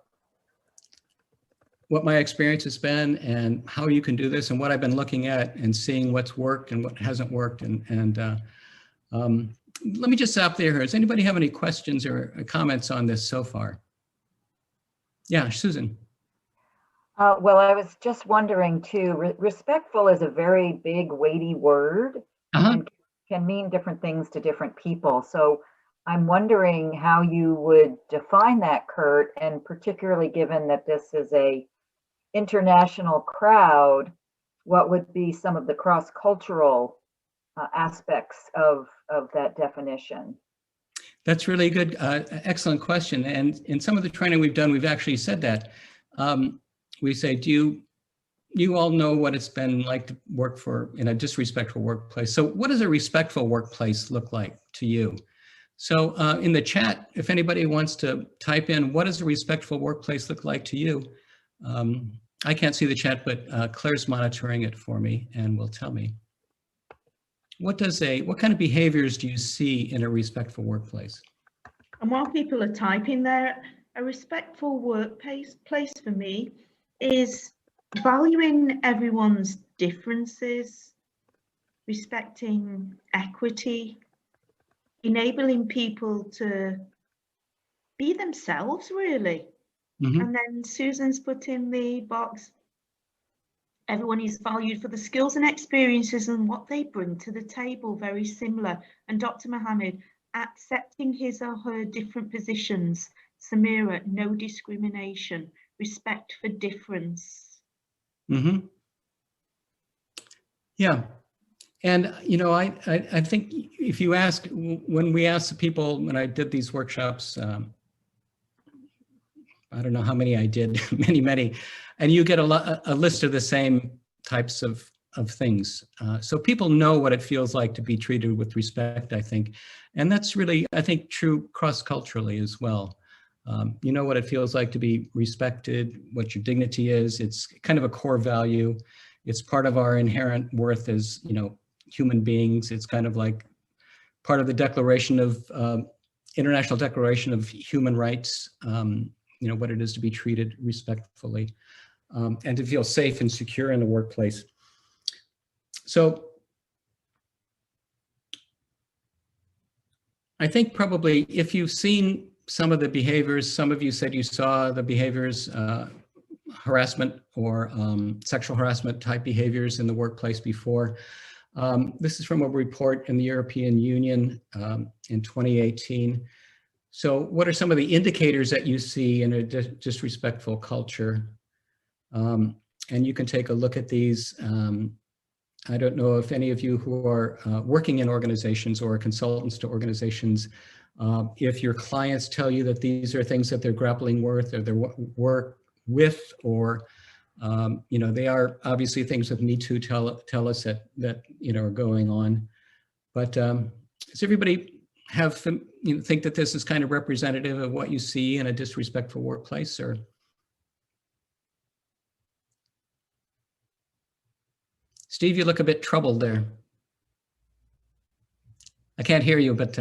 what my experience has been and how you can do this and what I've been looking at and seeing what's worked and what hasn't worked. And let me just stop there. Does anybody have any questions or comments on this so far? Yeah, Susan. Well, I was just wondering too, respectful is a very big, weighty word and can mean different things to different people. So I'm wondering how you would define that, Kurt, and particularly given that this is a international crowd, what would be some of the cross-cultural aspects of that definition? That's really good, excellent question. And in some of the training we've done, we've actually said that. We say, do you all know what it's been like to work in a disrespectful workplace? So what does a respectful workplace look like to you? So in the chat, if anybody wants to type in, what does a respectful workplace look like to you? I can't see the chat, but Claire's monitoring it for me and will tell me. What kind of behaviors do you see in a respectful workplace? And while people are typing there, a respectful workplace for me is valuing everyone's differences, respecting equity, enabling people to be themselves, really. And then Susan's put in the box, everyone is valued for the skills and experiences and what they bring to the table, very similar. And Dr. Mohammed, accepting his or her different positions. Samira, no discrimination, respect for difference. Yeah. And, I think if you ask, when we asked the people, when I did these workshops, I don't know how many I did, many, and you get a list of the same types of things. So people know what it feels like to be treated with respect, I think. And that's really, I think, true cross-culturally as well. You know what it feels like to be respected, what your dignity is. It's kind of a core value. It's part of our inherent worth as, human beings. It's kind of like part of the Declaration of, International Declaration of Human Rights, what it is to be treated respectfully and to feel safe and secure in the workplace. So I think probably if you've seen some of the behaviors, some of you said you saw the behaviors, harassment or sexual harassment type behaviors in the workplace before. This is from a report in the European Union in 2018. So what are some of the indicators that you see in a disrespectful culture? And you can take a look at these. I don't know if any of you who are working in organizations or consultants to organizations, if your clients tell you that these are things that they're grappling with or they work with, or they are obviously things that Me Too tell us that are going on. But does everybody think that this is kind of representative of what you see in a disrespectful workplace? Or Steve, you look a bit troubled there. I can't hear you, but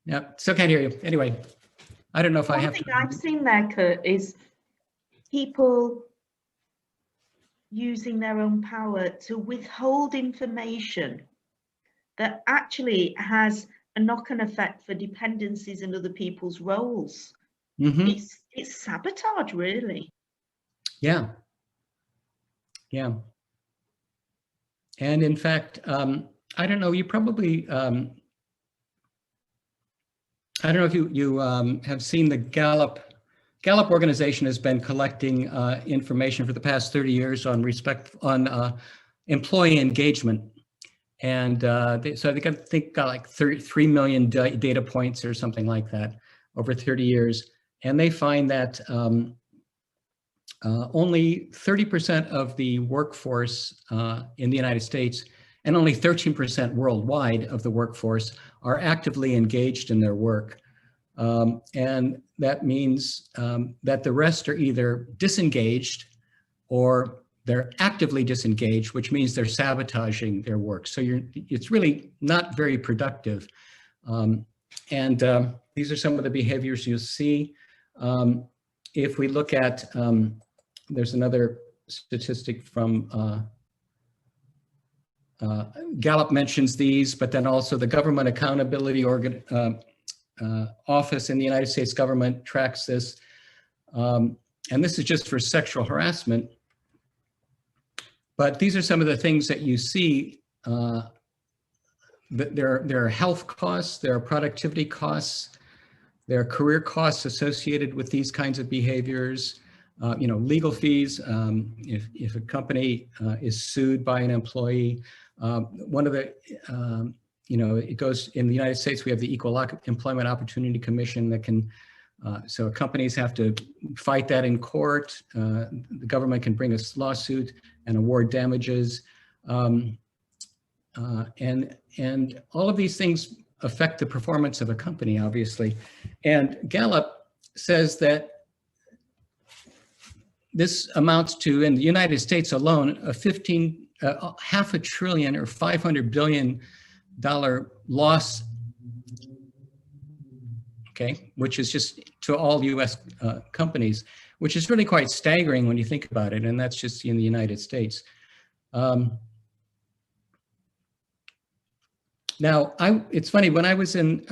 yeah, still can't hear you. Anyway, I don't know if I have. One thing I've seen there, Kurt, is people using their own power to withhold information that actually has a knock-on effect for dependencies in other people's roles. Mm-hmm. It's sabotage, really. Yeah. Yeah. And in fact, I don't know, you probably, I don't know if you have seen the Gallup organization has been collecting information for the past 30 years on employee engagement. And so they got like 3 million data points or something like that over 30 years. And they find that only 30% of the workforce in the United States and only 13% worldwide of the workforce are actively engaged in their work. And that means that the rest are either disengaged or they're actively disengaged, which means they're sabotaging their work. So it's really not very productive. These are some of the behaviors you'll see. If we look at, there's another statistic from Gallup mentions these, but then also the Government Accountability Office in the United States government tracks this. And this is just for sexual harassment. But these are some of the things that you see. There are health costs, there are productivity costs, there are career costs associated with these kinds of behaviors. Legal fees, if a company is sued by an employee, one of the, it goes in the United States, we have the Equal Employment Opportunity Commission that can, so companies have to fight that in court. The government can bring a lawsuit and award damages. And all of these things affect the performance of a company, obviously. And Gallup says that this amounts to, in the United States alone, half a trillion or $500 billion loss, okay, which is just to all US companies, which is really quite staggering when you think about it, and that's just in the United States. Now, it's funny, when I was in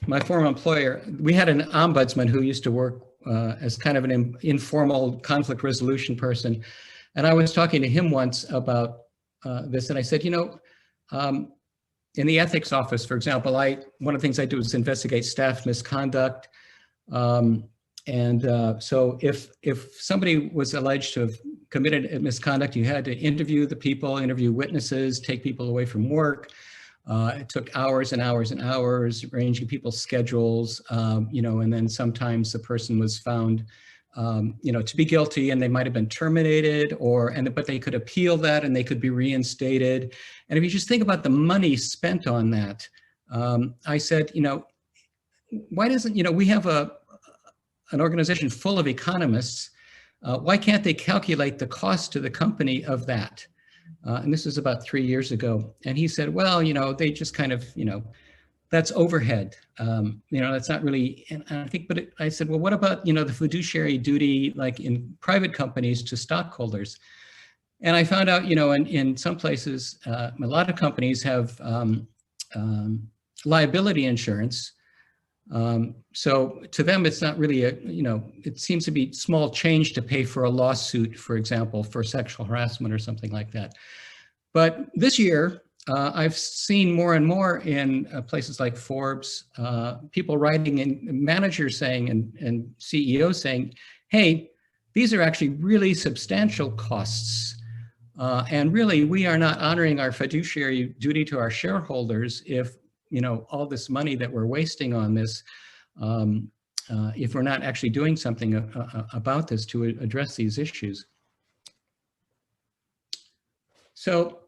my former employer, we had an ombudsman who used to work as kind of an informal conflict resolution person. And I was talking to him once about this, and I said, in the ethics office, for example, one of the things I do is investigate staff misconduct. So if somebody was alleged to have committed misconduct, you had to interview the people, interview witnesses, take people away from work. It took hours and hours and hours, arranging people's schedules, and then sometimes the person was found, to be guilty, and they might have been terminated, but they could appeal that and they could be reinstated. And if you just think about the money spent on that, I said, why doesn't, we have an organization full of economists. Why can't they calculate the cost to the company of that? And this is about 3 years ago. And he said, well, they just kind of, that's overhead. That's not really, and I think, but I said, well, what about, the fiduciary duty, like in private companies to stockholders? And I found out, in some places, a lot of companies have liability insurance. So to them, it's not really it seems to be small change to pay for a lawsuit, for example, for sexual harassment or something like that. But this year, I've seen more and more in places like Forbes, people writing and managers saying and CEOs saying, hey, these are actually really substantial costs. And really, we are not honoring our fiduciary duty to our shareholders if all this money that we're wasting on this, if we're not actually doing something about this to address these issues. So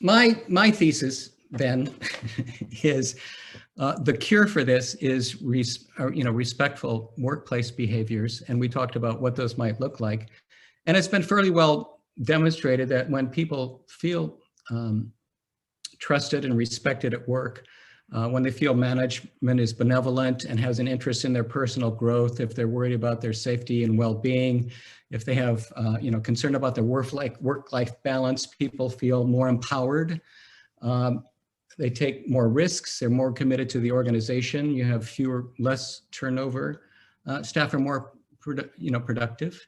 my thesis then is the cure for this is respectful workplace behaviors, and we talked about what those might look like. And it's been fairly well demonstrated that when people feel trusted and respected at work, when they feel management is benevolent and has an interest in their personal growth, if they're worried about their safety and well-being, if they have concern about their work-life balance, people feel more empowered. They take more risks. They're more committed to the organization. You have less turnover. Staff are more productive.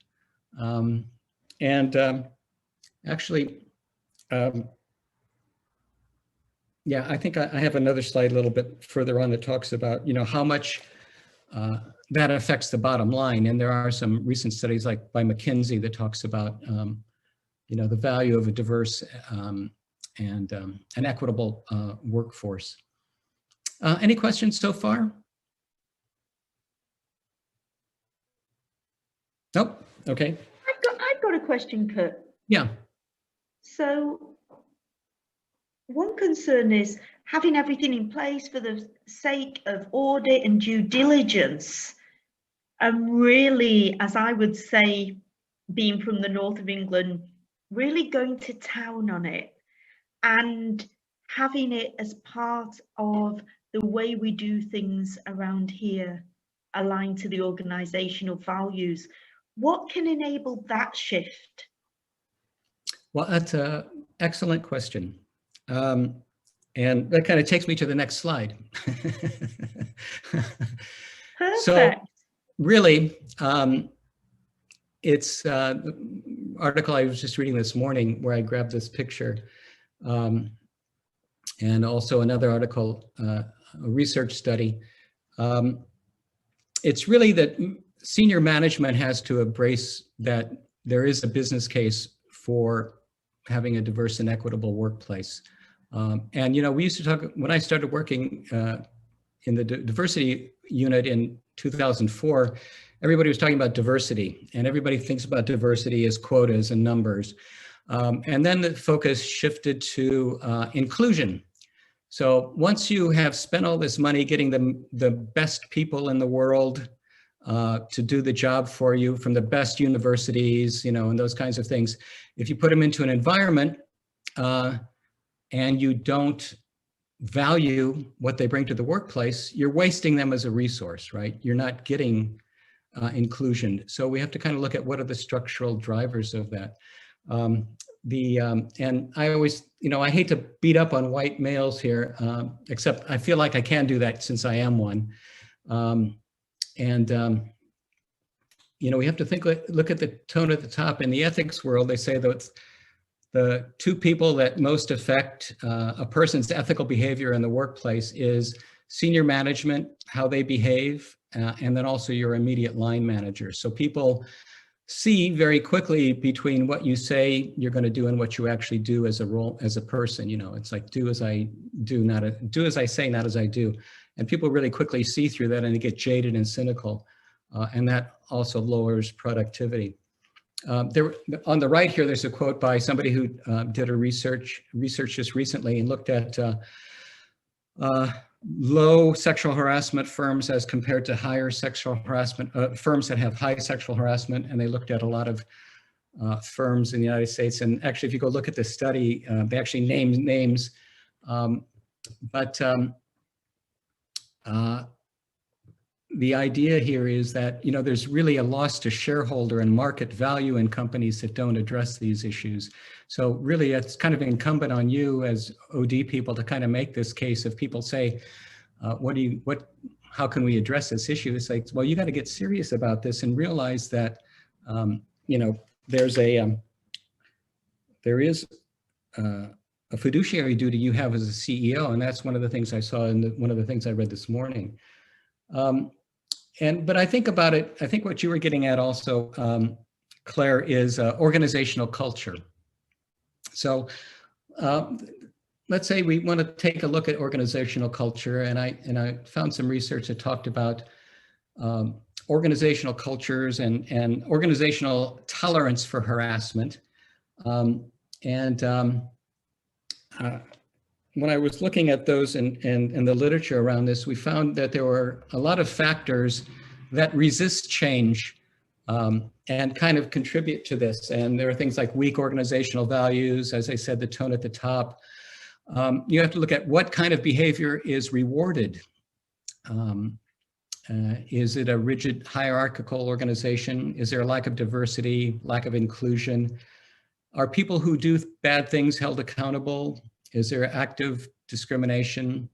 Yeah, I think I have another slide a little bit further on that talks about, how much that affects the bottom line. And there are some recent studies like by McKinsey that talks about, the value of a diverse and an equitable workforce. Any questions so far? Nope. Okay. I've got a question, Kurt. Yeah. So one concern is having everything in place for the sake of audit and due diligence. And really, as I would say, being from the north of England, really going to town on it and having it as part of the way we do things around here, aligned to the organizational values. What can enable that shift? Well, that's an excellent question. And that kind of takes me to the next slide. Perfect. So really, it's the article I was just reading this morning where I grabbed this picture. And also another article, a research study. It's really that senior management has to embrace that there is a business case for having a diverse and equitable workplace. And we used to talk, when I started working in the diversity unit in 2004, everybody was talking about diversity, and everybody thinks about diversity as quotas and numbers. And then the focus shifted to inclusion. So once you have spent all this money getting the best people in the world to do the job for you from the best universities, and those kinds of things, if you put them into an environment and you don't value what they bring to the workplace, you're wasting them as a resource, right? You're not getting inclusion. So we have to kind of look at what are the structural drivers of that. And I always, I hate to beat up on white males here, except I feel like I can do that since I am one. We have to look at the tone at the top. In the ethics world, they say that the two people that most affect a person's ethical behavior in the workplace is senior management, how they behave, and then also your immediate line manager. So people see very quickly between what you say you're going to do and what you actually do as a role, as a person. It's like do as I do, do as I say, not as I do. And people really quickly see through that, and they get jaded and cynical, and that also lowers productivity. There, on the right here, there's a quote by somebody who did a research just recently and looked at low sexual harassment firms as compared to higher sexual harassment firms that have high sexual harassment, and they looked at a lot of firms in the United States. And actually, if you go look at this study, they actually named names, the idea here is that, there's really a loss to shareholder and market value in companies that don't address these issues. So really, it's kind of incumbent on you as OD people to kind of make this case. If people say, how can we address this issue? It's like, well, you got to get serious about this and realize that, there is a fiduciary duty you have as a CEO, and that's one of the things I saw in one of the things I read this morning. But I think about it, I think what you were getting at also, Claire, is organizational culture. So let's say we want to take a look at organizational culture, and I found some research that talked about organizational cultures and organizational tolerance for harassment. when I was looking at those and the literature around this, we found that there were a lot of factors that resist change and kind of contribute to this. And there are things like weak organizational values, as I said, the tone at the top. You have to look at what kind of behavior is rewarded. Is it a rigid hierarchical organization? Is there a lack of diversity, lack of inclusion? Are people who do bad things held accountable? Is there active discrimination?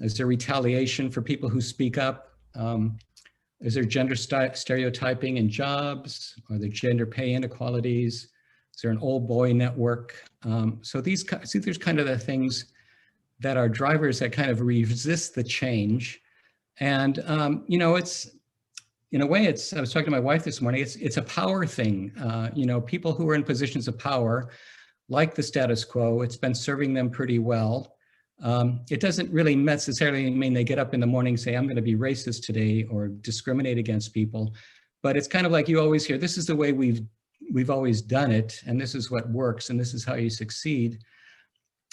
Is there retaliation for people who speak up? Is there gender stereotyping in jobs? Are there gender pay inequalities? Is there an old boy network? So there's kind of the things that are drivers that kind of resist the change. And, you know, it's, in a way, I was talking to my wife this morning, it's a power thing. You know, people who are in positions of power, like the status quo, it's been serving them pretty well. It doesn't really necessarily mean they get up in the morning and say, I'm going to be racist today or discriminate against people. But it's kind of like you always hear, this is the way we've always done it, and this is what works, and this is how you succeed.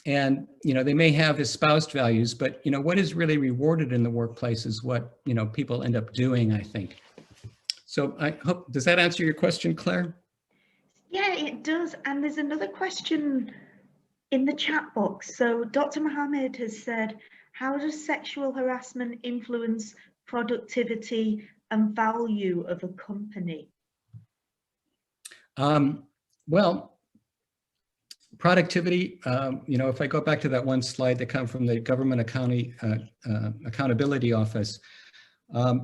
And, you know, they may have espoused values, but, you know, what is really rewarded in the workplace is what, you know, people end up doing, I think. So I hope, does that answer your question, Claire? Yeah, it does. And there's another question in the chat box. So Dr. Mohammed has said, how does sexual harassment influence productivity and value of a company? Well, productivity, you know, if I go back to that one slide that come from the Government Accountability Office,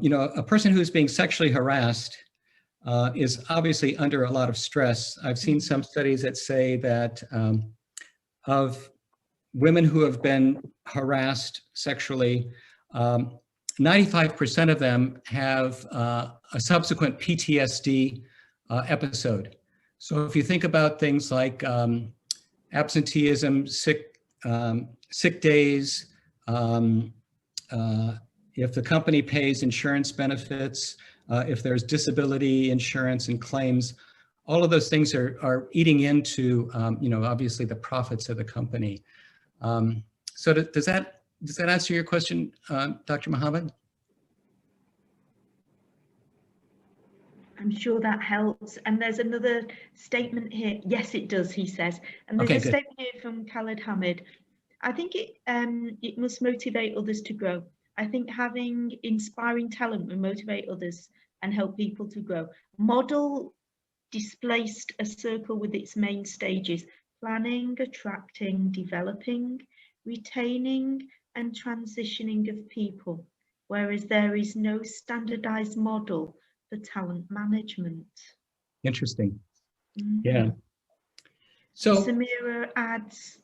you know, a person who's being sexually harassed is obviously under a lot of stress. I've seen some studies that say that of women who have been harassed sexually, 95% of them have a subsequent PTSD episode. So if you think about things like absenteeism, sick days, if the company pays insurance benefits, if there's disability insurance and claims, all of those things are eating into, you know, obviously the profits of the company. So does that answer your question, Dr. Mohammed? I'm sure that helps. And there's another statement here. Yes, it does, he says. And there's a statement here from Khaled Hamid. I think it must motivate others to grow. I think having inspiring talent will motivate others and help people to grow. Model displaced a circle with its main stages: planning, attracting, developing, retaining, and transitioning of people, whereas there is no standardized model for talent management. Interesting. Yeah. So Samira adds,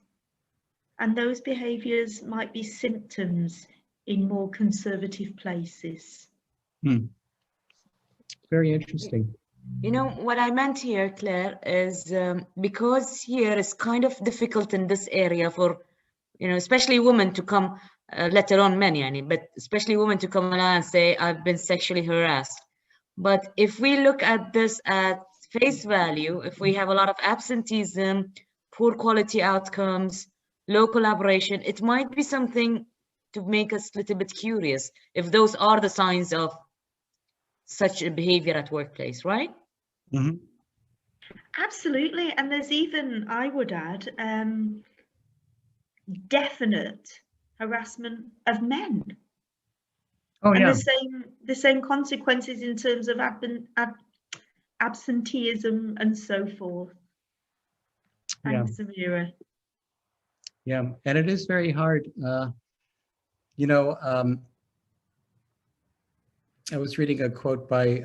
and those behaviors might be symptoms in more conservative places. Very interesting. You know, what I meant here, Claire, is because here it's kind of difficult in this area for, you know, especially women to come, let alone men, but especially women to come along and say, I've been sexually harassed. But if we look at this at face value, if we have a lot of absenteeism, poor quality outcomes, low collaboration, it might be something to make us a little bit curious if those are the signs of such a behavior at workplace, right? Mm-hmm. Absolutely. And there's even, I would add, definite harassment of men. Oh, and yeah. the same consequences in terms of absenteeism and so forth. Thanks, Samira. Yeah, and it is very hard. You know, I was reading a quote by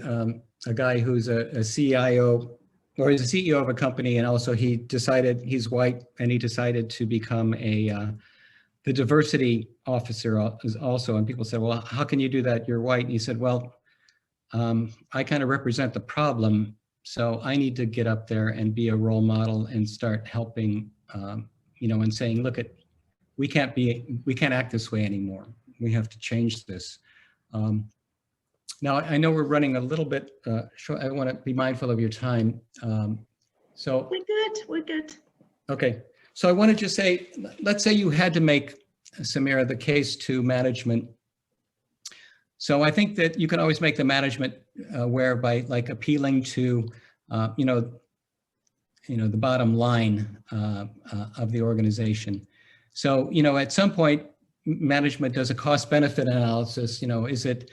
a guy who's a CIO, or he's a CEO of a company, and also he's white, and he decided to become the diversity officer also. And people said, well, how can you do that? You're white. And he said, well, I kind of represent the problem. So I need to get up there and be a role model and start helping, you know, and saying, look, we can't act this way anymore. We have to change this. Now, I know we're running a little bit short. I want to be mindful of your time. So we're good. Okay. So I want to just say, let's say you had to make, Samira, the case to management. So I think that you can always make the management aware by like appealing to, the bottom line of the organization. So, at some point, management does a cost-benefit analysis. Is it,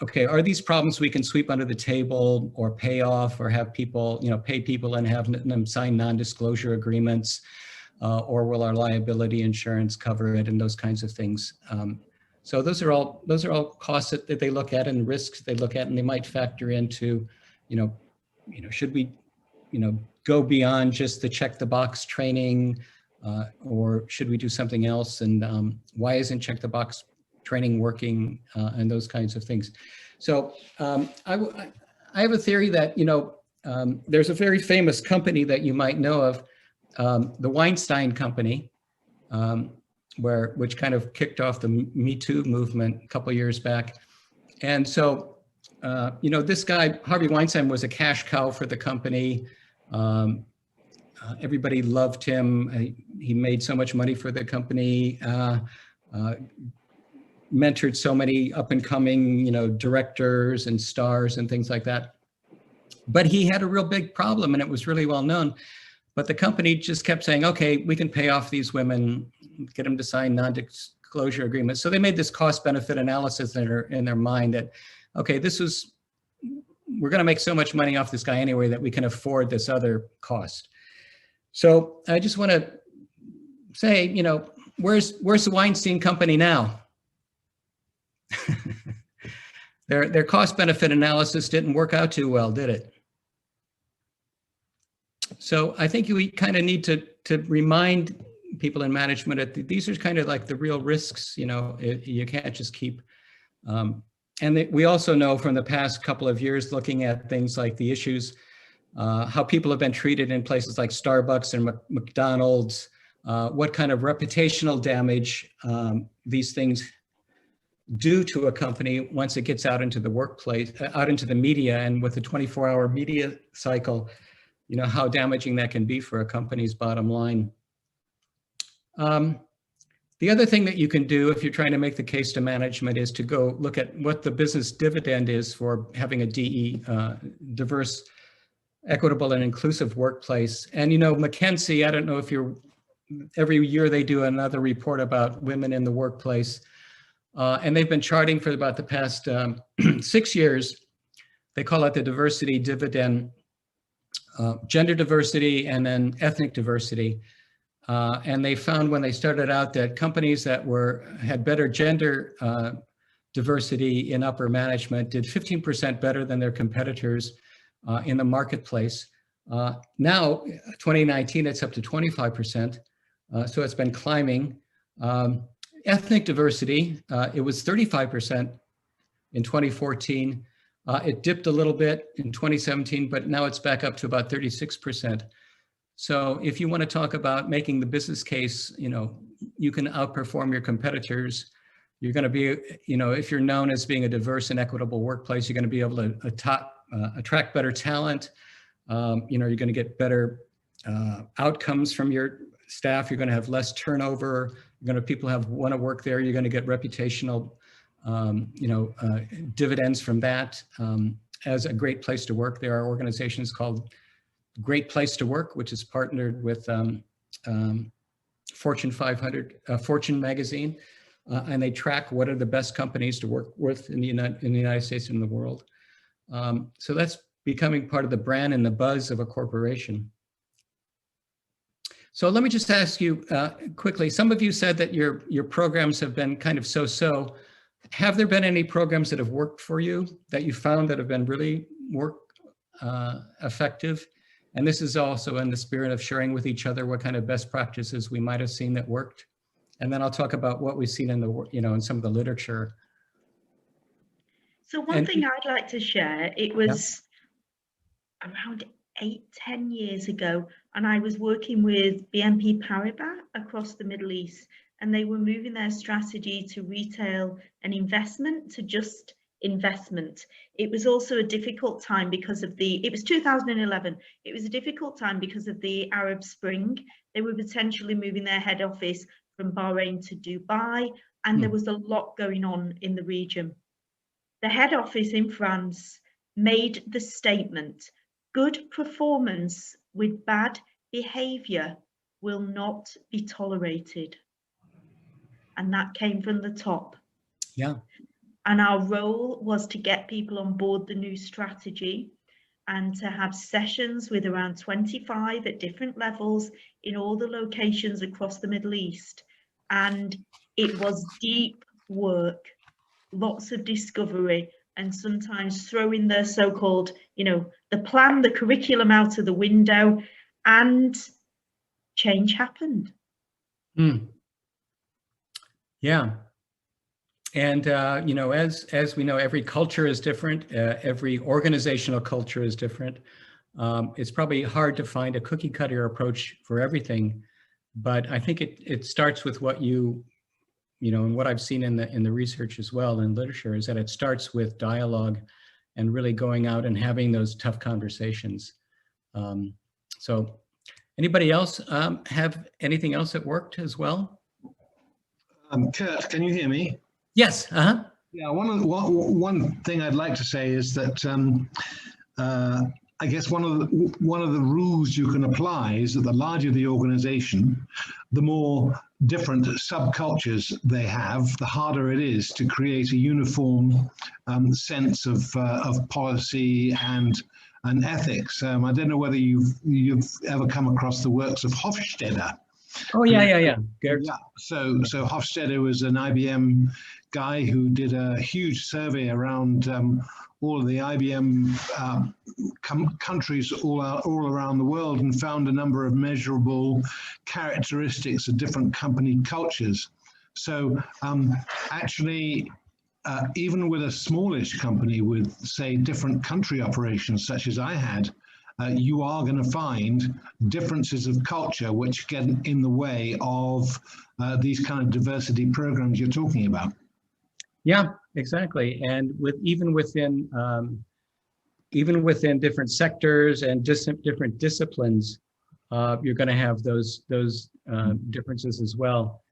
okay, are these problems we can sweep under the table or pay off or have people, pay people and have them sign non-disclosure agreements, or will our liability insurance cover it, and those kinds of things. So those are all costs that they look at and risks they look at, and they might factor into, should we, go beyond just the check the box training, or should we do something else? And why isn't check the box training working, and those kinds of things. So I have a theory that, there's a very famous company that you might know of, the Weinstein Company, which kind of kicked off the Me Too movement a couple of years back. And so, this guy, Harvey Weinstein, was a cash cow for the company. Everybody loved him. He made so much money for the company, mentored so many up and coming, directors and stars and things like that. But he had a real big problem, and it was really well known. But the company just kept saying, okay, we can pay off these women, get them to sign non-disclosure agreements. So they made this cost-benefit analysis in their mind that, okay, we're going to make so much money off this guy anyway that we can afford this other cost. So I just want to say, where's the Weinstein Company now? Their cost-benefit analysis didn't work out too well, did it? So I think we kind of need to remind people in management that these are kind of like the real risks. You can't just keep. And we also know from the past couple of years, looking at things like the issues, how people have been treated in places like Starbucks and McDonald's, what kind of reputational damage these things do to a company once it gets out into the workplace, out into the media, and with the 24-hour media cycle, how damaging that can be for a company's bottom line. The other thing that you can do if you're trying to make the case to management is to go look at what the business dividend is for having a diverse, equitable, and inclusive workplace. And McKinsey, I don't know if every year they do another report about women in the workplace. And they've been charting for about the past 6 years. They call it the diversity dividend, gender diversity and then ethnic diversity. And they found when they started out that companies that had better gender diversity in upper management did 15% better than their competitors in the marketplace. Now, 2019, it's up to 25%. So it's been climbing. Ethnic diversity, it was 35% in 2014. It dipped a little bit in 2017, but now it's back up to about 36%. So if you want to talk about making the business case, you can outperform your competitors. You're going to be, if you're known as being a diverse and equitable workplace, you're going to be able to attract better talent. You're going to get better outcomes from your staff. You're going to have less turnover. People want to work there. You're going to get reputational, dividends from that as a great place to work. There are organizations called Great Place to Work, which is partnered with Fortune 500, Fortune magazine, and they track what are the best companies to work with in the United States and in the world. So that's becoming part of the brand and the buzz of a corporation. So let me just ask you quickly, some of you said that your programs have been kind of so-so. Have there been any programs that have worked for you that you found that have been really effective? And this is also in the spirit of sharing with each other what kind of best practices we might have seen that worked. And then I'll talk about what we've seen in the, in some of the literature. So one thing I'd like to share, it was around 8-10 years ago, and I was working with BNP Paribas across the Middle East, and they were moving their strategy to retail and investment to just investment. It was also a difficult time because of it was 2011. It was a difficult time because of the Arab Spring. They were potentially moving their head office from Bahrain to Dubai, and there was a lot going on in the region. The head office in France made the statement, good performance with bad behavior will not be tolerated. And that came from the top. Yeah. And our role was to get people on board the new strategy and to have sessions with around 25 at different levels in all the locations across the Middle East. And it was deep work, lots of discovery, and sometimes throwing the so-called, the plan, the curriculum out of the window, and change happened. Yeah. And, as we know, every culture is different. Every organizational culture is different. It's probably hard to find a cookie cutter approach for everything, but I think it starts with what and what I've seen in the research as well in literature is that it starts with dialogue and really going out and having those tough conversations. So anybody else have anything else that worked as well? Kurt, can you hear me? Yes. Yeah, one thing I'd like to say is that I guess one of the rules you can apply is that the larger the organization, the more different subcultures they have, the harder it is to create a uniform sense of policy and ethics. I don't know whether you've ever come across the works of Hofstede. Oh yeah. Yeah. So Hofstede was an IBM guy who did a huge survey around all of the IBM countries all around the world and found a number of measurable characteristics of different company cultures. So actually, even with a smallish company with, say, different country operations, such as I had, you are going to find differences of culture which get in the way of these kind of diversity programs you're talking about. Yeah, exactly. And even within different sectors and different disciplines, you're going to have those differences as well.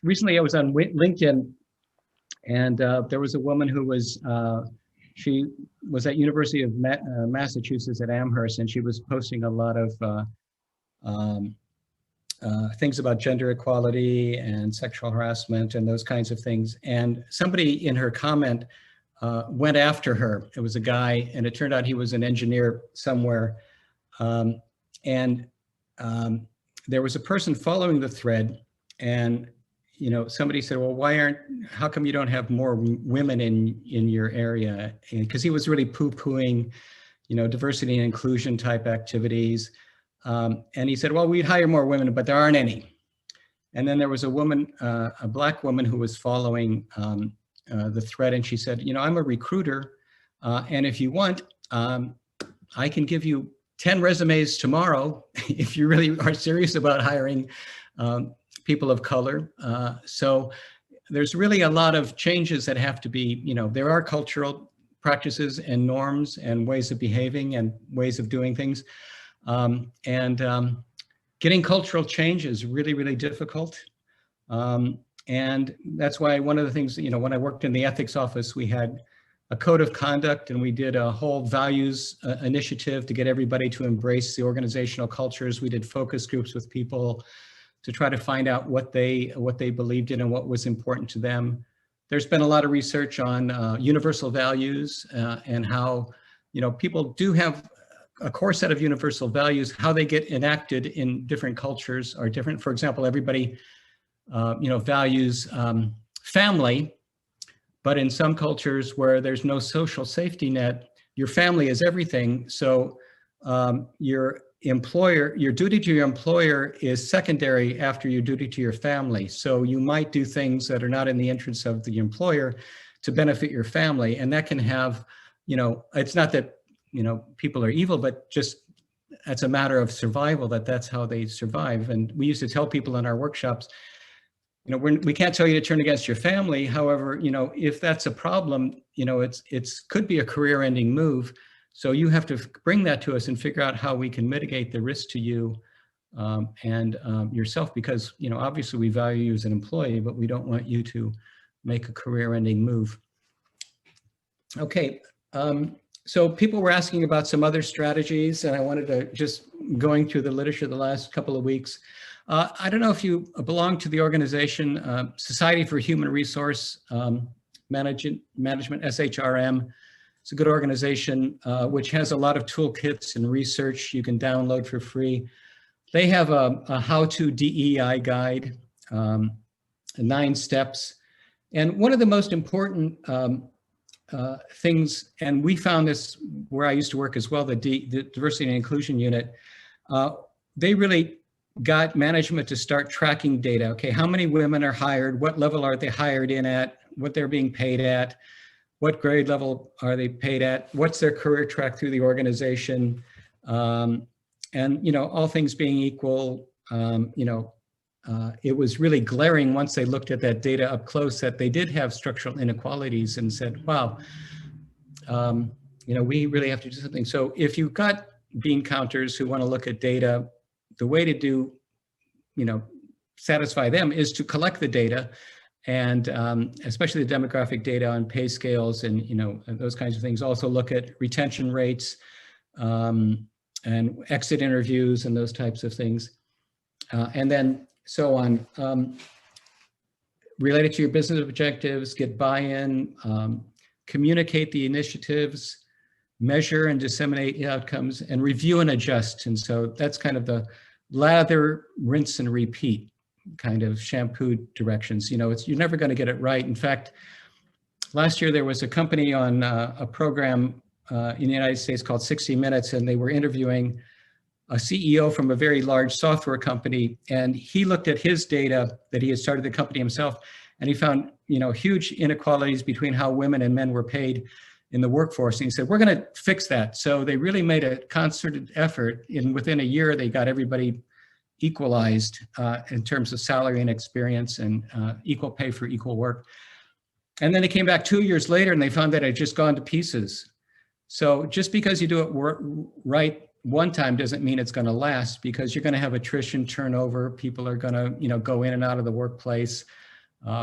Recently, I was on LinkedIn, and there was a woman who was she was at University of Massachusetts at Amherst, and she was posting a lot of things about gender equality and sexual harassment and those kinds of things. And somebody in her comment went after her. It was a guy, and it turned out he was an engineer somewhere. There was a person following the thread, and somebody said, well, how come you don't have more women in your area? Because he was really poo-pooing, diversity and inclusion type activities. And he said, well, we'd hire more women, but there aren't any. And then there was a woman, a Black woman who was following the thread, and she said, I'm a recruiter, and if you want, I can give you 10 resumes tomorrow if you really are serious about hiring people of color. So there's really a lot of changes that have to be, there are cultural practices and norms and ways of behaving and ways of doing things. Getting cultural change is really, really difficult. And that's why one of the things, when I worked in the ethics office, we had a code of conduct, and we did a whole values initiative to get everybody to embrace the organizational cultures. We did focus groups with people to try to find out what they believed in and what was important to them. There's been a lot of research on universal values and how, people do have a core set of universal values. How they get enacted in different cultures are different. For example, everybody, values family, but in some cultures where there's no social safety net, your family is everything. So your duty to your employer is secondary after your duty to your family. So you might do things that are not in the interest of the employer to benefit your family. And that can have, it's not that, people are evil, but just it's a matter of survival, that's how they survive. And we used to tell people in our workshops, you know, we can't tell you to turn against your family. However, you know, if that's a problem, you know, it's could be a career-ending move. So you have to bring that to us and figure out how we can mitigate the risk to you and yourself, because, you know, obviously we value you as an employee, but we don't want you to make a career-ending move. Okay, so people were asking about some other strategies, and I wanted to just going through the literature the last couple of weeks. I don't know if you belong to the organization Society for Human Resource Management, SHRM. It's a good organization which has a lot of toolkits and research you can download for free. They have a how-to DEI guide, 9 steps. And one of the most important things, and we found this where I used to work as well, the Diversity and Inclusion Unit, they really got management to start tracking data. Okay, how many women are hired? What level are they hired in at? What they're being paid at? What grade level are they paid at? What's their career track through the organization? And, you know, all things being equal, you know, it was really glaring once they looked at that data up close that they did have structural inequalities and said, wow, you know, we really have to do something. So if you've got bean counters who want to look at data, the way to do, you know, satisfy them is to collect the data, and especially the demographic data on pay scales and, you know, those kinds of things. Also look at retention rates and exit interviews and those types of things. And then so on. Related to your business objectives, get buy-in, communicate the initiatives, measure and disseminate the outcomes, and review and adjust. And so that's kind of the lather, rinse, and repeat kind of shampoo directions. You know, you're never going to get it right. In fact, last year there was a company on a program in the United States called 60 Minutes, and they were interviewing a CEO from a very large software company, and he looked at his data that he had started the company himself, and he found, you know, huge inequalities between how women and men were paid in the workforce. And he said, we're going to fix that. So they really made a concerted effort, and within a year they got everybody equalized in terms of salary and experience, and equal pay for equal work. And then they came back 2 years later and they found that it had just gone to pieces. So just because you do it right one time doesn't mean it's going to last, because you're going to have attrition, turnover. People are going to, you know, go in and out of the workplace.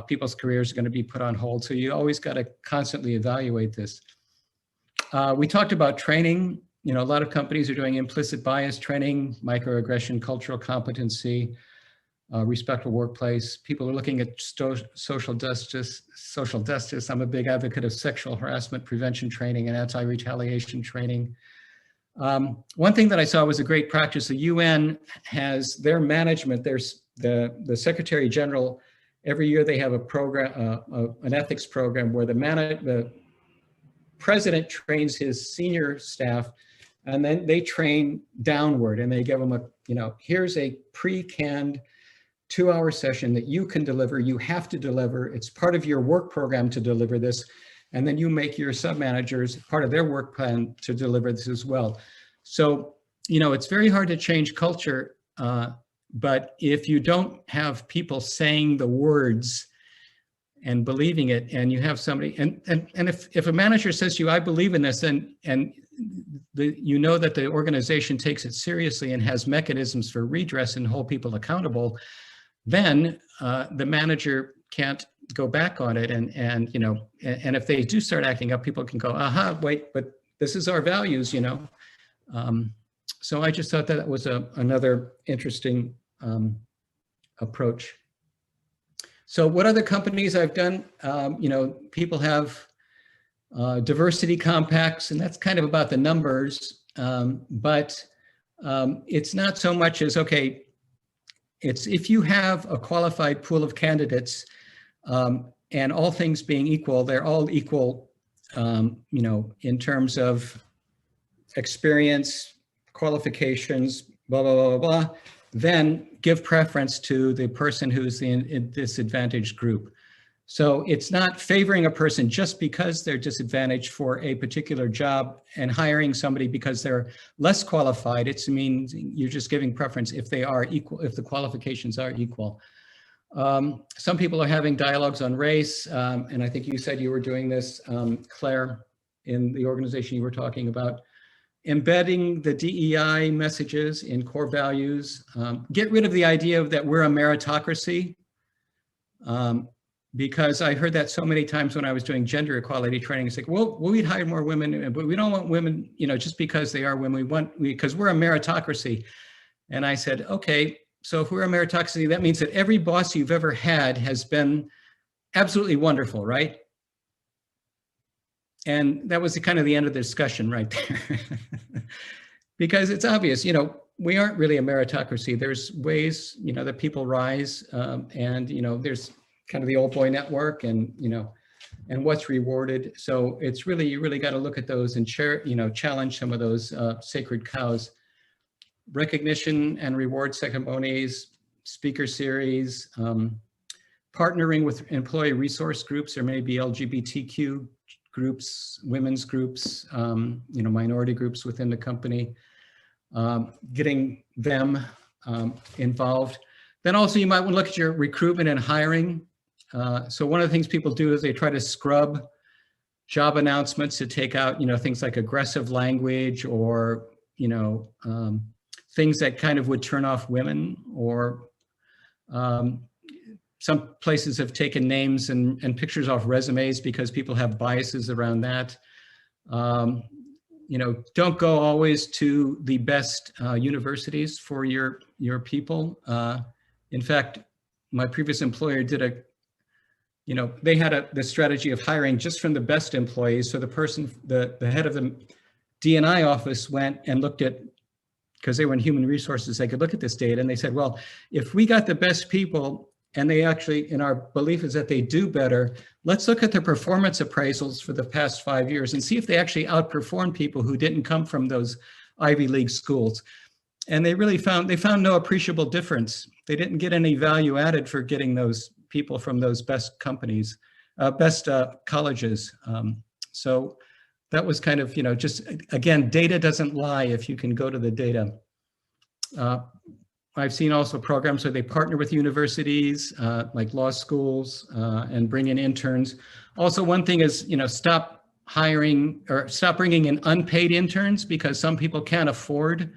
People's careers are going to be put on hold. So you always got to constantly evaluate this. We talked about training. You know, a lot of companies are doing implicit bias training, microaggression, cultural competency, respectful workplace. People are looking at social justice. I'm a big advocate of sexual harassment prevention training and anti-retaliation training. One thing that I saw was a great practice. The UN has their management. There's the Secretary General. Every year they have a program, an ethics program, where the president trains his senior staff, and then they train downward, and they give them a, you know, here's a pre-canned 2-hour session that you can deliver. You have to deliver. It's part of your work program to deliver this. And then you make your sub-managers part of their work plan to deliver this as well. So, you know, it's very hard to change culture, but if you don't have people saying the words and believing it, and you have somebody, and if a manager says to you, I believe in this, and you know that the organization takes it seriously and has mechanisms for redress and hold people accountable, then the manager can't go back on it, and you know, and if they do start acting up, people can go, aha, wait, but this is our values, you know. So I just thought that was another interesting approach. So what other companies I've done, you know, people have diversity compacts, and that's kind of about the numbers, but it's not so much as, okay, it's if you have a qualified pool of candidates, and all things being equal, they're all equal, you know, in terms of experience, qualifications, blah, blah, blah, blah, blah, then give preference to the person who's in disadvantaged group. So it's not favoring a person just because they're disadvantaged for a particular job and hiring somebody because they're less qualified. It means you're just giving preference if they are equal, if the qualifications are equal. Some people are having dialogues on race, and I think you said you were doing this, Claire, in the organization you were talking about. Embedding the DEI messages in core values. Get rid of the idea that we're a meritocracy, because I heard that so many times when I was doing gender equality training. It's like, well, we'd hire more women, but we don't want women, you know, just because they are women. Because we're a meritocracy. And I said, okay, so if we're a meritocracy, that means that every boss you've ever had has been absolutely wonderful, right? And that was the kind of the end of the discussion right there. Because it's obvious, you know, we aren't really a meritocracy. There's ways, you know, that people rise, and, you know, there's kind of the old boy network and, you know, and what's rewarded. So it's really, you really got to look at those and share, you know, challenge some of those sacred cows. Recognition and reward ceremonies, speaker series, partnering with employee resource groups. There may be LGBTQ groups, women's groups, you know, minority groups within the company, getting them involved. Then also you might want to look at your recruitment and hiring. So one of the things people do is they try to scrub job announcements to take out, you know, things like aggressive language or, you know, things that kind of would turn off women, or some places have taken names and pictures off resumes because people have biases around that. You know, don't go always to the best universities for your people. In fact, my previous employer did you know, they had the strategy of hiring just from the best employees. So the person, the head of the D&I office went and looked at, because they were in human resources, they could look at this data and they said, well, if we got the best people and they actually, in our belief is that they do better, let's look at their performance appraisals for the past 5 years and see if they actually outperform people who didn't come from those Ivy League schools. And they really found no appreciable difference. They didn't get any value added for getting those people from those best companies, best colleges. So that was kind of, you know, just, again, data doesn't lie if you can go to the data. I've seen also programs where they partner with universities, like law schools, and bring in interns. Also, one thing is, you know, stop hiring or stop bringing in unpaid interns, because some people can't afford,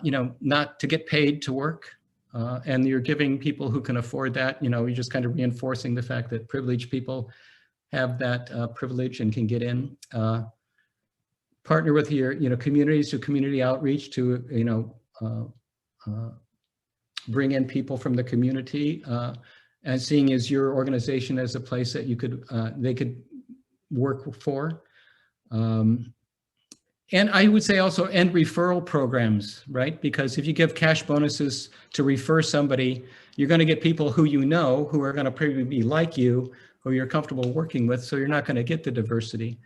you know, not to get paid to work. And you're giving people who can afford that, you know, you're just kind of reinforcing the fact that privileged people have that privilege and can get in. Partner with your, you know, communities, to community outreach to, you know, bring in people from the community, and seeing as your organization as a place that you could, they could work for. And I would say also end referral programs, right? Because if you give cash bonuses to refer somebody, you're going to get people who you know, who are going to probably be like you, who you're comfortable working with, so you're not going to get the diversity.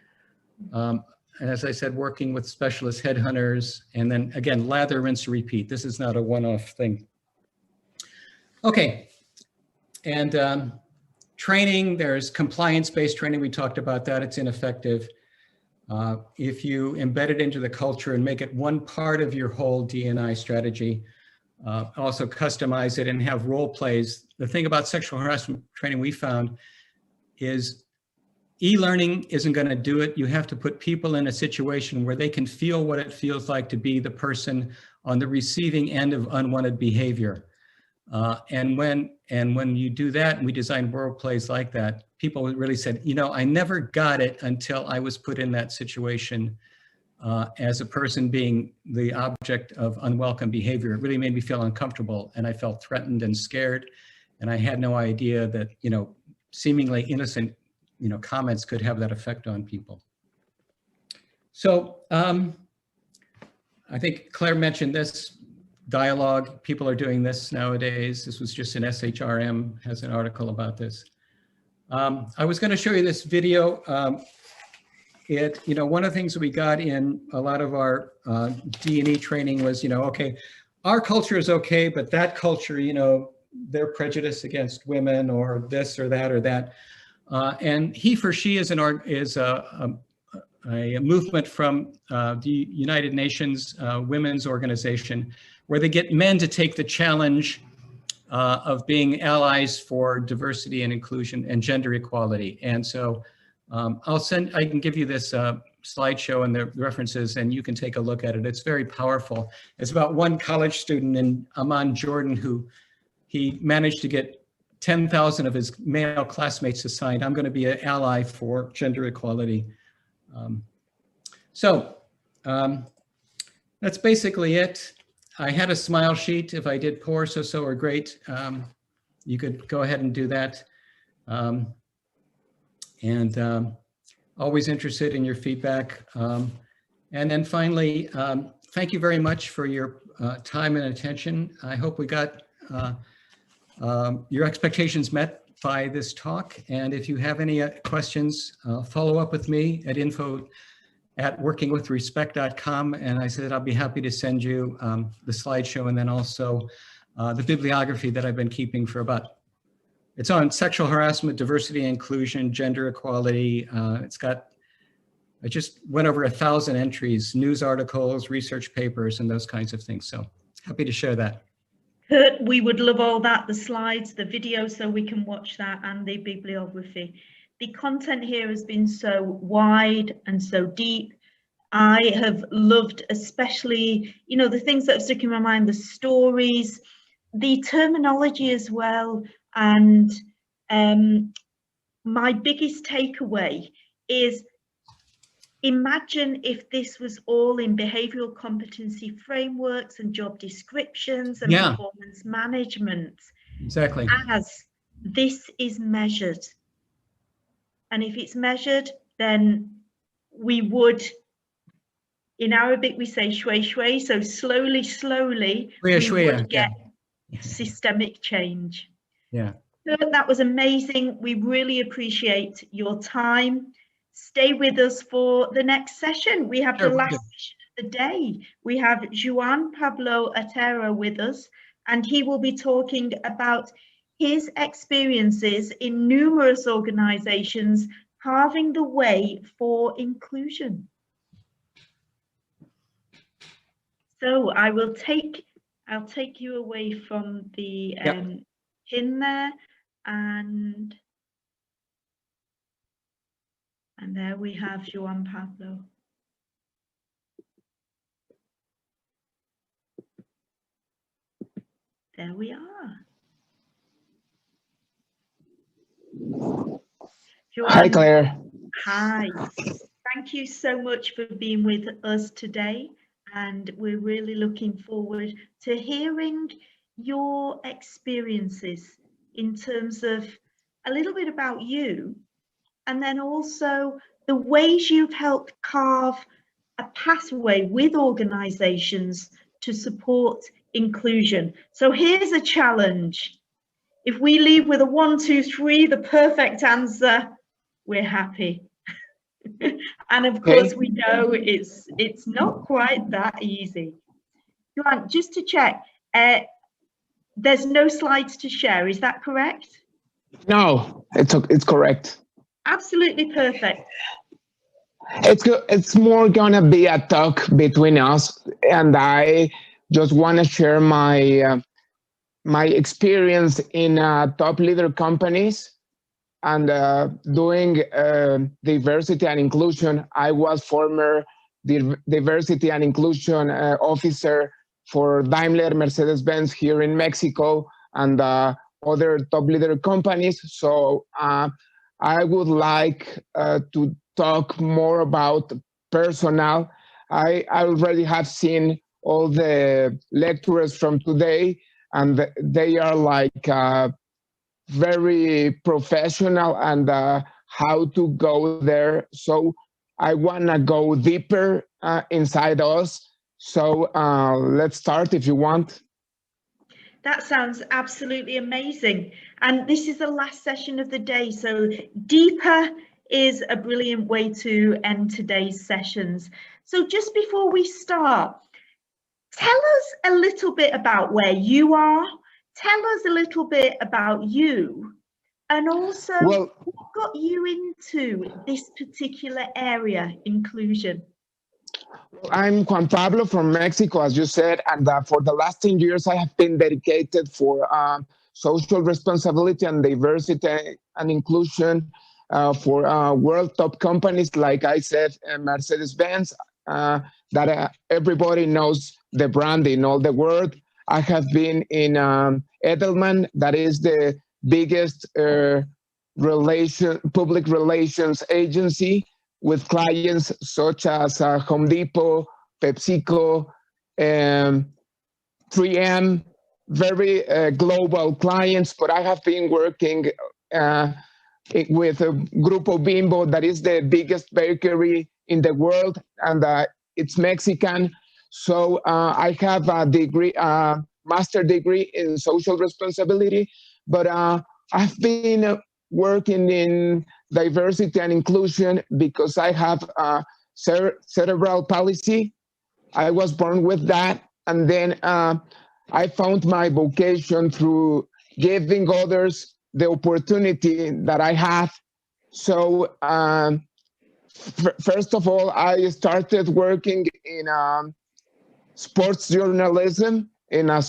And as I said, working with specialist headhunters, and then again, lather, rinse, repeat. This is not a one-off thing. Okay, and training, there's compliance-based training. We talked about that, it's ineffective. If you embed it into the culture and make it one part of your whole D&I strategy, also customize it and have role plays. The thing about sexual harassment training we found is e-learning isn't going to do it. You have to put people in a situation where they can feel what it feels like to be the person on the receiving end of unwanted behavior. And when you do that, and we design role plays like that, people really said, you know, I never got it until I was put in that situation as a person being the object of unwelcome behavior. It really made me feel uncomfortable, and I felt threatened and scared, and I had no idea that, you know, seemingly innocent, you know, comments could have that effect on people. So I think Claire mentioned this. Dialogue, people are doing this nowadays. This was just an SHRM has an article about this. I was going to show you this video. You know, one of the things that we got in a lot of our D&E training was, you know, okay, our culture is okay, but that culture, you know, they're prejudiced against women or this or that or that. And he for she is a movement from the United Nations Women's Organization, where they get men to take the challenge of being allies for diversity and inclusion and gender equality. And so I can give you this slideshow and the references, and you can take a look at it. It's very powerful. It's about one college student in Amman, Jordan, who he managed to get 10,000 of his male classmates to sign, "I'm going to be an ally for gender equality." That's basically it. I had a smile sheet. If I did poor, so or great, you could go ahead and do that. Always interested in your feedback. And then finally, thank you very much for your time and attention. I hope we got your expectations met by this talk. And if you have any questions, follow up with me at info@workingwithrespect.com. And I said I'll be happy to send you the slideshow and then also the bibliography that I've been keeping for it's on sexual harassment, diversity and inclusion, gender equality. I just went over 1,000 entries, news articles, research papers, and those kinds of things. So happy to share that. Kurt, we would love all that, the slides, the video, so we can watch that, and the bibliography. The content here has been so wide and so deep. I have loved especially, the things that have stuck in my mind, the stories, the terminology as well. And my biggest takeaway is, imagine if this was all in behavioral competency frameworks and job descriptions and performance management. Exactly. As this is measured. And if it's measured, then we would, in Arabic, we say shway shway. So slowly, we would get systemic change. Yeah. That was amazing. We really appreciate your time. Stay with us for the next session. We have the last session of the day. We have Juan Pablo Otero with us, and he will be talking about his experiences in numerous organizations paving the way for inclusion. So I'll take you away from the pin there, and there we have Juan Pablo. There we are. Juan, hi, Claire. Hi. Thank you so much for being with us today. And we're really looking forward to hearing your experiences in terms of a little bit about you, and then also the ways you've helped carve a pathway with organizations to support inclusion. So here's a challenge. If we leave with a 1, 2, 3, the perfect answer, we're happy. And of course, we know it's not quite that easy. Joanne, just to check, there's no slides to share, is that correct? No, it's correct. Absolutely perfect. It's more gonna be a talk between us, and I just want to share my my experience in top leader companies and doing diversity and inclusion. I was former diversity and inclusion officer for Daimler, Mercedes-Benz here in Mexico, and other top leader companies. So I would like to talk more about personnel. I already have seen all the lecturers from today, and they are like very professional and how to go there. So I want to go deeper inside us. So let's start if you want. That sounds absolutely amazing. And this is the last session of the day. So deeper is a brilliant way to end today's sessions. So just before we start, tell us a little bit about where you are. Tell us a little bit about you, and also what got you into this particular area, inclusion. I'm Juan Pablo from Mexico, as you said, and for the last 10 years, I have been dedicated for social responsibility and diversity and inclusion for world top companies, like I said, Mercedes-Benz, that everybody knows the brand in all the world. I have been in Edelman, that is the biggest public relations agency, with clients such as Home Depot, PepsiCo, 3M, very global clients. But I have been working with Grupo Bimbo, that is the biggest bakery in the world, and it's Mexican. So I have a degree, master degree in social responsibility, but I've been working in diversity and inclusion because I have cerebral palsy. I was born with that, and then I found my vocation through giving others the opportunity that I have. So first of all, I started working in sports journalism in a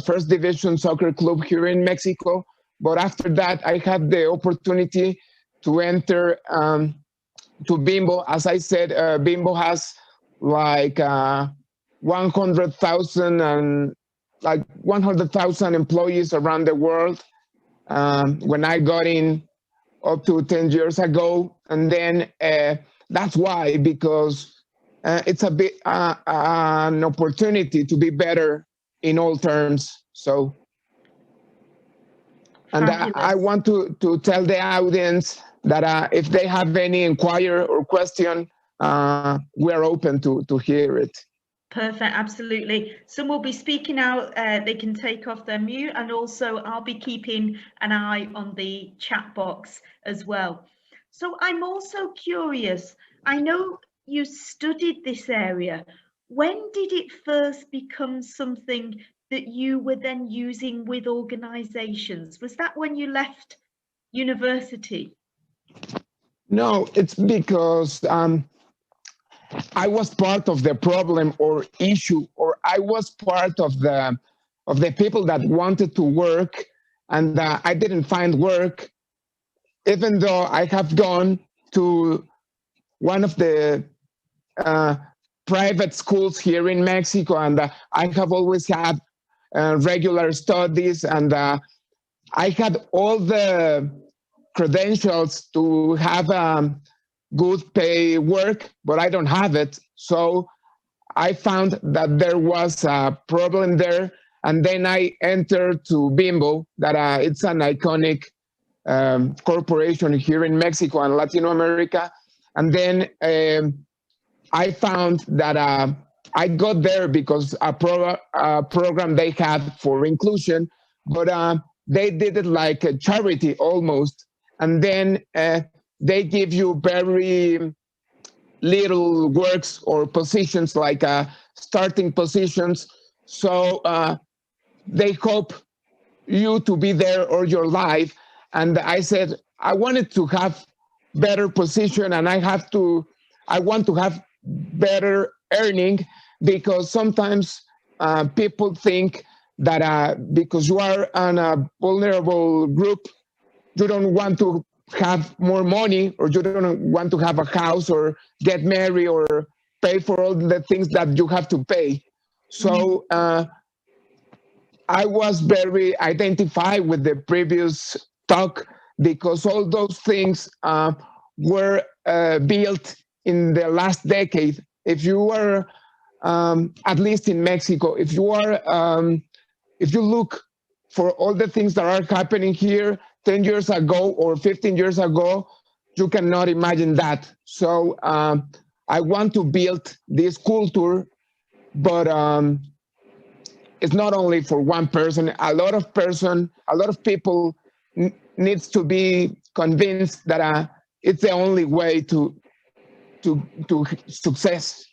first division soccer club here in Mexico. But after that, I had the opportunity to enter to Bimbo. As I said, Bimbo has like 100,000 and like 100,000 employees around the world. When I got in up to 10 years ago, and then that's why, because it's a bit an opportunity to be better in all terms. So. And I want to tell the audience that if they have any inquiry or question, we're open to hear it. Perfect, absolutely. Some will be speaking out, they can take off their mute, and also I'll be keeping an eye on the chat box as well. So I'm also curious, I know you studied this area. When did it first become something that you were then using with organizations? Was that when you left university? No, it's because I was part of the problem or issue, or I was part of the people that wanted to work, and I didn't find work, even though I have gone to one of the private schools here in Mexico, and I have always had regular studies, and I had all the credentials to have good pay work, but I don't have it. So I found that there was a problem there, and then I entered to Bimbo, that it's an iconic corporation here in Mexico and Latin America, and then I found that I got there because a program they had for inclusion, but they did it like a charity almost. And then they give you very little works or positions, like starting positions. So they hope you to be there all your life. And I said, I wanted to have better position, and I want to have better earning, because sometimes people think that because you are on a vulnerable group, you don't want to have more money, or you don't want to have a house or get married or pay for all the things that you have to pay. So I was very identified with the previous talk, because all those things were built in the last decade. If you are, at least in Mexico, if you look for all the things that are happening here 10 years ago or 15 years ago, you cannot imagine that. So I want to build this culture, but it's not only for one person. A lot of people needs to be convinced that it's the only way to success.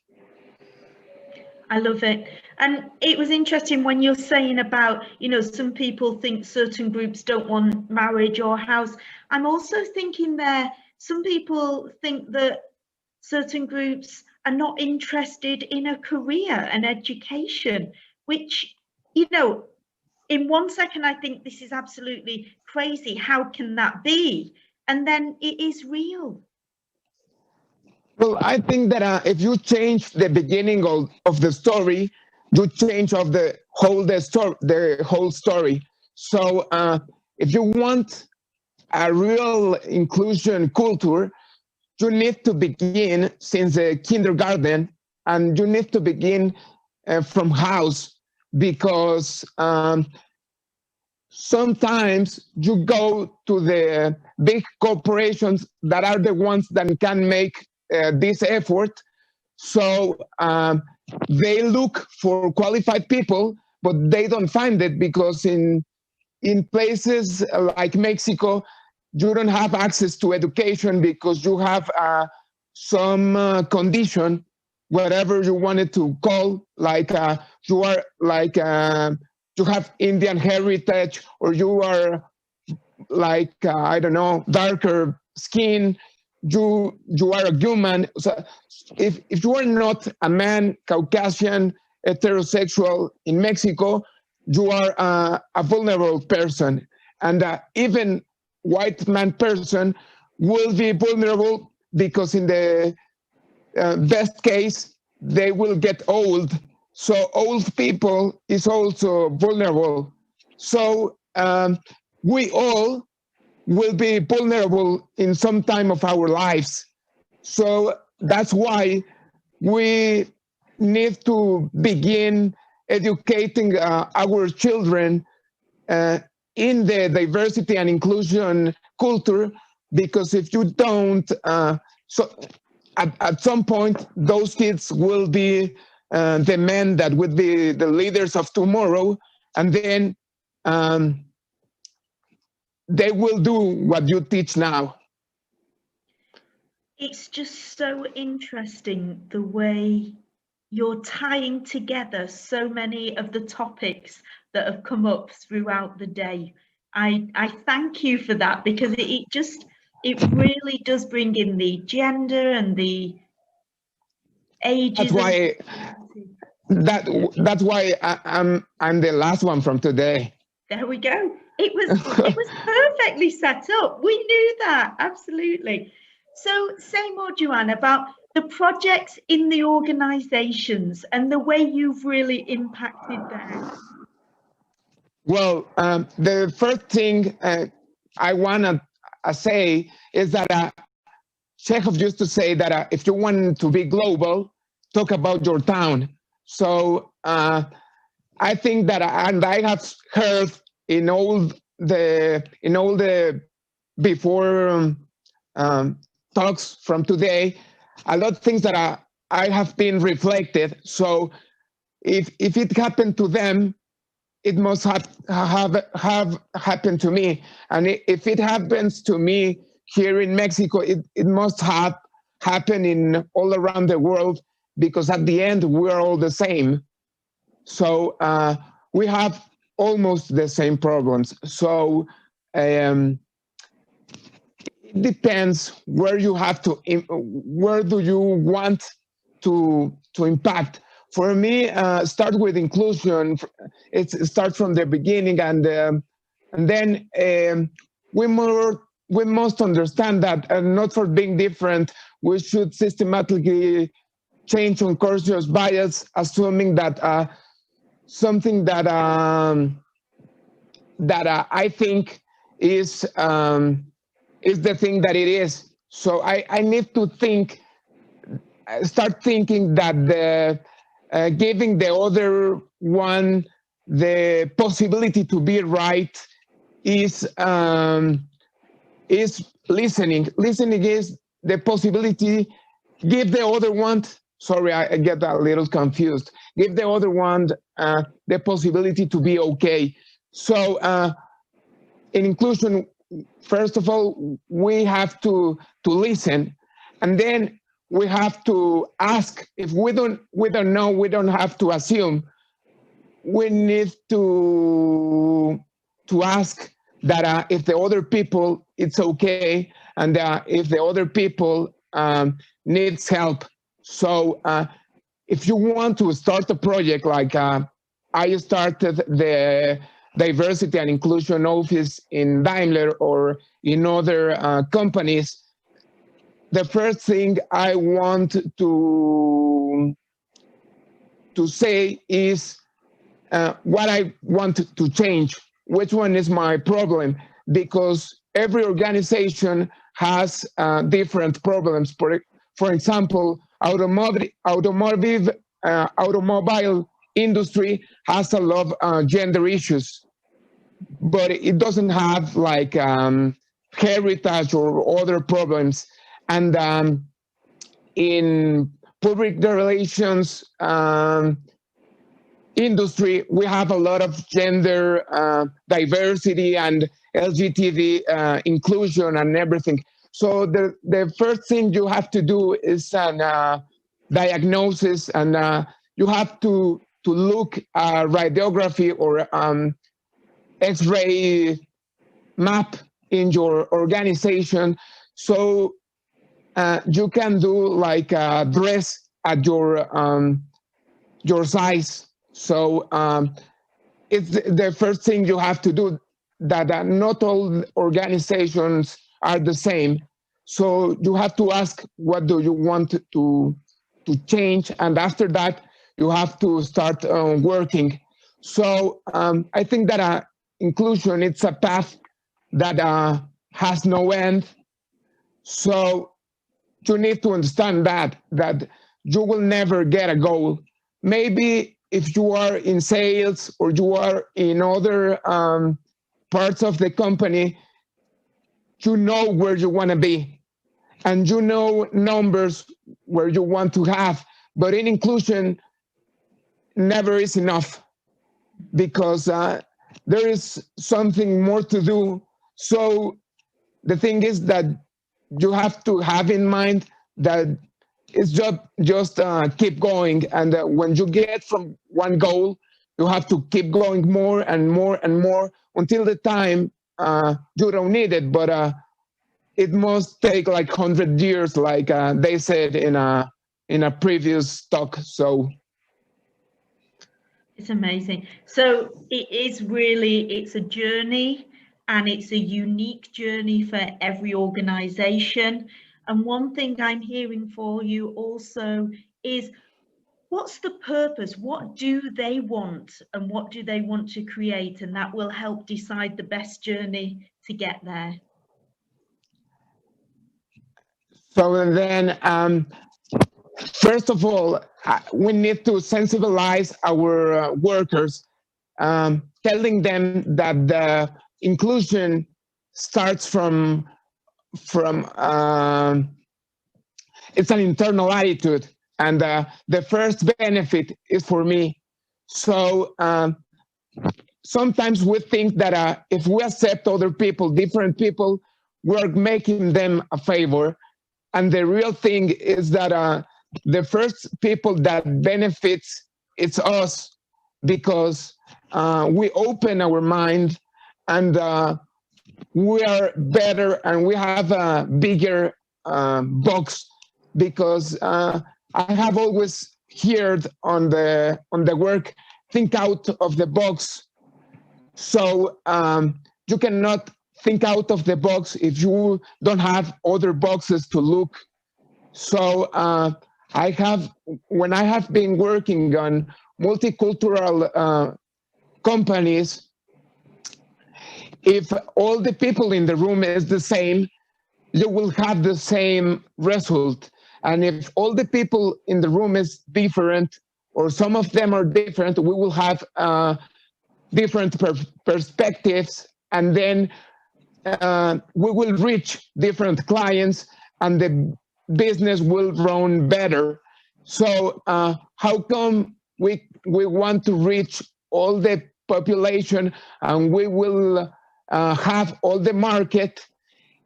I love it. And it was interesting when you're saying about, some people think certain groups don't want marriage or house. I'm also thinking there, some people think that certain groups are not interested in a career and education, which, you know, in one second I think this is absolutely crazy. How can that be? And then it is real. Well, I think that if you change the beginning of the story, you change of the whole story. So if you want a real inclusion culture, you need to begin since the kindergarten, and you need to begin from house, because sometimes you go to the big corporations that are the ones that can make this effort. So they look for qualified people, but they don't find it, because in places like Mexico, you don't have access to education because you have some condition, whatever you wanted to call, like you are like you have Indian heritage, or you are like I don't know, darker skin. You are a human. So if you are not a man, Caucasian, heterosexual in Mexico, you are a vulnerable person, and even white man person will be vulnerable, because in the best case they will get old. So old people is also vulnerable. So we all will be vulnerable in some time of our lives. So that's why we need to begin educating our children in the diversity and inclusion culture, because if you don't, so at some point, those kids will be the men that would be the leaders of tomorrow, and then they will do what you teach now. It's just so interesting the way you're tying together so many of the topics that have come up throughout the day. I thank you for that, because it really does bring in the gender and the ages. That's why I'm the last one from today. There we go. It was perfectly set up. We knew that, absolutely. So say more, Joanne, about the projects in the organizations and the way you've really impacted them. Well, the first thing I want to say is that Chekhov used to say that if you want to be global, talk about your town. So I think that, and I have heard in all the before talks from today, a lot of things that I have been reflected. So if it happened to them, it must have happened to me. And if it happens to me here in Mexico, it must have happened in all around the world, because at the end, we're all the same. So we have almost the same problems. So it depends where you have to, where do you want to impact. For me, start with inclusion. It starts from the beginning, and then we must understand that, not for being different, we should systematically change unconscious bias, assuming that something that I think is the thing that it is. So I need to start thinking that giving the other one the possibility to be right is listening. Listening is the possibility. Give the other one. Sorry, I get a little confused. Give the other one the possibility to be okay. So in inclusion, first of all, we have to listen, and then we have to ask. If we don't know, we don't have to assume. We need to ask that if the other people, it's okay, and if the other people needs help. So if you want to start a project like I started the diversity and inclusion office in Daimler or in other companies, the first thing I want to say is what I want to change, which one is my problem, because every organization has different problems. For example, automobile industry has a lot of gender issues, but it doesn't have like heritage or other problems. And in public relations industry, we have a lot of gender diversity and LGBT inclusion and everything. So the first thing you have to do is an diagnosis, and you have to look at radiography or X-ray map in your organization, so you can do like a dress at your size. So it's the first thing you have to do, that not all organizations are the same. So you have to ask, what do you want to change? And after that, you have to start working. So I think that inclusion, it's a path that has no end. So you need to understand that you will never get a goal. Maybe if you are in sales or you are in other parts of the company, you know where you want to be and you know numbers where you want to have. But in inclusion, never is enough, because there is something more to do. So the thing is that you have to have in mind that it's just keep going, and when you get from one goal, you have to keep going more and more and more until the time you don't need it. But it must take like 100 years, like they said in a previous talk. So it's amazing. So it is really, it's a journey, and it's a unique journey for every organization. And one thing I'm hearing for you also is, what's the purpose? What do they want, and what do they want to create? And that will help decide the best journey to get there. So then, first of all, we need to sensibilize our workers, telling them that the inclusion starts from it's an internal attitude, and the first benefit is for me. So sometimes we think that if we accept other people, different people, we're making them a favor. And the real thing is that the first people that benefits, it's us, because we open our mind, and we are better, and we have a bigger box, because I have always heard on the work, think out of the box. So you cannot think out of the box if you don't have other boxes to look. So when I have been working on multicultural companies, if all the people in the room is the same, you will have the same result. And if all the people in the room is different, or some of them are different, we will have different perspectives, and then we will reach different clients, and the business will run better. So how come we want to reach all the population, and we will have all the market,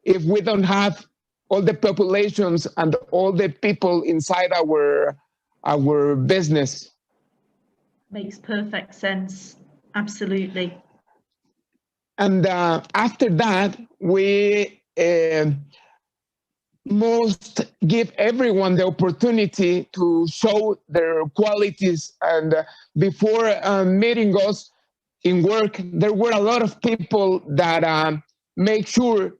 if we don't have all the populations and all the people inside our business? Makes perfect sense. Absolutely. And after that, we must give everyone the opportunity to show their qualities. And before meeting us in work, there were a lot of people that make sure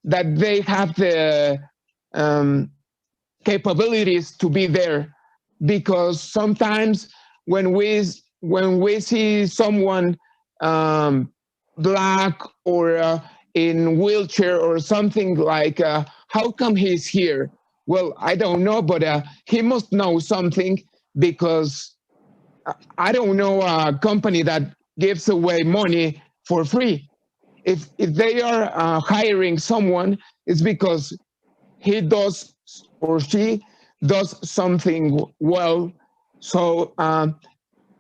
that they have the capabilities to be there, because sometimes when we see someone black or in wheelchair or something, like how come he's here? Well, I don't know, but he must know something, because I don't know a company that gives away money for free. If they are hiring someone, it's because he does or she does something well. So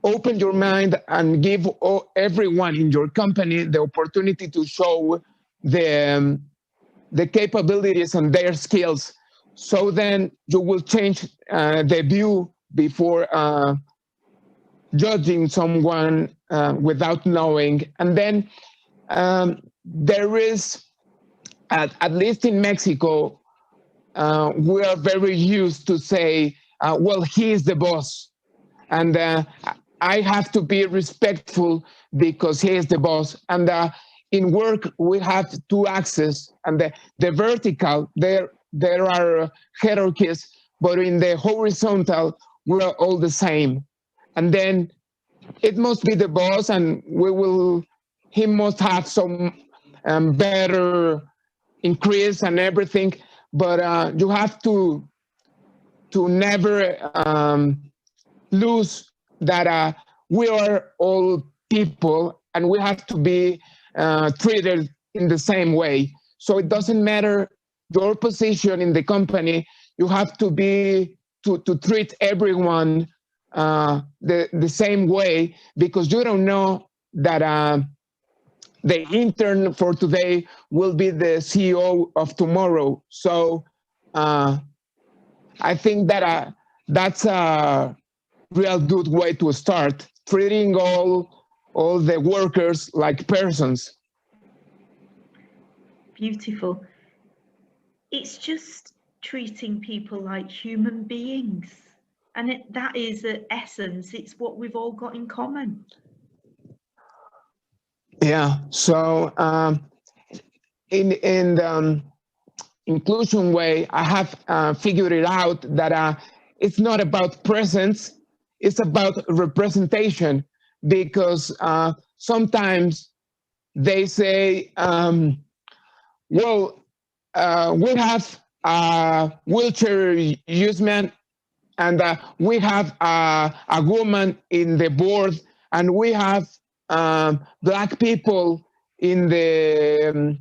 open your mind and give everyone in your company the opportunity to show the capabilities and their skills. So then you will change the view before judging someone without knowing. And then there is, at least in Mexico, we are very used to say, well, he is the boss. And I have to be respectful because he is the boss. And in work, we have two axes. And the vertical, there are hierarchies, but in the horizontal, we're all the same. And then it must be the boss, and he must have some better increase and everything. But you have to never lose that we are all people, and we have to be treated in the same way. So it doesn't matter your position in the company, you have to be to treat everyone the same way, because you don't know that the intern for today will be the CEO of tomorrow. So I think that that's a real good way to start, treating all the workers like persons. Beautiful. It's just treating people like human beings. And that is the essence. It's what we've all got in common. Yeah. So in the inclusion way, I have figured it out that it's not about presence, it's about representation, because sometimes they say, well, we have a wheelchair use man, and we have a woman in the board, and we have black people in the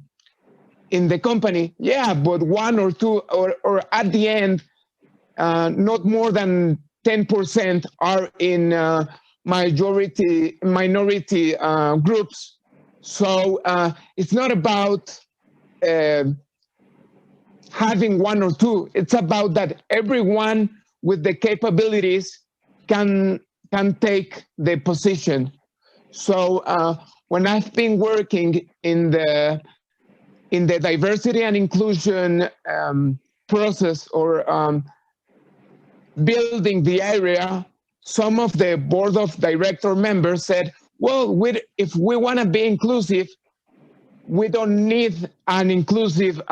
company. Yeah, but one or two, or at the end, not more than 10% are in minority groups. So it's not about having one or two. It's about that everyone with the capabilities can take the position. So when I've been working in the diversity and inclusion process, or building the area, some of the board of director members said, well, if we want to be inclusive, we don't need an inclusive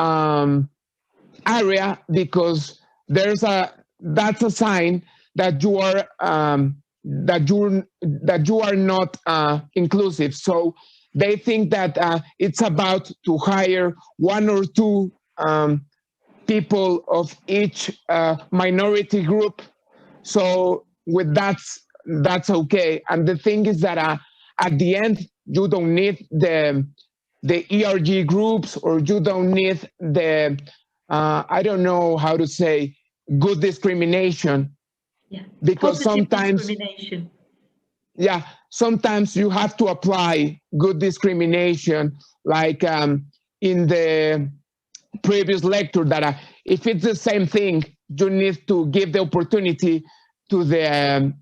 area, because that's a sign that you are not inclusive. So they think that it's about to hire one or two people of each minority group. So with that's okay. And the thing is that at the end, you don't need the ERG groups, or you don't need the I don't know how to say, good discrimination. Yeah. Because positive sometimes discrimination. Yeah, sometimes you have to apply good discrimination, like in the previous lecture, that if it's the same thing, you need to give the opportunity to the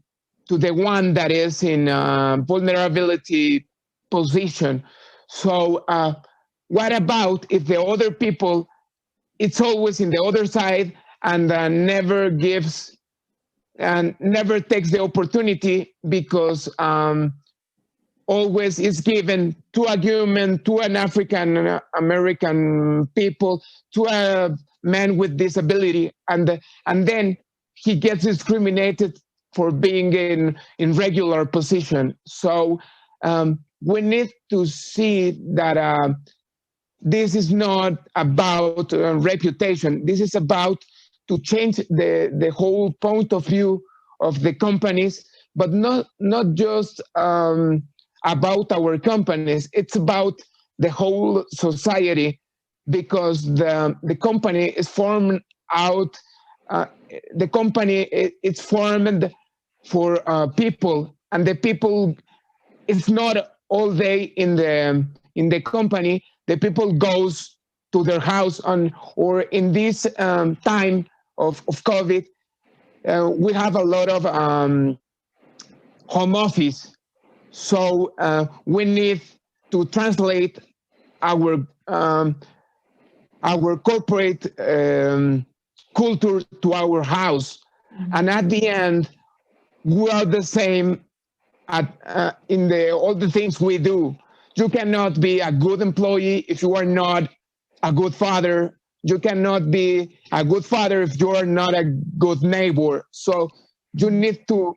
one that is in vulnerability position. So what about if the other people it's always in the other side and never gives and never takes the opportunity, because always is given to a human, to an African American people, to a man with disability, and then he gets discriminated for being in regular position. So we need to see that this is not about reputation. This is about to change the whole point of view of the companies, but not just about our companies. It's about the whole society, because the company is formed out. The company it's formed for people, and the people, it's not all day in the company. The people goes to their house or in this time of COVID, we have a lot of home office. So we need to translate our corporate culture to our house. And at the end, we are the same in all the things we do. You cannot be a good employee if you are not a good father. You cannot be a good father if you are not a good neighbor. So you need to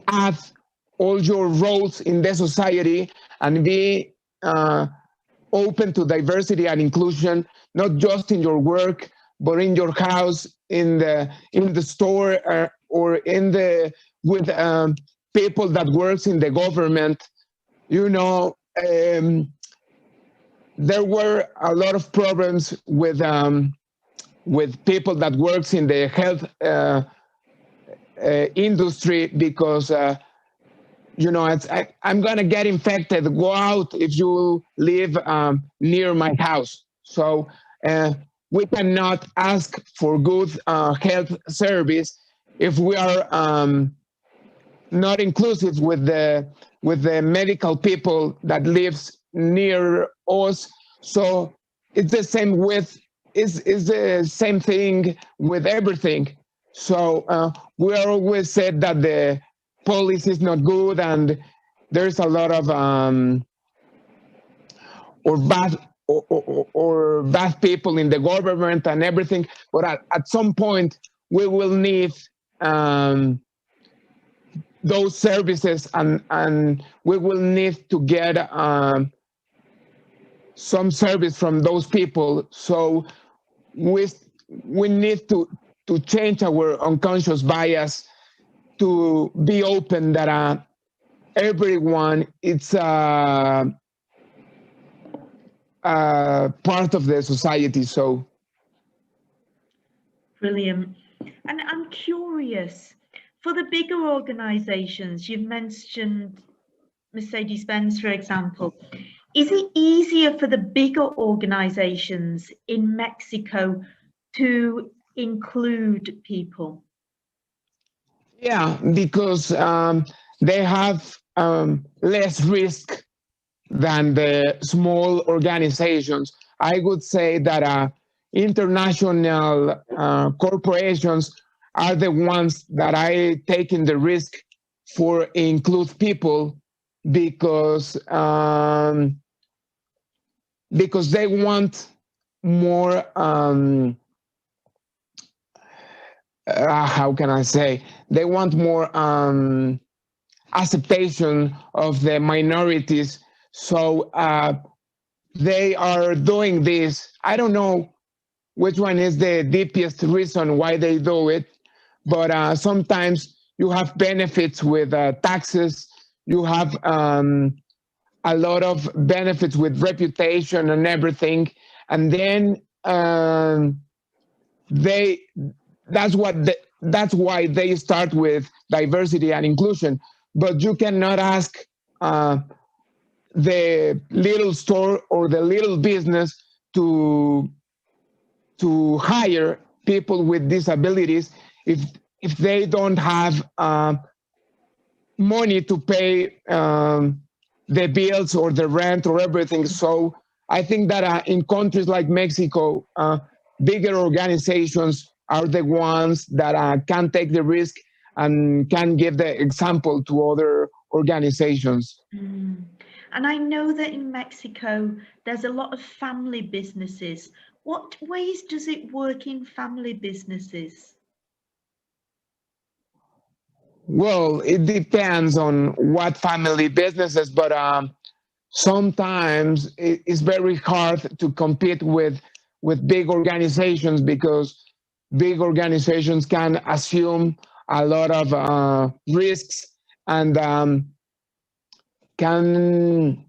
add all your roles in the society and be open to diversity and inclusion, not just in your work, but in your house, in the store, or with people that works in the government. You know, there were a lot of problems with people that works in the health industry, because you know, I'm gonna get infected. Go out if you live near my house. So we cannot ask for good health service if we are not inclusive with the medical people that lives near us. So it's the same it's the same thing with everything. So we always said that the policy is not good, and there's a lot of bad people in the government and everything. But at some point, we will need those services, and we will need to get some service from those people. So we need to change our unconscious bias to be open that everyone it's part of the society. So brilliant. And I'm curious, for the bigger organizations, you've mentioned Mercedes-Benz, for example, is it easier for the bigger organizations in Mexico to include people? Yeah, because they have less risk than the small organizations. I would say that international corporations are the ones that are taking the risk for include people, because they want more how can I say, they want more acceptation of the minorities. So they are doing this. I don't know which one is the deepest reason why they do it, but sometimes you have benefits with taxes. You have a lot of benefits with reputation and everything, and then that's why they start with diversity and inclusion. But you cannot ask the little store or the little business to hire people with disabilities if they don't have money to pay the bills or the rent or everything. So I think that in countries like Mexico, bigger organizations are the ones that can take the risk and can give the example to other organizations. And I know that in Mexico, there's a lot of family businesses. What ways does it work in family businesses? Well, it depends on what family businesses, but sometimes it's very hard to compete with big organizations because big organizations can assume a lot of risks and can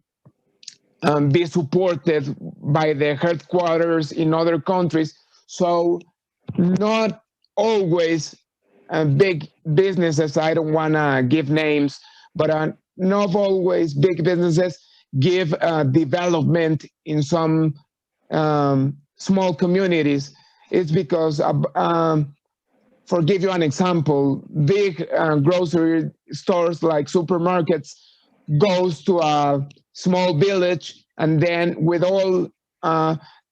be supported by the headquarters in other countries. So not always big businesses, I don't want to give names, but not always big businesses give development in some small communities. It's because, for give you an example, big grocery stores like supermarkets goes to a small village, and then with all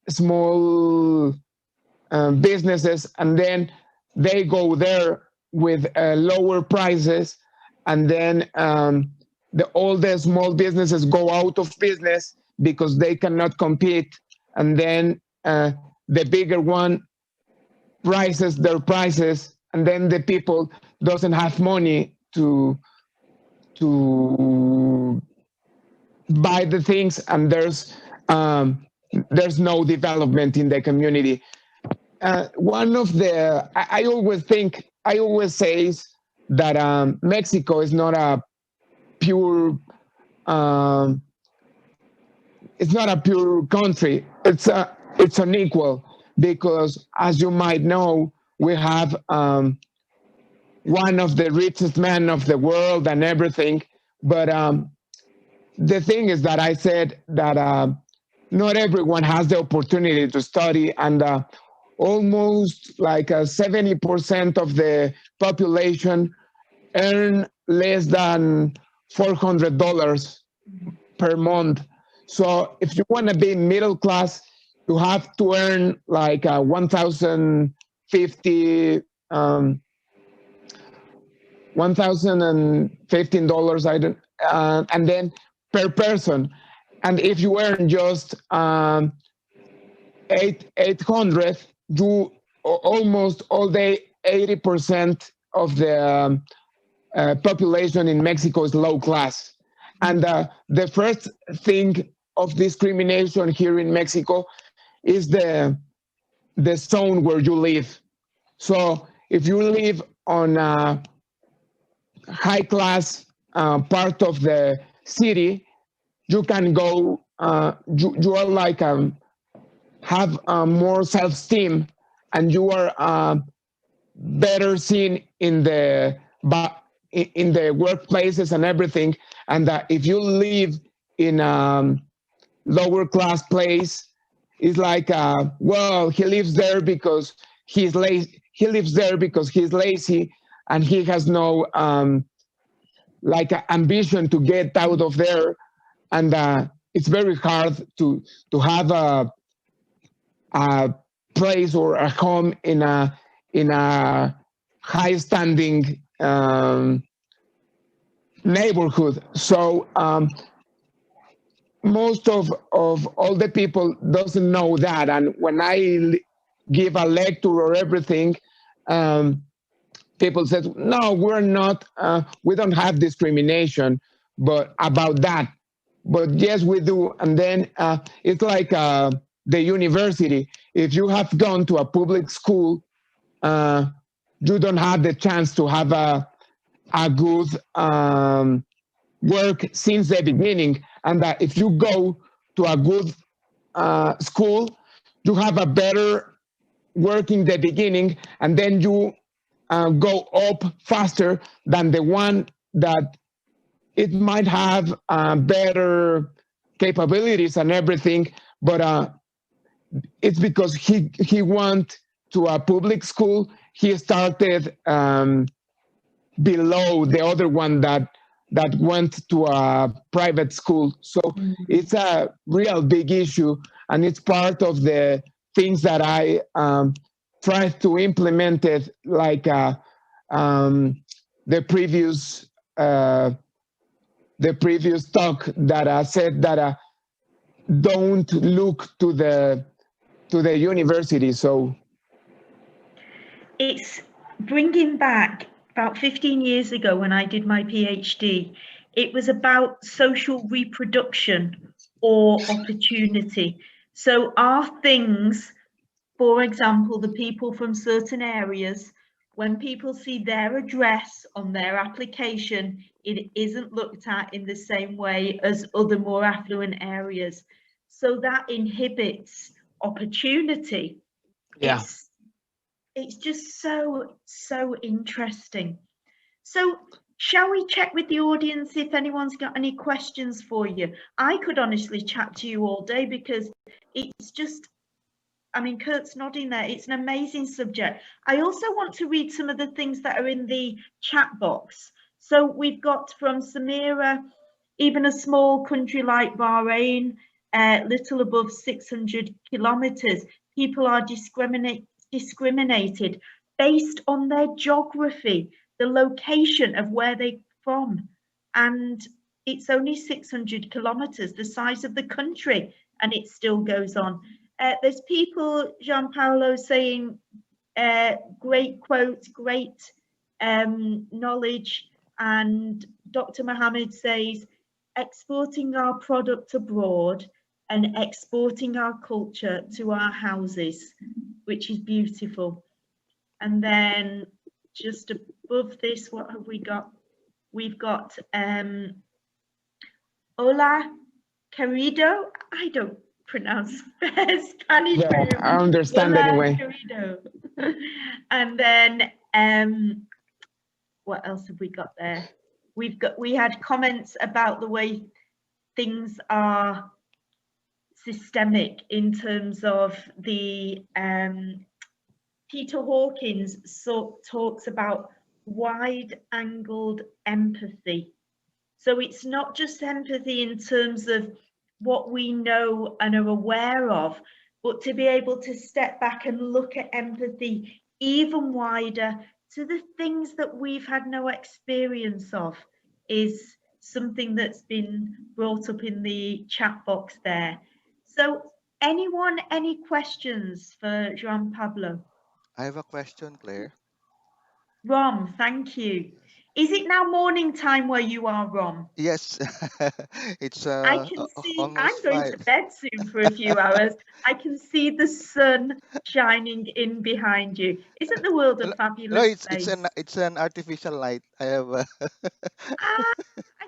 small businesses, and then they go there with lower prices, and then all the small businesses go out of business because they cannot compete, and then the bigger one raises their prices, and then the people doesn't have money to buy the things, and there's no development in the community. One of the I always say that Mexico is not a pure it's not a pure country. It's unequal because, as you might know, we have one of the richest men of the world and everything, but the thing is that I said that not everyone has the opportunity to study, and almost like 70% of the population earn less than $400 per month. So if you want to be middle class, you have to earn like $1,015 I don't, and then per person. And if you earn just 800, you almost all day 80% of the population in Mexico is low class. And the first thing of discrimination here in Mexico is the zone where you live. So if you live on a high class part of the city, you can go, you are like have more self-esteem, and you are better seen in the workplaces and everything. And if you live in a lower class place, it's like, well, he lives there because he's lazy. He lives there because he's lazy, and he has no like ambition to get out of there. And it's very hard to have a place or a home in a high standing neighborhood. So most of all the people doesn't know that. And when I give a lecture or everything, people said, no, we're not, we don't have discrimination but about that. But yes, we do. And then it's like the university. If you have gone to a public school, you don't have the chance to have a good work since the beginning. And if you go to a good school, you have a better work in the beginning, and then you go up faster than the one that it might have better capabilities and everything, but it's because he went to a public school. He started below the other one that that went to a private school. So it's a real big issue, and it's part of the things that I tried to implement it, like the previous talk that I said that don't look to the university. So it's bringing back about 15 years ago when I did my PhD. It was about social reproduction or opportunity. So are things, for example, the people from certain areas, when people see their address on their application, it isn't looked at in the same way as other more affluent areas. So that inhibits opportunity. Yeah. It's just so interesting. So shall we check with the audience if anyone's got any questions for you? I could honestly chat to you all day because it's just, I mean, Kurt's nodding there. It's an amazing subject. I also want to read some of the things that are in the chat box. So we've got from Samira, even a small country like Bahrain, little above 600 kilometers, people are discriminated based on their geography, the location of where they're from. And it's only 600 kilometers, the size of the country, and it still goes on. There's people, Gianpaolo, saying great quotes, great knowledge. And Dr. Mohammed says, exporting our product abroad and exporting our culture to our houses, which is beautiful. And then just above this, what have we got? We've got Hola, querido. I don't pronounce Spanish. Yeah, I understand Hola, anyway. querido. And then what else have we got there? We had comments about the way things are systemic in terms of the Peter Hawkins talks about wide-angled empathy. So it's not just empathy in terms of what we know and are aware of, but to be able to step back and look at empathy even wider to the things that we've had no experience of is something that's been brought up in the chat box there. So anyone, any questions for João Pablo? I have a question, Claire. Rom, thank you. Is it now morning time where you are, Rom? Yes, it's I can see, I'm almost going 5. to bed soon for a few hours. I can see the sun shining in behind you. Isn't the world a fabulous No, place? it's an artificial light. I have I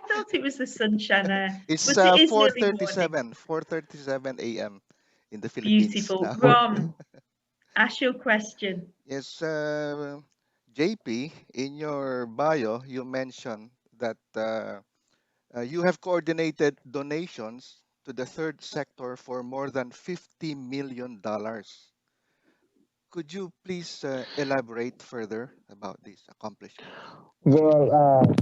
thought it was the sunshine there, it's but it is early morning. 4:37 a.m. in the Philippines Beautiful. now. Rom, ask your question. Yes, JP, in your bio, you mentioned that you have coordinated donations to the third sector for more than $50 million. Could you please elaborate further about this accomplishment? Well,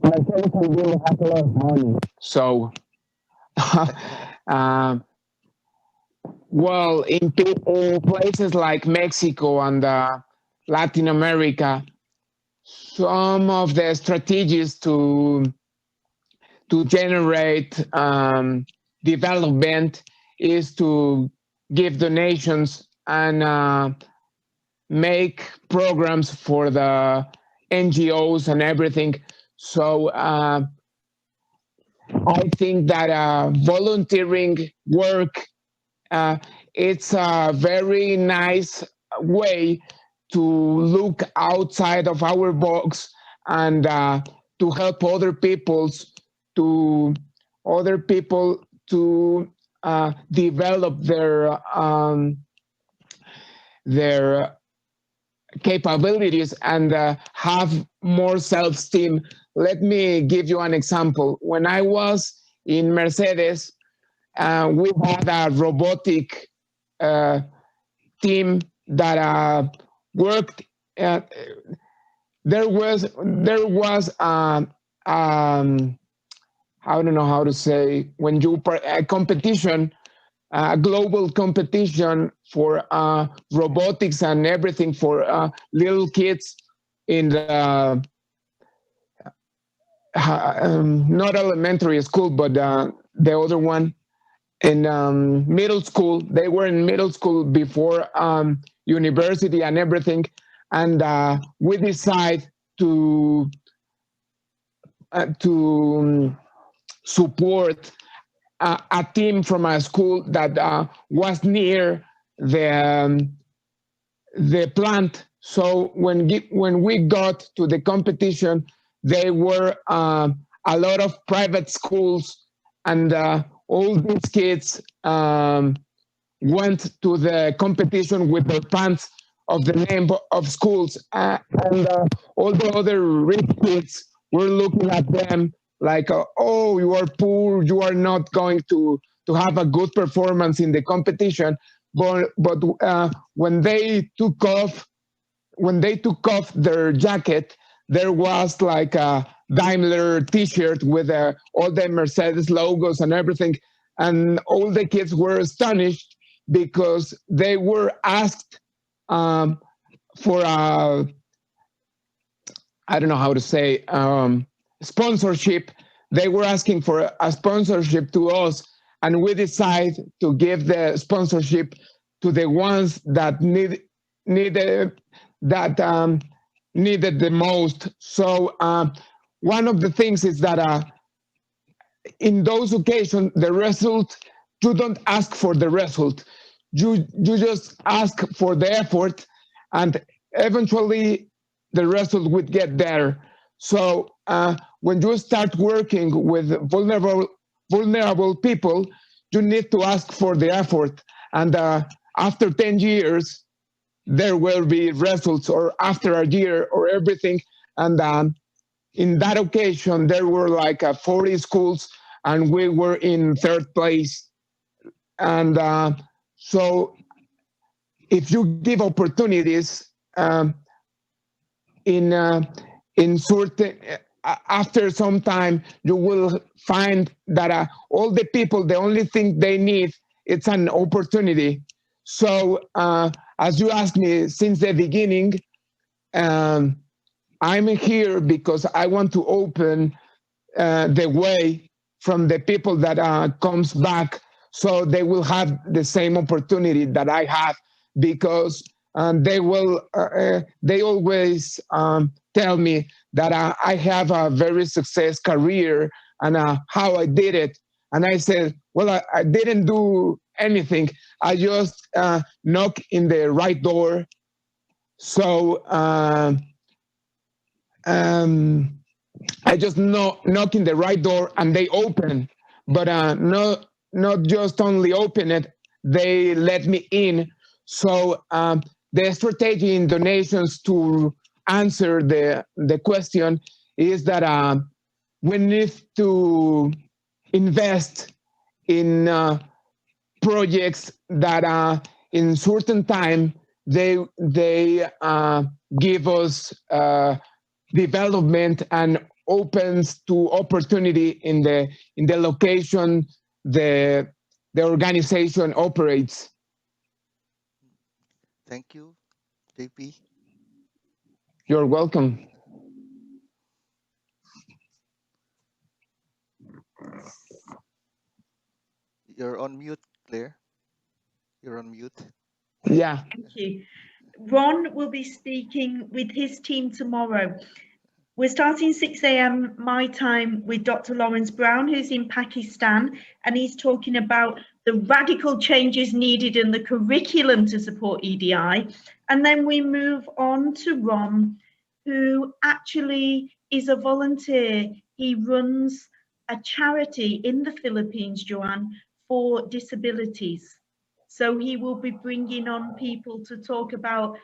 myself and Bill have a lot of money. So, well, in places like Mexico and Latin America, some of the strategies to generate development is to give donations and make programs for the NGOs and everything. So I think that volunteering work, it's a very nice way to look outside of our box and to help other people to develop their capabilities and have more self-esteem. Let me give you an example. When I was in Mercedes, we had a robotic team that worked. There was I don't know how to say, when you a competition, a global competition for robotics and everything for little kids in the not elementary school, but the other one in middle school. They were in middle school before university and everything, and we decided to support a team from a school that was near the plant. So when we got to the competition, there were a lot of private schools, and all these kids went to the competition with their pants of the name of schools, and all the other rich kids were looking at them like, oh, you are poor, you are not going to have a good performance in the competition. But when they took off their jacket, there was like a Daimler T-shirt with all the Mercedes logos and everything, and all the kids were astonished because they were asked for a, I don't know how to say, sponsorship. They were asking for a sponsorship to us, and we decided to give the sponsorship to the ones that needed the most. So one of the things is that in those occasions, the result, you don't ask for the result. You just ask for the effort, and eventually the result would get there. So when you start working with vulnerable people, you need to ask for the effort. And after 10 years, there will be results, or after a year or everything. And in that occasion, there were like 40 schools, and we were in third place. And so if you give opportunities in certain, after some time, you will find that all the people, the only thing they need, it's an opportunity. So as you asked me since the beginning, I'm here because I want to open the way from the people that comes back, so they will have the same opportunity that I have, because they always tell me that I have a very success career and how I did it. And I said, well, I didn't do anything. I just knock in the right door. So I just knock in the right door and they open, but not just only open it, they let me in. So the strategy in donations, to answer the question, is that we need to invest in projects that in certain time they give us development and opens to opportunity in the location the organization operates. Thank you, JP. You're welcome. You're on mute, Claire. You're on mute. Yeah. Thank you. Ron will be speaking with his team tomorrow. We're starting 6 a.m. my time with Dr. Lawrence Brown, who's in Pakistan, and he's talking about the radical changes needed in the curriculum to support EDI. And then we move on to Ron, who actually is a volunteer. He runs a charity in the Philippines, Joanne, for disabilities. So he will be bringing on people to talk about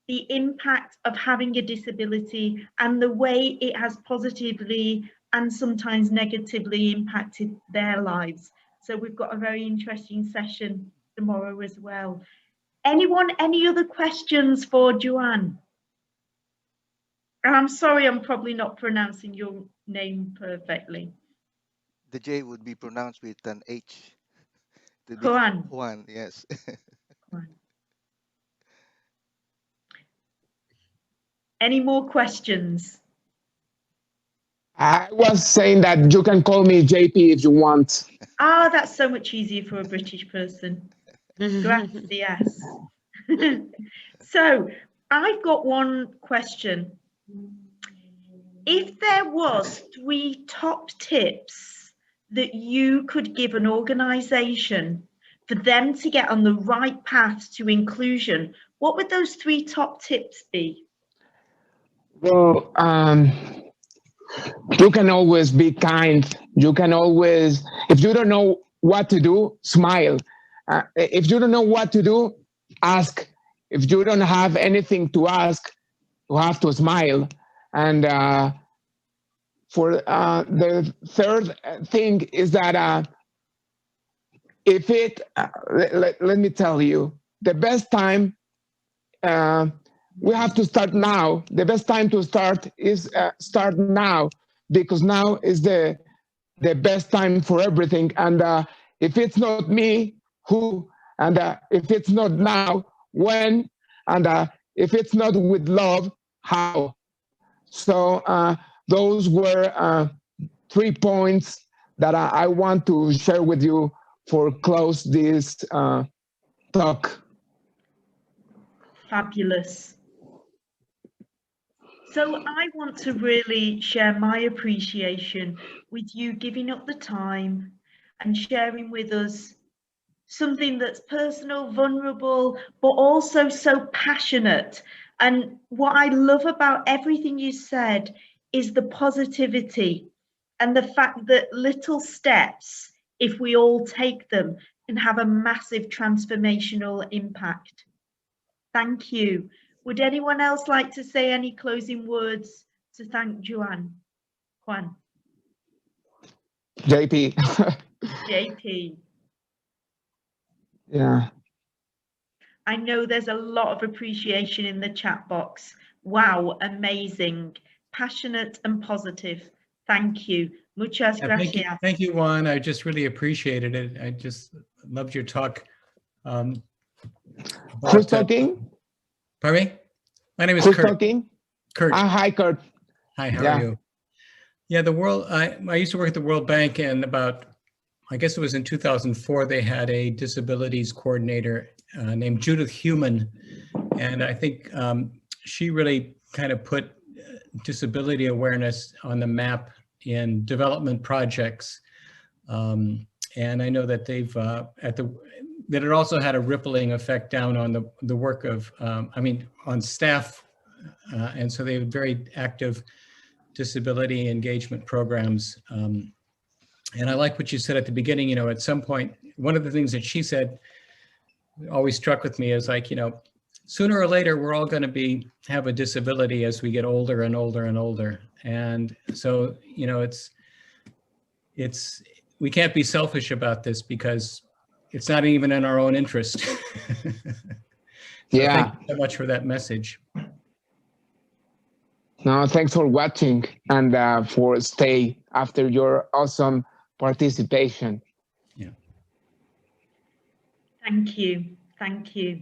the impact of having a disability and the way it has positively and sometimes negatively impacted their lives. So we've got a very interesting session tomorrow as well. Anyone, any other questions for Joanne? And I'm sorry, I'm probably not pronouncing your name perfectly. The J would be pronounced with an H. Juan. Juan, yes. Juan. Any more questions? I was saying that you can call me JP if you want. Ah, that's so much easier for a British person. Gracias. So I've got one question. If there was 3 top tips that you could give an organization for them to get on the right path to inclusion, what would those 3 top tips be? Well, you can always be kind. You can always, if you don't know what to do, smile. If you don't know what to do, ask. If you don't have anything to ask, you have to smile. And for the third thing is that if it, let me tell you, the best time, we have to start now. The best time to start is start now, because now is the best time for everything. And if it's not me, who? And if it's not now, when? And if it's not with love, how? So those were 3 points that I want to share with you for close this talk. Fabulous. So I want to really share my appreciation with you giving up the time and sharing with us something that's personal, vulnerable, but also so passionate. And what I love about everything you said is the positivity and the fact that little steps, if we all take them, can have a massive transformational impact. Thank you. Would anyone else like to say any closing words to thank Juan? JP. JP. Yeah. I know there's a lot of appreciation in the chat box. Wow, amazing. Passionate and positive. Thank you. Muchas gracias. Thank you, Juan. I just really appreciated it. I just loved your talk. Who's talking? Pardon me? My name is Who's Kurt. talking? Kurt. Hi, Kurt. Hi, how are you? Yeah, the World, I used to work at the World Bank, and about, I guess it was in 2004, they had a disabilities coordinator named Judith Heumann. And I think she really kind of put disability awareness on the map in development projects. And I know that they've, that it also had a rippling effect down on the work of, on staff. And so they have very active disability engagement programs. And I like what you said at the beginning, you know, at some point, one of the things that she said always struck with me is like, you know, sooner or later, we're all going to have a disability as we get older and older and older. And so, you know, we can't be selfish about this because it's not even in our own interest. So yeah. Thank you so much for that message. No, thanks for watching and for stay after your awesome participation. Yeah. Thank you. Thank you.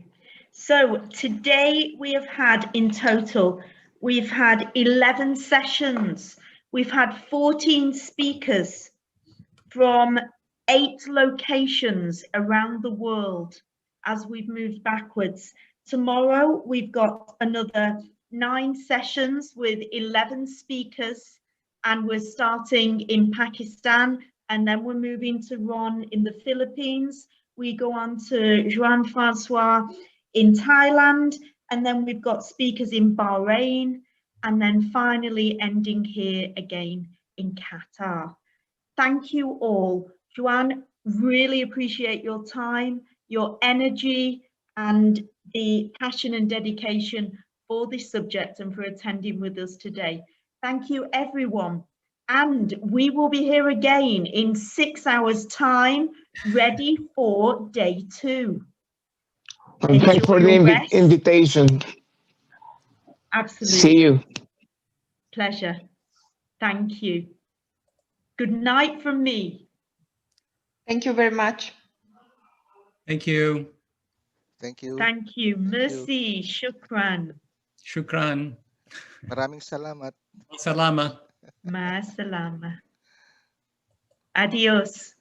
So today we have had in total, we've had 11 sessions. We've had 14 speakers from 8 locations around the world as we've moved backwards. Tomorrow we've got another 9 sessions with 11 speakers, and we're starting in Pakistan, and then we're moving to Ron in the Philippines. We go on to Jean-Francois in Thailand, and then we've got speakers in Bahrain, and then finally ending here again in Qatar. Thank you all. Joanne, really appreciate your time, your energy, and the passion and dedication for this subject and for attending with us today. Thank you, everyone. And we will be here again in 6 hours' time, ready for day 2. And thanks for the invitation. Absolutely. See you. Pleasure. Thank you. Good night from me. Thank you very much. Thank you. Thank you. Thank you. Merci. Shukran. Shukran. Maraming salamat. Salama. Ma salama. Adios.